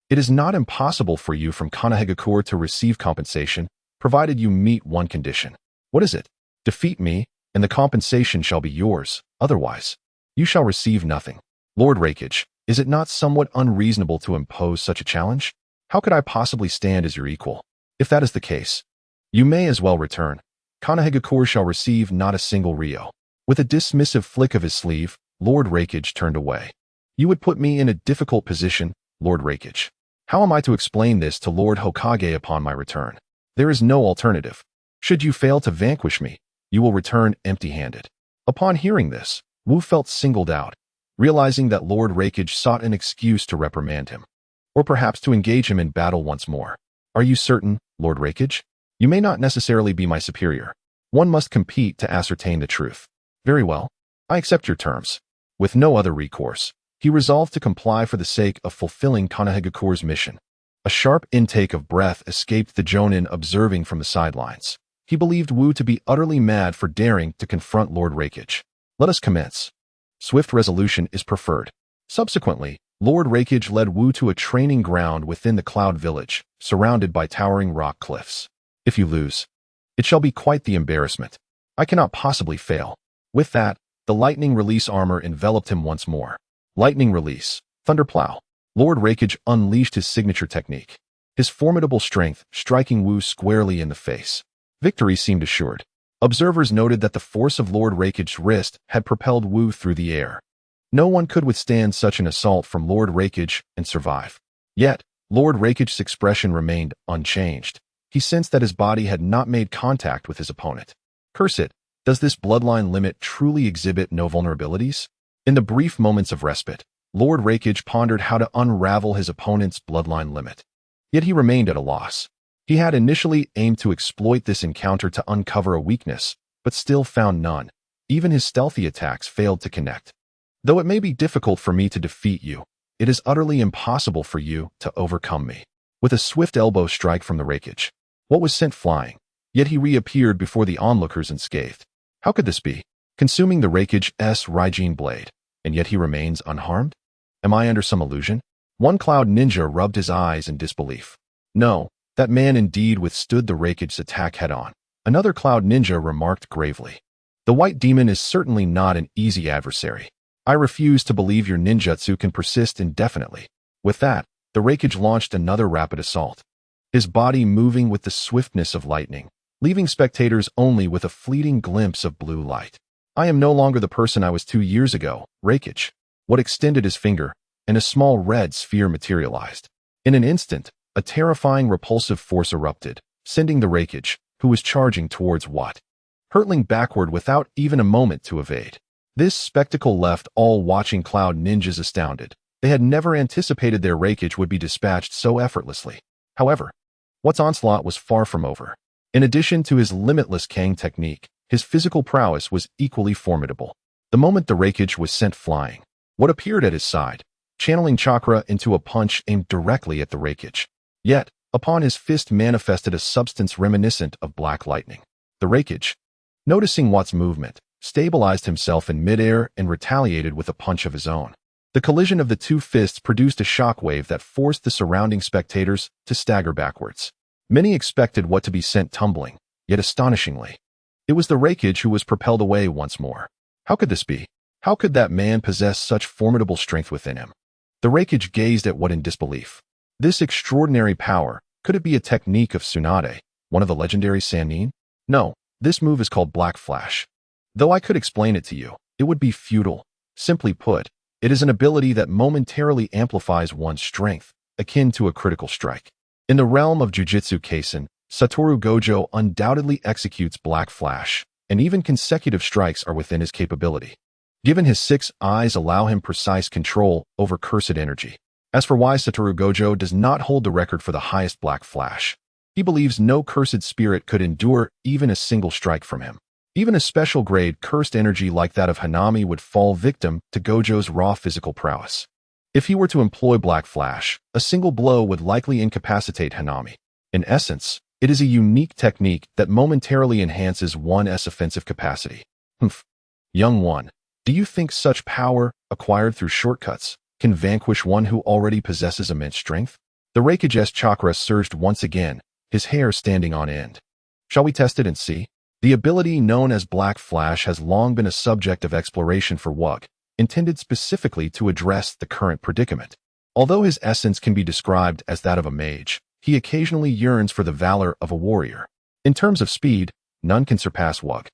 It is not impossible for you from Konohagakure to receive compensation, provided you meet one condition. What is it? Defeat me, and the compensation shall be yours. Otherwise, you shall receive nothing. Lord Raikage, is it not somewhat unreasonable to impose such a challenge? How could I possibly stand as your equal? If that is the case, you may as well return. Konohagakure shall receive not a single ryo. With a dismissive flick of his sleeve, Lord Raikage turned away. You would put me in a difficult position, Lord Raikage. How am I to explain this to Lord Hokage upon my return? There is no alternative. Should you fail to vanquish me, you will return empty-handed. Upon hearing this, Wu felt singled out, realizing that Lord Raikage sought an excuse to reprimand him, or perhaps to engage him in battle once more. Are you certain, Lord Raikage? You may not necessarily be my superior. One must compete to ascertain the truth. Very well. I accept your terms. With no other recourse, he resolved to comply for the sake of fulfilling Konohagakure's mission. A sharp intake of breath escaped the Jonin observing from the sidelines. He believed Wu to be utterly mad for daring to confront Lord Raikage. Let us commence. Swift resolution is preferred. Subsequently, Lord Raikage led Wu to a training ground within the Cloud Village, surrounded by towering rock cliffs. If you lose, it shall be quite the embarrassment. I cannot possibly fail. With that, the lightning release armor enveloped him once more. Lightning release, thunderplow. Lord Raikage unleashed his signature technique, his formidable strength striking Wu squarely in the face. Victory seemed assured. Observers noted that the force of Lord Raikage's wrist had propelled Wu through the air. No one could withstand such an assault from Lord Raikage and survive. Yet, Lord Raikage's expression remained unchanged. He sensed that his body had not made contact with his opponent. Curse it, does this bloodline limit truly exhibit no vulnerabilities? In the brief moments of respite, Lord Raikage pondered how to unravel his opponent's bloodline limit. Yet he remained at a loss. He had initially aimed to exploit this encounter to uncover a weakness, but still found none. Even his stealthy attacks failed to connect. Though it may be difficult for me to defeat you, it is utterly impossible for you to overcome me. With a swift elbow strike from the Raikage, what was sent flying, yet he reappeared before the onlookers unscathed. How could this be? Consuming the Raikage's Raijin blade, and yet he remains unharmed? Am I under some illusion? One Cloud Ninja rubbed his eyes in disbelief. No, that man indeed withstood the Raikage's attack head-on. Another Cloud Ninja remarked gravely. The White Demon is certainly not an easy adversary. I refuse to believe your ninjutsu can persist indefinitely. With that, the Raikage launched another rapid assault, his body moving with the swiftness of lightning, leaving spectators only with a fleeting glimpse of blue light. I am no longer the person I was 2 years ago, Raikage. What extended his finger, and a small red sphere materialized. In an instant, a terrifying repulsive force erupted, sending the Raikage, who was charging towards Watt, hurtling backward without even a moment to evade. This spectacle left all watching Cloud Ninjas astounded. They had never anticipated their Raikage would be dispatched so effortlessly. However, Watt's onslaught was far from over. In addition to his limitless Kang technique, his physical prowess was equally formidable. The moment the Raikage was sent flying, Watt appeared at his side, channeling chakra into a punch aimed directly at the Raikage. Yet, upon his fist manifested a substance reminiscent of black lightning. The Raikage, noticing Watt's movement, stabilized himself in midair and retaliated with a punch of his own. The collision of the two fists produced a shockwave that forced the surrounding spectators to stagger backwards. Many expected Watt to be sent tumbling, yet astonishingly, it was the Raikage who was propelled away once more. How could this be? How could that man possess such formidable strength within him? The Raikage gazed at Watt in disbelief. This extraordinary power, could it be a technique of Tsunade, one of the legendary Sannin? No, this move is called Black Flash. Though I could explain it to you, it would be futile. Simply put, it is an ability that momentarily amplifies one's strength, akin to a critical strike. In the realm of Jujutsu Kaisen, Satoru Gojo undoubtedly executes Black Flash, and even consecutive strikes are within his capability. Given his 6 eyes allow him precise control over cursed energy. As for why Satoru Gojo does not hold the record for the highest Black Flash, he believes no cursed spirit could endure even a single strike from him. Even a special grade cursed energy like that of Hanami would fall victim to Gojo's raw physical prowess. If he were to employ Black Flash, a single blow would likely incapacitate Hanami. In essence, it is a unique technique that momentarily enhances one's offensive capacity. Young one, do you think such power, acquired through shortcuts, can vanquish one who already possesses immense strength? The Raikage's chakra surged once again, his hair standing on end. Shall we test it and see? The ability known as Black Flash has long been a subject of exploration for Wug, intended specifically to address the current predicament. Although his essence can be described as that of a mage, he occasionally yearns for the valor of a warrior. In terms of speed, none can surpass Wug,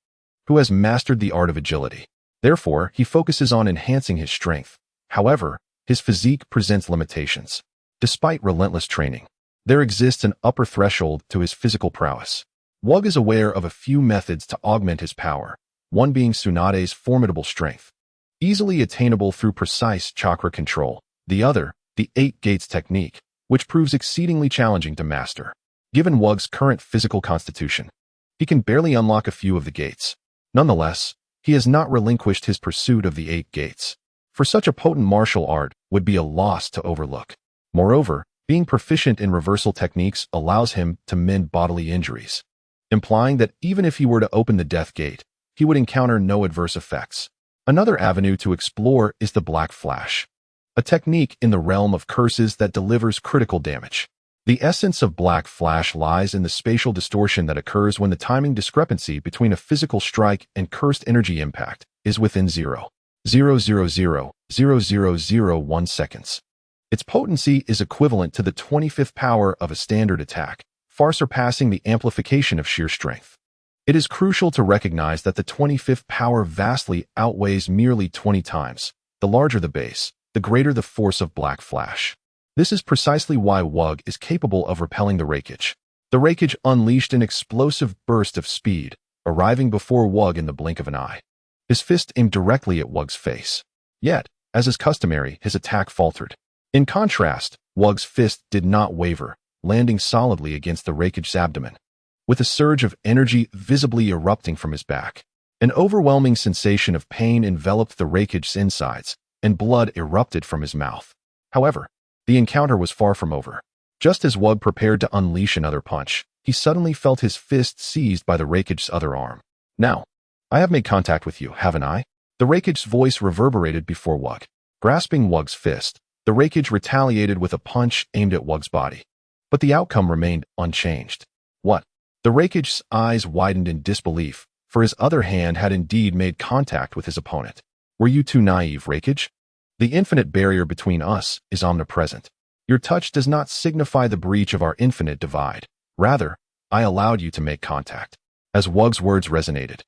who has mastered the art of agility. Therefore, he focuses on enhancing his strength. However, his physique presents limitations. Despite relentless training, there exists an upper threshold to his physical prowess. Wug is aware of a few methods to augment his power, one being Tsunade's formidable strength, easily attainable through precise chakra control, the other, the 8 Gates technique, which proves exceedingly challenging to master. Given Wug's current physical constitution, he can barely unlock a few of the gates. Nonetheless, he has not relinquished his pursuit of the 8 Gates, for such a potent martial art would be a loss to overlook. Moreover, being proficient in reversal techniques allows him to mend bodily injuries, implying that even if he were to open the Death Gate, he would encounter no adverse effects. Another avenue to explore is the Black Flash, a technique in the realm of curses that delivers critical damage. The essence of Black Flash lies in the spatial distortion that occurs when the timing discrepancy between a physical strike and cursed energy impact is within 0.0000001 seconds. Its potency is equivalent to the 25th power of a standard attack, far surpassing the amplification of sheer strength. It is crucial to recognize that the 25th power vastly outweighs merely 20 times. The larger the base, the greater the force of Black Flash. This is precisely why Wug is capable of repelling the Raikage. The Raikage unleashed an explosive burst of speed, arriving before Wug in the blink of an eye. His fist aimed directly at Wug's face. Yet, as is customary, his attack faltered. In contrast, Wug's fist did not waver, landing solidly against the Rakige's abdomen. With a surge of energy visibly erupting from his back, an overwhelming sensation of pain enveloped the Rakige's insides, and blood erupted from his mouth. However, the encounter was far from over. Just as Wug prepared to unleash another punch, he suddenly felt his fist seized by the Rakige's other arm. "Now, I have made contact with you, haven't I?" The Rakige's voice reverberated before Wug. Grasping Wug's fist, the Rakige retaliated with a punch aimed at Wug's body. But the outcome remained unchanged. What? The Rakige's eyes widened in disbelief, for his other hand had indeed made contact with his opponent. "Were you too naive, Rakige? The infinite barrier between us is omnipresent. Your touch does not signify the breach of our infinite divide. Rather, I allowed you to make contact." As Wug's words resonated,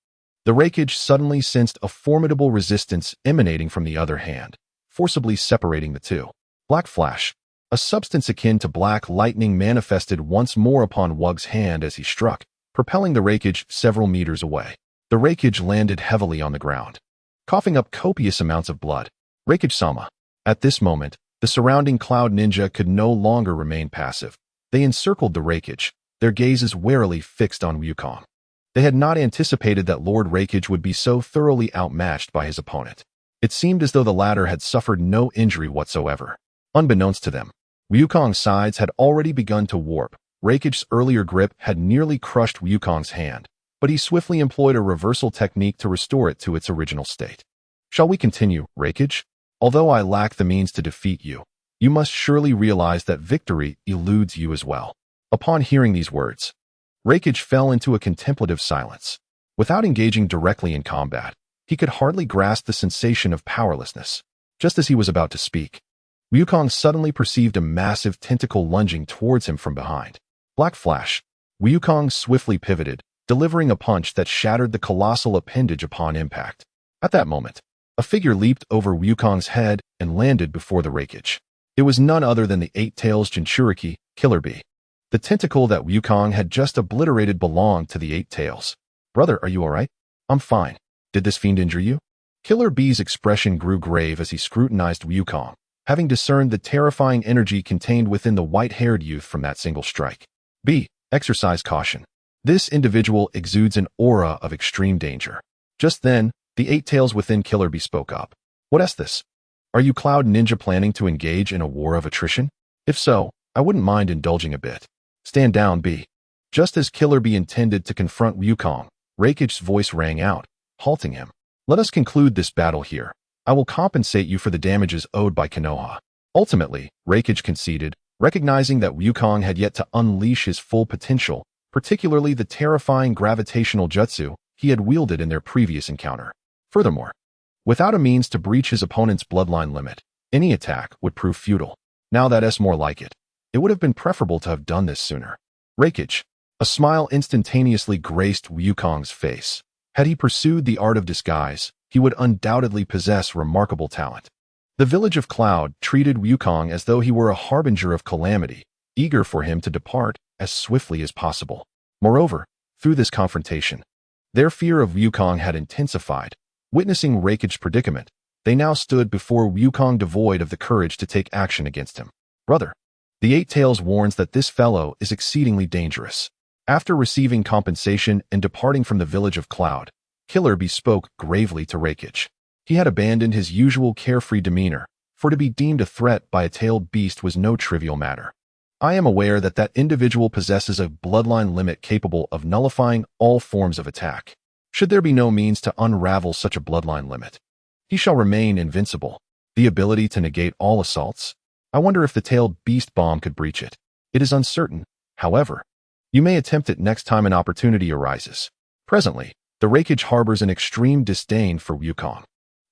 the Rakige suddenly sensed a formidable resistance emanating from the other hand, forcibly separating the two. Black flash, a substance akin to black lightning, manifested once more upon Wug's hand as he struck, propelling the Rakige several meters away. The Rakige landed heavily on the ground, coughing up copious amounts of blood. "Rakige-sama." At this moment, the surrounding Cloud Ninja could no longer remain passive. They encircled the Rakige, their gazes warily fixed on Wukong. They had not anticipated that Lord Rakige would be so thoroughly outmatched by his opponent. It seemed as though the latter had suffered no injury whatsoever. Unbeknownst to them, Wukong's sides had already begun to warp. Rakige's earlier grip had nearly crushed Wukong's hand, but he swiftly employed a reversal technique to restore it to its original state. "Shall we continue, Rakige? Although I lack the means to defeat you, you must surely realize that victory eludes you as well." Upon hearing these words, Rakige fell into a contemplative silence. Without engaging directly in combat, he could hardly grasp the sensation of powerlessness. Just as he was about to speak, Wukong suddenly perceived a massive tentacle lunging towards him from behind. Black flash, Wukong swiftly pivoted, delivering a punch that shattered the colossal appendage upon impact. At that moment, a figure leaped over Wukong's head and landed before the Rakige. It was none other than the Eight-Tails Jinchuriki, Killer Bee. The tentacle that Wukong had just obliterated belonged to the Eight-Tails. "Brother, are you alright?" "I'm fine. Did this fiend injure you?" Killer Bee's expression grew grave as he scrutinized Wukong, having discerned the terrifying energy contained within the white-haired youth from that single strike. "B. Exercise caution. This individual exudes an aura of extreme danger." Just then, the Eight-Tails within Killer Bee spoke up. "What is this? Are you Cloud Ninja planning to engage in a war of attrition? If so, I wouldn't mind indulging a bit." "Stand down, B." Just as Killer Bee intended to confront Wukong, Rakige's voice rang out, halting him. "Let us conclude this battle here. I will compensate you for the damages owed by Konoha." Ultimately, Rakige conceded, recognizing that Wukong had yet to unleash his full potential, particularly the terrifying gravitational jutsu he had wielded in their previous encounter. Furthermore, without a means to breach his opponent's bloodline limit, any attack would prove futile. Now that's more like it. It would have been preferable to have done this sooner. Rakige. A smile instantaneously graced Wukong's face. Had he pursued the art of disguise, he would undoubtedly possess remarkable talent. The village of Cloud treated Wukong as though he were a harbinger of calamity, eager for him to depart as swiftly as possible. Moreover, through this confrontation, their fear of Wukong had intensified. Witnessing Rakige's predicament, they now stood before Wukong devoid of the courage to take action against him. "Brother, the Eight-Tails warns that this fellow is exceedingly dangerous." After receiving compensation and departing from the village of Cloud, Killer Bee spoke gravely to Rakige. He had abandoned his usual carefree demeanor, for to be deemed a threat by a tailed beast was no trivial matter. "I am aware that that individual possesses a bloodline limit capable of nullifying all forms of attack. Should there be no means to unravel such a bloodline limit, he shall remain invincible. The ability to negate all assaults? I wonder if the tailed beast bomb could breach it. It is uncertain, however. You may attempt it next time an opportunity arises." Presently, the Rakige harbors an extreme disdain for Wukong,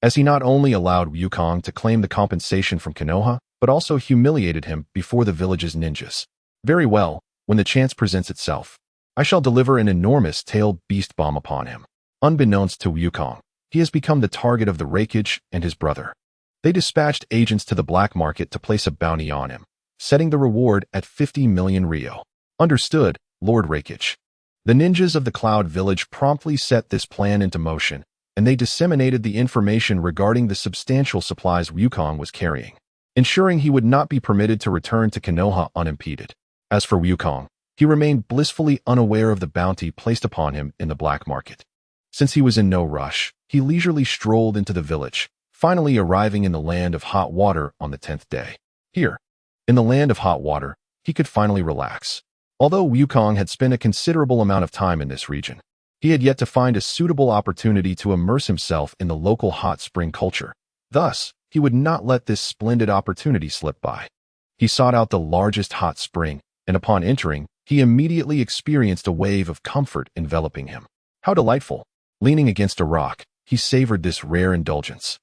as he not only allowed Wukong to claim the compensation from Konoha, but also humiliated him before the village's ninjas. "Very well, when the chance presents itself, I shall deliver an enormous tailed beast bomb upon him." Unbeknownst to Wukong, he has become the target of the Rakige and his brother. They dispatched agents to the black market to place a bounty on him, setting the reward at 50 million Ryo. "Understood, Lord Rakige." The ninjas of the Cloud Village promptly set this plan into motion, and they disseminated the information regarding the substantial supplies Wukong was carrying, ensuring he would not be permitted to return to Konoha unimpeded. As for Wukong, he remained blissfully unaware of the bounty placed upon him in the black market. Since he was in no rush, he leisurely strolled into the village, finally arriving in the land of hot water on the 10th day. Here, in the land of hot water, he could finally relax. Although Wukong had spent a considerable amount of time in this region, he had yet to find a suitable opportunity to immerse himself in the local hot spring culture. Thus, he would not let this splendid opportunity slip by. He sought out the largest hot spring, and upon entering, he immediately experienced a wave of comfort enveloping him. How delightful! Leaning against a rock, he savored this rare indulgence.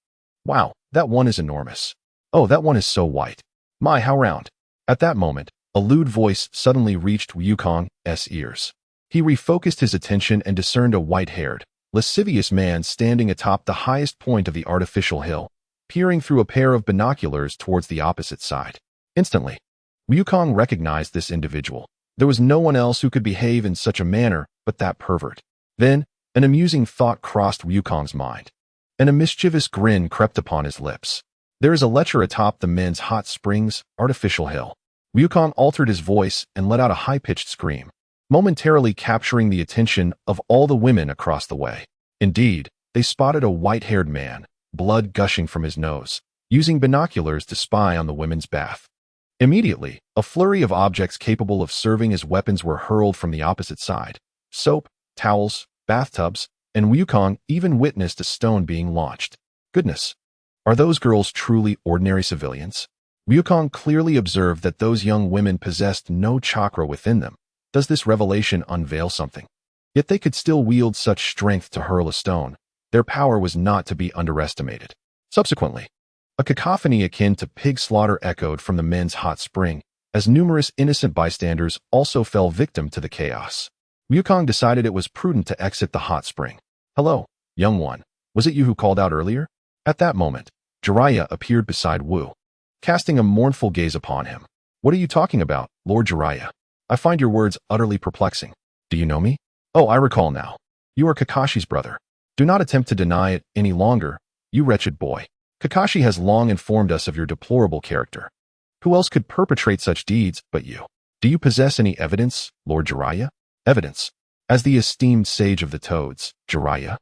Wow, that one is enormous. Oh, that one is so white. My, how round. At that moment, a lewd voice suddenly reached Wukong's ears. He refocused his attention and discerned a white-haired, lascivious man standing atop the highest point of the artificial hill, peering through a pair of binoculars towards the opposite side. Instantly, Wukong recognized this individual. There was no one else who could behave in such a manner but that pervert. Then, an amusing thought crossed Wukong's mind, and a mischievous grin crept upon his lips. There is a lecher atop the men's hot springs artificial hill. Wukong altered his voice and let out a high-pitched scream, momentarily capturing the attention of all the women across the way. Indeed, they spotted a white-haired man, blood gushing from his nose, using binoculars to spy on the women's bath. Immediately, a flurry of objects capable of serving as weapons were hurled from the opposite side. Soap, towels, bathtubs, and Wukong even witnessed a stone being launched. Goodness! Are those girls truly ordinary civilians? Wukong clearly observed that those young women possessed no chakra within them. Does this revelation unveil something? Yet they could still wield such strength to hurl a stone. Their power was not to be underestimated. Subsequently, a cacophony akin to pig slaughter echoed from the men's hot spring, as numerous innocent bystanders also fell victim to the chaos. Wukong decided it was prudent to exit the hot spring. Hello, young one. Was it you who called out earlier? At that moment, Jiraiya appeared beside Wu, casting a mournful gaze upon him. What are you talking about, Lord Jiraiya? I find your words utterly perplexing. Do you know me? Oh, I recall now. You are Kakashi's brother. Do not attempt to deny it any longer, you wretched boy. Kakashi has long informed us of your deplorable character. Who else could perpetrate such deeds but you? Do you possess any evidence, Lord Jiraiya? Evidence. As the esteemed sage of the toads, Jiraiya,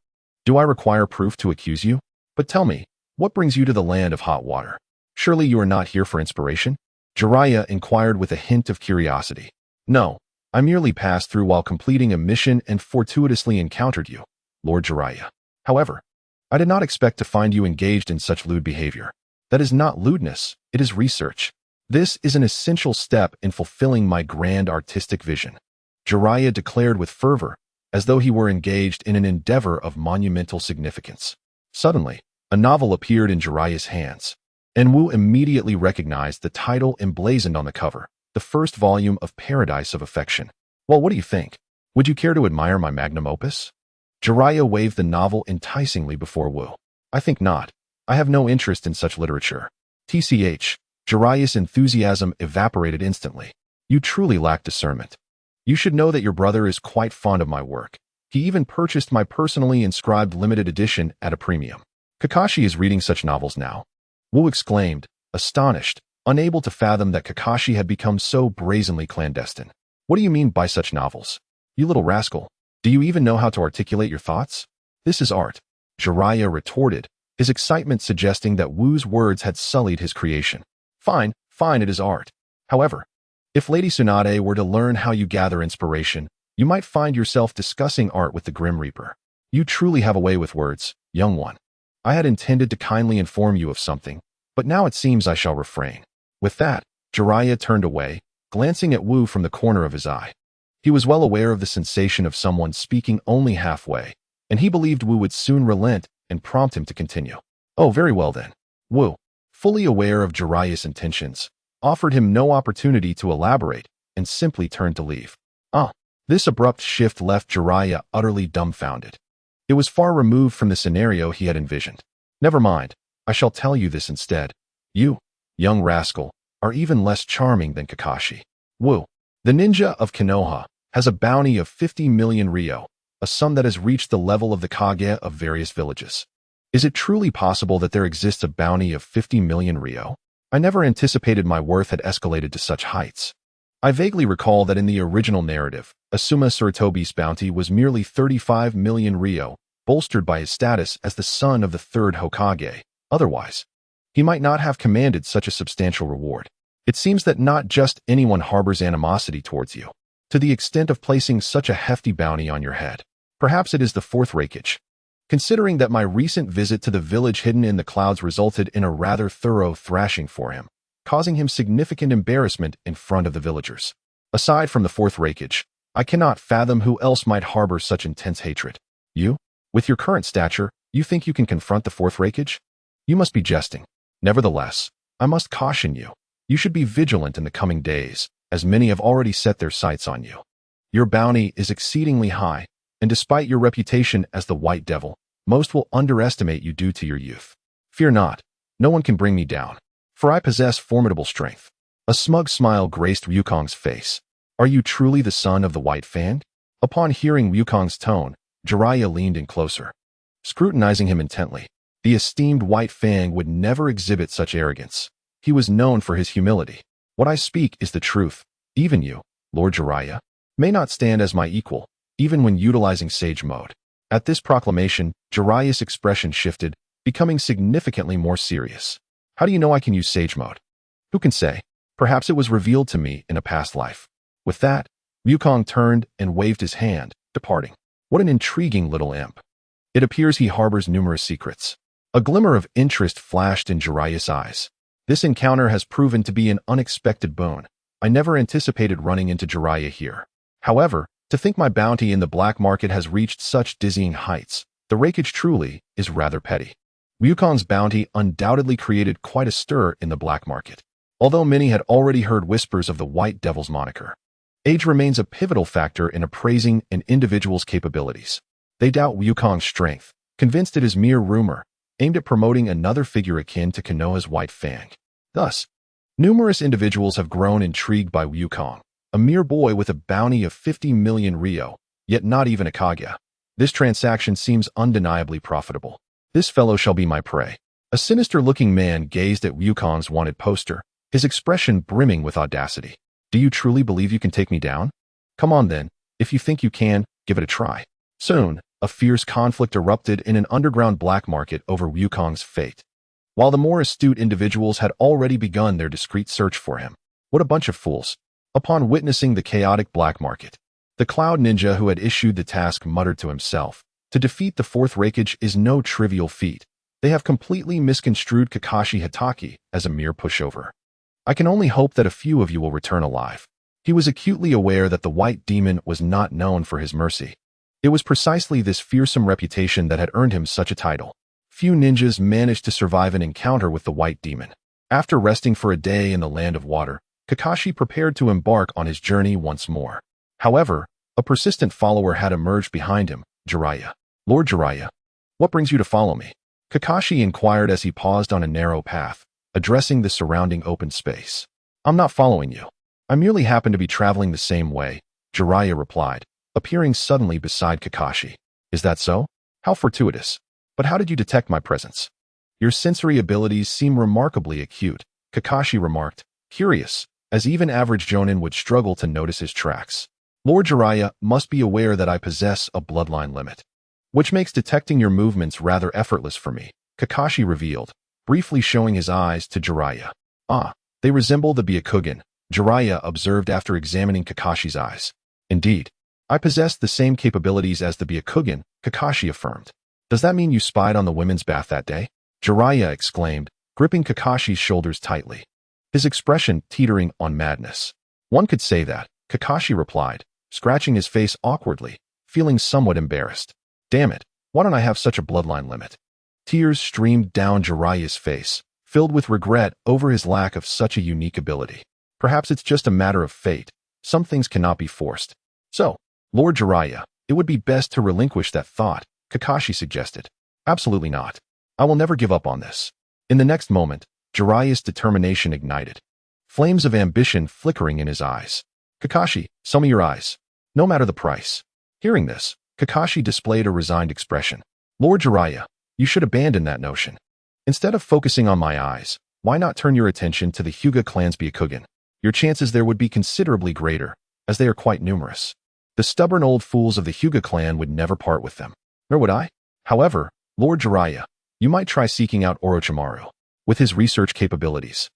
do I require proof to accuse you? But tell me, what brings you to the land of hot water? Surely you are not here for inspiration? Jiraiya inquired with a hint of curiosity. No, I merely passed through while completing a mission and fortuitously encountered you, Lord Jiraiya. However, I did not expect to find you engaged in such lewd behavior. That is not lewdness, it is research. This is an essential step in fulfilling my grand artistic vision, Jiraiya declared with fervor, as though he were engaged in an endeavor of monumental significance. Suddenly, a novel appeared in Jiraiya's hands, and Wu immediately recognized the title emblazoned on the cover, the first volume of Paradise of Affection. Well, what do you think? Would you care to admire my magnum opus? Jiraiya waved the novel enticingly before Wu. I think not. I have no interest in such literature. TCH, Jiraiya's enthusiasm evaporated instantly. You truly lack discernment. You should know that your brother is quite fond of my work. He even purchased my personally inscribed limited edition at a premium. Kakashi is reading such novels now. Wu exclaimed, astonished, unable to fathom that Kakashi had become so brazenly clandestine. What do you mean by such novels? You little rascal. Do you even know how to articulate your thoughts? This is art, Jiraiya retorted, his excitement suggesting that Wu's words had sullied his creation. Fine, it is art. However, if Lady Tsunade were to learn how you gather inspiration, you might find yourself discussing art with the Grim Reaper. You truly have a way with words, young one. I had intended to kindly inform you of something, but now it seems I shall refrain. With that, Jiraiya turned away, glancing at Wu from the corner of his eye. He was well aware of the sensation of someone speaking only halfway, and he believed Wu would soon relent and prompt him to continue. Oh, very well then. Wu, fully aware of Jiraiya's intentions, offered him no opportunity to elaborate and simply turned to leave. This abrupt shift left Jiraiya utterly dumbfounded. It was far removed from the scenario he had envisioned. Never mind, I shall tell you this instead. You, young rascal, are even less charming than Kakashi. Wu, the ninja of Konoha, has a bounty of 50 million ryo, a sum that has reached the level of the Kage of various villages. Is it truly possible that there exists a bounty of 50 million ryo? I never anticipated my worth had escalated to such heights. I vaguely recall that in the original narrative, Asuma Sarutobi's bounty was merely 35 million ryo, bolstered by his status as the son of the third Hokage. Otherwise, he might not have commanded such a substantial reward. It seems that not just anyone harbors animosity towards you, to the extent of placing such a hefty bounty on your head. Perhaps it is the fourth Raikage. Considering that my recent visit to the village hidden in the clouds resulted in a rather thorough thrashing for him, causing him significant embarrassment in front of the villagers. Aside from the fourth Raikage, I cannot fathom who else might harbor such intense hatred. You? With your current stature, you think you can confront the fourth Raikage? You must be jesting. Nevertheless, I must caution you. You should be vigilant in the coming days, as many have already set their sights on you. Your bounty is exceedingly high, and despite your reputation as the White Devil, most will underestimate you due to your youth. Fear not, no one can bring me down, for I possess formidable strength. A smug smile graced Wukong's face. Are you truly the son of the White Fang? Upon hearing Wukong's tone, Jiraiya leaned in closer, scrutinizing him intently. The esteemed White Fang would never exhibit such arrogance. He was known for his humility. What I speak is the truth. Even you, Lord Jiraiya, may not stand as my equal, even when utilizing Sage Mode. At this proclamation, Jiraiya's expression shifted, becoming significantly more serious. How do you know I can use Sage Mode? Who can say? Perhaps it was revealed to me in a past life. With that, Wukong turned and waved his hand, departing. What an intriguing little imp. It appears he harbors numerous secrets. A glimmer of interest flashed in Jiraiya's eyes. This encounter has proven to be an unexpected boon. I never anticipated running into Jiraiya here. However, to think my bounty in the black market has reached such dizzying heights, the Raikage truly is rather petty. Wukong's bounty undoubtedly created quite a stir in the black market. Although many had already heard whispers of the White Devil's moniker, age remains a pivotal factor in appraising an individual's capabilities. They doubt Wukong's strength, convinced it is mere rumor, aimed at promoting another figure akin to Konoha's White Fang. Thus, numerous individuals have grown intrigued by Wukong, a mere boy with a bounty of 50 million ryo, yet not even a Kage. This transaction seems undeniably profitable. This fellow shall be my prey. A sinister-looking man gazed at Wukong's wanted poster, his expression brimming with audacity. Do you truly believe you can take me down? Come on then, if you think you can, give it a try. Soon, a fierce conflict erupted in an underground black market over Wukong's fate. While the more astute individuals had already begun their discreet search for him. What a bunch of fools. Upon witnessing the chaotic black market, the Cloud Ninja who had issued the task muttered to himself, to defeat the fourth Raikage is no trivial feat. They have completely misconstrued Kakashi Hatake as a mere pushover. I can only hope that a few of you will return alive. He was acutely aware that the White Demon was not known for his mercy. It was precisely this fearsome reputation that had earned him such a title. Few ninjas managed to survive an encounter with the White Demon. After resting for a day in the Land of Water, Kakashi prepared to embark on his journey once more. However, a persistent follower had emerged behind him, Jiraiya. Lord Jiraiya, what brings you to follow me? Kakashi inquired as he paused on a narrow path, addressing the surrounding open space. I'm not following you. I merely happen to be traveling the same way, Jiraiya replied, appearing suddenly beside Kakashi. Is that so? How fortuitous. But how did you detect my presence? Your sensory abilities seem remarkably acute, Kakashi remarked, curious, as even average Jonin would struggle to notice his tracks. Lord Jiraiya must be aware that I possess a bloodline limit, which makes detecting your movements rather effortless for me, Kakashi revealed, briefly showing his eyes to Jiraiya. Ah, they resemble the Byakugan, Jiraiya observed after examining Kakashi's eyes. Indeed, I possess the same capabilities as the Byakugan, Kakashi affirmed. Does that mean you spied on the women's bath that day? Jiraiya exclaimed, gripping Kakashi's shoulders tightly, his expression teetering on madness. One could say that, Kakashi replied, scratching his face awkwardly, feeling somewhat embarrassed. Damn it, why don't I have such a bloodline limit? Tears streamed down Jiraiya's face, filled with regret over his lack of such a unique ability. Perhaps it's just a matter of fate. Some things cannot be forced. So, Lord Jiraiya, it would be best to relinquish that thought, Kakashi suggested. Absolutely not. I will never give up on this. In the next moment, Jiraiya's determination ignited, flames of ambition flickering in his eyes. Kakashi, sell me your eyes. No matter the price. Hearing this, Kakashi displayed a resigned expression. Lord Jiraiya, you should abandon that notion. Instead of focusing on my eyes, why not turn your attention to the Hyuga clan's Byakugan? your chances there would be considerably greater, as they are quite numerous. The stubborn old fools of the Hyuga clan would never part with them. Nor would I. However, Lord Jiraiya, you might try seeking out Orochimaru. With his research capabilities,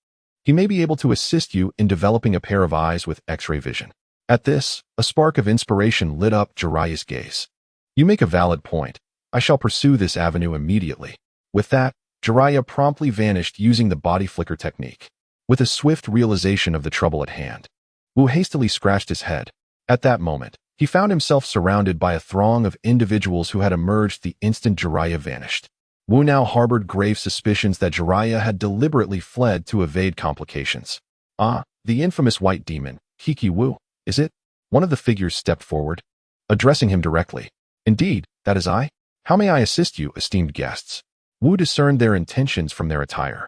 he may be able to assist you in developing a pair of eyes with X-ray vision. At this, a spark of inspiration lit up Jiraiya's gaze. You make a valid point. I shall pursue this avenue immediately. With that, Jiraiya promptly vanished using the body flicker technique. With a swift realization of the trouble at hand, Wu hastily scratched his head. At that moment, he found himself surrounded by a throng of individuals who had emerged the instant Jiraiya vanished. Wu now harbored grave suspicions that Jiraiya had deliberately fled to evade complications. Ah, the infamous white demon, Kiki Wu, is it? One of the figures stepped forward, addressing him directly. Indeed, that is I. How may I assist you, esteemed guests? Wu discerned their intentions from their attire.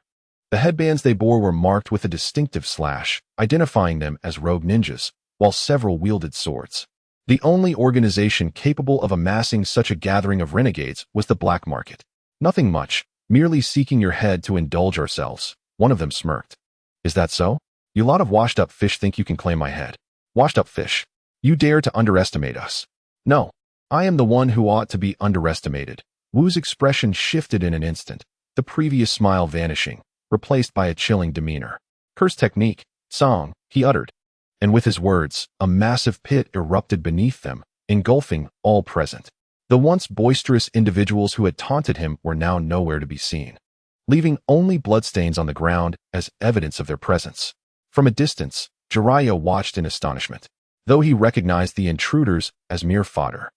The headbands they bore were marked with a distinctive slash, identifying them as rogue ninjas, while several wielded swords. The only organization capable of amassing such a gathering of renegades was the black market. Nothing much, merely seeking your head to indulge ourselves. One of them smirked. Is that so? You lot of washed-up fish think you can claim my head. Washed-up fish. You dare to underestimate us. No, I am the one who ought to be underestimated. Wu's expression shifted in an instant, the previous smile vanishing, replaced by a chilling demeanor. Curse technique, song, he uttered. And with his words, a massive pit erupted beneath them, engulfing all present. The once boisterous individuals who had taunted him were now nowhere to be seen, leaving only bloodstains on the ground as evidence of their presence. From a distance, Jiraiya watched in astonishment. Though he recognized the intruders as mere fodder,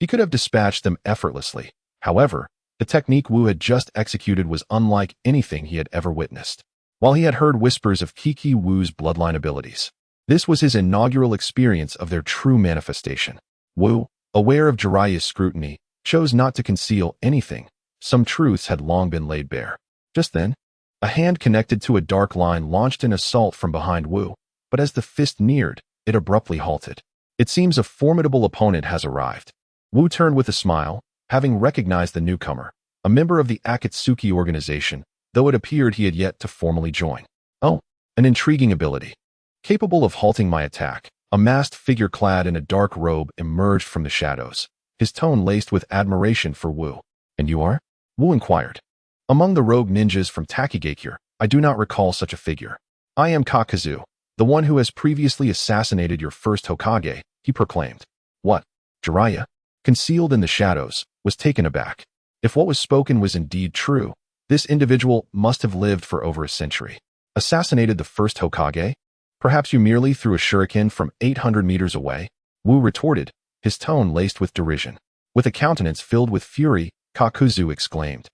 he could have dispatched them effortlessly. However, the technique Wu had just executed was unlike anything he had ever witnessed. While he had heard whispers of Kiki Wu's bloodline abilities, this was his inaugural experience of their true manifestation. Wu, aware of Jiraiya's scrutiny, chose not to conceal anything. Some truths had long been laid bare. Just then, a hand connected to a dark line launched an assault from behind Wu, but as the fist neared, it abruptly halted. It seems a formidable opponent has arrived. Wu turned with a smile, having recognized the newcomer, a member of the Akatsuki organization, though it appeared he had yet to formally join. Oh, an intriguing ability. Capable of halting my attack, a masked figure clad in a dark robe emerged from the shadows, his tone laced with admiration for Wu. And you are? Wu inquired. Among the rogue ninjas from Takigakure, I do not recall such a figure. I am Kakazu, the one who has previously assassinated your first Hokage, he proclaimed. What? Jiraiya, concealed in the shadows, was taken aback. If what was spoken was indeed true, this individual must have lived for over a century. Assassinated the first Hokage? Perhaps you merely threw a shuriken from 800 meters away? Wu retorted, his tone laced with derision. With a countenance filled with fury, Kakuzu exclaimed,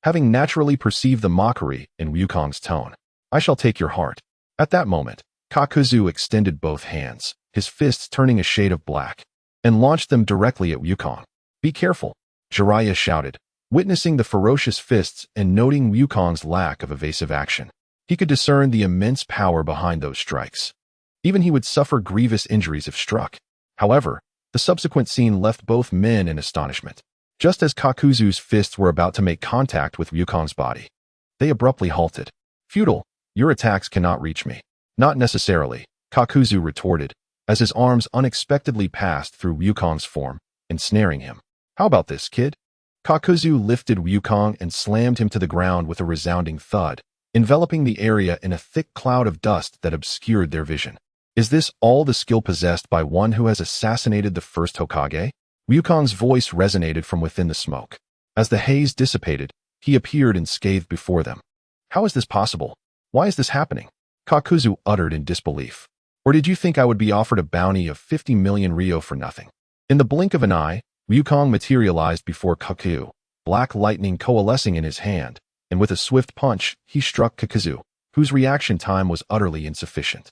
having naturally perceived the mockery in Ryukong's tone. I shall take your heart. At that moment, Kakuzu extended both hands, his fists turning a shade of black, and launched them directly at Ryukong. Be careful, Jiraiya shouted, witnessing the ferocious fists and noting Ryukong's lack of evasive action. He could discern the immense power behind those strikes. Even he would suffer grievous injuries if struck. However, the subsequent scene left both men in astonishment. Just as Kakuzu's fists were about to make contact with Ryukong's body, they abruptly halted. Futile, your attacks cannot reach me. Not necessarily, Kakuzu retorted, as his arms unexpectedly passed through Ryukong's form, ensnaring him. How about this, kid? Kakuzu lifted Ryukong and slammed him to the ground with a resounding thud, enveloping the area in a thick cloud of dust that obscured their vision. Is this all the skill possessed by one who has assassinated the first Hokage? Ryukong's voice resonated from within the smoke. As the haze dissipated, he appeared unscathed before them. How is this possible? Why is this happening? Kakuzu uttered in disbelief. Or did you think I would be offered a bounty of 50 million ryo for nothing? In the blink of an eye, Ryukong materialized before Kaku, black lightning coalescing in his hand, and with a swift punch, he struck Kakuzu, whose reaction time was utterly insufficient.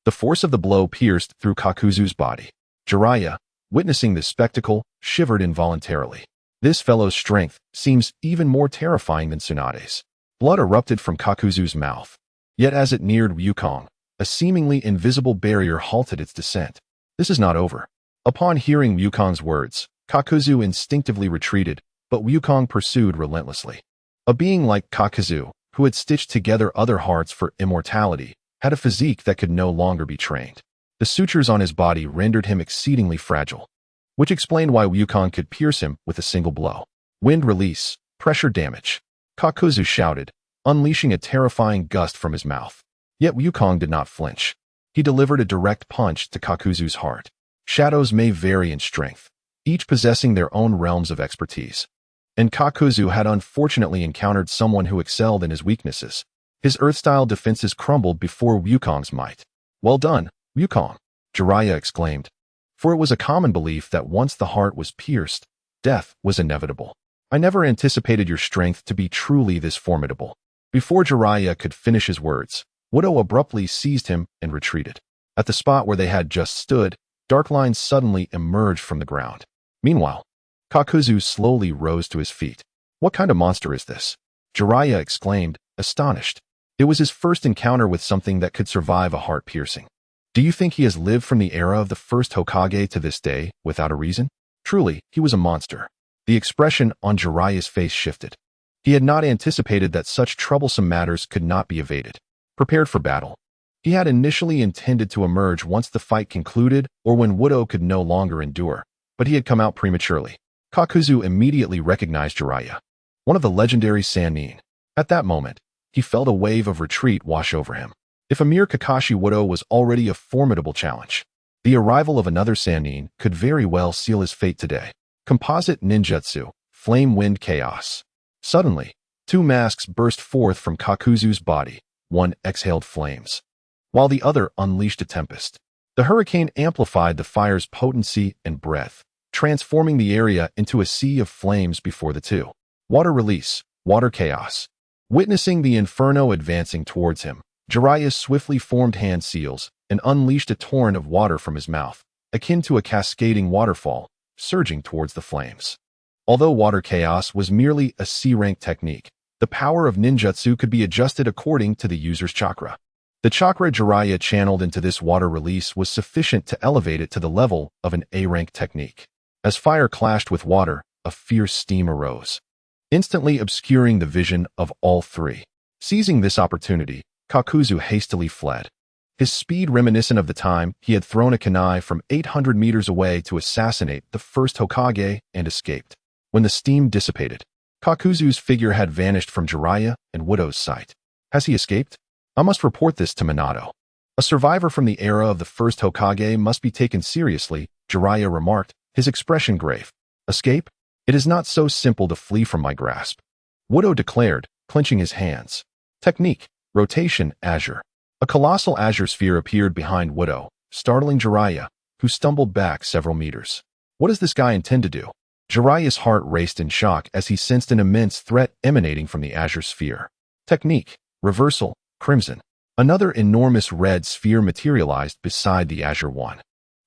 The force of the blow pierced through Kakuzu's body. Jiraiya, witnessing this spectacle, shivered involuntarily. This fellow's strength seems even more terrifying than Tsunade's. Blood erupted from Kakuzu's mouth. Yet as it neared Ryukong, a seemingly invisible barrier halted its descent. This is not over. Upon hearing Ryukong's words, Kakuzu instinctively retreated, but Ryukong pursued relentlessly. A being like Kakuzu, who had stitched together other hearts for immortality, had a physique that could no longer be trained. The sutures on his body rendered him exceedingly fragile, which explained why Wukong could pierce him with a single blow. Wind release, pressure damage. Kakuzu shouted, unleashing a terrifying gust from his mouth. Yet Wukong did not flinch. He delivered a direct punch to Kakuzu's heart. Shadows may vary in strength, each possessing their own realms of expertise. And Kakuzu had unfortunately encountered someone who excelled in his weaknesses. His earth-style defenses crumbled before Wukong's might. Well done, Wukong, Jiraiya exclaimed. For it was a common belief that once the heart was pierced, death was inevitable. I never anticipated your strength to be truly this formidable. Before Jiraiya could finish his words, Wudo abruptly seized him and retreated. At the spot where they had just stood, dark lines suddenly emerged from the ground. Meanwhile, Kakuzu slowly rose to his feet. What kind of monster is this? Jiraiya exclaimed, astonished. It was his first encounter with something that could survive a heart piercing. Do you think he has lived from the era of the first Hokage to this day without a reason? Truly, he was a monster. The expression on Jiraiya's face shifted. He had not anticipated that such troublesome matters could not be evaded. Prepared for battle. He had initially intended to emerge once the fight concluded or when Wudo could no longer endure, but he had come out prematurely. Kakuzu immediately recognized Jiraiya, one of the legendary Sannin. At that moment, he felt a wave of retreat wash over him. If a mere Kakashi Wudo was already a formidable challenge, the arrival of another Sannin could very well seal his fate today. Composite ninjutsu, flame wind chaos. Suddenly, two masks burst forth from Kakuzu's body. One exhaled flames, while the other unleashed a tempest. The hurricane amplified the fire's potency and breadth, transforming the area into a sea of flames before the two. Water release, water chaos. Witnessing the inferno advancing towards him, Jiraiya swiftly formed hand seals and unleashed a torrent of water from his mouth, akin to a cascading waterfall, surging towards the flames. Although water chaos was merely a C-rank technique, the power of ninjutsu could be adjusted according to the user's chakra. The chakra Jiraiya channeled into this water release was sufficient to elevate it to the level of an A-rank technique. As fire clashed with water, a fierce steam arose, instantly obscuring the vision of all three. Seizing this opportunity, Kakuzu hastily fled. His speed reminiscent of the time he had thrown a kunai from 800 meters away to assassinate the first Hokage and escaped. When the steam dissipated, Kakuzu's figure had vanished from Jiraiya and Wudo's sight. Has he escaped? I must report this to Minato. A survivor from the era of the first Hokage must be taken seriously, Jiraiya remarked, his expression grave. Escape? It is not so simple to flee from my grasp, Wudo declared, clenching his hands. Technique, rotation, Azure. A colossal Azure sphere appeared behind Wudo, startling Jiraiya, who stumbled back several meters. What does this guy intend to do? Jiraiya's heart raced in shock as he sensed an immense threat emanating from the Azure sphere. Technique, reversal, crimson. Another enormous red sphere materialized beside the Azure one.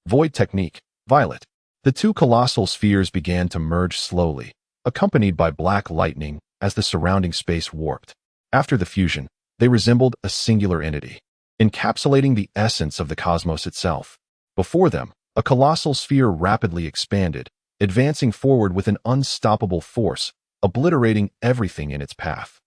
Void technique, violet. The two colossal spheres began to merge slowly, accompanied by black lightning as the surrounding space warped. After the fusion, they resembled a singular entity, encapsulating the essence of the cosmos itself. Before them, a colossal sphere rapidly expanded, advancing forward with an unstoppable force, obliterating everything in its path,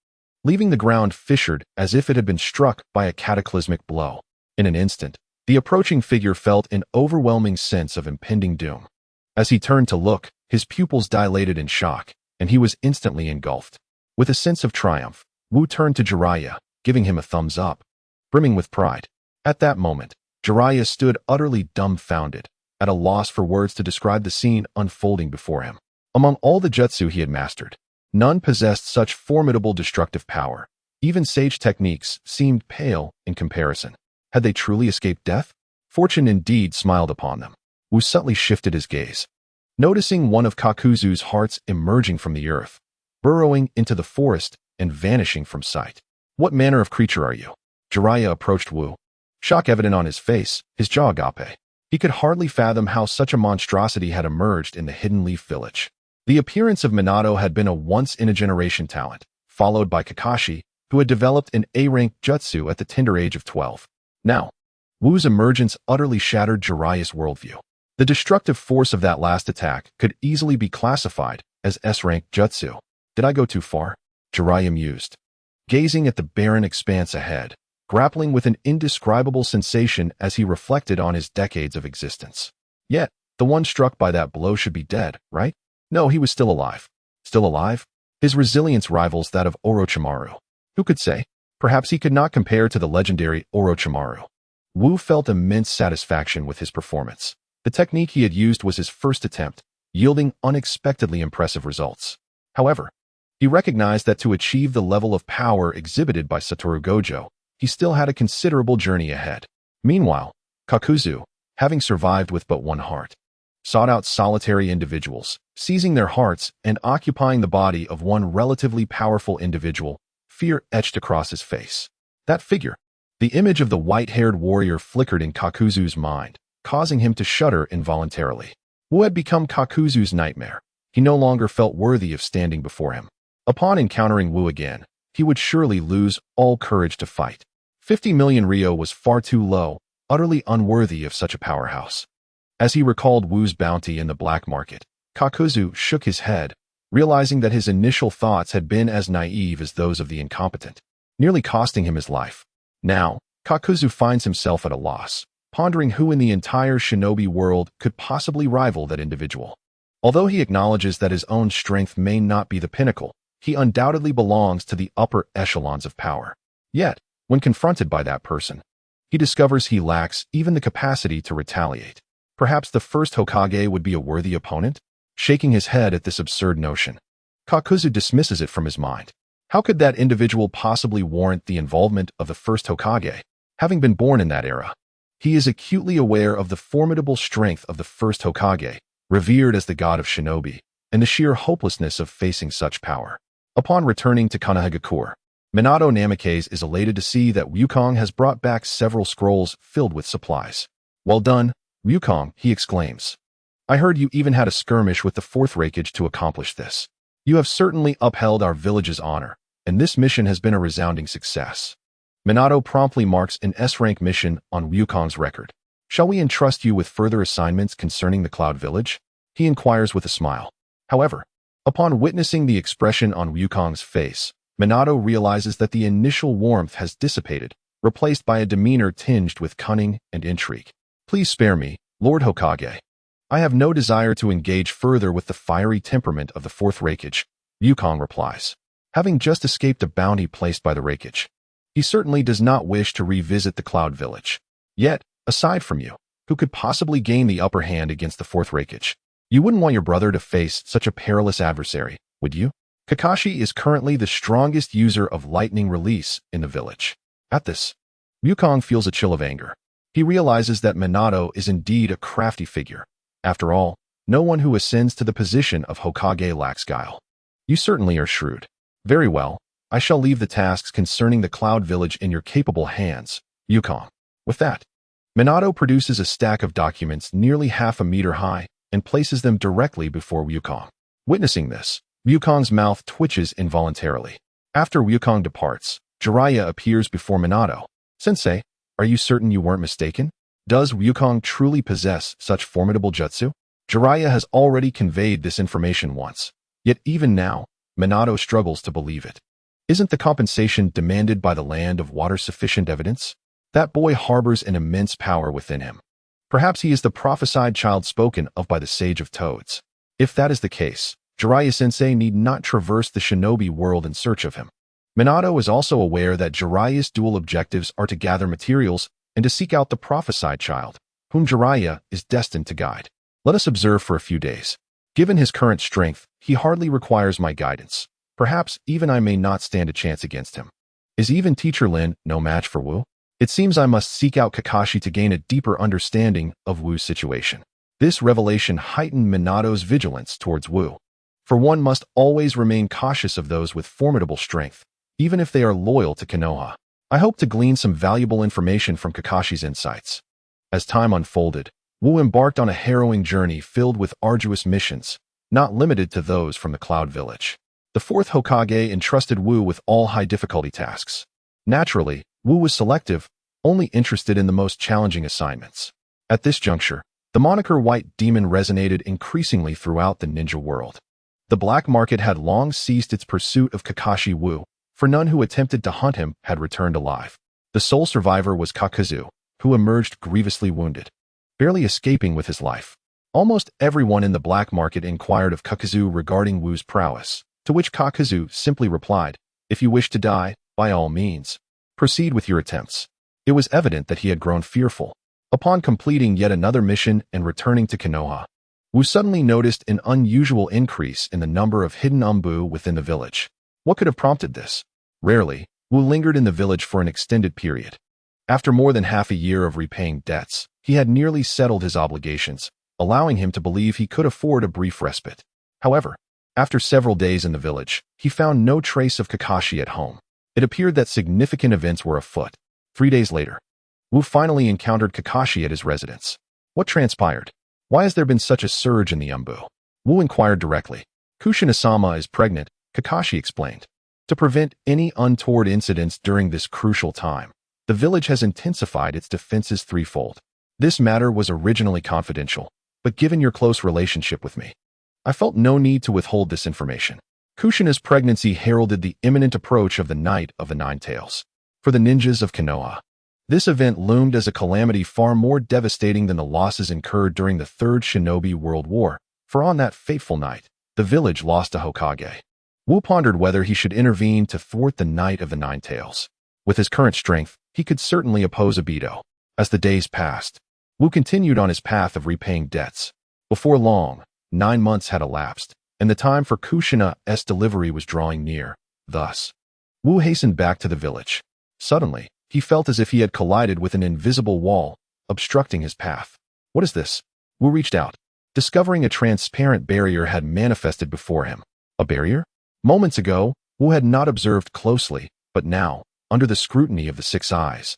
leaving the ground fissured as if it had been struck by a cataclysmic blow. In an instant, the approaching figure felt an overwhelming sense of impending doom. As he turned to look, his pupils dilated in shock, and he was instantly engulfed. With a sense of triumph, Wu turned to Jiraiya, giving him a thumbs up, brimming with pride. At that moment, Jiraiya stood utterly dumbfounded, at a loss for words to describe the scene unfolding before him. Among all the jutsu he had mastered, none possessed such formidable destructive power. Even sage techniques seemed pale in comparison. Had they truly escaped death? Fortune indeed smiled upon them. Wu subtly shifted his gaze, noticing one of Kakuzu's hearts emerging from the earth, burrowing into the forest and vanishing from sight. What manner of creature are you? Jiraiya approached Wu, shock evident on his face, his jaw agape. He could hardly fathom how such a monstrosity had emerged in the Hidden Leaf village. The appearance of Minato had been a once-in-a-generation talent, followed by Kakashi, who had developed an A-rank jutsu at the tender age of 12. Now, Wu's emergence utterly shattered Jiraiya's worldview. The destructive force of that last attack could easily be classified as S-rank jutsu. Did I go too far? Jiraiya mused, gazing at the barren expanse ahead. grappling with an indescribable sensation as he reflected on his decades of existence. Yet, the one struck by that blow should be dead, right? No, he was still alive. Still alive? His resilience rivals that of Orochimaru. Who could say? Perhaps he could not compare to the legendary Orochimaru. Wu felt immense satisfaction with his performance. The technique he had used was his first attempt, yielding unexpectedly impressive results. However, he recognized that to achieve the level of power exhibited by Satoru Gojo, he still had a considerable journey ahead. Meanwhile, Kakuzu, having survived with but one heart, sought out solitary individuals, seizing their hearts and occupying the body of one relatively powerful individual. Fear etched across his face. That figure, the image of the white-haired warrior, flickered in Kakuzu's mind, causing him to shudder involuntarily. Wu had become Kakuzu's nightmare. He no longer felt worthy of standing before him. Upon encountering Wu again, he would surely lose all courage to fight. 50 million Ryo was far too low, utterly unworthy of such a powerhouse. As he recalled Wu's bounty in the black market, Kakuzu shook his head, realizing that his initial thoughts had been as naive as those of the incompetent, nearly costing him his life. Now, Kakuzu finds himself at a loss, pondering who in the entire shinobi world could possibly rival that individual. Although he acknowledges that his own strength may not be the pinnacle, he undoubtedly belongs to the upper echelons of power. Yet, when confronted by that person, he discovers he lacks even the capacity to retaliate. Perhaps the first Hokage would be a worthy opponent? Shaking his head at this absurd notion, Kakuzu dismisses it from his mind. How could that individual possibly warrant the involvement of the first Hokage, having been born in that era? He is acutely aware of the formidable strength of the first Hokage, revered as the god of shinobi, and the sheer hopelessness of facing such power. Upon returning to Konohagakure, Minato Namikaze is elated to see that Wukong has brought back several scrolls filled with supplies. Well done, Wukong, he exclaims. I heard you even had a skirmish with the fourth Raikage to accomplish this. You have certainly upheld our village's honor, and this mission has been a resounding success. Minato promptly marks an S-rank mission on Wukong's record. Shall we entrust you with further assignments concerning the Cloud Village? He inquires with a smile. However, upon witnessing the expression on Wukong's face, Minato realizes that the initial warmth has dissipated, replaced by a demeanor tinged with cunning and intrigue. Please spare me, Lord Hokage. I have no desire to engage further with the fiery temperament of the fourth Raikage, Wukong replies. Having just escaped a bounty placed by the Raikage, he certainly does not wish to revisit the Cloud Village. Yet, aside from you, who could possibly gain the upper hand against the fourth Raikage? You wouldn't want your brother to face such a perilous adversary, would you? Kakashi is currently the strongest user of lightning release in the village. At this, Wukong feels a chill of anger. He realizes that Minato is indeed a crafty figure. After all, no one who ascends to the position of Hokage lacks guile. You certainly are shrewd. Very well, I shall leave the tasks concerning the Cloud Village in your capable hands, Wukong. With that, Minato produces a stack of documents nearly half a meter high and places them directly before Wukong. Witnessing this, Wukong's mouth twitches involuntarily. After Wukong departs, Jiraiya appears before Minato. Sensei, are you certain you weren't mistaken? Does Wukong truly possess such formidable jutsu? Jiraiya has already conveyed this information once, yet even now, Minato struggles to believe it. Isn't the compensation demanded by the land of water sufficient evidence? That boy harbors an immense power within him. Perhaps he is the prophesied child spoken of by the Sage of Toads. If that is the case, Jiraiya-sensei need not traverse the shinobi world in search of him. Minato is also aware that Jiraiya's dual objectives are to gather materials and to seek out the prophesied child, whom Jiraiya is destined to guide. Let us observe for a few days. Given his current strength, he hardly requires my guidance. Perhaps even I may not stand a chance against him. Is even Teacher Lin no match for Wu? It seems I must seek out Kakashi to gain a deeper understanding of Wu's situation. This revelation heightened Minato's vigilance towards Wu. For one must always remain cautious of those with formidable strength, even if they are loyal to Konoha. I hope to glean some valuable information from Kakashi's insights. As time unfolded, Wu embarked on a harrowing journey filled with arduous missions, not limited to those from the Cloud Village. The fourth Hokage entrusted Wu with all high-difficulty tasks. Naturally, Wu was selective, only interested in the most challenging assignments. At this juncture, the moniker White Demon resonated increasingly throughout the ninja world. The black market had long ceased its pursuit of Kakashi Wu, for none who attempted to hunt him had returned alive. The sole survivor was Kakashi, who emerged grievously wounded, barely escaping with his life. Almost everyone in the black market inquired of Kakashi regarding Wu's prowess, to which Kakashi simply replied, "If you wish to die, by all means, proceed with your attempts." It was evident that he had grown fearful. Upon completing yet another mission and returning to Konoha, Wu suddenly noticed an unusual increase in the number of hidden umbu within the village. What could have prompted this? Rarely, Wu lingered in the village for an extended period. After more than half a year of repaying debts, he had nearly settled his obligations, allowing him to believe he could afford a brief respite. However, after several days in the village, he found no trace of Kakashi at home. It appeared that significant events were afoot. 3 days later, Wu finally encountered Kakashi at his residence. What transpired? Why has there been such a surge in the umbu? Wu inquired directly. Kushina-sama is pregnant, Kakashi explained. To prevent any untoward incidents during this crucial time, the village has intensified its defenses threefold. This matter was originally confidential, but given your close relationship with me, I felt no need to withhold this information. Kushina's pregnancy heralded the imminent approach of the Night of the Nine Tails. For the ninjas of Konoha, this event loomed as a calamity far more devastating than the losses incurred during the Third Shinobi World War, for on that fateful night, the village lost a Hokage. Wu pondered whether he should intervene to thwart the Night of the Nine Tails. With his current strength, he could certainly oppose Obito. As the days passed, Wu continued on his path of repaying debts. Before long, 9 months had elapsed, and the time for Kushina's delivery was drawing near. Thus, Wu hastened back to the village. Suddenly, he felt as if he had collided with an invisible wall, obstructing his path. What is this? Wu reached out, discovering a transparent barrier had manifested before him. A barrier? Moments ago, Wu had not observed closely, but now, under the scrutiny of the 6 eyes,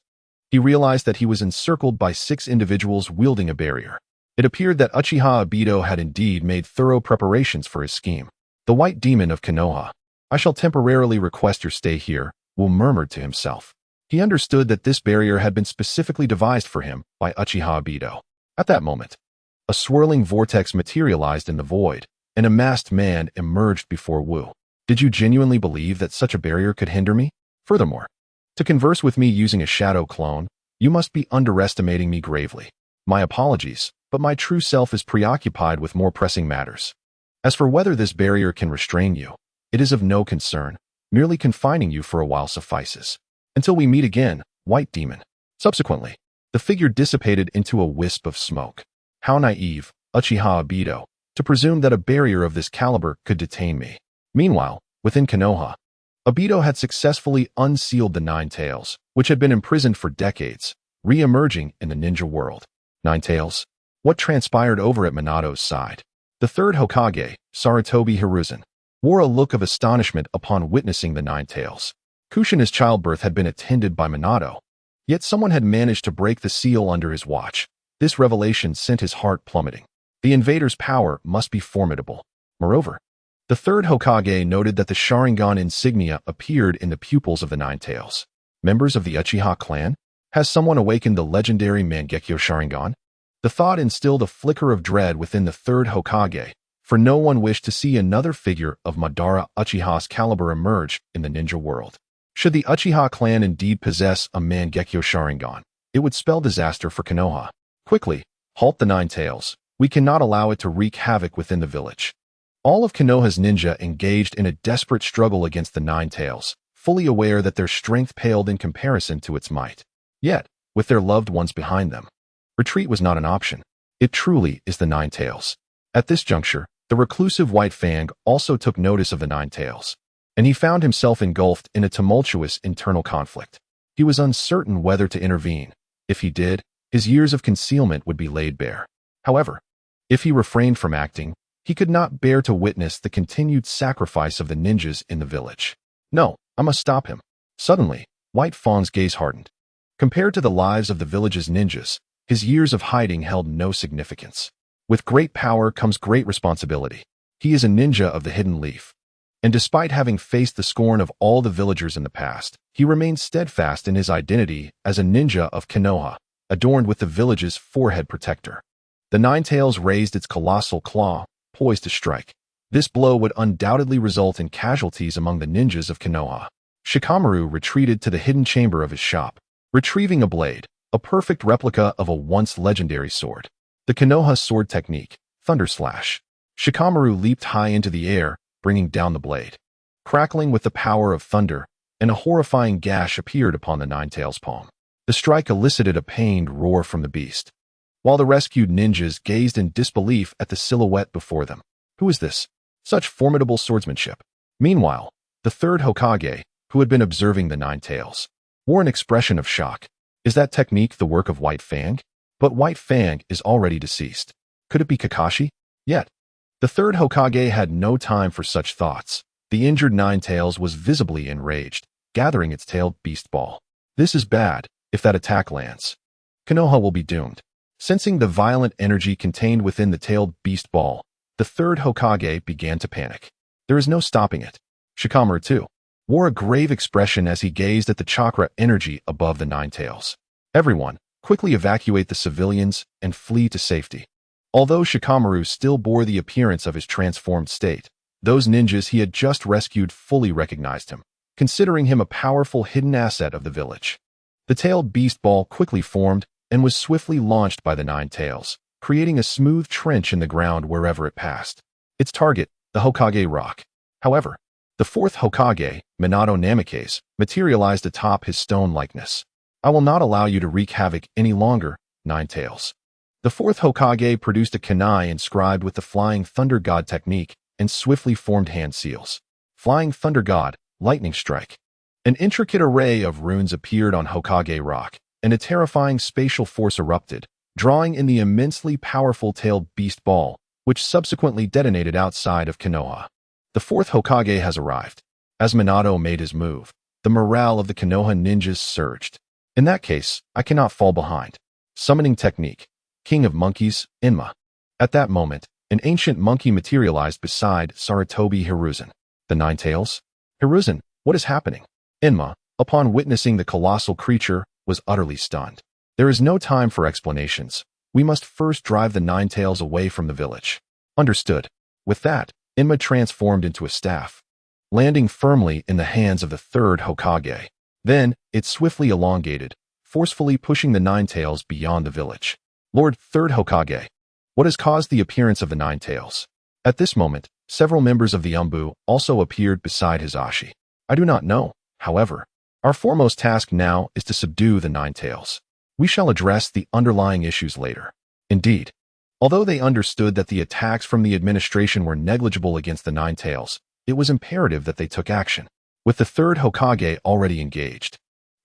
he realized that he was encircled by 6 individuals wielding a barrier. It appeared that Uchiha Obito had indeed made thorough preparations for his scheme. The White Demon of Konoha. I shall temporarily request your stay here, Wu murmured to himself. He understood that this barrier had been specifically devised for him by Uchiha Obito. At that moment, a swirling vortex materialized in the void, and a masked man emerged before Wu. Did you genuinely believe that such a barrier could hinder me? Furthermore, to converse with me using a shadow clone, you must be underestimating me gravely. My apologies, but my true self is preoccupied with more pressing matters. As for whether this barrier can restrain you, it is of no concern. Merely confining you for a while suffices. Until we meet again, White Demon. Subsequently, the figure dissipated into a wisp of smoke. How naive, Uchiha Obito, to presume that a barrier of this caliber could detain me. Meanwhile, within Konoha, Obito had successfully unsealed the Nine Tails, which had been imprisoned for decades, re-emerging in the ninja world. Nine Tails? What transpired over at Minato's side? The third Hokage, Sarutobi Hiruzen, wore a look of astonishment upon witnessing the Nine Tails. Kushina's childbirth had been attended by Minato, yet someone had managed to break the seal under his watch. This revelation sent his heart plummeting. The invader's power must be formidable. Moreover, the third Hokage noted that the Sharingan insignia appeared in the pupils of the Nine Tails. Members of the Uchiha clan? Has someone awakened the legendary Mangekyo Sharingan? The thought instilled a flicker of dread within the third Hokage, for no one wished to see another figure of Madara Uchiha's caliber emerge in the ninja world. Should the Uchiha clan indeed possess a Mangekyo Sharingan, it would spell disaster for Konoha. Quickly, halt the Nine Tails. We cannot allow it to wreak havoc within the village. All of Konoha's ninja engaged in a desperate struggle against the Nine Tails, fully aware that their strength paled in comparison to its might. Yet, with their loved ones behind them, retreat was not an option. It truly is the Nine Tails. At this juncture, the reclusive White Fang also took notice of the Nine Tails, and he found himself engulfed in a tumultuous internal conflict. He was uncertain whether to intervene. If he did, his years of concealment would be laid bare. However, if he refrained from acting, he could not bear to witness the continued sacrifice of the ninjas in the village. No, I must stop him. Suddenly, White Fang's gaze hardened. Compared to the lives of the village's ninjas, his years of hiding held no significance. With great power comes great responsibility. He is a ninja of the hidden leaf. And despite having faced the scorn of all the villagers in the past, he remained steadfast in his identity as a ninja of Konoha, adorned with the village's forehead protector. The Nine Tails raised its colossal claw, poised to strike. This blow would undoubtedly result in casualties among the ninjas of Konoha. Shikamaru retreated to the hidden chamber of his shop. retrieving a blade, a perfect replica of a once legendary sword. The Konoha sword technique, Thunder Slash. Shikamaru leaped high into the air, bringing down the blade. Crackling with the power of thunder, and a horrifying gash appeared upon the Ninetales' palm. The strike elicited a pained roar from the beast, while the rescued ninjas gazed in disbelief at the silhouette before them. Who is this? Such formidable swordsmanship. Meanwhile, the third Hokage, who had been observing the Ninetales, wore an expression of shock. Is that technique the work of White Fang? But White Fang is already deceased. Could it be Kakashi? Yet, the third Hokage had no time for such thoughts. The injured Ninetales was visibly enraged, gathering its tailed beast ball. This is bad. If that attack lands, Konoha will be doomed. Sensing the violent energy contained within the tailed beast ball, the third Hokage began to panic. There is no stopping it. Shikamaru, too, wore a grave expression as he gazed at the chakra energy above the Ninetales. Everyone, quickly evacuate the civilians and flee to safety. Although Shikamaru still bore the appearance of his transformed state, those ninjas he had just rescued fully recognized him, considering him a powerful hidden asset of the village. The tailed beast ball quickly formed and was swiftly launched by the Ninetales, creating a smooth trench in the ground wherever it passed. Its target, the Hokage Rock. However, the fourth Hokage, Minato Namikaze, materialized atop his stone likeness. I will not allow you to wreak havoc any longer, Ninetales. The fourth Hokage produced a kunai inscribed with the Flying Thunder God technique and swiftly formed hand seals. Flying Thunder God, Lightning Strike. An intricate array of runes appeared on Hokage Rock, and a terrifying spatial force erupted, drawing in the immensely powerful tailed beast ball, which subsequently detonated outside of Konoha. The fourth Hokage has arrived. As Minato made his move, the morale of the Konoha ninjas surged. In that case, I cannot fall behind. Summoning technique, King of Monkeys, Inma. At that moment, an ancient monkey materialized beside Sarutobi Hiruzen. The Ninetales? Hiruzen, what is happening? Inma, upon witnessing the colossal creature, was utterly stunned. There is no time for explanations. We must first drive the Ninetales away from the village. Understood. With that, Inma transformed into a staff, landing firmly in the hands of the third Hokage. Then, it swiftly elongated, forcefully pushing the Ninetales beyond the village. Lord Third Hokage, what has caused the appearance of the Ninetales? At this moment, several members of the Umbu also appeared beside Hisashi. I do not know. However, our foremost task now is to subdue the Ninetales. We shall address the underlying issues later. Indeed, although they understood that the attacks from the administration were negligible against the Ninetales, it was imperative that they took action. With the third Hokage already engaged,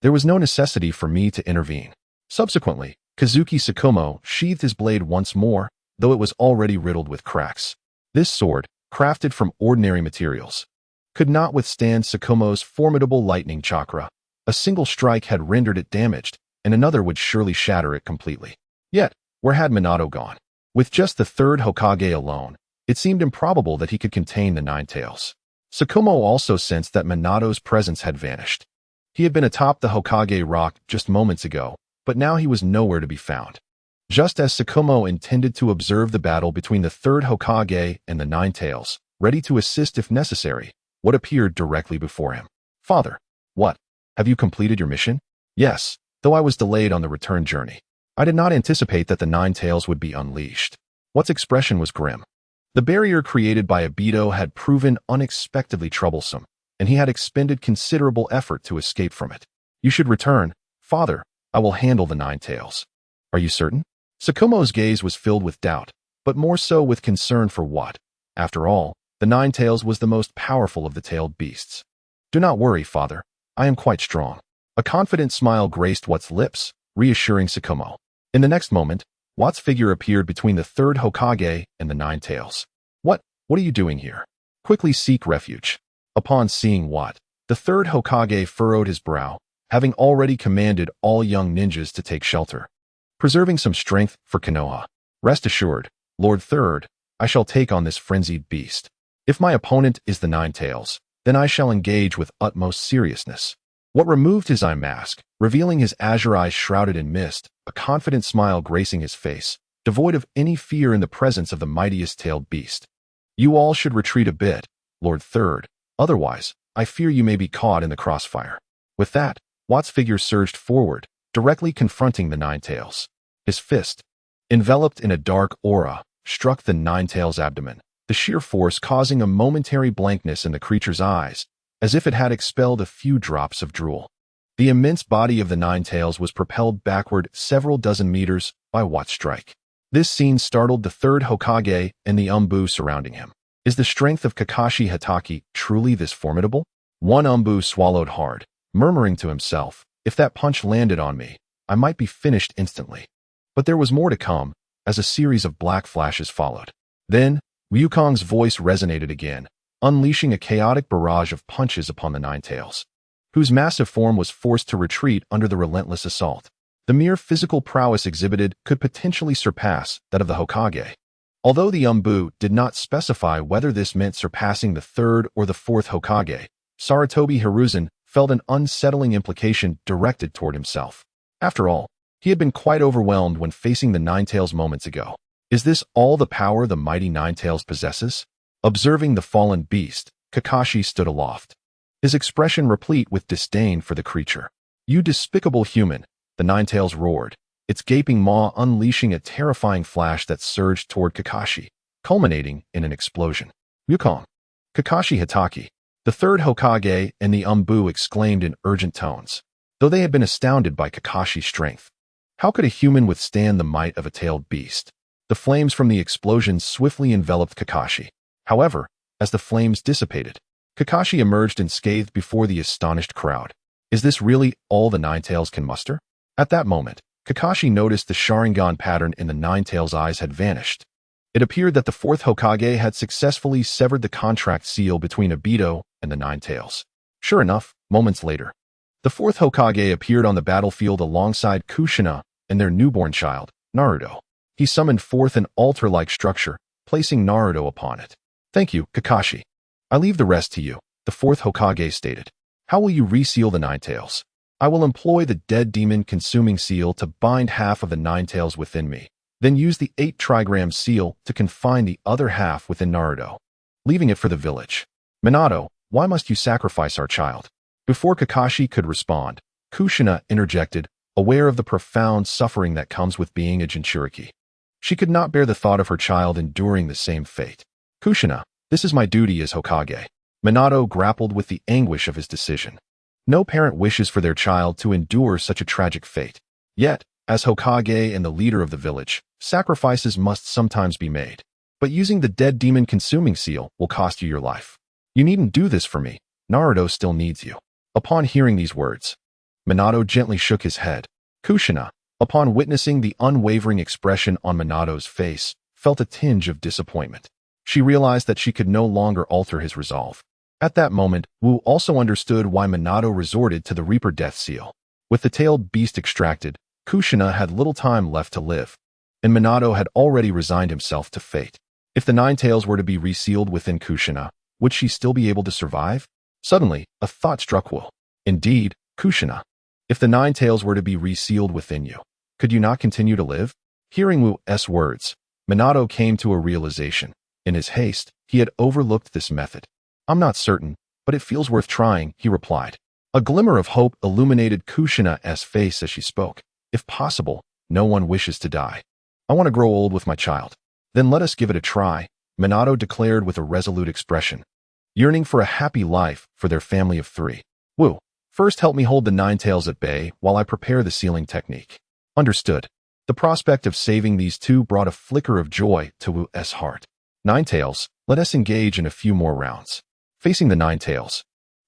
there was no necessity for me to intervene. Subsequently, Kazuki Tsukumo sheathed his blade once more, though it was already riddled with cracks. This sword, crafted from ordinary materials, could not withstand Tsukumo's formidable lightning chakra. A single strike had rendered it damaged, and another would surely shatter it completely. Yet, where had Minato gone? With just the third Hokage alone, it seemed improbable that he could contain the Ninetales. Tsukumo also sensed that Minato's presence had vanished. He had been atop the Hokage Rock just moments ago, but now he was nowhere to be found. Just as Tsukumo intended to observe the battle between the third Hokage and the Ninetales, ready to assist if necessary, what appeared directly before him? Father, what? Have you completed your mission? Yes, though I was delayed on the return journey. I did not anticipate that the Ninetales would be unleashed. What's expression was grim. The barrier created by Obito had proven unexpectedly troublesome, and he had expended considerable effort to escape from it. You should return. Father, I will handle the Ninetales. Are you certain? Tsukumo's gaze was filled with doubt, but more so with concern for what? After all, the Ninetales was the most powerful of the tailed beasts. Do not worry, father. I am quite strong. A confident smile graced Watt's lips, reassuring Tsukumo. In the next moment, Watt's figure appeared between the third Hokage and the Ninetales. What are you doing here? Quickly seek refuge. Upon seeing Watt, the third Hokage furrowed his brow, having already commanded all young ninjas to take shelter, preserving some strength for Konoha. Rest assured, Lord Third, I shall take on this frenzied beast. If my opponent is the Ninetales, then I shall engage with utmost seriousness. Watt removed his eye mask, revealing his azure eyes shrouded in mist, a confident smile gracing his face, devoid of any fear in the presence of the mightiest tailed beast. You all should retreat a bit, Lord Third, otherwise, I fear you may be caught in the crossfire. With that, Watt's figure surged forward, directly confronting the Ninetales. His fist, enveloped in a dark aura, struck the Ninetales' abdomen, the sheer force causing a momentary blankness in the creature's eyes, as if it had expelled a few drops of drool. The immense body of the Ninetales was propelled backward several dozen meters by Watt's strike. This scene startled the third Hokage and the Umbu surrounding him. Is the strength of Kakashi Hatake truly this formidable? One Umbu swallowed hard, murmuring to himself, if that punch landed on me, I might be finished instantly. But there was more to come, as a series of black flashes followed. Then, Ryukong's voice resonated again, unleashing a chaotic barrage of punches upon the Ninetales, whose massive form was forced to retreat under the relentless assault. The mere physical prowess exhibited could potentially surpass that of the Hokage. Although the Umbu did not specify whether this meant surpassing the third or the fourth Hokage, Sarutobi Hiruzen felt an unsettling implication directed toward himself. After all, he had been quite overwhelmed when facing the Ninetales moments ago. Is this all the power the mighty Ninetales possesses? Observing the fallen beast, Kakashi stood aloft, his expression replete with disdain for the creature. You despicable human, the Ninetales roared, its gaping maw unleashing a terrifying flash that surged toward Kakashi, culminating in an explosion. Ryukong, Kakashi Hatake, the third Hokage and the Umbu exclaimed in urgent tones, though they had been astounded by Kakashi's strength. How could a human withstand the might of a tailed beast? The flames from the explosion swiftly enveloped Kakashi. However, as the flames dissipated, Kakashi emerged unscathed before the astonished crowd. Is this really all the Ninetales can muster? At that moment, Kakashi noticed the Sharingan pattern in the Ninetales' eyes had vanished. It appeared that the fourth Hokage had successfully severed the contract seal between Obito and the Ninetales. Sure enough, moments later, the fourth Hokage appeared on the battlefield alongside Kushina and their newborn child, Naruto. He summoned forth an altar-like structure, placing Naruto upon it. Thank you, Kakashi. I leave the rest to you, the fourth Hokage stated. How will you reseal the Ninetales? I will employ the dead demon consuming seal to bind half of the Ninetales within me, then use the 8 trigram seal to confine the other half within Naruto, leaving it for the village. Minato, why must you sacrifice our child? Before Kakashi could respond, Kushina interjected, aware of the profound suffering that comes with being a Jinchuriki. She could not bear the thought of her child enduring the same fate. Kushina, this is my duty as Hokage. Minato grappled with the anguish of his decision. No parent wishes for their child to endure such a tragic fate. Yet, as Hokage and the leader of the village, sacrifices must sometimes be made. But using the dead demon consuming seal will cost you your life. You needn't do this for me. Naruto still needs you. Upon hearing these words, Minato gently shook his head. Kushina, upon witnessing the unwavering expression on Minato's face, felt a tinge of disappointment. She realized that she could no longer alter his resolve. At that moment, Wu also understood why Minato resorted to the Reaper Death Seal. With the tailed beast extracted, Kushina had little time left to live, and Minato had already resigned himself to fate. If the Ninetales were to be resealed within Kushina, would she still be able to survive? Suddenly, a thought struck Wu. Indeed, Kushina, if the Ninetales were to be resealed within you, could you not continue to live? Hearing Wu's words, Minato came to a realization. In his haste, he had overlooked this method. I'm not certain, but it feels worth trying, he replied. A glimmer of hope illuminated Kushina's face as she spoke. If possible, no one wishes to die. I want to grow old with my child. Then let us give it a try, Minato declared with a resolute expression, yearning for a happy life for their family of 3. Wu, first help me hold the Ninetales at bay while I prepare the sealing technique. Understood. The prospect of saving these two brought a flicker of joy to Wu's heart. Ninetales, let us engage in a few more rounds. Facing the Ninetales,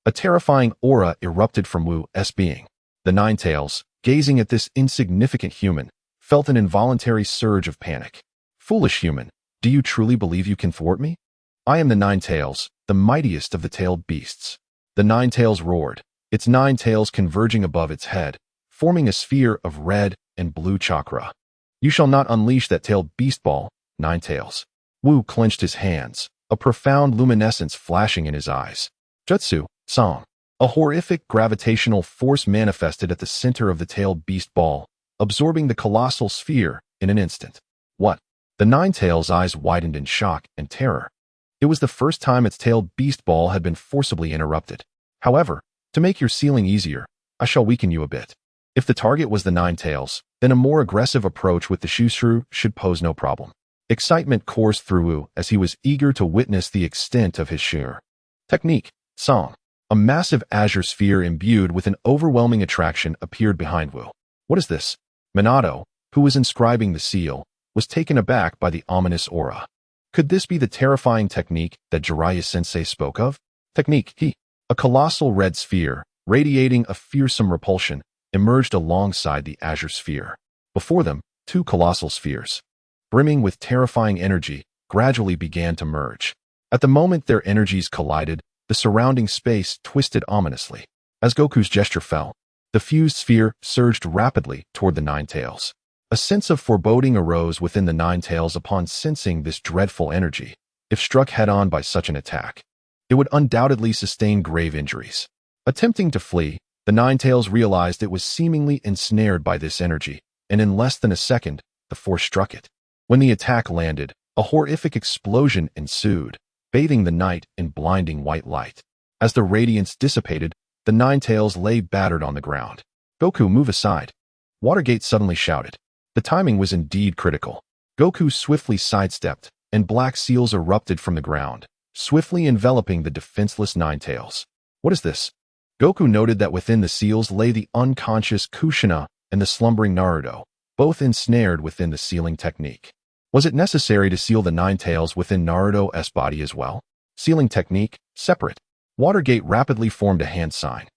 a terrifying aura erupted from Wu's being. The Ninetales, gazing at this insignificant human, felt an involuntary surge of panic. Foolish human, do you truly believe you can thwart me? I am the Ninetales, the mightiest of the tailed beasts. The Ninetales roared, its 9 tails converging above its head, forming a sphere of red and blue chakra. You shall not unleash that tailed beast ball, Ninetales. Wu clenched his hands, a profound luminescence flashing in his eyes. Jutsu, Song. A horrific gravitational force manifested at the center of the tailed beast ball, absorbing the colossal sphere in an instant. What? The Ninetales' eyes widened in shock and terror. It was the first time its tailed beast ball had been forcibly interrupted. However, to make your sealing easier, I shall weaken you a bit. If the target was the Nine Tails, then a more aggressive approach with the Shusuru should pose no problem. Excitement coursed through Wu as he was eager to witness the extent of his sheer technique. Song. A massive azure sphere imbued with an overwhelming attraction appeared behind Wu. What is this? Minato, who was inscribing the seal, was taken aback by the ominous aura. Could this be the terrifying technique that Jiraiya-sensei spoke of? Technique. A colossal red sphere, radiating a fearsome repulsion, emerged alongside the azure sphere. Before them, two colossal spheres, brimming with terrifying energy, gradually began to merge. At the moment their energies collided, the surrounding space twisted ominously. As Goku's gesture fell, the fused sphere surged rapidly toward the Nine Tails. A sense of foreboding arose within the Nine Tails upon sensing this dreadful energy. If struck head-on by such an attack, it would undoubtedly sustain grave injuries. Attempting to flee, the Nine Tails realized it was seemingly ensnared by this energy, and in less than a second, the force struck it. When the attack landed, a horrific explosion ensued, bathing the night in blinding white light. As the radiance dissipated, the Nine Tails lay battered on the ground. Goku, move aside. Watergate suddenly shouted. The timing was indeed critical. Goku swiftly sidestepped, and black seals erupted from the ground, swiftly enveloping the defenseless Nine Tails. What is this? Goku noted that within the seals lay the unconscious Kushina and the slumbering Naruto, both ensnared within the sealing technique. Was it necessary to seal the Nine Tails within Naruto's body as well? Sealing technique, separate. Watergate rapidly formed a hand sign,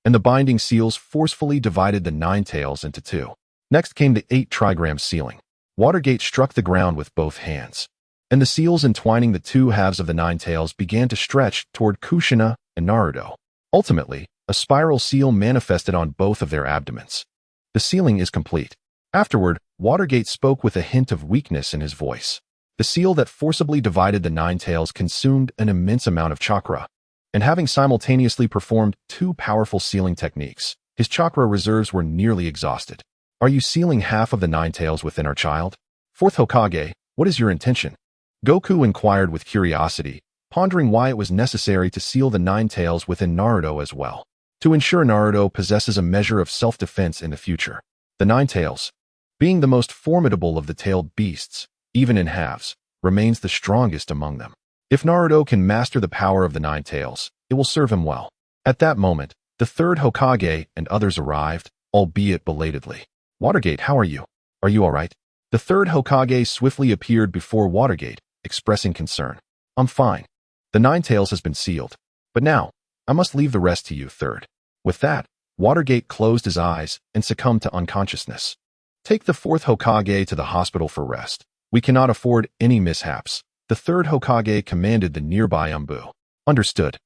and the binding seals forcefully divided the Nine Tails into two. Next came the 8-trigram sealing. Watergate struck the ground with both hands, and the seals entwining the two halves of the Nine Tails began to stretch toward Kushina and Naruto. Ultimately, a spiral seal manifested on both of their abdomens. The sealing is complete. Afterward, Watergate spoke with a hint of weakness in his voice. The seal that forcibly divided the Nine Tails consumed an immense amount of chakra, and having simultaneously performed two powerful sealing techniques, his chakra reserves were nearly exhausted. Are you sealing half of the Nine Tails within our child? Fourth Hokage, what is your intention? Goku inquired with curiosity, pondering why it was necessary to seal the Nine Tails within Naruto as well. To ensure Naruto possesses a measure of self-defense in the future. The Nine Tails, being the most formidable of the tailed beasts, even in halves, remains the strongest among them. If Naruto can master the power of the Nine Tails, it will serve him well. At that moment, the third Hokage and others arrived, albeit belatedly. Watergate, how are you? Are you all right? The third Hokage swiftly appeared before Watergate, expressing concern. I'm fine. The Nine Tails has been sealed. But now, I must leave the rest to you, third. With that, Watergate closed his eyes and succumbed to unconsciousness. Take the fourth Hokage to the hospital for rest. We cannot afford any mishaps. The third Hokage commanded the nearby Umbu. Understood.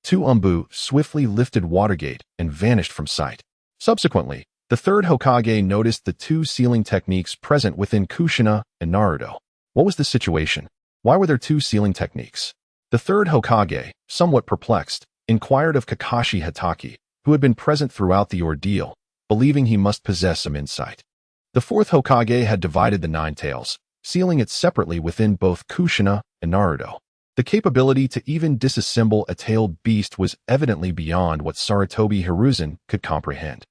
Two Umbu swiftly lifted Watergate and vanished from sight. Subsequently, the third Hokage noticed the two sealing techniques present within Kushina and Naruto. What was the situation? Why were there two sealing techniques? The third Hokage, somewhat perplexed, inquired of Kakashi Hatake, who had been present throughout the ordeal, believing he must possess some insight. The fourth Hokage had divided the Nine Tails, sealing it separately within both Kushina and Naruto. The capability to even disassemble a tailed beast was evidently beyond what Sarutobi Hiruzen could comprehend.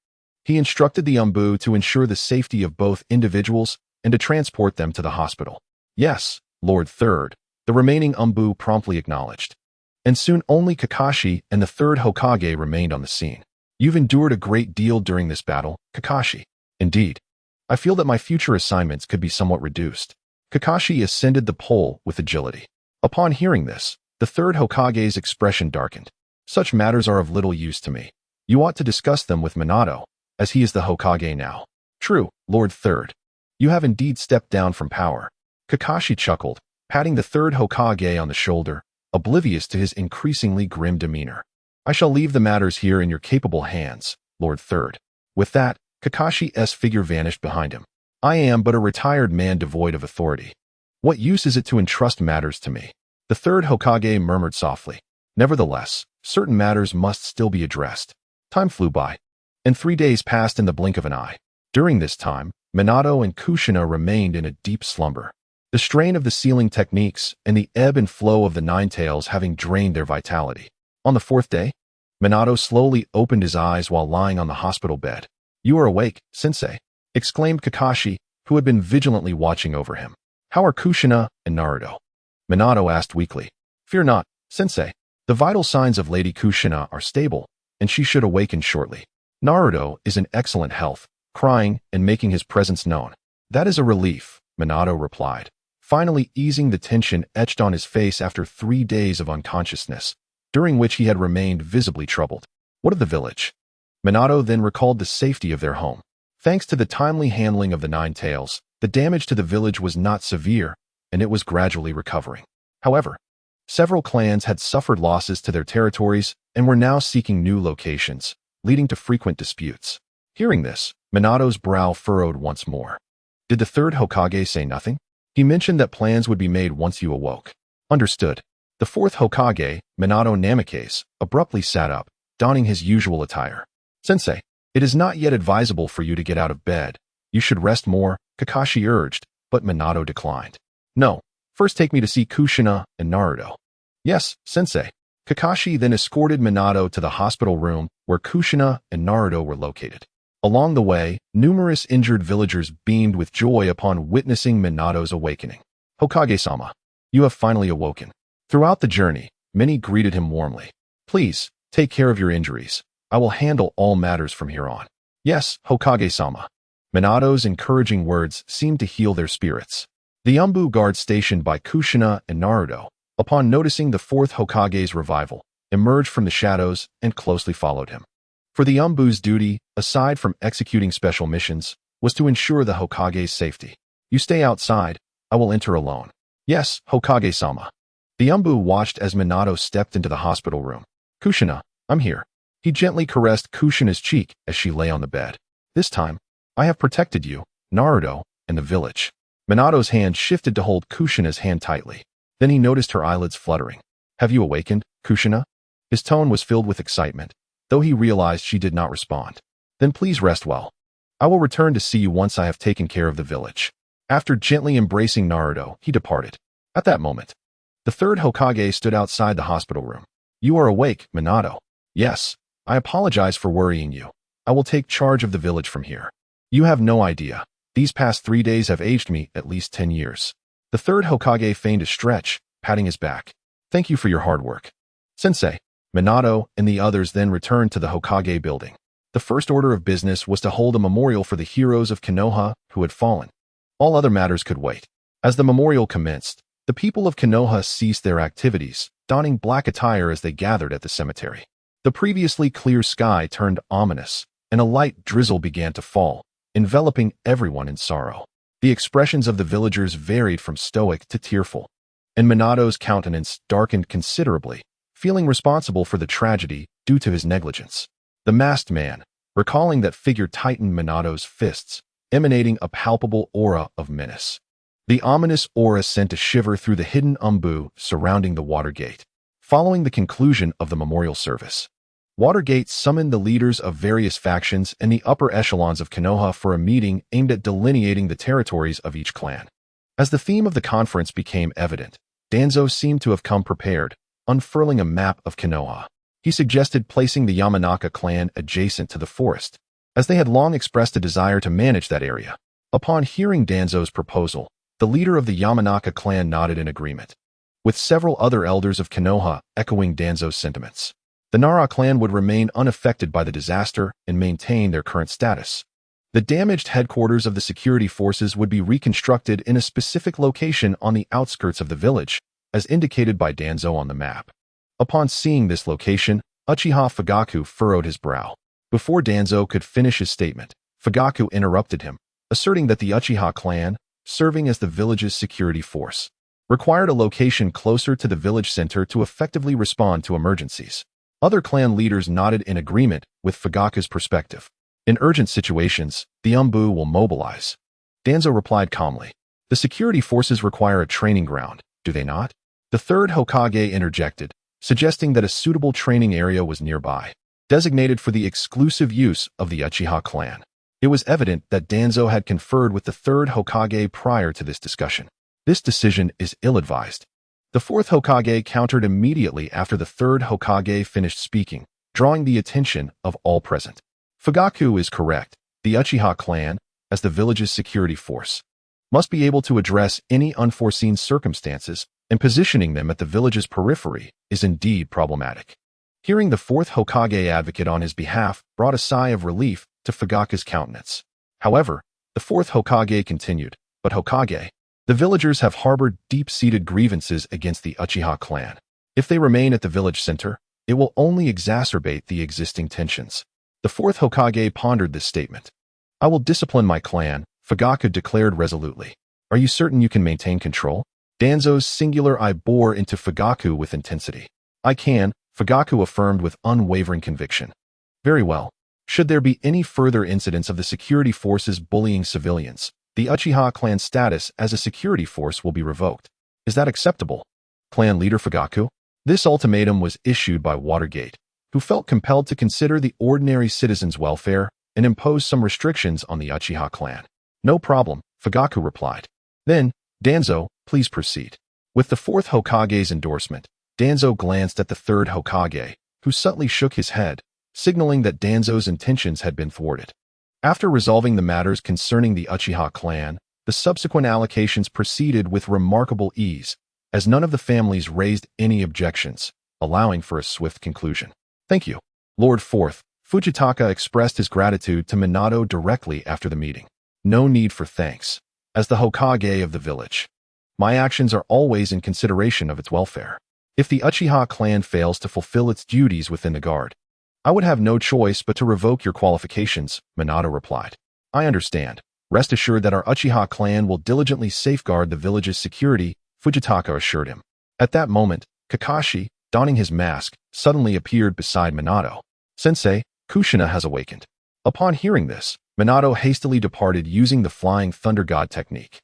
He instructed the Umbu to ensure the safety of both individuals and to transport them to the hospital. Yes, Lord Third, the remaining Umbu promptly acknowledged. And soon only Kakashi and the third Hokage remained on the scene. You've endured a great deal during this battle, Kakashi. Indeed. I feel that my future assignments could be somewhat reduced. Kakashi ascended the pole with agility. Upon hearing this, the third Hokage's expression darkened. Such matters are of little use to me. You ought to discuss them with Minato, as he is the Hokage now. True, Lord Third. You have indeed stepped down from power. Kakashi chuckled, patting the third Hokage on the shoulder, oblivious to his increasingly grim demeanor. I shall leave the matters here in your capable hands, Lord Third. With that, Kakashi's figure vanished behind him. I am but a retired man devoid of authority. What use is it to entrust matters to me? The third Hokage murmured softly. Nevertheless, certain matters must still be addressed. Time flew by, and 3 days passed in the blink of an eye. During this time, Minato and Kushina remained in a deep slumber. The strain of the sealing techniques and the ebb and flow of the Nine Tails having drained their vitality. On the fourth day, Minato slowly opened his eyes while lying on the hospital bed. You are awake, sensei, exclaimed Kakashi, who had been vigilantly watching over him. How are Kushina and Naruto? Minato asked weakly. Fear not, sensei. The vital signs of Lady Kushina are stable, and she should awaken shortly. Naruto is in excellent health, crying and making his presence known. That is a relief, Minato replied, finally easing the tension etched on his face after 3 days of unconsciousness, during which he had remained visibly troubled. What of the village? Minato then recalled the safety of their home. Thanks to the timely handling of the Nine Tails, the damage to the village was not severe, and it was gradually recovering. However, several clans had suffered losses to their territories and were now seeking new locations, leading to frequent disputes. Hearing this, Minato's brow furrowed once more. Did the third Hokage say nothing? He mentioned that plans would be made once you awoke. Understood. The fourth Hokage, Minato Namikaze, abruptly sat up, donning his usual attire. Sensei, it is not yet advisable for you to get out of bed. You should rest more, Kakashi urged, but Minato declined. No, first take me to see Kushina and Naruto. Yes, sensei. Kakashi then escorted Minato to the hospital room where Kushina and Naruto were located. Along the way, numerous injured villagers beamed with joy upon witnessing Minato's awakening. Hokage-sama, you have finally awoken. Throughout the journey, many greeted him warmly. Please, take care of your injuries. I will handle all matters from here on. Yes, Hokage-sama. Minato's encouraging words seemed to heal their spirits. The Umbu guard stationed by Kushina and Naruto, upon noticing the fourth Hokage's revival, emerged from the shadows and closely followed him. For the Umbu's duty, aside from executing special missions, was to ensure the Hokage's safety. You stay outside, I will enter alone. Yes, Hokage-sama. The Umbu watched as Minato stepped into the hospital room. Kushina, I'm here. He gently caressed Kushina's cheek as she lay on the bed. This time, I have protected you, Naruto, and the village. Minato's hand shifted to hold Kushina's hand tightly. Then he noticed her eyelids fluttering. Have you awakened, Kushina? His tone was filled with excitement, though he realized she did not respond. Then please rest well. I will return to see you once I have taken care of the village. After gently embracing Naruto, he departed. At that moment, the third Hokage stood outside the hospital room. You are awake, Minato. Yes, I apologize for worrying you. I will take charge of the village from here. You have no idea. These past 3 days have aged me at least 10 years. The third Hokage feigned a stretch, patting his back. Thank you for your hard work. Sensei, Minato and the others then returned to the Hokage building. The first order of business was to hold a memorial for the heroes of Konoha who had fallen. All other matters could wait. As the memorial commenced, the people of Konoha ceased their activities, donning black attire as they gathered at the cemetery. The previously clear sky turned ominous, and a light drizzle began to fall, enveloping everyone in sorrow. The expressions of the villagers varied from stoic to tearful, and Minato's countenance darkened considerably, feeling responsible for the tragedy due to his negligence. The masked man, recalling that figure, tightened Minato's fists, emanating a palpable aura of menace. The ominous aura sent a shiver through the hidden Umbu surrounding the Watergate. Following the conclusion of the memorial service, Watergate summoned the leaders of various factions and the upper echelons of Konoha for a meeting aimed at delineating the territories of each clan. As the theme of the conference became evident, Danzo seemed to have come prepared, unfurling a map of Konoha. He suggested placing the Yamanaka clan adjacent to the forest, as they had long expressed a desire to manage that area. Upon hearing Danzo's proposal, the leader of the Yamanaka clan nodded in agreement, with several other elders of Konoha echoing Danzo's sentiments. The Nara clan would remain unaffected by the disaster and maintain their current status. The damaged headquarters of the security forces would be reconstructed in a specific location on the outskirts of the village, as indicated by Danzo on the map. Upon seeing this location, Uchiha Fugaku furrowed his brow. Before Danzo could finish his statement, Fugaku interrupted him, asserting that the Uchiha clan, serving as the village's security force, required a location closer to the village center to effectively respond to emergencies. Other clan leaders nodded in agreement with Fugaku's perspective. In urgent situations, the Umbu will mobilize. Danzo replied calmly. The security forces require a training ground, do they not? The third Hokage interjected, suggesting that a suitable training area was nearby, designated for the exclusive use of the Uchiha clan. It was evident that Danzo had conferred with the third Hokage prior to this discussion. This decision is ill-advised. The fourth Hokage countered immediately after the third Hokage finished speaking, drawing the attention of all present. Fugaku is correct. The Uchiha clan, as the village's security force, must be able to address any unforeseen circumstances, and positioning them at the village's periphery is indeed problematic. Hearing the fourth Hokage advocate on his behalf brought a sigh of relief to Fugaku's countenance. However, the fourth Hokage continued, "But Hokage, the villagers have harbored deep-seated grievances against the Uchiha clan. If they remain at the village center, it will only exacerbate the existing tensions." The fourth Hokage pondered this statement. "I will discipline my clan," Fugaku declared resolutely. "Are you certain you can maintain control?" Danzo's singular eye bore into Fugaku with intensity. "I can," Fugaku affirmed with unwavering conviction. "Very well. Should there be any further incidents of the security forces bullying civilians, the Uchiha clan's status as a security force will be revoked. Is that acceptable?" Clan leader Fugaku. This ultimatum was issued by Watergate, who felt compelled to consider the ordinary citizens' welfare and impose some restrictions on the Uchiha clan. "No problem," Fugaku replied. "Then, Danzo, please proceed." With the fourth Hokage's endorsement, Danzo glanced at the third Hokage, who subtly shook his head, signaling that Danzo's intentions had been thwarted. After resolving the matters concerning the Uchiha clan, the subsequent allocations proceeded with remarkable ease, as none of the families raised any objections, allowing for a swift conclusion. "Thank you, Lord Fourth." Fujitaka expressed his gratitude to Minato directly after the meeting. "No need for thanks. As the Hokage of the village, my actions are always in consideration of its welfare. If the Uchiha clan fails to fulfill its duties within the guard, I would have no choice but to revoke your qualifications," Minato replied. "I understand. Rest assured that our Uchiha clan will diligently safeguard the village's security," Fujitaka assured him. At that moment, Kakashi, donning his mask, suddenly appeared beside Minato. "Sensei, Kushina has awakened." Upon hearing this, Minato hastily departed using the Flying Thunder God technique.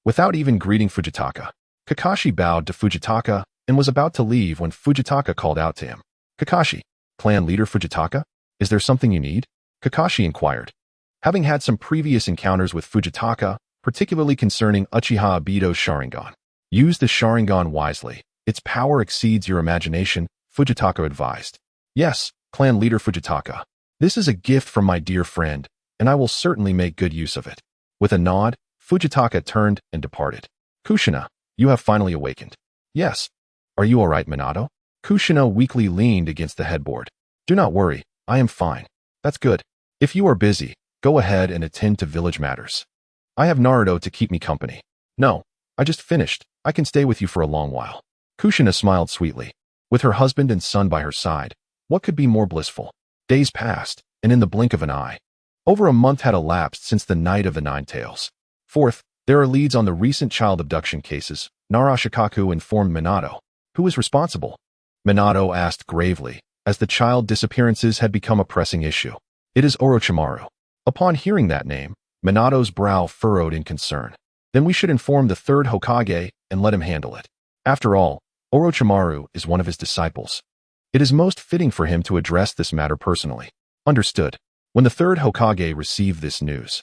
Without even greeting Fujitaka, Kakashi bowed to Fujitaka and was about to leave when Fujitaka called out to him. "Kakashi, clan leader Fujitaka, is there something you need?" Kakashi inquired. Having had some previous encounters with Fujitaka, particularly concerning Uchiha Obito's Sharingan. "Use the Sharingan wisely. Its power exceeds your imagination," Fujitaka advised. "Yes, clan leader Fujitaka. This is a gift from my dear friend, and I will certainly make good use of it." With a nod, Fujitaka turned and departed. "Kushina, you have finally awakened." "Yes." "Are you all right, Minato?" Kushina weakly leaned against the headboard. "Do not worry, I am fine." "That's good. If you are busy, go ahead and attend to village matters. I have Naruto to keep me company." "No, I just finished. I can stay with you for a long while." Kushina smiled sweetly. With her husband and son by her side, what could be more blissful? Days passed, and in the blink of an eye, over a month had elapsed since the Night of the Nine Tails. Fourth, there are leads on the recent child abduction cases, Narashikaku informed Minato. "Who is responsible?" Minato asked gravely, as the child disappearances had become a pressing issue. "It is Orochimaru." Upon hearing that name, Minato's brow furrowed in concern. "Then we should inform the third Hokage and let him handle it. After all, Orochimaru is one of his disciples. It is most fitting for him to address this matter personally." "Understood." When the third Hokage received this news,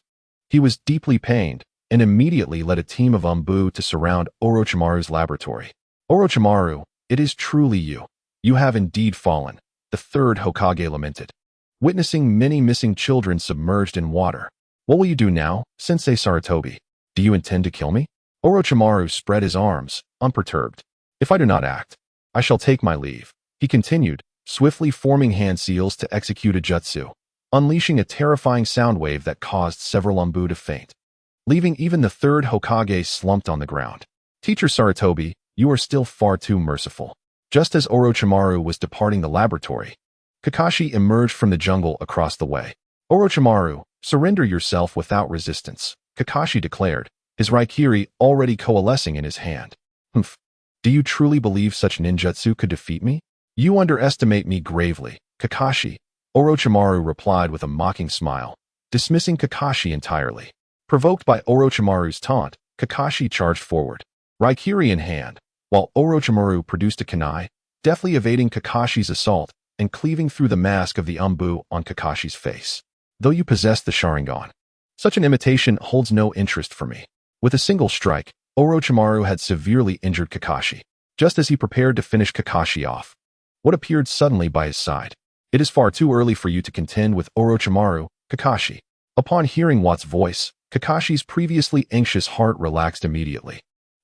he was deeply pained and immediately led a team of Umbu to surround Orochimaru's laboratory. "Orochimaru, it is truly you. You have indeed fallen," the third Hokage lamented. Witnessing many missing children submerged in water. "What will you do now, Sensei Sarutobi? Do you intend to kill me?" Orochimaru spread his arms, unperturbed. "If I do not act, I shall take my leave," he continued, swiftly forming hand seals to execute a jutsu, unleashing a terrifying sound wave that caused several Umbu to faint, leaving even the third Hokage slumped on the ground. "Teacher Sarutobi, you are still far too merciful." Just as Orochimaru was departing the laboratory, Kakashi emerged from the jungle across the way. "Orochimaru, surrender yourself without resistance," Kakashi declared, his Raikiri already coalescing in his hand. "Humph. Do you truly believe such ninjutsu could defeat me?" "You underestimate me gravely, Kakashi," Orochimaru replied with a mocking smile, dismissing Kakashi entirely. Provoked by Orochimaru's taunt, Kakashi charged forward, Raikiri in hand, while Orochimaru produced a kunai, deftly evading Kakashi's assault and cleaving through the mask of the Umbu on Kakashi's face. "Though you possess the Sharingan, such an imitation holds no interest for me." With a single strike, Orochimaru had severely injured Kakashi. Just as he prepared to finish Kakashi off, what appeared suddenly by his side? "It is far too early for you to contend with Orochimaru, Kakashi." Upon hearing Watt's voice, Kakashi's previously anxious heart relaxed immediately.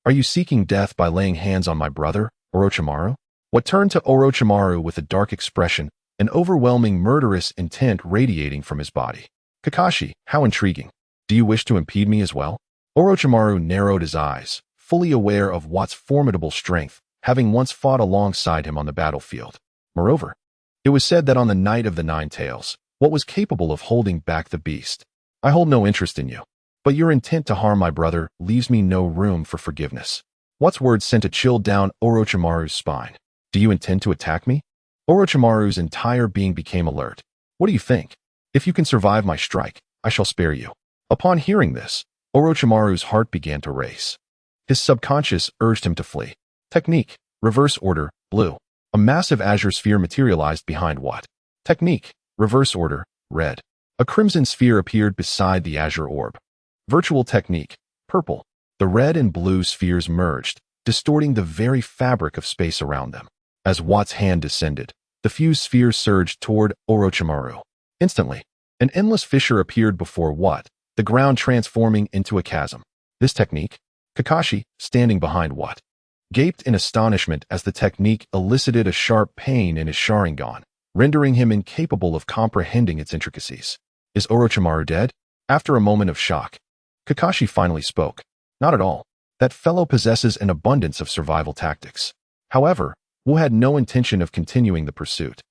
Are you seeking death by laying hands on my brother, Orochimaru? Watt turned to Orochimaru with a dark expression, an overwhelming murderous intent radiating from his body. Kakashi, how intriguing. Do you wish to impede me as well? Orochimaru narrowed his eyes, fully aware of Watt's formidable strength, having once fought alongside him on the battlefield. Moreover, it was said that on the night of the Nine Tails, Watt was capable of holding back the beast. I hold no interest in you, but your intent to harm my brother leaves me no room for forgiveness. Watt's words sent a chill down Orochimaru's spine. Do you intend to attack me? Orochimaru's entire being became alert. What do you think? If you can survive my strike, I shall spare you. Upon hearing this, Orochimaru's heart began to race. His subconscious urged him to flee. Technique, reverse order, blue. A massive azure sphere materialized behind Watt. Technique, reverse order, red. A crimson sphere appeared beside the azure orb. Virtual technique, purple. The red and blue spheres merged, distorting the very fabric of space around them. As Watt's hand descended, the fused spheres surged toward Orochimaru. Instantly, an endless fissure appeared before Watt, the ground transforming into a chasm. This technique, Kakashi, standing behind Watt, gaped in astonishment as the technique elicited a sharp pain in his Sharingan, rendering him incapable of comprehending its intricacies. Is Orochimaru dead? After a moment of shock, Kakashi finally spoke. Not at all. That fellow possesses an abundance of survival tactics. However, Wu had no intention of continuing the pursuit.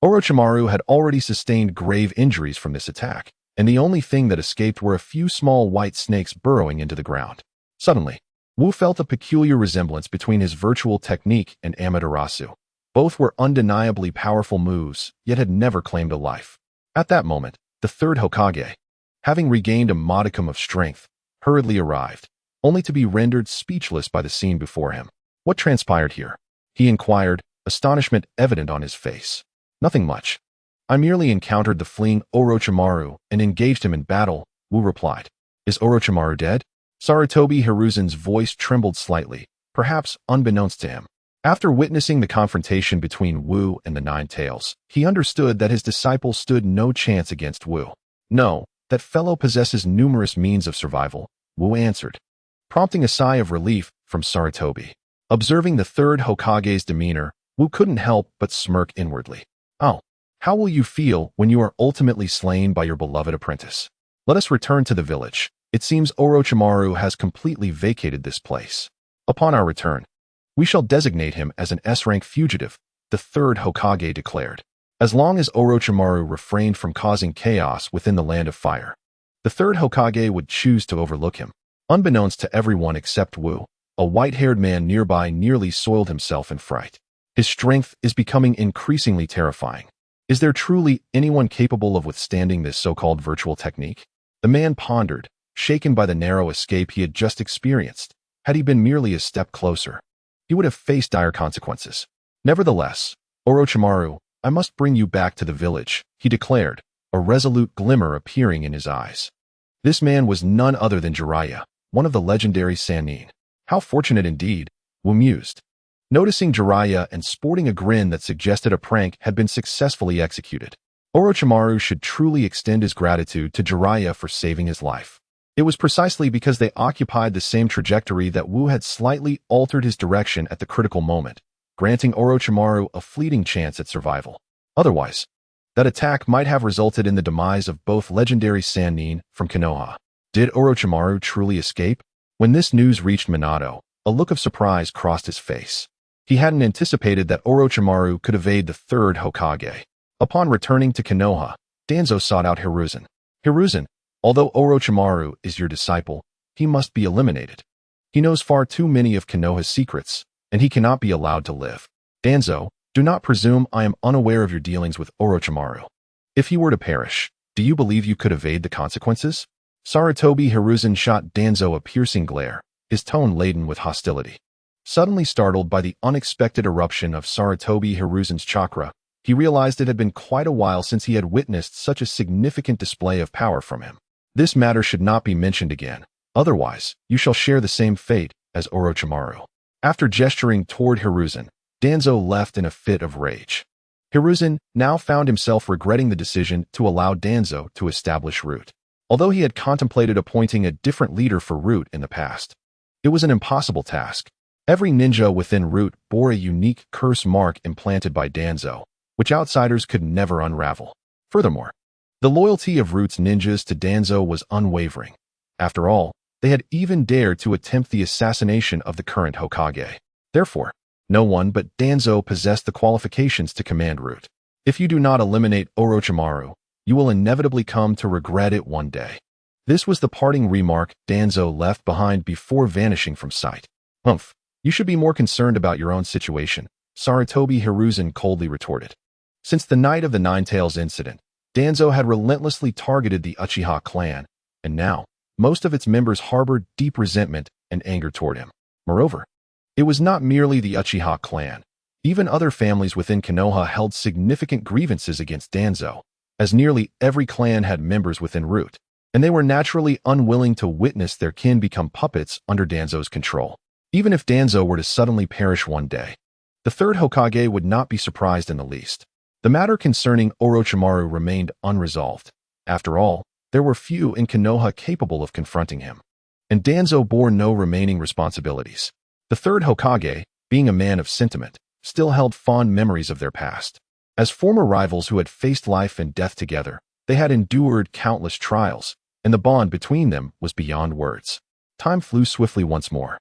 Orochimaru had already sustained grave injuries from this attack, and the only thing that escaped were a few small white snakes burrowing into the ground. Suddenly, Wu felt a peculiar resemblance between his virtual technique and Amaterasu. Both were undeniably powerful moves, yet had never claimed a life. At that moment, the third Hokage, having regained a modicum of strength, hurriedly arrived, only to be rendered speechless by the scene before him. What transpired here? He inquired, astonishment evident on his face. Nothing much. I merely encountered the fleeing Orochimaru and engaged him in battle, Wu replied. Is Orochimaru dead? Sarutobi Hiruzen's voice trembled slightly, perhaps unbeknownst to him. After witnessing the confrontation between Wu and the Nine Tails, he understood that his disciple stood no chance against Wu. No, that fellow possesses numerous means of survival, Wu answered, prompting a sigh of relief from Sarutobi. Observing the third Hokage's demeanor, Wu couldn't help but smirk inwardly. Oh, how will you feel when you are ultimately slain by your beloved apprentice? Let us return to the village. It seems Orochimaru has completely vacated this place. Upon our return, we shall designate him as an S-rank fugitive, the third Hokage declared. As long as Orochimaru refrained from causing chaos within the Land of Fire, the third Hokage would choose to overlook him. Unbeknownst to everyone except Wu, a white-haired man nearby nearly soiled himself in fright. His strength is becoming increasingly terrifying. Is there truly anyone capable of withstanding this so-called virtual technique? The man pondered, shaken by the narrow escape he had just experienced. Had he been merely a step closer, he would have faced dire consequences. Nevertheless, Orochimaru, I must bring you back to the village, he declared, a resolute glimmer appearing in his eyes. This man was none other than Jiraiya, one of the legendary Sannin. How fortunate indeed, Wu mused, noticing Jiraiya and sporting a grin that suggested a prank had been successfully executed. Orochimaru should truly extend his gratitude to Jiraiya for saving his life. It was precisely because they occupied the same trajectory that Wu had slightly altered his direction at the critical moment, granting Orochimaru a fleeting chance at survival. Otherwise, that attack might have resulted in the demise of both legendary Sannin from Konoha. Did Orochimaru truly escape? When this news reached Minato, a look of surprise crossed his face. He hadn't anticipated that Orochimaru could evade the third Hokage. Upon returning to Konoha, Danzo sought out Hiruzen. Hiruzen, although Orochimaru is your disciple, he must be eliminated. He knows far too many of Konoha's secrets, and he cannot be allowed to live. Danzo, do not presume I am unaware of your dealings with Orochimaru. If he were to perish, do you believe you could evade the consequences? Sarutobi Hiruzen shot Danzo a piercing glare, his tone laden with hostility. Suddenly startled by the unexpected eruption of Sarutobi Hiruzen's chakra, he realized it had been quite a while since he had witnessed such a significant display of power from him. This matter should not be mentioned again, otherwise you shall share the same fate as Orochimaru. After gesturing toward Hiruzen, Danzo left in a fit of rage. Hiruzen now found himself regretting the decision to allow Danzo to establish root. Although he had contemplated appointing a different leader for Root in the past, it was an impossible task. Every ninja within Root bore a unique curse mark implanted by Danzo, which outsiders could never unravel. Furthermore, the loyalty of Root's ninjas to Danzo was unwavering. After all, they had even dared to attempt the assassination of the current Hokage. Therefore, no one but Danzo possessed the qualifications to command Root. If you do not eliminate Orochimaru, you will inevitably come to regret it one day. This was the parting remark Danzo left behind before vanishing from sight. Humph, you should be more concerned about your own situation, Sarutobi Hiruzen coldly retorted. Since the night of the Nine Tails incident, Danzo had relentlessly targeted the Uchiha clan, and now, most of its members harbored deep resentment and anger toward him. Moreover, it was not merely the Uchiha clan. Even other families within Konoha held significant grievances against Danzo, as nearly every clan had members within Root, and they were naturally unwilling to witness their kin become puppets under Danzo's control. Even if Danzo were to suddenly perish one day, the third Hokage would not be surprised in the least. The matter concerning Orochimaru remained unresolved. After all, there were few in Konoha capable of confronting him, and Danzo bore no remaining responsibilities. The third Hokage, being a man of sentiment, still held fond memories of their past. As former rivals who had faced life and death together, they had endured countless trials, and the bond between them was beyond words. Time flew swiftly once more,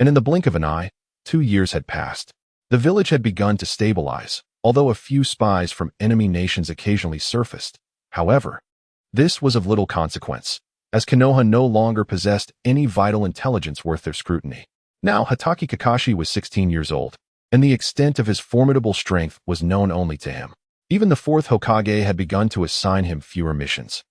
and in the blink of an eye, 2 years had passed. The village had begun to stabilize, although a few spies from enemy nations occasionally surfaced. However, this was of little consequence, as Konoha no longer possessed any vital intelligence worth their scrutiny. Now, Hatake Kakashi was 16 years old, and the extent of his formidable strength was known only to him. Even the fourth Hokage had begun to assign him fewer missions.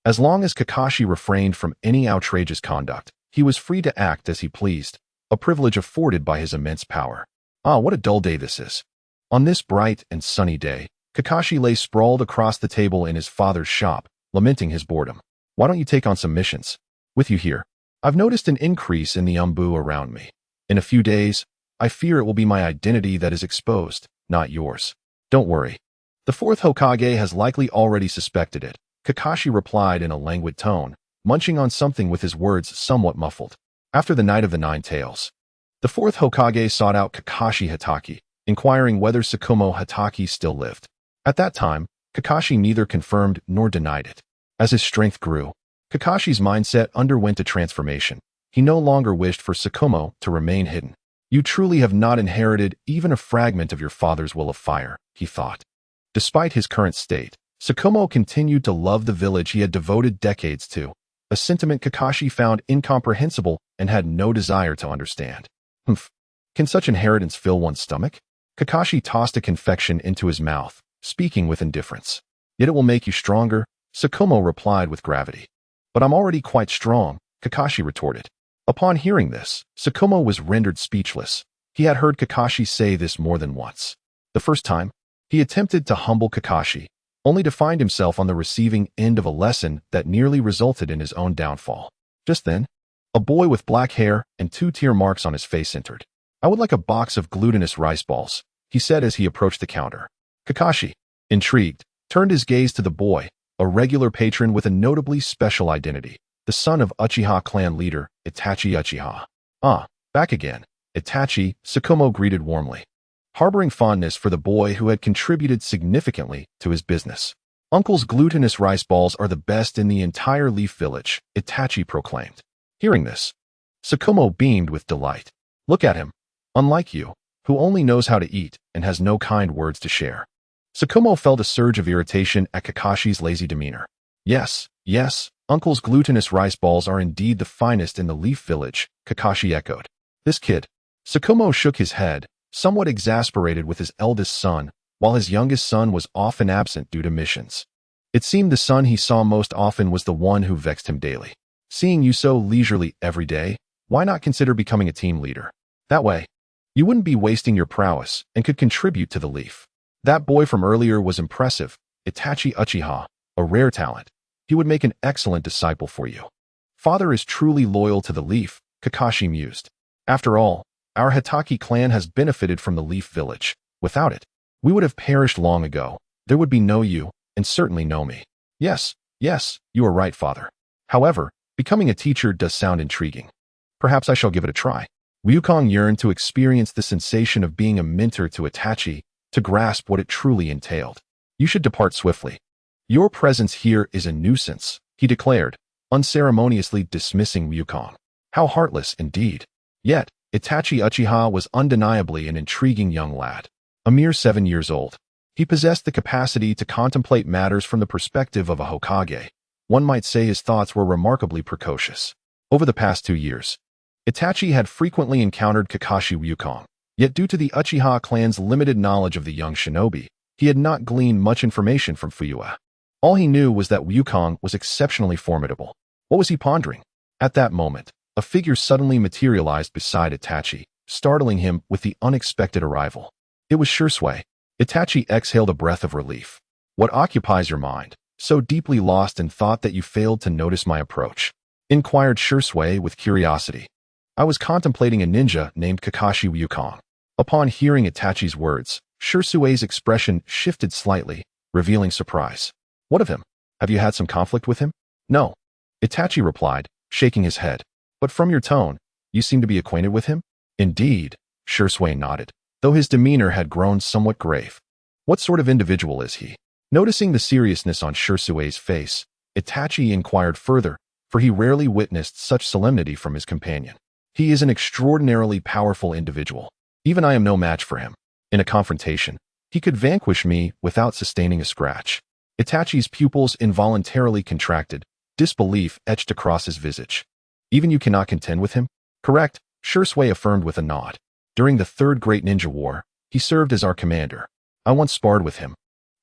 As long as Kakashi refrained from any outrageous conduct, he was free to act as he pleased, a privilege afforded by his immense power. Ah, what a dull day this is. On this bright and sunny day, Kakashi lay sprawled across the table in his father's shop, lamenting his boredom. Why don't you take on some missions? With you here, I've noticed an increase in the umbu around me. In a few days, I fear it will be my identity that is exposed, not yours. Don't worry. The fourth Hokage has likely already suspected it, Kakashi replied in a languid tone, munching on something with his words somewhat muffled. After the night of the Nine Tails, the fourth Hokage sought out Kakashi Hatake, inquiring whether Tsukumo Hatake still lived. At that time, Kakashi neither confirmed nor denied it. As his strength grew, Kakashi's mindset underwent a transformation. He no longer wished for Tsukumo to remain hidden. You truly have not inherited even a fragment of your father's will of fire, he thought. Despite his current state, Tsukumo continued to love the village he had devoted decades to, a sentiment Kakashi found incomprehensible and had no desire to understand. Humph. Can such inheritance fill one's stomach? Kakashi tossed a confection into his mouth, speaking with indifference. Yet it will make you stronger, Tsukumo replied with gravity. But I'm already quite strong, Kakashi retorted. Upon hearing this, Tsukumo was rendered speechless. He had heard Kakashi say this more than once. The first time, he attempted to humble Kakashi, only to find himself on the receiving end of a lesson that nearly resulted in his own downfall. Just then, a boy with black hair and 2 tear marks on his face entered. I would like a box of glutinous rice balls, he said as he approached the counter. Kakashi, intrigued, turned his gaze to the boy, a regular patron with a notably special identity, the son of Uchiha clan leader, Itachi Uchiha. Ah, back again, Itachi, Tsukumo greeted warmly, harboring fondness for the boy who had contributed significantly to his business. Uncle's glutinous rice balls are the best in the entire Leaf Village, Itachi proclaimed. Hearing this, Tsukumo beamed with delight. Look at him. Unlike you, who only knows how to eat and has no kind words to share. Tsukumo felt a surge of irritation at Kakashi's lazy demeanor. Yes, Uncle's glutinous rice balls are indeed the finest in the Leaf Village, Kakashi echoed. This kid. Tsukumo shook his head, somewhat exasperated with his eldest son, while his youngest son was often absent due to missions. It seemed the son he saw most often was the one who vexed him daily. Seeing you so leisurely every day, why not consider becoming a team leader? That way, you wouldn't be wasting your prowess and could contribute to the Leaf. That boy from earlier was impressive, Itachi Uchiha, a rare talent. He would make an excellent disciple for you. Father is truly loyal to the Leaf, Kakashi mused. After all, our Hatake clan has benefited from the Leaf Village. Without it, we would have perished long ago. There would be no you, and certainly no me. Yes, you are right, father. However, becoming a teacher does sound intriguing. Perhaps I shall give it a try. Wukong yearned to experience the sensation of being a mentor to Itachi, to grasp what it truly entailed. You should depart swiftly. Your presence here is a nuisance, he declared, unceremoniously dismissing Wukong. How heartless indeed. Yet, Itachi Uchiha was undeniably an intriguing young lad. A mere 7 years old, he possessed the capacity to contemplate matters from the perspective of a Hokage. One might say his thoughts were remarkably precocious. Over the past 2 years, Itachi had frequently encountered Kakashi Wukong, yet due to the Uchiha clan's limited knowledge of the young shinobi, he had not gleaned much information from Fuyua. All he knew was that Wukong was exceptionally formidable. What was he pondering? At that moment, a figure suddenly materialized beside Itachi, startling him with the unexpected arrival. It was Shursui. Itachi exhaled a breath of relief. What occupies your mind, so deeply lost in thought that you failed to notice my approach? Inquired Shursui with curiosity. I was contemplating a ninja named Kakashi Wukong. Upon hearing Itachi's words, Shursui's expression shifted slightly, revealing surprise. What of him? Have you had some conflict with him? No. Itachi replied, shaking his head. But from your tone, you seem to be acquainted with him? Indeed, Shursui nodded, though his demeanor had grown somewhat grave. What sort of individual is he? Noticing the seriousness on Shursui's face, Itachi inquired further, for he rarely witnessed such solemnity from his companion. He is an extraordinarily powerful individual. Even I am no match for him. In a confrontation, he could vanquish me without sustaining a scratch. Itachi's pupils involuntarily contracted, disbelief etched across his visage. Even you cannot contend with him? Correct, Shursui affirmed with a nod. During the Third Great Ninja War, he served as our commander. I once sparred with him,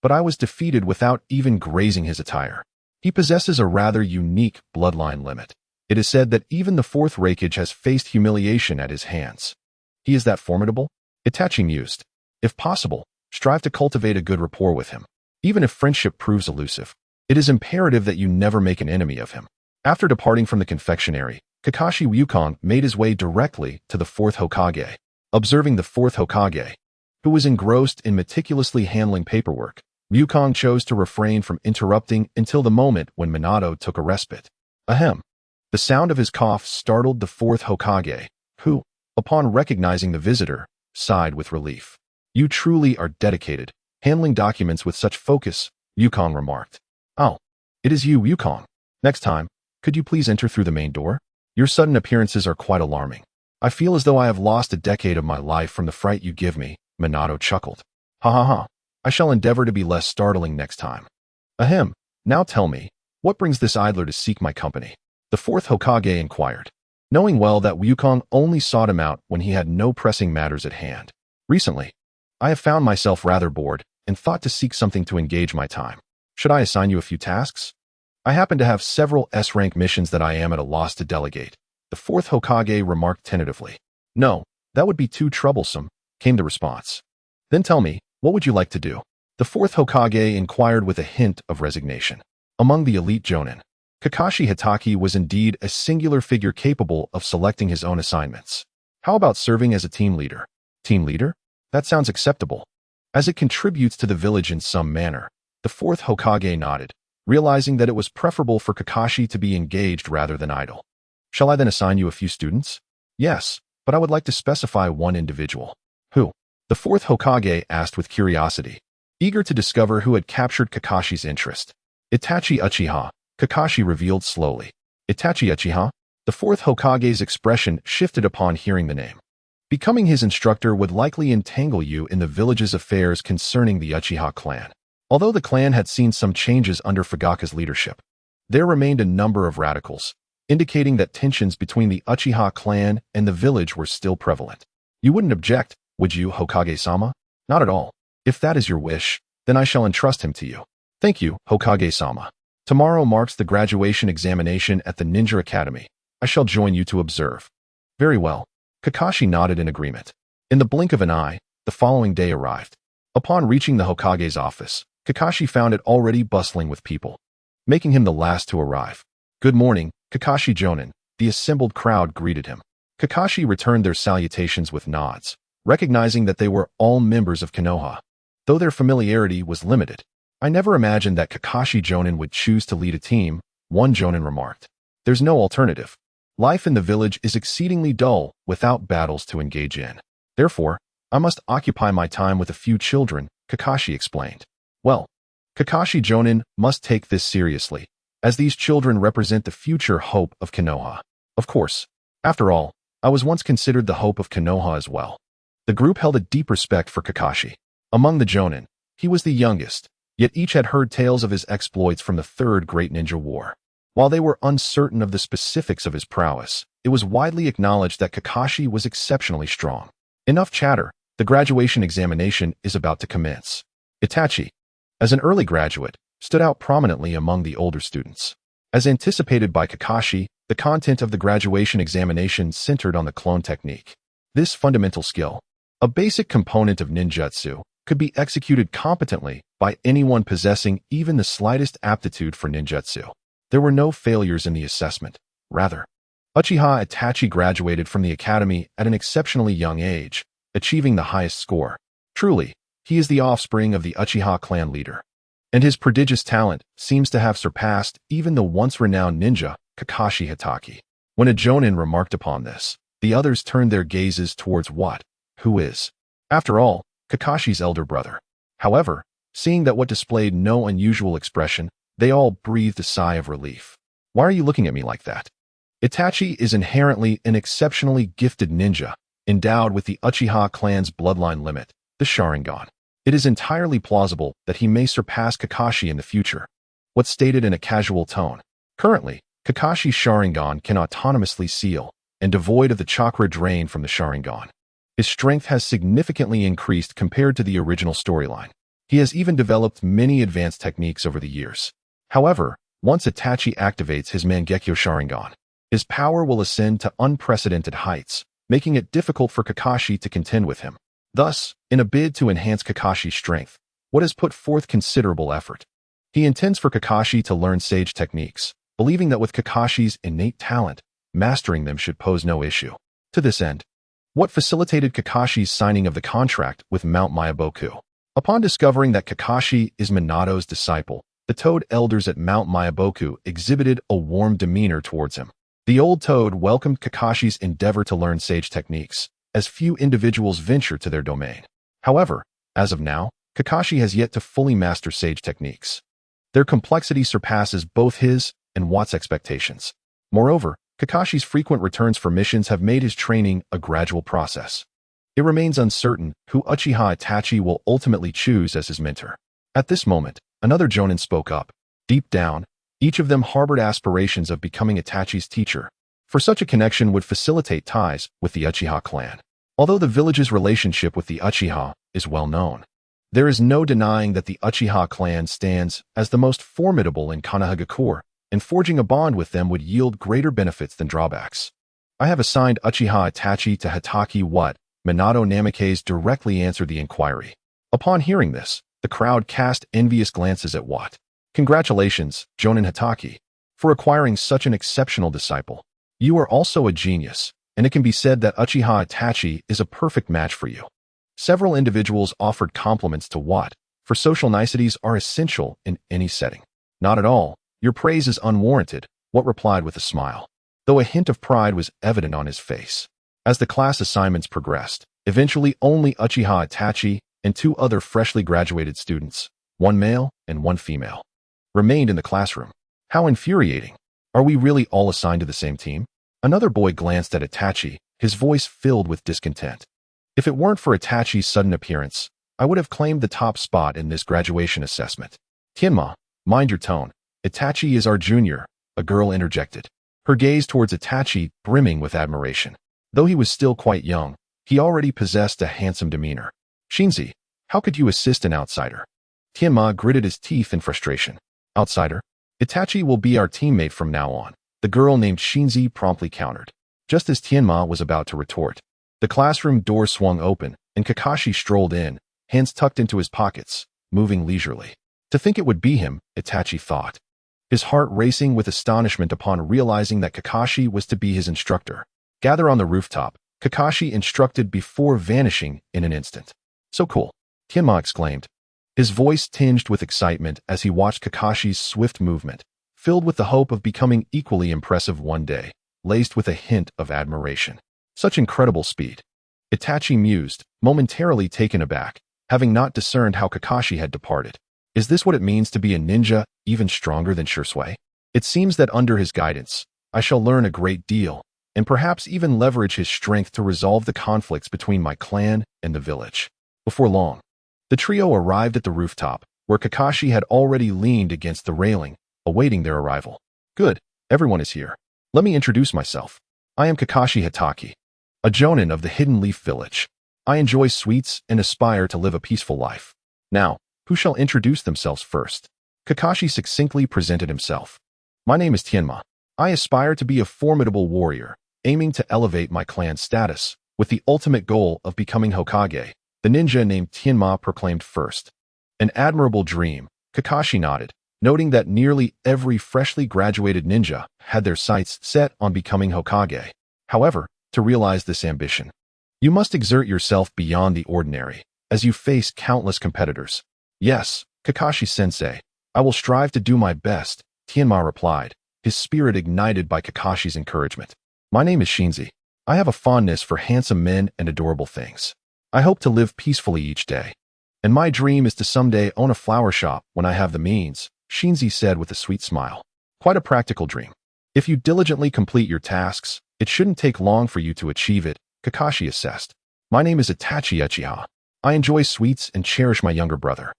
but I was defeated without even grazing his attire. He possesses a rather unique bloodline limit. It is said that even the fourth Raikage has faced humiliation at his hands. He is that formidable? Itachi mused. If possible, strive to cultivate a good rapport with him. Even if friendship proves elusive, it is imperative that you never make an enemy of him. After departing from the confectionery, Kakashi Wukong made his way directly to the fourth Hokage. Observing the fourth Hokage, who was engrossed in meticulously handling paperwork, Wukong chose to refrain from interrupting until the moment when Minato took a respite. Ahem. The sound of his cough startled the fourth Hokage, who, upon recognizing the visitor, sighed with relief. You truly are dedicated, handling documents with such focus, Wukong remarked. Oh, it is you, Wukong. Next time, could you please enter through the main door? Your sudden appearances are quite alarming. I feel as though I have lost a decade of my life from the fright you give me, Minato chuckled. Ha ha ha. I shall endeavor to be less startling next time. Ahem. Now tell me, what brings this idler to seek my company? The fourth Hokage inquired, knowing well that Wukong only sought him out when he had no pressing matters at hand. Recently, I have found myself rather bored and thought to seek something to engage my time. Should I assign you a few tasks? I happen to have several S-rank missions that I am at a loss to delegate. The fourth Hokage remarked tentatively. No, that would be too troublesome, came the response. Then tell me, what would you like to do? The fourth Hokage inquired with a hint of resignation. Among the elite Jonin, Kakashi Hatake was indeed a singular figure capable of selecting his own assignments. How about serving as a team leader? Team leader? That sounds acceptable. As it contributes to the village in some manner, the fourth Hokage nodded, realizing that it was preferable for Kakashi to be engaged rather than idle. Shall I then assign you a few students? Yes, but I would like to specify one individual. Who? The fourth Hokage asked with curiosity, eager to discover who had captured Kakashi's interest. Itachi Uchiha, Kakashi revealed slowly. Itachi Uchiha? The fourth Hokage's expression shifted upon hearing the name. Becoming his instructor would likely entangle you in the village's affairs concerning the Uchiha clan. Although the clan had seen some changes under Fugaka's leadership, there remained a number of radicals, indicating that tensions between the Uchiha clan and the village were still prevalent. You wouldn't object, would you, Hokage-sama? Not at all. If that is your wish, then I shall entrust him to you. Thank you, Hokage-sama. Tomorrow marks the graduation examination at the Ninja Academy. I shall join you to observe. Very well. Kakashi nodded in agreement. In the blink of an eye, the following day arrived. Upon reaching the Hokage's office, Kakashi found it already bustling with people, making him the last to arrive. Good morning, Kakashi Jonin. The assembled crowd greeted him. Kakashi returned their salutations with nods, recognizing that they were all members of Konoha. Though their familiarity was limited, I never imagined that Kakashi Jonin would choose to lead a team, one Jonin remarked. There's no alternative. Life in the village is exceedingly dull without battles to engage in. Therefore, I must occupy my time with a few children, Kakashi explained. Well, Kakashi Jonin must take this seriously, as these children represent the future hope of Konoha. Of course, after all, I was once considered the hope of Konoha as well. The group held a deep respect for Kakashi. Among the Jonin, he was the youngest, yet each had heard tales of his exploits from the Third Great Ninja War. While they were uncertain of the specifics of his prowess, it was widely acknowledged that Kakashi was exceptionally strong. Enough chatter, the graduation examination is about to commence. Itachi, as an early graduate, stood out prominently among the older students. As anticipated by Kakashi, the content of the graduation examination centered on the clone technique. This fundamental skill, a basic component of ninjutsu, could be executed competently by anyone possessing even the slightest aptitude for ninjutsu. There were no failures in the assessment. Rather, Uchiha Itachi graduated from the academy at an exceptionally young age, achieving the highest score. Truly, he is the offspring of the Uchiha clan leader. And his prodigious talent seems to have surpassed even the once-renowned ninja, Kakashi Hatake. When a Jonin remarked upon this, the others turned their gazes towards who is, after all, Kakashi's elder brother. However, seeing that what displayed no unusual expression, they all breathed a sigh of relief. Why are you looking at me like that? Itachi is inherently an exceptionally gifted ninja, endowed with the Uchiha clan's bloodline limit, the Sharingan. It is entirely plausible that he may surpass Kakashi in the future. What's stated in a casual tone. Currently, Kakashi's Sharingan can autonomously seal, and devoid of the chakra drain from the Sharingan. His strength has significantly increased compared to the original storyline. He has even developed many advanced techniques over the years. However, once Itachi activates his Mangekyo Sharingan, his power will ascend to unprecedented heights, making it difficult for Kakashi to contend with him. Thus, in a bid to enhance Kakashi's strength, What has put forth considerable effort. He intends for Kakashi to learn sage techniques, believing that with Kakashi's innate talent, mastering them should pose no issue. To this end, what facilitated Kakashi's signing of the contract with Mount Myaboku? Upon discovering that Kakashi is Minato's disciple, the Toad elders at Mount Myaboku exhibited a warm demeanor towards him. The old Toad welcomed Kakashi's endeavor to learn sage techniques, as few individuals venture to their domain. However, as of now, Kakashi has yet to fully master sage techniques. Their complexity surpasses both his and Watt's expectations. Moreover, Kakashi's frequent returns for missions have made his training a gradual process. It remains uncertain who Uchiha Itachi will ultimately choose as his mentor. At this moment, another Jonin spoke up. Deep down, each of them harbored aspirations of becoming Itachi's teacher, for such a connection would facilitate ties with the Uchiha clan. Although the village's relationship with the Uchiha is well known, there is no denying that the Uchiha clan stands as the most formidable in Konohagakure, and forging a bond with them would yield greater benefits than drawbacks. I have assigned Uchiha Itachi to Hatake what? Minato Namikaze directly answered the inquiry. Upon hearing this, the crowd cast envious glances at Watt. Congratulations, Jonin Hatake, for acquiring such an exceptional disciple. You are also a genius, and it can be said that Uchiha Itachi is a perfect match for you. Several individuals offered compliments to Watt, for social niceties are essential in any setting. Not at all, your praise is unwarranted, Watt replied with a smile, though a hint of pride was evident on his face. As the class assignments progressed, eventually only Uchiha Itachi and two other freshly graduated students, one male and one female, remained in the classroom. How infuriating. Are we really all assigned to the same team? Another boy glanced at Itachi, his voice filled with discontent. If it weren't for Itachi's sudden appearance, I would have claimed the top spot in this graduation assessment. Tianma, mind your tone. Itachi is our junior, a girl interjected, her gaze towards Itachi brimming with admiration. Though he was still quite young, he already possessed a handsome demeanor. Shinzi, how could you assist an outsider? Tianma gritted his teeth in frustration. Outsider? Itachi will be our teammate from now on, the girl named Shinzi promptly countered. Just as Tianma was about to retort, the classroom door swung open, and Kakashi strolled in, hands tucked into his pockets, moving leisurely. To think it would be him, Itachi thought, his heart racing with astonishment upon realizing that Kakashi was to be his instructor. Gather on the rooftop, Kakashi instructed before vanishing in an instant. So cool, Tianma exclaimed, his voice tinged with excitement as he watched Kakashi's swift movement, filled with the hope of becoming equally impressive one day, laced with a hint of admiration. Such incredible speed. Itachi mused, momentarily taken aback, having not discerned how Kakashi had departed. Is this what it means to be a ninja, even stronger than Shursui? It seems that under his guidance, I shall learn a great deal, and perhaps even leverage his strength to resolve the conflicts between my clan and the village. Before long, the trio arrived at the rooftop, where Kakashi had already leaned against the railing, awaiting their arrival. Good, everyone is here. Let me introduce myself. I am Kakashi Hatake, a jonin of the Hidden Leaf Village. I enjoy sweets and aspire to live a peaceful life. Now, who shall introduce themselves first? Kakashi succinctly presented himself. My name is Tianma. I aspire to be a formidable warrior, aiming to elevate my clan's status, with the ultimate goal of becoming Hokage, the ninja named Tianma proclaimed first. An admirable dream, Kakashi nodded, noting that nearly every freshly graduated ninja had their sights set on becoming Hokage. However, to realize this ambition, you must exert yourself beyond the ordinary, as you face countless competitors. Yes, Kakashi-sensei, I will strive to do my best, Tianma replied, his spirit ignited by Kakashi's encouragement. My name is Shinzi. I have a fondness for handsome men and adorable things. I hope to live peacefully each day. And my dream is to someday own a flower shop when I have the means, Shinzi said with a sweet smile. Quite a practical dream. If you diligently complete your tasks, it shouldn't take long for you to achieve it, Kakashi assessed. My name is Itachi Uchiha. I enjoy sweets and cherish my younger brother.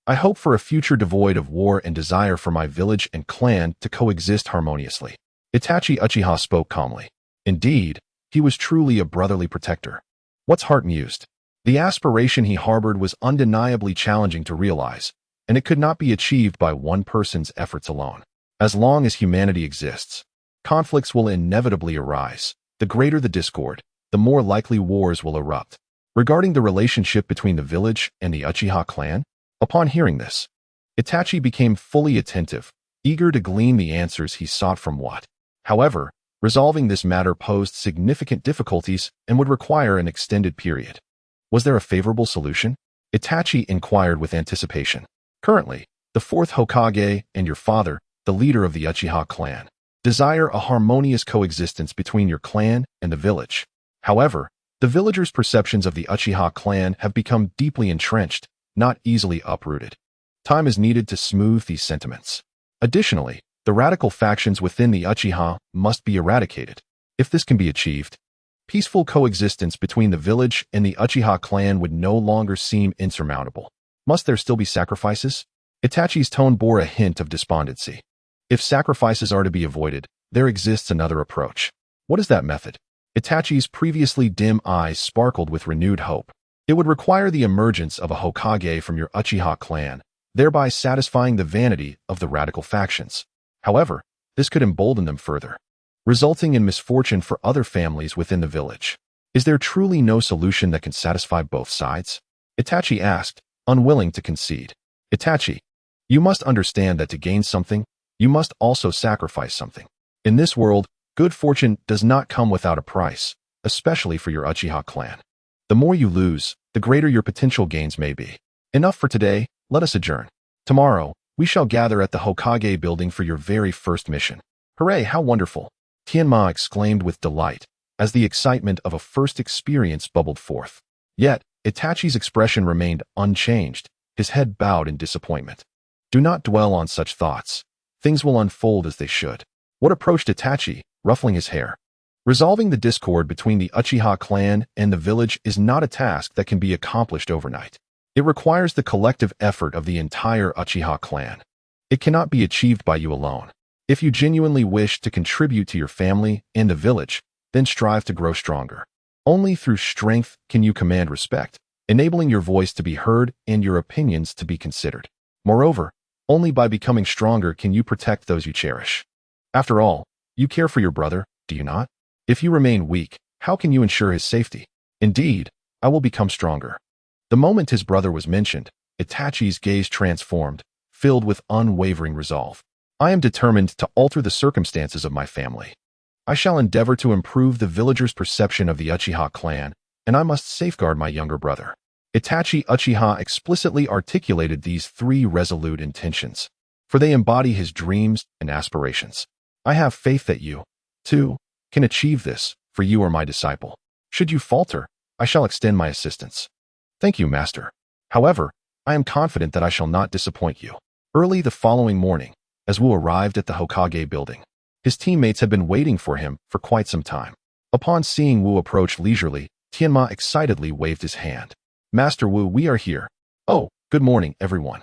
I hope for a future devoid of war and desire for my village and clan to coexist harmoniously. Itachi Uchiha spoke calmly. Indeed, he was truly a brotherly protector. What's heart mused? The aspiration he harbored was undeniably challenging to realize, and it could not be achieved by one person's efforts alone. As long as humanity exists, conflicts will inevitably arise. The greater the discord, the more likely wars will erupt. Regarding the relationship between the village and the Uchiha clan, upon hearing this, Itachi became fully attentive, eager to glean the answers he sought from what. However, resolving this matter posed significant difficulties and would require an extended period. Was there a favorable solution? Itachi inquired with anticipation. Currently, the fourth Hokage and your father, the leader of the Uchiha clan, desire a harmonious coexistence between your clan and the village. However, the villagers' perceptions of the Uchiha clan have become deeply entrenched, not easily uprooted. Time is needed to smooth these sentiments. Additionally, the radical factions within the Uchiha must be eradicated. If this can be achieved, peaceful coexistence between the village and the Uchiha clan would no longer seem insurmountable. Must there still be sacrifices? Itachi's tone bore a hint of despondency. If sacrifices are to be avoided, there exists another approach. What is that method? Itachi's previously dim eyes sparkled with renewed hope. It would require the emergence of a Hokage from your Uchiha clan, thereby satisfying the vanity of the radical factions. However, this could embolden them further, resulting in misfortune for other families within the village. Is there truly no solution that can satisfy both sides? Itachi asked, unwilling to concede. Itachi, you must understand that to gain something, you must also sacrifice something. In this world, good fortune does not come without a price, especially for your Uchiha clan. The more you lose, the greater your potential gains may be. Enough for today, let us adjourn. Tomorrow, we shall gather at the Hokage building for your very first mission. Hooray, how wonderful! Tianma exclaimed with delight, as the excitement of a first experience bubbled forth. Yet, Itachi's expression remained unchanged, his head bowed in disappointment. Do not dwell on such thoughts. Things will unfold as they should. What approached Itachi, ruffling his hair? Resolving the discord between the Uchiha clan and the village is not a task that can be accomplished overnight. It requires the collective effort of the entire Uchiha clan. It cannot be achieved by you alone. If you genuinely wish to contribute to your family and the village, then strive to grow stronger. Only through strength can you command respect, enabling your voice to be heard and your opinions to be considered. Moreover, only by becoming stronger can you protect those you cherish. After all, you care for your brother, do you not? If you remain weak, how can you ensure his safety? Indeed, I will become stronger. The moment his brother was mentioned, Itachi's gaze transformed, filled with unwavering resolve. I am determined to alter the circumstances of my family. I shall endeavor to improve the villagers' perception of the Uchiha clan, and I must safeguard my younger brother. Itachi Uchiha explicitly articulated these three resolute intentions. for they embody his dreams and aspirations. I have faith that you, too, can achieve this, for you are my disciple. Should you falter, I shall extend my assistance. Thank you, Master. However, I am confident that I shall not disappoint you. Early the following morning, as Wu arrived at the Hokage building, his teammates had been waiting for him for quite some time. Upon seeing Wu approach leisurely, Tianma excitedly waved his hand. Master Wu, we are here. Oh, good morning, everyone.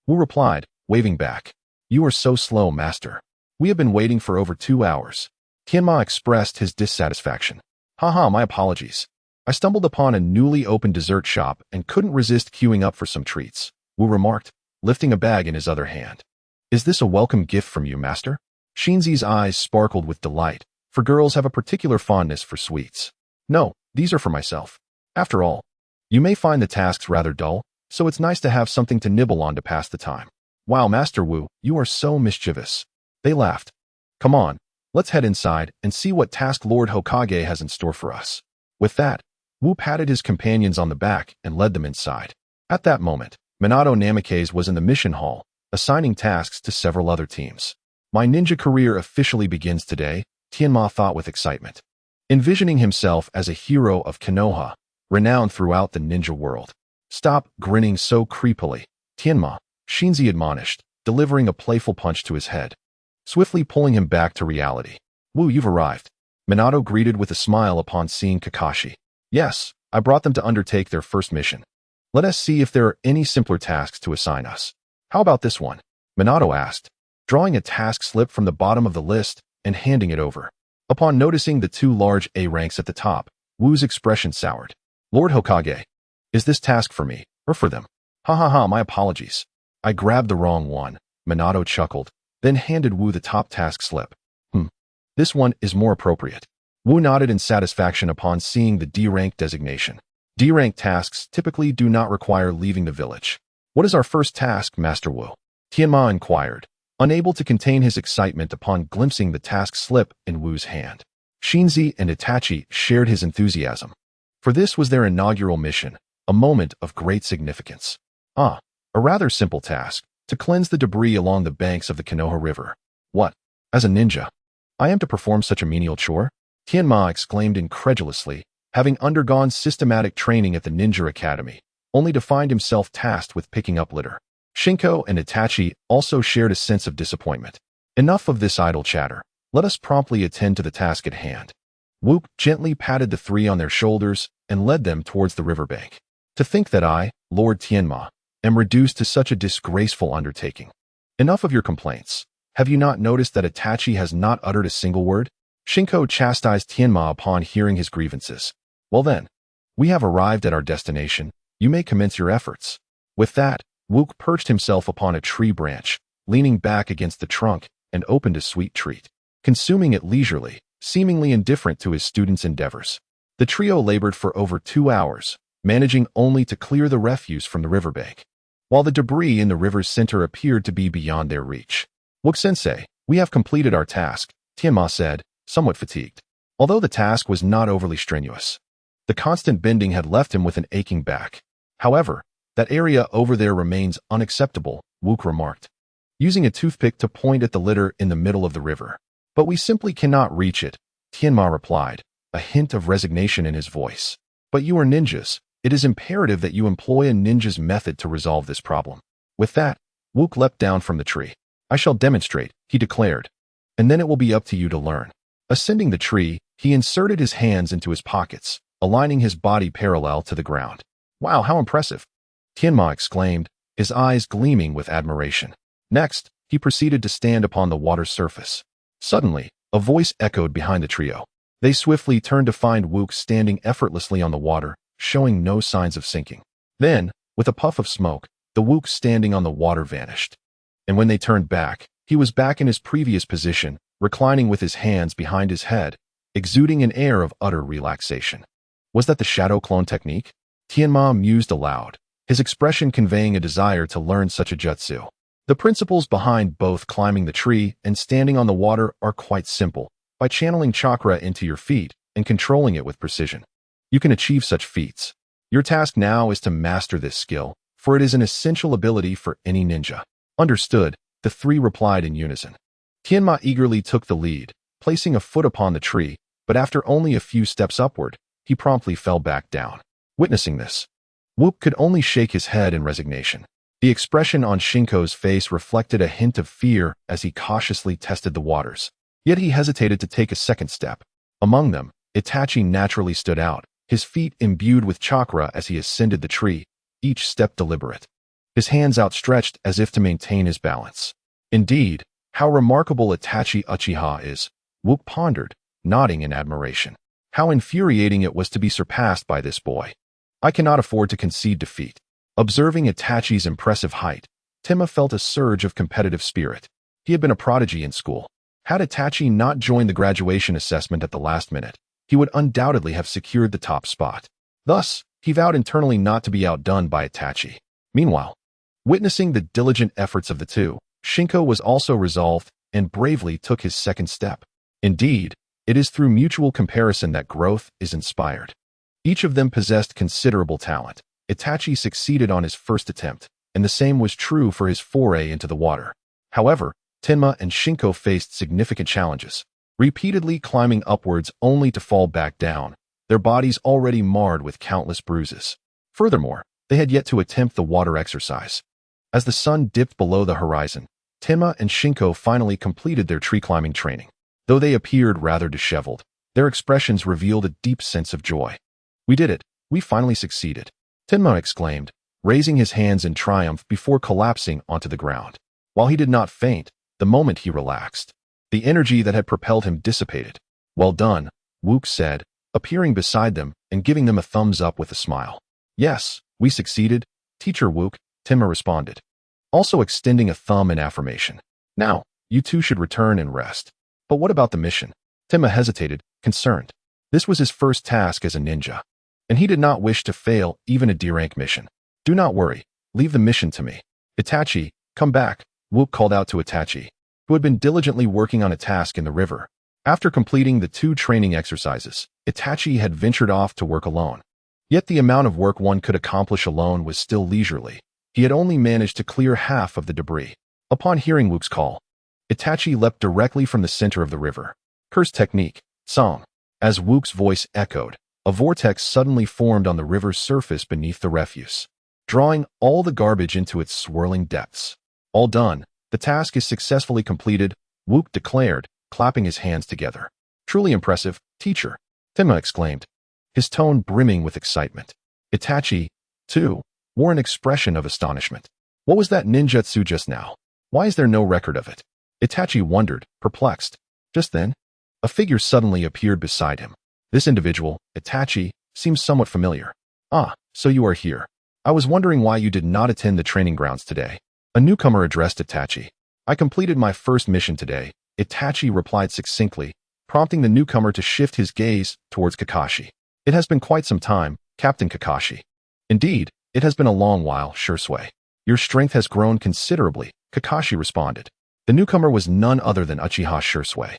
Wu replied, waving back. You are so slow, Master. We have been waiting for over 2 hours. Tianma expressed his dissatisfaction. Haha, my apologies. I stumbled upon a newly opened dessert shop and couldn't resist queuing up for some treats, Wu remarked, lifting a bag in his other hand. Is this a welcome gift from you, Master? Shinzi's eyes sparkled with delight, for girls have a particular fondness for sweets. No, these are for myself. After all, you may find the tasks rather dull, so it's nice to have something to nibble on to pass the time. Wow, Master Wu, you are so mischievous. They laughed. Come on, let's head inside and see what task Lord Hokage has in store for us. With that, Wu patted his companions on the back and led them inside. At that moment, Minato Namikaze was in the mission hall, assigning tasks to several other teams. My ninja career officially begins today, Tianma thought with excitement. Envisioning himself as a hero of Konoha, renowned throughout the ninja world. Stop grinning so creepily, Tianma, Shinzi admonished, delivering a playful punch to his head, swiftly pulling him back to reality. Wu, you've arrived. Minato greeted with a smile upon seeing Kakashi. Yes, I brought them to undertake their first mission. Let us see if there are any simpler tasks to assign us. How about this one? Minato asked, drawing a task slip from the bottom of the list and handing it over. Upon noticing the 2 large A ranks at the top, Wu's expression soured. Lord Hokage, is this task for me, or for them? Ha ha ha, my apologies. I grabbed the wrong one, Minato chuckled, then handed Wu the top task slip. This one is more appropriate. Wu nodded in satisfaction upon seeing the D-rank designation. D-rank tasks typically do not require leaving the village. What is our first task, Master Wu? Tianma inquired, unable to contain his excitement upon glimpsing the task slip in Wu's hand. Shinzi and Itachi shared his enthusiasm. For this was their inaugural mission, a moment of great significance. A rather simple task, to cleanse the debris along the banks of the Konoha River. What? As a ninja, I am to perform such a menial chore? Tianma exclaimed incredulously, having undergone systematic training at the Ninja Academy, only to find himself tasked with picking up litter. Shinko and Itachi also shared a sense of disappointment. Enough of this idle chatter. Let us promptly attend to the task at hand. Wu gently patted the 3 on their shoulders and led them towards the riverbank. To think that I, Lord Tianma, am reduced to such a disgraceful undertaking. Enough of your complaints. Have you not noticed that Itachi has not uttered a single word? Shinko chastised Tianma upon hearing his grievances. Well then, we have arrived at our destination. You may commence your efforts. With that, Wu perched himself upon a tree branch, leaning back against the trunk, and opened a sweet treat, consuming it leisurely, seemingly indifferent to his students' endeavors. The trio labored for over 2 hours, managing only to clear the refuse from the riverbank, while the debris in the river's center appeared to be beyond their reach. Wu-sensei, we have completed our task, Tianma said, somewhat fatigued. Although the task was not overly strenuous, the constant bending had left him with an aching back. However, that area over there remains unacceptable, Wu remarked, using a toothpick to point at the litter in the middle of the river. But we simply cannot reach it, Tianma replied, a hint of resignation in his voice. But you are ninjas. It is imperative that you employ a ninja's method to resolve this problem. With that, Wu leapt down from the tree. I shall demonstrate, he declared, and then it will be up to you to learn. Ascending the tree, he inserted his hands into his pockets, aligning his body parallel to the ground. Wow, how impressive! Tianma exclaimed, his eyes gleaming with admiration. Next, he proceeded to stand upon the water's surface. Suddenly, a voice echoed behind the trio. They swiftly turned to find Wu standing effortlessly on the water, showing no signs of sinking. Then, with a puff of smoke, the Wu standing on the water vanished. And when they turned back, he was back in his previous position, reclining with his hands behind his head, exuding an air of utter relaxation. Was that the shadow clone technique? Tianma mused aloud, his expression conveying a desire to learn such a jutsu. The principles behind both climbing the tree and standing on the water are quite simple. By channeling chakra into your feet and controlling it with precision, you can achieve such feats. Your task now is to master this skill, for it is an essential ability for any ninja. Understood, the three replied in unison. Tianma eagerly took the lead, placing a foot upon the tree, but after only a few steps upward, he promptly fell back down. Witnessing this, Wook could only shake his head in resignation. The expression on Shinko's face reflected a hint of fear as he cautiously tested the waters. Yet he hesitated to take a second step. Among them, Itachi naturally stood out, his feet imbued with chakra as he ascended the tree, each step deliberate. His hands outstretched as if to maintain his balance. Indeed, how remarkable Itachi Uchiha is, Wook pondered, nodding in admiration. How infuriating it was to be surpassed by this boy. I cannot afford to concede defeat. Observing Itachi's impressive height, Tenma felt a surge of competitive spirit. He had been a prodigy in school. Had Itachi not joined the graduation assessment at the last minute, he would undoubtedly have secured the top spot. Thus, he vowed internally not to be outdone by Itachi. Meanwhile, witnessing the diligent efforts of the two, Shinko was also resolved and bravely took his second step. Indeed, it is through mutual comparison that growth is inspired. Each of them possessed considerable talent. Itachi succeeded on his first attempt, and the same was true for his foray into the water. However, Tenma and Shinko faced significant challenges, repeatedly climbing upwards only to fall back down, their bodies already marred with countless bruises. Furthermore, they had yet to attempt the water exercise. As the sun dipped below the horizon, Tenma and Shinko finally completed their tree-climbing training. Though they appeared rather disheveled, their expressions revealed a deep sense of joy. "We did it! We finally succeeded!" Tenma exclaimed, raising his hands in triumph before collapsing onto the ground. While he did not faint, the moment he relaxed, the energy that had propelled him dissipated. "Well done," Wook said, appearing beside them and giving them a thumbs up with a smile. "Yes, we succeeded, Teacher Wook," Tenma responded, also extending a thumb in affirmation. "Now, you two should return and rest." "But what about the mission?" Tenma hesitated, concerned. This was his first task as a ninja, and he did not wish to fail even a D-rank mission. "Do not worry, leave the mission to me." "Itachi, come back," Wook called out to Itachi, who had been diligently working on a task in the river. After completing the 2 training exercises, Itachi had ventured off to work alone. Yet the amount of work one could accomplish alone was still leisurely. He had only managed to clear half of the debris. Upon hearing Wook's call, Itachi leapt directly from the center of the river. "Curse technique, song." As Wook's voice echoed, a vortex suddenly formed on the river's surface beneath the refuse, drawing all the garbage into its swirling depths. "All done. The task is successfully completed," Wook declared, clapping his hands together. "Truly impressive, teacher," Tenma exclaimed, his tone brimming with excitement. Itachi, too, wore an expression of astonishment. What was that ninjutsu just now? Why is there no record of it? Itachi wondered, perplexed. Just then, a figure suddenly appeared beside him. This individual, Itachi, seems somewhat familiar. "Ah, so you are here. I was wondering why you did not attend the training grounds today." A newcomer addressed Itachi. "I completed my first mission today," Itachi replied succinctly, prompting the newcomer to shift his gaze towards Kakashi. "It has been quite some time, Captain Kakashi." "Indeed, it has been a long while, Shursui. Your strength has grown considerably," Kakashi responded. The newcomer was none other than Uchiha Shursui.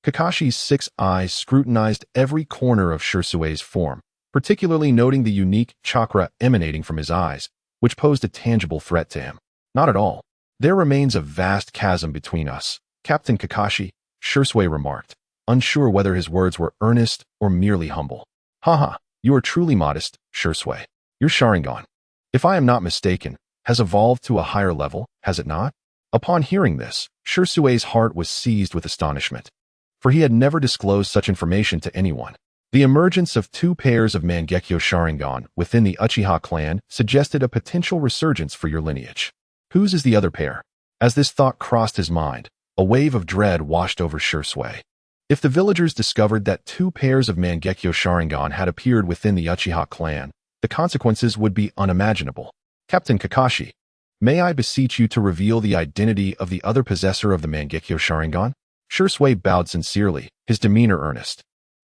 Kakashi's 6 eyes scrutinized every corner of Shursui's form, particularly noting the unique chakra emanating from his eyes, which posed a tangible threat to him. "Not at all. There remains a vast chasm between us, Captain Kakashi," Shursui remarked, unsure whether his words were earnest or merely humble. "Haha, you are truly modest, Shursui. Your Sharingan, if I am not mistaken, has evolved to a higher level, has it not?" Upon hearing this, Shursui's heart was seized with astonishment, for he had never disclosed such information to anyone. The emergence of 2 pairs of Mangekyo Sharingan within the Uchiha clan suggested a potential resurgence for your lineage. Whose is the other pair? As this thought crossed his mind, a wave of dread washed over Shursui. If the villagers discovered that 2 pairs of Mangekyo Sharingan had appeared within the Uchiha clan, the consequences would be unimaginable. "Captain Kakashi, may I beseech you to reveal the identity of the other possessor of the Mangekyo Sharingan?" Shursui bowed sincerely, his demeanor earnest.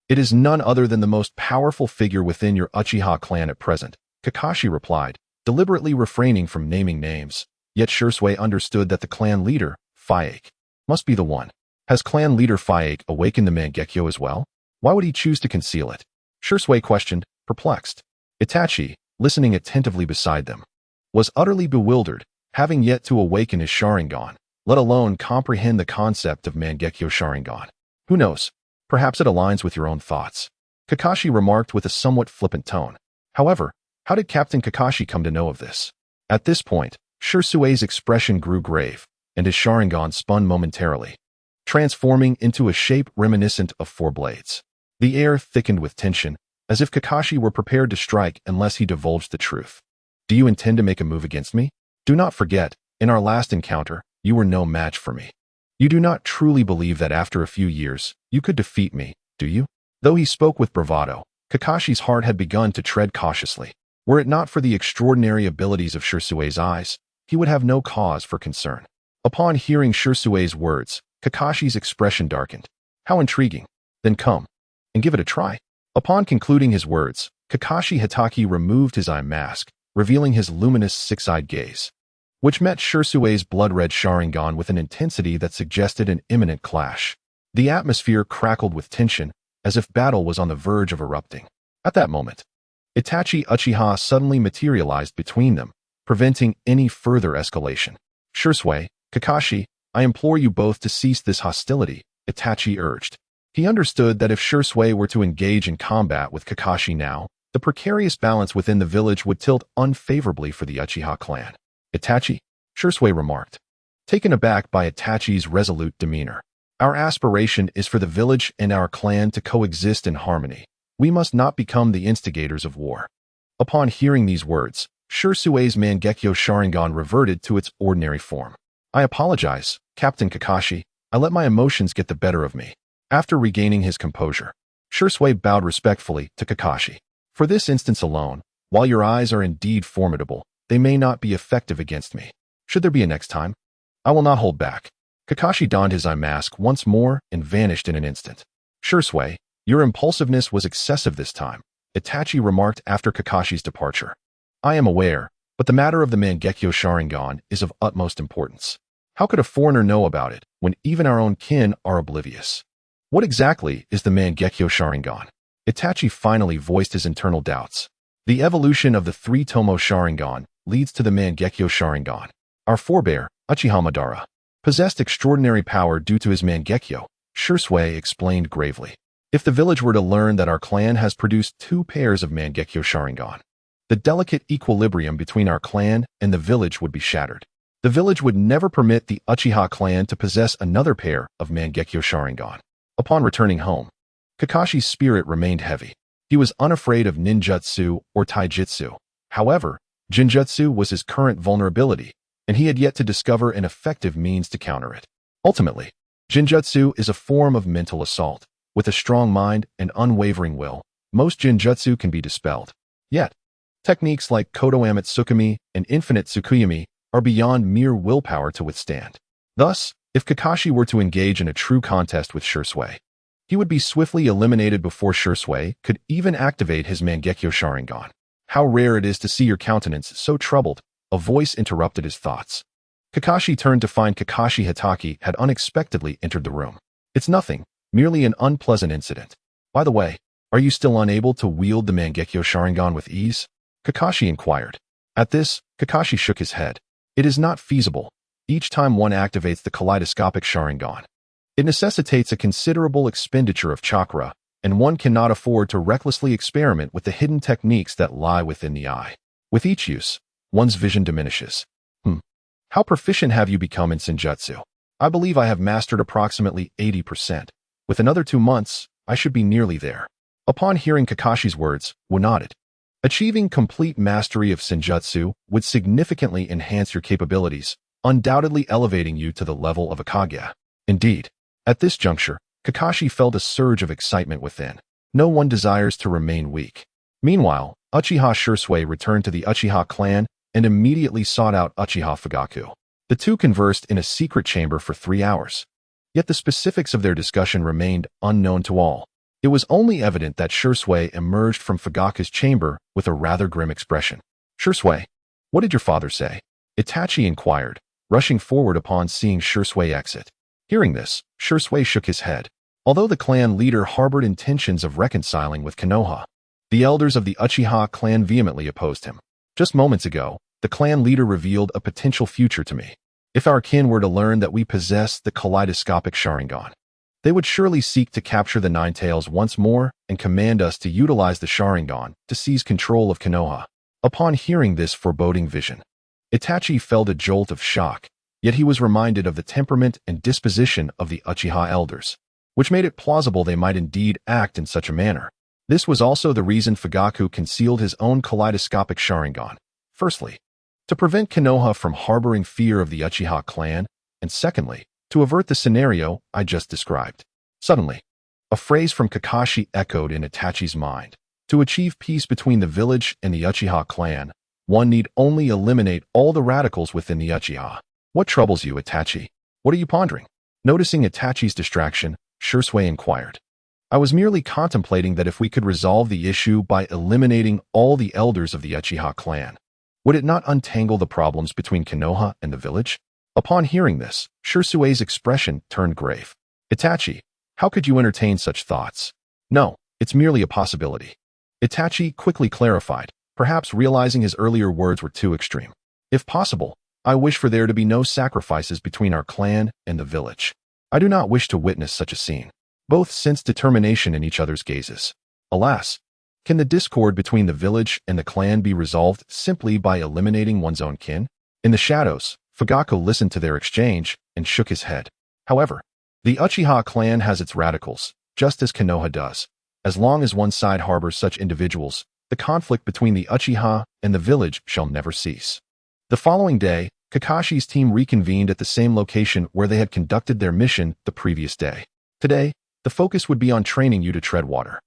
"It is none other than the most powerful figure within your Uchiha clan at present," Kakashi replied, deliberately refraining from naming names. Yet Shursui understood that the clan leader, Fyaake, must be the one. Has clan leader Fyaake awakened the Mangekyo as well? Why would he choose to conceal it? Shursui questioned, perplexed. Itachi, listening attentively beside them, was utterly bewildered, having yet to awaken his Sharingan. let alone comprehend the concept of Mangekyo Sharingan. Who knows? Perhaps it aligns with your own thoughts. Kakashi remarked with a somewhat flippant tone. However, how did Captain Kakashi come to know of this? At this point, Shirsue's expression grew grave, and his Sharingan spun momentarily, transforming into a shape reminiscent of four blades. The air thickened with tension, as if Kakashi were prepared to strike unless he divulged the truth. Do you intend to make a move against me? Do not forget, in our last encounter, you were no match for me. You do not truly believe that after a few years, you could defeat me, do you? Though he spoke with bravado, Kakashi's heart had begun to tread cautiously. Were it not for the extraordinary abilities of Shirsue's eyes, he would have no cause for concern. Upon hearing Shirsue's words, Kakashi's expression darkened. How intriguing. Then come, and give it a try. Upon concluding his words, Kakashi Hatake removed his eye mask, revealing his luminous six-eyed gaze, which met Shirsue's blood-red Sharingan with an intensity that suggested an imminent clash. The atmosphere crackled with tension, as if battle was on the verge of erupting. At that moment, Itachi Uchiha suddenly materialized between them, preventing any further escalation. Shirsue, Kakashi, I implore you both to cease this hostility, Itachi urged. He understood that if Shirsue were to engage in combat with Kakashi now, the precarious balance within the village would tilt unfavorably for the Uchiha clan. Itachi, Shirsue remarked, taken aback by Itachi's resolute demeanor. Our aspiration is for the village and our clan to coexist in harmony. We must not become the instigators of war. Upon hearing these words, Shirsue's Mangekyo Sharingan reverted to its ordinary form. I apologize, Captain Kakashi. I let my emotions get the better of me. After regaining his composure, Shirsue bowed respectfully to Kakashi. For this instance alone, while your eyes are indeed formidable, they may not be effective against me. Should there be a next time? I will not hold back. Kakashi donned his eye mask once more and vanished in an instant. Shirsue, your impulsiveness was excessive this time, Itachi remarked after Kakashi's departure. I am aware, but the matter of the Mangekyo Sharingan is of utmost importance. How could a foreigner know about it when even our own kin are oblivious? What exactly is the Mangekyo Sharingan? Itachi finally voiced his internal doubts. The evolution of the three-tomo Sharingan leads to the Mangekyo Sharingan. Our forebear, Uchiha Madara, possessed extraordinary power due to his Mangekyo, Shirsue explained gravely. If the village were to learn that our clan has produced 2 pairs of Mangekyo Sharingan, the delicate equilibrium between our clan and the village would be shattered. The village would never permit the Uchiha clan to possess another pair of Mangekyo Sharingan. Upon returning home, Kakashi's spirit remained heavy. He was unafraid of ninjutsu or taijutsu. However, jinjutsu was his current vulnerability, and he had yet to discover an effective means to counter it. Ultimately, jinjutsu is a form of mental assault. With a strong mind and unwavering will, most jinjutsu can be dispelled. Yet, techniques like Kodo Amatsukami and Infinite Tsukuyami are beyond mere willpower to withstand. Thus, if Kakashi were to engage in a true contest with Shirsue, he would be swiftly eliminated before Shirsue could even activate his Mangekyo Sharingan. How rare it is to see your countenance so troubled, a voice interrupted his thoughts. Kakashi turned to find Kakashi Hatake had unexpectedly entered the room. It's nothing, merely an unpleasant incident. By the way, are you still unable to wield the Mangekyo Sharingan with ease? Kakashi inquired. At this, Kakashi shook his head. It is not feasible. Each time one activates the kaleidoscopic Sharingan, it necessitates a considerable expenditure of chakra, and one cannot afford to recklessly experiment with the hidden techniques that lie within the eye. With each use, one's vision diminishes. How proficient have you become in Senjutsu? I believe I have mastered approximately 80%. With another 2 months, I should be nearly there. Upon hearing Kakashi's words, Wu nodded. Achieving complete mastery of Senjutsu would significantly enhance your capabilities, undoubtedly elevating you to the level of a Kage. Indeed, at this juncture, Kakashi felt a surge of excitement within. No one desires to remain weak. Meanwhile, Uchiha Shirsue returned to the Uchiha clan and immediately sought out Uchiha Fugaku. The two conversed in a secret chamber for 3 hours. Yet the specifics of their discussion remained unknown to all. It was only evident that Shirsue emerged from Fugaku's chamber with a rather grim expression. Shirsue, what did your father say? Itachi inquired, rushing forward upon seeing Shirsue exit. Hearing this, Shirsue shook his head. Although the clan leader harbored intentions of reconciling with Konoha, the elders of the Uchiha clan vehemently opposed him. Just moments ago, the clan leader revealed a potential future to me. If our kin were to learn that we possess the kaleidoscopic Sharingan, they would surely seek to capture the Nine Tails once more and command us to utilize the Sharingan to seize control of Konoha. Upon hearing this foreboding vision, Itachi felt a jolt of shock, yet he was reminded of the temperament and disposition of the Uchiha elders, which made it plausible they might indeed act in such a manner. This was also the reason Fugaku concealed his own kaleidoscopic Sharingan. Firstly, to prevent Konoha from harboring fear of the Uchiha clan, and secondly, to avert the scenario I just described. Suddenly, a phrase from Kakashi echoed in Itachi's mind. To achieve peace between the village and the Uchiha clan, one need only eliminate all the radicals within the Uchiha. What troubles you, Itachi? What are you pondering? Noticing Itachi's distraction, Shisui inquired. I was merely contemplating that if we could resolve the issue by eliminating all the elders of the Uchiha clan, would it not untangle the problems between Konoha and the village? Upon hearing this, Shisui's expression turned grave. Itachi, how could you entertain such thoughts? No, it's merely a possibility. Itachi quickly clarified, perhaps realizing his earlier words were too extreme. If possible, I wish for there to be no sacrifices between our clan and the village. I do not wish to witness such a scene. Both sense determination in each other's gazes. Alas, can the discord between the village and the clan be resolved simply by eliminating one's own kin? In the shadows, Fugaku listened to their exchange and shook his head. However, the Uchiha clan has its radicals, just as Konoha does. As long as one side harbors such individuals, the conflict between the Uchiha and the village shall never cease. The following day, Kakashi's team reconvened at the same location where they had conducted their mission the previous day. Today, the focus would be on training you to tread water.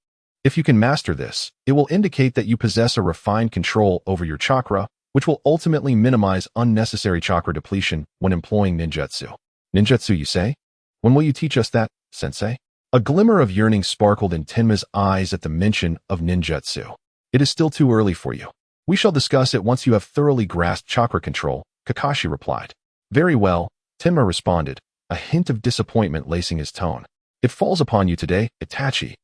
If you can master this, it will indicate that you possess a refined control over your chakra, which will ultimately minimize unnecessary chakra depletion when employing ninjutsu. Ninjutsu, you say? When will you teach us that, sensei? A glimmer of yearning sparkled in Tenma's eyes at the mention of ninjutsu. It is still too early for you. We shall discuss it once you have thoroughly grasped chakra control, Kakashi replied. Very well, Tenma responded, a hint of disappointment lacing his tone. It falls upon you today, Itachi.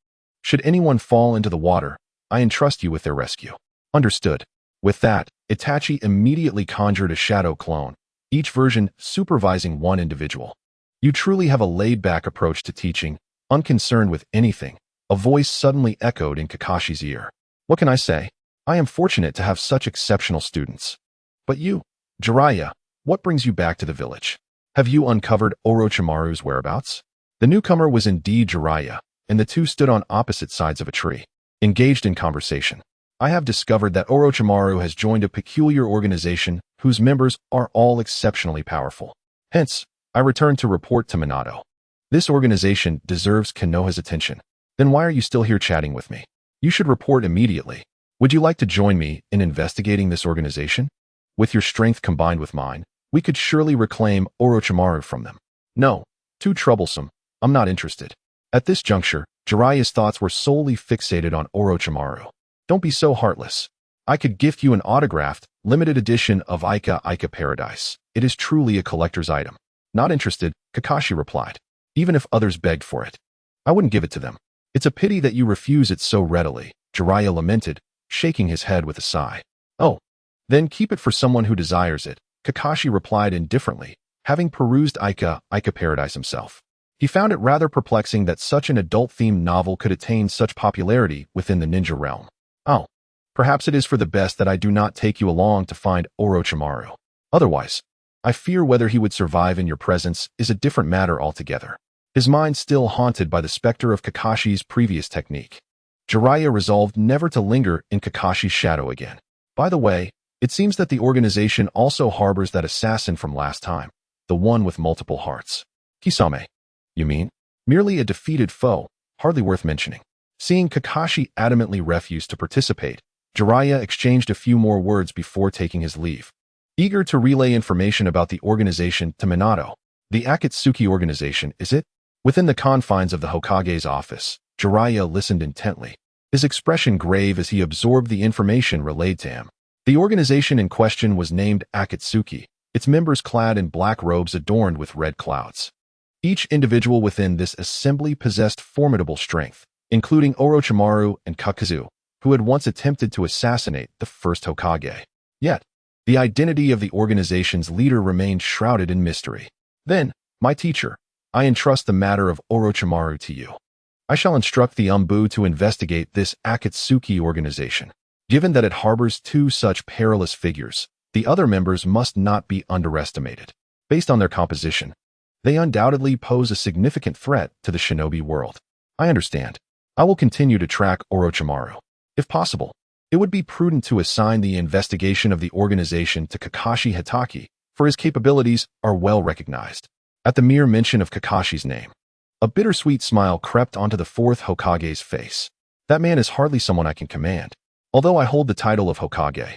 Should anyone fall into the water, I entrust you with their rescue. Understood. With that, Itachi immediately conjured a shadow clone, each version supervising one individual. You truly have a laid-back approach to teaching, unconcerned with anything. A voice suddenly echoed in Kakashi's ear. What can I say? I am fortunate to have such exceptional students. But you, Jiraiya, what brings you back to the village? Have you uncovered Orochimaru's whereabouts? The newcomer was indeed Jiraiya, and the two stood on opposite sides of a tree, engaged in conversation. I have discovered that Orochimaru has joined a peculiar organization whose members are all exceptionally powerful. Hence, I return to report to Minato. This organization deserves Konoha's attention. Then why are you still here chatting with me? You should report immediately. Would you like to join me in investigating this organization? With your strength combined with mine, we could surely reclaim Orochimaru from them. No, too troublesome. I'm not interested. At this juncture, Jiraiya's thoughts were solely fixated on Orochimaru. Don't be so heartless. I could gift you an autographed, limited edition of Ica Paradise. It is truly a collector's item. Not interested, Kakashi replied. Even if others begged for it, I wouldn't give it to them. It's a pity that you refuse it so readily, Jiraiya lamented, shaking his head with a sigh. Oh, then keep it for someone who desires it, Kakashi replied indifferently, having perused Ica Paradise himself. He found it rather perplexing that such an adult-themed novel could attain such popularity within the ninja realm. Oh, perhaps it is for the best that I do not take you along to find Orochimaru. Otherwise, I fear whether he would survive in your presence is a different matter altogether. His mind still haunted by the specter of Kakashi's previous technique. Jiraiya resolved never to linger in Kakashi's shadow again. By the way, it seems that the organization also harbors that assassin from last time, the one with multiple hearts. Kisame. You mean? Merely a defeated foe, hardly worth mentioning. Seeing Kakashi adamantly refuse to participate, Jiraiya exchanged a few more words before taking his leave. Eager to relay information about the organization to Minato. The Akatsuki organization, is it? Within the confines of the Hokage's office, Jiraiya listened intently, his expression grave as he absorbed the information relayed to him. The organization in question was named Akatsuki, its members clad in black robes adorned with red clouds. Each individual within this assembly possessed formidable strength, including Orochimaru and Kakazu, who had once attempted to assassinate the first Hokage. Yet, The identity of the organization's leader remained shrouded in mystery. Then, my teacher, I entrust the matter of Orochimaru to you. I shall instruct the Umbu to investigate this Akatsuki organization. Given that it harbors two such perilous figures, the other members must not be underestimated. Based on their composition, they undoubtedly pose a significant threat to the shinobi world. I understand. I will continue to track Orochimaru. If possible, it would be prudent to assign the investigation of the organization to Kakashi Hatake, for his capabilities are well recognized. At the mere mention of Kakashi's name, a bittersweet smile crept onto the fourth Hokage's face. That man is hardly someone I can command. Although I hold the title of Hokage,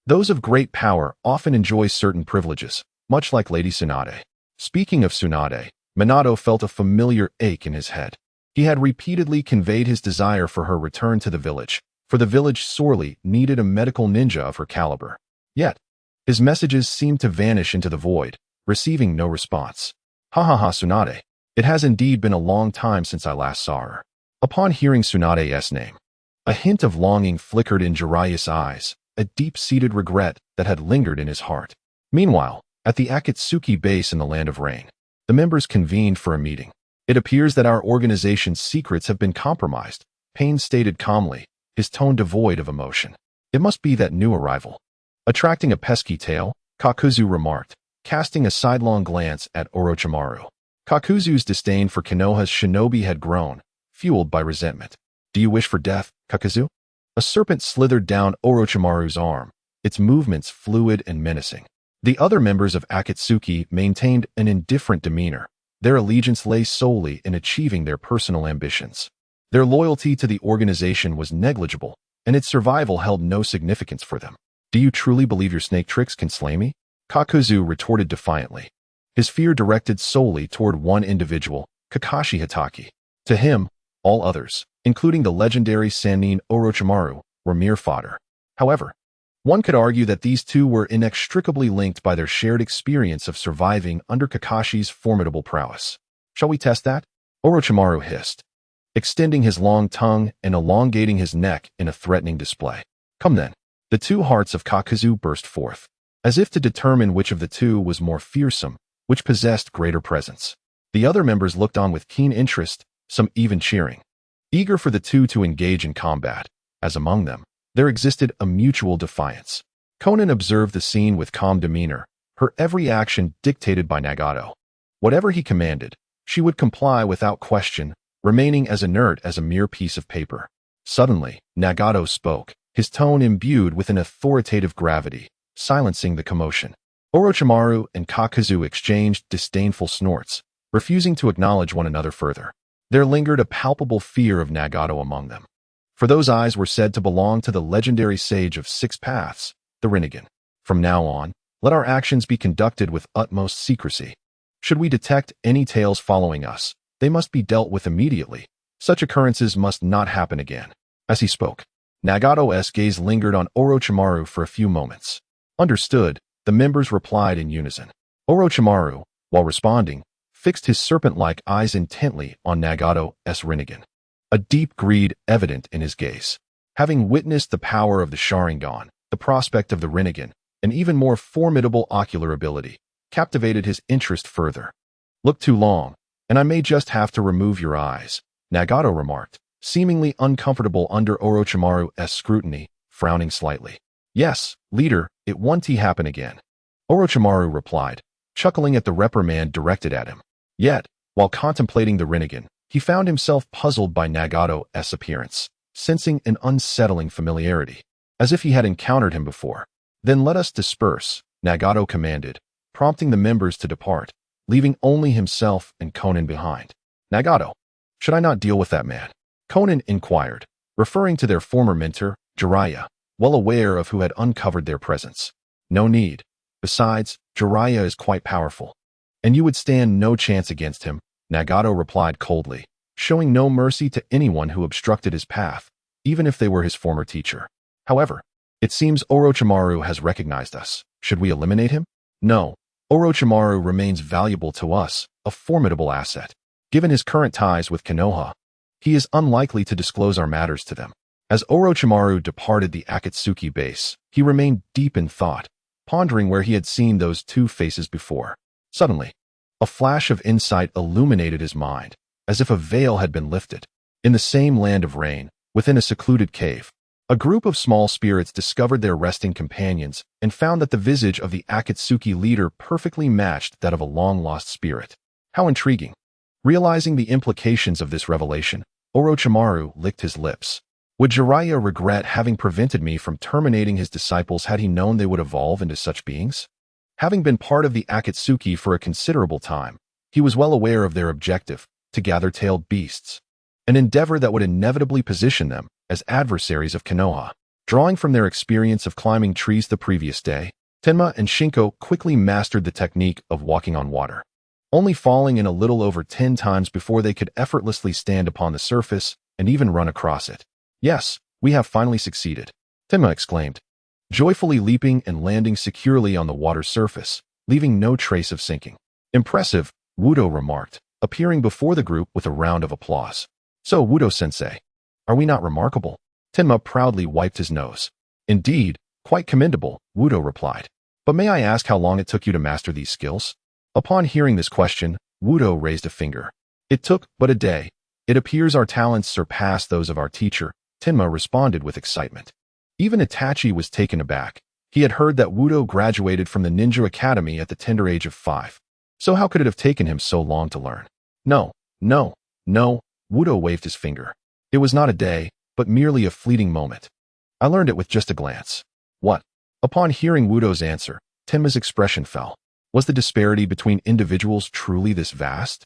those of great power often enjoy certain privileges, much like Lady Tsunade. Speaking of Tsunade, Minato felt a familiar ache in his head. He had repeatedly conveyed his desire for her return to the village, for the village sorely needed a medical ninja of her caliber. Yet, his messages seemed to vanish into the void, receiving no response. Ha ha ha, Tsunade. It has indeed been a long time since I last saw her. Upon hearing Tsunade's name, a hint of longing flickered in Jiraiya's eyes, a deep-seated regret that had lingered in his heart. Meanwhile, at the Akatsuki base in the Land of Rain, the members convened for a meeting. It appears that our organization's secrets have been compromised, Pain stated calmly, his tone devoid of emotion. It must be that new arrival. Attracting a pesky tail, Kakuzu remarked, casting a sidelong glance at Orochimaru. Kakuzu's disdain for Konoha's shinobi had grown, fueled by resentment. Do you wish for death, Kakuzu? A serpent slithered down Orochimaru's arm, its movements fluid and menacing. The other members of Akatsuki maintained an indifferent demeanor. Their allegiance lay solely in achieving their personal ambitions. Their loyalty to the organization was negligible, and its survival held no significance for them. Do you truly believe your snake tricks can slay me? Kakuzu retorted defiantly, his fear directed solely toward one individual, Kakashi Hatake. To him, all others, including the legendary Sannin Orochimaru, were mere fodder. However, one could argue that these two were inextricably linked by their shared experience of surviving under Kakashi's formidable prowess. Shall we test that? Orochimaru hissed, extending his long tongue and elongating his neck in a threatening display. Come then. The two hearts of Kakuzu burst forth, as if to determine which of the two was more fearsome, which possessed greater presence. The other members looked on with keen interest, some even cheering, eager for the two to engage in combat, as among them, there existed a mutual defiance. Konan observed the scene with calm demeanor, her every action dictated by Nagato. Whatever he commanded, she would comply without question, remaining as inert as a mere piece of paper. Suddenly, Nagato spoke, his tone imbued with an authoritative gravity, silencing the commotion. Orochimaru and Kakuzu exchanged disdainful snorts, refusing to acknowledge one another further. There lingered a palpable fear of Nagato among them. For those eyes were said to belong to the legendary sage of six paths, the Rinnegan. From now on, let our actions be conducted with utmost secrecy. Should we detect any tales following us, they must be dealt with immediately. Such occurrences must not happen again. As he spoke, Nagato's gaze lingered on Orochimaru for a few moments. Understood, the members replied in unison. Orochimaru, while responding, fixed his serpent-like eyes intently on Nagato's Rinnegan, a deep greed evident in his gaze. Having witnessed the power of the Sharingan, the prospect of the Rinnegan, an even more formidable ocular ability, captivated his interest further. Look too long, and I may just have to remove your eyes, Nagato remarked, seemingly uncomfortable under Orochimaru's scrutiny, frowning slightly. Yes, leader, it won't happen again. Orochimaru replied, chuckling at the reprimand directed at him. Yet, while contemplating the Rinnegan, he found himself puzzled by Nagato's appearance, sensing an unsettling familiarity, as if he had encountered him before. Then let us disperse, Nagato commanded, prompting the members to depart, leaving only himself and Konan behind. Nagato, should I not deal with that man? Konan inquired, referring to their former mentor, Jiraiya, well aware of who had uncovered their presence. No need. Besides, Jiraiya is quite powerful, and you would stand no chance against him, Nagato replied coldly, showing no mercy to anyone who obstructed his path, even if they were his former teacher. However, it seems Orochimaru has recognized us. Should we eliminate him? No. Orochimaru remains valuable to us, a formidable asset. Given his current ties with Konoha, he is unlikely to disclose our matters to them. As Orochimaru departed the Akatsuki base, he remained deep in thought, pondering where he had seen those two faces before. Suddenly, a flash of insight illuminated his mind, as if a veil had been lifted. In the same land of rain, within a secluded cave, a group of small spirits discovered their resting companions and found that the visage of the Akatsuki leader perfectly matched that of a long-lost spirit. How intriguing! Realizing the implications of this revelation, Orochimaru licked his lips. Would Jiraiya regret having prevented me from terminating his disciples had he known they would evolve into such beings? Having been part of the Akatsuki for a considerable time, he was well aware of their objective, to gather tailed beasts, an endeavor that would inevitably position them as adversaries of Konoha. Drawing from their experience of climbing trees the previous day, Tenma and Shinko quickly mastered the technique of walking on water, only falling in a little over 10 times before they could effortlessly stand upon the surface and even run across it. Yes, we have finally succeeded, Tenma exclaimed, joyfully leaping and landing securely on the water's surface, leaving no trace of sinking. Impressive, Wudo remarked, appearing before the group with a round of applause. So, Wudo-sensei, are we not remarkable? Tenma proudly wiped his nose. Indeed, quite commendable, Wudo replied. But may I ask how long it took you to master these skills? Upon hearing this question, Wudo raised a finger. It took but a day. It appears our talents surpass those of our teacher, Tenma responded with excitement. Even Itachi was taken aback. He had heard that Wudo graduated from the Ninja Academy at the tender age of 5. So how could it have taken him so long to learn? No, Wudo waved his finger. It was not a day, but merely a fleeting moment. I learned it with just a glance. What? Upon hearing Wudo's answer, Tenma's expression fell. Was the disparity between individuals truly this vast?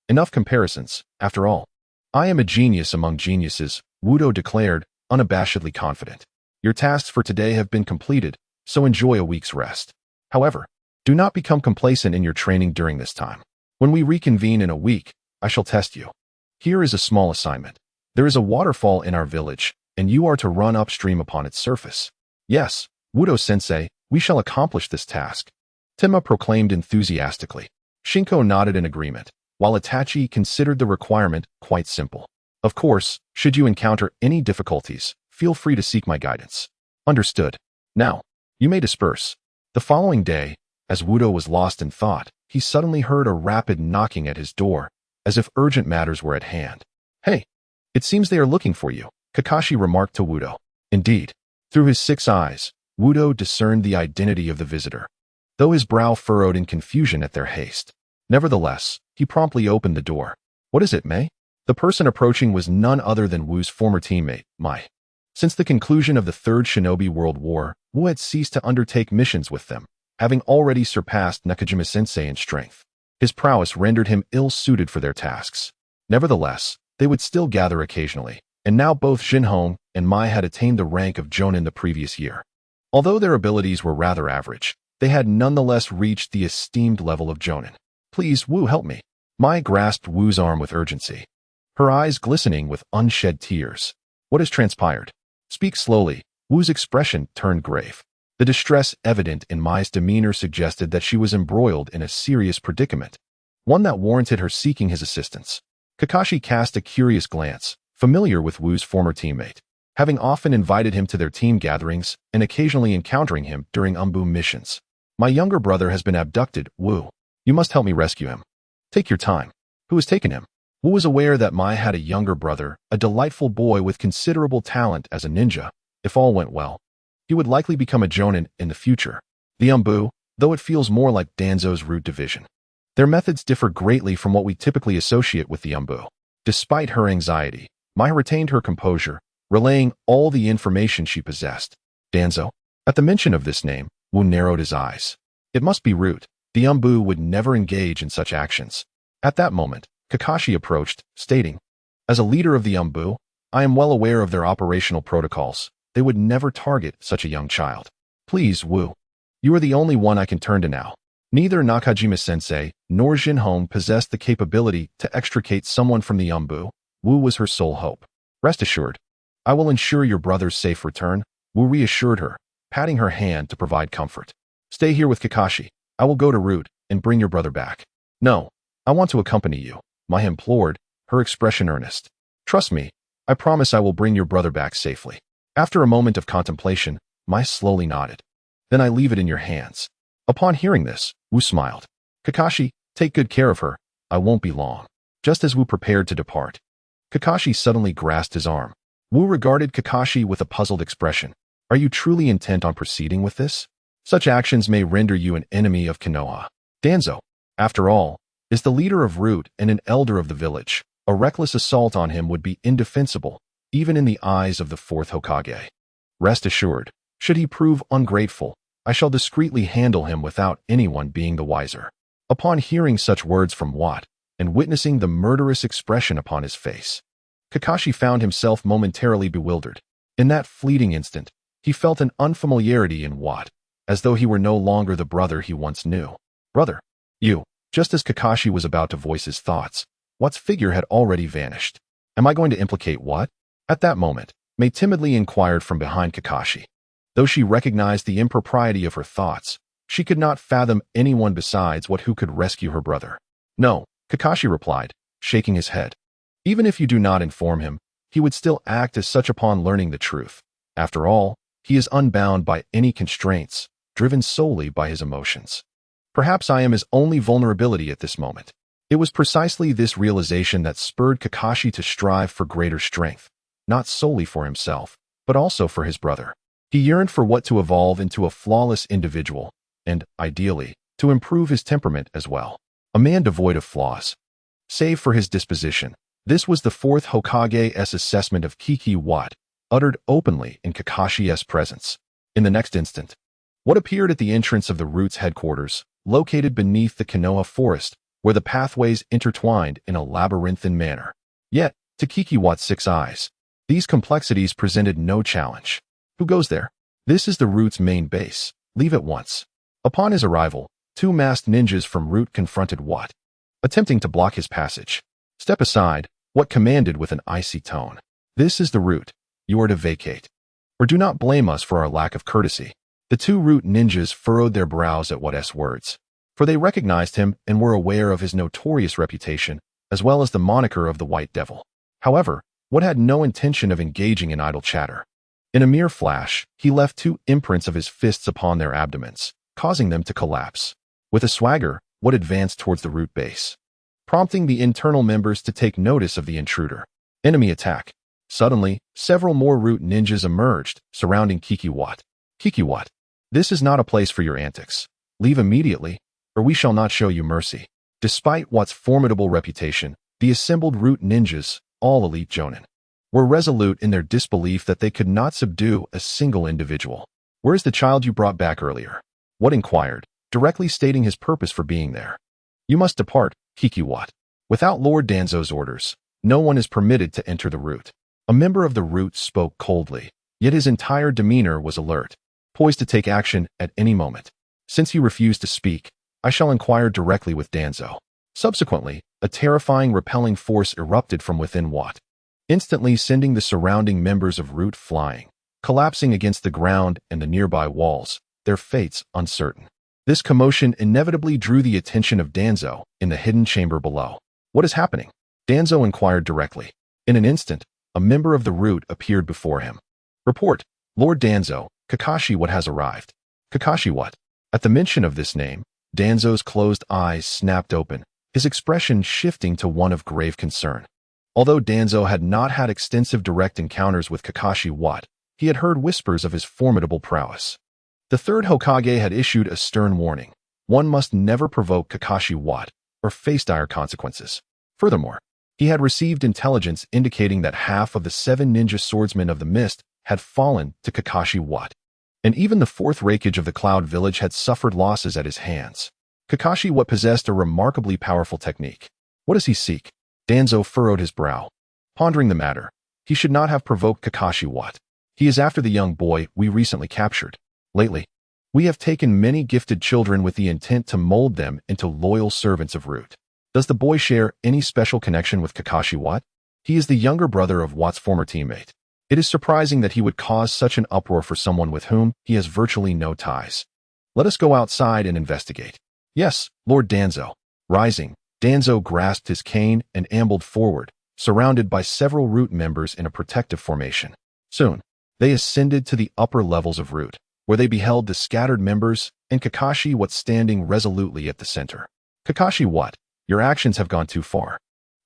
Enough comparisons, after all. I am a genius among geniuses, Wudo declared, unabashedly confident. Your tasks for today have been completed, so enjoy a week's rest. However, do not become complacent in your training during this time. When we reconvene in a week, I shall test you. Here is a small assignment. There is a waterfall in our village, and you are to run upstream upon its surface. Yes, Wudo-sensei, we shall accomplish this task, Tenma proclaimed enthusiastically. Shinko nodded in agreement, while Itachi considered the requirement quite simple. Of course, should you encounter any difficulties, feel free to seek my guidance. Understood. Now, you may disperse. The following day, as Wudo was lost in thought, he suddenly heard a rapid knocking at his door, as if urgent matters were at hand. Hey, it seems they are looking for you, Kakashi remarked to Wudo. Indeed. Through his 6 eyes, Wudo discerned the identity of the visitor, though his brow furrowed in confusion at their haste. Nevertheless, he promptly opened the door. What is it, Mei? The person approaching was none other than Wu's former teammate, Mai. Since the conclusion of the Third Shinobi World War, Wu had ceased to undertake missions with them, having already surpassed Nakajima-sensei in strength. His prowess rendered him ill-suited for their tasks. Nevertheless, they would still gather occasionally, and now both Jinhong and Mai had attained the rank of Jonin the previous year. Although their abilities were rather average, they had nonetheless reached the esteemed level of Jonin. Please, Wu, help me. Mai grasped Wu's arm with urgency, her eyes glistening with unshed tears. What has transpired? Speak slowly. Wu's expression turned grave. The distress evident in Mai's demeanor suggested that she was embroiled in a serious predicament, one that warranted her seeking his assistance. Kakashi cast a curious glance, familiar with Wu's former teammate, having often invited him to their team gatherings and occasionally encountering him during Umbu missions. My younger brother has been abducted, Wu. You must help me rescue him. Take your time. Who has taken him? Wu was aware that Mai had a younger brother, a delightful boy with considerable talent as a ninja. If all went well, he would likely become a Jonin in the future. The Umbu, though it feels more like Danzo's root division. Their methods differ greatly from what we typically associate with the Umbu. Despite her anxiety, Mai retained her composure, relaying all the information she possessed. Danzo? At the mention of this name, Wu narrowed his eyes. It must be root. The Umbu would never engage in such actions. At that moment, Kakashi approached, stating, As a leader of the Umbu, I am well aware of their operational protocols. They would never target such a young child. Please, Wu. You are the only one I can turn to now. Neither Nakajima-sensei nor Jinhong possessed the capability to extricate someone from the Umbu. Wu was her sole hope. Rest assured, I will ensure your brother's safe return, Wu reassured her, patting her hand to provide comfort. Stay here with Kakashi. I will go to Root and bring your brother back. No, I want to accompany you, Mai implored, her expression earnest. Trust me, I promise I will bring your brother back safely. After a moment of contemplation, Mai slowly nodded. Then I leave it in your hands." Upon hearing this, Wu smiled. "Kakashi, take good care of her. I won't be long." Just as Wu prepared to depart, Kakashi suddenly grasped his arm. Wu regarded Kakashi with a puzzled expression. "Are you truly intent on proceeding with this? Such actions may render you an enemy of Konoha. Danzo, after all, is the leader of Root and an elder of the village. A reckless assault on him would be indefensible, even in the eyes of the fourth Hokage. Rest assured, should he prove ungrateful, I shall discreetly handle him without anyone being the wiser." Upon hearing such words from Wat, and witnessing the murderous expression upon his face, Kakashi found himself momentarily bewildered. In that fleeting instant, he felt an unfamiliarity in Wat, as though he were no longer the brother he once knew. "Brother, you." Just as Kakashi was about to voice his thoughts, Wat's figure had already vanished. "Am I going to implicate Wat?" At that moment, Mei timidly inquired from behind Kakashi. Though she recognized the impropriety of her thoughts, she could not fathom anyone besides Wat who could rescue her brother. "No," Kakashi replied, shaking his head. "Even if you do not inform him, he would still act as such upon learning the truth. After all, he is unbound by any constraints, driven solely by his emotions. Perhaps I am his only vulnerability at this moment." It was precisely this realization that spurred Kakashi to strive for greater strength, not solely for himself, but also for his brother. He yearned for Wat to evolve into a flawless individual, and, ideally, to improve his temperament as well. A man devoid of flaws. Save for his disposition. This was the fourth Hokage's assessment of Kiki Wat, uttered openly in Kakashi's presence. In the next instant, Wat appeared at the entrance of the Root's headquarters, located beneath the Konoha forest, where the pathways intertwined in a labyrinthine manner. Yet, to Kiki Wat's 6 eyes, these complexities presented no challenge. "Who goes there?" "This is the Root's main base. Leave at once." Upon his arrival, 2 masked ninjas from Root confronted Wat, attempting to block his passage. "Step aside," Wat commanded with an icy tone. "This is the Root. You are to vacate. Or do not blame us for our lack of courtesy." The 2 Root ninjas furrowed their brows at Wat's words, for they recognized him and were aware of his notorious reputation, as well as the moniker of the White Devil. However, Wat had no intention of engaging in idle chatter. In a mere flash, he left 2 imprints of his fists upon their abdomens, causing them to collapse. With a swagger, Wat advanced towards the Root base, prompting the internal members to take notice of the intruder. Enemy attack. Suddenly, several more Root ninjas emerged, surrounding Kiki Wat. "Kiki Wat, this is not a place for your antics. Leave immediately, or we shall not show you mercy." Despite Wat's formidable reputation, the assembled Root ninjas, all elite jonin, were resolute in their disbelief that they could not subdue a single individual. "Where's the child you brought back earlier?" Wat inquired, directly stating his purpose for being there. "You must depart, Kiki Wat. Without Lord Danzo's orders, no one is permitted to enter the Root." A member of the Root spoke coldly, yet his entire demeanor was alert, poised to take action at any moment. Since he refused to speak, I shall inquire directly with Danzo. Subsequently, a terrifying repelling force erupted from within Wat, instantly sending the surrounding members of Root flying, collapsing against the ground and the nearby walls, their fates uncertain. This commotion inevitably drew the attention of Danzo in the hidden chamber below. "What is happening?" Danzo inquired directly. In an instant, a member of the Root appeared before him. "Report, Lord Danzo, Kakashi Wat has arrived." "Kakashi Wat?" At the mention of this name, Danzo's closed eyes snapped open, his expression shifting to one of grave concern. Although Danzo had not had extensive direct encounters with Kakashi Wat, he had heard whispers of his formidable prowess. The third Hokage had issued a stern warning. One must never provoke Kakashi Wat, or face dire consequences. Furthermore, he had received intelligence indicating that half of the 7 ninja swordsmen of the mist had fallen to Kakashi Wat, and even the 4th Raikage of the Cloud Village had suffered losses at his hands. Kakashi Wat possessed a remarkably powerful technique. What does he seek? Danzo furrowed his brow. Pondering the matter, he should not have provoked Kakashi Wat. He is after the young boy we recently captured. Lately, we have taken many gifted children with the intent to mold them into loyal servants of Root. Does the boy share any special connection with Kakashi Wat? He is the younger brother of Wat's former teammate. It is surprising that he would cause such an uproar for someone with whom he has virtually no ties. Let us go outside and investigate. Yes, Lord Danzo. Rising, Danzo grasped his cane and ambled forward, surrounded by several Root members in a protective formation. Soon, they ascended to the upper levels of Root. where they beheld the scattered members and Kakashi what standing resolutely at the center. Kakashi what? Your actions have gone too far,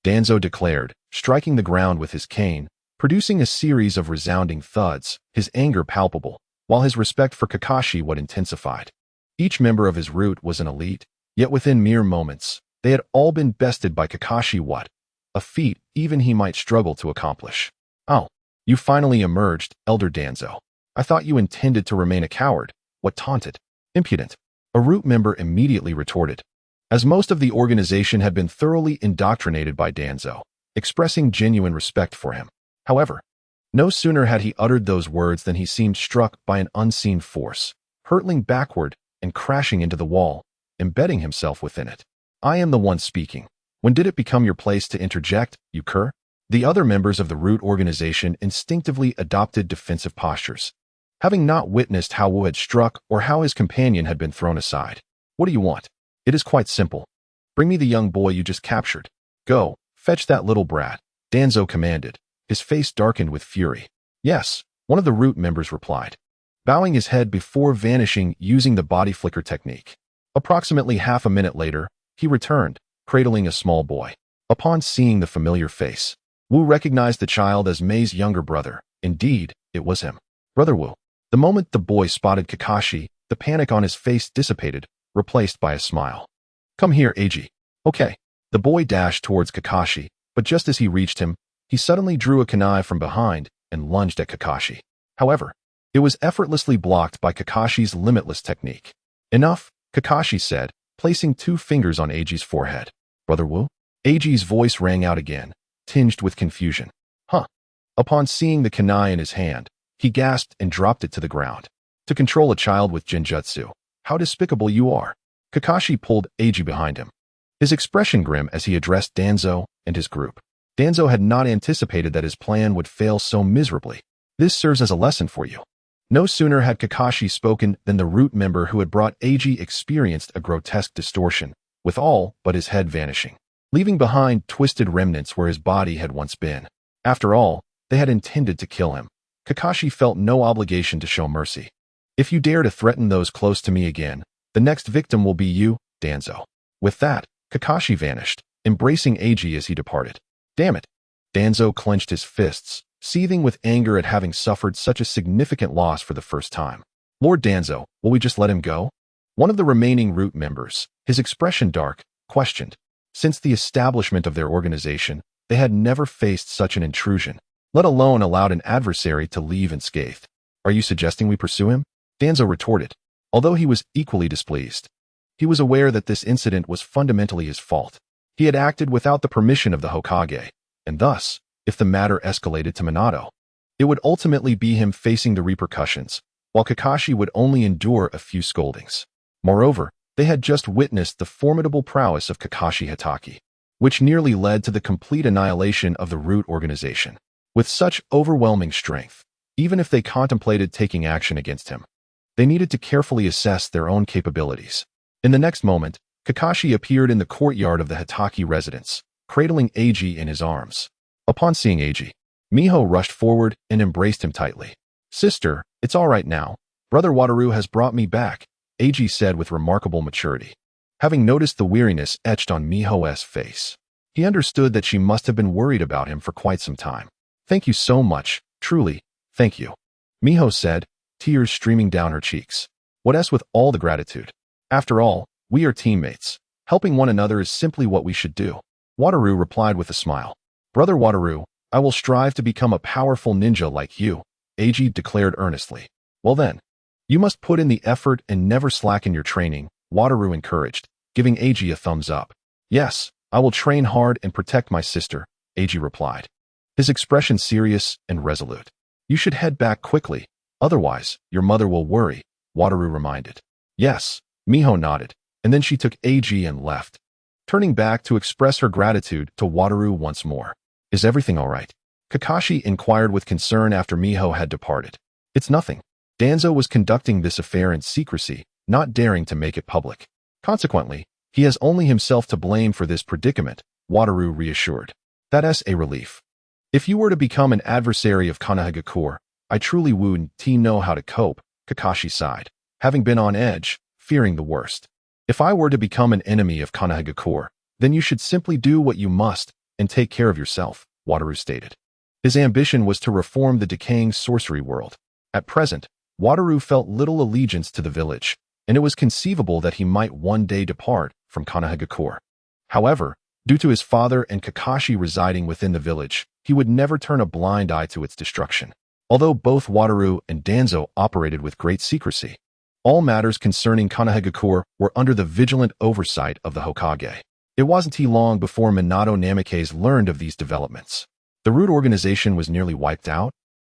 Danzo declared, striking the ground with his cane, producing a series of resounding thuds, his anger palpable, while his respect for Kakashi what intensified. Each member of his root was an elite, yet within mere moments, they had all been bested by Kakashi what? A feat even he might struggle to accomplish. Oh, you finally emerged, Elder Danzo. I thought you intended to remain a coward. What taunted? Impudent. A root member immediately retorted, as most of the organization had been thoroughly indoctrinated by Danzo, expressing genuine respect for him. However, no sooner had he uttered those words than he seemed struck by an unseen force, hurtling backward and crashing into the wall, embedding himself within it. I am the one speaking. When did it become your place to interject, you cur? The other members of the root organization instinctively adopted defensive postures, having not witnessed how Wu had struck or how his companion had been thrown aside. What do you want? It is quite simple. Bring me the young boy you just captured. Go, fetch that little brat, Danzo commanded, his face darkened with fury. Yes, one of the root members replied, bowing his head before vanishing using the body flicker technique. Approximately half a minute later, he returned, cradling a small boy. Upon seeing the familiar face, Wu recognized the child as Mei's younger brother. Indeed, it was him. Brother Wu. The moment the boy spotted Kakashi, the panic on his face dissipated, replaced by a smile. Come here, Eiji. Okay. The boy dashed towards Kakashi, but just as he reached him, he suddenly drew a kunai from behind and lunged at Kakashi. However, it was effortlessly blocked by Kakashi's limitless technique. Enough, Kakashi said, placing 2 fingers on Eiji's forehead. Brother Wu? Eiji's voice rang out again, tinged with confusion. Huh. Upon seeing the kunai in his hand, he gasped and dropped it to the ground. To control a child with genjutsu, how despicable you are. Kakashi pulled Eiji behind him, his expression grim as he addressed Danzo and his group. Danzo had not anticipated that his plan would fail so miserably. This serves as a lesson for you. No sooner had Kakashi spoken than the root member who had brought Eiji experienced a grotesque distortion, with all but his head vanishing, leaving behind twisted remnants where his body had once been. After all, they had intended to kill him. Kakashi felt no obligation to show mercy. If you dare to threaten those close to me again, the next victim will be you, Danzo. With that, Kakashi vanished, embracing Eiji as he departed. Damn it! Danzo clenched his fists, seething with anger at having suffered such a significant loss for the first time. Lord Danzo, will we just let him go? One of the remaining root members, his expression dark, questioned. Since the establishment of their organization, they had never faced such an intrusion, let alone allowed an adversary to leave unscathed. Are you suggesting we pursue him? Danzo retorted, although he was equally displeased. He was aware that this incident was fundamentally his fault. He had acted without the permission of the Hokage, and thus, if the matter escalated to Minato, it would ultimately be him facing the repercussions, while Kakashi would only endure a few scoldings. Moreover, they had just witnessed the formidable prowess of Kakashi Hatake, which nearly led to the complete annihilation of the root organization. With such overwhelming strength, even if they contemplated taking action against him, they needed to carefully assess their own capabilities. In the next moment, Kakashi appeared in the courtyard of the Hatake residence, cradling Eiji in his arms. Upon seeing Eiji, Miho rushed forward and embraced him tightly. Sister, it's all right now. Brother Wataru has brought me back, Eiji said with remarkable maturity. Having noticed the weariness etched on Miho's face, he understood that she must have been worried about him for quite some time. Thank you so much, truly, thank you, Miho said, tears streaming down her cheeks. What else with all the gratitude? After all, we are teammates. Helping one another is simply what we should do. Wataru replied with a smile. Brother Wataru, I will strive to become a powerful ninja like you, Eiji declared earnestly. Well then, you must put in the effort and never slacken your training, Wataru encouraged, giving Eiji a thumbs up. Yes, I will train hard and protect my sister, Eiji replied, his expression serious and resolute. You should head back quickly, otherwise, your mother will worry, Wataru reminded. Yes, Miho nodded, and then she took Eiji and left, turning back to express her gratitude to Wataru once more. Is everything all right? Kakashi inquired with concern after Miho had departed. It's nothing. Danzo was conducting this affair in secrecy, not daring to make it public. Consequently, he has only himself to blame for this predicament, Wataru reassured. That's a relief. If you were to become an adversary of Konohagakure, I truly wouldn't know how to cope, Kakashi sighed, having been on edge, fearing the worst. If I were to become an enemy of Konohagakure, then you should simply do what you must and take care of yourself, Wataru stated. His ambition was to reform the decaying sorcery world. At present, Wataru felt little allegiance to the village, and it was conceivable that he might one day depart from Konohagakure. However, due to his father and Kakashi residing within the village, he would never turn a blind eye to its destruction. Although both Wataru and Danzo operated with great secrecy, all matters concerning Konohagakure were under the vigilant oversight of the Hokage. It wasn't long before Minato Namikaze learned of these developments. The root organization was nearly wiped out.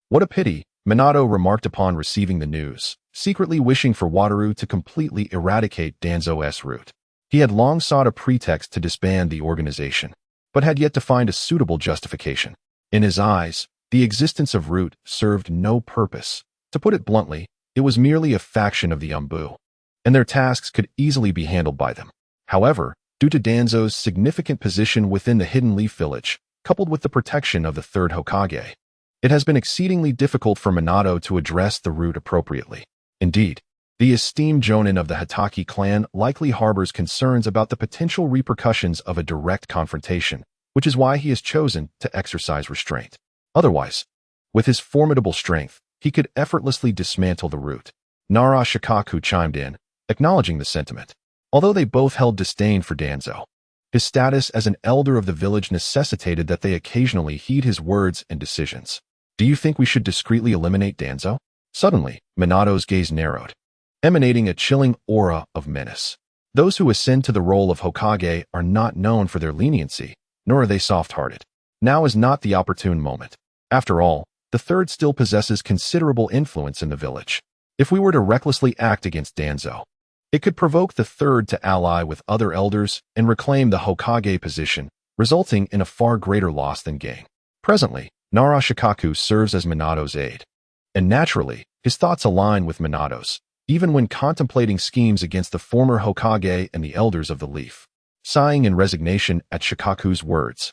What a pity, Minato remarked upon receiving the news, secretly wishing for Wataru to completely eradicate Danzo's root. He had long sought a pretext to disband the organization, but had yet to find a suitable justification. In his eyes, the existence of Root served no purpose. To put it bluntly, it was merely a faction of the Umbu, and their tasks could easily be handled by them. However, due to Danzo's significant position within the Hidden Leaf Village, coupled with the protection of the third Hokage, it has been exceedingly difficult for Minato to address the Root appropriately. Indeed, the esteemed Jonin of the Hatake clan likely harbors concerns about the potential repercussions of a direct confrontation, which is why he has chosen to exercise restraint. Otherwise, with his formidable strength, he could effortlessly dismantle the Root. Nara Shikaku chimed in, acknowledging the sentiment. Although they both held disdain for Danzo, his status as an elder of the village necessitated that they occasionally heed his words and decisions. Do you think we should discreetly eliminate Danzo? Suddenly, Minato's gaze narrowed, emanating a chilling aura of menace. Those who ascend to the role of Hokage are not known for their leniency, nor are they soft-hearted. Now is not the opportune moment. After all, the third still possesses considerable influence in the village. If we were to recklessly act against Danzo, it could provoke the third to ally with other elders and reclaim the Hokage position, resulting in a far greater loss than gain. Presently, Nara Shikaku serves as Minato's aide, and naturally, his thoughts align with Minato's, even when contemplating schemes against the former Hokage and the elders of the Leaf. Sighing in resignation at Shikaku's words,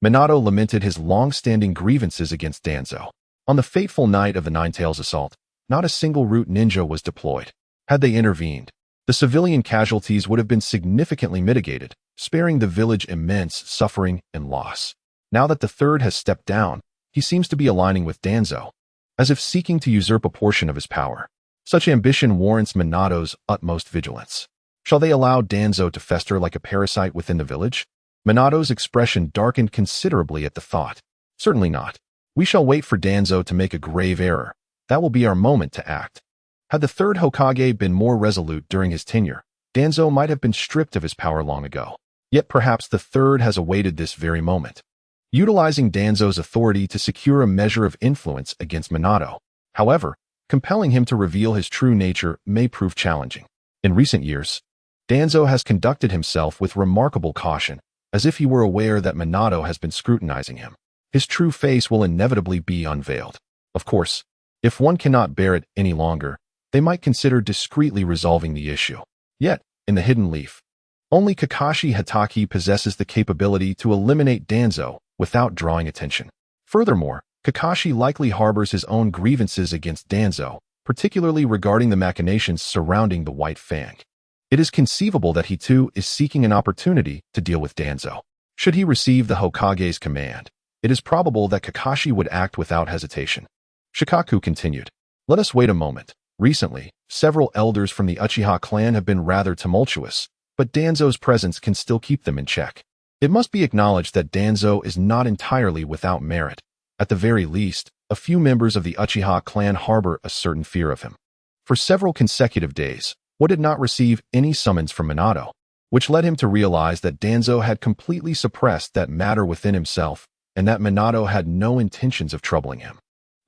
Minato lamented his long-standing grievances against Danzo. On the fateful night of the Ninetales assault, not a single Root ninja was deployed. Had they intervened, the civilian casualties would have been significantly mitigated, sparing the village immense suffering and loss. Now that the third has stepped down, he seems to be aligning with Danzo, as if seeking to usurp a portion of his power. Such ambition warrants Minato's utmost vigilance. Shall they allow Danzo to fester like a parasite within the village? Minato's expression darkened considerably at the thought. Certainly not. We shall wait for Danzo to make a grave error. That will be our moment to act. Had the third Hokage been more resolute during his tenure, Danzo might have been stripped of his power long ago. Yet perhaps the third has awaited this very moment, utilizing Danzo's authority to secure a measure of influence against Minato. However, compelling him to reveal his true nature may prove challenging. In recent years, Danzo has conducted himself with remarkable caution, as if he were aware that Minato has been scrutinizing him. His true face will inevitably be unveiled. Of course, if one cannot bear it any longer, they might consider discreetly resolving the issue. Yet, in the Hidden Leaf, only Kakashi Hatake possesses the capability to eliminate Danzo without drawing attention. Furthermore, Kakashi likely harbors his own grievances against Danzo, particularly regarding the machinations surrounding the White Fang. It is conceivable that he too is seeking an opportunity to deal with Danzo. Should he receive the Hokage's command, it is probable that Kakashi would act without hesitation. Shikaku continued, "Let us wait a moment. Recently, several elders from the Uchiha clan have been rather tumultuous, but Danzo's presence can still keep them in check. It must be acknowledged that Danzo is not entirely without merit. At the very least, a few members of the Uchiha clan harbor a certain fear of him. For several consecutive days, What did not receive any summons from Minato, which led him to realize that Danzo had completely suppressed that matter within himself and that Minato had no intentions of troubling him.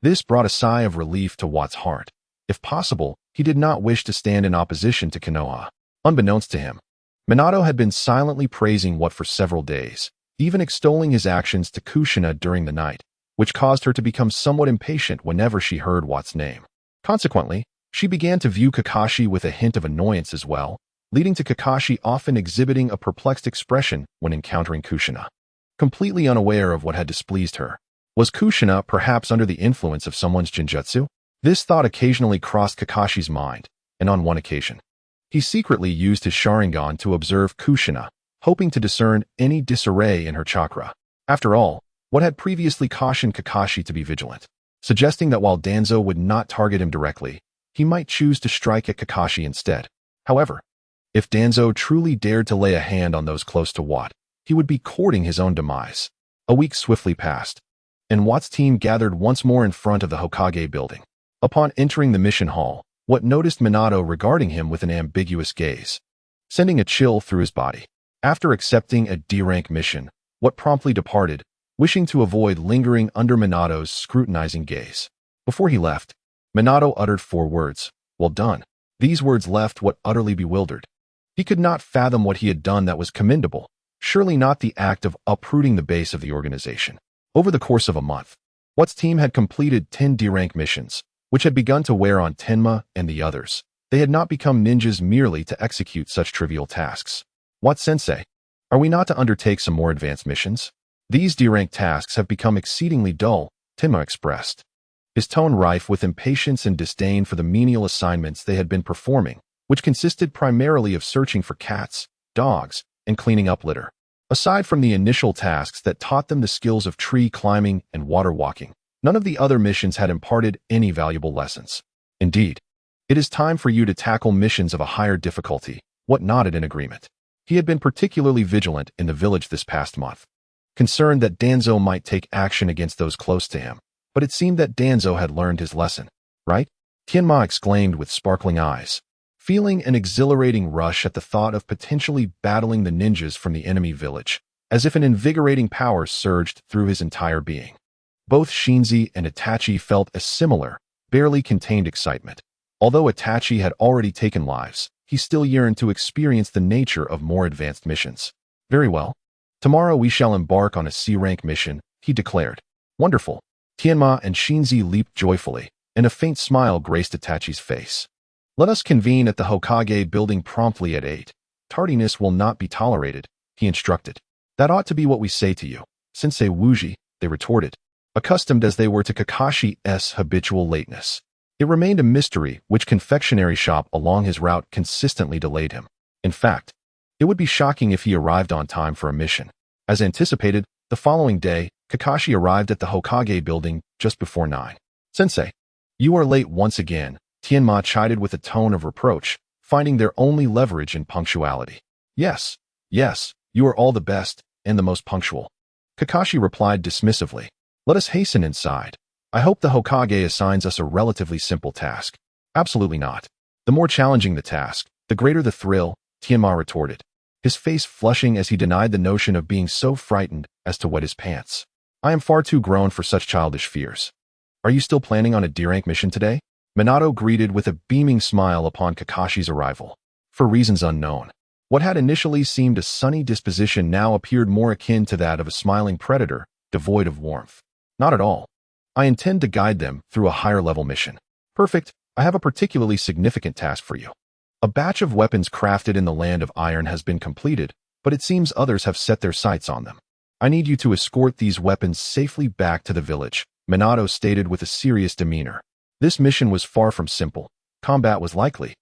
This brought a sigh of relief to Watt's heart. If possible, he did not wish to stand in opposition to Konoha. Unbeknownst to him, Minato had been silently praising Watt for several days, even extolling his actions to Kushina during the night, which caused her to become somewhat impatient whenever she heard Watt's name. Consequently, she began to view Kakashi with a hint of annoyance as well, leading to Kakashi often exhibiting a perplexed expression when encountering Kushina. Completely unaware of what had displeased her, was Kushina perhaps under the influence of someone's genjutsu? This thought occasionally crossed Kakashi's mind, and on one occasion, he secretly used his Sharingan to observe Kushina, hoping to discern any disarray in her chakra. After all, what had previously cautioned Kakashi to be vigilant, suggesting that while Danzo would not target him directly, he might choose to strike at Kakashi instead. However, if Danzo truly dared to lay a hand on those close to Watt, he would be courting his own demise. A week swiftly passed, and Watt's team gathered once more in front of the Hokage building. Upon entering the mission hall, Watt noticed Minato regarding him with an ambiguous gaze, sending a chill through his body. After accepting a D-rank mission, Watt promptly departed, wishing to avoid lingering under Minato's scrutinizing gaze. Before he left, Minato uttered 4 words, "Well done." These words left Watt utterly bewildered. He could not fathom what he had done that was commendable, surely not the act of uprooting the base of the organization. Over the course of a month, Watt's team had completed 10 D-rank missions, which had begun to wear on Tenma and the others. They had not become ninjas merely to execute such trivial tasks. Watt-sensei, are we not to undertake some more advanced missions? These D-rank tasks have become exceedingly dull, Tenma expressed, his tone rife with impatience and disdain for the menial assignments they had been performing, which consisted primarily of searching for cats, dogs, and cleaning up litter. Aside from the initial tasks that taught them the skills of tree climbing and water walking, none of the other missions had imparted any valuable lessons. Indeed, it is time for you to tackle missions of a higher difficulty. Watt nodded in agreement. He had been particularly vigilant in the village this past month, concerned that Danzo might take action against those close to him, but it seemed that Danzo had learned his lesson, right? Tianma exclaimed with sparkling eyes, feeling an exhilarating rush at the thought of potentially battling the ninjas from the enemy village, as if an invigorating power surged through his entire being. Both Shinzi and Itachi felt a similar, barely contained excitement. Although Itachi had already taken lives, he still yearned to experience the nature of more advanced missions. Very well. Tomorrow we shall embark on a C-rank mission, he declared. Wonderful. Tianma and Shinzi leaped joyfully, and a faint smile graced Itachi's face. Let us convene at the Hokage building promptly at 8. Tardiness will not be tolerated, he instructed. That ought to be what we say to you, Sensei Wuji, they retorted, accustomed as they were to Kakashi's habitual lateness. It remained a mystery which confectionery shop along his route consistently delayed him. In fact, it would be shocking if he arrived on time for a mission. As anticipated, the following day, Kakashi arrived at the Hokage building just before 9. Sensei, you are late once again, Tianma chided with a tone of reproach, finding their only leverage in punctuality. Yes, you are all the best and the most punctual. Kakashi replied dismissively. Let us hasten inside. I hope the Hokage assigns us a relatively simple task. Absolutely not. The more challenging the task, the greater the thrill, Tianma retorted, his face flushing as he denied the notion of being so frightened as to wet his pants. I am far too grown for such childish fears. Are you still planning on a D-rank mission today? Minato greeted with a beaming smile upon Kakashi's arrival. For reasons unknown, what had initially seemed a sunny disposition now appeared more akin to that of a smiling predator, devoid of warmth. Not at all. I intend to guide them through a higher-level mission. Perfect. I have a particularly significant task for you. A batch of weapons crafted in the Land of Iron has been completed, but it seems others have set their sights on them. I need you to escort these weapons safely back to the village, Minato stated with a serious demeanor. This mission was far from simple. Combat was likely,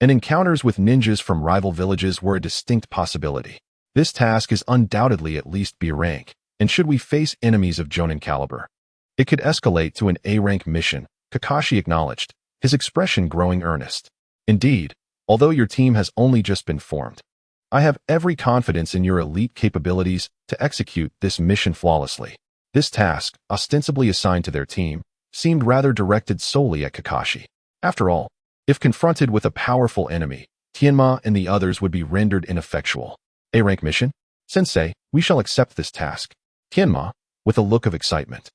and encounters with ninjas from rival villages were a distinct possibility. This task is undoubtedly at least B rank, and should we face enemies of Jonin caliber, it could escalate to an A-rank mission, Kakashi acknowledged, his expression growing earnest. Indeed, although your team has only just been formed, I have every confidence in your elite capabilities to execute this mission flawlessly. This task, ostensibly assigned to their team, seemed rather directed solely at Kakashi. After all, if confronted with a powerful enemy, Tianma and the others would be rendered ineffectual. A-rank mission? Sensei, we shall accept this task. Tianma, with a look of excitement,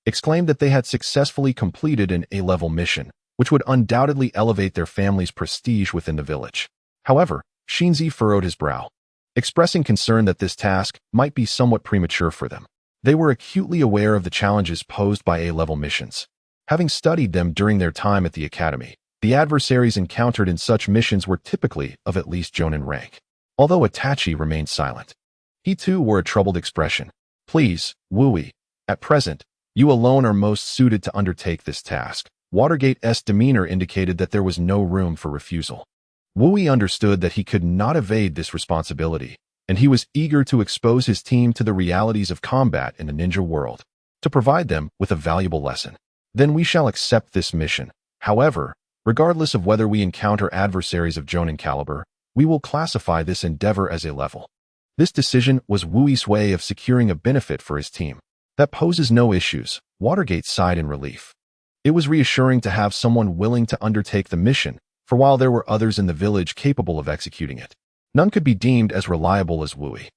exclaimed that they had successfully completed an A-level mission, which would undoubtedly elevate their family's prestige within the village. However, Shinzi furrowed his brow, expressing concern that this task might be somewhat premature for them. They were acutely aware of the challenges posed by A-level missions. Having studied them during their time at the academy, the adversaries encountered in such missions were typically of at least Jonin rank. Although Itachi remained silent, he too wore a troubled expression. Please, Wui, at present, you alone are most suited to undertake this task, Watergate's demeanor indicated that there was no room for refusal. Wooey understood that he could not evade this responsibility, and he was eager to expose his team to the realities of combat in the ninja world, to provide them with a valuable lesson. Then we shall accept this mission. However, regardless of whether we encounter adversaries of Jonin caliber, we will classify this endeavor as a level. This decision was Wooey's way of securing a benefit for his team. That poses no issues, Watergate sighed in relief. It was reassuring to have someone willing to undertake the mission, for while there were others in the village capable of executing it, none could be deemed as reliable as Wooey.